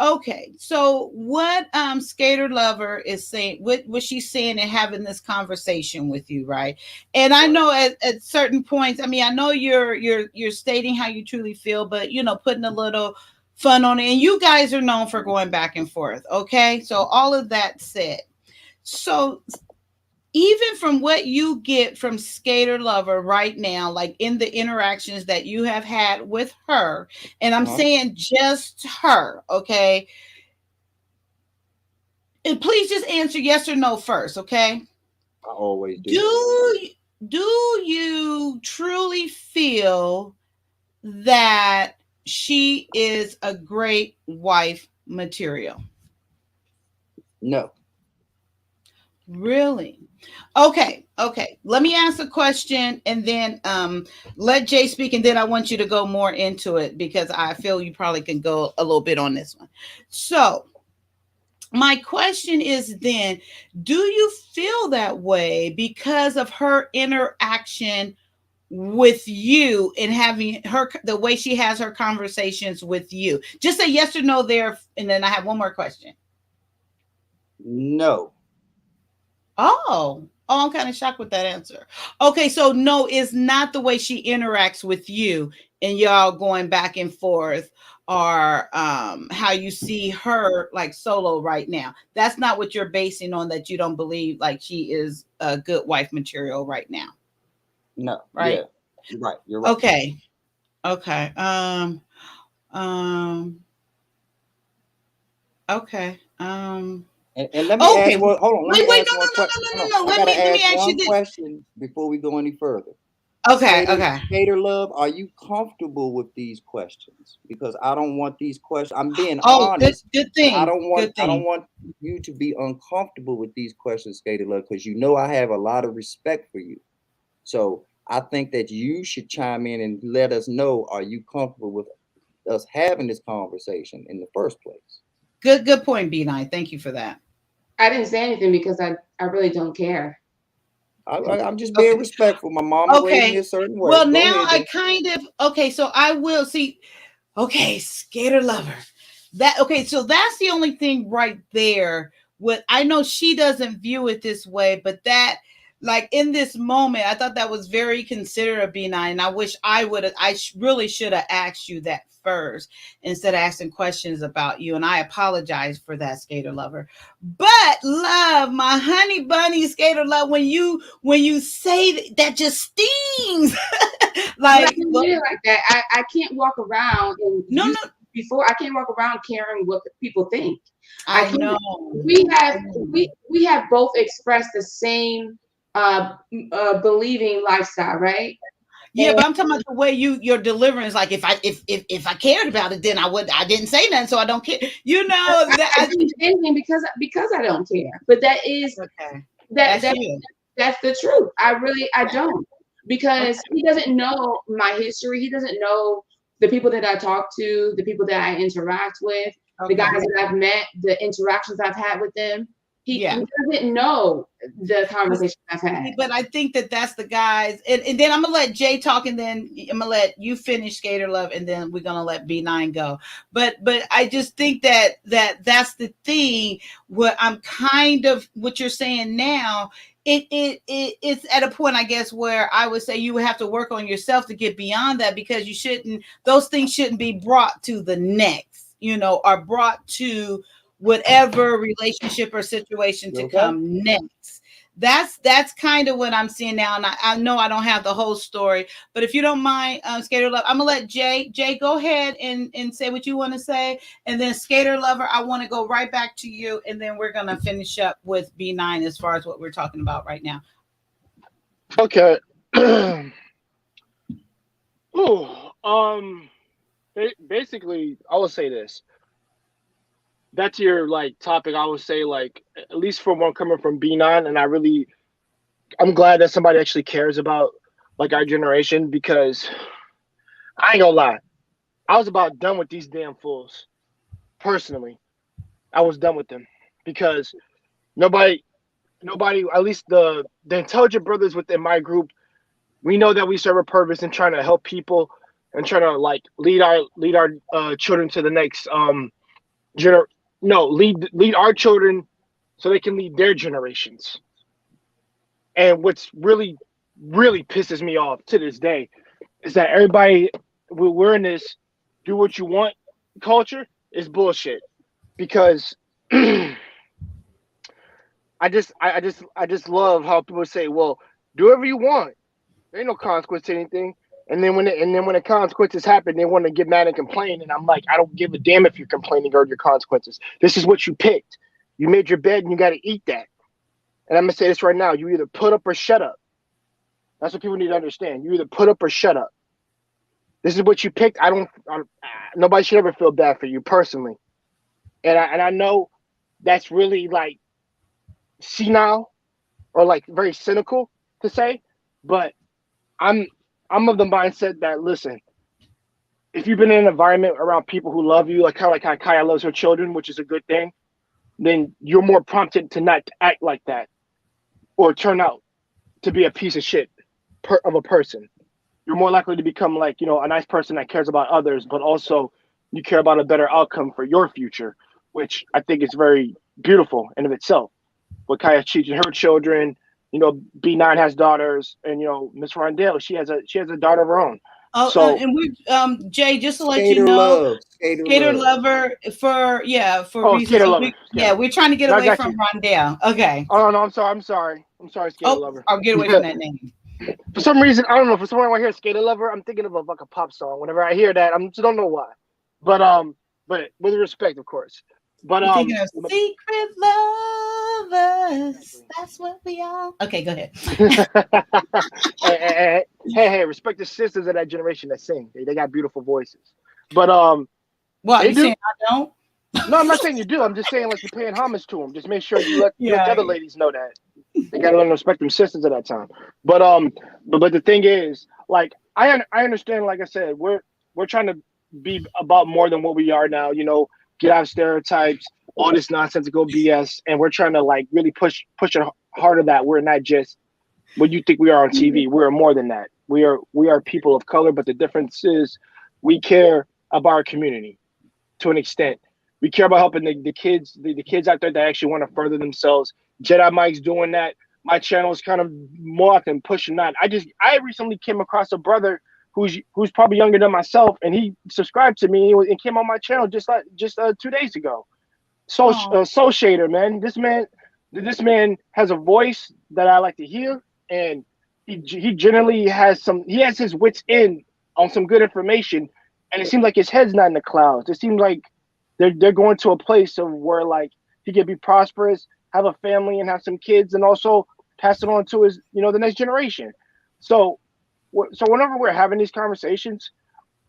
Okay, so what Skater Lover is saying, what she's saying and having this conversation with you, right? And I know at certain points, I mean, I know you're stating how you truly feel, but putting a little fun on it. And you guys are known for going back and forth. Okay, so all of that said, so even from what you get from Skater Lover right now, like in the interactions that you have had with her, and I'm saying just her, okay? And please just answer yes or no first, okay? I always do. Do you truly feel that she is a great wife material? No. Really? Okay. Let me ask a question and then let Jay speak, and then I want you to go more into it because I feel you probably can go a little bit on this one. So my question is then, do you feel that way because of her interaction with you and having her, the way she has her conversations with you? Just say yes or no there, and then I have one more question. No. Oh, I'm kind of shocked with that answer. Okay, so no is not the way she interacts with you and y'all going back and forth, or how you see her like solo right now. That's not what you're basing on, that you don't believe like she is a good wife material right now. No. Right? Yeah. You're right. You're right. Okay. Okay. And let me ask one. Hold on. Let me ask one question. No. Let me ask you this question before we go any further. Okay. Skater Love, are you comfortable with these questions? Because I don't want these questions. I'm being honest. Good thing. I don't want you to be uncomfortable with these questions, Skater Love, because I have a lot of respect for you. So I think that you should chime in and let us know, are you comfortable with us having this conversation in the first place? Good point, B9. Thank you for that. I didn't say anything because I really don't care. I'm just being respectful. My mama raised me a certain way. Well, now I kind of so I will see. Okay, Skater Lover. So that's the only thing right there. What I know, she doesn't view it this way, but that, like in this moment, I thought that was very considerate of B9, and I wish I really should have asked you that first instead of asking questions about you, and I apologize for that, Skater Lover. But love, my honey bunny, Skater Love, when you say that just stings. like that. I can't walk around and before. I can't walk around caring what people think. I can't. know. We have both expressed the same believing lifestyle, right? Yeah, but I'm talking about the way your deliverance. Like if I cared about it, then I didn't say nothing, so I don't care. You know that I didn't say anything because I don't care. But that is okay. that's you. that's the truth. I don't, because he doesn't know my history. He doesn't know the people that I talk to, the people that I interact with, the guys that I've met, the interactions I've had with them. He doesn't know the conversation I've had. But I think that's the guys, and then I'm gonna let Jay talk, and then I'm gonna let you finish Skater Love, and then we're gonna let B9 go. But I just think that's the thing. What I'm kind of what you're saying now. It's at a point, I guess, where I would say you would have to work on yourself to get beyond that, because those things shouldn't be brought to the next, or brought to whatever relationship or situation to come next. That's kind of what I'm seeing now. And I know I don't have the whole story, but if you don't mind, Skater Love, I'm gonna let Jay go ahead and say what you want to say. And then Skater Lover, I want to go right back to you. And then we're gonna finish up with B9 as far as what we're talking about right now. Okay. Basically, I will say this. That's your topic. I would say at least for one coming from B9, and I'm glad that somebody actually cares about our generation, because I ain't gonna lie, I was about done with these damn fools. Personally, I was done with them, because nobody, at least the intelligent brothers within my group, we know that we serve a purpose in trying to help people and trying to lead our children to the next lead our children so they can lead their generations. And what's really, really pisses me off to this day is that everybody, we're in this do what you want culture is bullshit. Because I just love how people say, well, do whatever you want. There ain't no consequence to anything. And then when the consequences happen, they want to get mad and complain. And I'm like, I don't give a damn if you're complaining or your consequences. This is what you picked. You made your bed and you got to eat that. And I'm going to say this right now. You either put up or shut up. That's what people need to understand. You either put up or shut up. This is what you picked. Nobody should ever feel bad for you personally. And I know that's really senile or very cynical to say, but I'm of the mindset that, listen, if you've been in an environment around people who love you, kind of like how Kyia loves her children, which is a good thing, then you're more prompted to not act like that or turn out to be a piece of shit of a person. You're more likely to become a nice person that cares about others, but also you care about a better outcome for your future, which I think is very beautiful in of itself. What Kyia teaching her children, B9 has daughters, and Miss Rondell, she has a daughter of her own. Oh, so and we, Jay, just to let you know, Skater Lover for reasons. We're trying to get away from Rondell. Okay. Oh no, I'm sorry, Skater Lover. I'll get away from that name. For some reason, I don't know. For some reason, when I hear Skater Lover, I'm thinking of a pop song. Whenever I hear that, I just don't know why. But with respect, of course. But you're thinking of secret lovers. That's what we are. Okay, go ahead. hey, respect the sisters of that generation that sing. They got beautiful voices. But what you saying? I don't. No, I'm not saying you do. I'm just saying you're paying homage to them. Just make sure you let the other ladies know that they gotta learn to respect them sisters at that time. But the thing is, I understand. Like I said, we're trying to be about more than what we are now. Get out of stereotypes, all this nonsensical BS, and we're trying to really push it harder that we're not just what you think we are on TV. We're more than that. We are people of color, but the difference is we care about our community to an extent. We care about helping the kids out there that actually want to further themselves. Jedi Mike's doing that. My channel is kind of more often pushing that. I recently came across a brother who's probably younger than myself, and he subscribed to me and came on my channel just 2 days ago. Soul Shader, man. This man has a voice that I like to hear, and he generally has his wits in on some good information, and it seems like his head's not in the clouds. It seems like they're going to a place of where like he could be prosperous, have a family, and have some kids, and also pass it on to his the next generation. So whenever we're having these conversations,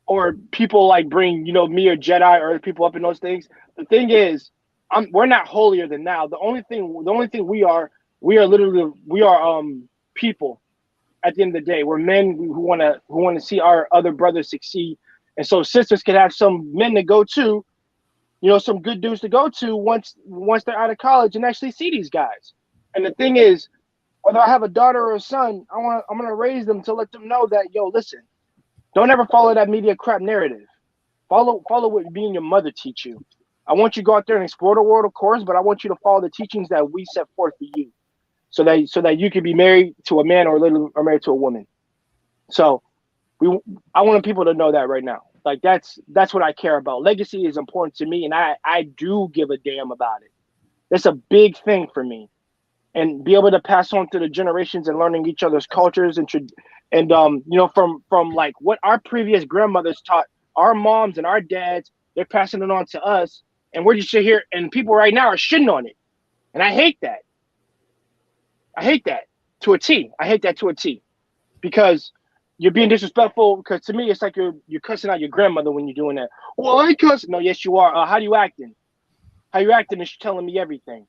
or people like bring me or Jedi or people up in those things, the thing is, we're not holier than thou. The only thing we are literally people. At the end of the day, we're men who want to see our other brothers succeed, and so sisters can have some men to go to, some good dudes to go to once they're out of college and actually see these guys. And the thing is, whether I have a daughter or a son, I'm gonna raise them to let them know that, yo, listen, don't ever follow that media crap narrative. Follow what me and your mother teach you. I want you to go out there and explore the world, of course, but I want you to follow the teachings that we set forth for you, so that you can be married to a man or married to a woman. So I want people to know that right now. Like that's what I care about. Legacy is important to me, and I do give a damn about it. That's a big thing for me, and be able to pass on to the generations and learning each other's cultures and from like what our previous grandmothers taught our moms and our dads. They're passing it on to us, and we're just here, and people right now are shitting on it, and I hate that. I hate that to a T. I hate that to a T, because you're being disrespectful. Because to me, it's like you're cussing out your grandmother when you're doing that. Well, I ain't cussing. No, yes, you are. How you acting? How you acting is telling me everything.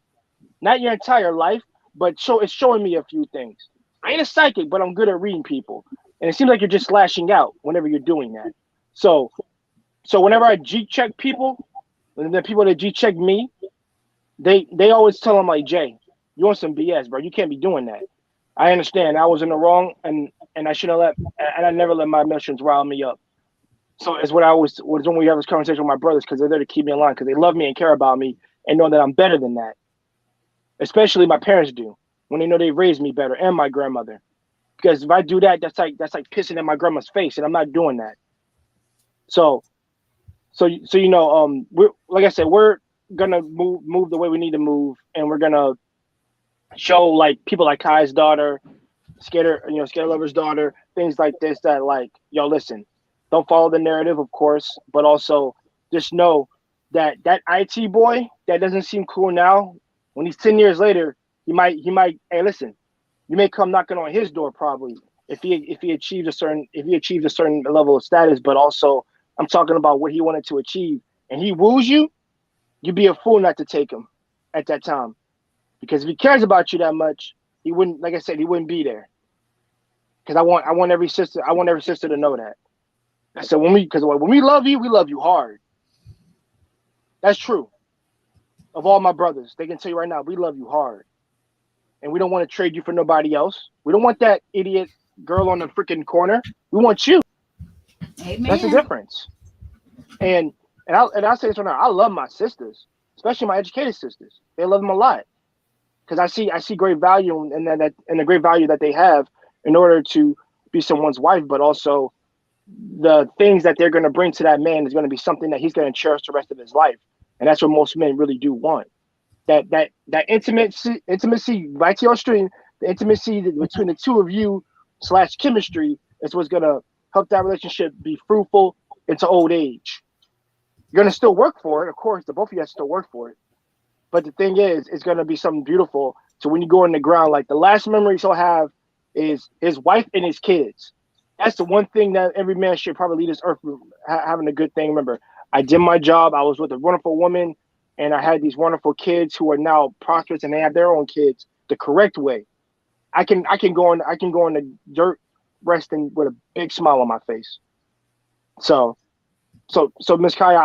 Not your entire life, but it's showing me a few things. I ain't a psychic, but I'm good at reading people, and it seems like you're just lashing out whenever you're doing that. So whenever I G check people, and the people that G check me, they always tell them like, Jay, you want some BS, bro? You can't be doing that. I understand I was in the wrong, and I shouldn't and I never let my emotions rile me up. So it's what I always was when we have this conversation with my brothers, because they're there to keep me in line, because they love me and care about me and know that I'm better than that. Especially my parents do, when they know they raised me better, and my grandmother. Because if I do that, that's like pissing in my grandma's face, and I'm not doing that. So we're, like I said, we're gonna move the way we need to move, and we're gonna show like people like Kai's daughter, Skater Lover's daughter, things like this, that like, yo, listen, don't follow the narrative, of course, but also just know that IT boy that doesn't seem cool now, when he's 10 years later, he might, hey, listen, you may come knocking on his door probably if he achieves a certain level of status, but also I'm talking about what he wanted to achieve, and he woos you, you'd be a fool not to take him at that time. Because if he cares about you that much, he wouldn't, like I said, he wouldn't be there. Because I want every sister to know that. I said when we love you hard. That's true. Of all my brothers, they can tell you right now, we love you hard. And we don't want to trade you for nobody else. We don't want that idiot girl on the freaking corner. We want you. Amen. That's the difference. And I'll say this right now, I love my sisters, especially my educated sisters. They love them a lot. Because I see great value in that, and the great value that they have in order to be someone's wife, but also the things that they're going to bring to that man is going to be something that he's going to cherish the rest of his life. And that's what most men really do want. That intimacy right to your stream, the intimacy between the two of you / chemistry is what's going to help that relationship be fruitful into old age. You're going to still work for it, of course. The both of you have to still work for it. But the thing is, it's going to be something beautiful. So when you go in the ground, like the last memories he'll have is his wife and his kids. That's the one thing that every man should probably leave this earth having a good thing. Remember, I did my job. I was with a wonderful woman, and I had these wonderful kids who are now prosperous, and they have their own kids the correct way. I can go in the dirt resting with a big smile on my face. So Miss Kyia,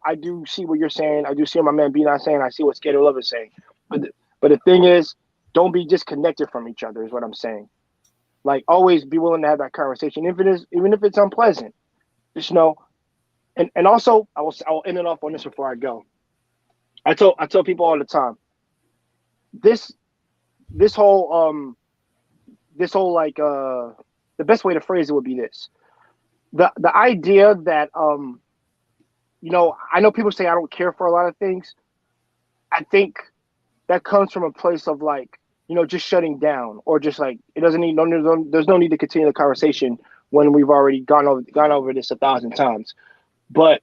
I do see what you're saying. I do see what my man B not saying. I see what Skater Love is saying. But the thing is, don't be disconnected from each other is what I'm saying. Like, always be willing to have that conversation, even if it's unpleasant. Just know, and also I will end it off on this before I go. I tell people all the time, this whole like the best way to phrase it would be this. The idea that I know people say I don't care for a lot of things. I think that comes from a place of like, just shutting down, or just like there's no need to continue the conversation when we've already gone over this 1,000 times. But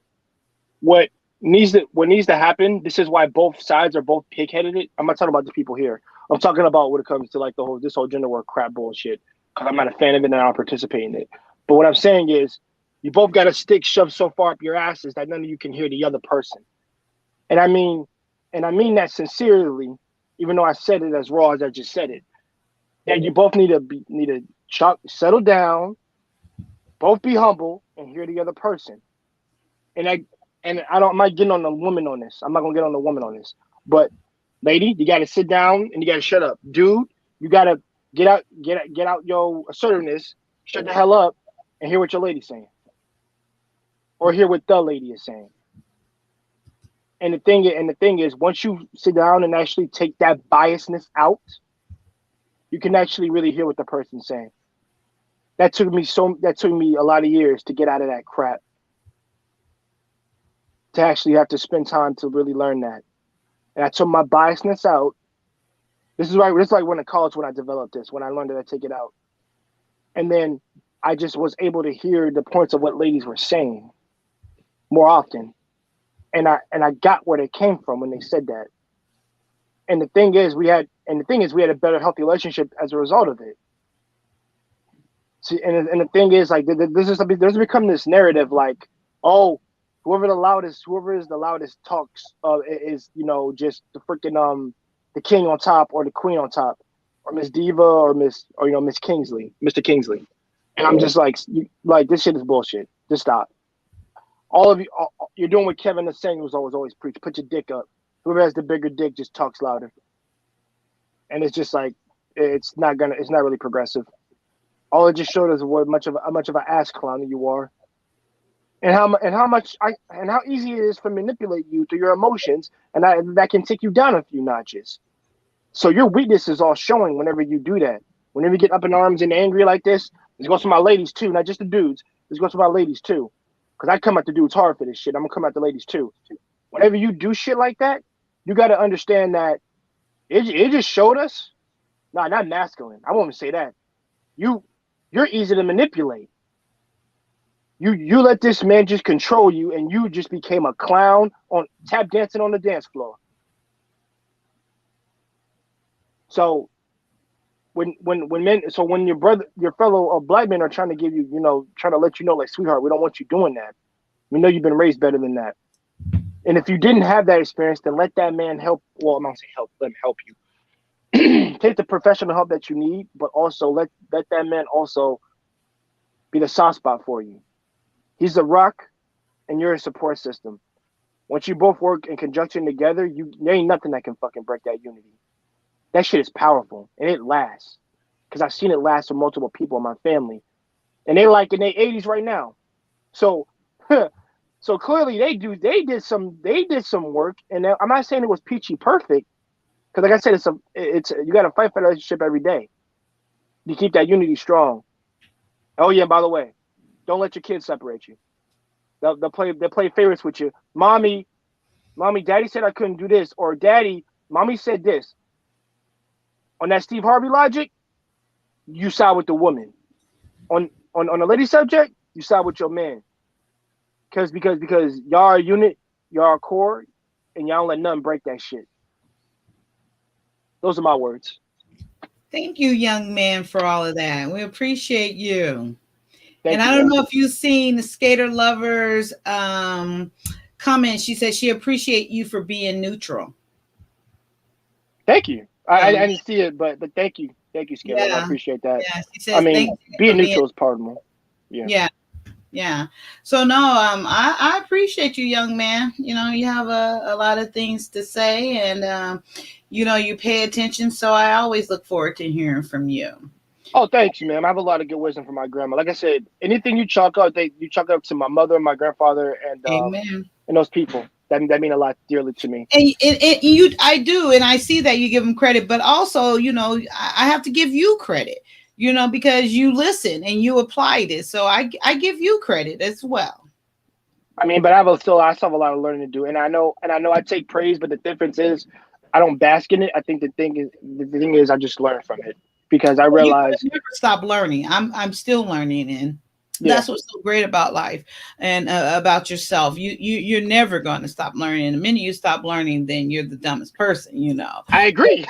what needs to happen, this is why both sides are both pig-headed. I'm not talking about the people here. I'm talking about when it comes to like this whole gender war crap bullshit. Because I'm not a fan of it and I don't participate in it. But what I'm saying is, you both got a stick shoved so far up your asses that none of you can hear the other person. And I mean that sincerely, even though I said it as raw as I just said it. That you both need to settle down, both be humble, and hear the other person. And I'm not getting on the woman on this. I'm not gonna get on the woman on this. But lady, you gotta sit down and you gotta shut up. Dude, you gotta get out your assertiveness, shut the hell up, and hear what your lady's saying. Or hear what the lady is saying. And the thing is, once you sit down and actually take that biasness out, you can actually really hear what the person's saying. That took me a lot of years to get out of that crap. To actually have to spend time to really learn that. And I took my biasness out. This is like when in college when I developed this, when I learned that I take it out. And then I just was able to hear the points of what ladies were saying more often. And I got where they came from when they said that. And the thing is we had a better healthy relationship as a result of it. See, and the thing is like there's become this narrative like, oh, whoever is the loudest talks is, you know, just the freaking the king on top or the queen on top, or Miss Diva or Miss Kingsley, Mr. Kingsley. And I'm just like this shit is bullshit. Just stop. All of you, you're doing what Kevin is saying was always preach. Put your dick up. Whoever has the bigger dick just talks louder. And it's just like it's not really progressive. All it just showed us how much of an ass clown you are. And how easy it is to manipulate you through your emotions, and that can take you down a few notches. So your weakness is all showing whenever you do that. Whenever you get up in arms and angry like this goes to my ladies too, not just the dudes. This goes to my ladies too, because I come at the dudes hard for this shit. I'm gonna come at the ladies too. Whenever you do shit like that, you got to understand that it just showed us. Nah, not masculine. I won't even say that. You're easy to manipulate. You let this man just control you, and you just became a clown on tap dancing on the dance floor. So when your fellow black men are trying to give you, trying to let you know, like, sweetheart, we don't want you doing that. We know you've been raised better than that. And if you didn't have that experience, then let that man help. Well, I'm not saying help. Let him help you. Take the professional help that you need, but also let that man also be the soft spot for you. He's the rock, and you're a support system. Once you both work in conjunction together, there ain't nothing that can fucking break that unity. That shit is powerful, and it lasts. Because I've seen it last with multiple people in my family. And they're like in their 80s right now. So so clearly they did some work, and I'm not saying it was peachy perfect, because like I said, you got to fight for that relationship every day. You keep that unity strong. Oh yeah, by the way, don't let your kids separate you. They'll play favorites with you. Mommy, daddy said I couldn't do this, or daddy, mommy said this. On that Steve Harvey logic, you side with the woman. On the lady subject, you side with your man. Because y'all are a unit, y'all are a core, and y'all don't let nothing break that shit. Those are my words. Thank you, young man, for all of that. We appreciate you. Thank I you, don't man. know if you've seen the Skater Lovers comment. She said she appreciate you for being neutral. Thank you. I didn't see it, but thank you. Thank you, Skip. Yeah. I appreciate that. Yeah, she says, I mean, thank you being for neutral is pardonable. Yeah. Yeah. So no, I appreciate you, young man. You have a lot of things to say, and you pay attention. So I always look forward to hearing from you. Oh, thanks, man. I have a lot of good wisdom from my grandma. Like I said, anything you chalk up, you chalk up to my mother, my grandfather, Amen. And those people that mean a lot dearly to me. And I do, and I see that you give them credit, but also, I have to give you credit, because you listen and you applied it. So I give you credit as well. I mean, but I still have a lot of learning to do, and I know I take praise, but the difference is I don't bask in it. I think the thing is I just learn from it, because I realize you never stop learning. I'm still learning, and Yeah. That's what's so great about life and about yourself. You're never going to stop learning. The minute you stop learning, then you're the dumbest person, you know. I agree.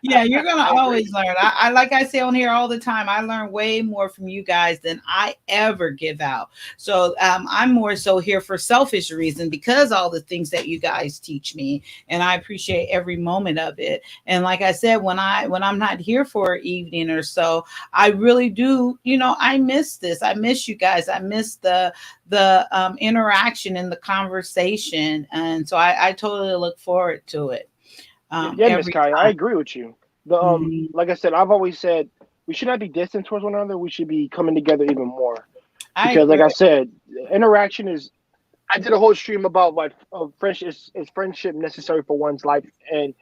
Yeah, you're gonna I agree. always learn. I like I say on here all the time, I learn way more from you guys than I ever give out. So I'm more so here for selfish reason because all the things that you guys teach me, and I appreciate every moment of it. And like I said, when I'm not here for an evening or so, I really do, you know, I miss this. I miss you guys. I miss the interaction and the conversation, and so I totally look forward to it Yeah, Miss every Kai, I time. agree with you. The Mhm. like I said, I've always said we should not be distant towards one another. We should be coming together even more I because, like agree. I said, interaction is. I did a whole stream about what friendship is friendship necessary for one's life, and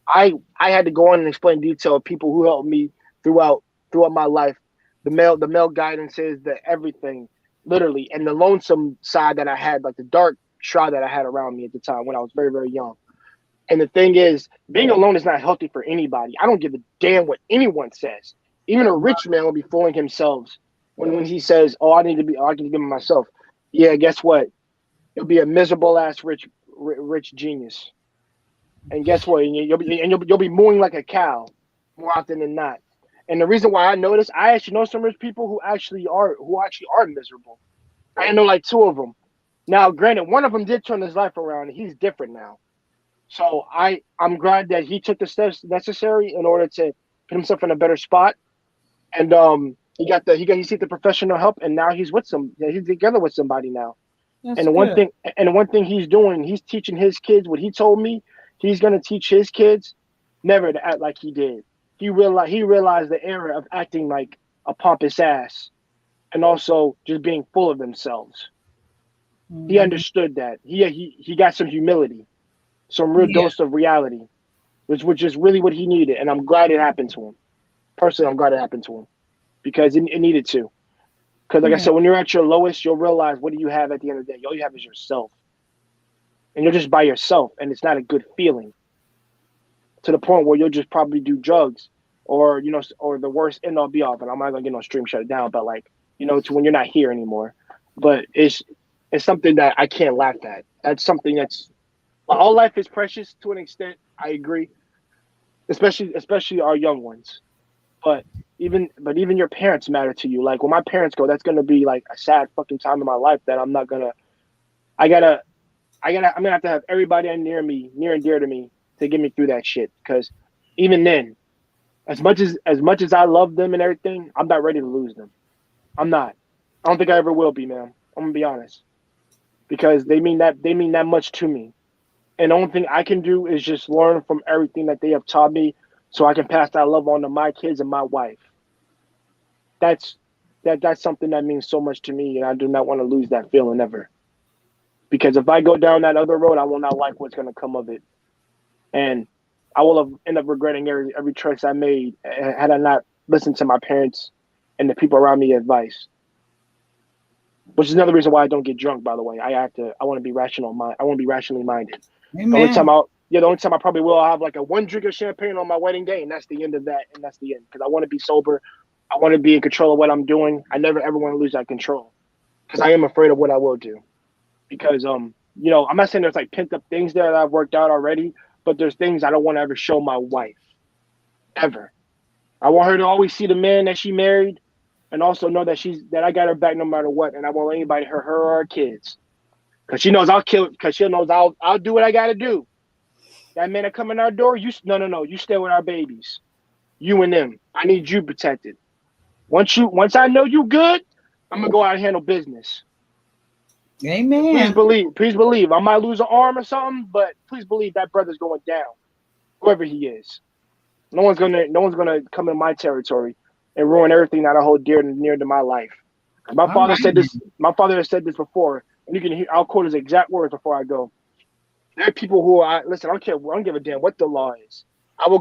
I had to go on and explain detail of people who helped me throughout my life, the male guidances, the everything, literally, and the lonesome side that I had, like the dark shroud that I had around me at the time when I was very very young. And the thing is, being alone is not healthy for anybody. I don't give a damn what anyone says. Even a rich man will be fooling himself when he says, "Oh, I can give myself." Yeah, guess what? You'll be a miserable ass rich genius. And guess what? You'll be mooing like a cow more often than not. And the reason why I know this, I actually know some rich people who actually are miserable. I know like two of them. Now, granted, one of them did turn his life around, and he's different now. So I'm glad that he took the steps necessary in order to put himself in a better spot. And he seek the professional help, and now he's with some. Yeah, he's together with somebody now. That's And the one good. thing, and the one thing he's doing, he's teaching his kids what he told me. He's gonna teach his kids never to act like he did. He realized the error of acting like a pompous ass, and also just being full of themselves. He Mhm. understood that. He got some humility, some real Yeah. dose of reality, which is really what he needed. And I'm glad it happened to him. Personally, I'm glad it happened to him because it needed to. Because like I Yeah. said, when you're at your lowest, you'll realize what do you have at the end of the day. All you have is yourself, and you're just by yourself, and it's not a good feeling. To the point where you'll just probably do drugs, or or the worst end all be all. And I'm not gonna get no stream shut down, but like to when you're not here anymore. But it's something that I can't laugh at. That's something that's all life is precious to an extent. I agree, especially our young ones. But even your parents matter to you. Like when my parents go, that's gonna be like a sad fucking time in my life that I'm not gonna. I gotta I'm gonna have to have everybody near me, near and dear to me, to get me through that shit. Because even then, as much as I love them and everything, I'm not ready to lose them. I'm not. I don't think I ever will be, man. I'm gonna be honest. Because they mean that much to me. And the only thing I can do is just learn from everything that they have taught me, so I can pass that love on to my kids and my wife. That's that's something that means so much to me, and I do not want to lose that feeling ever. Because if I go down that other road, I will not like what's gonna come of it. And I will end up regretting every choice I made had I not listened to my parents and the people around me advice. Which is another reason why I don't get drunk. By the way, I want to be rational. I want to be rationally minded. The only time Amen. I yeah, the only time I probably will have like a one drink of champagne on my wedding day, and that's the end of that, and that's the end. Because I want to be sober. I want to be in control of what I'm doing. I never ever want to lose that control because I am afraid of what I will do. Because I'm not saying there's like pent up things there that I've worked out already, but there's things I don't want to ever show my wife ever. I want her to always see the man that she married, and also know that I got her back no matter what, and I won't let anybody hurt her or her kids. Cause she knows I'll kill. Cause she knows I'll do what I got to do. That man that come in our door, no, you stay with our babies, you and them. I need you protected. Once I know you good, I'm gonna go out and handle business. And Amen. please believe, I might lose an arm or something, but please believe that brother's going down, whoever he is. No one's gonna come in my territory and ruin everything that I hold dear and near to my life. My All father right. said this. My father has said this before, and you can hear. I'll quote his exact words before I go. There are people who I listen. I don't care. I don't give a damn what the law is. I will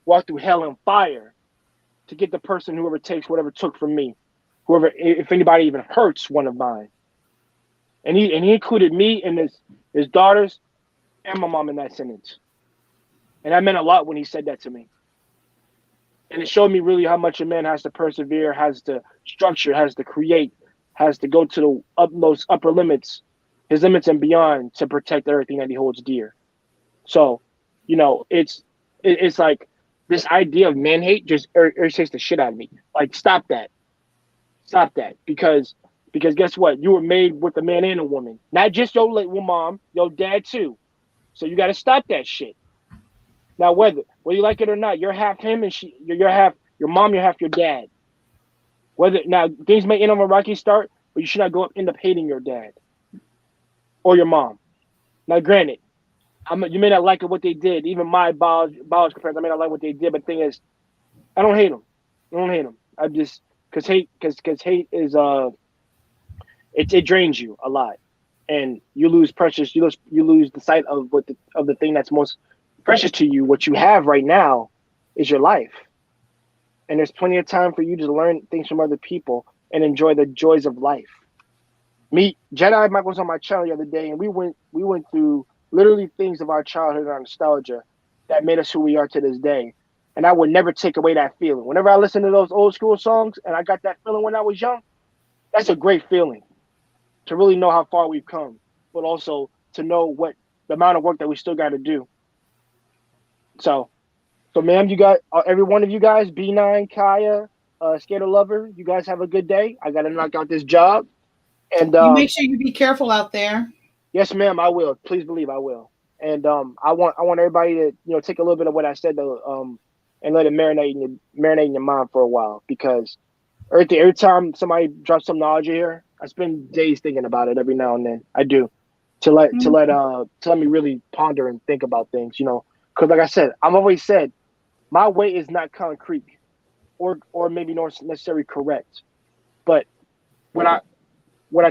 walk through hell and fire to get the person whoever takes whatever took from me, whoever, if anybody even hurts one of mine. And he included me and his daughters and my mom in that sentence. And that meant a lot when he said that to me. And it showed me really how much a man has to persevere, has to structure, has to create, has to go to the utmost upper limits, his limits and beyond to protect everything that he holds dear. So, it's like this idea of man hate just irritates the shit out of me. Like, stop that, because guess what? You were made with a man and a woman, not just your late mom, your dad too. So you got to stop that shit. Now, whether you like it or not, you're half him and you're half your mom, you're half your dad. Whether now things may end on a rocky start, but you should not end up hating your dad or your mom. Now, granted, you may not like what they did. Even my biological parents, I may not like what they did. But the thing is, I don't hate them. I don't hate them. I just because hate is it drains you a lot, and you lose precious. You lose the sight of the thing that's most precious to you. What you have right now is your life, and there's plenty of time for you to learn things from other people and enjoy the joys of life. Jedi Mike was on my channel the other day, and we went through literally things of our childhood and our nostalgia that made us who we are to this day. And I would never take away that feeling. Whenever I listen to those old school songs and I got that feeling when I was young, that's a great feeling to really know how far we've come, but also to know what the amount of work that we still got to do. So ma'am, you got every one of you guys, B9, Kyia, Skater Lover, you guys have a good day. I got to knock out this job. And you make sure you be careful out there. Yes, ma'am, I will. Please believe I will. And I want everybody to take a little bit of what I said and let it marinate in your mind for a while, because every time somebody drops some knowledge here, I spend days thinking about it every now and then. I do to let me really ponder and think about things. Because like I said, I've always said my way is not concrete or maybe not necessarily correct, but what I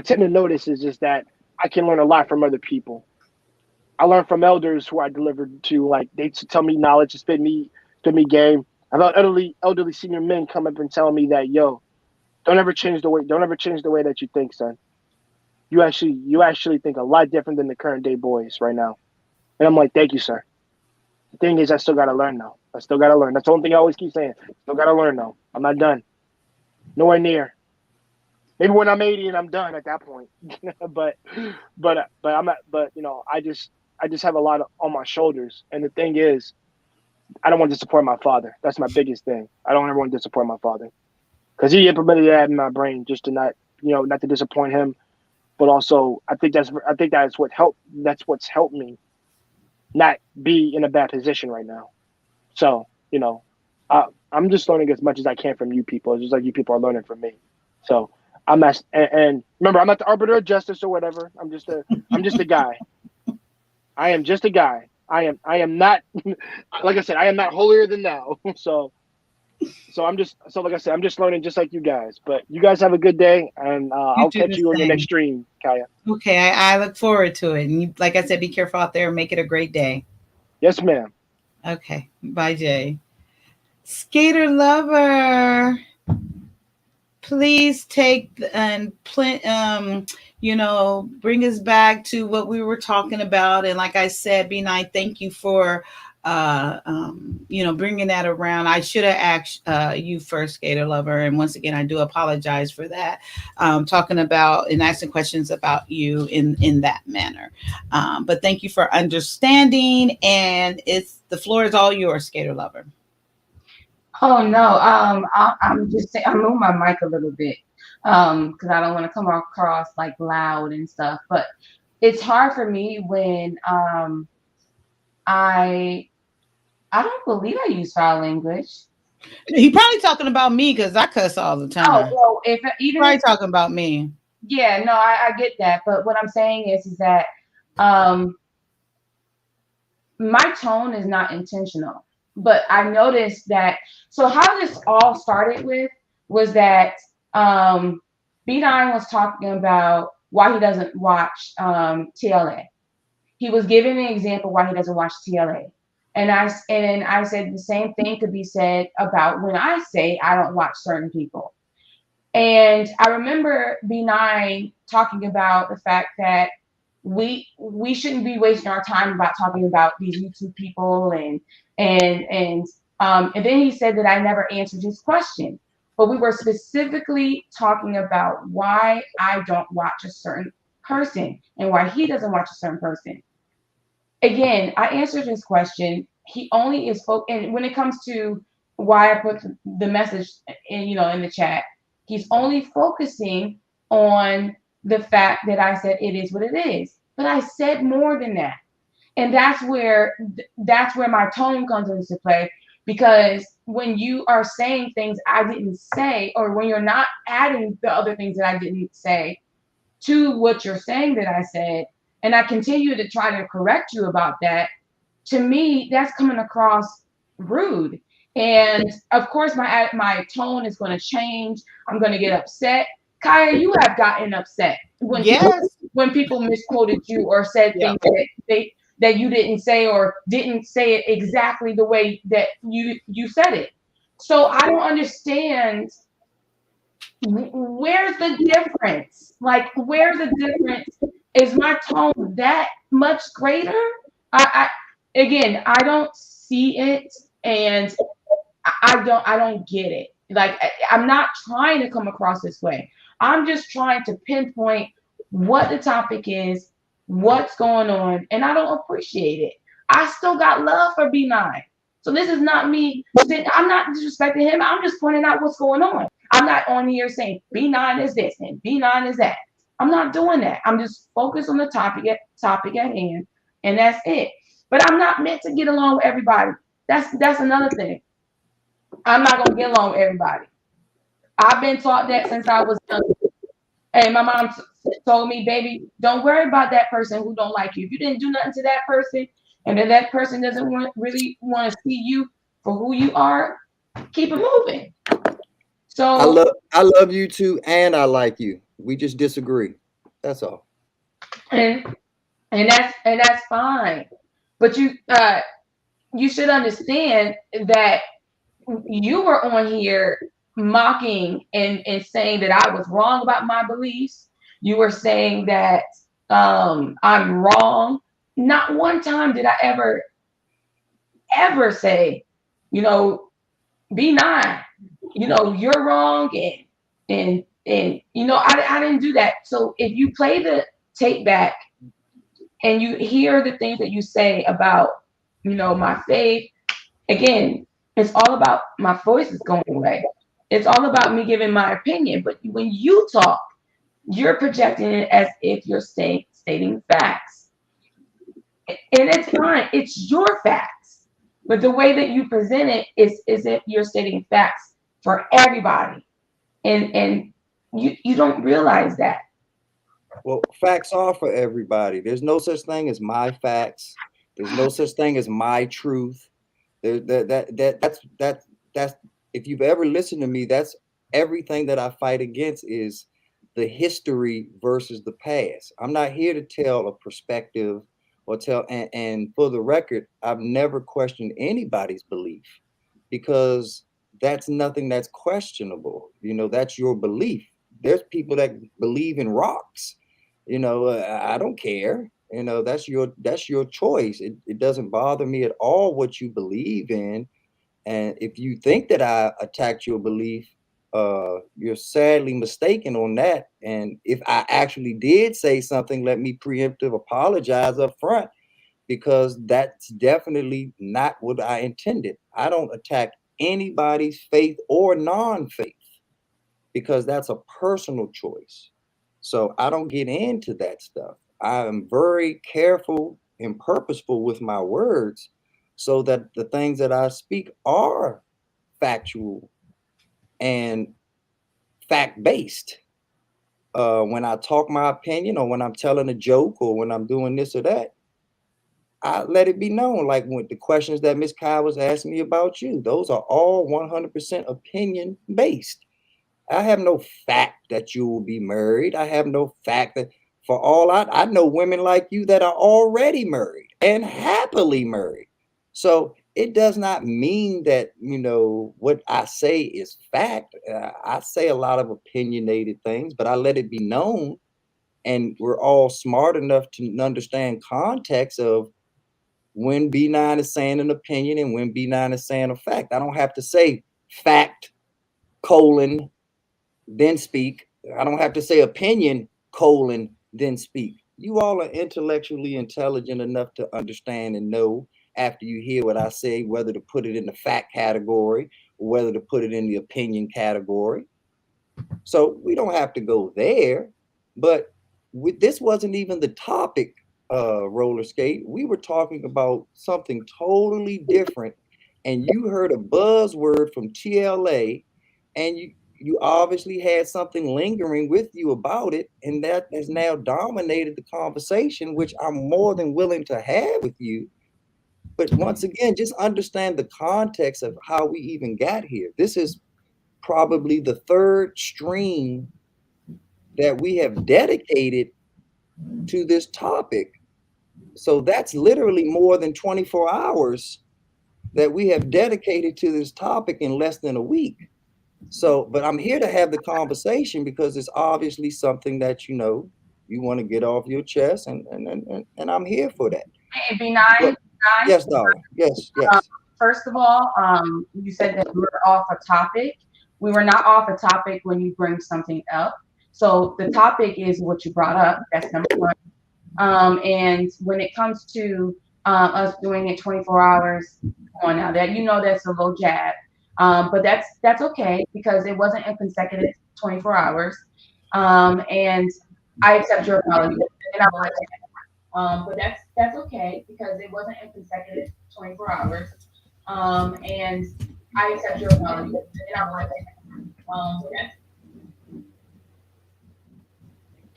tend to notice is just that I can learn a lot from other people. I learned from elders who I delivered to, like they tell me knowledge, spit me game. I've had elderly senior men come up and tell me that, yo, don't ever change the way that you think, son. You actually think a lot different than the current day boys right now. And I'm like, thank you, sir. The thing is, I still gotta learn though. I still gotta learn. That's the only thing I always keep saying. Still gotta learn though. I'm not done. Nowhere near. Maybe when I'm 80 and I'm done at that point. but I'm not. But I just have a lot on my shoulders. And the thing is, I don't want to disappoint my father. That's my biggest thing. I don't ever want to disappoint my father, because he implemented that in my brain just to not to disappoint him. But also, I think that's what helped. That's what's helped me not be in a bad position right now. So I'm just learning as much as I can from you people, just like you people are learning from me. So I'm not, and remember, I'm not the arbiter of justice or whatever. I'm just a guy. I am just a guy. I am not, like I said, I am not holier than thou. So like I said, I'm just learning just like you guys. But you guys have a good day, and I'll catch you on your next stream, Kyia. Okay, I look forward to it. And like I said, be careful out there and make it a great day. Yes, ma'am. Okay, bye, Jay. Skater Lover, please take and bring us back to what we were talking about. And like I said, B9, thank you for bringing that around. I should have asked you first, Skater Lover, and once again, I do apologize for that. Talking about and asking questions about you in that manner. But thank you for understanding, and the floor is all yours, Skater Lover. Oh no, I'm just saying, I'm moving my mic a little bit because I don't want to come across like loud and stuff. But it's hard for me when I don't believe I use foul language. He probably talking about me because I cuss all the time. Oh well, if even probably talking about me. Yeah, no, I get that, but what I'm saying is that my tone is not intentional. But I noticed that. So how this all started was that B9 was talking about why he doesn't watch TLA. He was giving an example why he doesn't watch TLA. And I said the same thing could be said about when I say I don't watch certain people. And I remember B9 talking about the fact that we shouldn't be wasting our time about talking about these YouTube people and And then he said that I never answered his question. But we were specifically talking about why I don't watch a certain person and why he doesn't watch a certain person. Again, I answered his question. He only is and when it comes to why I put the message in, in the chat, he's only focusing on the fact that I said it is what it is. But I said more than that. And that's where my tone comes into play, because when you are saying things I didn't say, or when you're not adding the other things that I didn't say to what you're saying that I said, and I continue to try to correct you about that, to me, that's coming across rude. And of course, my tone is going to change. I'm going to get upset. Kyia, you have gotten upset when people misquoted you or said things that you didn't say, or didn't say it exactly the way that you said it. So I don't understand, where's the difference? Like, where's the difference? Is my tone that much greater? Again, I don't see it, and I don't get it. Like, I'm not trying to come across this way. I'm just trying to pinpoint what the topic is, what's going on, and I don't appreciate it. I still got love for B9. So this is not me. I'm not disrespecting him. I'm just pointing out what's going on. I'm not on here saying B9 is this and B9 is that. I'm not doing that. I'm just focused on the topic at hand, and that's it. But I'm not meant to get along with everybody. That's another thing. I'm not gonna get along with everybody. I've been taught that since I was young. And my mom told me, baby, don't worry about that person who don't like you. If you didn't do nothing to that person, and if that person doesn't really want to see you for who you are, keep it moving. So I love you too, and I like you. We just disagree. That's all. And that's fine. But you should understand that you were on here mocking and saying that I was wrong about my beliefs. You were saying that I'm wrong. Not one time did I ever say, B9, you're wrong, and I didn't do that. So if you play the tape back and you hear the things that you say about, my faith, again, it's all about my voice is going away. It's all about me giving my opinion. But when you talk, you're projecting it as if you're stating facts. And it's fine. It's your facts. But the way that you present it is if you're stating facts for everybody. And you don't realize that. Well, facts are for everybody. There's no such thing as my facts. There's no such thing as my truth. That's if you've ever listened to me, that's everything that I fight against is the history versus the past. I'm not here to tell a perspective or tell and for the record, I've never questioned anybody's belief because that's nothing that's questionable. That's your belief. There's people that believe in rocks. I don't care. That's your choice. It doesn't bother me at all what you believe in. And if you think that I attacked your belief, you're sadly mistaken on that. And if I actually did say something, let me preemptive apologize up front, because that's definitely not what I intended. I don't attack anybody's faith or non-faith because that's a personal choice. So I don't get into that stuff. I am very careful and purposeful with my words so that the things that I speak are factual and fact-based. When I talk my opinion or when I'm telling a joke or when I'm doing this or that, I let it be known. Like when the questions that Miss Kyia was asking me about you, those are all 100% opinion based. I have no fact that you will be married. I have no fact that for all I know women like you that are already married and happily married. So it does not mean that, what I say is fact. I say a lot of opinionated things, but I let it be known. And we're all smart enough to understand context of when B9 is saying an opinion and when B9 is saying a fact. I don't have to say fact, colon, then speak. I don't have to say opinion, colon, then speak. You all are intellectually intelligent enough to understand and know after you hear what I say, whether to put it in the fact category or whether to put it in the opinion category. So we don't have to go there. But this wasn't even the topic, roller skate. We were talking about something totally different. And you heard a buzzword from TLA, and you obviously had something lingering with you about it, and that has now dominated the conversation, which I'm more than willing to have with you. But once again, just understand the context of how we even got here. This is probably the third stream that we have dedicated to this topic. So that's literally more than 24 hours that we have dedicated to this topic in less than a week. So, but I'm here to have the conversation because it's obviously something that you want to get off your chest, and I'm here for that. Hey, B9. Yes, darling. Yes, yes. First of all, you said that we were off a topic. We were not off a topic when you bring something up. So the topic is what you brought up. That's number one. And when it comes to us doing it 24 hours on now, that that's a low jab. But that's okay because it wasn't in consecutive 24 hours. And I accept your apology. And but that's okay because it wasn't in consecutive 24 hours. And I accept your apology. And I like that.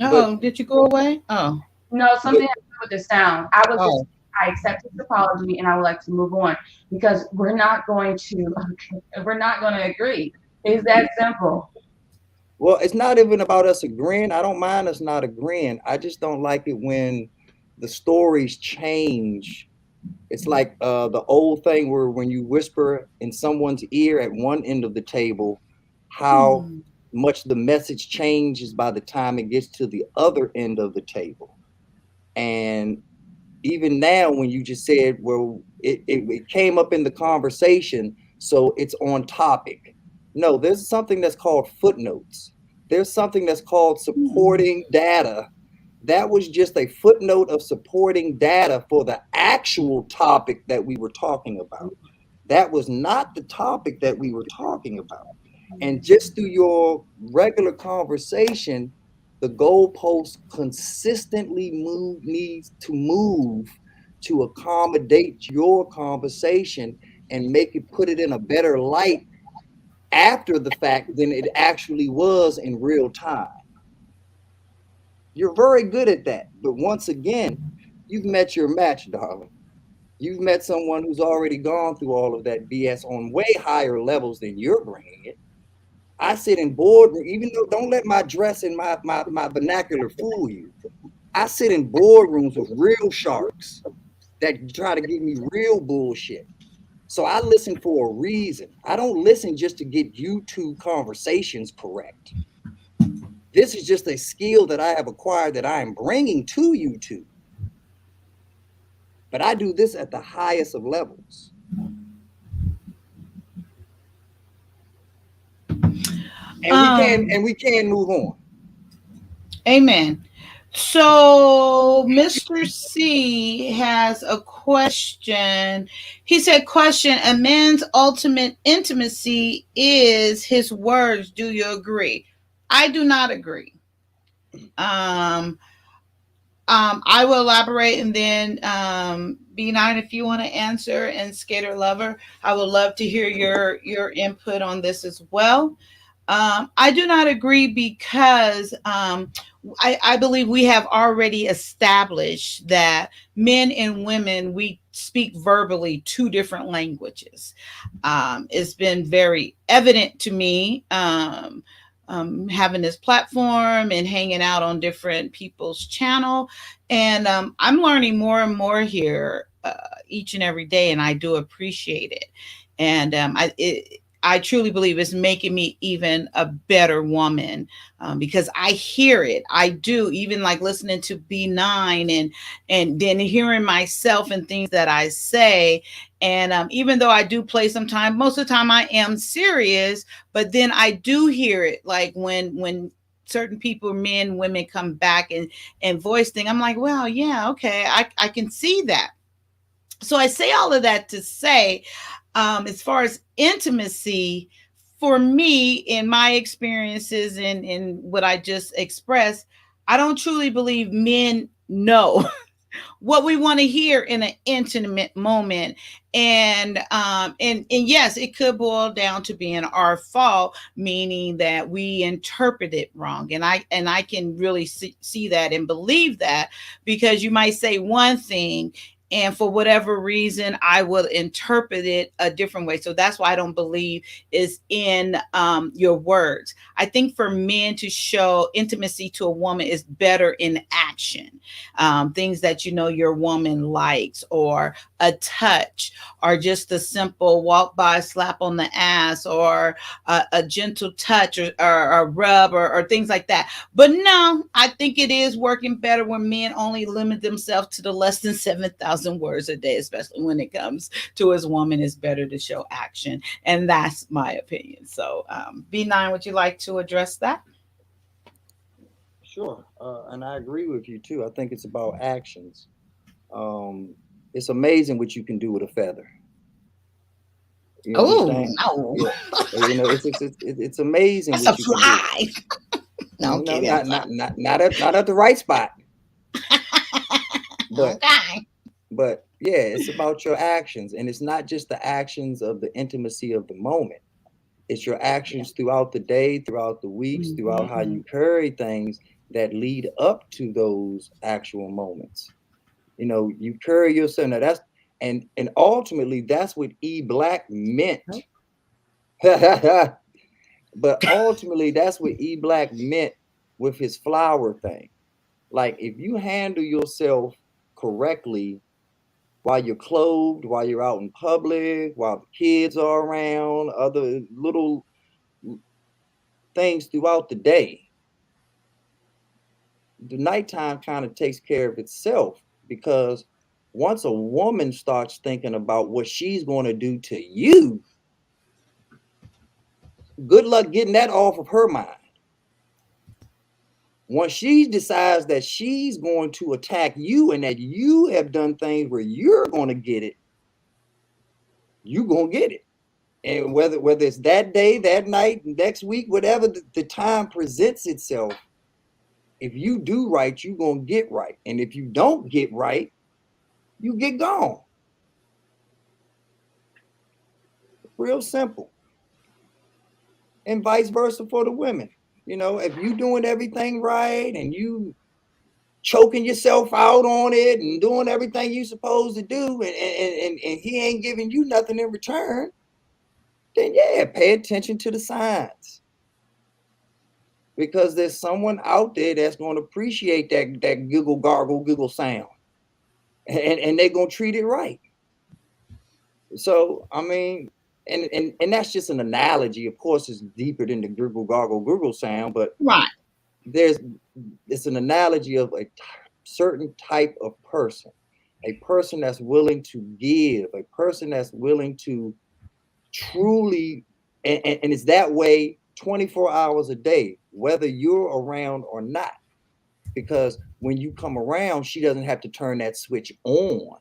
Oh, did you go away? Oh. No, something happened with the sound. I accept his apology and I would like to move on because we're not going to agree. It's that simple. Well, it's not even about us agreeing. I don't mind us not agreeing. I just don't like it when the stories change. It's like the old thing where when you whisper in someone's ear at one end of the table, how much the message changes by the time it gets to the other end of the table. And even now, when you just said, well, it came up in the conversation, so it's on topic. No, there's something that's called footnotes. There's something that's called supporting data. That was just a footnote of supporting data for the actual topic that we were talking about. That was not the topic that we were talking about. And just through your regular conversation, the goalpost consistently needs to move to accommodate your conversation and put it in a better light after the fact than it actually was in real time. You're very good at that. But once again, you've met your match, darling. You've met someone who's already gone through all of that BS on way higher levels than you're bringing it. I sit in boardroom, even though don't let my dress and my vernacular fool you. I sit in boardrooms with real sharks that try to give me real bullshit. So I listen for a reason. I don't listen just to get YouTube conversations correct. This is just a skill that I have acquired that I am bringing to YouTube. But I do this at the highest of levels. And we can move on. Amen. So Mr. C has a question. He said, question, a man's ultimate intimacy is his words. Do you agree? I do not agree. I will elaborate and then B9, if you want to answer, and Skater Lover, I would love to hear your input on this as well. I do not agree because I believe we have already established that men and women, we speak verbally two different languages. It's been very evident to me having this platform and hanging out on different people's channel. And I'm learning more and more here each and every day, and I do appreciate it. And I truly believe it's making me even a better woman, because I hear it. I do, even like listening to B9 and then hearing myself and things that I say. And even though I do play sometimes, most of the time I am serious, but then I do hear it, like when certain people, men, women, come back and voice thing. I'm like, well, yeah, okay, I can see that. So I say all of that to say, as far as intimacy, for me, in my experiences and in what I just expressed, I don't truly believe men know what we want to hear in an intimate moment. And yes, it could boil down to being our fault, meaning that we interpret it wrong. And I can really see that and believe that, because you might say one thing, and for whatever reason I will interpret it a different way. So that's why I don't believe is in your words. I think for men to show intimacy to a woman is better in action. Things that your woman likes, or a touch, or just a simple walk by, slap on the ass, or a gentle touch, or a rub, or things like that. But no, I think it is working better when men only limit themselves to the less than 7,000 words a day, especially when it comes to his woman. It's better to show action. And that's my opinion. So, B9, would you like to address that? Sure, and I agree with you too. I think it's about actions. It's amazing what you can do with a feather. You Oh, understand? no. Yeah, it's amazing That's a what you can do. fly. No, I'm No, kidding. I'm not at the right spot. But okay. but yeah, it's about your actions, and it's not just the actions of the intimacy of the moment. It's your actions throughout the day, throughout the weeks, throughout how Mhm. you carry things that lead up to those actual moments. You carry yourself. Now and ultimately that's what E Black meant. But ultimately that's what E Black meant with his flower thing. Like, if you handle yourself correctly while you're clothed, while you're out in public, while the kids are around, other little things throughout the day, the nighttime kind of takes care of itself. Because once a woman starts thinking about what she's going to do to you, good luck getting that off of her mind. Once she decides that she's going to attack you and that you have done things where you're going to get it, you're going to get it. And whether it's that day, that night, next week, whatever the time presents itself, if you do right, you're going to get right. And if you don't get right, you get gone. Real simple. And vice versa for the women. If you doing everything right and you choking yourself out on it and doing everything you supposed to do, and he ain't giving you nothing in return, then yeah, pay attention to the signs. Because there's someone out there that's going to appreciate that giggle, gargle, giggle sound. And they're going to treat it right. So, I mean, and that's just an analogy. Of course, it's deeper than the giggle, gargle, giggle sound, but Right. it's an analogy of a certain type of person, a person that's willing to give, a person that's willing to truly, and it's that way 24 hours a day, whether you're around or not. Because when you come around, she doesn't have to turn that switch on,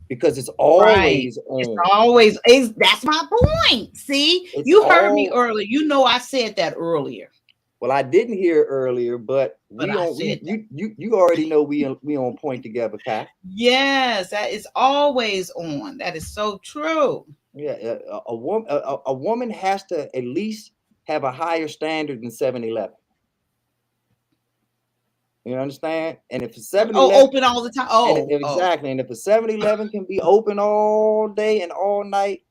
because it's Right. always It's on. always is that's my point. See, It's you heard me all earlier. I said that earlier, Well, I didn't hear earlier, but but we I on said that. you already know we on point together, Kai. Yes, that is always on. That is so true. Yeah, a woman has to at least have a higher standard than 7-Eleven. You understand? And if a Oh, 7-Eleven, open all the time. and Oh, exactly, and if a 7-Eleven can be open all day and all night,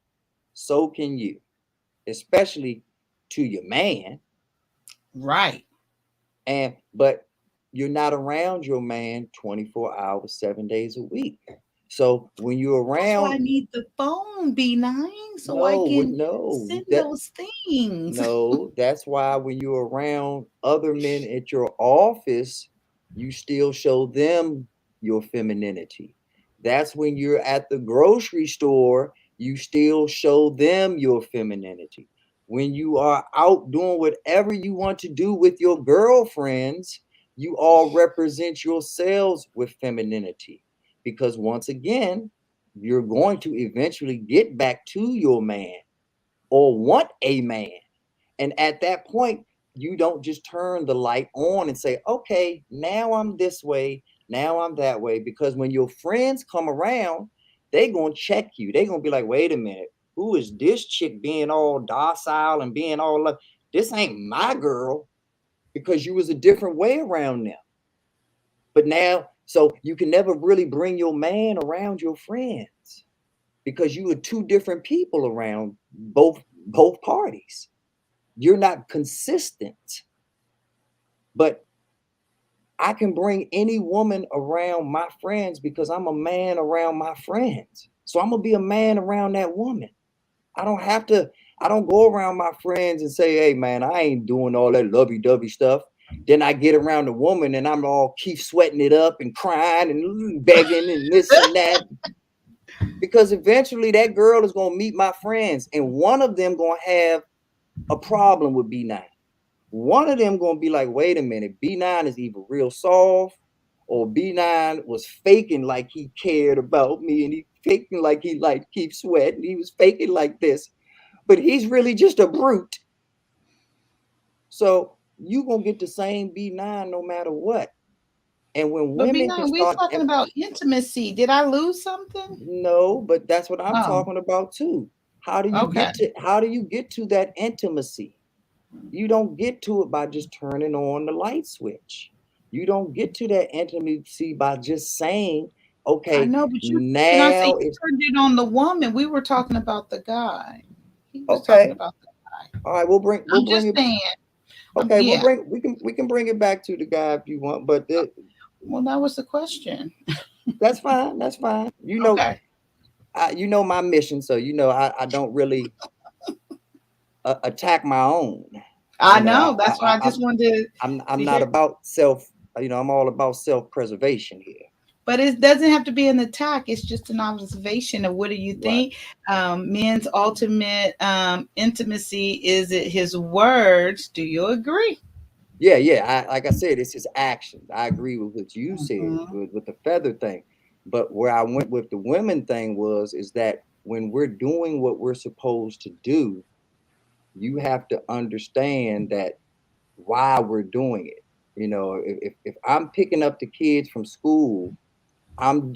so can you, especially to your man. right. But you're not around your man 24 hours, 7 days a week. So when you're That's why I around, need the phone, B9, so I can send those things. No, that's why when you're around other men at your office, you still show them your femininity. That's when you're at the grocery store, you still show them your femininity. When you are out doing whatever you want to do with your girlfriends, you all represent yourselves with femininity. Because once again, you're going to eventually get back to your man or want a man. And at that point, you don't just turn the light on and say, okay, now I'm this way, now I'm that way. Because when your friends come around, they're going to check you. They're going to be like, wait a minute, who is this chick being all docile and being all love? This ain't my girl, because you was a different way around them. But now, so you can never really bring your man around your friends because you were two different people around both parties. You're not consistent. But I can bring any woman around my friends because I'm a man around my friends. So I'm gonna be a man around that woman. I don't go around my friends and say, hey man, I ain't doing all that lovey-dovey stuff. Then I get around the woman and I'm all keep sweating it up and crying and begging and this and that. Because eventually that girl is gonna meet my friends and one of them gonna have a problem with B9. One of them gonna be like, wait a minute, B9 is either real soft or B9 was faking like he cared about me and he faking like he like keep sweating. He was faking like this, but he's really just a brute. So you gonna get the same B9 no matter what. And when But women can B9, we're start talking about intimacy. Did I lose something? No, but that's what I'm Oh. talking about too. How do you get to that intimacy? You don't get to it by just turning on the light switch. You don't get to that intimacy by just saying, okay, I know, but when I say now you it's turned it on the woman, we were talking about the guy. He was okay. talking about the guy. All right, we'll bring it. Saying. Okay, Yeah. we can bring it back to the guy if you want, but well, that was the question. That's fine. That's fine. You know, okay. You know my mission, so you know I don't really attack my own. I know. That's why I just wanted to. I'm not about self. I'm all about self-preservation here. But it doesn't have to be an attack. It's just an observation of what do you think? Men's ultimate intimacy, is it his words? Do you agree? Yeah. Like I said, it's his actions. I agree with what you said with the feather thing. But where I went with the women thing is that when we're doing what we're supposed to do, you have to understand that why we're doing it. If I'm picking up the kids from school, I'm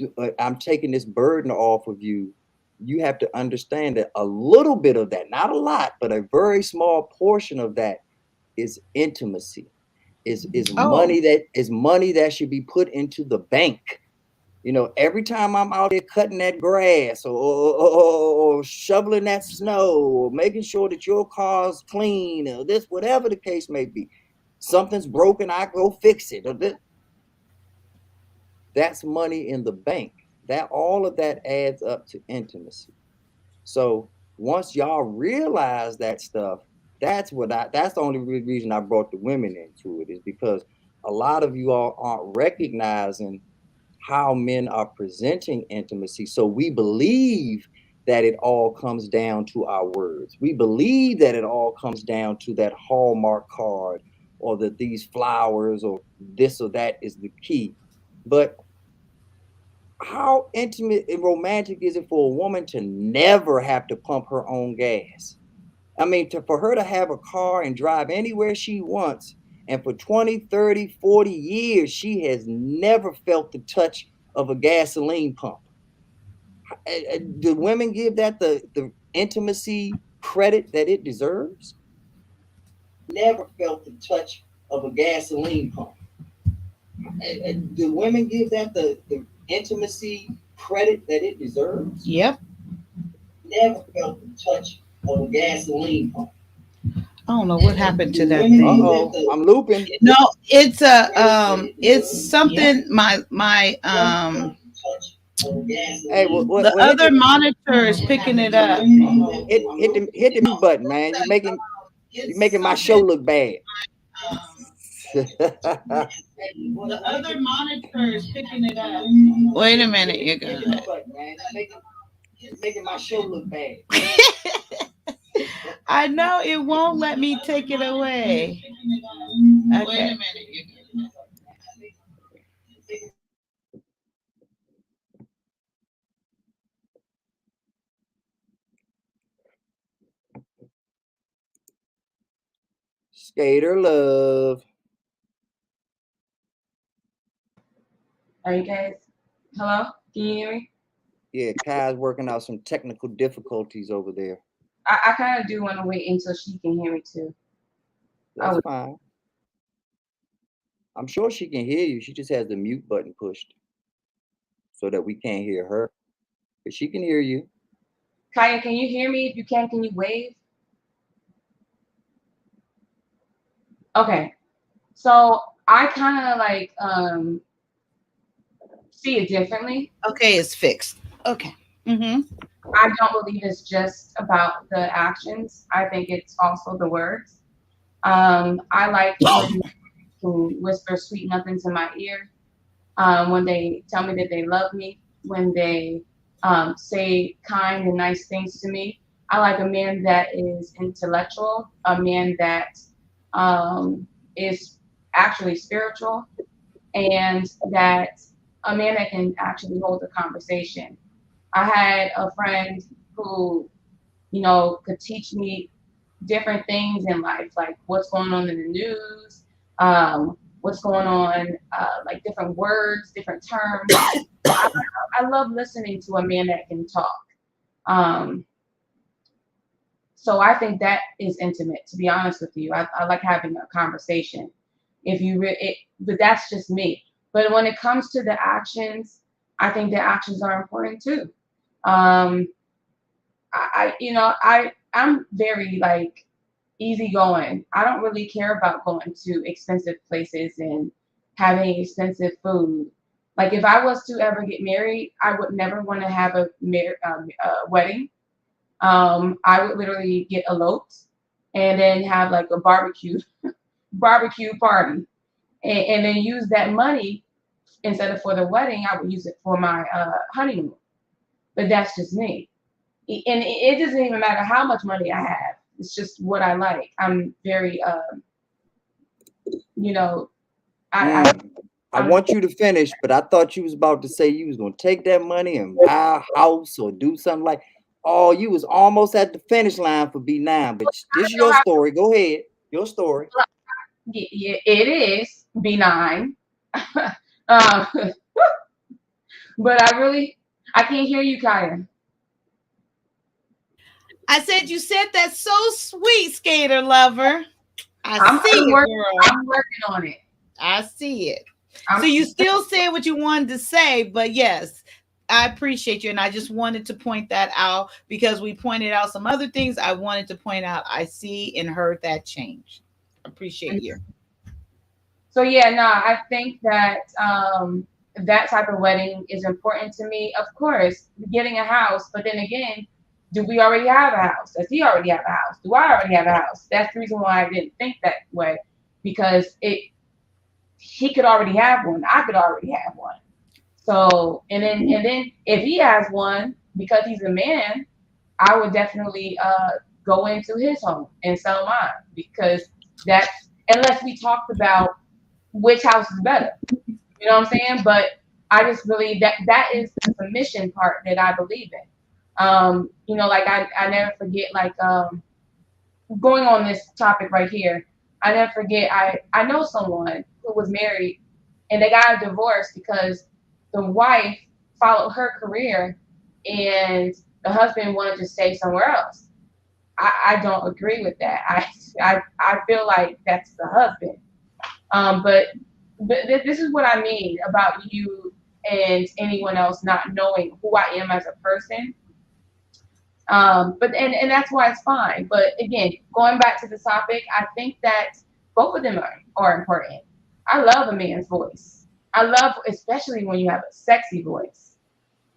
taking this burden off of you. You have to understand that a little bit of that, not a lot, but a very small portion of that is intimacy. Is money that should be put into the bank. Every time I'm out there cutting that grass or shoveling that snow or making sure that your car's clean or this, whatever the case may be, something's broken, I go fix it. That's money in the bank. That all of that adds up to intimacy. So once y'all realize that stuff, that's the only reason I brought the women into it, is because a lot of you all aren't recognizing how men are presenting intimacy. So we believe that it all comes down to our words. We believe that it all comes down to that Hallmark card or that these flowers or this or that is the key. But how intimate and romantic is it for a woman to never have to pump her own gas? I mean, for her to have a car and drive anywhere she wants, and for 20, 30, 40 years, she has never felt the touch of a gasoline pump. Do women give that the intimacy credit that it deserves? Never felt the touch of a gasoline pump. Do women give that the intimacy credit that it deserves? Yep. Never felt the touch of a gasoline pump. I don't know what happened to that thing. I'm looping. No, it's something. My Hey, The hit other monitor is picking it up. hit the mute button, man. You making my show look bad. The other monitor is picking it up. Wait a minute, you're gonna. You're making my show look bad. I know it won't let me take it away. Okay. Skater love. Are you guys? Hello? Can you hear me? Yeah, Kai's working out some technical difficulties over there. I kind of do want to wait until she can hear me too. That's fine. I'm sure she can hear you. She just has the mute button pushed so that we can't hear her. But she can hear you. Kyia, can you hear me? If you can you wave? Okay. So I kind of like see it differently. Okay, it's fixed. Okay. Mm-hmm. I don't believe it's just about the actions. I think it's also the words. I like when can whisper sweet nothings in my ear. When they tell me that they love me, when they say kind and nice things to me. I like a man that is intellectual, a man that is actually spiritual, and that a man that can actually hold a conversation. I had a friend who, could teach me different things in life, like what's going on in the news, what's going on, like different words, different terms. I love listening to a man that can talk. Um, so I think that is intimate. To be honest with you, I like having a conversation. But that's just me. But when it comes to the actions, I think the actions are important too. Um, I'm very like easygoing. I don't really care about going to expensive places and having expensive food. Like if I was to ever get married, I would never want to have a wedding. I would literally get eloped and then have like a barbecue party, and then use that money instead of for the wedding. I would use it for my honeymoon. But that's just me. And it doesn't even matter how much money I have. It's just what I like. I'm very, I want you to finish, but I thought you was about to say you was gonna take that money and buy a house or do something like. Oh, you was almost at the finish line for B9, but this is your story. Go ahead, your story. Yeah, it is benign. But I can't hear you, Kyia. I said you said that so sweet, skater lover. I'm working on it. I see it. So you still said what you wanted to say, but yes, I appreciate you. And I just wanted to point that out because we pointed out some other things I wanted to point out. I see and heard that change. Appreciate you. So yeah, no, I think that that type of wedding is important to me. Of course, getting a house, but then again, do we already have a house? Does he already have a house? Do I already have a house? That's the reason why I didn't think that way, because he could already have one. I could already have one. So and then if he has one, because he's a man, I would definitely go into his home and sell mine, because that's, unless we talked about which house is better. You know what I'm saying? But I just believe that is the submission part that I believe in. Like I never forget, like going on this topic right here, I never forget, I know someone who was married and they got a divorce because the wife followed her career and the husband wanted to stay somewhere else. I don't agree with that. I feel like that's the husband. But this is what I mean about you and anyone else not knowing who I am as a person. But that's why it's fine. But again, going back to the topic, I think that both of them are important. I love a man's voice. I love, especially when you have a sexy voice.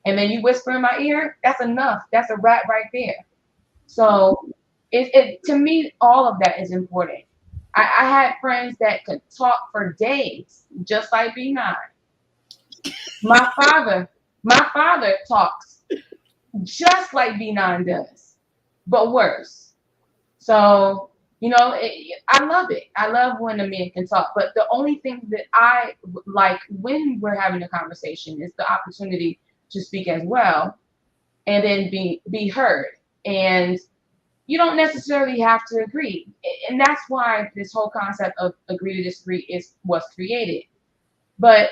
and then you whisper in my ear, that's enough. That's a wrap right there. So it to me, all of that is important. I had friends that could talk for days, just like B9. My father talks just like B9 does, but worse. So, I love it. I love when a man can talk. But the only thing that I like when we're having a conversation is the opportunity to speak as well, and then be heard. And you don't necessarily have to agree. And that's why this whole concept of agree to disagree was created. But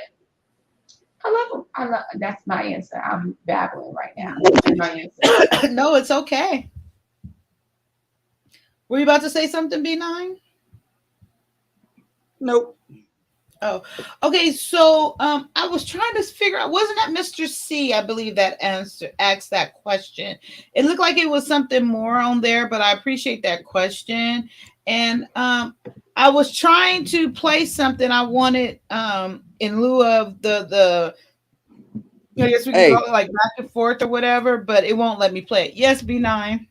I love them. That's my answer. I'm babbling right now. That's my answer. No, it's okay. Were you about to say something, B9? Nope. Oh, okay. So, I was trying to figure out. Wasn't that Mr. C? I believe that asked that question. It looked like it was something more on there, but I appreciate that question. And I was trying to play something I wanted in lieu of the. I guess we can Hey, call it like back and forth or whatever, but it won't let me play it. Yes, B9.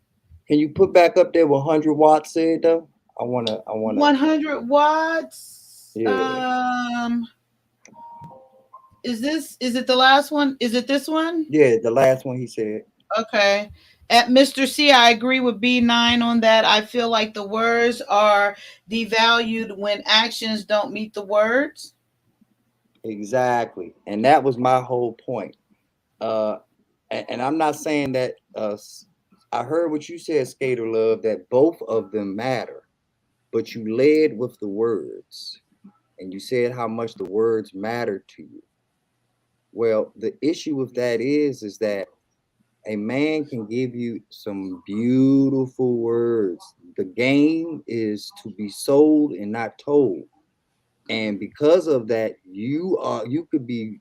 can you put back up there what 100 watts said though? I wanna. 100 watts. Yeah. Is it the last one? Is it this one? Yeah, the last one he said. Okay. At Mr. C, I agree with B9 on that. I feel like the words are devalued when actions don't meet the words. Exactly, and that was my whole point. Uh, and I'm not saying that. I heard what you said, Skater Love, that both of them matter, but you led with the words, and you said how much the words matter to you. Well, the issue with that is that a man can give you some beautiful words. The game is to be sold and not told. And because of that, you could be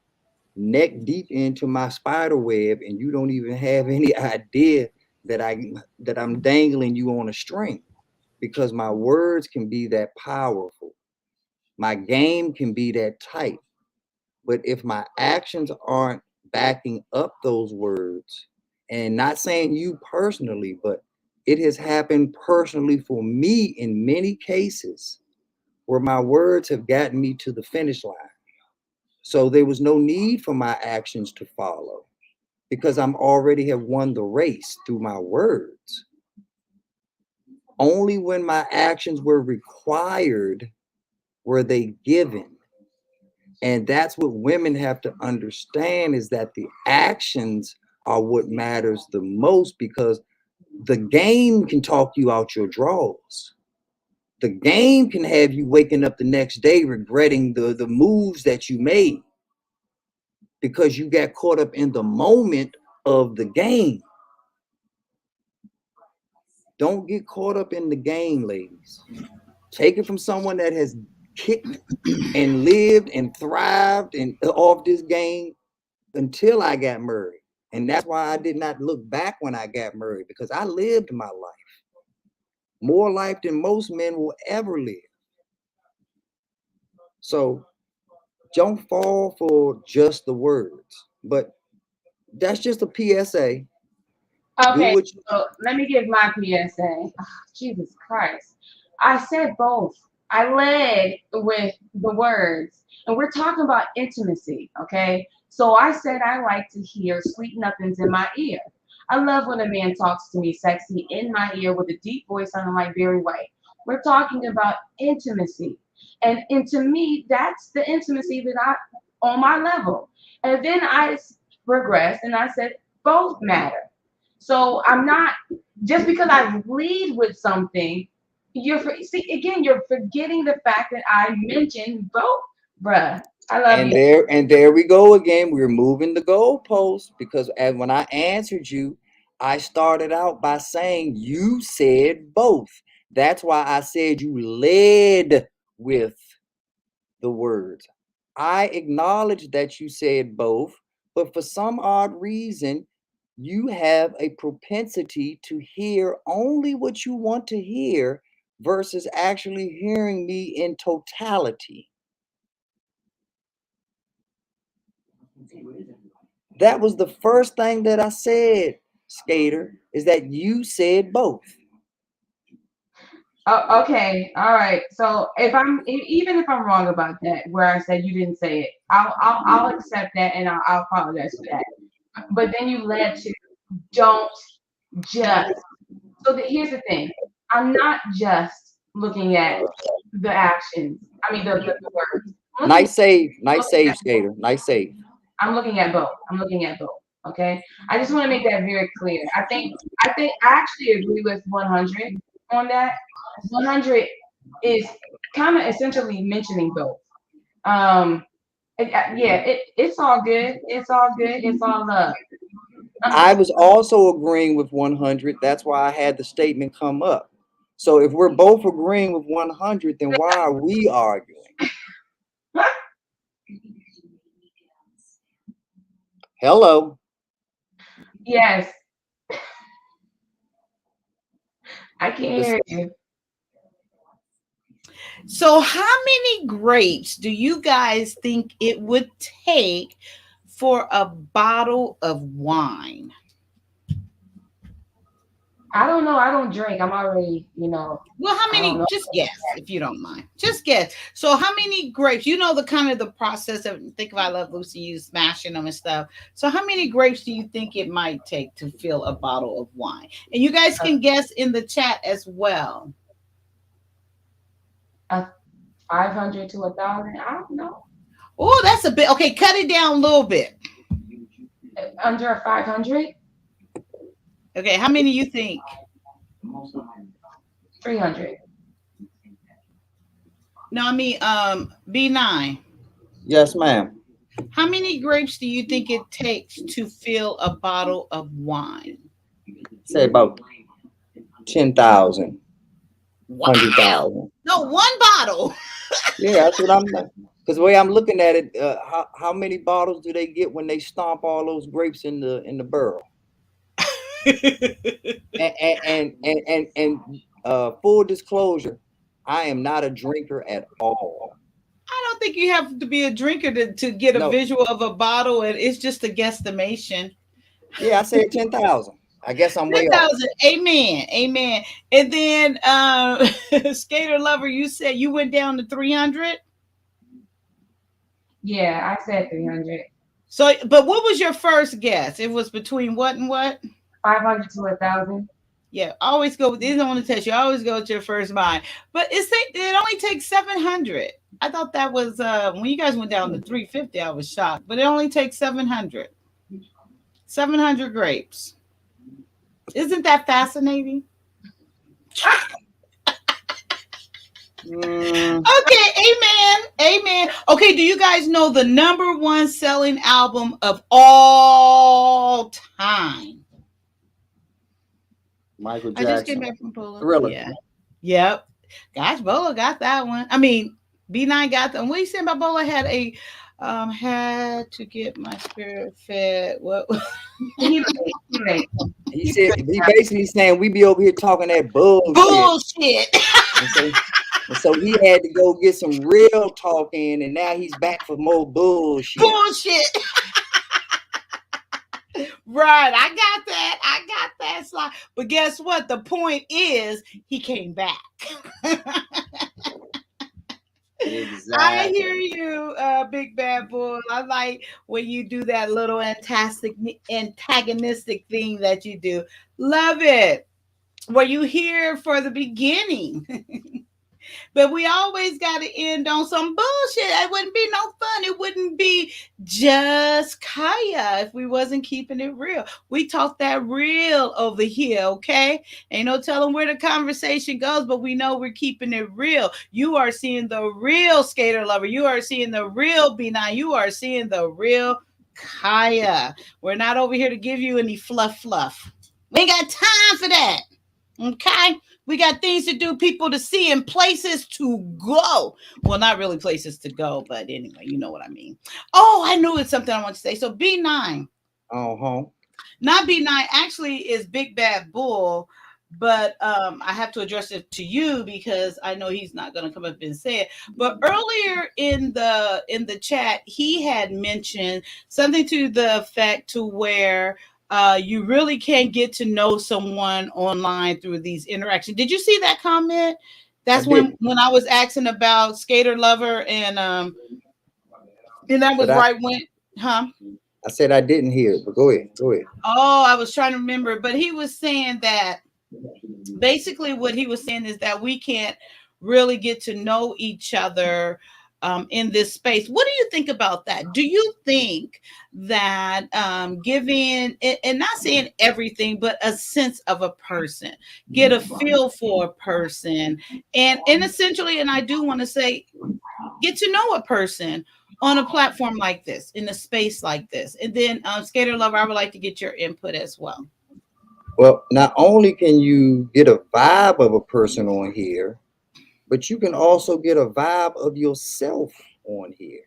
neck deep into my spider web and you don't even have any idea that I'm dangling you on a string, because my words can be that powerful. My game can be that tight. But if my actions aren't backing up those words, and not saying you personally, but it has happened personally for me in many cases where my words have gotten me to the finish line. So there was no need for my actions to follow because I'm already have won the race through my words. Only when my actions were required were they given. And that's what women have to understand, is that the actions are what matters the most, because the game can talk you out your drawers. The game can have you waking up the next day regretting the moves that you made because you got caught up in the moment of the game. Don't get caught up in the game, ladies. Take it from someone that has kicked and lived and thrived and off this game until I got married. And that's why I did not look back when I got married, because I lived my life. More life than most men will ever live. So don't fall for just the words. But that's just a PSA. Do Okay, what you so let me give my PSA. Jesus Christ. I said both. I led with the words, and we're talking about intimacy, okay? So I said I like to hear sweet nothings in my ear. I love when a man talks to me sexy in my ear with a deep voice sounding like Barry White. We're talking about intimacy. And to me, that's the intimacy that I, on my level. And then I progressed and I said both matter. So I'm not, just because I lead with something, see again, you're forgetting the fact that I mentioned both, bruh. I love you. and there we go again. We're moving the goalposts, because when I answered you, I started out by saying you said both. That's why I said you led with the words. I acknowledge that you said both, but for some odd reason, you have a propensity to hear only what you want to hear versus actually hearing me in totality. That was the first thing that I said, Skater, is that you said both. Oh, okay, all right. So even if I'm wrong about that, where I said you didn't say it, I'll accept that and I'll apologize for that. But then you led to don't just. So here's the thing. I'm not just looking at the actions. I mean the words. Nice save, Skater. Nice save. I'm looking at both. I'm looking at both. Okay. I just want to make that very clear. I actually agree with 100 on that. 100 is kind of essentially mentioning both. It's all good. It's all good. It's all love. I was also agreeing with 100. That's why I had the statement come up. So if we're both agreeing with 100, then why are we arguing? Hello. Yes. I can't hear you. So how many grapes do you guys think it would take for a bottle of wine? I don't know. I don't drink. I'm already, Well, how many? Just guess, if you don't mind. Just guess. So, how many grapes? You know the kind of the process of think of I Love Lucy, you smashing them and stuff. So, how many grapes do you think it might take to fill a bottle of wine? And you guys can guess in the chat as well. 500 to 1,000. I don't know. Oh, that's a bit. Okay, cut it down a little bit. Under 500. Okay, how many you think? 300. No, I mean, B9. Yes, ma'am. How many grapes do you think it takes to fill a bottle of wine? Say about 10,000. 100,000. No, one bottle. Yeah, that's what I'm. Because the way I'm looking at it, how many bottles do they get when they stomp all those grapes in the barrel? and full disclosure, I am not a drinker at all. I don't think you have to be a drinker to get a visual of a bottle, and it's just a guesstimation. Yeah, I said 10,000. I guess I'm way off. Amen. Amen. And then Skater Lover, you said you went down to 300? Yeah, I said 300. So, but what was your first guess? It was between what and what? 500 to 1,000. Yeah, always go with these. I want to test you. Always go with your first mind. But it only takes 700. I thought that was when you guys went down to 350. I was shocked, but it only takes 700. 700 grapes. Isn't that fascinating? Okay, amen. Okay, do you guys know the #1 selling album of all time? Michael Jackson. I just came back from Polo. Thriller. Yeah. Yep. Gosh, Bolo got that one. I mean, B9 got them. What are you saying about Bolo? Had to get my spirit fed. What? He said he basically saying we be over here talking that bullshit. So he had to go get some real talk in, and now he's back for more bullshit. Right, I got that slide. But guess what? The point is, he came back. Exactly. I hear you, Big Bad Bull. I like when you do that little antagonistic thing that you do. Love it. Were you here for the beginning? But we always got to end on some bullshit. It wouldn't be no fun. It wouldn't be Juss Kyia if we wasn't keeping it real. We talk that real over here, okay? Ain't no telling where the conversation goes, but we know we're keeping it real. You are seeing the real Skater Lover. You are seeing the real B9. You are seeing the real Kyia. We're not over here to give you any fluff. We ain't got time for that, okay? We got things to do, people to see, and places to go. Well, not really places to go, but anyway, you know what I mean. Oh, I knew it's something I want to say. So B9. Uh-huh. Not B9, actually is Big Bad Bull. but I have to address it to you because I know he's not going to come up and say it. But earlier in the chat, he had mentioned something to the effect to where you really can't get to know someone online through these interactions. Did you see that comment? That's when I was asking about Skater Lover and that was right when, huh? I said I didn't hear it, but go ahead. Go ahead. Oh, I was trying to remember, but he was saying that basically what he was saying is that we can't really get to know each other in this space. What do you think about that? Do you think that giving and not saying everything, but a sense of a person, get a feel for a person, and essentially, and I do want to say, get to know a person on a platform like this, in a space like this, and then Skater Lover, I would like to get your input as well. Well, not only can you get a vibe of a person on here, but you can also get a vibe of yourself on here.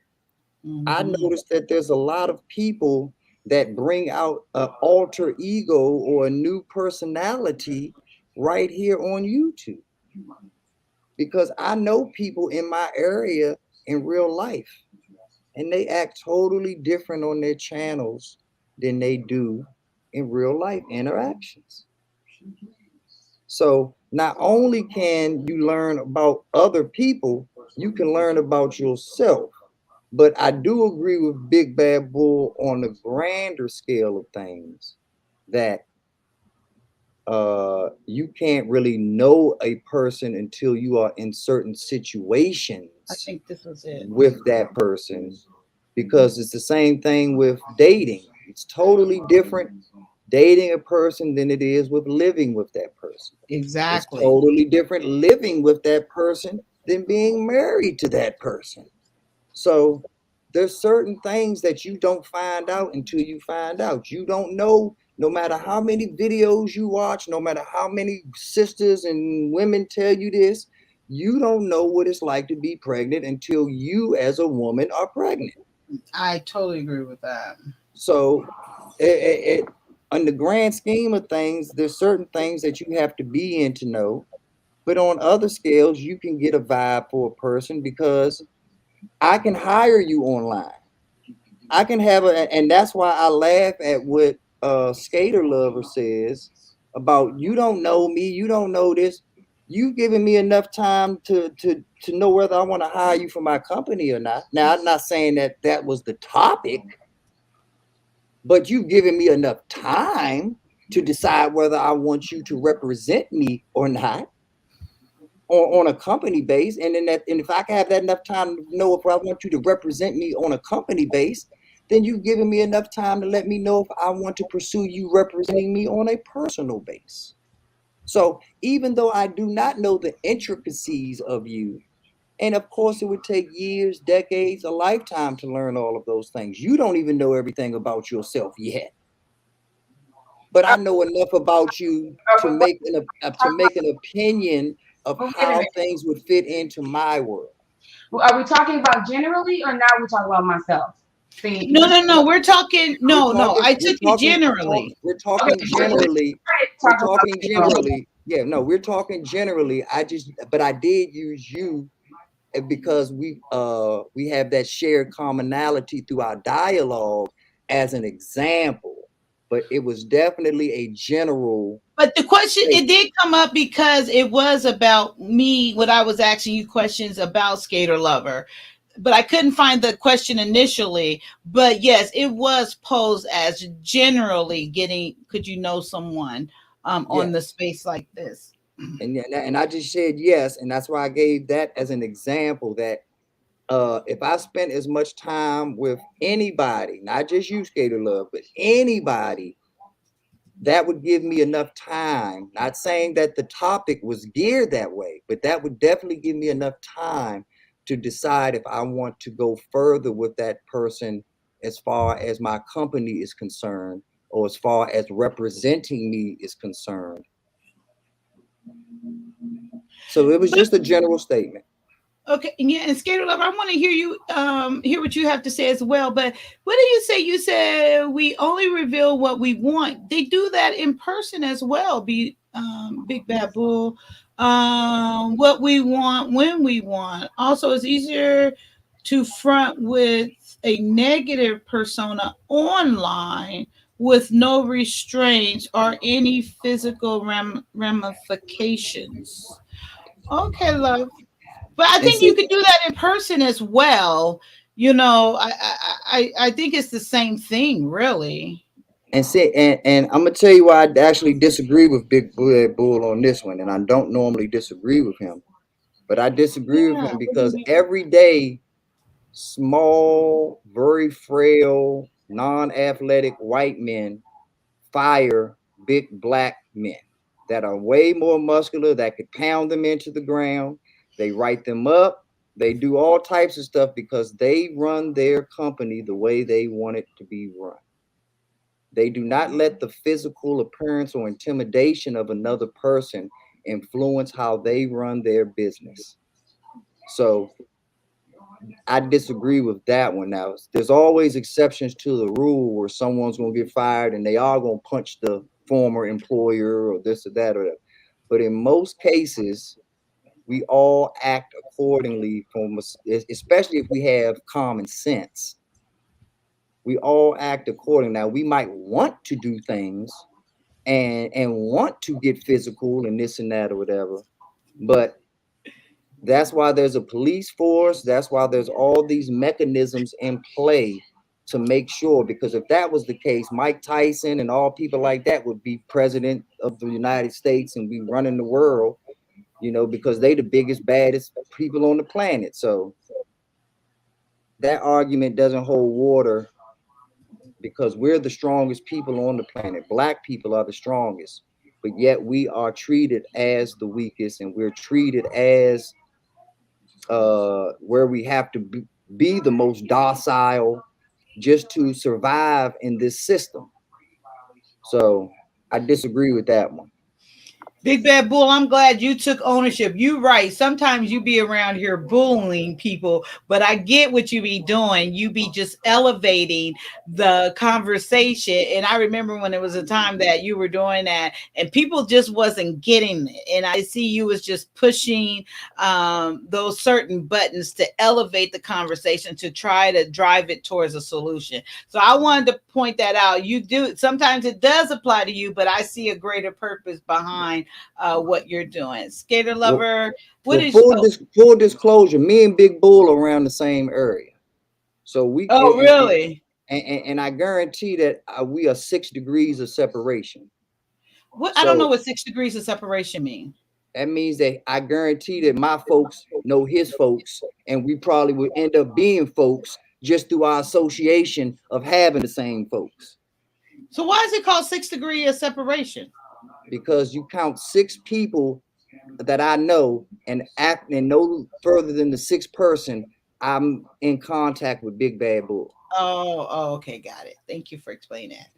I noticed that there's a lot of people that bring out an alter ego or a new personality right here on YouTube. Because I know people in my area in real life, and they act totally different on their channels than they do in real life interactions. So not only can you learn about other people, you can learn about yourself. But I do agree with Big Bad Bull on the grander scale of things that you can't really know a person until you are in certain situations. I think this was it. With that person, because it's the same thing with dating. It's totally different dating a person than it is with living with that person. Exactly. It's totally different living with that person than being married to that person. So there's certain things that you don't find out until you find out. You don't know, no matter how many videos you watch, no matter how many sisters and women tell you this, you don't know what it's like to be pregnant until you as a woman are pregnant. I totally agree with that. So on the grand scheme of things, there's certain things that you have to be in to know. But on other scales, you can get a vibe for a person because I can hire you online. I can have and that's why I laugh at what Skater Lover says about you don't know me, you don't know this. You've given me enough time to know whether I want to hire you for my company or not. Now, I'm not saying that that was the topic, but you've given me enough time to decide whether I want you to represent me or not on a company base. And then and if I can have that enough time to know if I want you to represent me on a company base, then you've given me enough time to let me know if I want to pursue you representing me on a personal base. So even though I do not know the intricacies of you, and of course it would take years, decades, a lifetime to learn all of those things. You don't even know everything about yourself yet. But I know enough about you to make an opinion of how things would fit into my world. Are we talking about generally, or now we're talking about myself? No. We're talking. No. I took it generally. We're talking generally. We're talking generally. Yeah, no, we're talking generally. But I did use you because we have that shared commonality through our dialogue as an example. But it was definitely a general. But the question, it did come up because it was about me when I was asking you questions about Skater Lover. But I couldn't find the question initially. But yes, it was posed as generally could you know someone on the space like this? And I just said yes. And that's why I gave that as an example that if I spent as much time with anybody, not just you, Skater Love, but anybody, that would give me enough time. Not saying that the topic was geared that way, but that would definitely give me enough time to decide if I want to go further with that person as far as my company is concerned, or as far as representing me is concerned. So it was just a general statement. Okay, yeah, and Skater Lover, I want to hear you hear what you have to say as well. But what do you say? You said we only reveal what we want. They do that in person as well. Big Bad Bull. What we want when we want. Also, it's easier to front with a negative persona online with no restraints or any physical ramifications. Okay, love. But I And think you see, could do that in person as well. You know, I think it's the same thing, really. and I'm gonna tell you why I actually disagree with Big Red Bull on this one, and I don't normally disagree with him, but I disagree with Yeah. him because every day, small, very frail, non-athletic white men fire big black men that are way more muscular, that could pound them into the ground. They write them up. They do all types of stuff because they run their company the way they want it to be run. They do not let the physical appearance or intimidation of another person influence how they run their business. So I disagree with that one. Now, there's always exceptions to the rule where someone's going to get fired and they are going to punch the former employer or this or that or that. But in most cases, we all act accordingly, especially if we have common sense. We all act according. Now, we might want to do things and want to get physical and this and that or whatever, but that's why there's a police force. That's why there's all these mechanisms in play to make sure, because if that was the case, Mike Tyson and all people like that would be president of the United States and be running the world, because they the biggest, baddest people on the planet. So that argument doesn't hold water because we're the strongest people on the planet. Black people are the strongest, but yet we are treated as the weakest, and we're treated as where we have to be the most docile just to survive in this system. So I disagree with that one. Big Bad Bull, I'm glad you took ownership. You right. Sometimes you be around here bullying people, but I get what you be doing. You be just elevating the conversation. And I remember when it was a time that you were doing that and people just wasn't getting it. And I see you was just pushing those certain buttons to elevate the conversation to try to drive it towards a solution. So I wanted to point that out. You do, sometimes it does apply to you, but I see a greater purpose behind what you're doing. Skater Lover, what is full disclosure, me and Big Bull are around the same area. So we really? And I guarantee that we are 6 degrees of separation. What? I don't know what 6 degrees of separation mean. That means that I guarantee that my folks know his folks, and we probably would end up being folks just through our association of having the same folks. So why is it called 6 degrees of separation? Because you count 6 people that I know and act and no further than the 6th person, I'm in contact with Big Bad Bull. Oh, okay, got it. Thank you for explaining that.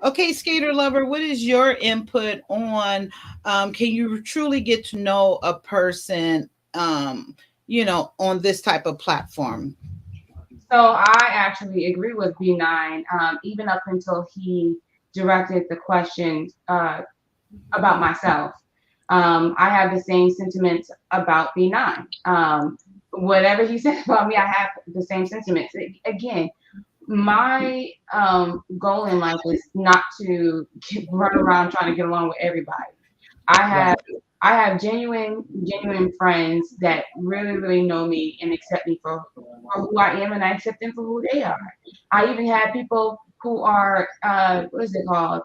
Okay, Skater Lover, what is your input on can you truly get to know a person on this type of platform? So I actually agree with B9, even up until he directed the question about myself. I have the same sentiments about B9. Whatever he said about me, I have the same sentiments. Again, my goal in life is not to run around trying to get along with everybody. I have genuine friends that really know me and accept me for who I am, and I accept them for who they are. I even have people who are what is it called?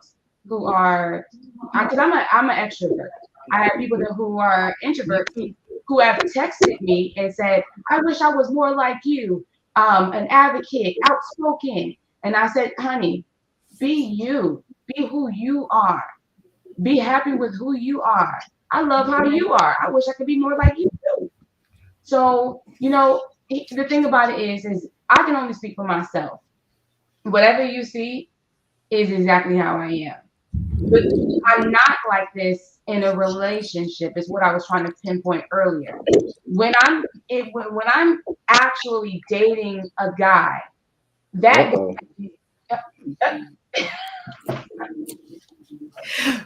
Who are, because I'm an extrovert. I have people who are introverts who have texted me and said, "I wish I was more like you, an advocate, outspoken." And I said, "Honey, be you, be who you are, be happy with who you are. I love how you are. I wish I could be more like you too." So the thing about it is I can only speak for myself. Whatever you see is exactly how I am. But I'm not like this in a relationship, is what I was trying to pinpoint earlier. When I'm actually dating a guy, that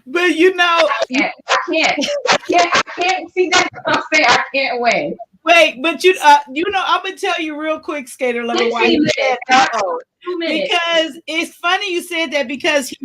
but I can't see that. I'm saying I can't win. Wait, but I'm gonna tell you real quick, Skater Lover, why he said uh-oh. Because it's funny you said that, because he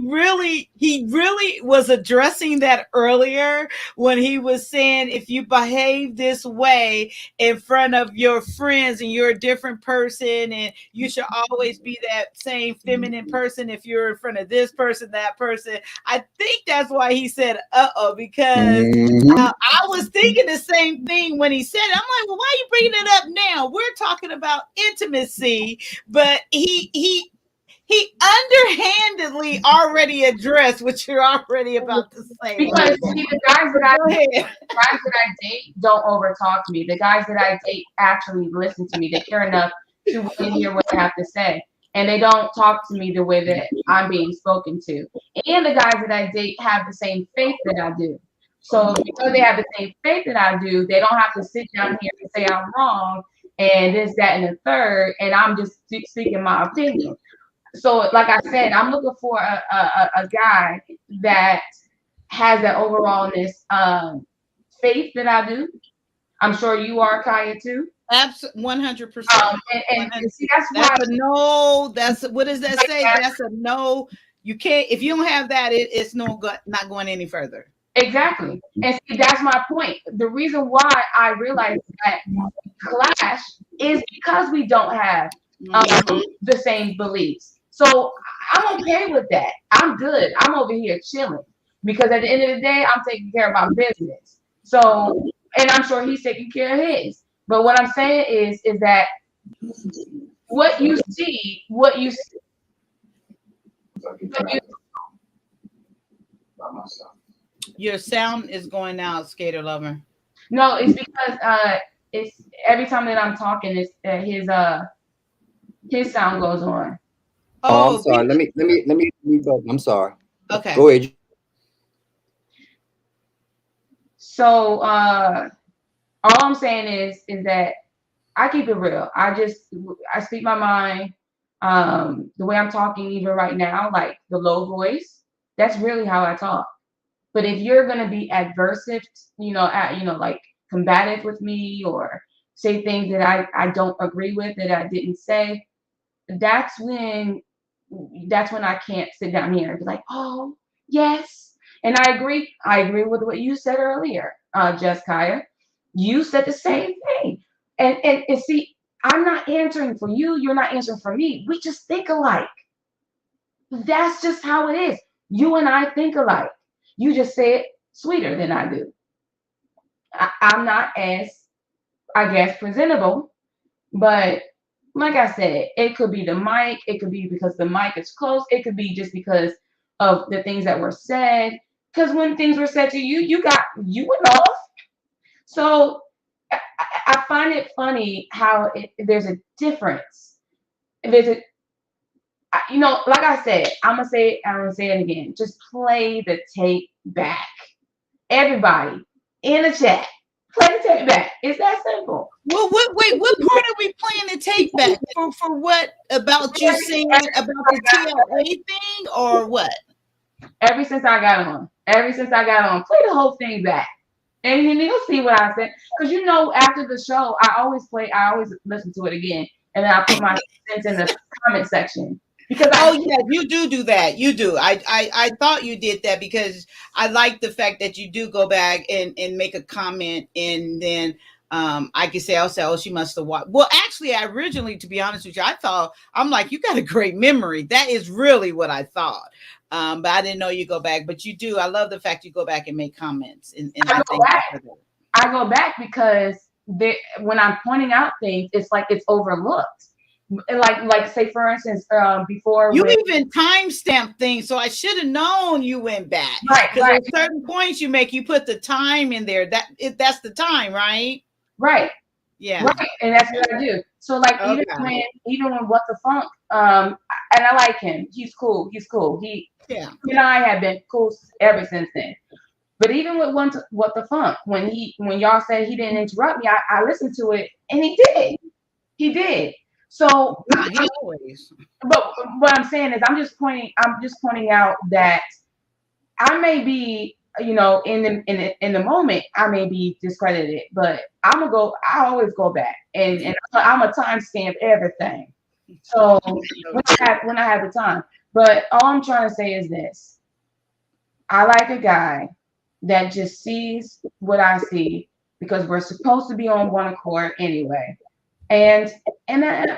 really was addressing that earlier when he was saying if you behave this way in front of your friends and you're a different person, and you should always be that same feminine person if you're in front of this person, that person. I think that's why he said uh-oh, because I was thinking the same thing when he said it. I'm like, well, why are you bringing it up now? We're talking about intimacy, but he underhandedly already addressed what you're already about to say. Because see, the guys that I date don't overtalk me. The guys that I date actually listen to me. They care enough to really hear what I have to say. And they don't talk to me the way that I'm being spoken to. And the guys that I date have the same faith that I do. So because they have the same faith that I do, they don't have to sit down here and say I'm wrong and this, that, and the third, and I'm just speaking my opinion. So, like I said, I'm looking for a guy that has that overallness faith that I do. I'm sure you are, Kyia, too. Absolutely, 100%. And see, that's a no. That's what does that say? That's a no. You can't if you don't have that. It's not going any further. Exactly. And see, that's my point. The reason why I realized that clash is because we don't have the same beliefs. So I'm okay with that. I'm good. I'm over here chilling because at the end of the day, I'm taking care of my business. So, and I'm sure he's taking care of his. But what I'm saying is that what you see. Your sound is going out, Skater Lover. No, it's because it's every time that I'm talking, it's his sound goes on. Oh, I'm sorry. Let me rebut. I'm sorry. Okay. Go ahead. So all I'm saying is that I keep it real. I speak my mind. The way I'm talking even right now, like the low voice, that's really how I talk. But if you're gonna be adversive, like combative with me or say things that I don't agree with that I didn't say, that's when I can't sit down here and be like, oh yes. And I agree with what you said earlier, Juss Kyia. You said the same thing. And see, I'm not answering for you, you're not answering for me. We just think alike. That's just how it is. You and I think alike. You just say it sweeter than I do. I'm not as, I guess, presentable, but like I said, it could be the mic. It could be because the mic is close. It could be just because of the things that were said. Because when things were said to you, you went off. So I find it funny how there's a difference. Like I said, I'm gonna say it again. Just play the tape back. Everybody in the chat, play the tape back. It's that simple. Well, what part are we playing the tape back for? What about you saying about the TLA thing or what? Ever since I got on, play the whole thing back, and then you'll see what I said. Because after the show, I always listen to it again, and then I put my sense in the comment section. Because you do that. You do. I thought you did that because I like the fact that you do go back and make a comment, and then I can say, oh, she must have watched. Well, actually, I originally, to be honest with you, I'm like, you got a great memory. That is really what I thought. But I didn't know you go back. But you do. I love the fact you go back and make comments. And I go back because when I'm pointing out things, it's like it's overlooked. Like say for instance, before you even timestamp things, so I should have known you went back. Right. Because at certain points you make, you put the time in there. That's the time, right? Right. Yeah. Right. And that's what I do. So like even when What the Funk, and I like him. He's cool. He and I have been cool ever since then. But even with What the Funk, when y'all said he didn't interrupt me, I listened to it and he did. He did. So, but what I'm saying is, I'm just pointing out that I may be you know, in the moment, I may be discredited, but I'm gonna go. I always go back, and I'm a timestamp everything. So when I have the time, but all I'm trying to say is this: I like a guy that just sees what I see because we're supposed to be on one accord anyway, and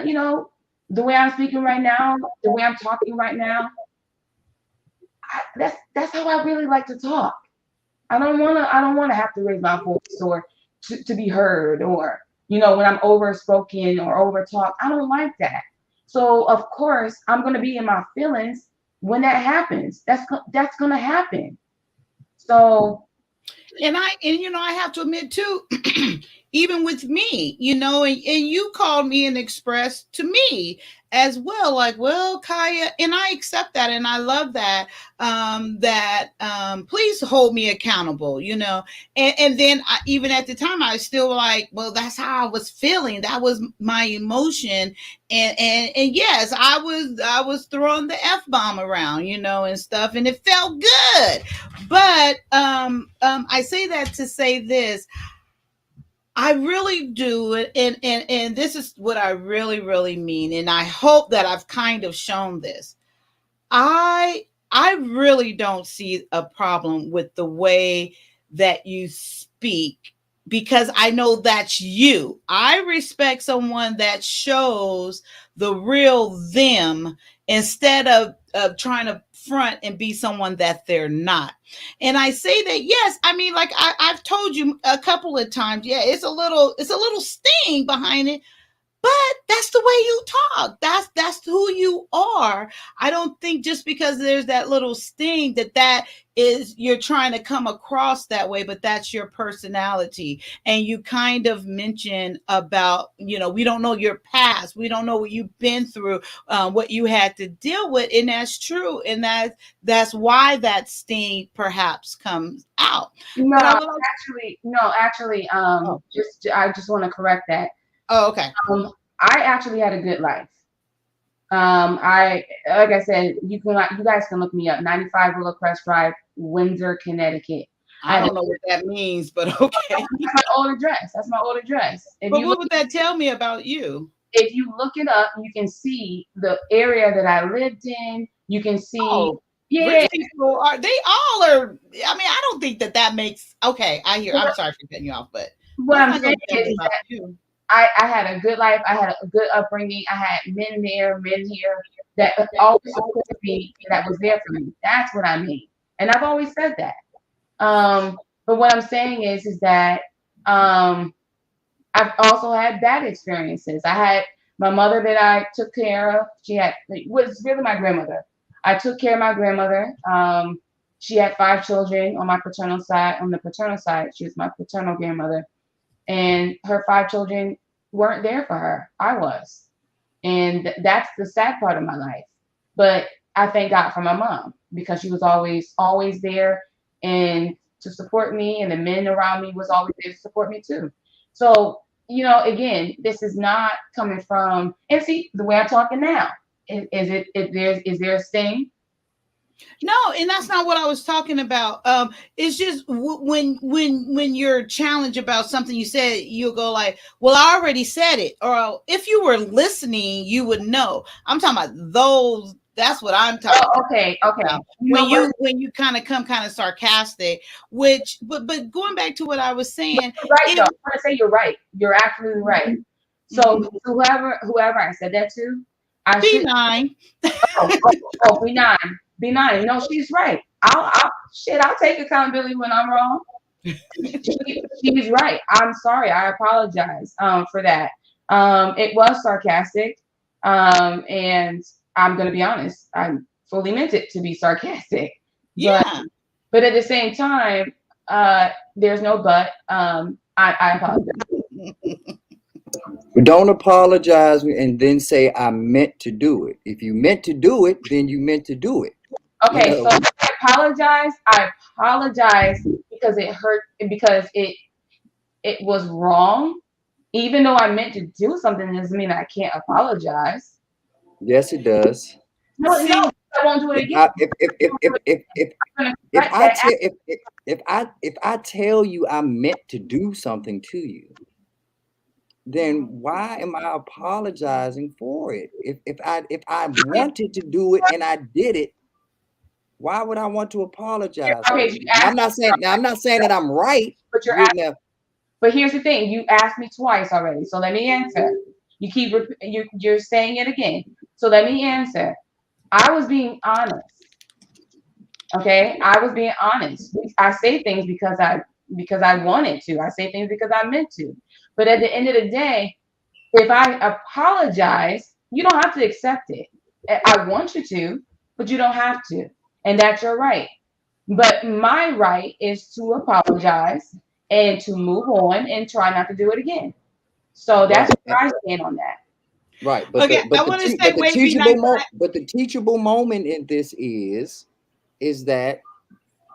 you know, the way I'm speaking right now, the way I'm talking right now, that's how I really like to talk. I don't wanna have to raise my voice or to be heard, or you know, when I'm overspoken or over talk. I don't like that. So of course I'm gonna be in my feelings when that happens. That's gonna happen. So And you know, I have to admit too, even with me, you know, and you called me and expressed to me as well, like, well, Kyia, and I accept that and I love that. Please hold me accountable, you know. And then even at the time, I was still like, well, that's how I was feeling. That was my emotion. And yes, I was throwing the F-bomb around, you know, and stuff, and it felt good. But I say that to say this. I really do, and this is what I really mean, and I hope that I've kind of shown this. I really don't see a problem with the way that you speak, because I know that's you. I respect someone that shows the real them instead of trying to front and be someone that they're not. And I say that, yes, I mean, like I've told you a couple of times, yeah, it's a little sting behind it, but that's the way you talk. That's who you are. I don't think just because there's that little sting that is you're trying to come across that way, but that's your personality. And you kind of mentioned about, you know, we don't know your past, we don't know what you've been through, what you had to deal with, and that's true, and that's why that sting perhaps comes out. no, But I would actually, I just want to correct that. Oh, okay. I actually had a good life. I like I said, you guys can look me up. 95 Willowcrest Drive, Windsor, Connecticut. I don't know what that means, but okay. That's my old address. That's my old address. But what would that tell me about you? If you look it up, you can see the area that I lived in. You can see. Oh, yeah. Rich people they all are. I mean, I don't think that makes. Okay, I hear. I'm sorry for cutting you off, but what I'm saying is that I had a good life. I had a good upbringing. I had men there, men here that always supported me, that was there for me. That's what I mean. And I've always said that. But what I'm saying is that I've also had bad experiences. I had my mother that I took care of. Was really my grandmother. I took care of my grandmother. She had 5 children on my paternal side. On the paternal side, she was my paternal grandmother. And her 5 children weren't there for her. I was. And that's the sad part of my life. But I thank God for my mom, because she was always there and to support me, and the men around me was always there to support me too. So, you know, again, this is not coming from, and see the way I'm talking now. Is there a sting? No, and that's not what I was talking about. It's just when you're challenged about something you said, you'll go like, "Well, I already said it," or if you were listening, you would know. I'm talking about those. That's what I'm talking. Oh, okay. About. When you kind of come kind of sarcastic, but going back to what I was saying, right? I want to say you're right. You're absolutely right. So whoever I said that to, I be nine. Be nine. Be nine. No, she's right. I'll take accountability when I'm wrong. She's right. I'm sorry. I apologize for that. It was sarcastic. And I'm gonna be honest. I fully meant it to be sarcastic. Yeah. But at the same time, there's no but. I apologize. Don't apologize and then say I meant to do it. If you meant to do it, then you meant to do it. Okay, you know? So I apologize because it hurt, because it was wrong. Even though I meant to do something, doesn't mean I can't apologize. Yes, it does. No, I won't do it If again. I if I tell if I tell you I meant to do something to you, then why am I apologizing for it? If I wanted to do it and I did it, why would I want to apologize for it? Now, I'm not saying that I'm right. But but here's the thing: you asked me twice already, so let me answer. You keep you're saying it again, so let me answer. I was being honest. Okay, I was being honest. I say things because I wanted to. I say things because I meant to. But at the end of the day, if I apologize, you don't have to accept it. I want you to, but you don't have to, and that's your right. But my right is to apologize and to move on and try not to do it again. So that's where I stand on that. Right, but Okay, I want to say, wait, but the teachable moment in this is that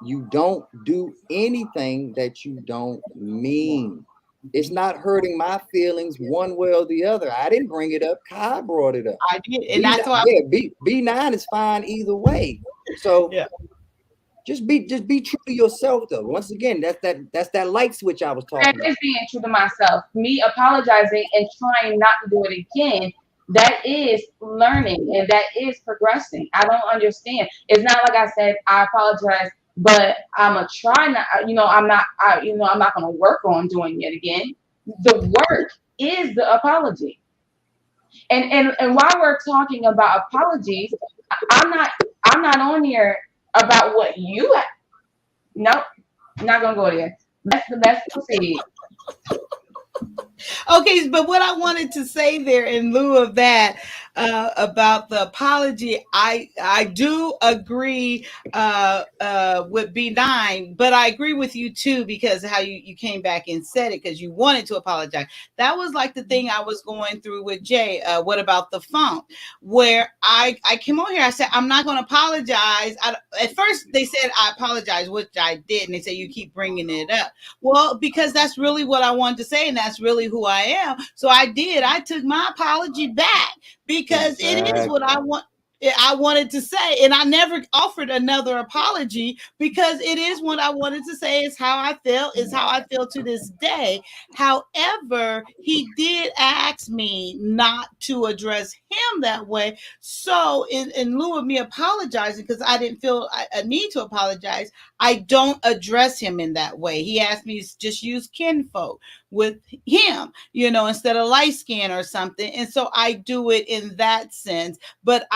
you don't do anything that you don't mean. It's not hurting my feelings one way or the other. I didn't bring it up. Kai brought it up. I did, and that's why. Yeah, B9 is fine either way. So yeah. Just be true to yourself, though. Once again, that's that light switch I was talking about. That is being true to myself. Me apologizing and trying not to do it again. That is learning and that is progressing. I don't understand. It's not like I said I apologize, but I'm gonna try not. I'm not. I'm not gonna work on doing it again. The work is the apology. And while we're talking about apologies, I'm not on here about what you. Nope, not gonna go there. Let's proceed. Okay, but what I wanted to say there in lieu of that about the apology, I do agree with B9, but I agree with you too because how you came back and said it because you wanted to apologize. That was like the thing I was going through with Jay. What about the phone? Where I came on here, I said I'm not going to apologize. At first they said I apologize, which I did, and they said you keep bringing it up. Well, because that's really what I wanted to say, and that's really who I am. So I did. I took my apology back because it is what I want. I wanted to say, and I never offered another apology because it is what I wanted to say. Is how I feel. Is how I feel to this day. However, he did ask me not to address him that way. So, in lieu of me apologizing, because I didn't feel a need to apologize, I don't address him in that way. He asked me to just use kinfolk with him, instead of light skin or something. And so I do it in that sense. But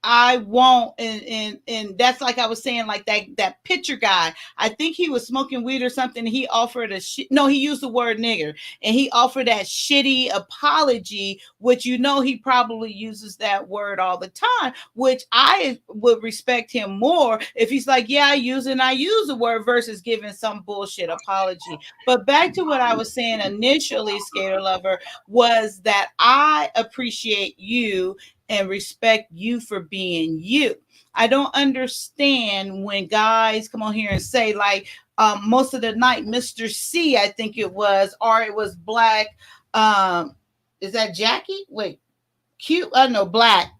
I won't, and that's like I was saying, like that picture guy. I think he was smoking weed or something. He offered no, he used the word nigger, and he offered that shitty apology, which he probably uses that word all the time. Which I would respect him more if he's like, yeah, I use the word versus giving some bullshit apology. But back to what I was saying initially, Skater Lover, was that I appreciate you and respect you for being you. I don't understand when guys come on here and say like most of the night, Mr. C, I think it was, or it was Black. Is that Jackie? Wait, cute. I know Black.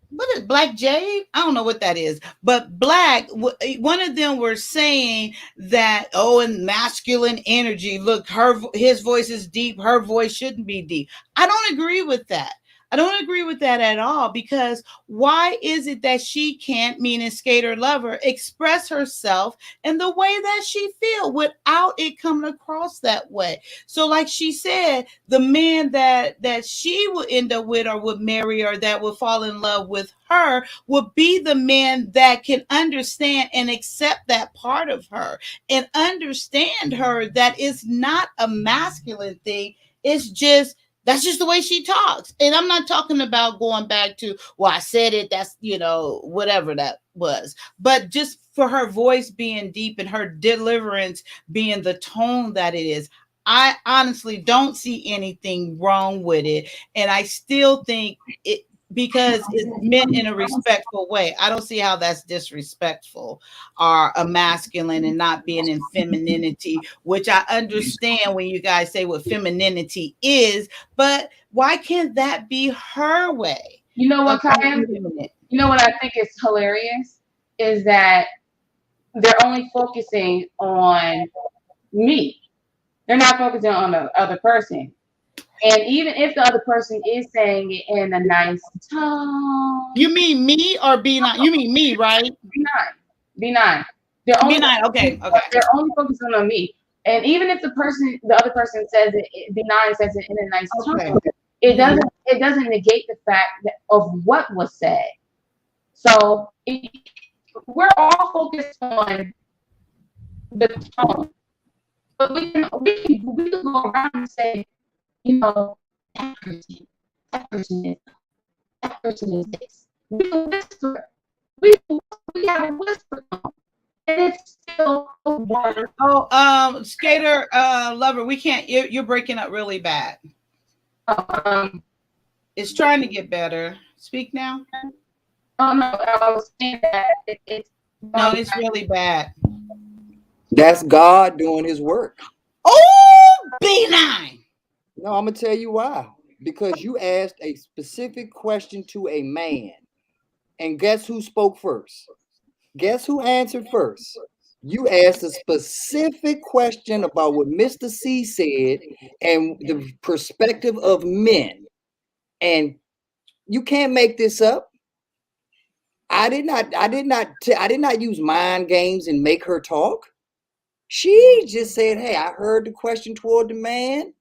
What is Black Jade? I don't know what that is, but Black. One of them were saying that and masculine energy. Look, his voice is deep. Her voice shouldn't be deep. I don't agree with that. I don't agree with that at all because why is it that she can't, meaning Skater Lover, express herself in the way that she feel without it coming across that way? So like she said, the man that she would end up with or would marry or that would fall in love with her would be the man that can understand and accept that part of her and understand her that it's not a masculine thing. It's just that's just the way she talks. And I'm not talking about going back to, well, I said it, that's, whatever that was. But just for her voice being deep and her deliverance being the tone that it is, I honestly don't see anything wrong with it. And I still think it, because it's meant in a respectful way. I don't see how that's disrespectful or a masculine and not being in femininity, which I understand when you guys say what femininity is, but why can't that be her way? You know what, Kyia? You know what I think is hilarious is that they're only focusing on me. They're not focusing on the other person. And even if the other person is saying it in a nice tone, You mean me or B9? You mean me, right? B9. They're only B9. Okay. Okay. they're only focusing on me. And even if the other person says it, B9 says it in a nice Okay. tone, it doesn't negate the fact of what was said. So we're all focused on the tone, but we can go around and say, you know, that person, that person is this. We can whisper. We have a whisper tone, and it's still a word. Oh, skater lover, we can't. You're breaking up really bad. It's trying to get better. Speak now. Oh no, I was saying that it's really bad. That's God doing his work. Oh, B9. No, I'm gonna tell you why. Because you asked a specific question to a man, and guess who spoke first? Guess who answered first? You asked a specific question about what Mr. C said and the perspective of men, and you can't make this up. I did not use mind games and make her talk. She just said, "Hey, I heard the question toward the man.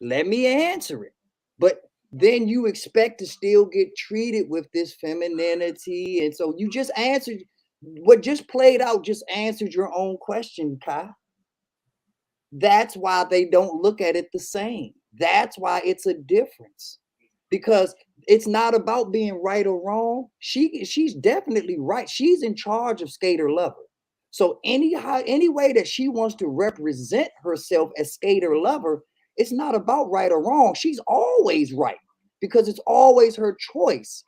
Let me answer it." But then you expect to still get treated with this femininity, and so you just answered what just played out. Just answered your own question, Kai. That's why they don't look at it the same. That's why it's a difference, because it's not about being right or wrong. She's definitely right. She's in charge of Skater Lover. So any way that she wants to represent herself as Skater Lover, it's not about right or wrong. She's always right because it's always her choice.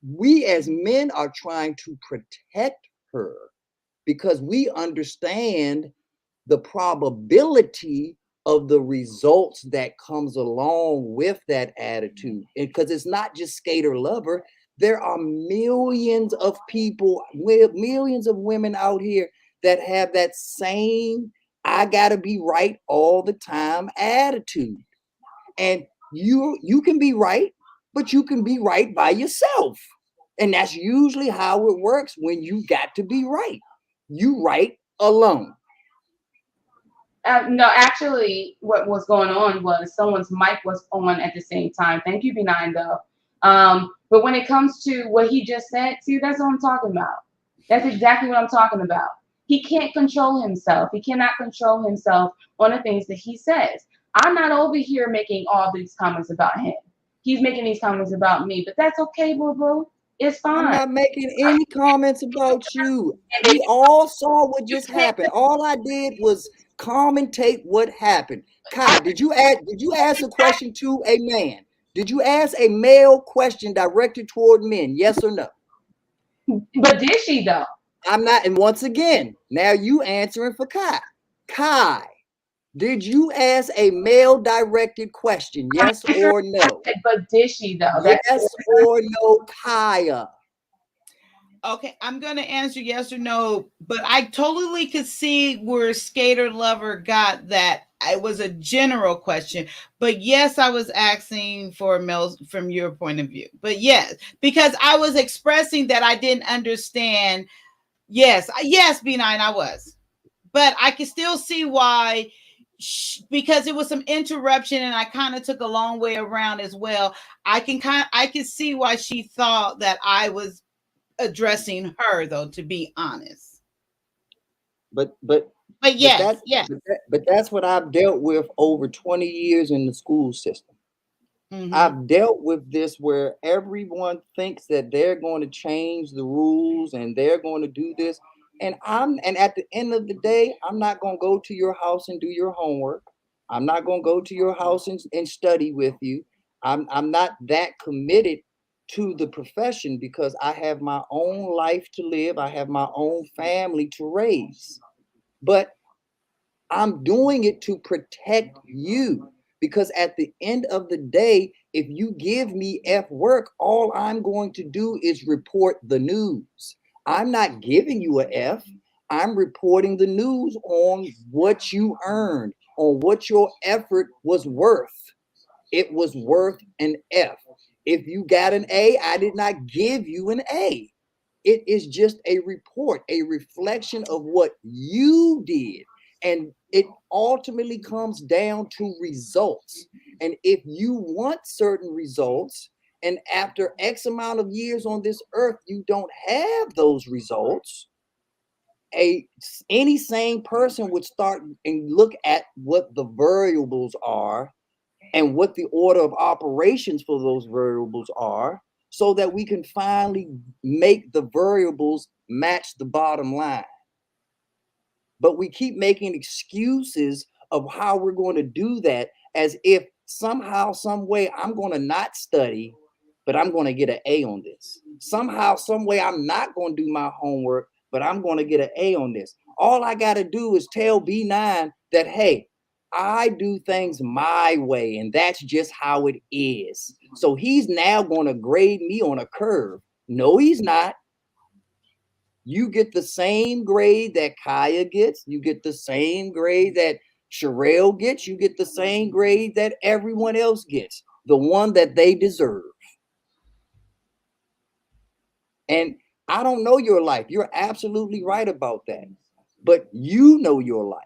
We as men are trying to protect her because we understand the probability of the results that comes along with that attitude. Because it's not just Skater Lover. There are millions of people, millions of women out here that have that same I gotta be right all the time attitude. And you can be right, but you can be right by yourself. And that's usually how it works when you got to be right. You right alone. No, actually, what was going on was someone's mic was on at the same time. Thank you, B9, though. But when it comes to what he just said, see, that's what I'm talking about. That's exactly what I'm talking about. He can't control himself. He cannot control himself on the things that he says. I'm not over here making all these comments about him. He's making these comments about me, but that's okay, boo-boo. It's fine. I'm not making any comments about you. We all saw what just happened. All I did was commentate what happened. Kai, did you ask a question to a man? Did you ask a male question directed toward men? Yes or no? But did she though? I'm not. And once again, now you answering for Kai. Kai, did you ask a male directed question? Yes or no? But did she though? Yes or no, Kaya? Okay, I'm gonna answer yes or no, but I totally could see where Skater Lover got that. It was a general question, but yes, I was asking for males from your point of view. But yes, because I was expressing that I didn't understand. Yes, B9, I was, but I can still see why. Because it was some interruption, and I kind of took a long way around as well. I can see why she thought that I was addressing her, though, to be honest. But yes, but that's what I've dealt with over 20 years in the school system. Mm-hmm. I've dealt with this where everyone thinks that they're going to change the rules and they're going to do this. And at the end of the day, I'm not going to go to your house and do your homework. I'm not going to go to your house and study with you. I'm not that committed to the profession because I have my own life to live. I have my own family to raise. But I'm doing it to protect you because at the end of the day, If you give me F work, all I'm going to do is report the news. I'm not giving you a F. I'm reporting the news on what you earned, on what your effort was worth. It was worth an F. If you got an A, I did not give you an A. It is just a report, a reflection of what you did. And it ultimately comes down to results. And if you want certain results, and after X amount of years on this earth, you don't have those results, any sane person would start and look at what the variables are and what the order of operations for those variables are, so that we can finally make the variables match the bottom line. But we keep making excuses of how we're going to do that, as if somehow, some way, I'm going to not study, but I'm going to get an A on this. Somehow, some way, I'm not going to do my homework, but I'm going to get an A on this. All I got to do is tell B9 that, hey, I do things my way, and that's just how it is. So he's now going to grade me on a curve. No, he's not. You get the same grade that Kyia gets. You get the same grade that Sherelle gets. You get the same grade that everyone else gets, the one that they deserve. And I don't know your life. You're absolutely right about that. But you know your life.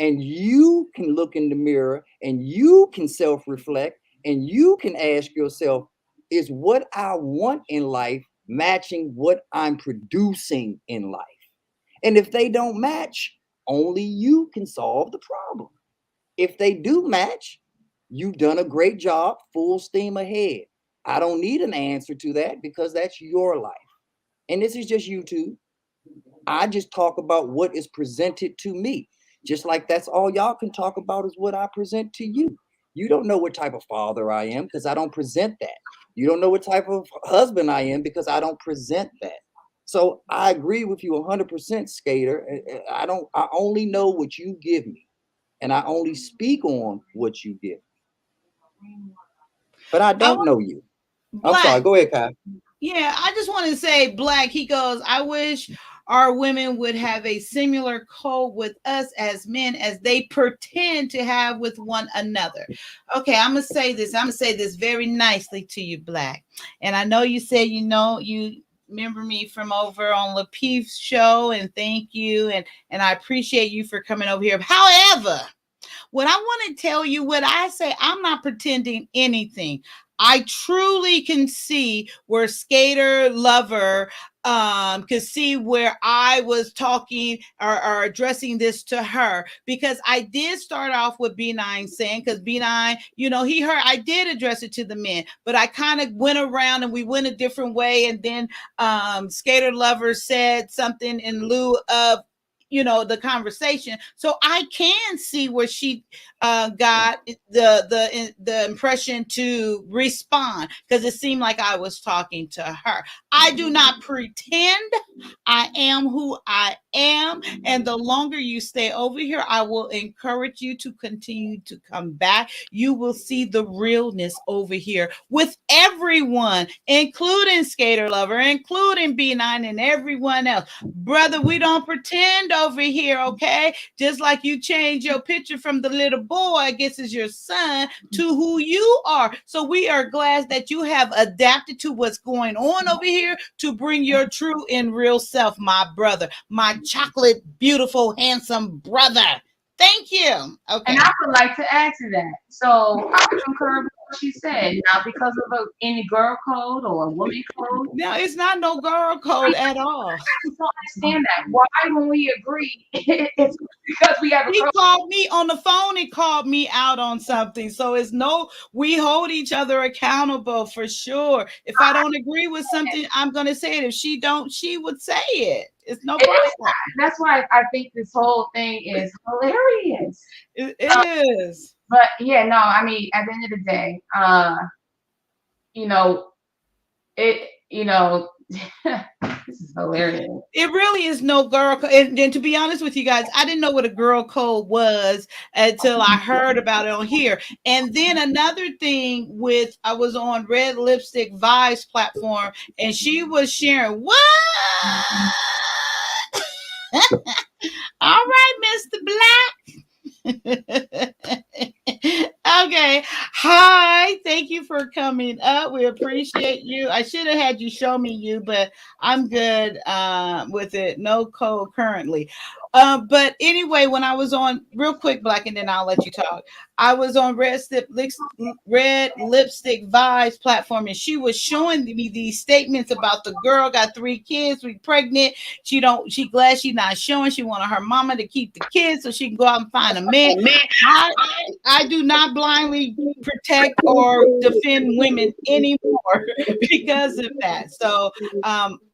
And you can look in the mirror and you can self-reflect and you can ask yourself, is what I want in life matching what I'm producing in life? And if they don't match, only you can solve the problem. If they do match, you've done a great job, full steam ahead. I don't need an answer to that because that's your life. And this is just YouTube. I just talk about what is presented to me. Just like that's all y'all can talk about is what I present to you. You don't know what type of father I am because I don't present that. You don't know what type of husband I am because I don't present that. So I agree with you 100%, Skater. I only know what you give me, and I only speak on what you give me. But I don't know you. I'm sorry. Go ahead, Kai. Yeah, I just want to say, Black, he goes, I wish our women would have a similar code with us as men as they pretend to have with one another. Okay, I'm going to say this. I'm going to say this very nicely to you, Black. And I know you said, you remember me from over on Lapeef's show, and thank you. And I appreciate you for coming over here. However, what I want to tell you, what I say, I'm not pretending anything. I truly can see where Skater Lover could see where I was talking or addressing this to her, because I did start off with B9 saying, because B9, he heard I did address it to the men, but I kind of went around and we went a different way. And then Skater Lover said something in lieu of the conversation, so I can see where she got the impression to respond, because it seemed like I was talking to her. I do not pretend. I am who I am, and the longer you stay over here, I will encourage you to continue to come back. You will see the realness over here with everyone, including Skater Lover, including B9, and everyone else. Brother, we don't pretend over here, okay? Just like you change your picture from the little boy, I guess is your son, to who you are. So we are glad that you have adapted to what's going on over here to bring your true and real self, my brother, my chocolate, beautiful, handsome brother. Thank you. Okay. And I would like to add to that. So I concur with what she said. Not because of any girl code or a woman code. No, it's not no girl code at all. I just don't understand that. Why, when we agree, it's because we have a He code. called me on the phone. He called me out on something. So it's we hold each other accountable for sure. If I don't agree with something, I'm going to say it. If she don't, she would say it. It's no problem. That's why I think this whole thing is hilarious. It is. But yeah, no, I mean, at the end of the day, This is hilarious. It really is no girl code. And to be honest with you guys, I didn't know what a girl code was until I heard about it on here. And then another thing with, I was on Red Lipstick Vibes platform, and she was sharing what? All right, Mr. Black. Okay. Hi. Thank you for coming up. We appreciate you. I should have had you show me you, but I'm good with it. No code currently. But anyway, when I was on, real quick, Black, and then I'll let you talk. I was on Red Lipstick Vibes platform, and she was showing me these statements about the girl got 3 kids, we pregnant. She glad she not showing. She wanted her mama to keep the kids so she can go out and find a man. I do not blindly protect or defend women anymore because of that. So,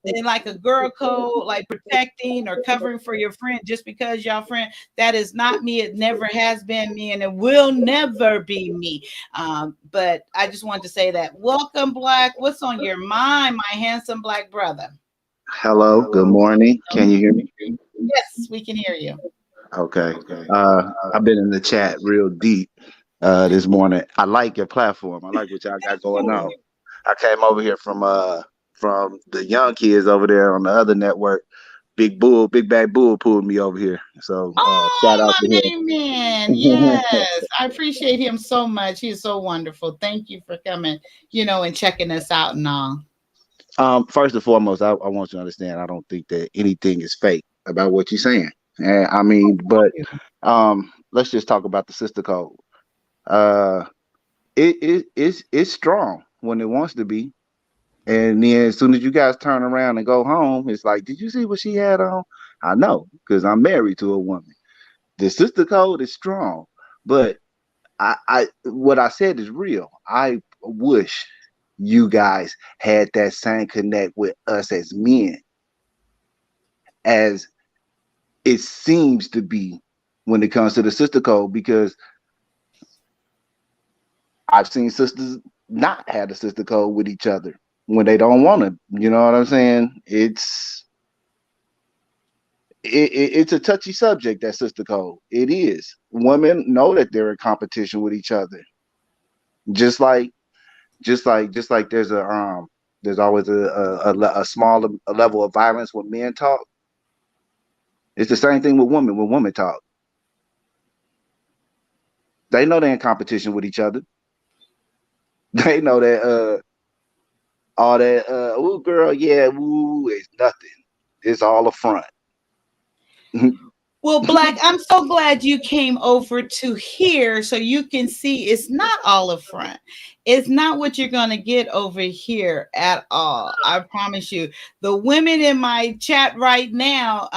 in like a girl code, like protecting or covering for your friend just because y'all friend, that is not me. It never has been me, and it will never be me. But I just wanted to say that. Welcome, Black. What's on your mind, my handsome Black brother? Hello, good morning. Can you hear me? Yes, we can hear you. Okay. I've been in the chat real deep this morning. I like your platform. I like what y'all got going on. I came over here from the young kids over there on the other network. Big Bad Bull pulled me over here. So shout out to him. Man. Yes, I appreciate him so much. He is so wonderful. Thank you for coming, and checking us out and all. First and foremost, I want you to understand, I don't think that anything is fake about what you're saying. And I mean, but let's just talk about the sister code. It's strong when it wants to be. And then as soon as you guys turn around and go home, it's like, did you see what she had on? I know, because I'm married to a woman. The sister code is strong, but I what I said is real. I wish you guys had that same connect with us as men as it seems to be when it comes to the sister code, because I've seen sisters not have the sister code with each other when they don't want to. You know what I'm saying? It's a touchy subject, that sister code. It is. Women know that they're in competition with each other. Just like there's always a smaller level of violence when men talk. It's the same thing with women when women talk. They know they're in competition with each other. They know that all that ooh girl, yeah, ooh, it's nothing. It's all a front. Well, Black, I'm so glad you came over to here so you can see it's not all a front. It's not what you're going to get over here at all. I promise you. The women in my chat right now,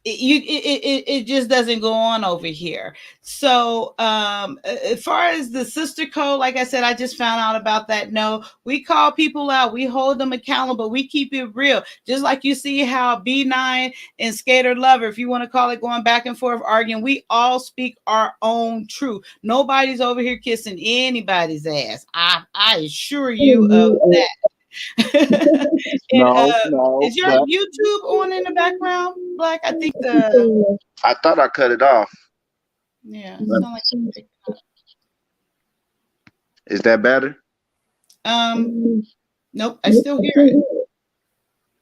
it just doesn't go on over here. So as far as the sister code, like I said, I just found out about that. No, we call people out, we hold them accountable, we keep it real. Just like you see how B9 and Skater Lover, if you want to call it going back and forth arguing, we all speak our own truth. Nobody's over here kissing anybody's ass. I assure you of that. And, No. Is your YouTube on in the background, Black? I think I thought I cut it off. Yeah. It sound like Is that better? Nope. I still hear it.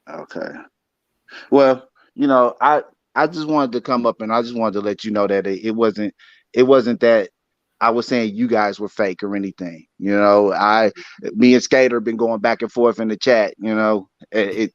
Okay. Well, I just wanted to come up and I just wanted to let you know that it wasn't that I was saying you guys were fake or anything. Me and Skater been going back and forth in the chat.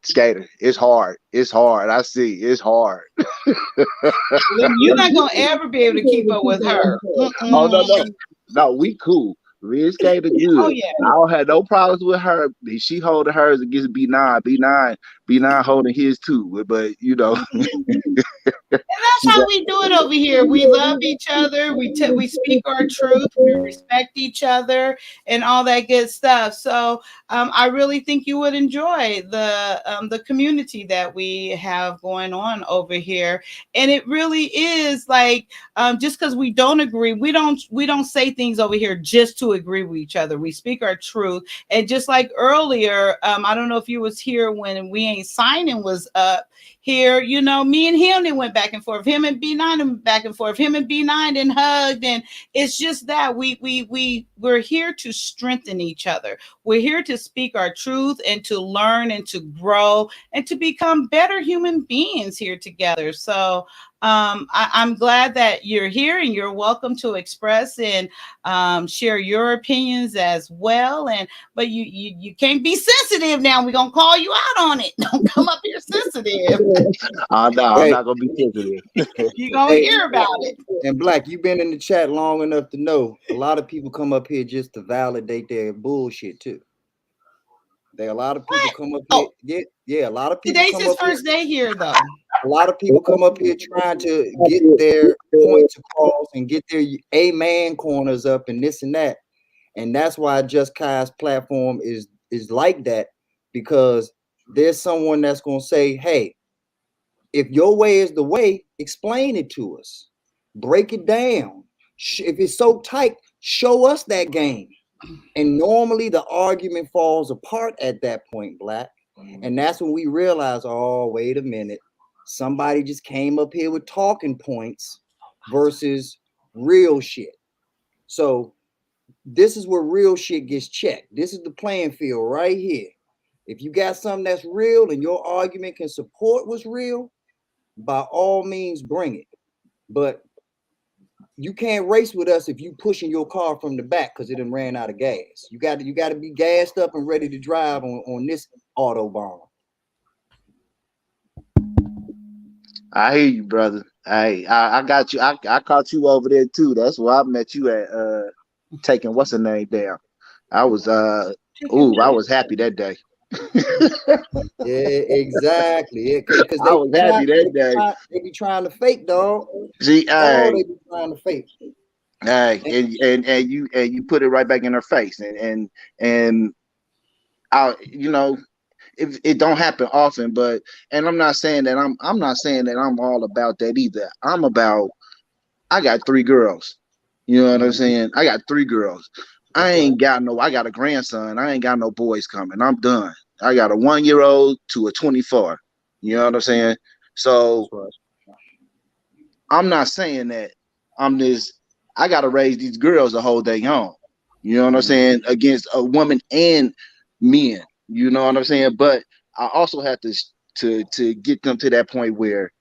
Skater, it's hard. It's hard. I see. It's hard. You're not gonna ever be able to keep up with her. Oh no, we cool. Me and Skater good. Oh yeah. I don't have no problems with her. She holding hers against B9. B9 holding his too. But And that's that's how we do it over here. We love each other. We speak our truth. We respect each other and all that good stuff. So I really think you would enjoy the community that we have going on over here. And it really is like just because we don't agree, we don't say things over here just to agree with each other. We speak our truth. And just like earlier, I don't know if you was here when We Ain't Signing was up here. You know, me and him, they went back and forth. Him and B9 went back and forth. Him and B9 then hugged. And it's just that we're here to strengthen each other. We're here to speak our truth and to learn and to grow and to become better human beings here together. So I'm glad that you're here, and you're welcome to express and share your opinions as well. But you can't be sensitive now. We're gonna call you out on it. Don't come up here sensitive. No, I'm not gonna be sensitive. You're gonna hear about it. And Black, you've been in the chat long enough to know a lot of people come up here just to validate their bullshit too. A lot of people come up here. Yeah, a lot of people. Today's his first day here, though. A lot of people come up here trying to get their points across and get their amen corners up and this and that. And that's why Juss Kyia's platform is like that, because there's someone that's going to say, hey, if your way is the way, explain it to us. Break it down. If it's so tight, show us that game. And normally the argument falls apart at that point, Black. And that's when we realize, oh, wait a minute. Somebody just came up here with talking points versus real shit. So this is where real shit gets checked. This is the playing field right here. If you got something that's real and your argument can support what's real, by all means, bring it. But you can't race with us if you pushing your car from the back because it done ran out of gas. You got to be gassed up and ready to drive on this Autobahn. I hear you, brother. I got you. I caught you over there too. That's where I met you at taking what's her name down. I was I was happy that day. Yeah, exactly. Yeah, because I was happy that day. They be trying to fake, dog. See, they be trying to fake. Hey, and you put it right back in her face, and I, you know, it don't happen often, but I'm not saying that I'm not saying that I'm all about that either. I got 3 girls. You know what I'm saying? I got 3 girls. I got a grandson. I ain't got no boys coming. I'm done. I got a 1-year-old to a 24. You know what I'm saying? So I'm not saying that I gotta raise these girls the whole day on. You know what I'm saying? Against a woman and men. You know what I'm saying? But I also have to get them to that point where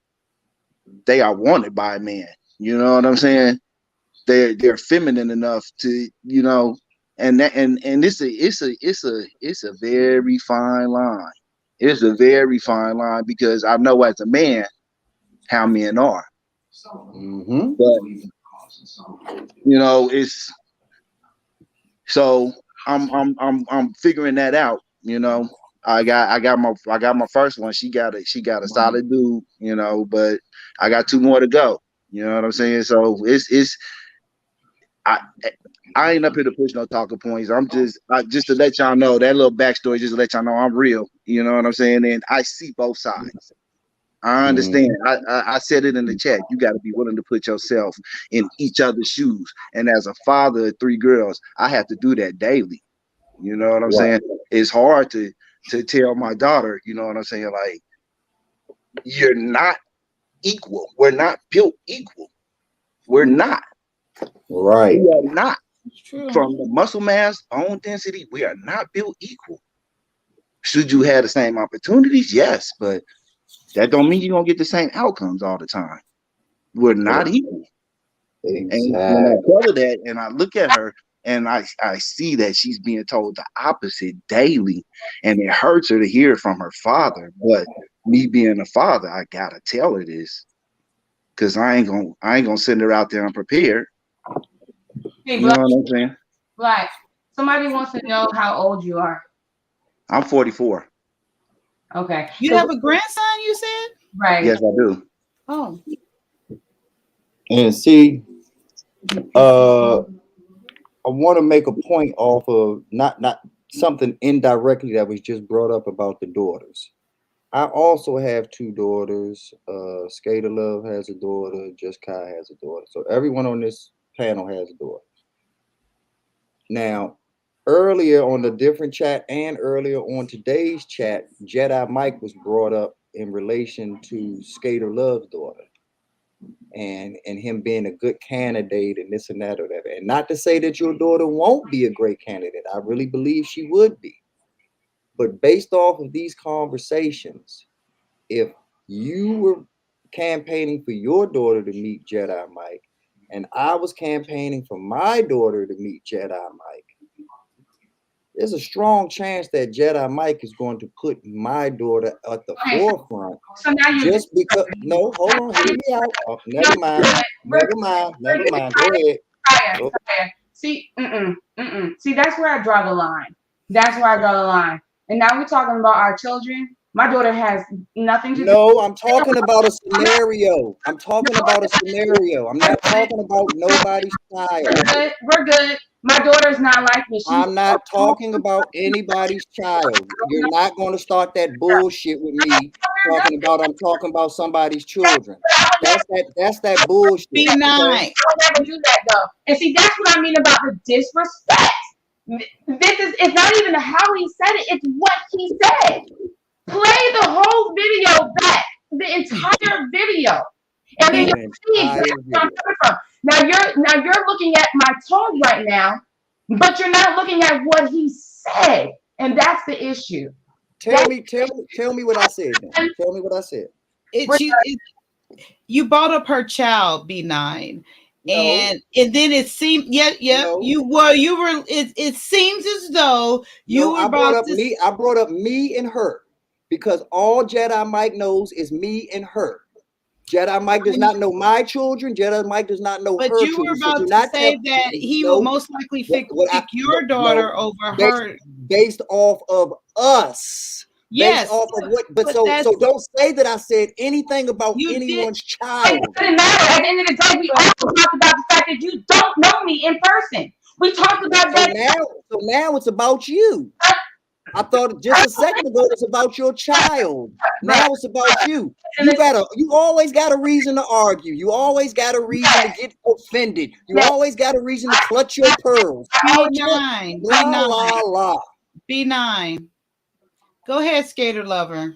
they are wanted by a man. You know what I'm saying? They're feminine enough to, you know, and it's a very fine line. It's a very fine line because I know as a man how men are. But you know, it's so I'm figuring that out. You know, I got my first one. She got a solid dude. You know, but I got 2 more to go. You know what I'm saying? So I ain't up here to push no talking points. I'm just to let y'all know that little backstory, just to let y'all know I'm real. You know what I'm saying? And I see both sides. I understand. I said it in the chat. You got to be willing to put yourself in each other's shoes. And as a father of 3 girls, I have to do that daily. You know what I'm saying? It's hard to tell my daughter, you know what I'm saying? Like, you're not equal. We're not built equal. We're not. Right. We are not. From the muscle mass, bone density, we are not built equal. Should you have the same opportunities? Yes, but that don't mean you're gonna get the same outcomes all the time. We're not equal. Exactly. And when I tell her that, and I look at her, and I see that she's being told the opposite daily, and it hurts her to hear it from her father. But me being a father, I gotta tell her this, because I ain't gonna send her out there unprepared. Hey, you know what I'm saying? Black. Somebody wants to know how old you are. I'm 44. Okay. You have a grandson, you said? Right. Yes, I do. Oh. And see, I want to make a point off of not something indirectly that was just brought up about the daughters. I also have two daughters. Skater Love has a daughter. Juss Kyia has a daughter. So everyone on this panel has a daughter. Now, earlier on the different chat and earlier on today's chat, Jedi Mike was brought up in relation to Skater Love's daughter and him being a good candidate and this and that or that. And not to say that your daughter won't be a great candidate. I really believe she would be. But based off of these conversations, if you were campaigning for your daughter to meet Jedi Mike, and I was campaigning for my daughter to meet Jedi Mike, there's a strong chance that Jedi Mike is going to put my daughter at the forefront. So now you're Just because, no, hold on, hear me out. Oh, never mind. Go ahead. Kyia. See, see, that's where I draw the line. That's where I draw the line. And now we're talking about our children. My daughter has nothing to do. No, I'm talking about a scenario. I'm talking about a scenario. I'm not talking about nobody's child. We're good. My daughter's not like me. I'm not talking about anybody's child. You're not going to start that bullshit with me talking about I'm talking about somebody's children. That's that bullshit. Be nice. I would never do that though. And see, that's what I mean about the disrespect. It's not even how he said it, it's what he said. Play the whole video back, the entire video, and then you'll see exactly where I'm coming from. Now you're looking at my tone right now, but you're not looking at what he said, and that's the issue. Tell me what I said. Then. Tell me what I said. You brought up her child, B9. No. And then it seemed, no. you were. It seems as though you were about to. I brought up me and her. Because all Jedi Mike knows is me and her. Jedi Mike does not know my children. Jedi Mike does not know her children. But you were about to say that he will most likely pick your daughter over her. Based off of us. Yes. Based off of what? But so don't say that I said anything about anyone's child. It doesn't matter. At the end of the day, we also talked about the fact that you don't know me in person. We talked about that. So now it's about you. I thought just a second ago it's about your child. Now it's about you. You always got a reason to argue. You always got a reason to get offended. You always got a reason to clutch your pearls. B9. La. B9. Go ahead, Skater Lover.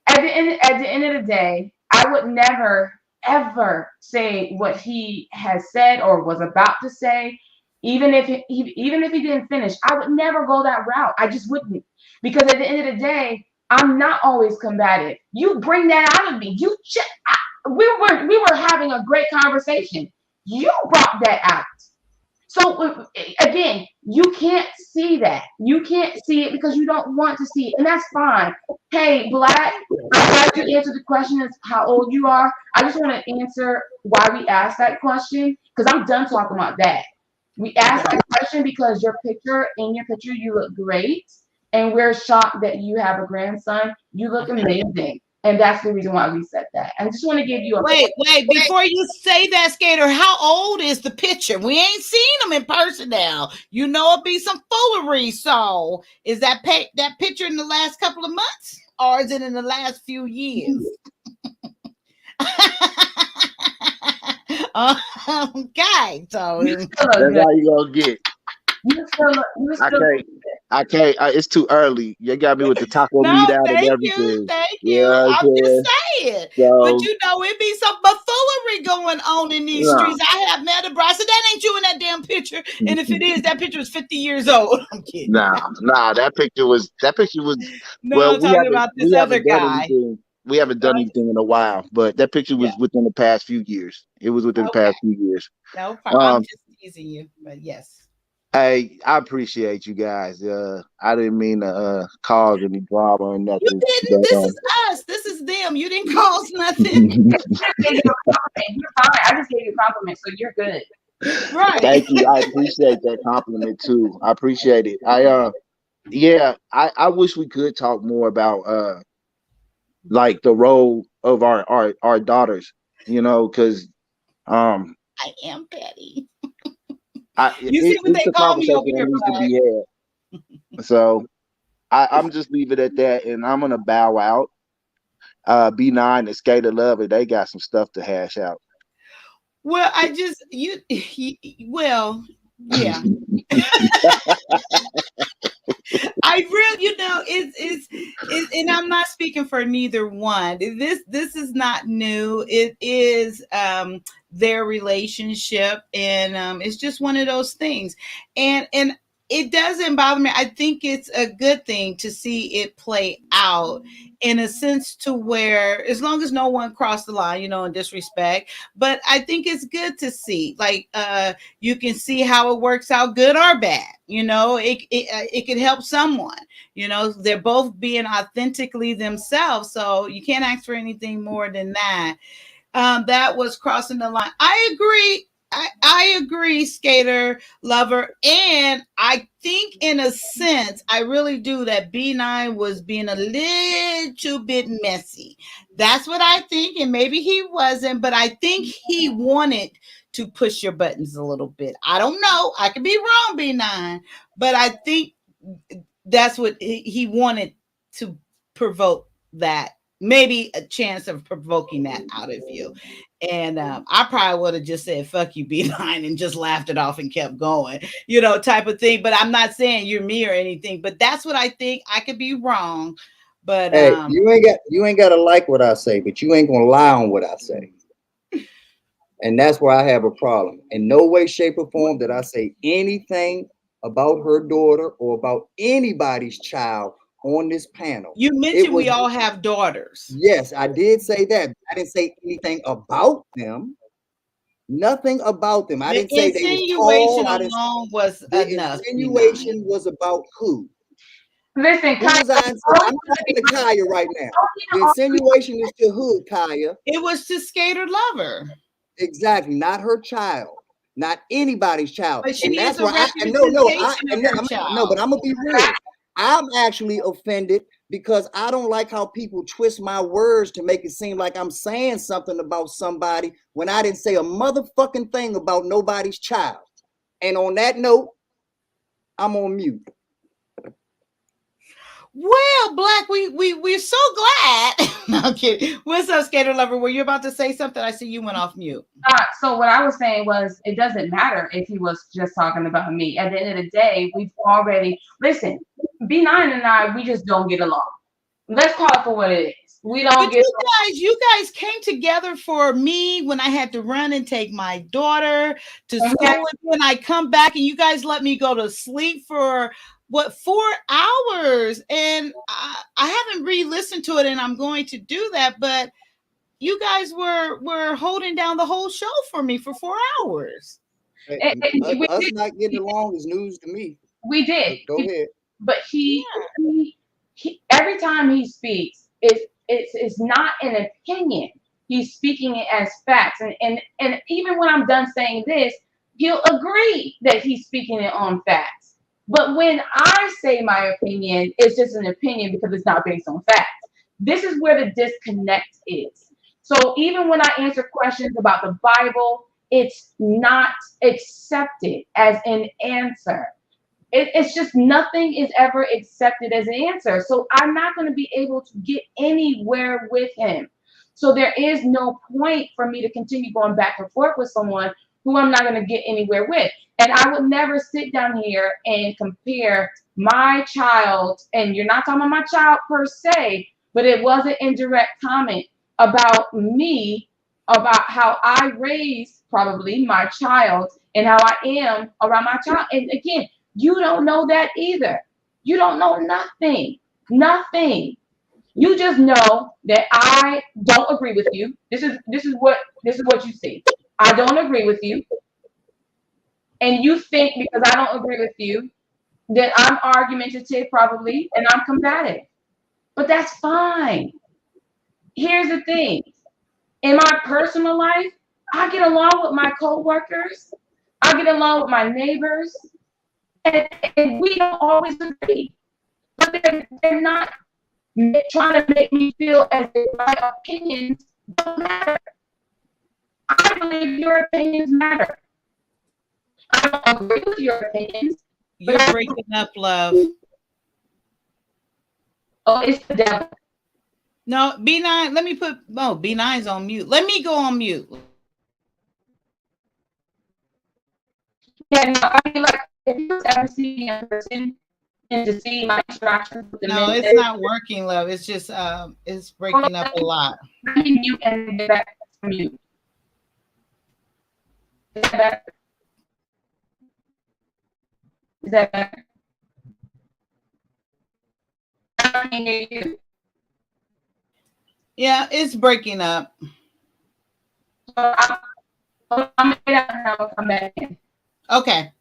At the end of the day, I would never ever say what he has said or was about to say. Even if he didn't finish, I would never go that route. I just wouldn't, because at the end of the day, I'm not always combative. You bring that out of me. We were having a great conversation. You brought that out. So again, you can't see that. You can't see it because you don't want to see it, and that's fine. Hey, Black, I'm glad you answered the question as how old you are. I just want to answer why we asked that question, because I'm done talking about that. We asked that question because in your picture, you look great. And we're shocked that you have a grandson. You look amazing. And that's the reason why we said that. I just want to give you a wait. Before you say that, Skater, how old is the picture? We ain't seen him in person now. You know it be some foolery. So is that picture in the last couple of months? Or is it in the last few years? Okay, so that's how you gonna get. I can't. It's too early. You got me with the taco meat out and everything. Thank you. I'm just saying. So, but you know, it be some buffoonery going on in these streets. I have met a bride. So that ain't you in that damn picture. And if it is, that picture is 50 years old. I'm kidding. Nah. That picture was. No, well, I'm talking about this other guy. We haven't done anything in a while, but that picture was within the past few years. It was within the past few years. No problem. I'm just teasing you, but yes. Hey, I appreciate you guys. I didn't mean to cause any drama or nothing. You didn't. This is us. This is them. You didn't cause nothing. You're fine. I just gave you a compliment, so you're good. Right. Thank you. I appreciate that compliment too. I appreciate it. I wish we could talk more about like the role of our daughters you know, because I am petty. You see what it's they a call me conversation over that here, needs to Black. be had. So I'm just leave it at that, and I'm gonna bow out. B9 and Skater Lover, they got some stuff to hash out. Well, I just well, yeah. I really, it's, and I'm not speaking for neither one. This is not new. It is their relationship, and it's just one of those things. And it doesn't bother me. I think it's a good thing to see it play out in a sense to where, as long as no one crossed the line, in disrespect. But I think it's good to see, like, you can see how it works out, good or bad. It could help someone. They're both being authentically themselves, so you can't ask for anything more than that. That was crossing the line. I agree. I agree, Skater Lover. And I think, in a sense, I really do, that B9 was being a little bit messy. That's what I think. And maybe he wasn't, but I think he wanted to push your buttons a little bit. I don't know. I could be wrong, B9, but I think that's what he wanted to provoke that. Maybe a chance of provoking that out of you. And I probably would have just said, fuck you, B9, and just laughed it off and kept going, type of thing. But I'm not saying you're me or anything, but that's what I think. I could be wrong. But hey, you ain't got to like what I say, but you ain't gonna lie on what I say. And that's where I have a problem. In no way, shape, or form did I say anything about her daughter or about anybody's child on this panel. You mentioned we all have daughters. Yes, I did say that. I didn't say anything about them. Nothing about them. I didn't say they was tall. Alone was the enough. insinuation was about who? Listen, Who was I'm talking to Kyia right now. The insinuation is to who, Kyia? It was to Skater Lover. Exactly, not her child, not anybody's child. But she and that's is a why representation but I'm gonna be real. I'm actually offended because I don't like how people twist my words to make it seem like I'm saying something about somebody when I didn't say a motherfucking thing about nobody's child. And on that note, I'm on mute. Well, Black, we're so glad. No, I'm kidding. What's up, Skater Lover? Were you about to say something? I see you went off mute. So what I was saying was, it doesn't matter if he was just talking about me. At the end of the day, we've already, listen, B9 and I, we just don't get along. Let's call it for what it is. We don't get along. You guys came together for me when I had to run and take my daughter to school, and I come back and you guys let me go to sleep for 4 hours, and I haven't re-listened to it, and I'm going to do that. But you guys were holding down the whole show for me for 4 hours. Us not getting along is news to me. We did. Go ahead. But he every time he speaks, it's not an opinion. He's speaking it as facts, and even when I'm done saying this, he'll agree that he's speaking it on facts. But when I say my opinion, it's just an opinion because it's not based on facts. This is where the disconnect is. So even when I answer questions about the Bible, it's not accepted as an answer. It's just nothing is ever accepted as an answer. So I'm not going to be able to get anywhere with him. So there is no point for me to continue going back and forth with someone who I'm not going to get anywhere with. And I would never sit down here and compare my child, and you're not talking about my child per se, but it was an indirect comment about me, about how I raised probably my child and how I am around my child. And again, you don't know that either. You don't know nothing. Nothing. You just know that I don't agree with you. This is what you see. I don't agree with you. And you think because I don't agree with you that I'm argumentative probably and I'm combative. But that's fine. Here's the thing. In my personal life, I get along with my coworkers. I get along with my neighbors. And we don't always agree. But they're not trying to make me feel as if my opinions don't matter. I believe your opinions matter. I don't agree with your opinions. You're breaking up, love. Oh, it's the devil. No, B9, let me put, no, B9's on mute. Let me go on mute. Yeah, no, I mean, like, if you ever see me in person and to see my interactions with the No, men, it's not working, love. It's just, it's breaking up a lot. Let me mute and get back to mute. Is that better? Is that better? I can hear you. Yeah, it's breaking up. So I'm gonna get out and I'll come back in. Okay.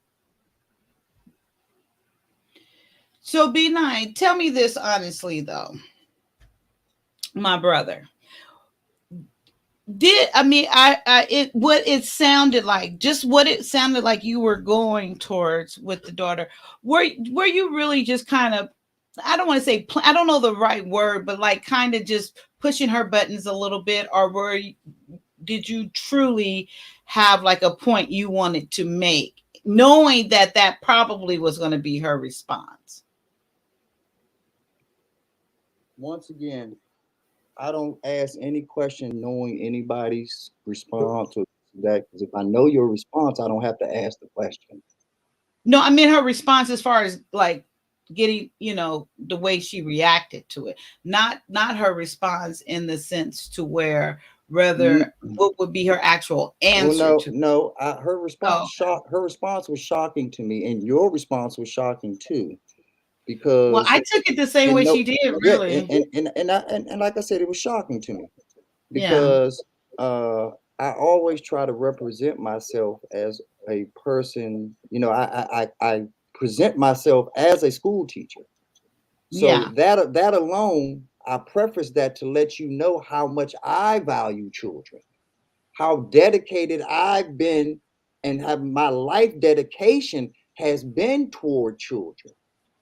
So B9, tell me this honestly though, my brother. What it sounded like, just what it sounded like you were going towards with the daughter. Were you really just kind of, I don't want to say, I don't know the right word, but like kind of just pushing her buttons a little bit, or did you truly have like a point you wanted to make, knowing that that probably was going to be her response? Once again, I don't ask any question knowing anybody's response to that, because if I know your response, I don't have to ask the question. No, I mean her response as far as like getting, the way she reacted to it, not her response in the sense to where rather what would be her actual answer. Her response her response was shocking to me, and your response was shocking too, because well, I took it the same way she did, really. And like I said, it was shocking to me because I always try to represent myself as a person. I present myself as a school teacher. So that alone, I preface that to let you know how much I value children, how dedicated I've been, and have my life dedication has been toward children.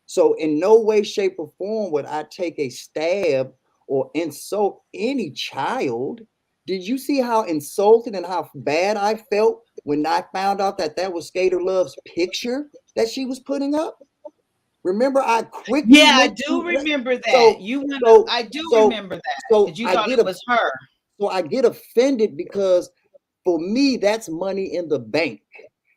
So in no way, shape, or form would I take a stab or insult any child. Did you see how insulted and how bad I felt when I found out that that was Skater Love's picture that she was putting up? Remember, I quickly I do remember that. I do remember that. So you thought it was her. So I get offended because for me, that's money in the bank.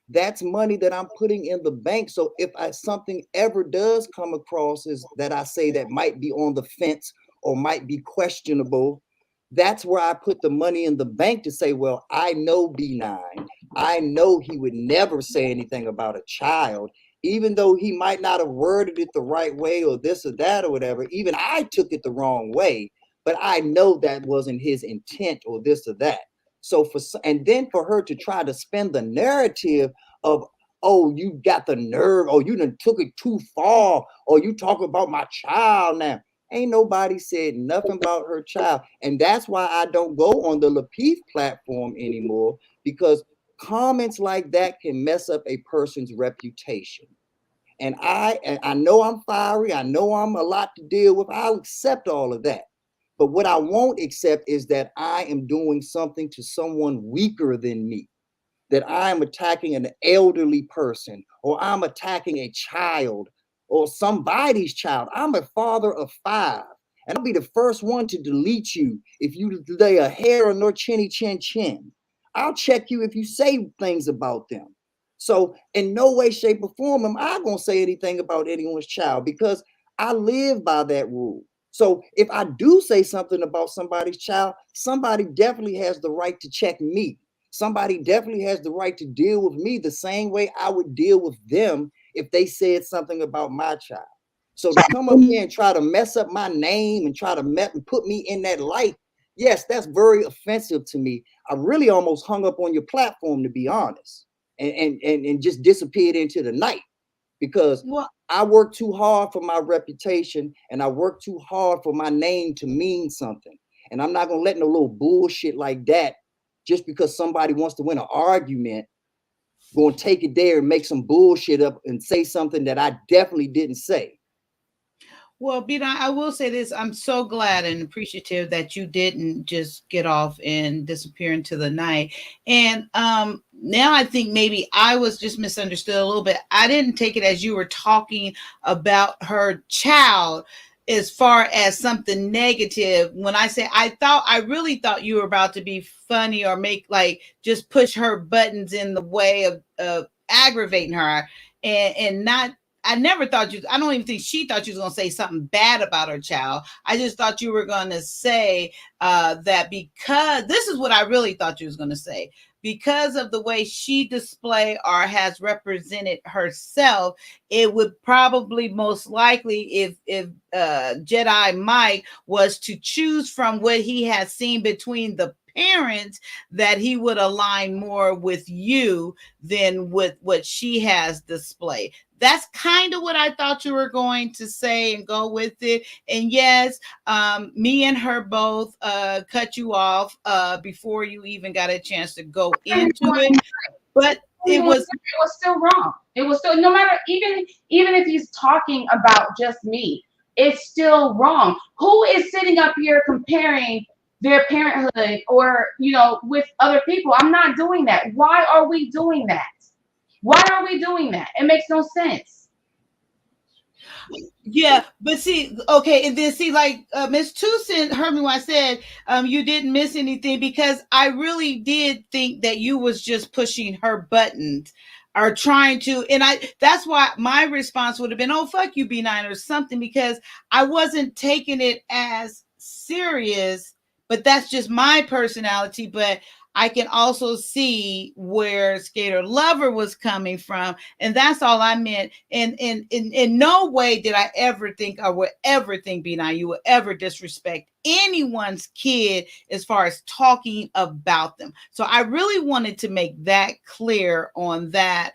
That's money that I'm putting in the bank. So if something ever does come across is that I say that might be on the fence or might be questionable, that's where I put the money in the bank to say, well, I know B9. I know he would never say anything about a child, even though he might not have worded it the right way or this or that or whatever. Even I took it the wrong way, but I know that wasn't his intent or this or that. So and then for her to try to spin the narrative of, oh, you got the nerve, or you done took it too far, or you talk about my child now. Ain't nobody said nothing about her child. And that's why I don't go on the Lapeef platform anymore, because comments like that can mess up a person's reputation. And I know I'm fiery. I know I'm a lot to deal with. I'll accept all of that. But what I won't accept is that I am doing something to someone weaker than me, that I'm attacking an elderly person, or I'm attacking a child or somebody's child. I'm a father of 5, and I'll be the first one to delete you if you lay a hair on your chinny chin chin. I'll check you if you say things about them. So in no way, shape, or form am I going to say anything about anyone's child, because I live by that rule. So if I do say something about somebody's child, somebody definitely has the right to check me. Somebody definitely has the right to deal with me the same way I would deal with them if they said something about my child. So to come up here and try to mess up my name and try to put me in that light, yes, that's very offensive to me. I really almost hung up on your platform, to be honest, and just disappeared into the night, because I work too hard for my reputation, and I work too hard for my name to mean something. And I'm not going to let no little bullshit like that, just because somebody wants to win an argument, going to take it there and make some bullshit up and say something that I definitely didn't say. Well, Bina, I will say this. I'm so glad and appreciative that you didn't just get off and disappear into the night. And now I think maybe I was just misunderstood a little bit. I didn't take it as you were talking about her child as far as something negative. When I say I really thought you were about to be funny or make like just push her buttons in the way of aggravating her and not I never thought you, I don't even think she thought you was going to say something bad about her child. I just thought you were going to say that because this is what I really thought you was going to say. Because of the way she display or has represented herself, it would probably most likely if Jedi Mike was to choose from what he has seen between the parents, that he would align more with you than with what she has displayed. That's kind of what I thought you were going to say and go with it. And yes, me and her both cut you off before you even got a chance to go into it. But it was still wrong. It was still, no matter, even if he's talking about just me, it's still wrong. Who is sitting up here comparing their parenthood or with other people? I'm not doing that. Why are we doing that? Why are we doing that? It makes no sense. Yeah, but see, okay, and then see, like Miss Tucson heard me when I said you didn't miss anything, because I really did think that you was just pushing her buttons or trying to, and that's why my response would have been, oh, fuck you, B9 or something, because I wasn't taking it as serious, but that's just my personality. But I can also see where Skater Lover was coming from, and that's all I meant. And in no way did I ever think or would ever think, B9, you would ever disrespect anyone's kid as far as talking about them. So I really wanted to make that clear on that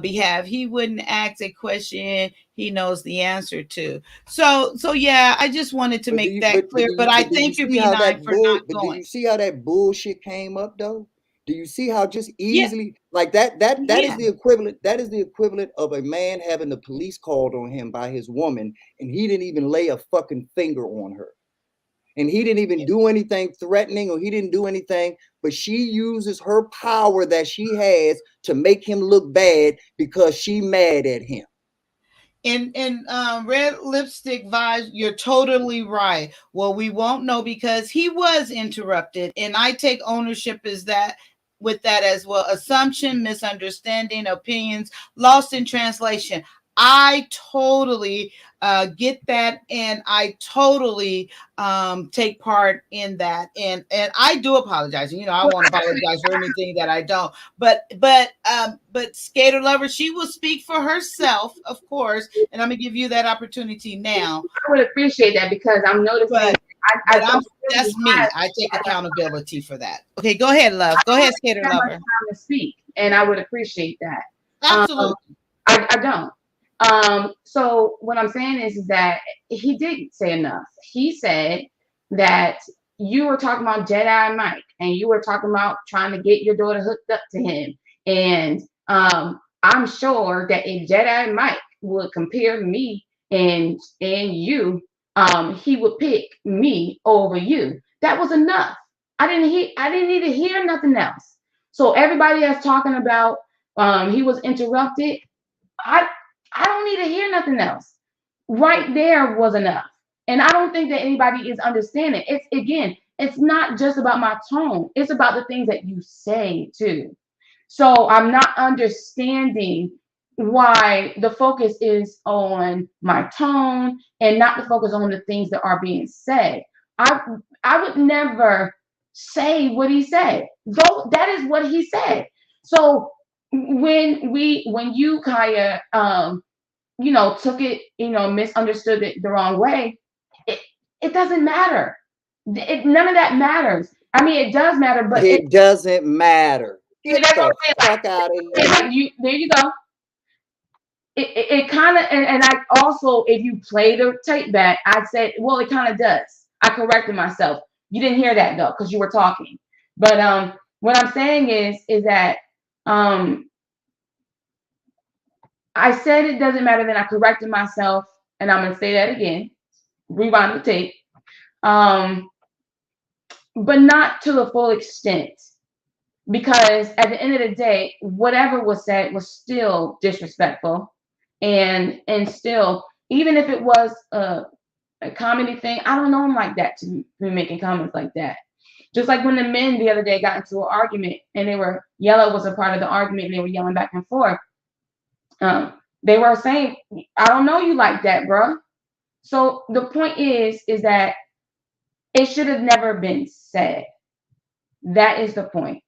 behalf. He wouldn't ask a question he knows the answer to. So yeah, I just wanted to make that clear. But I thank you, B9, for not But do going. you see how that bullshit came up though? Do you see how just Yeah. easily like that is Yeah. the equivalent, that is the equivalent of a man having the police called on him by his woman and he didn't even lay a fucking finger on her. And he didn't even do anything threatening, or he didn't do anything, but she uses her power that she has to make him look bad because she mad at him. And red lipstick vibes, you're totally right. Well, we won't know because he was interrupted, and I take ownership as that with that as well. Assumption, misunderstanding, opinions lost in translation. I totally get that, and I totally take part in that, and I do apologize. I won't apologize for anything that I don't. But Skater Lover, she will speak for herself, of course, and I'm gonna give you that opportunity now. I would appreciate that because I'm noticing. That's me. I take accountability for that. Okay, go ahead, love. Go ahead, Skater Lover. Time to speak, and I would appreciate that. Absolutely. I don't. So what I'm saying is that he didn't say enough. He said that you were talking about Jedi Mike, and you were talking about trying to get your daughter hooked up to him. And I'm sure that if Jedi Mike would compare me and you, he would pick me over you. That was enough. I didn't need to hear nothing else. So everybody that's talking about he was interrupted. I don't need to hear nothing else. Right there was enough. And I don't think that anybody is understanding. It's not just about my tone. It's about the things that you say too. So I'm not understanding why the focus is on my tone and not the focus on the things that are being said. I would never say what he said. Though that is what he said. So when you, Kyia, took it, misunderstood it the wrong way, it doesn't matter. None of that matters. I mean, it does matter, but it doesn't matter. Get the fuck out of here. There you go. It kind of, and I also, if you play the tape back, I said, well, it kind of does. I corrected myself. You didn't hear that though, because you were talking. But what I'm saying is that I said it doesn't matter. Then I corrected myself, and I'm gonna say that again. rewind the tape, but not to the full extent. Because at the end of the day, whatever was said was still disrespectful, and still, even if it was a comedy thing, I don't know him like that to be making comments like that. Just like when the men the other day got into an argument and Yellow was a part of the argument and they were yelling back and forth. They were saying, I don't know you like that, bro. So the point is that it should have never been said. That is the point.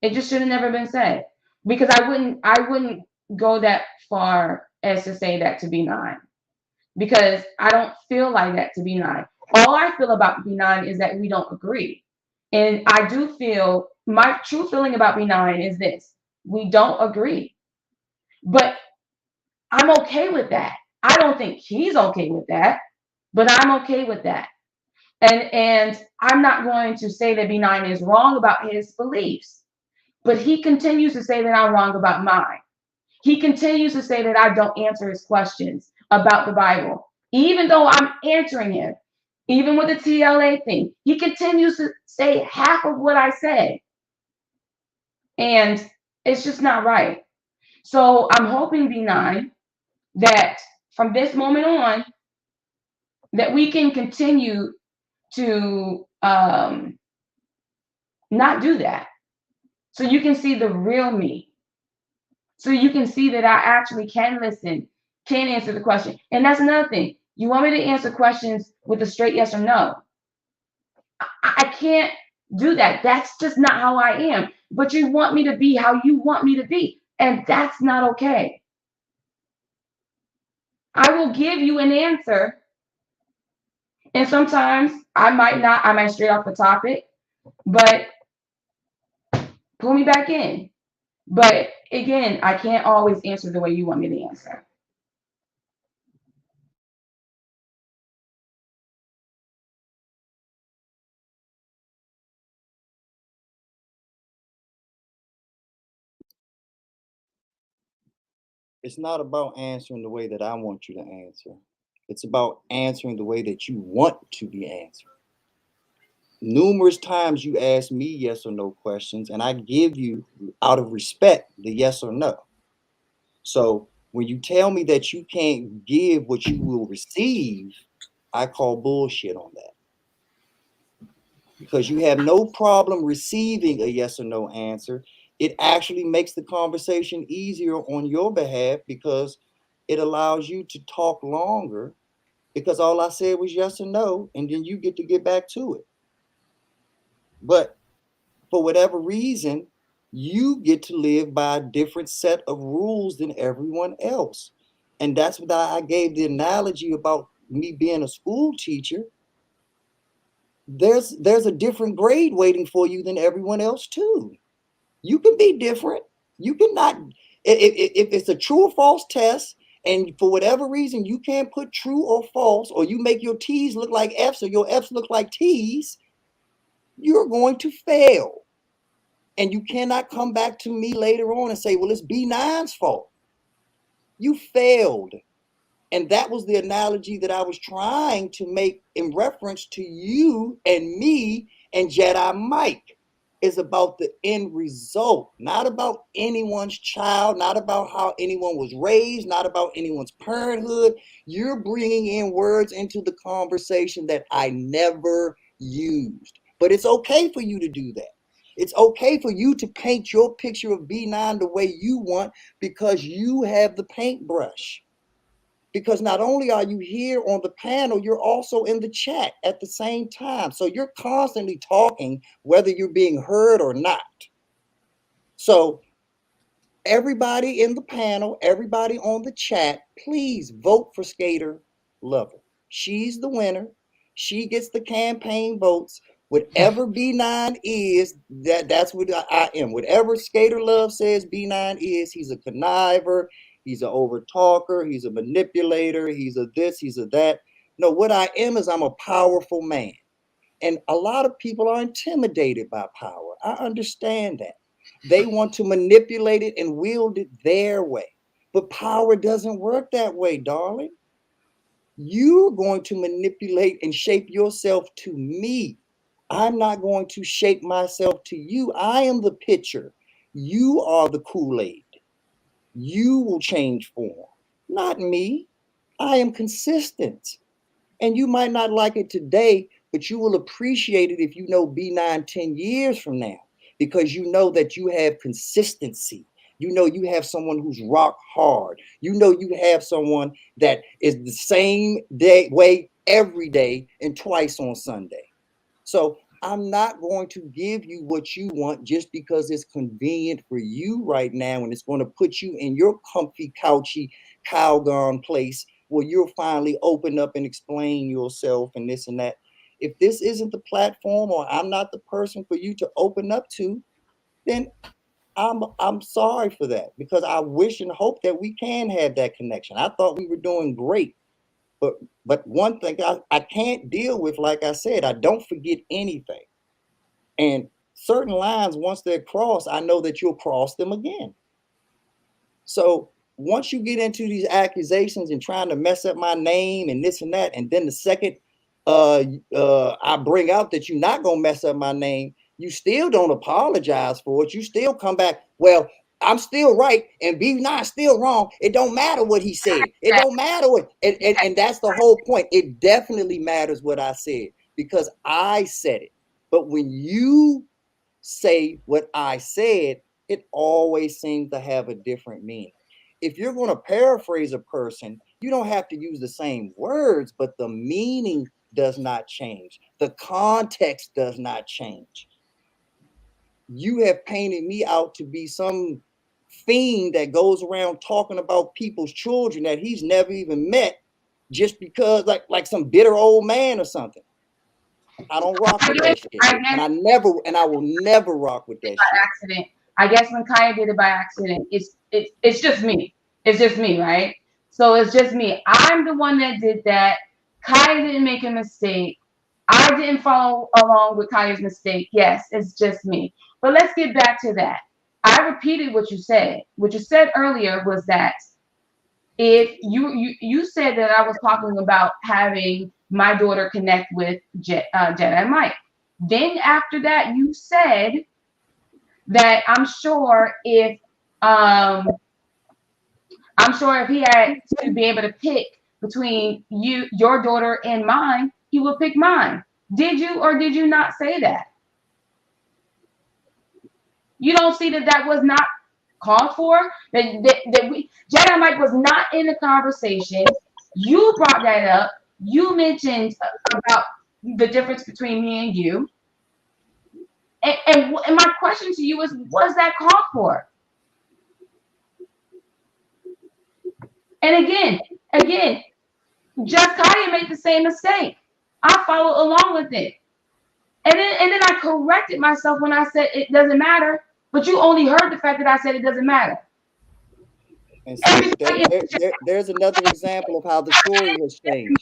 It just should have never been said, because I wouldn't go that far as to say that to B9, because I don't feel like that to B9. All I feel about B9 is that we don't agree. And I do feel, my true feeling about B9 is this: we don't agree. But I'm okay with that. I don't think he's okay with that, but I'm okay with that. And I'm not going to say that B9 is wrong about his beliefs, but he continues to say that I'm wrong about mine. He continues to say that I don't answer his questions about the Bible, even though I'm answering him. Even with the TLA thing, he continues to say half of what I said. And it's just not right. So I'm hoping, B9, that from this moment on, that we can continue to not do that. So you can see the real me. So you can see that I actually can listen, can answer the question. And that's another thing. You want me to answer questions with a straight yes or no? I can't do that. That's just not how I am. But you want me to be how you want me to be. And that's not okay. I will give you an answer. And sometimes I might stray off the topic, but pull me back in. But again, I can't always answer the way you want me to answer. It's not about answering the way that I want you to answer. It's about answering the way that you want to be answered. Numerous times you ask me yes or no questions, and I give you, out of respect, the yes or no. So when you tell me that you can't give what you will receive, I call bullshit on that. Because you have no problem receiving a yes or no answer. It actually makes the conversation easier on your behalf, because it allows you to talk longer, because all I said was yes or no, and then you get to get back to it. But for whatever reason, you get to live by a different set of rules than everyone else. And that's why I gave the analogy about me being a school teacher. There's a different grade waiting for you than everyone else too. You can be different. You cannot, if it's a true or false test, and for whatever reason you can't put true or false, or you make your T's look like F's or your F's look like T's, you're going to fail. And you cannot come back to me later on and say, well, it's B9's fault. You failed. And that was the analogy that I was trying to make in reference to you and me and Jedi Mike. Is about the end result, not about anyone's child, not about how anyone was raised, not about anyone's parenthood. You're bringing in words into the conversation that I never used. But it's okay for you to do that. It's okay for you to paint your picture of B9 the way you want, because you have the paintbrush. Because not only are you here on the panel, you're also in the chat at the same time. So you're constantly talking, whether you're being heard or not. So everybody in the panel, everybody on the chat, please vote for Skater Lover. She's the winner. She gets the campaign votes. Whatever B9 is, that's what I am. Whatever Skater Love says B9 is, he's a conniver. He's an over-talker. He's a manipulator. He's a this. He's a that. No, what I am is I'm a powerful man. And a lot of people are intimidated by power. I understand that. They want to manipulate it and wield it their way. But power doesn't work that way, darling. You're going to manipulate and shape yourself to me. I'm not going to shape myself to you. I am the pitcher. You are the Kool-Aid. You will change form, not me. I am consistent. And you might not like it today, but you will appreciate it if you know B9 10 years from now, because you know that you have consistency. You know you have someone who's rock hard. You know you have someone that is the same way every day and twice on Sunday. So I'm not going to give you what you want just because it's convenient for you right now, and it's going to put you in your comfy, couchy, Calgon place where you'll finally open up and explain yourself and this and that. If this isn't the platform, or I'm not the person for you to open up to, then I'm sorry for that, because I wish and hope that we can have that connection. I thought we were doing great. But one thing I can't deal with, like I said, I don't forget anything. And certain lines, once they're crossed, I know that you'll cross them again. So once you get into these accusations and trying to mess up my name and this and that, and then the second I bring out that you're not gonna mess up my name, you still don't apologize for it. You still come back, well, I'm still right and B9 still wrong. It don't matter what he said. It don't matter what, and that's the whole point. It definitely matters what I said, because I said it. But when you say what I said, it always seems to have a different meaning. If you're going to paraphrase a person, you don't have to use the same words, but the meaning does not change. The context does not change. You have painted me out to be some fiend that goes around talking about people's children that he's never even met, just because like some bitter old man or something. I don't rock with that shit. And I will never rock with that shit. Accident. I guess when Kyia did it by accident, it's just me. It's just me, right? So it's just me. I'm the one that did that. Kyia didn't make a mistake. I didn't follow along with Kya's mistake. Yes, it's just me. But let's get back to that. I repeated what you said. What you said earlier was that if you said that I was talking about having my daughter connect with Jedi Mike. Then after that, you said that I'm sure if he had to be able to pick between your daughter and mine, he would pick mine. Did you or did you not say that? You don't see that was not called for? That Jedi Mike was not in the conversation. You brought that up. You mentioned about the difference between me and you. And my question to you is, was that called for? And again, Juss Kyia made the same mistake. I followed along with it. And then I corrected myself when I said it doesn't matter. But you only heard the fact that I said it doesn't matter. And see, there's another example of how the story has changed.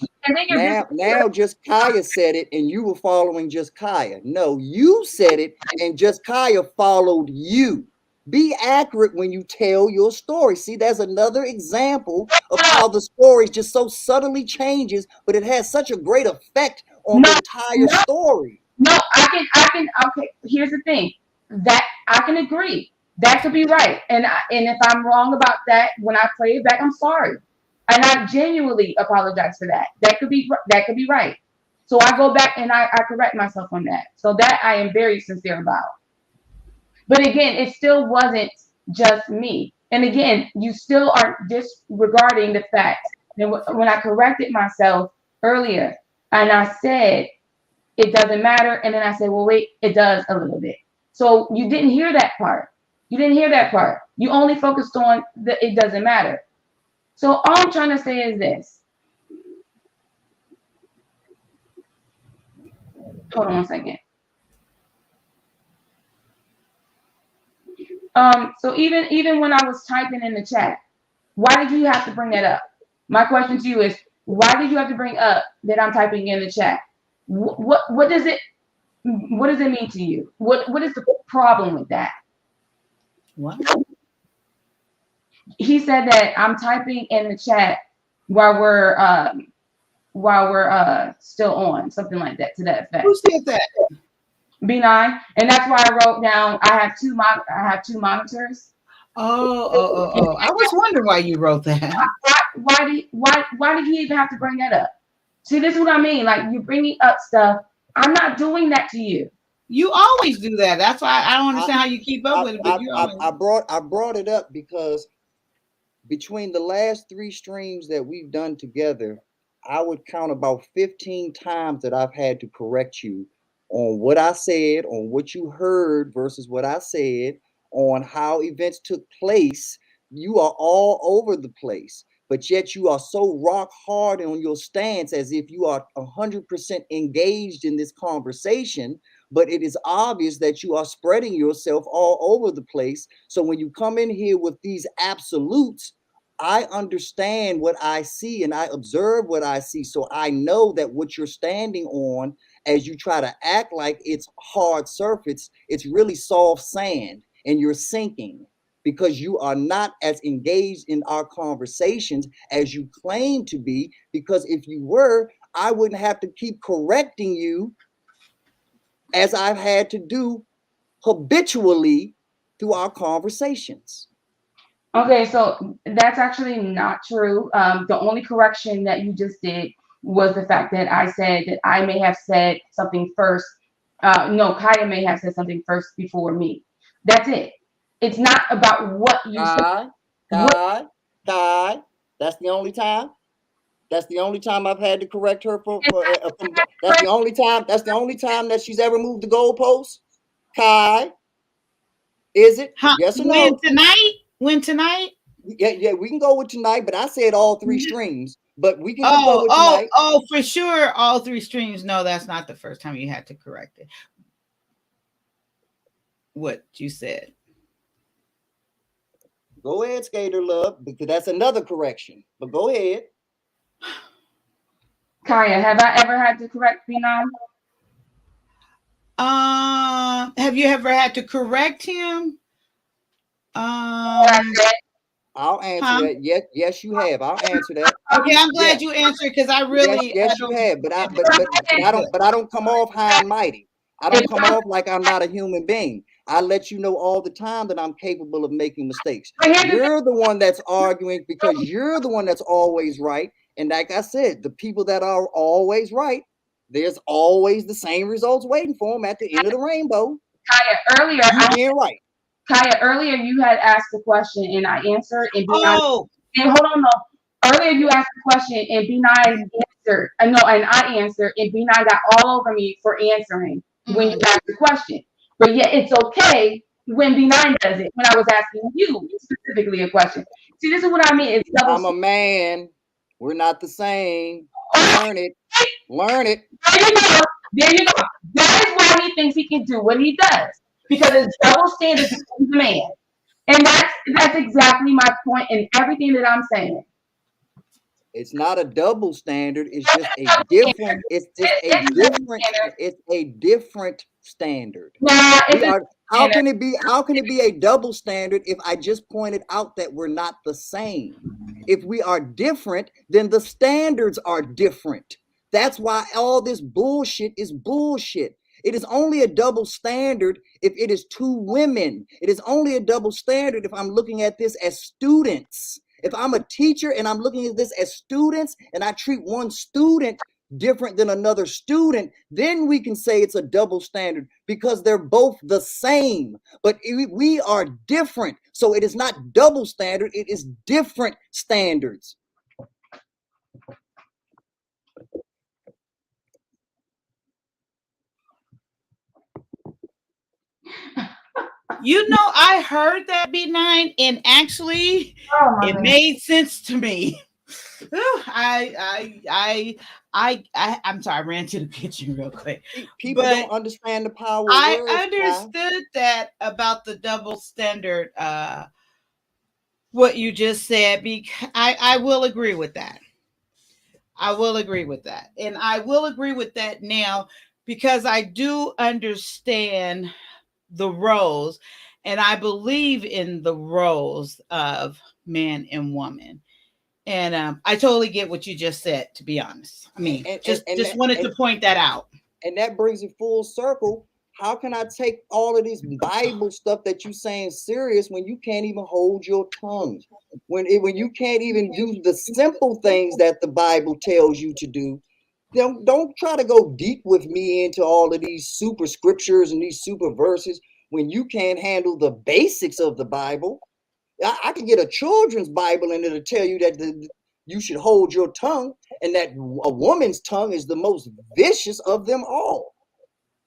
Now Juss Kyia said it and you were following Juss Kyia. No, you said it and Juss Kyia followed you. Be accurate when you tell your story. See, there's another example of how the story just so subtly changes, but it has such a great effect on the entire story. No, I can. Okay, here's the thing. That I can agree. That could be right. And if I'm wrong about that, when I play it back, I'm sorry. And I genuinely apologize for that. That could be right. So I go back and I correct myself on that. So that I am very sincere about. But again, it still wasn't just me. And again, you still are disregarding the fact that when I corrected myself earlier and I said, it doesn't matter. And then I said, well, wait, it does a little bit. So you didn't hear that part. You didn't hear that part. You only focused on the it doesn't matter. So all I'm trying to say is this. Hold on one second. So even when I was typing in the chat, why did you have to bring that up? My question to you is, why did you have to bring up that I'm typing in the chat? What does it mean to you? What is the problem with that? What? He said that I'm typing in the chat while we're while we're still on, something like that, to that effect. Who said that? B9, and that's why I wrote down. I have two monitors. Oh. I was wondering why you wrote that. Why did he even have to bring that up? See, this is what I mean. Like, you bringing up stuff. I'm not doing that to you. You always do that. That's why I don't understand how you keep up with it. But I brought it up because between the last 3 streams that we've done together, I would count about 15 times that I've had to correct you on what I said, on what you heard versus what I said, on how events took place. You are all over the place, but yet you are so rock hard on your stance as if you are 100% engaged in this conversation. But it is obvious that you are spreading yourself all over the place. So when you come in here with these absolutes, I understand what I see and I observe what I see. So I know that what you're standing on, as you try to act like it's hard surface, it's really soft sand, and you're sinking because you are not as engaged in our conversations as you claim to be. Because if you were, I wouldn't have to keep correcting you as I've had to do habitually through our conversations. Okay, so that's actually not true. The only correction that you just did was the fact that I said that I may have said something first. No, Kyia may have said something first before me. That's it. It's not about what you said. Kai, that's the only time. That's the only time I've had to correct her from that's the only time. That's the only time that she's ever moved the goalpost. Kai, is it? Yes or no? When tonight? Yeah, we can go with tonight. But I said all 3 streams. But we can just go with tonight. Oh, for sure, all 3 streams. No, that's not the first time you had to correct it. What you said. Go ahead, Skater Love, because that's another correction. But go ahead. Kyia, have I ever had to correct B9? Have you ever had to correct him? I'll answer that. Yes, you have. I'll answer that. Okay, I'm glad you answered because I really yes, you have. But I don't come off high and mighty. I don't come off like I'm not a human being. I let you know all the time that I'm capable of making mistakes. You're the one that's arguing because you're the one that's always right. And like I said, the people that are always right, there's always the same results waiting for them at the end of the rainbow. Kyia, earlier, you being right. Kyia, earlier you had asked a question and I answered, and B9. And hold on, no. Earlier you asked a question and B9 answered. And I answered, and B9 got all over me for answering when you asked the question. But yet it's okay when B9 does it, when I was asking you specifically a question. See, this is what I mean. It's double. I'm a man. We're not the same. Learn it. Learn it. There you go. There you go. That is why he thinks he can do what he does. Because it's double standards because he's a man. And that's exactly my point in everything that I'm saying. It's not a double standard. It's just a different. It's just a different. It's a different standard. How can it be? How can it be a double standard if I just pointed out that we're not the same? If we are different, then the standards are different. That's why all this bullshit is bullshit. It is only a double standard if it is 2 women. It is only a double standard if I'm looking at this as students. If I'm a teacher and I'm looking at this as students and I treat one student different than another student, then we can say it's a double standard because they're both the same. But we are different. So it is not double standard. It is different standards. You know, I heard that B9, and actually, it made sense to me. I'm sorry, I ran to the kitchen real quick. People don't understand the power of I words. understood that about the double standard. What you just said, because I will agree with that. I will agree with that, and I will agree with that now because I do understand the roles, and I believe in the roles of man and woman. And I totally get what you just said, to be honest. I mean, just wanted to point that out. And that brings it full circle. How can I take all of this Bible stuff that you saying serious when you can't even hold your tongue? When you can't even do the simple things that the Bible tells you to do? Don't try to go deep with me into all of these super scriptures and these super verses when you can't handle the basics of the Bible. I can get a children's Bible and it'll tell you that you should hold your tongue, and that a woman's tongue is the most vicious of them all.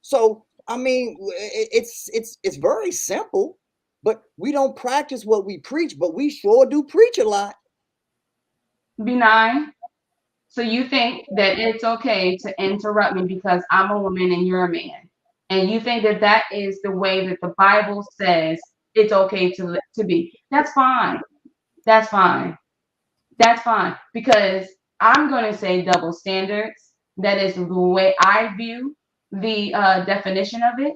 So I mean, it's very simple, but we don't practice what we preach, but we sure do preach a lot. B9. So you think that it's okay to interrupt me because I'm a woman and you're a man, and you think that that is the way that the Bible says it's okay to be? That's fine. That's fine. That's fine, because I'm going to say double standards. That is the way I view the definition of it.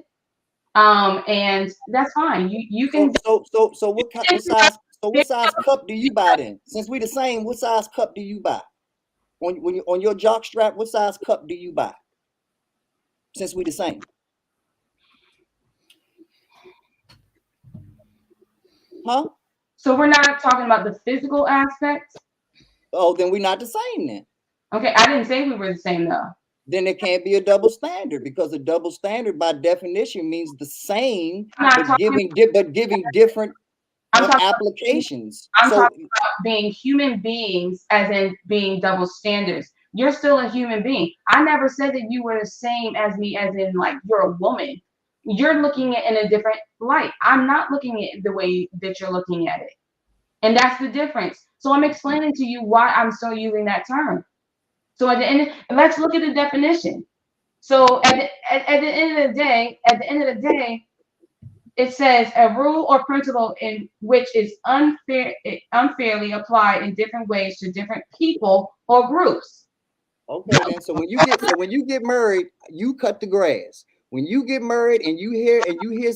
And that's fine. You can. So what size cup do you buy then? Since we the same, what size cup do you buy? When you on your jock strap, what size cup do you buy? Since we the same. Huh? So we're not talking about the physical aspects? Oh, then we're not the same then. Okay, I didn't say we were the same though. Then it can't be a double standard, because a double standard by definition means the same, but giving different applications. I'm talking about being human beings, as in being double standards. You're still a human being. I never said that you were the same as me, as in like you're a woman. You're looking at it in a different light. I'm not looking at it the way that you're looking at it. And that's the difference. So I'm explaining to you why I'm still using that term. So at the end, let's look at the definition. So at the end of the day, it says a rule or principle in which is unfairly applied in different ways to different people or groups. Okay, then. So when you get married, you cut the grass. When you get married and you hear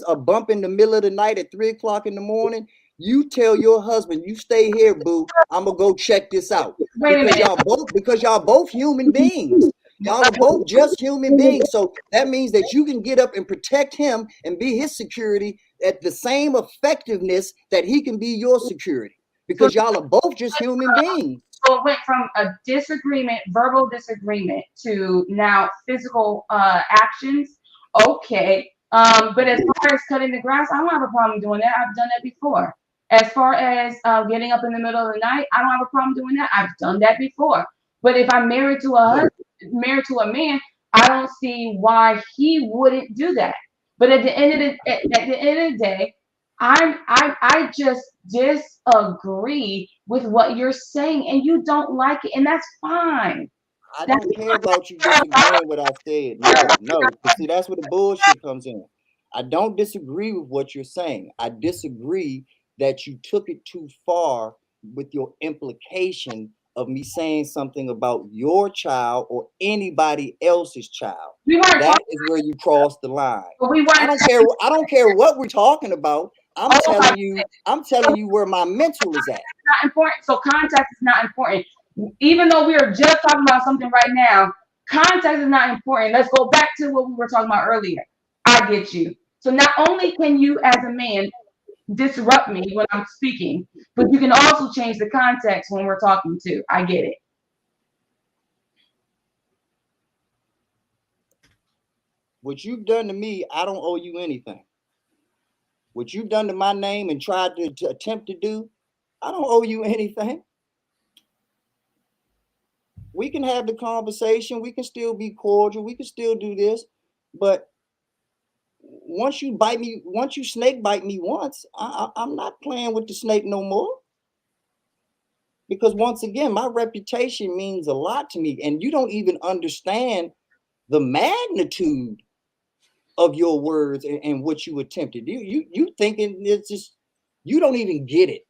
a bump in the middle of the night at 3 o'clock in the morning, you tell your husband, "You stay here, boo. I'm gonna go check this out." Because y'all both human beings. Y'all are both just human beings. So that means that you can get up and protect him and be his security at the same effectiveness that he can be your security, because y'all are both just human beings. So it went from a disagreement, verbal disagreement, to now physical actions. Okay. But as far as cutting the grass, I don't have a problem doing that. I've done that before. As far as getting up in the middle of the night, I don't have a problem doing that. I've done that before. But if I'm married to a husband, married to a man, I don't see why he wouldn't do that. But at the end of the day, I just disagree with what you're saying, and you don't like it, and that's fine. I don't care about you disagreeing with what I said. No. See, that's where the bullshit comes in. I don't disagree with what you're saying. I disagree that you took it too far with your implication of me saying something about your child or anybody else's child. That is where you cross the line. I don't care what we're talking about. I'm telling you where my mental is at. It's not important. So context is not important. Even though we are just talking about something right now, context is not important. Let's go back to what we were talking about earlier. I get you. So not only can you, as a man, disrupt me when I'm speaking, but you can also change the context when we're talking too. I get it. What you've done to me, I don't owe you anything. What you've done to my name and tried to attempt to do, I don't owe you anything. We can have the conversation. We can still be cordial. We can still do this. But once you snake bite me once, I'm not playing with the snake no more. Because once again, my reputation means a lot to me. And you don't even understand the magnitude of your words and what you attempted. You thinking it's just, you don't even get it.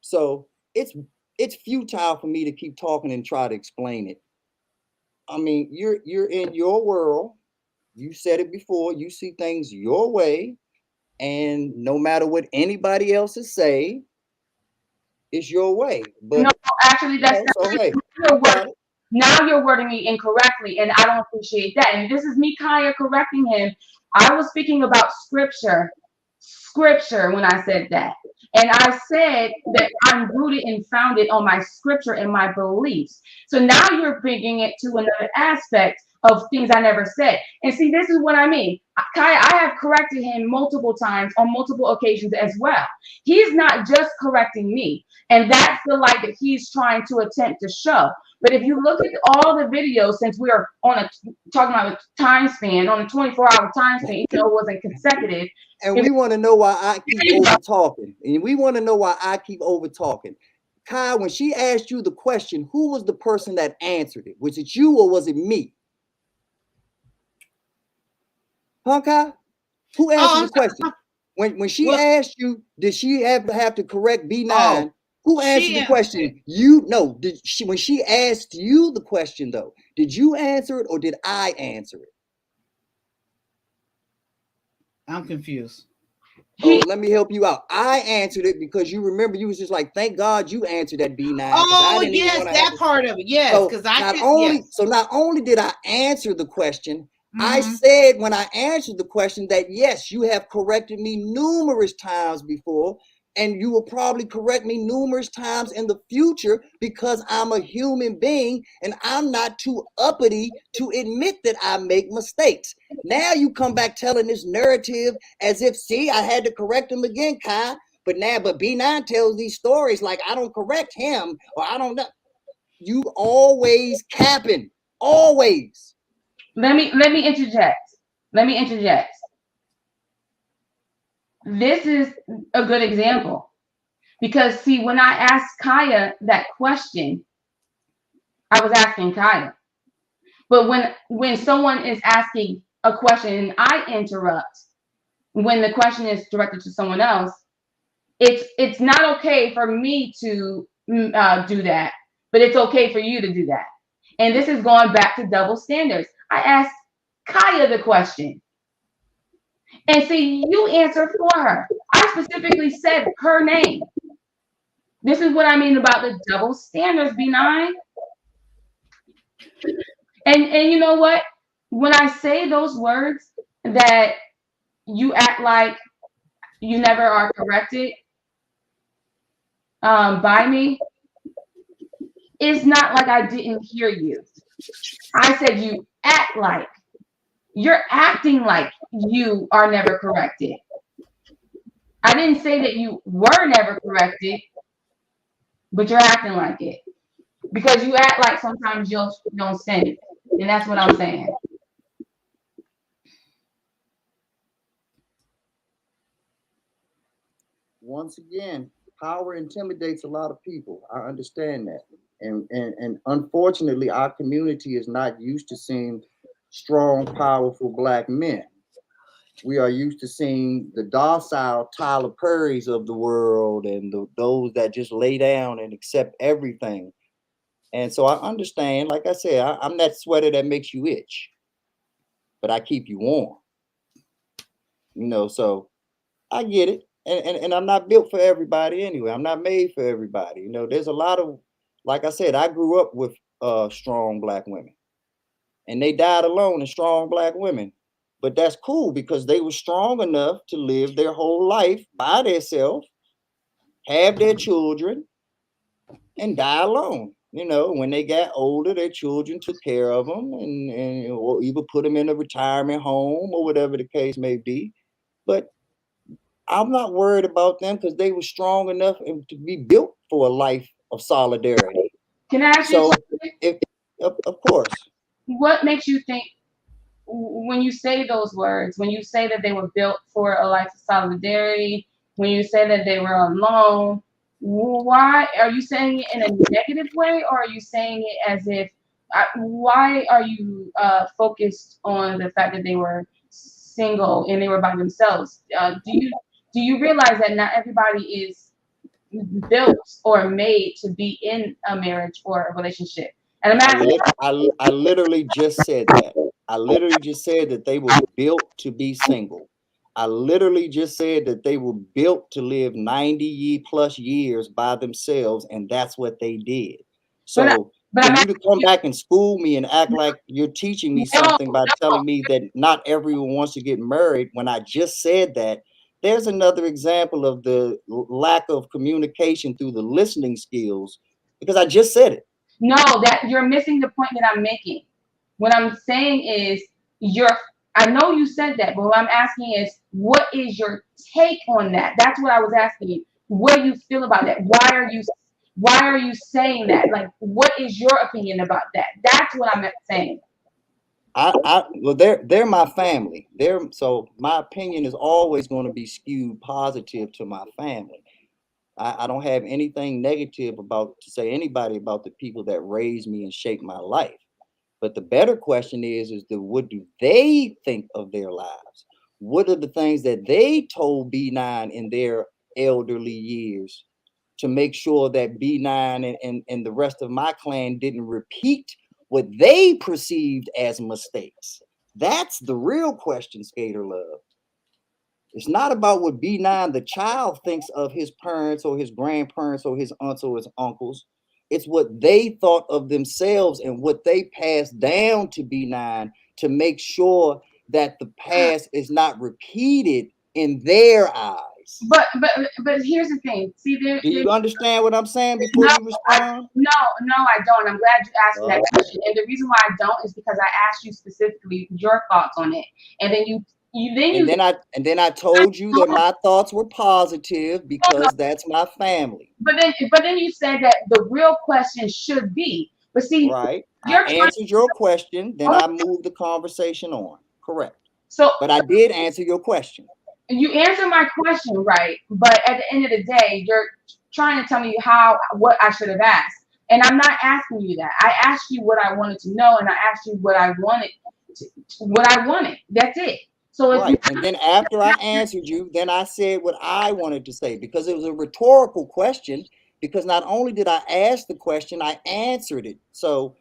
So it's futile for me to keep talking and try to explain it. I mean, you're in your world. You said it before. You see things your way, and no matter what anybody else is saying, it's your way. But no, actually, that's so hey, now you're wording me incorrectly, and I don't appreciate that. And this is me, Kyia, correcting him. I was speaking about scripture when I said that. And I said that I'm rooted and founded on my scripture and my beliefs. So now you're bringing it to another aspect of things I never said. And see, this is what I mean. Kyia, I have corrected him multiple times on multiple occasions as well. He's not just correcting me. And that's the light that he's trying to attempt to show. But if you look at all the videos, since we are on talking about a time span, on a 24-hour time span, even though it wasn't consecutive. And we want to know why I keep over talking. And we want to know why I keep over talking. Kai, when she asked you the question, who was the person that answered it? Was it you or was it me? Huh, Kai? Who answered the question? When she asked you, did she have to correct B9? Who answered the question? You no. Did she when she asked you the question though? Did you answer it or did I answer it? I'm confused. Oh, let me help you out. I answered it because you remember you was just like, thank God you answered that B9. Oh, yes, that part of it. Yes, because so not only did I answer the question, I said when I answered the question that yes, you have corrected me numerous times before, and you will probably correct me numerous times in the future because I'm a human being and I'm not too uppity to admit that I make mistakes. Now you come back telling this narrative as if, see, I had to correct him again, Kai. But B9 tells these stories like I don't correct him or I don't know. You always capping, always. Let me interject. This is a good example because see, when I asked Kyia that question, I was asking Kyia. But when someone is asking a question and I interrupt, when the question is directed to someone else, it's not okay for me to do that, but it's okay for you to do that. And this is going back to double standards. I asked Kyia the question. And see, you answer for her. I specifically said her name. This is what I mean about the double standards, B9. And you know what? When I say those words that you act like you never are corrected by me, it's not like I didn't hear you. I said you act like. You're acting like you are never corrected. I didn't say that you were never corrected, but you're acting like it. Because you act like sometimes you don't send it. And that's what I'm saying. Once again, power intimidates a lot of people. I understand that. And unfortunately, our community is not used to seeing strong, powerful Black men. We are used to seeing the docile Tyler Perrys of the world and those that just lay down and accept everything. And so I understand, like I said, I'm that sweater that makes you itch, but I keep you warm. So I get it. And I'm not built for everybody anyway. I'm not made for everybody. There's a lot of, like I said, I grew up with strong Black women. And they died alone as strong Black women. But that's cool because they were strong enough to live their whole life by themselves, have their children, and die alone. When they got older, their children took care of them or either put them in a retirement home or whatever the case may be. But I'm not worried about them because they were strong enough to be built for a life of solidarity. Can I ask you of course. What makes you think when you say those words, when you say that they were built for a life of solidarity, when you say that they were alone, why are you saying it in a negative way, or are you saying it as if why are you focused on the fact that they were single and they were by themselves? Do you realize that not everybody is built or made to be in a marriage or a relationship? And I literally just said that. I literally just said that they were built to be single. I literally just said that they were built to live 90 plus years by themselves, and that's what they did. So for you to come back and school me and act like you're teaching me something by telling me that not everyone wants to get married when I just said that, there's another example of the lack of communication through the listening skills, because I just said it. No, that you're missing the point that I'm making. What I'm saying is I know you said that, but what I'm asking is, what is your take on that? That's what I was asking you. What do you feel about that? Why are you saying that? Like, what is your opinion about that? That's what I'm saying. Well, they're my family. So my opinion is always going to be skewed positive to my family. I don't have anything negative to say anybody about the people that raised me and shaped my life. But the better question is what do they think of their lives? What are the things that they told B9 in their elderly years to make sure that B9 and the rest of my clan didn't repeat what they perceived as mistakes? That's the real question, Skater Love. It's not about what B9, the child, thinks of his parents or his grandparents or his aunts or his uncles. It's what they thought of themselves and what they passed down to B9 to make sure that the past is not repeated in their eyes. But here's the thing. See, do you understand what I'm saying before you respond? No, I don't. I'm glad you asked me that question. And the reason why I don't is because I asked you specifically your thoughts on it, and then I told you that my thoughts were positive because that's my family. But then you said that the real question should be. But see, right. I answered your question, then I moved the conversation on. Correct. But I did answer your question. You answered my question, right? But at the end of the day, you're trying to tell me what I should have asked. And I'm not asking you that. I asked you what I wanted to know, and I asked you what I wanted. That's it. So and then after I answered you, then I said what I wanted to say, because it was a rhetorical question, because not only did I ask the question, I answered it. So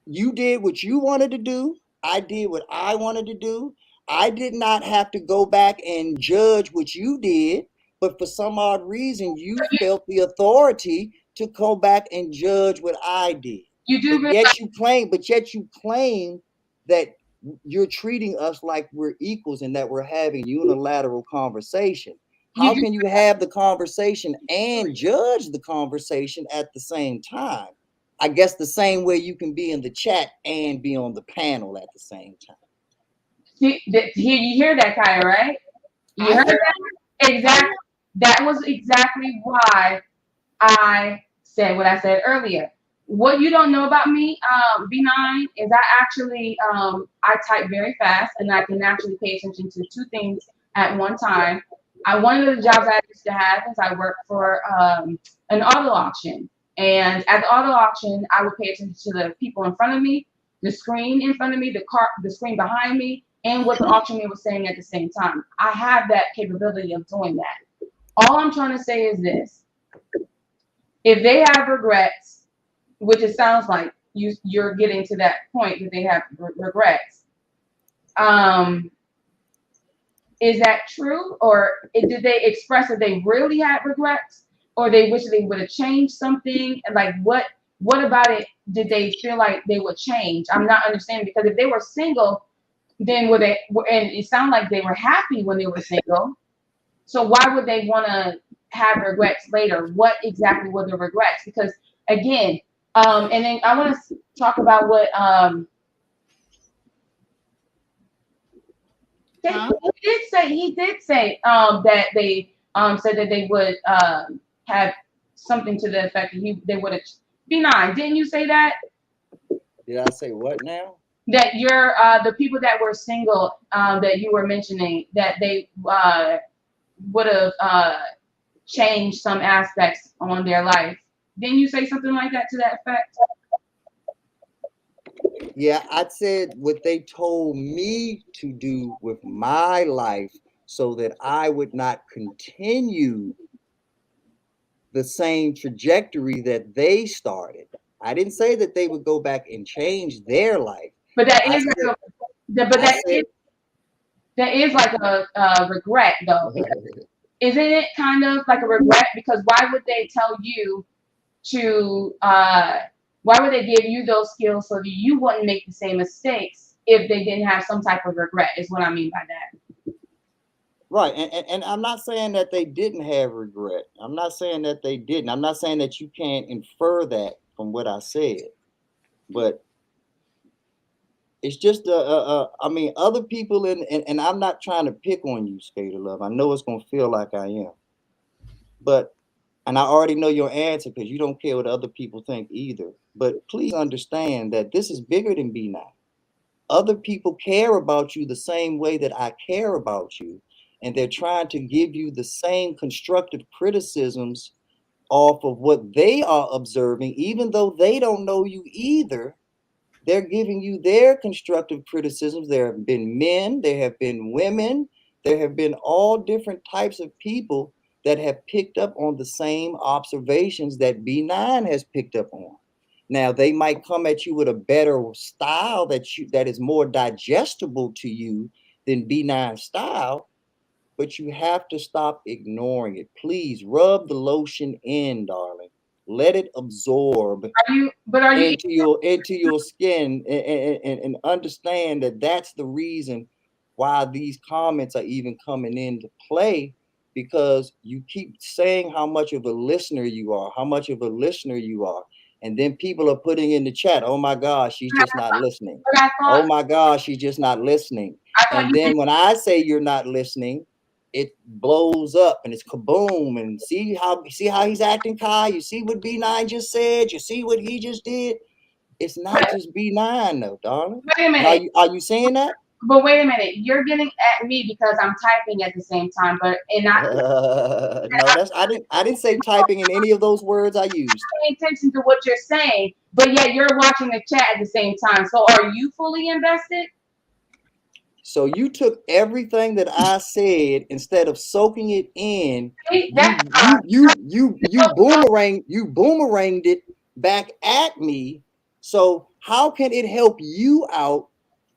you did what you wanted to do. I did what I wanted to do. I did not have to go back and judge what you did, but for some odd reason, you felt the authority to go back and judge what I did. You do, but yet you claim that you're treating us like we're equals and that we're having unilateral conversation. How can you have the conversation and judge the conversation at the same time? I guess the same way you can be in the chat and be on the panel at the same time. You hear that, Kyia, right? You heard that? Exactly. That was exactly why I said what I said earlier. What you don't know about me, B9, is I actually I type very fast, and I can actually pay attention to two things at one time. One of the jobs I used to have is I worked for an auto auction. And at the auto auction, I would pay attention to the people in front of me, the screen in front of me, the screen behind me, and what the auctioneer was saying at the same time. I have that capability of doing that. All I'm trying to say is this. If they have regrets, which it sounds like you're getting to that point that they have regrets, is that true? Or did they express that they really had regrets? Or they wish they would have changed something? Like what about it did they feel like they would change? I'm not understanding, because if they were single, then and it sounded like they were happy when they were single. So why would they want to have regrets later? What exactly were the regrets? Because again, and then I want to talk about what he did say that they said that they would have something to the effect that they would have. B9, didn't you say that? Did I say what now? That you're the people that were single that you were mentioning, that they would have changed some aspects on their life. Didn't you say something like that to that effect? Yeah, I said what they told me to do with my life so that I would not continue the same trajectory that they started. I didn't say that they would go back and change their life. But that there is like a regret though, because isn't it kind of like a regret? Because why would they tell you to why would they give you those skills so that you wouldn't make the same mistakes if they didn't have some type of regret, is what I mean by that. Right. And I'm not saying that they didn't have regret. I'm not saying that they didn't. I'm not saying that you can't infer that from what I said. But it's just I mean, other people and I'm not trying to pick on you, Skater Love. I know it's gonna feel like I am. But and I already know your answer because you don't care what other people think either. But please understand that this is bigger than B9. Other people care about you the same way that I care about you. And they're trying to give you the same constructive criticisms off of what they are observing, even though they don't know you either. They're giving you their constructive criticisms. There have been men, there have been women, there have been all different types of people that have picked up on the same observations that B9 has picked up on. Now they might come at you with a better style that is more digestible to you than B9 style, but you have to stop ignoring it. Please rub the lotion in, darling. Let it absorb into your skin and understand that that's the reason why these comments are even coming into play, because you keep saying how much of a listener you are, and then people are putting in the chat, oh my gosh, she's just not listening. Oh my gosh, she's just not listening. And then when I say you're not listening, it blows up and it's kaboom. And see how he's acting, Kai? You see what B9 just said? You see what he just did? It's not just B9 though, darling. Wait a minute. Are you saying that? But wait a minute, you're getting at me because I'm typing at the same time, but no, I didn't say typing in any of those words I used. Paying attention to what you're saying, but yet you're watching the chat at the same time. So are you fully invested? So you took everything that I said instead of soaking it in. You boomeranged it back at me. So how can it help you out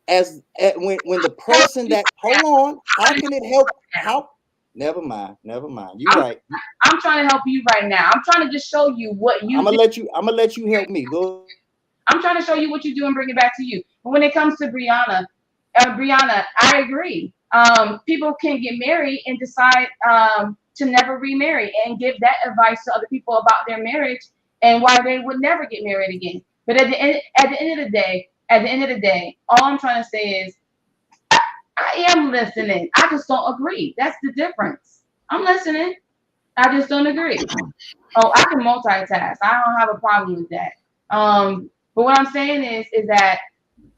when the person that hold on? How can it help? Never mind. You're right. I'm trying to help you right now. I'm trying to just show you what you. I'm gonna let you help me. Go. I'm trying to show you what you do and bring it back to you. But when it comes to Brianna, I agree. People can get married and decide to never remarry and give that advice to other people about their marriage and why they would never get married again. But at the end of the day, all I'm trying to say is I am listening. I just don't agree. That's the difference. I'm listening. I just don't agree. Oh, I can multitask. I don't have a problem with that. But what I'm saying is that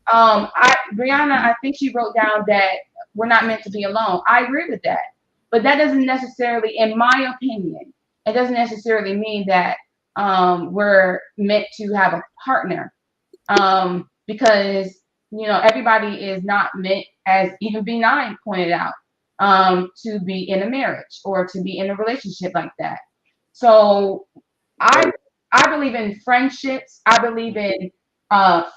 Brianna, I think she wrote down that we're not meant to be alone. I agree with that. But that doesn't necessarily, in my opinion, it doesn't necessarily mean that we're meant to have a partner. Because, everybody is not meant, as even B9 pointed out, to be in a marriage or to be in a relationship like that. So I believe in friendships. I believe in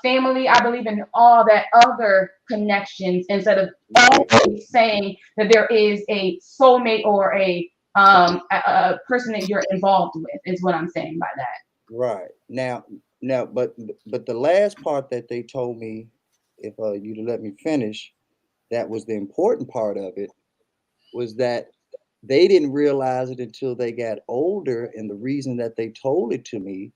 family. I believe in all that other connections instead of always saying that there is a soulmate or a person that you're involved with, is what I'm saying by that. Right. Now, but the last part that they told me, if you'd let me finish, that was the important part of it, was that they didn't realize it until they got older. And the reason that they told it to me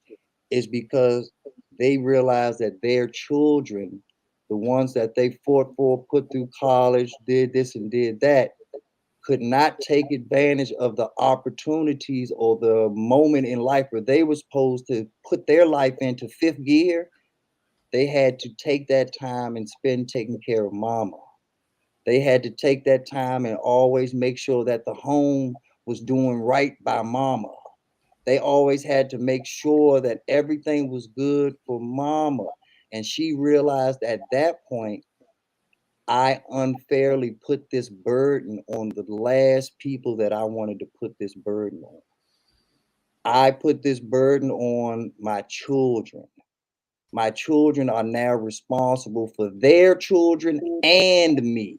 is because they realized that their children, the ones that they fought for, put through college, did this and did that, could not take advantage of the opportunities or the moment in life where they were supposed to put their life into fifth gear. They had to take that time and spend taking care of mama. They had to take that time and always make sure that the home was doing right by mama. They always had to make sure that everything was good for mama. And she realized at that point, I unfairly put this burden on the last people that I wanted to put this burden on. I put this burden on my children. My children are now responsible for their children and me.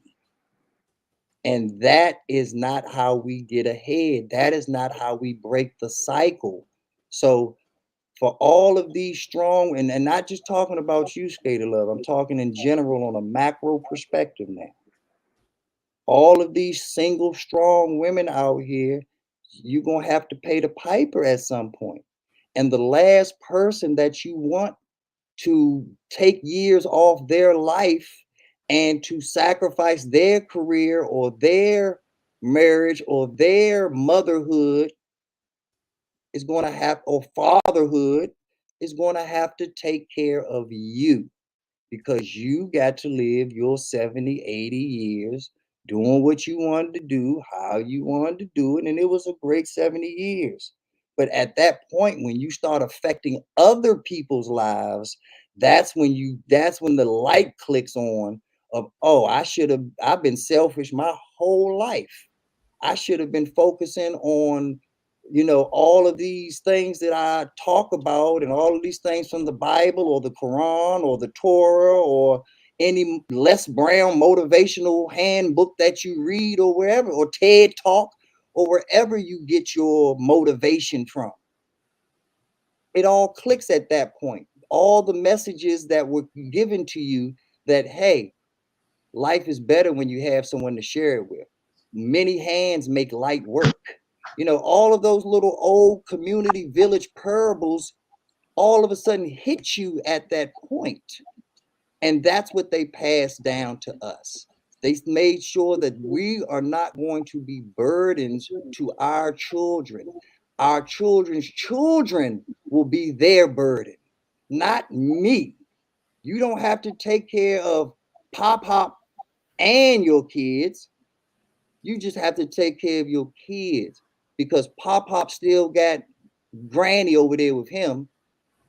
And that is not how we get ahead. That is not how we break the cycle. So for all of these strong, and not just talking about you, Skater Love, I'm talking in general on a macro perspective now. All of these single strong women out here, you're going to have to pay the piper at some point. And the last person that you want to take years off their life and to sacrifice their career or their marriage or their motherhood is going to have, or fatherhood is going to have to take care of you, because you got to live your 70, 80 years doing what you wanted to do, how you wanted to do it. And it was a great 70 years. But at that point, when you start affecting other people's lives, that's when the light clicks on of, oh, I've been selfish my whole life. I should have been focusing on, all of these things that I talk about and all of these things from the Bible or the Quran or the Torah or any Les Brown motivational handbook that you read or wherever, or TED Talk or wherever you get your motivation from. It all clicks at that point. All the messages that were given to you that, hey, life is better when you have someone to share it with. Many hands make light work. All of those little old community village parables all of a sudden hit you at that point. And that's what they passed down to us. They made sure that we are not going to be burdens to our children. Our children's children will be their burden, not me. You don't have to take care of Pop and your kids. You just have to take care of your kids, because Pop still got Granny over there with him.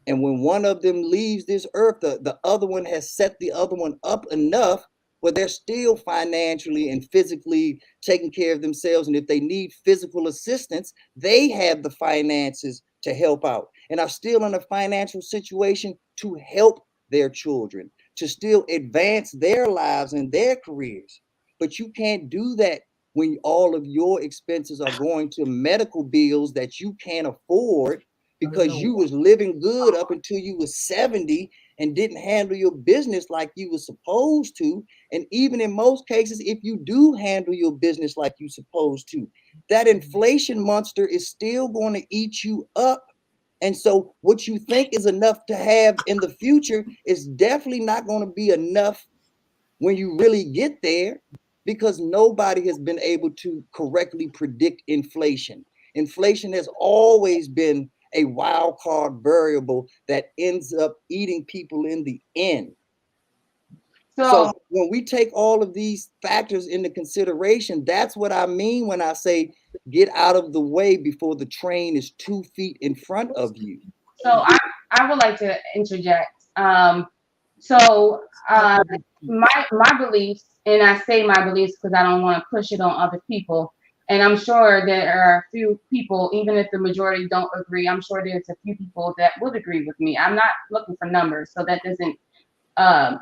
And when one of them leaves this earth, the other one has set the other one up enough where they're still financially and physically taking care of themselves. And if they need physical assistance, they have the finances to help out and are still in a financial situation to help their children, to still advance their lives and their careers. But you can't do that when all of your expenses are going to medical bills that you can't afford, because you was living good up until you was 70 and didn't handle your business like you were supposed to. And even in most cases, if you do handle your business like you're supposed to, that inflation monster is still going to eat you up. And so what you think is enough to have in the future is definitely not going to be enough when you really get there, because nobody has been able to correctly predict inflation. Inflation has always been a wild card variable that ends up eating people in the end. So when we take all of these factors into consideration, that's what I mean when I say get out of the way before the train is 2 feet in front of you. So I would like to interject. My beliefs, and I say my beliefs because I don't want to push it on other people. And I'm sure there are a few people, even if the majority don't agree, I'm sure there's a few people that would agree with me. I'm not looking for numbers, so that doesn't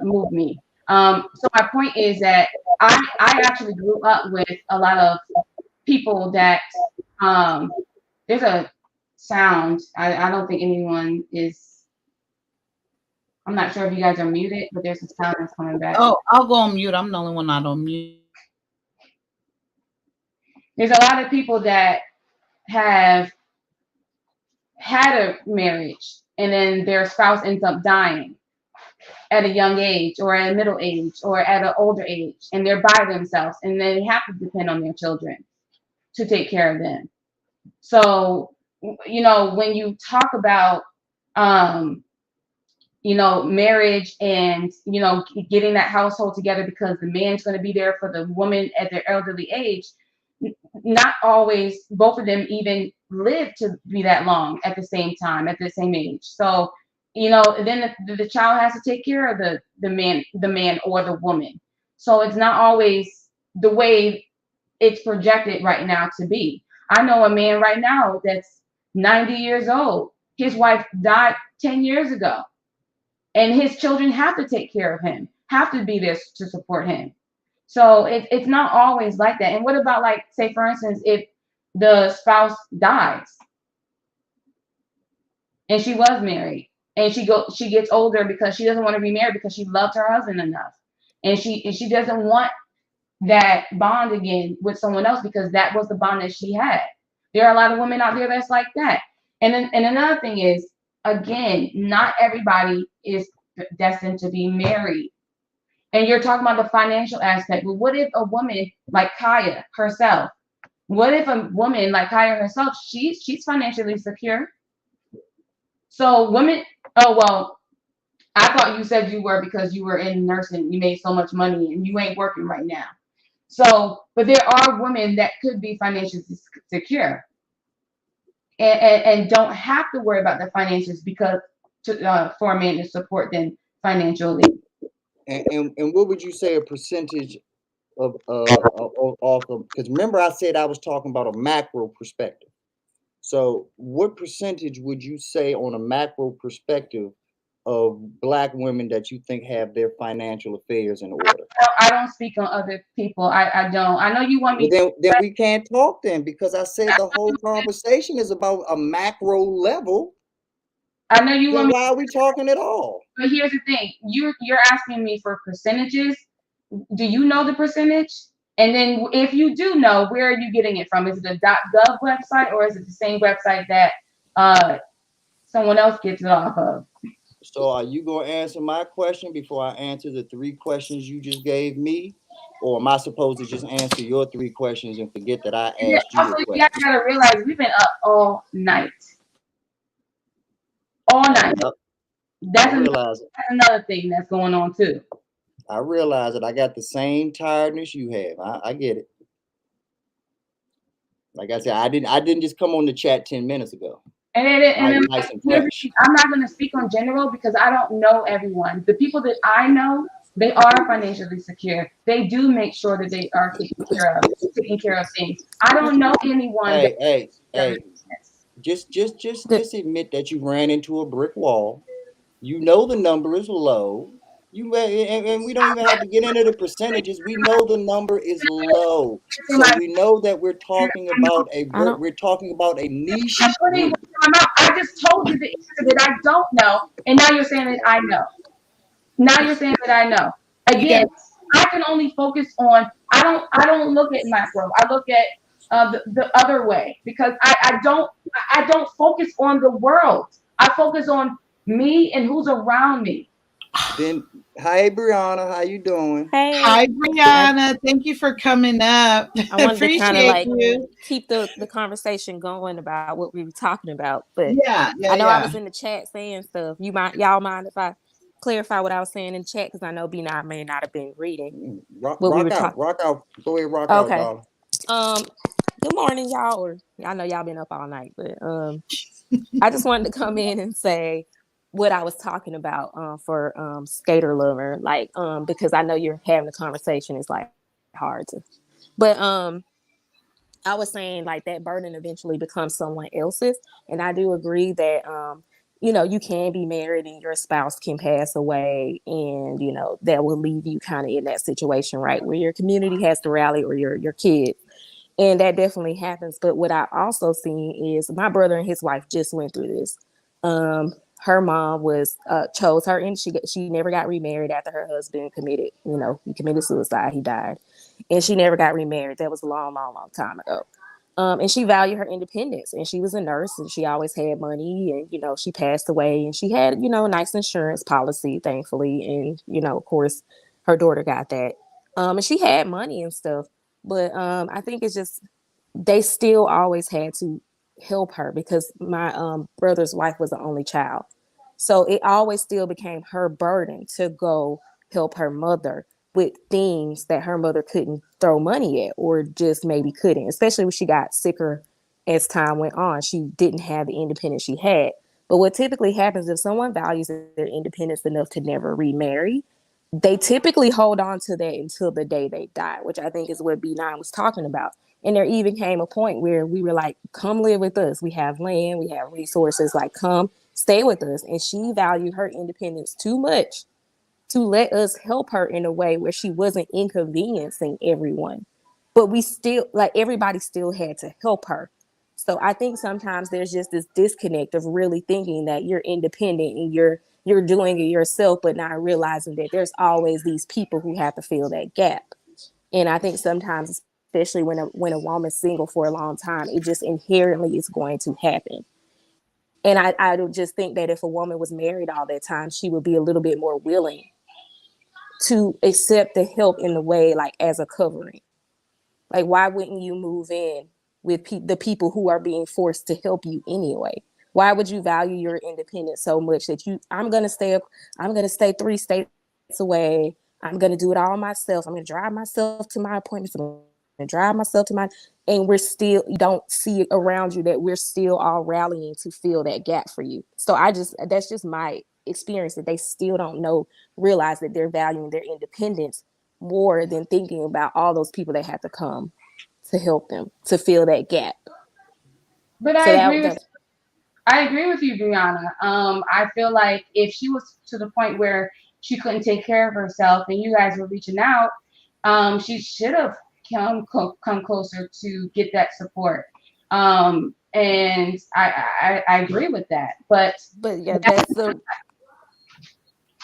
move me. So my point is that I actually grew up with a lot of people that there's a sound. I don't think anyone is. I'm not sure if you guys are muted, but there's a sound that's coming back. Oh, I'll go on mute. I'm the only one not on mute. There's a lot of people that have had a marriage and then their spouse ends up dying at a young age or at a middle age or at an older age, and they're by themselves and they have to depend on their children to take care of them. So, when you talk about, marriage and, getting that household together because the man's going to be there for the woman at their elderly age, not always both of them even live to be that long at the same time, at the same age. So, then the child has to take care of the man or the woman. So it's not always the way it's projected right now to be. I know a man right now that's 90 years old. His wife died 10 years ago. And his children have to take care of him, have to be there to support him. So it's not always like that. And what about, like, say for instance, if the spouse dies and she was married and she gets older because she doesn't want to be married because she loved her husband enough, and she doesn't want that bond again with someone else because that was the bond that she had. There are a lot of women out there that's like that. And another thing is, again, not everybody is destined to be married. And you're talking about the financial aspect, but what if a woman like Kyia herself? What if a woman like Kyia herself, she's financially secure? So women, oh well, I thought you said you were because you were in nursing, you made so much money and you ain't working right now. So, but there are women that could be financially secure and don't have to worry about the finances because for a man to support them financially. And what would you say a percentage of off of? Because remember, I said I was talking about a macro perspective. So, what percentage would you say on a macro perspective of Black women that you think have their financial affairs in order? I don't speak on other people. I don't. I know you want me. Well, then we can't talk then, because I said the whole conversation is about a macro level. I know you then want me. Why are we talking at all? But here's the thing: you're asking me for percentages. Do you know the percentage? And then if you do know, where are you getting it from? Is it a .gov website or is it the same website that someone else gets it off of? So are you going to answer my question before I answer the 3 questions you just gave me? Or am I supposed to just answer your 3 questions and forget that I asked you a question? You guys got to realize we've been up all night. All night. That's another thing that's going on too. I realize that I got the same tiredness you have. I get it. Like I said, I didn't just come on the chat 10 minutes ago. I'm not going to speak on general because I don't know everyone. The people that I know, they are financially secure. They do make sure that they are taking care of things. I don't know anyone. Hey. Just admit that you ran into a brick wall. You know the number is low. And we don't even have to get into the percentages. We know the number is low, so we know that we're talking about a niche group. I just told you the answer that I don't know, and now you're saying that I know. Again, I can only focus on. I don't look at macro. I look at the other way because I don't focus on the world. I focus on me and who's around me. Then, hi Brianna, how you doing? Hey. Hi Brianna, thank you for coming up. I wanted Appreciate to kind of like you. keep the conversation going about what we were talking about, but yeah, I know I was in the chat saying stuff. Y'all mind if I clarify what I was saying in the chat, because I know B9 may not have been reading rock out. Go ahead, rock out, darling. Good morning, y'all. Or I know y'all been up all night, but I just wanted to come in and say what I was talking about for Skater Lover, like because I know you're having a conversation. It's like hard to, but I was saying like that burden eventually becomes someone else's, and I do agree that you can be married and your spouse can pass away, and that will leave you kind of in that situation, right, where your community has to rally, or your kids. And that definitely happens. But what I also seen is my brother and his wife just went through this. Her mom chose her, and she never got remarried after her husband committed. He committed suicide. He died, and she never got remarried. That was a long, long, long time ago. And she valued her independence, and she was a nurse, and she always had money. And she passed away, and she had a nice insurance policy, thankfully. And of course, her daughter got that. And she had money and stuff. But I think it's just they still always had to help her because my brother's wife was the only child. So it always still became her burden to go help her mother with things that her mother couldn't throw money at, or just maybe couldn't, especially when she got sicker as time went on. She didn't have the independence she had. But what typically happens if someone values their independence enough to never remarry, they typically hold on to that until the day they die, which I think is what B9 was talking about. And there even came a point where we were like, come live with us. We have land, we have resources, like come stay with us. And she valued her independence too much to let us help her in a way where she wasn't inconveniencing everyone. But we still, like, everybody still had to help her. So I think sometimes there's just this disconnect of really thinking that you're independent and you're doing it yourself, but not realizing that there's always these people who have to fill that gap. And I think sometimes, especially when a woman's single for a long time, it just inherently is going to happen. And I don't just think that if a woman was married all that time, she would be a little bit more willing to accept the help in the way, like, as a covering. Like, why wouldn't you move in with the people who are being forced to help you anyway? Why would you value your independence so much that I'm gonna stay 3 states away. I'm gonna do it all myself. I'm gonna drive myself to my appointments. I'm gonna drive myself to my, and you don't see it around you that we're still all rallying to fill that gap for you. So that's just my experience, that they still don't realize that they're valuing their independence more than thinking about all those people that have to come to help them to fill that gap. But So I agree with you, Brianna. I feel like if she was to the point where she couldn't take care of herself and you guys were reaching out, she should have come closer to get that support. And I agree with that. But yeah,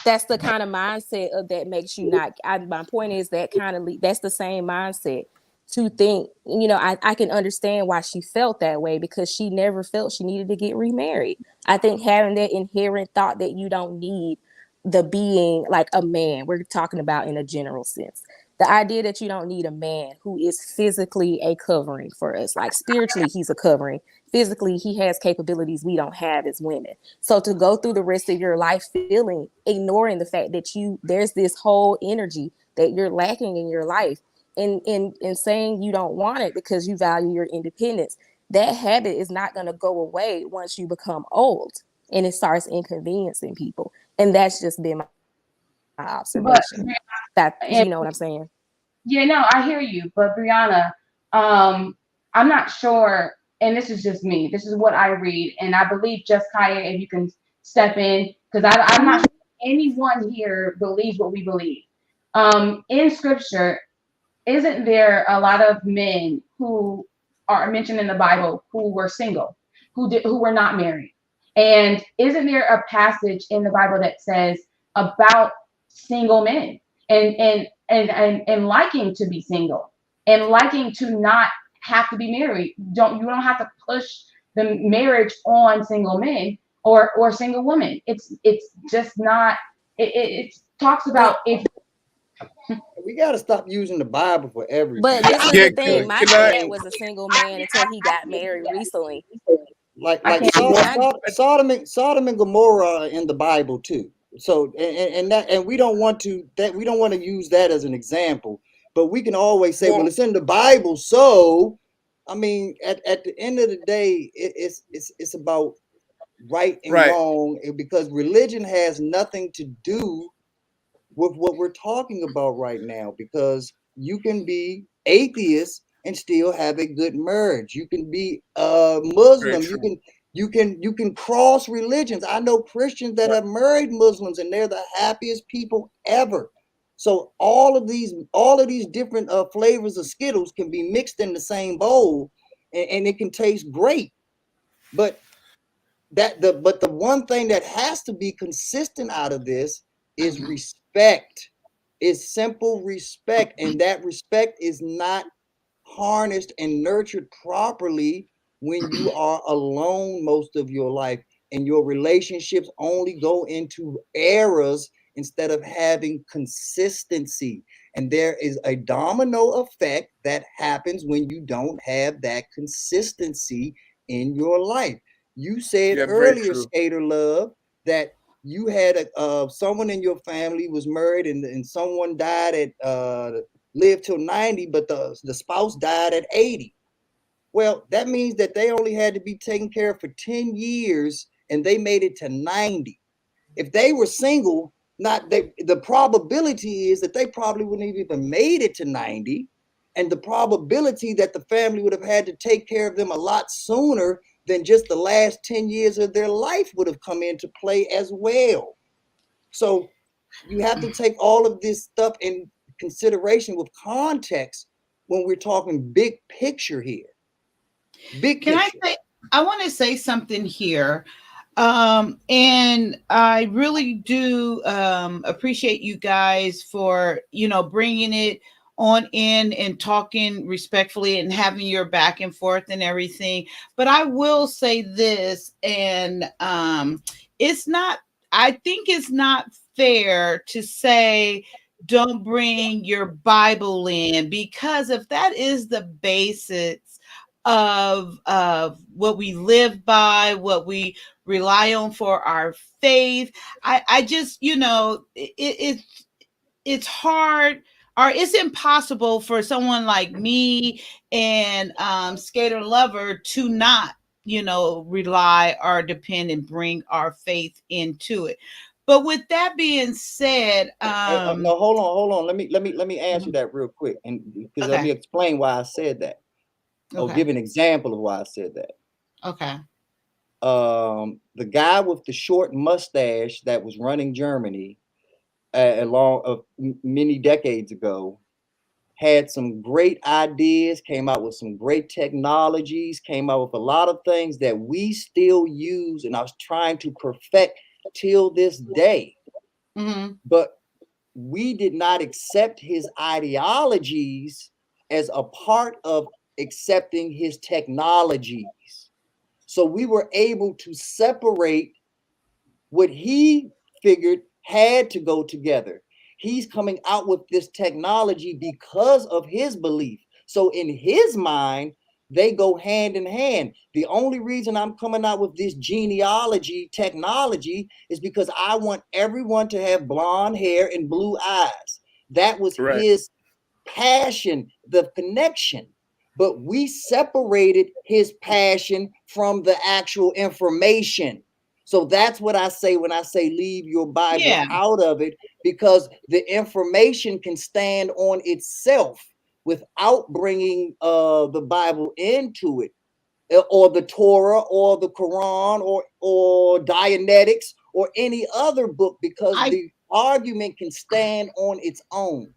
that's the kind of mindset of that makes you not. My point is that that's the same mindset to think. I can understand why she felt that way, because she never felt she needed to get remarried. I think having that inherent thought that you don't need the being like a man, we're talking about in a general sense. The idea that you don't need a man who is physically a covering for us, like spiritually, he's a covering. Physically, he has capabilities we don't have as women. So to go through the rest of your life ignoring the fact that there's this whole energy that you're lacking in your life, and saying you don't want it because you value your independence, that habit is not going to go away once you become old and it starts inconveniencing people. And that's just been my observation. You know what I'm saying? Yeah, no, I hear you. But Brianna, I'm not sure, and this is just me. This is what I read, and I believe Juss Kyia, if you can step in, because I'm not sure anyone here believes what we believe. In Scripture, isn't there a lot of men who are mentioned in the Bible who were single, who were not married? And isn't there a passage in the Bible that says about single men and liking to be single and liking to not have to be married? You don't have to push the marriage on single men or single women. It's just not. It talks about if. We got to stop using the Bible for everything. But this is the thing. My dad was a single man until he got married recently. Like Sodom and Gomorrah in the Bible too. So and we don't want to use that as an example. But we can always say, well, it's in the Bible. So, I mean, at the end of the day, it's about right and wrong, because religion has nothing to do with what we're talking about right now, because you can be atheist and still have a good marriage. You can be Muslim. You can cross religions. I know Christians that have married Muslims and they're the happiest people ever. So all of these different flavors of Skittles can be mixed in the same bowl, and it can taste great. But the one thing that has to be consistent out of this is respect. Is simple respect, and that respect is not harnessed and nurtured properly when you are alone most of your life, and your relationships only go into eras instead of having consistency. And there is a domino effect that happens when you don't have that consistency in your life. You said earlier, Skater Love, that you had someone in your family was married, and someone died at lived till 90, but the spouse died at 80. Well, that means that they only had to be taken care of for 10 years and they made it to 90. If they were single, the probability is that they probably wouldn't have even made it to 90. And the probability that the family would have had to take care of them a lot sooner than just the last 10 years of their life would have come into play as well. So you have to take all of this stuff in consideration with context when we're talking big picture here. Big Can I picture. say, I want to say something here. And I really do appreciate you guys for, bringing it on in and talking respectfully and having your back and forth and everything. But I will say this, and it's not, I think it's not fair to say, don't bring your Bible in, because if that is the basics of what we live by, what we rely on for our faith, I just, it's hard, or it's impossible for someone like me and Skater Lover to not, rely or depend and bring our faith into it. But with that being said, No, hold on. Let me answer that real quick, and because let okay, me explain why I said that. I'll okay, give an example of why I said that. okay. The guy with the short mustache that was running Germany many decades ago had some great ideas, came out with some great technologies, came out with a lot of things that we still use and are trying to perfect till this day. Mm-hmm. But we did not accept his ideologies as a part of accepting his technologies. So we were able to separate what he figured had to go together. He's coming out with this technology because of his belief. So in his mind, they go hand in hand. The only reason I'm coming out with this genealogy technology is because I want everyone to have blonde hair and blue eyes. That was Right. his passion, the connection. But we separated his passion from the actual information. So that's what I say when I say leave your Bible Yeah. out of it, because the information can stand on itself without bringing the Bible into it, or the Torah, or the Quran, or Dianetics, or any other book, because I the argument can stand on its own.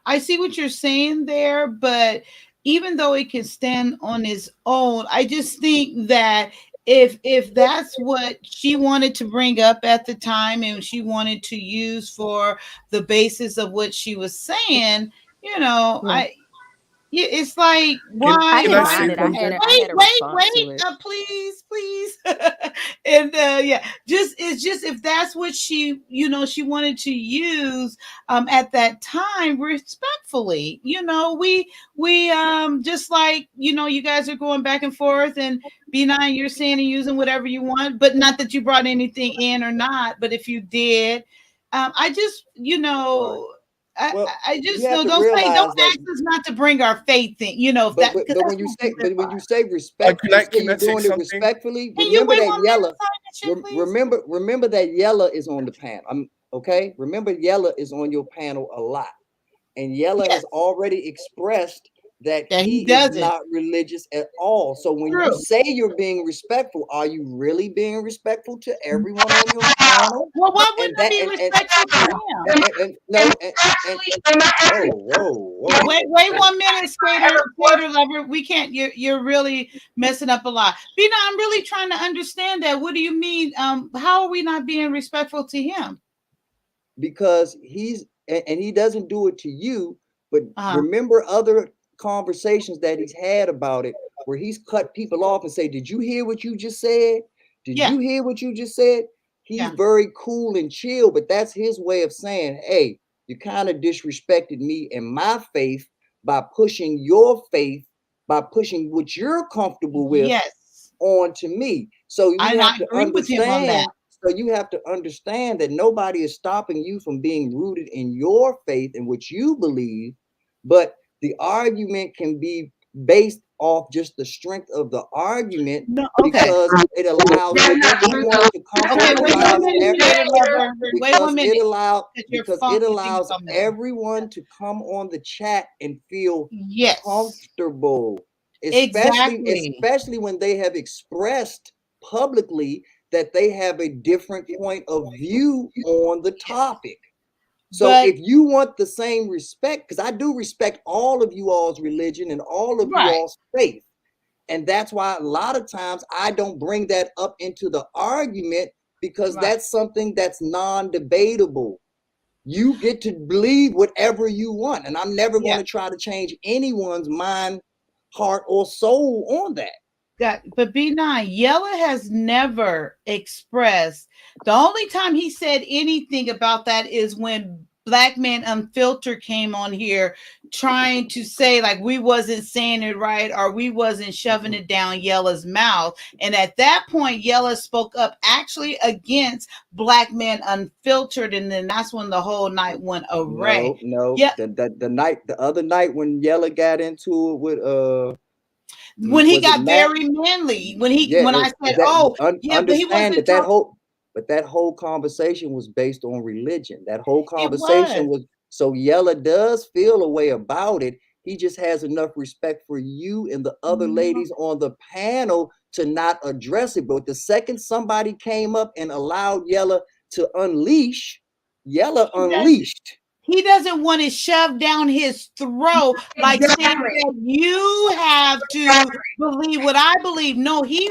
I see what you're saying there, but even though it can stand on its own, I just think that if that's what she wanted to bring up at the time and she wanted to use for the basis of what she was saying, Yeah. yeah, it's like, I why? Can didn't I Why? say mind it. I something? had a, I Wait, had a wait, response to wait! it. Please, please, and yeah, it's just if that's what she, she wanted to use at that time, respectfully, we just like, you guys are going back and forth, and B9, you're saying and using whatever you want, but not that you brought anything in or not, but if you did, I just, Right. Well, I you just have know, to don't realize that, ask us not to bring our faith in, if but that, but because but that's what we live when by. you say respect, Can you I say can I you're say doing it something? respectfully. Can you Remember wait that 1 minute, Yella. Simon, please? Remember that Yella is on the panel. Okay. Remember Yella is on your panel a lot, and Yella Yes, has already expressed that that he he is doesn't. not religious at all. So when you True. say you're being respectful, are you really being respectful to everyone on your panel? Well, why And wouldn't I that be respectful to him? and no and whoa. Wait 1 minute, skater lover. We can't. You're really messing up a lot. Bina, I'm really trying to understand that. What do you mean? How are we not being respectful to him? Because he doesn't do it to you, but Uh-huh. remember other conversations that he's had about it, where he's cut people off and say, did you hear what you just said? Did Yeah, you hear what you just said? He's yeah. very cool and chill, but that's his way of saying, hey, you kind of disrespected me and my faith by pushing your faith, by pushing what you're comfortable with Yes, on to me. So you and I have to agree with him on that. understand that nobody is stopping you from being rooted in your faith and what you believe, but the argument can be based off just the strength of the argument, No, okay. because it allows everyone to come on Okay, it wait allows 1 minute, every skater lover. Wait because 1 minute, it allow because your because phone it is doing allows something. everyone to come on the chat and feel Yes, comfortable, especially exactly. when they have expressed publicly that they have a different point of view on the topic. So But if you want the same respect, because I do respect all of you all's religion and all of you right, all's faith, and that's why a lot of times I don't bring that up into the argument, because right, that's something that's non-debatable. You get to believe whatever you want, and I'm never going yeah. to try to change anyone's mind, heart, or soul on that. But B9, Yella has never expressed. The only time he said anything about that is when Black Man Unfiltered came on here trying to say like we wasn't saying it right or we wasn't shoving it down Yella's mouth. And at that point, Yella spoke up actually against Black Man Unfiltered, and then that's when the whole night went array. No. Yeah, The other night when Yella got into it with when he was it got Matt? very manly, Yeah, when I said, that "Oh, yeah," but he understand wasn't that that talking. whole but that whole conversation was based on religion. That whole It conversation was. was, so Yella does feel a way about it. He just has enough respect for you and the other No, ladies on the panel to not address it. But the second somebody came up and allowed Yella to unleash, Yella he does. unleashed. He doesn't want it shoved down his throat, like saying Exactly. that you have to believe what I believe. No, he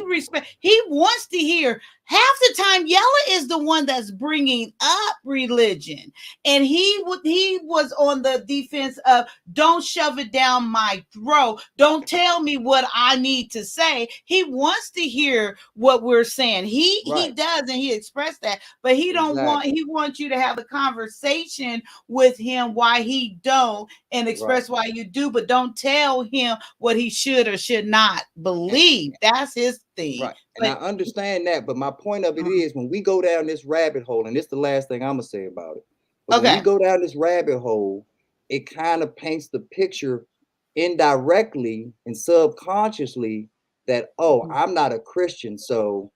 wants to hear. Half the time, Yella is the one that's bringing up religion, and he was on the defense of don't shove it down my throat. Don't tell me what I need to say. He wants to hear what we're saying. He Right. does, and he expressed that, but he don't want. Exactly. He wants you to have a conversation with him why he don't, and Right. express why you do, but don't tell him what he should or should not believe. That's his thing. Right. And I But understand that. But my point of it is, when we go down this rabbit hole, and it's the last thing I'm going to say about it, but when we okay, go down this rabbit hole, it kind of paints the picture indirectly and subconsciously that, oh, I'm not a Christian. So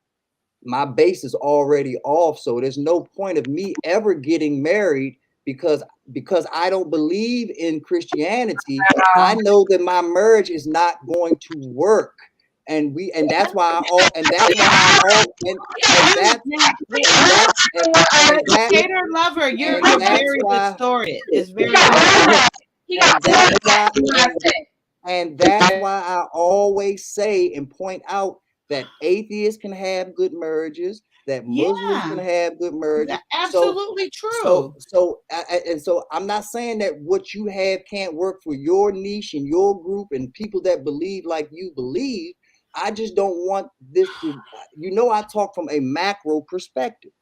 my base is already off. So there's no point of me ever getting married because I don't believe in Christianity. I know that my marriage is not going to work. And that's why I all and that's why I'm all and that and that and but that Skater Lover, you're and that's very why distorted. It's very and that's why and that's why I always say and point out that atheists can have good marriages, that Muslims yeah, can have good marriages. absolutely true. And so I'm not saying that what you have can't work for your niche and your group and people that believe like you believe. I just don't want this to, I talk from a macro perspective,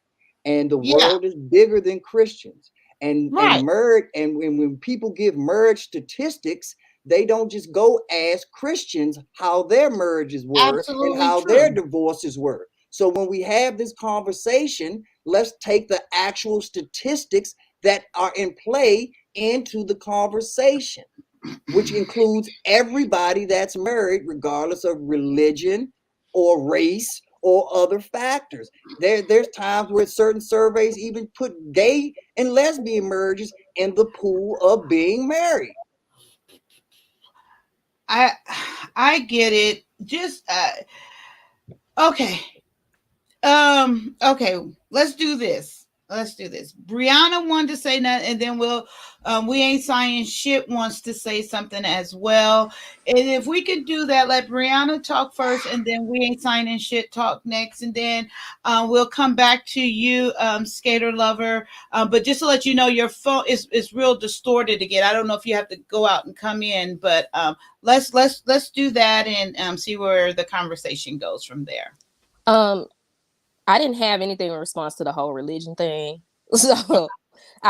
and the Yeah, world is bigger than Christians. And right, merge, and when people give merge statistics, they don't just go ask Christians how their marriages were and absolutely how true. their divorces were. So when we have this conversation, let's take the actual statistics that are in play into the conversation, which includes everybody that's married, regardless of religion or race or other factors. There's times where certain surveys even put gay and lesbian marriages in the pool of being married. I I get it. Just okay. Okay, let's do this. Let's do this. Brianna wanted to say that, and then we ain't signing shit wants to say something as well. And if we could do that, let Brianna talk first, and then we ain't signing shit talk next, and then we'll come back to you, Skater Lover. But just to let you know, your phone is real distorted again. I don't know if you have to go out and come in, but let's do that and see where the conversation goes from there. Um, I didn't have anything in response to the whole religion thing. So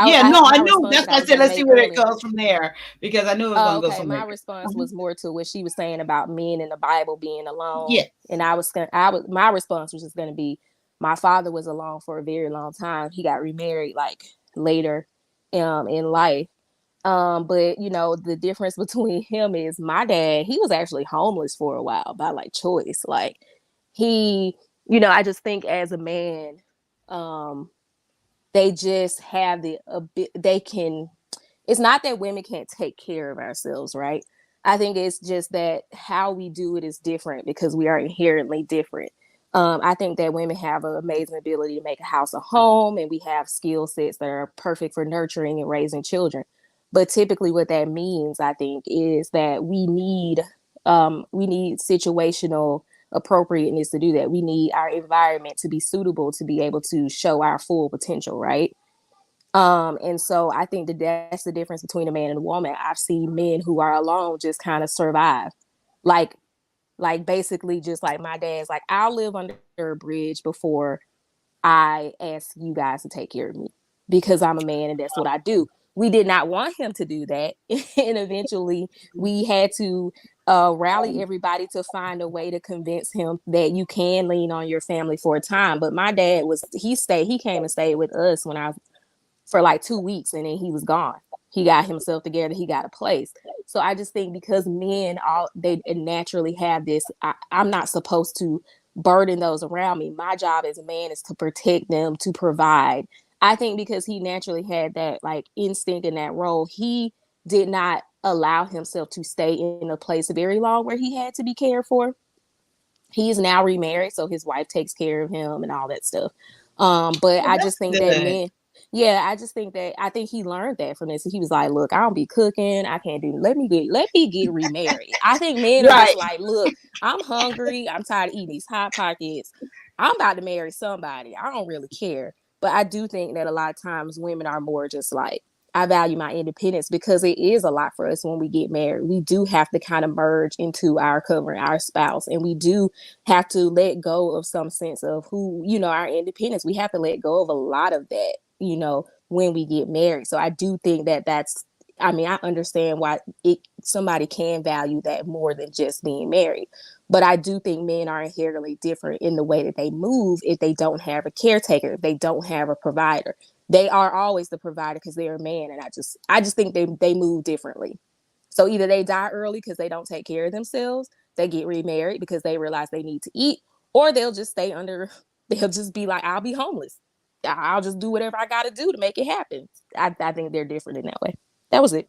Yeah, I no, I my knew. response That's that I why I was said gonna let's see make where it earlier. goes from there because I knew it was Oh, going to go okay. somewhere. My response was more to what she was saying about men in the Bible being alone, Yeah, and my response was just gonna be, my father was alone for a very long time. He got remarried like later, in life. But the difference between him is my dad. He was actually homeless for a while by like choice. Like he, I just think as a man, um, they just have a bit. They can. It's not that women can't take care of ourselves, right? I think it's just that how we do it is different because we are inherently different. I think that women have an amazing ability to make a house a home, and we have skill sets that are perfect for nurturing and raising children. But typically, what that means, I think, is that we need situational appropriateness to do that. We need our environment to be suitable to be able to show our full potential, right? And so I think that that's the difference between a man and a woman. I've seen men who are alone just kind of survive, like basically just like my dad's like, I'll live under a bridge before I ask you guys to take care of me because I'm a man and that's what I do. We did not want him to do that. And eventually we had to rally everybody to find a way to convince him that you can lean on your family for a time. But my dad he came and stayed with us for like 2 weeks, and then he was gone. He got himself together. He got a place. So I just think because men they naturally have this, I'm not supposed to burden those around me. My job as a man is to protect them, to provide. I think because he naturally had that like instinct in that role, he did not allow himself to stay in a place very long where he had to be cared for. He is now remarried, so his wife takes care of him and all that stuff. But Well, I just that's think that good. men, yeah, I think he learned that from this. He was like, "Look, I don't be cooking. I can't do. Let me get remarried." I think men are Right. just like, "Look, I'm hungry. I'm tired of eating these hot pockets. I'm about to marry somebody. I don't really care." But I do think that a lot of times women are more just like, I value my independence because it is a lot for us when we get married. We do have to kind of merge into our covering our spouse, and we do have to let go of some sense of who, our independence. We have to let go of a lot of that, when we get married. So I do think that I mean, I understand why somebody can value that more than just being married. But I do think men are inherently different in the way that they move if they don't have a caretaker, if they don't have a provider. They are always the provider because they're a man, and I just think they move differently. So either they die early because they don't take care of themselves, they get remarried because they realize they need to eat, or they'll just they'll just be like, I'll be homeless. I'll just do whatever I got to do to make it happen. I think they're different in that way. That was it.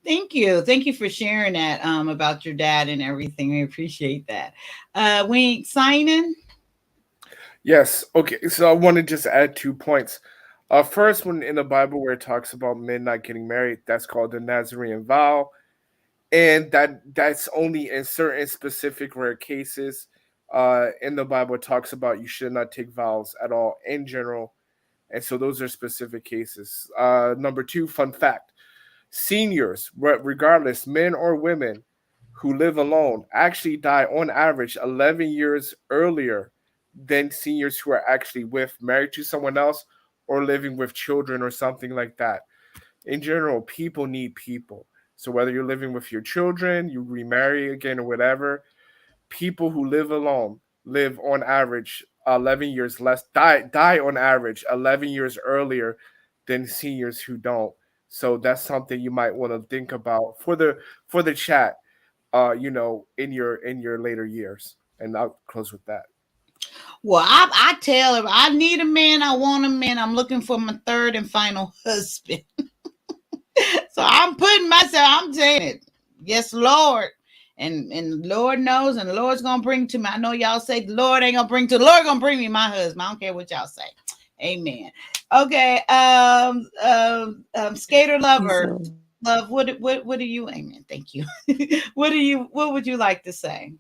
Thank you. Thank you for sharing that about your dad and everything. We appreciate that. We signing. Yes. Okay. So I want to just add 2 points. First, when in the Bible where it talks about men not getting married, that's called the Nazarene vow, and that's only in certain specific rare cases. In the Bible, it talks about you should not take vows at all in general, and so those are specific cases. Number two, fun fact: seniors, regardless, men or women, who live alone, actually die on average 11 years earlier than seniors who are actually married to someone else or living with children or something like that. In general, people need people. So whether you're living with your children, you remarry again or whatever, people who live alone live on average 11 years less, die on average 11 years earlier than seniors who don't. So that's something you might want to think about for the chat, in your later years. And I'll close with that. Well, I tell him I need a man. I want a man. I'm looking for my third and final husband. So I'm putting myself. I'm saying it. Yes, Lord. And Lord knows, and the Lord's gonna bring to me. I know y'all say the Lord ain't gonna bring to the Lord gonna bring me my husband. I don't care what y'all say. Amen. Okay. Skater Peace, lover. love. Love, what do you, amen, thank you. What would you like to say?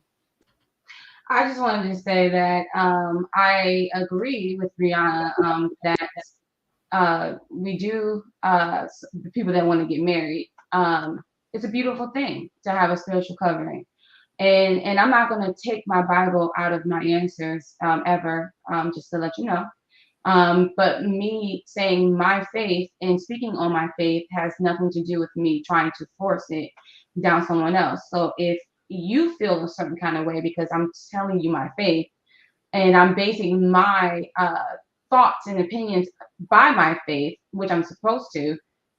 I just wanted to say that I agree with Brianna that we do the people that want to get married. It's a beautiful thing to have a spiritual covering, and I'm not going to take my Bible out of my answers ever. Just to let you know. But me saying my faith and speaking on my faith has nothing to do with me trying to force it down someone else. So if you feel a certain kind of way because I'm telling you my faith and I'm basing my thoughts and opinions by my faith, which I'm supposed to,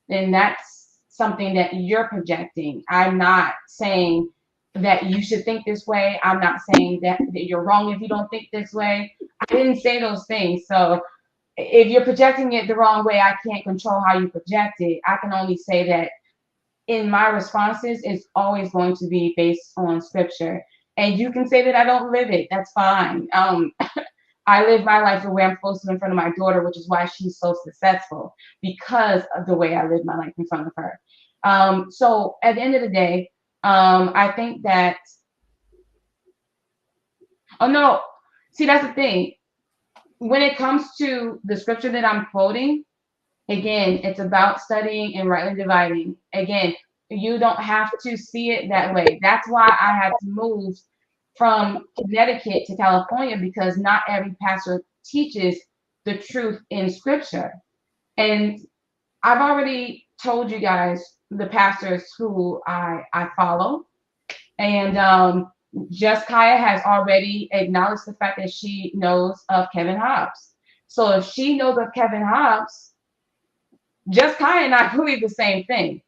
then that's something that you're projecting. I'm not saying that you should think this way. I'm not saying that you're wrong if you don't think this way. I didn't say those things. So if you're projecting it the wrong way, I can't control how you project it. I can only say that in my responses, it's always going to be based on scripture. And you can say that I don't live it. That's fine. I live my life the way I'm supposed to in front of my daughter, which is why she's so successful, because of the way I live my life in front of her. So at the end of the day, I think that, oh no, see, that's the thing. When it comes to the scripture that I'm quoting, again, it's about studying and rightly dividing. Again, you don't have to see it that way. That's why I had to move from Connecticut to California, because not every pastor teaches the truth in scripture. And I've already told you guys the pastors who I follow. And Juss Kyia has already acknowledged the fact that she knows of Kevin Hobbs. So if she knows of Kevin Hobbs, Juss Kyia and I believe the same thing.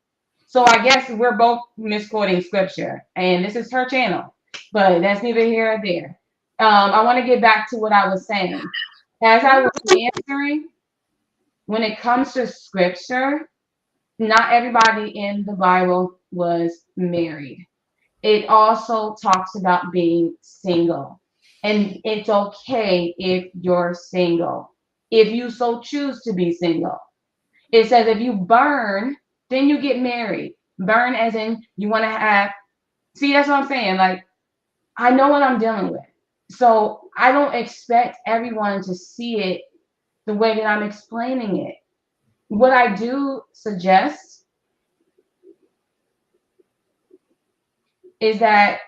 So I guess we're both misquoting scripture, and this is her channel, but that's neither here nor there. I want to get back to what I was saying. As I was answering, when it comes to scripture, not everybody in the Bible was married. It also talks about being single, and it's okay if you're single, if you so choose to be single. It says if you burn, then you get married. Burn as in you want to have, see, that's what I'm saying. Like, I know what I'm dealing with. So I don't expect everyone to see it the way that I'm explaining it. What I do suggest is that,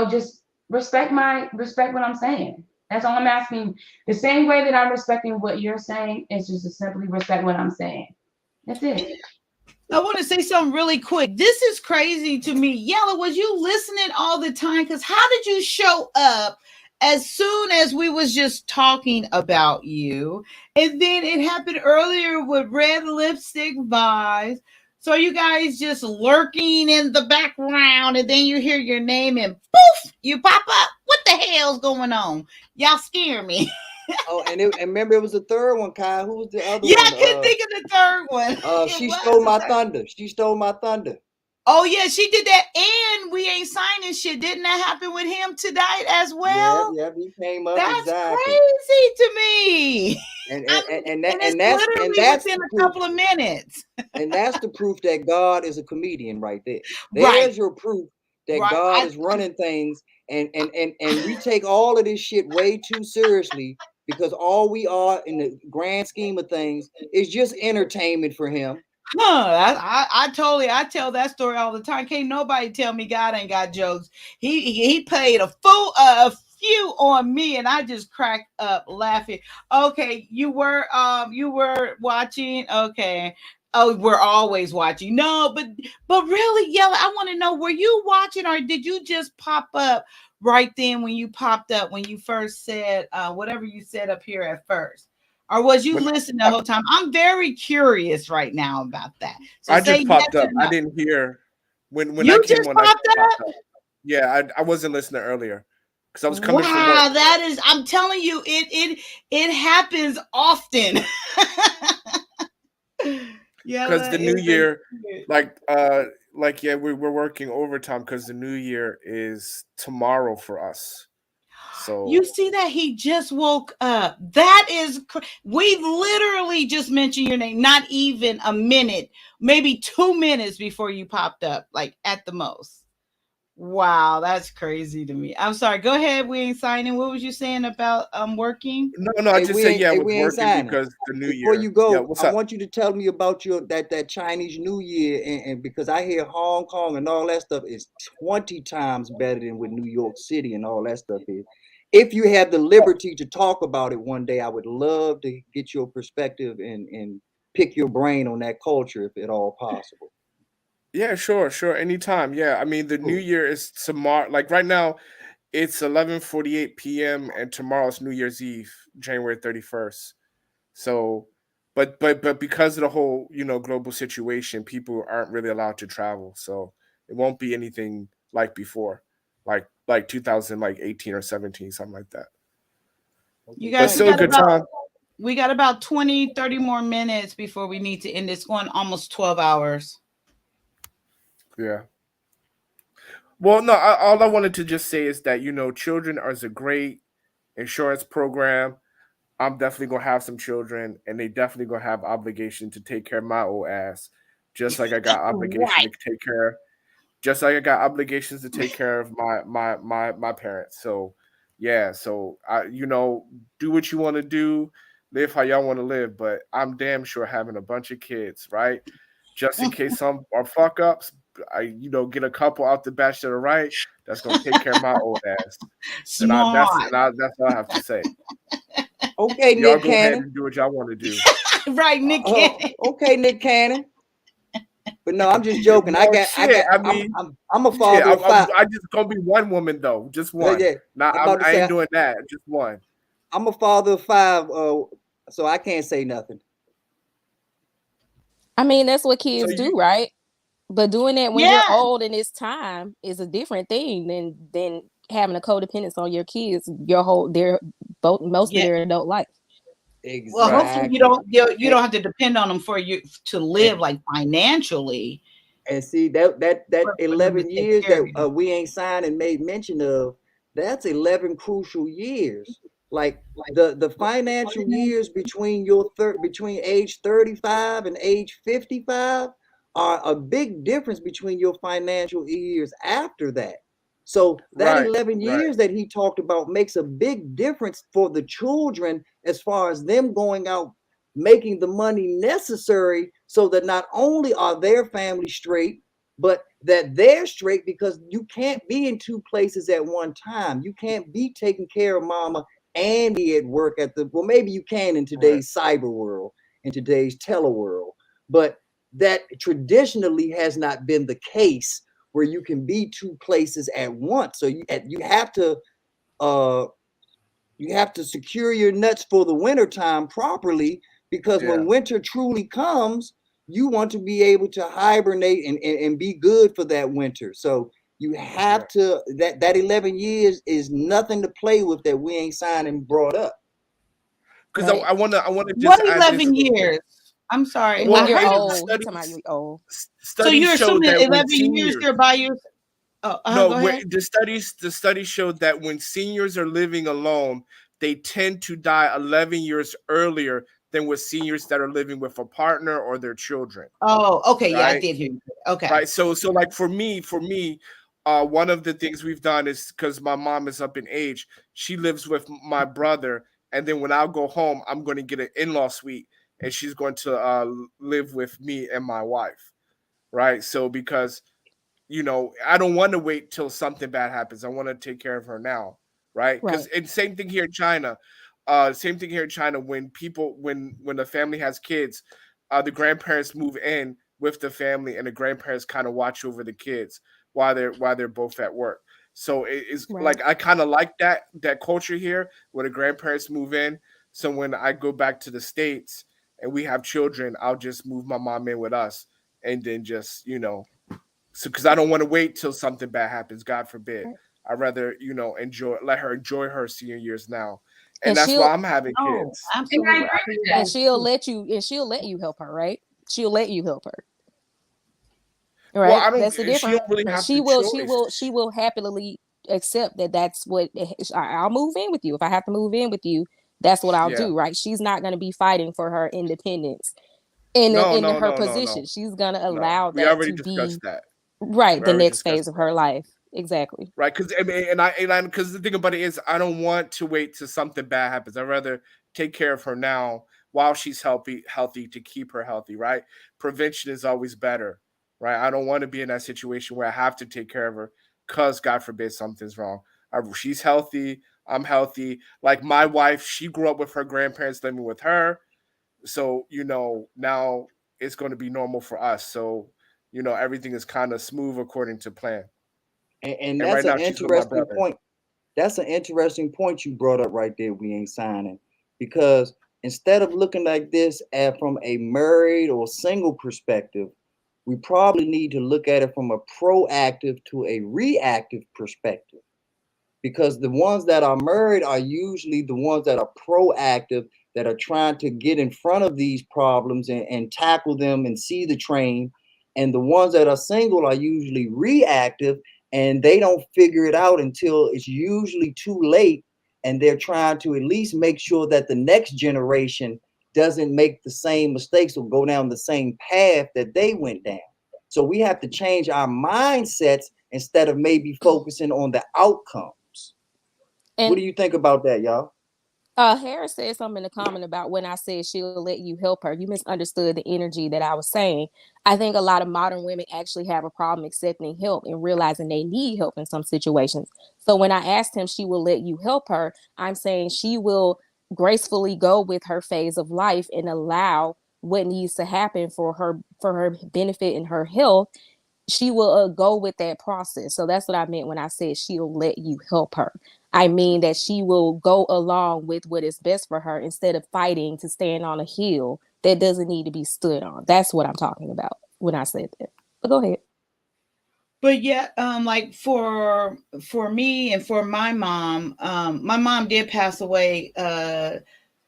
just respect what I'm saying. That's all I'm asking. The same way that I'm respecting what you're saying is just to simply respect what I'm saying. That's it. I want to say something really quick. This is crazy to me. Yella, was you listening all the time? Because how did you show up as soon as we was just talking about you? And then it happened earlier with Red Lipstick Vibes. So you guys just lurking in the background, and then you hear your name and poof, you pop up. What the hell's going on? Y'all scare me. Oh, and remember it was the third one, Kai. Who was the other Yeah, one? I couldn't think of the third one. She stole my thunder. She stole my thunder. Oh yeah, she did that, and we ain't signing shit. Didn't that happen with him tonight as well? Yeah, he came up That's exactly. crazy to me. And it's that's literally within the a proof. couple of minutes. And that's the proof that God is a comedian right there. Right. There's your proof that Right. God is running things, and we take all of this shit way too seriously, because all we are in the grand scheme of things is just entertainment for him. I tell that story all the time. Can't nobody tell me God ain't got jokes. He paid a few on me, and I just cracked up laughing. Okay, you were watching. Okay. Oh, we're always watching. No, but really, Yella, I want to know, were you watching, or did you just pop up right then when you popped up when you first said whatever you said up here at first? Or was you listening the whole time? I'm very curious right now about that. So I just popped yes up. I didn't hear when you I came just on. Popped up? Yeah, I wasn't listening earlier because I was coming from wow, work. that is, I'm telling you, it happens often. Yeah, because the new year, yeah, we're working overtime because the new year is tomorrow for us. So you see that he just woke up. That is, we literally just mentioned your name, not even a minute, maybe 2 minutes before you popped up, like at the most. Wow, that's crazy to me. I'm sorry. Go ahead. We ain't signing. What was you saying about working? No, I just said I was working because the new Before year. you go, Yeah, what's I up? want you to tell me about your that Chinese New Year, and because I hear Hong Kong and all that stuff is 20 times better than what New York City and all that stuff is. If you had the liberty to talk about it one day, I would love to get your perspective and pick your brain on that culture, if at all possible. Yeah, sure. Anytime. Yeah, I mean the new year is tomorrow. Like right now, it's 11:48 p.m. and tomorrow's New Year's Eve, January 31st. So, but because of the whole global situation, people aren't really allowed to travel. So it won't be anything like before, like 2018 or 17, something like that. You But guys, still a good time. we got about 20, 30 more minutes before we need to end. It's going almost 12 hours. Yeah. Well, no, all I wanted to just say is that children are a great insurance program. I'm definitely gonna have some children, and they definitely gonna have obligation to take care of my old ass, just like I got obligation Right. to take care, just like I got obligations to take care of my parents. So, yeah, so do what you want to do, live how y'all want to live, but I'm damn sure having a bunch of kids, right? Just in case some are fuck ups, I get a couple out the batch that are right. That's gonna take care of my old ass, and Smart. that's all I have to say. Okay, Y'all Nick go ahead Cannon. and do what y'all want to do. Right, Nick Cannon. Okay, Nick Cannon. But no, I'm just joking. Well, shit. I mean, I'm a shit. father of five. I just gonna be one woman though, just one. Yeah, Not, I'm about to I say ain't doing that. Just one. I'm a father of five, so I can't say nothing. I mean, that's what So kids you, do, right? But doing that when you're Yeah. old and it's time is a different thing than having a codependence on your kids their both most of Yeah. their adult life. Well, hopefully you Exactly. don't you And, don't have to depend on them for you to and, live like financially, and see that for them to 11 take years care of that you. we ain't signed and made mention of, that's 11 crucial years. Like the financial years between between age 35 and age 55 are a big difference between your financial years after that. So that right, 11 right. years that he talked about makes a big difference for the children as far as them going out making the money necessary so that not only are their families straight, but that they're straight, because you can't be in two places at one time. You can't be taking care of mama and be at work well, maybe you can in Right. today's cyber world, in today's tele world, but that traditionally has not been the case where you can be two places at once. So you have to uh secure your nuts for the winter time properly, because Yeah. when winter truly comes, you want to be able to hibernate and be good for that winter. So you Yeah. have to that 11 years is nothing to play with that we ain't signed and brought up. Because Right. I wanna What just add this 11 real quick. years? I'm sorry. When Well, you're How do old, he talking about studies you old. so studies you're show assuming that when 11 years seniors you're by your no, go ahead. the studies showed that when seniors are living alone, they tend to die 11 years earlier than with seniors that are living with a partner or their children. Oh, okay. Yeah, I Right. did hear you. Okay. Right. So like for me, one of the things we've done is because my mom is up in age, she lives with my brother, and then when I go home, I'm going to get an in-law suite, and she's going to live with me and my wife. Right. So because I don't want to wait till something bad happens. I want to take care of her now, right? Because Right. and same thing here in China. Same thing here in China. When the family has kids, the grandparents move in with the family, and the grandparents kind of watch over the kids while they're both at work. So it's Right. like I kind of like that culture here where the grandparents move in. So when I go back to the States and we have children, I'll just move my mom in with us, and then just so because I don't want to wait till something bad happens, God forbid. Right. I'd rather let her enjoy her senior years now, and And that's why she'll I'm having Oh, kids. absolutely. I believe that and is she'll true. let you help her, right? She'll let you help her. Well, Right? I don't. That's the She difference. don't really And have the choice. she will happily accept that that's what I'll move in with you. If I have to move in with you, that's what I'll Yeah. do, right? She's not going to be fighting for her independence No. in No. her No. No. No. position. She's going to No. allow We that already to be discussed that. right We the already next discussed phase of that. her life. Exactly. Right? Because I mean, and I because the thing about it is, I don't want to wait till something bad happens. I'd rather take care of her now while she's healthy to keep her healthy. Right? Prevention is always better. Right? I don't want to be in that situation where I have to take care of her because God forbid something's wrong. She's healthy. I'm healthy. Like my wife, she grew up with her grandparents living with her, so now it's going to be normal for us. So everything is kind of smooth according to plan. And And that's right an now she's with my interesting brother. point. That's an interesting point you brought up right there. We ain't signing, because instead of looking like this from a married or single perspective, we probably need to look at it from a proactive to a reactive perspective, because the ones that are married are usually the ones that are proactive, that are trying to get in front of these problems and tackle them and see the train. And the ones that are single are usually reactive, and they don't figure it out until it's usually too late, and they're trying to at least make sure that the next generation doesn't make the same mistakes or go down the same path that they went down. So we have to change our mindsets instead of maybe focusing on the outcomes. And what do you think about that, y'all? Harris said something in the comment about when I said she'll let you help her. You misunderstood the energy that I was saying. I think a lot of modern women actually have a problem accepting help and realizing they need help in some situations. So when I asked him she will let you help her, I'm saying she will gracefully go with her phase of life and allow what needs to happen for her benefit and her health. She will go with that process. So that's what I meant when I said she'll let you help her. I mean that she will go along with what is best for her instead of fighting to stand on a hill that doesn't need to be stood on. That's what I'm talking about when I said that. But go ahead. But yeah, like for me and for my mom did pass away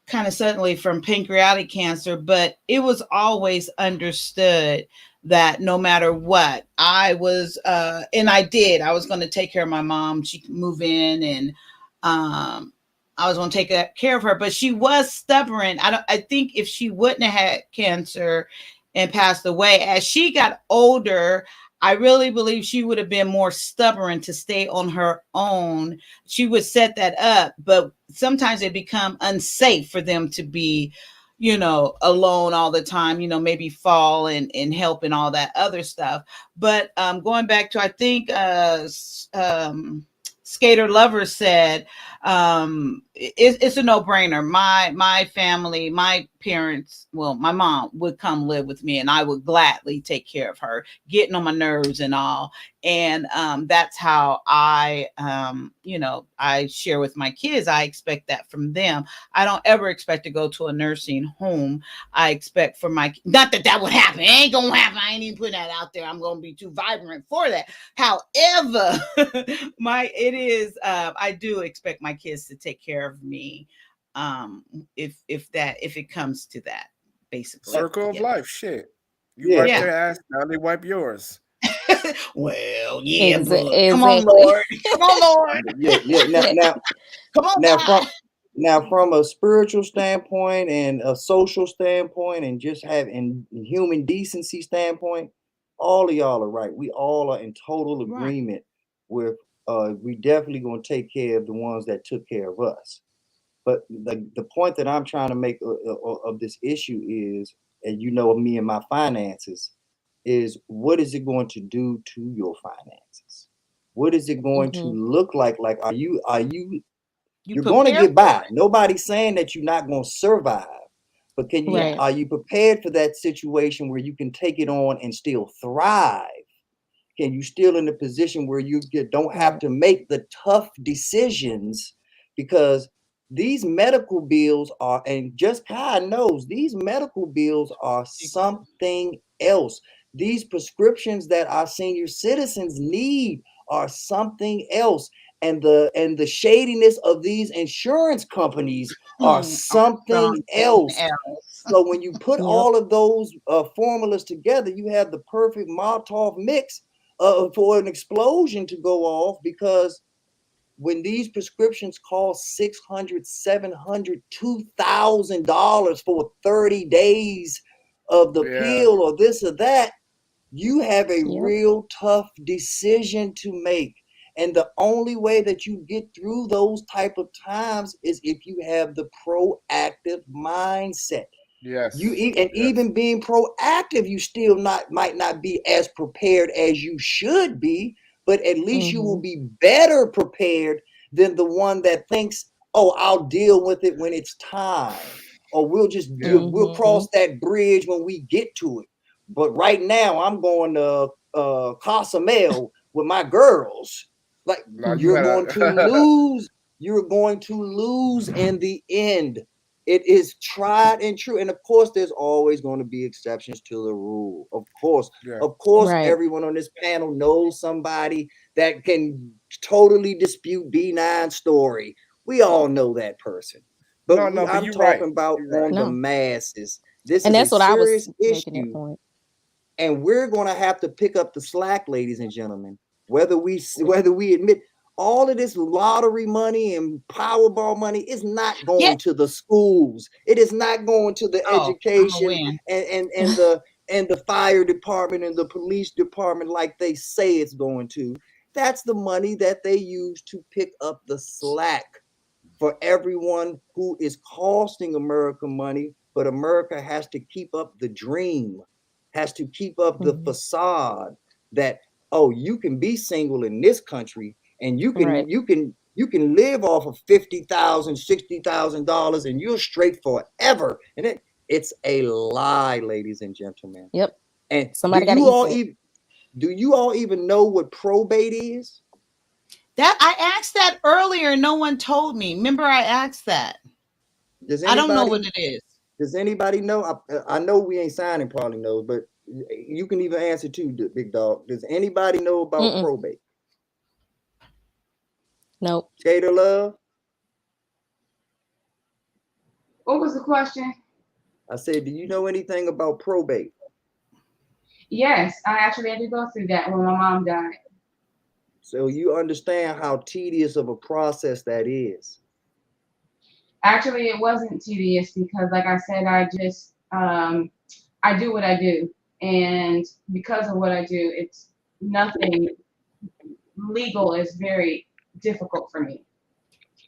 kind of suddenly from pancreatic cancer, but it was always understood that no matter what, I was and I was going to take care of my mom. She could move in, and I was going to take care of her, but she was stubborn. I think if she wouldn't have had cancer and passed away, as she got older, I really believe she would have been more stubborn to stay on her own. She would set that up, but sometimes it become unsafe for them to be, alone all the time, maybe fall and help and all that other stuff. But going back to, I think, Skater Lover said, it's a no-brainer. My family, my parents, well, my mom would come live with me, and I would gladly take care of her, getting on my nerves and all. And that's how I share with my kids. I expect that from them. I don't ever expect to go to a nursing home. I expect for my, not that would happen. It ain't gonna happen. I ain't even putting that out there. I'm gonna be too vibrant for that. However, I do expect my kids to take care of me, if it comes to that, basically. Circle of Yeah. life, shit. You Yeah. wipe Yeah. their ass, now they wipe yours. Well, yeah, but come Exactly. on, Lord. Come on, Lord. Now Come on, now God. from a spiritual standpoint and a social standpoint and just having human decency standpoint, all of y'all are right. We all are in total Right. agreement with we definitely gonna take care of the ones that took care of us. But the point that I'm trying to make of this issue is, and me and my finances, is what is it going to do to your finances? What is it going to look like? Like, are you You you're going to prepare get for by. Nobody's saying that you're not going to survive, but Right. are you prepared for that situation where you can take it on and still thrive? Can you still in a position where you don't have to make the tough decisions? Because these medical bills are, and just God knows, these medical bills are something else. These prescriptions that our senior citizens need are something else. And the shadiness of these insurance companies are something else. So when you put Yep. all of those formulas together, you have the perfect Molotov mix for an explosion to go off, because when these prescriptions cost $600, $700, $2,000 for 30 days of the Yeah. pill or this or that, you have a Yep. real tough decision to make. And the only way that you get through those type of times is if you have the proactive mindset. Yes. And even being proactive, you still might not be as prepared as you should be, but at least you will be better prepared than the one that thinks, oh, I'll deal with it when it's time, or we'll cross that bridge when we get to it. But right now, I'm going to Cozumel with my girls. Like, No, you you're going to gotta. lose. You're going to lose in the end. It is tried and true. And of course, there's always going to be exceptions to the rule. Of course. Yeah. Of course, Right. everyone on this panel knows somebody that can totally dispute B9's story. We all know that person. But No, but I'm you're right. talking about You're right. on the No. masses. This And is a that's what I was serious making that issue. point. And we're going to have to pick up the slack, ladies and gentlemen. whether we admit all of this lottery money and Powerball money is not going to the schools. It is not going to the education and the fire department and the police department like they say it's going to. That's the money that they use to pick up the slack for everyone who is costing America money, but America has to keep up the dream, has to keep up the facade that, oh, you can be single in this country and you can live off of $50,000, $60,000 and you're straight forever. And it's a lie, ladies and gentlemen. Yep. And Somebody do you all even know what probate is? That I asked that earlier and no one told me. Remember, I asked that. I don't know what it is. Does anybody know? I know we ain't signing probably knows, but you can even answer too, big dog. Does anybody know about probate? Nope. Skater Love? What was the question? I said, do you know anything about probate? Yes, I actually had to go through that when my mom died. So you understand how tedious of a process that is. Actually, it wasn't tedious because, like I said, I just I do what I do, and because of what I do, it's nothing legal is very difficult for me.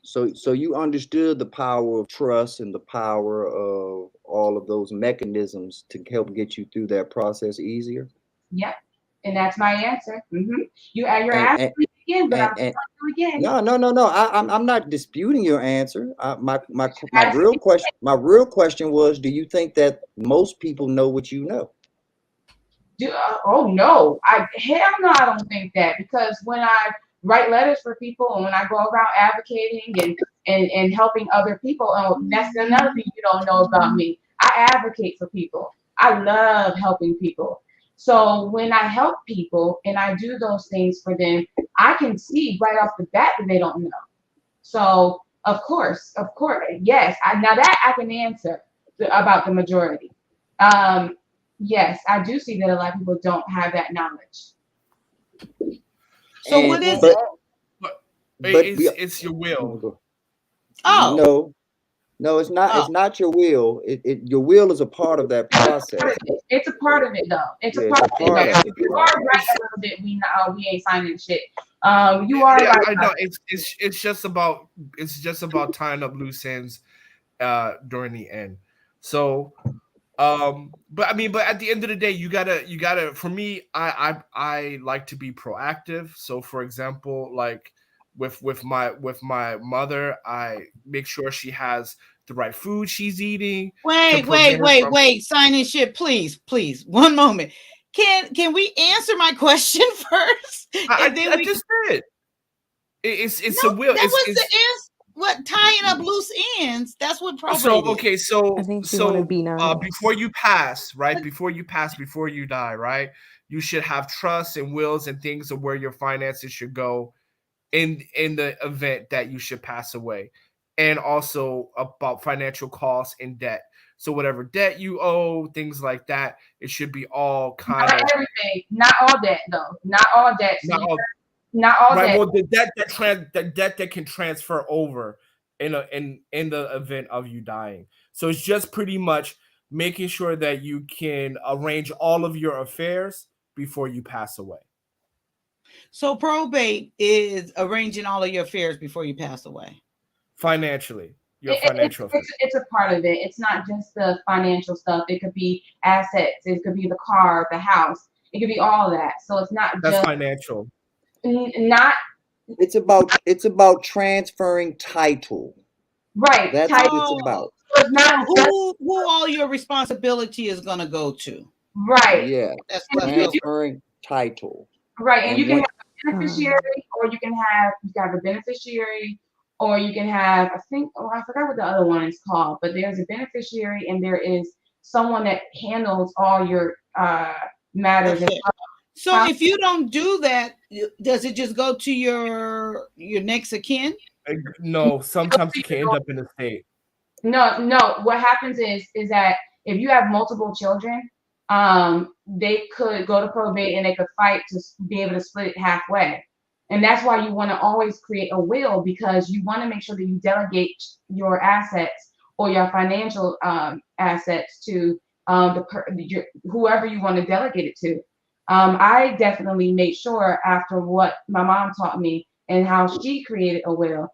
So you understood the power of trust and the power of all of those mechanisms to help get you through that process easier? Yep. And that's my answer. You're asking me again, but I'm telling you again. No. I'm not disputing your answer. My real question was, do you think that most people know what you know? Oh no, hell no, I don't think that, because when I write letters for people and when I go around advocating and helping other people, that's another thing you don't know about me. I advocate for people. I love helping people. So when I help people and I do those things for them, I can see right off the bat that they don't know. So of course, yes. Now that I can answer about the majority. Yes, I do see that a lot of people don't have that knowledge. So what is it? It's your will. Oh. No, it's not. It's not your will. Your will is a part of that process. It's a part of it, though. It's a part of it. You are right a little bit. We ain't signing shit. You are right. I know. It's just about tying up loose ends during the end. So, but at the end of the day, you gotta. For me, I like to be proactive. So, for example, like with my mother, I make sure she has the right food she's eating. Wait. Signing shit, please. 1 moment. Can we answer my question first? I just did. It's a will. That was the answer. What, tying up loose ends? That's what probate is. Before you pass, right? Before you die, right? You should have trusts and wills and things of where your finances should go in the event that you should pass away, and also about financial costs and debt. So whatever debt you owe, things like that, it should be all kind of everything. Not all debt though. Not all debt. Not all right. debt. Well, the debt that can transfer over in the event of you dying. So it's just pretty much making sure that you can arrange all of your affairs before you pass away. So probate is arranging all of your affairs before you pass away. Financially, it's a part of it. It's not just the financial stuff. It could be assets. It could be the car, the house. It could be all that. So it's not that's just financial. Not. It's about transferring title. Right. That's what it's about. So it's not who all your responsibility is going to go to. Right. Yeah. That's transferring title. Right, and you can have a beneficiary, or you can have a beneficiary, or you can have I forgot what the other one is called, but there's a beneficiary and there is someone that handles all your matters. Okay. So if you don't do that, does it just go to your next of kin? No, sometimes you can end up in a state. No. What happens is that if you have multiple children, they could go to probate and they could fight to be able to split it halfway. And that's why you want to always create a will, because you want to make sure that you delegate your assets or your financial assets to whoever you want to delegate it to. I definitely made sure, after what my mom taught me and how she created a will.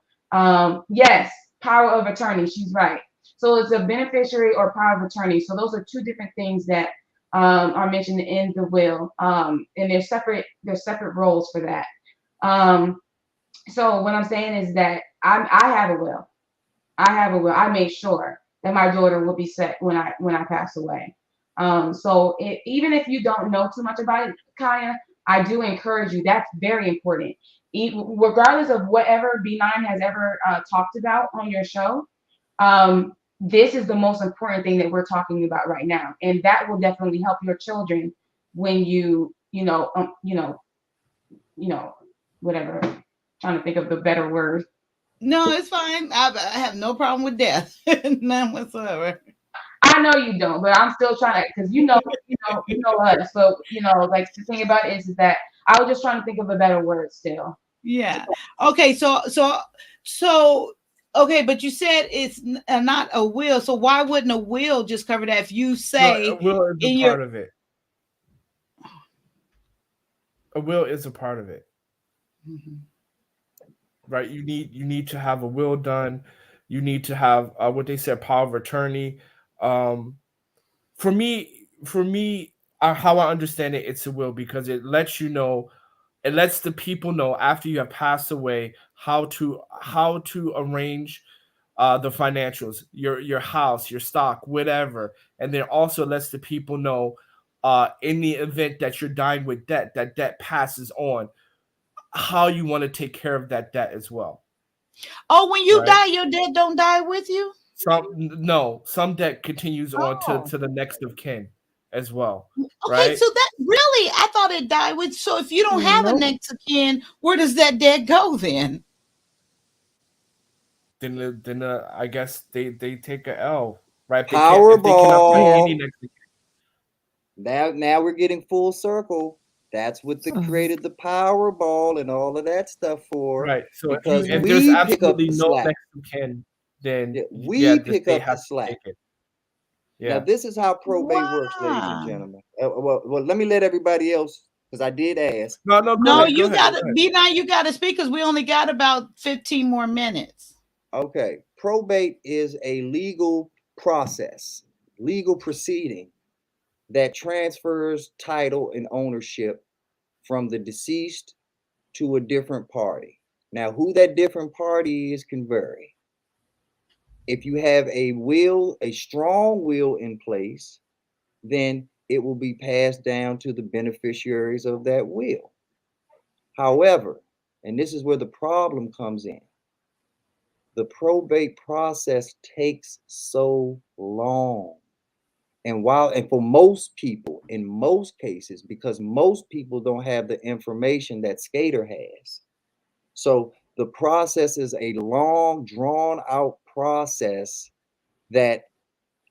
Yes, power of attorney. She's right. So it's a beneficiary or power of attorney. So those are two different things that are mentioned in the will, and there's separate roles for that. So what I'm saying is that I have a will. I have a will. I made sure that my daughter will be set when I pass away. So even if you don't know too much about it, Kyia, I do encourage you. That's very important. Regardless of whatever B9 has ever talked about on your show, this is the most important thing that we're talking about right now, and that will definitely help your children when whatever. Trying to think of the better word. No, it's fine. I have no problem with death, none whatsoever. I know you don't, but I'm still trying to, because you know us. So like the thing about it is that I was just trying to think of a better word still. Yeah. Okay. So. Okay, but you said it's not a will. So why wouldn't a will just cover that? If you say a will is in a your part of it. A will is a part of it. Right? You need to have a will done. You need to have what they said, power of attorney. For me, how I understand it, it's a will because it lets you know, it lets the people know after you have passed away how to arrange the financials, your house, your stock, whatever, and then also lets the people know in the event that you're dying with debt, that debt passes on, how you want to take care of that debt as well. Oh, when you Right? die, your debt don't die with you? Some debt continues on to the next of kin as well. Okay, Right? so that really, I thought it died with. So if you don't have a Nope. next of kin, where does that debt go then? Then I guess they take a L, right? If they cannot find any Powerball. next of kin. Now we're getting full circle. That's what they created the Powerball and all of that stuff for. Right. So Because if there's we pick up absolutely the no slack. next of kin, then Yeah, yeah, we pick they up have the to slack. take it. Now, Yeah. this is how probate works, ladies and Wow. gentlemen. Well, let me let everybody else, because I did ask. No, go No, ahead. Go you ahead. got Go to ahead. be now. You got to speak because we only got about 15 more minutes. Okay, probate is a legal process, legal proceeding that transfers title and ownership from the deceased to a different party. Now, who that different party is can vary. If you have a will, a strong will in place, then it will be passed down to the beneficiaries of that will. However, and this is where the problem comes in, the probate process takes so long. And for most people, in most cases, because most people don't have the information that Skater has. So the process is a long, drawn out process that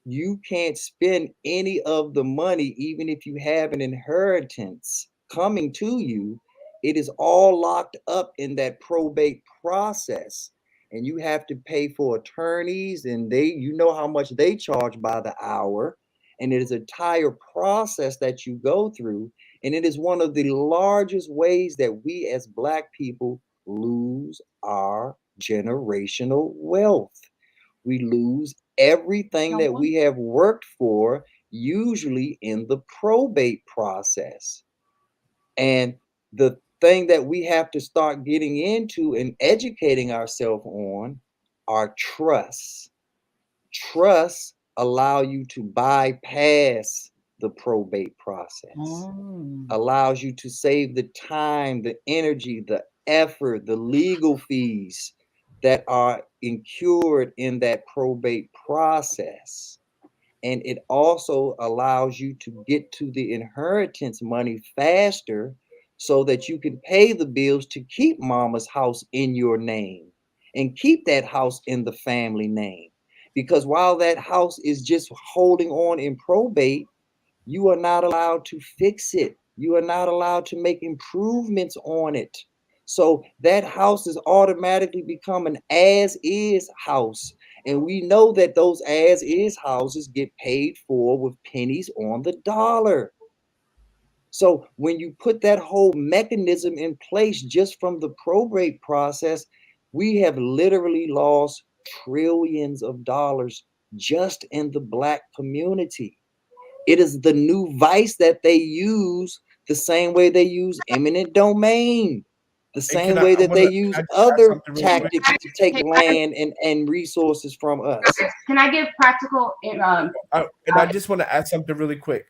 you can't spend any of the money, even if you have an inheritance coming to you. It is all locked up in that probate process. And you have to pay for attorneys, and you know how much they charge by the hour. And it is an entire process that you go through. And it is one of the largest ways that we as Black people lose our generational wealth. We lose everything that we have worked for, usually in the probate process. And the thing that we have to start getting into and educating ourselves on are trusts. Trusts allow you to bypass the probate process. Allows you to save the time, the energy, the effort, the legal fees that are incurred in that probate process. And it also allows you to get to the inheritance money faster so that you can pay the bills to keep mama's house in your name and keep that house in the family name. Because while that house is just holding on in probate, You are not allowed to fix it. You are not allowed to make improvements on it. So that house is automatically become an as is house. And we know that those as is houses get paid for with pennies on the dollar. So when you put that whole mechanism in place just from the probate process, we have literally lost trillions of dollars just in the Black community. It is the new vice that they use the same way they use eminent domain, the same way that they use I just add other something real quick? tactics to take land and resources from us. Can I give practical? And I just want to add something really quick.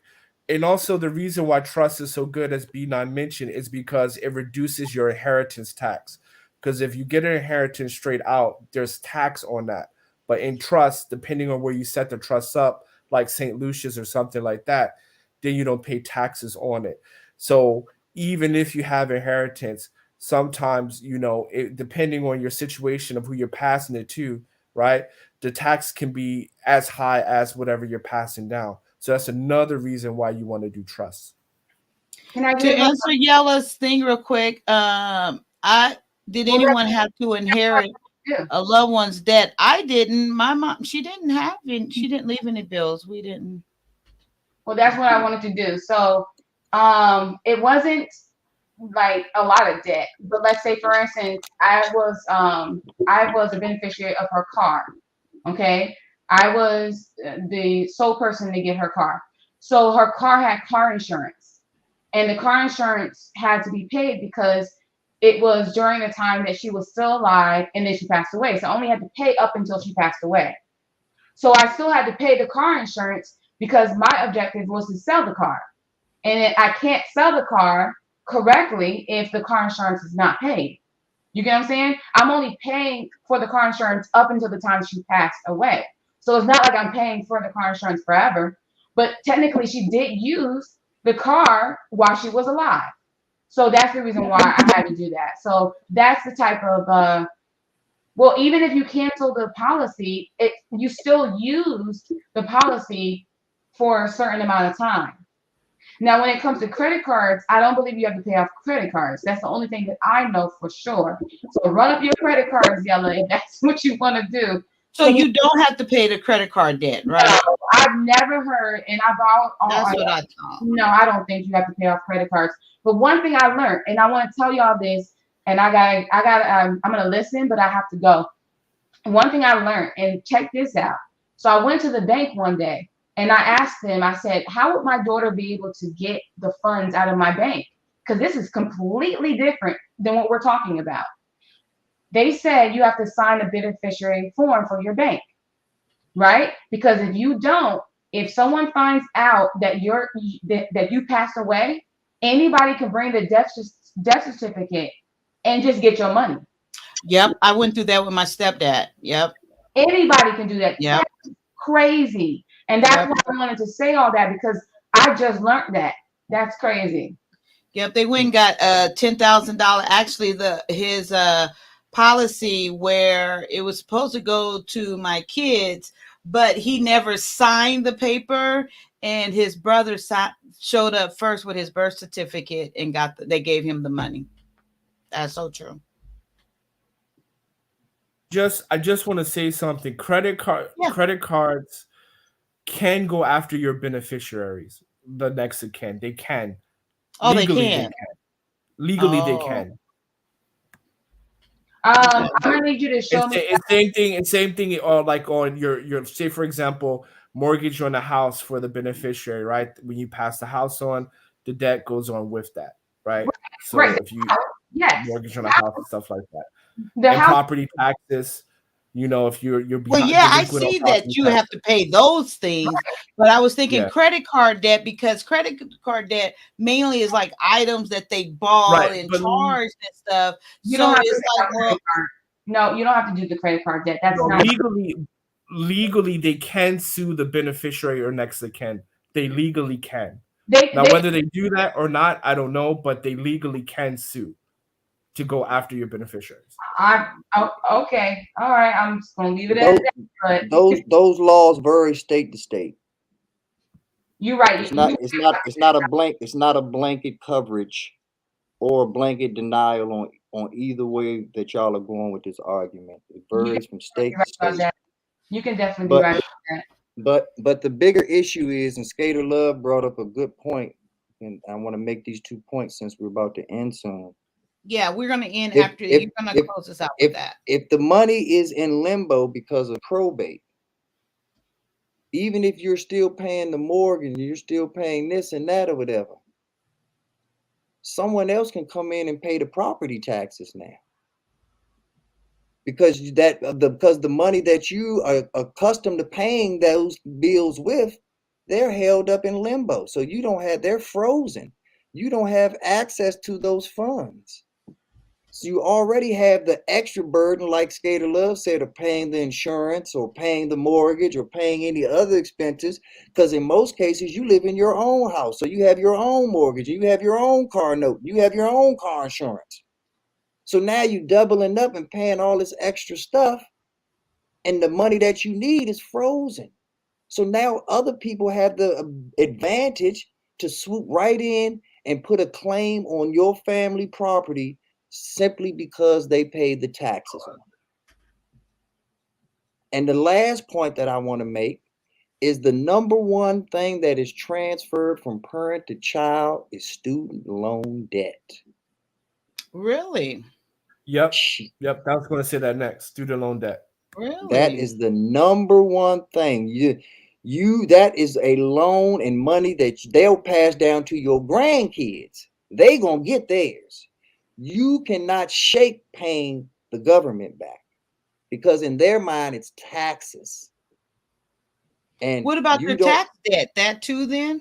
And also, the reason why trust is so good, as B9 mentioned, is because it reduces your inheritance tax. Because if you get an inheritance straight out, there's tax on that. But in trust, depending on where you set the trust up, like St. Lucia's or something like that, then you don't pay taxes on it. So even if you have inheritance, sometimes, depending on your situation of who you're passing it to, right? The tax can be as high as whatever you're passing down. So that's another reason why you want to do trusts. Can I To answer Yella's thing real quick, did anyone have to inherit a loved one's debt? I didn't. My mom, she didn't have any, she didn't leave any bills. We didn't. Well, that's what I wanted to do. So, it wasn't like a lot of debt, but let's say, for instance, I was a beneficiary of her car. Okay, I was the sole person to get her car. So her car had car insurance, and the car insurance had to be paid because it was during the time that she was still alive, and then she passed away. So I only had to pay up until she passed away. So I still had to pay the car insurance because my objective was to sell the car. And I can't sell the car correctly if the car insurance is not paid. You get what I'm saying? I'm only paying for the car insurance up until the time she passed away. So it's not like I'm paying for the car insurance forever. But technically, she did use the car while she was alive. So that's the reason why I had to do that. So that's the type of well, even if you cancel the policy, you still used the policy for a certain amount of time. Now, when it comes to credit cards, I don't believe you have to pay off credit cards. That's the only thing that I know for sure. So run up your credit cards, Yella, if that's what you want to do. So you don't have to pay the credit card debt, right? No, I've never heard, and I've That's what I thought. No, I don't think you have to pay off credit cards. But one thing I learned, and I want to tell y'all this, and I'm gonna listen, but I have to go. One thing I learned, and check this out. So I went to the bank one day, and I asked them, I said, how would my daughter be able to get the funds out of my bank? Because this is completely different than what we're talking about. They said you have to sign a beneficiary form for your bank, right? Because if you don't, if someone finds out that you passed away, anybody can bring the death certificate and just get your money. Yep, I went through that with my stepdad. Yep. Anybody can do that. Yep. That's crazy. And that's why I wanted to say all that, because I just learned that. That's crazy. Yep, they went and got $10,000. Actually, his policy where it was supposed to go to my kids, but he never signed the paper, and his brother showed up first with his birth certificate and they gave him the money. That's so true. I just want to say something. Credit cards can go after your beneficiaries, the next of kin. They can. Oh, Legally, they can. Legally, they can. I'm gonna need you to show me. Same thing. Or like on your say, for example, mortgage on a house for the beneficiary, right? When you pass the house on, the debt goes on with that, right? So if you mortgage on a house and stuff like that, and property taxes, if you're behind. Well, yeah, I see that you have to pay those things, but I was thinking credit card debt, because credit card debt mainly is like items that they bought and charged and stuff. You don't have to no, you don't have to do the credit card debt. That's not legally they can sue the beneficiary or next of kin. They legally can. Whether they do that or not, I don't know, but they legally can sue to go after your beneficiaries. Okay, all right. I'm just gonna leave it at that. Those laws vary state to state. You're right. It's not a blanket coverage or a blanket denial on either way that y'all are going with this argument. It varies from state to state. You can definitely be But right about that. but the bigger issue is, and Skater Love brought up a good point, and I want to make these 2 points since we're about to end soon. Yeah, we're gonna end If after if you're gonna if close us out with that. if the money is in limbo because of probate, even if you're still paying the mortgage, you're still paying this and that or whatever, someone else can come in and pay the property taxes now. Because the money that you are accustomed to paying those bills with, they're held up in limbo. So they're frozen. You don't have access to those funds. So you already have the extra burden, like Skater Love said, of paying the insurance or paying the mortgage or paying any other expenses. Because in most cases, you live in your own house. So you have your own mortgage, you have your own car note, you have your own car insurance. So now you're doubling up and paying all this extra stuff, and the money that you need is frozen. So now other people have the advantage to swoop right in and put a claim on your family property simply because they paid the taxes on it. And the last point that I want to make is the number one thing that is transferred from parent to child is student loan debt. Really? Yep. I was going to say that next. Student loan debt. Really? That is the number one thing. That is a loan and money that they'll pass down to your grandkids. They gonna get theirs. You cannot shake paying the government back because in their mind it's taxes. And what about the tax debt? That too, then?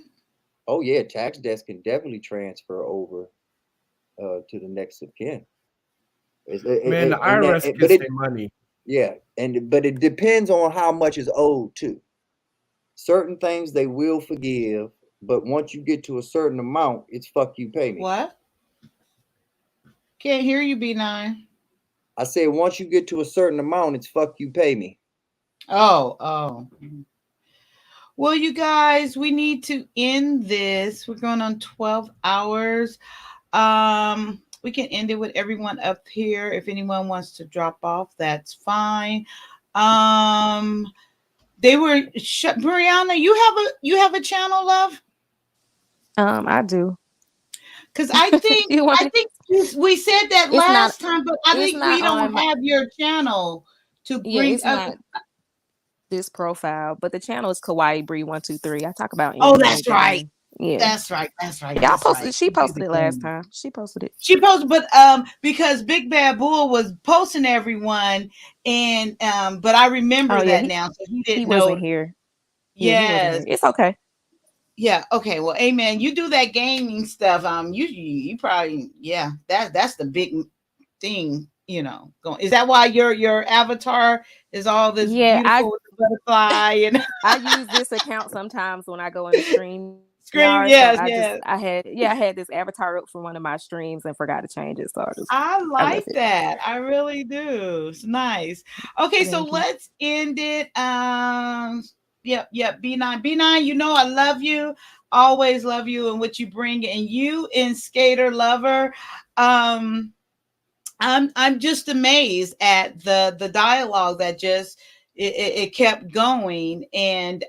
Oh yeah, tax debts can definitely transfer over to the next of kin. Man, the IRS gets their money. Yeah, but it depends on how much is owed too. Certain things they will forgive, but once you get to a certain amount, it's fuck you, pay me. What? Can't hear you, B9. I said once you get to a certain amount, it's fuck you, pay me. Oh. Well, you guys, we need to end this. We're going on 12 hours. We can end it with everyone up here. If anyone wants to drop off, that's fine. They were Brianna, you have a channel, love? I do. Because I think we said that last time, but I think we don't have your channel to bring up this profile, but the channel is Kawaii Bree 123. I talk about that's right. Yeah, that's right. Y'all posted it. She posted it last time. She posted it. But because Big Bad Bull was posting everyone, and but I remember that now. So he wasn't here. Yes, it's okay. Yeah. Okay. Well, amen. You do that gaming stuff. You probably that's the big thing. Going. Is that why your avatar is all this beautiful butterfly? And I use this account sometimes when I go in the stream. Yes. I had this avatar up for one of my streams and forgot to change it. So I like that. I really do. It's nice. Okay, so let's end it. Yep. B9. I love you. Always love you and what you bring. And you in Skater Lover. I'm just amazed at the dialogue that just it kept going. And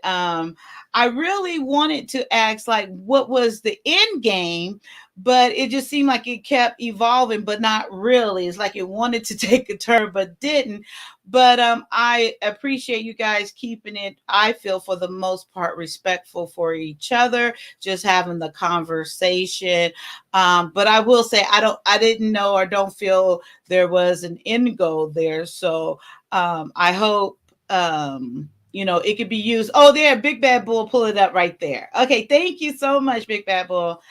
I really wanted to ask, like, what was the end game, but it just seemed like it kept evolving, but not really. It's like it wanted to take a turn, but didn't. But I appreciate you guys keeping it, I feel, for the most part, respectful for each other, just having the conversation. But I will say, I didn't know or don't feel there was an end goal there. So I hope it could be used. Oh, there, Big Bad Bull, pull it up right there. Okay, thank you so much, Big Bad Bull.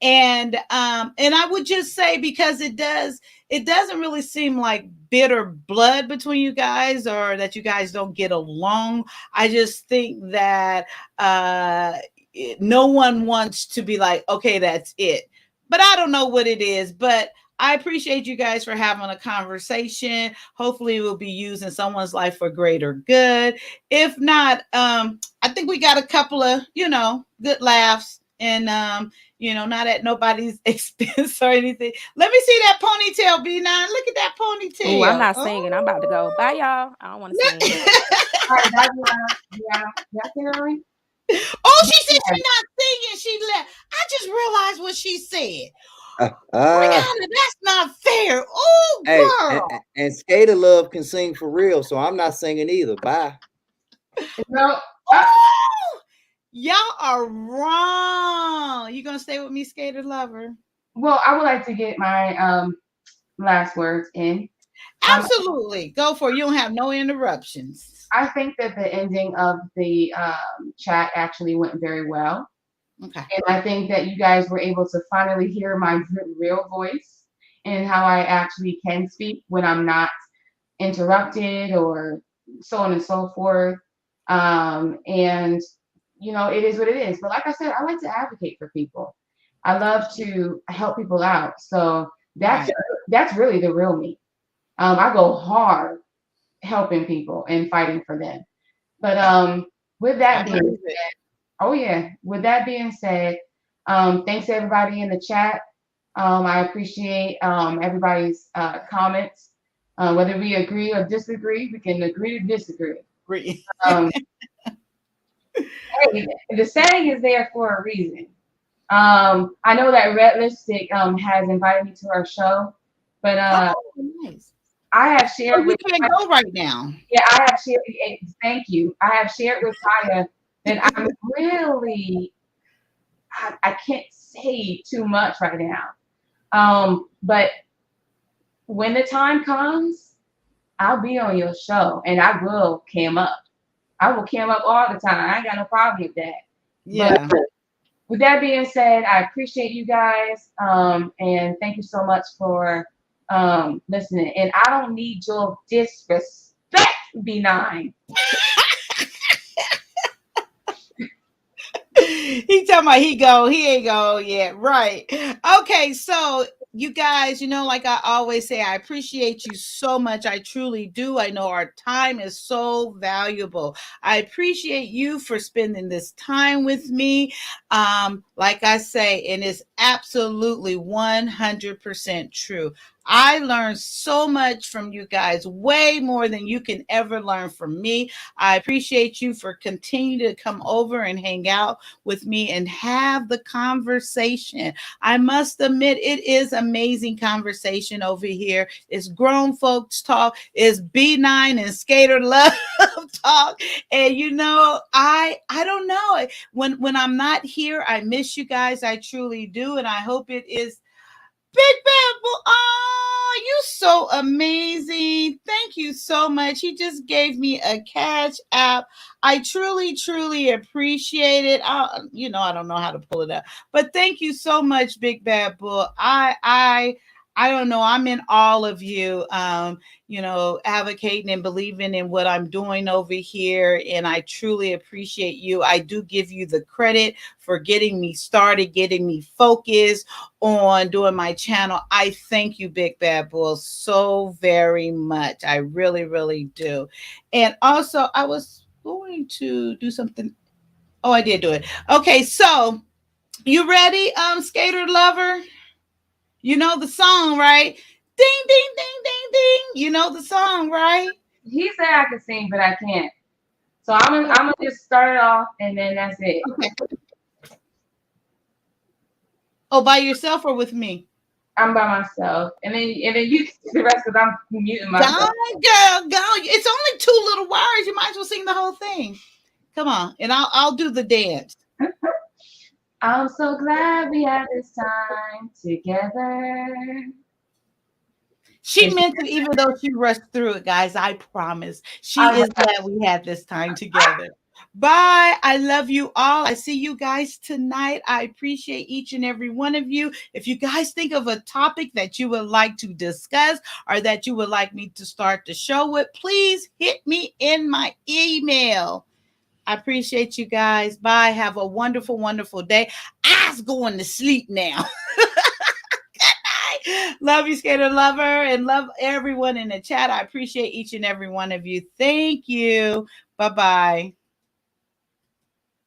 And I would just say, because it doesn't really seem like bitter blood between you guys, or that you guys don't get along. I just think that no one wants to be like, okay, that's it. But I don't know what it is. But I appreciate you guys for having a conversation. Hopefully it will be used in someone's life for greater good. If not, I think we got a couple of, good laughs and, not at nobody's expense or anything. Let me see that ponytail, B9. Look at that ponytail. Oh, I'm not singing. I'm about to go. Bye, y'all. I don't want to sing. All right, bye, yeah. That's it, already? Oh, she said she's not singing. She left. I just realized what she said. Brianna, that's not fair. Oh, Hey, girl. and Skater Love can sing for real, so I'm not singing either. Bye. No. Oh, y'all are wrong. You gonna stay with me, Skater Lover? Well, I would like to get my last words in. Absolutely. Go for it. You don't have no interruptions. I think that the ending of the chat actually went very well. Okay. And I think that you guys were able to finally hear my real voice and how I actually can speak when I'm not interrupted or so on and so forth. And, it is what it is. But like I said, I like to advocate for people. I love to help people out. So that's really the real me. I go hard helping people and fighting for them. But with that being said, with that being said, thanks to everybody in the chat. I appreciate everybody's comments. Whether we agree or disagree, we can agree to disagree. Hey, the saying is there for a reason. I know that Red Lipstick has invited me to her show, but nice. I have shared with you. Can't go right now. Yeah, I have shared. Thank you. I have shared with Kyia that I'm really, I can't say too much right now. But when the time comes, I'll be on your show and I will cam up. I will cam up all the time. I ain't got no problem with that. Yeah. But with that being said, I appreciate you guys. And thank you so much for listening. And I don't need your disrespect, B9. He talking about he ain't go yet. Right. Okay, so you guys, like I always say, I appreciate you so much. I truly do. I know our time is so valuable. I appreciate you for spending this time with me. Like I say, and it's absolutely 100% true. I learned so much from you guys, way more than you can ever learn from me. I appreciate you for continuing to come over and hang out with me and have the conversation. I must admit, it is amazing conversation over here. It's grown folks talk. It's B9 and Skater Love talk. And I don't know. When I'm not here, I miss you guys. I truly do. And I hope it is Big Bad Boy. Oh, you so amazing. Thank you so much. He just gave me a cash app. I truly, truly appreciate it. I don't know how to pull it up, but thank you so much, Big Bad Bull. I don't know. I'm in all of you, advocating and believing in what I'm doing over here. And I truly appreciate you. I do give you the credit for getting me started, getting me focused on doing my channel. I thank you, Big Bad Bull, so very much. I really, really do. And also, I was going to do something. Oh, I did do it. Okay, so you ready, Skater Lover? You know the song, right? Ding, ding, ding, ding, ding. You know the song, right? He said I could sing, but I can't. So I'm gonna just start it off, and then that's it. Okay. Oh, by yourself or with me? I'm by myself, and then you can do the rest because I'm muting myself. Go, girl. It's only 2 little words. You might as well sing the whole thing. Come on, and I'll do the dance. I'm so glad we had this time together. She meant it, even though she rushed through it, guys. I promise. She is glad we had this time together. Bye. I love you all. I see you guys tonight. I appreciate each and every one of you. If you guys think of a topic that you would like to discuss or that you would like me to start the show with, please hit me in my email. I appreciate you guys. Bye. Have a wonderful, wonderful day. I's going to sleep now. Good night. Love you, Skater Lover, and love everyone in the chat. I appreciate each and every one of you. Thank you. Bye-bye.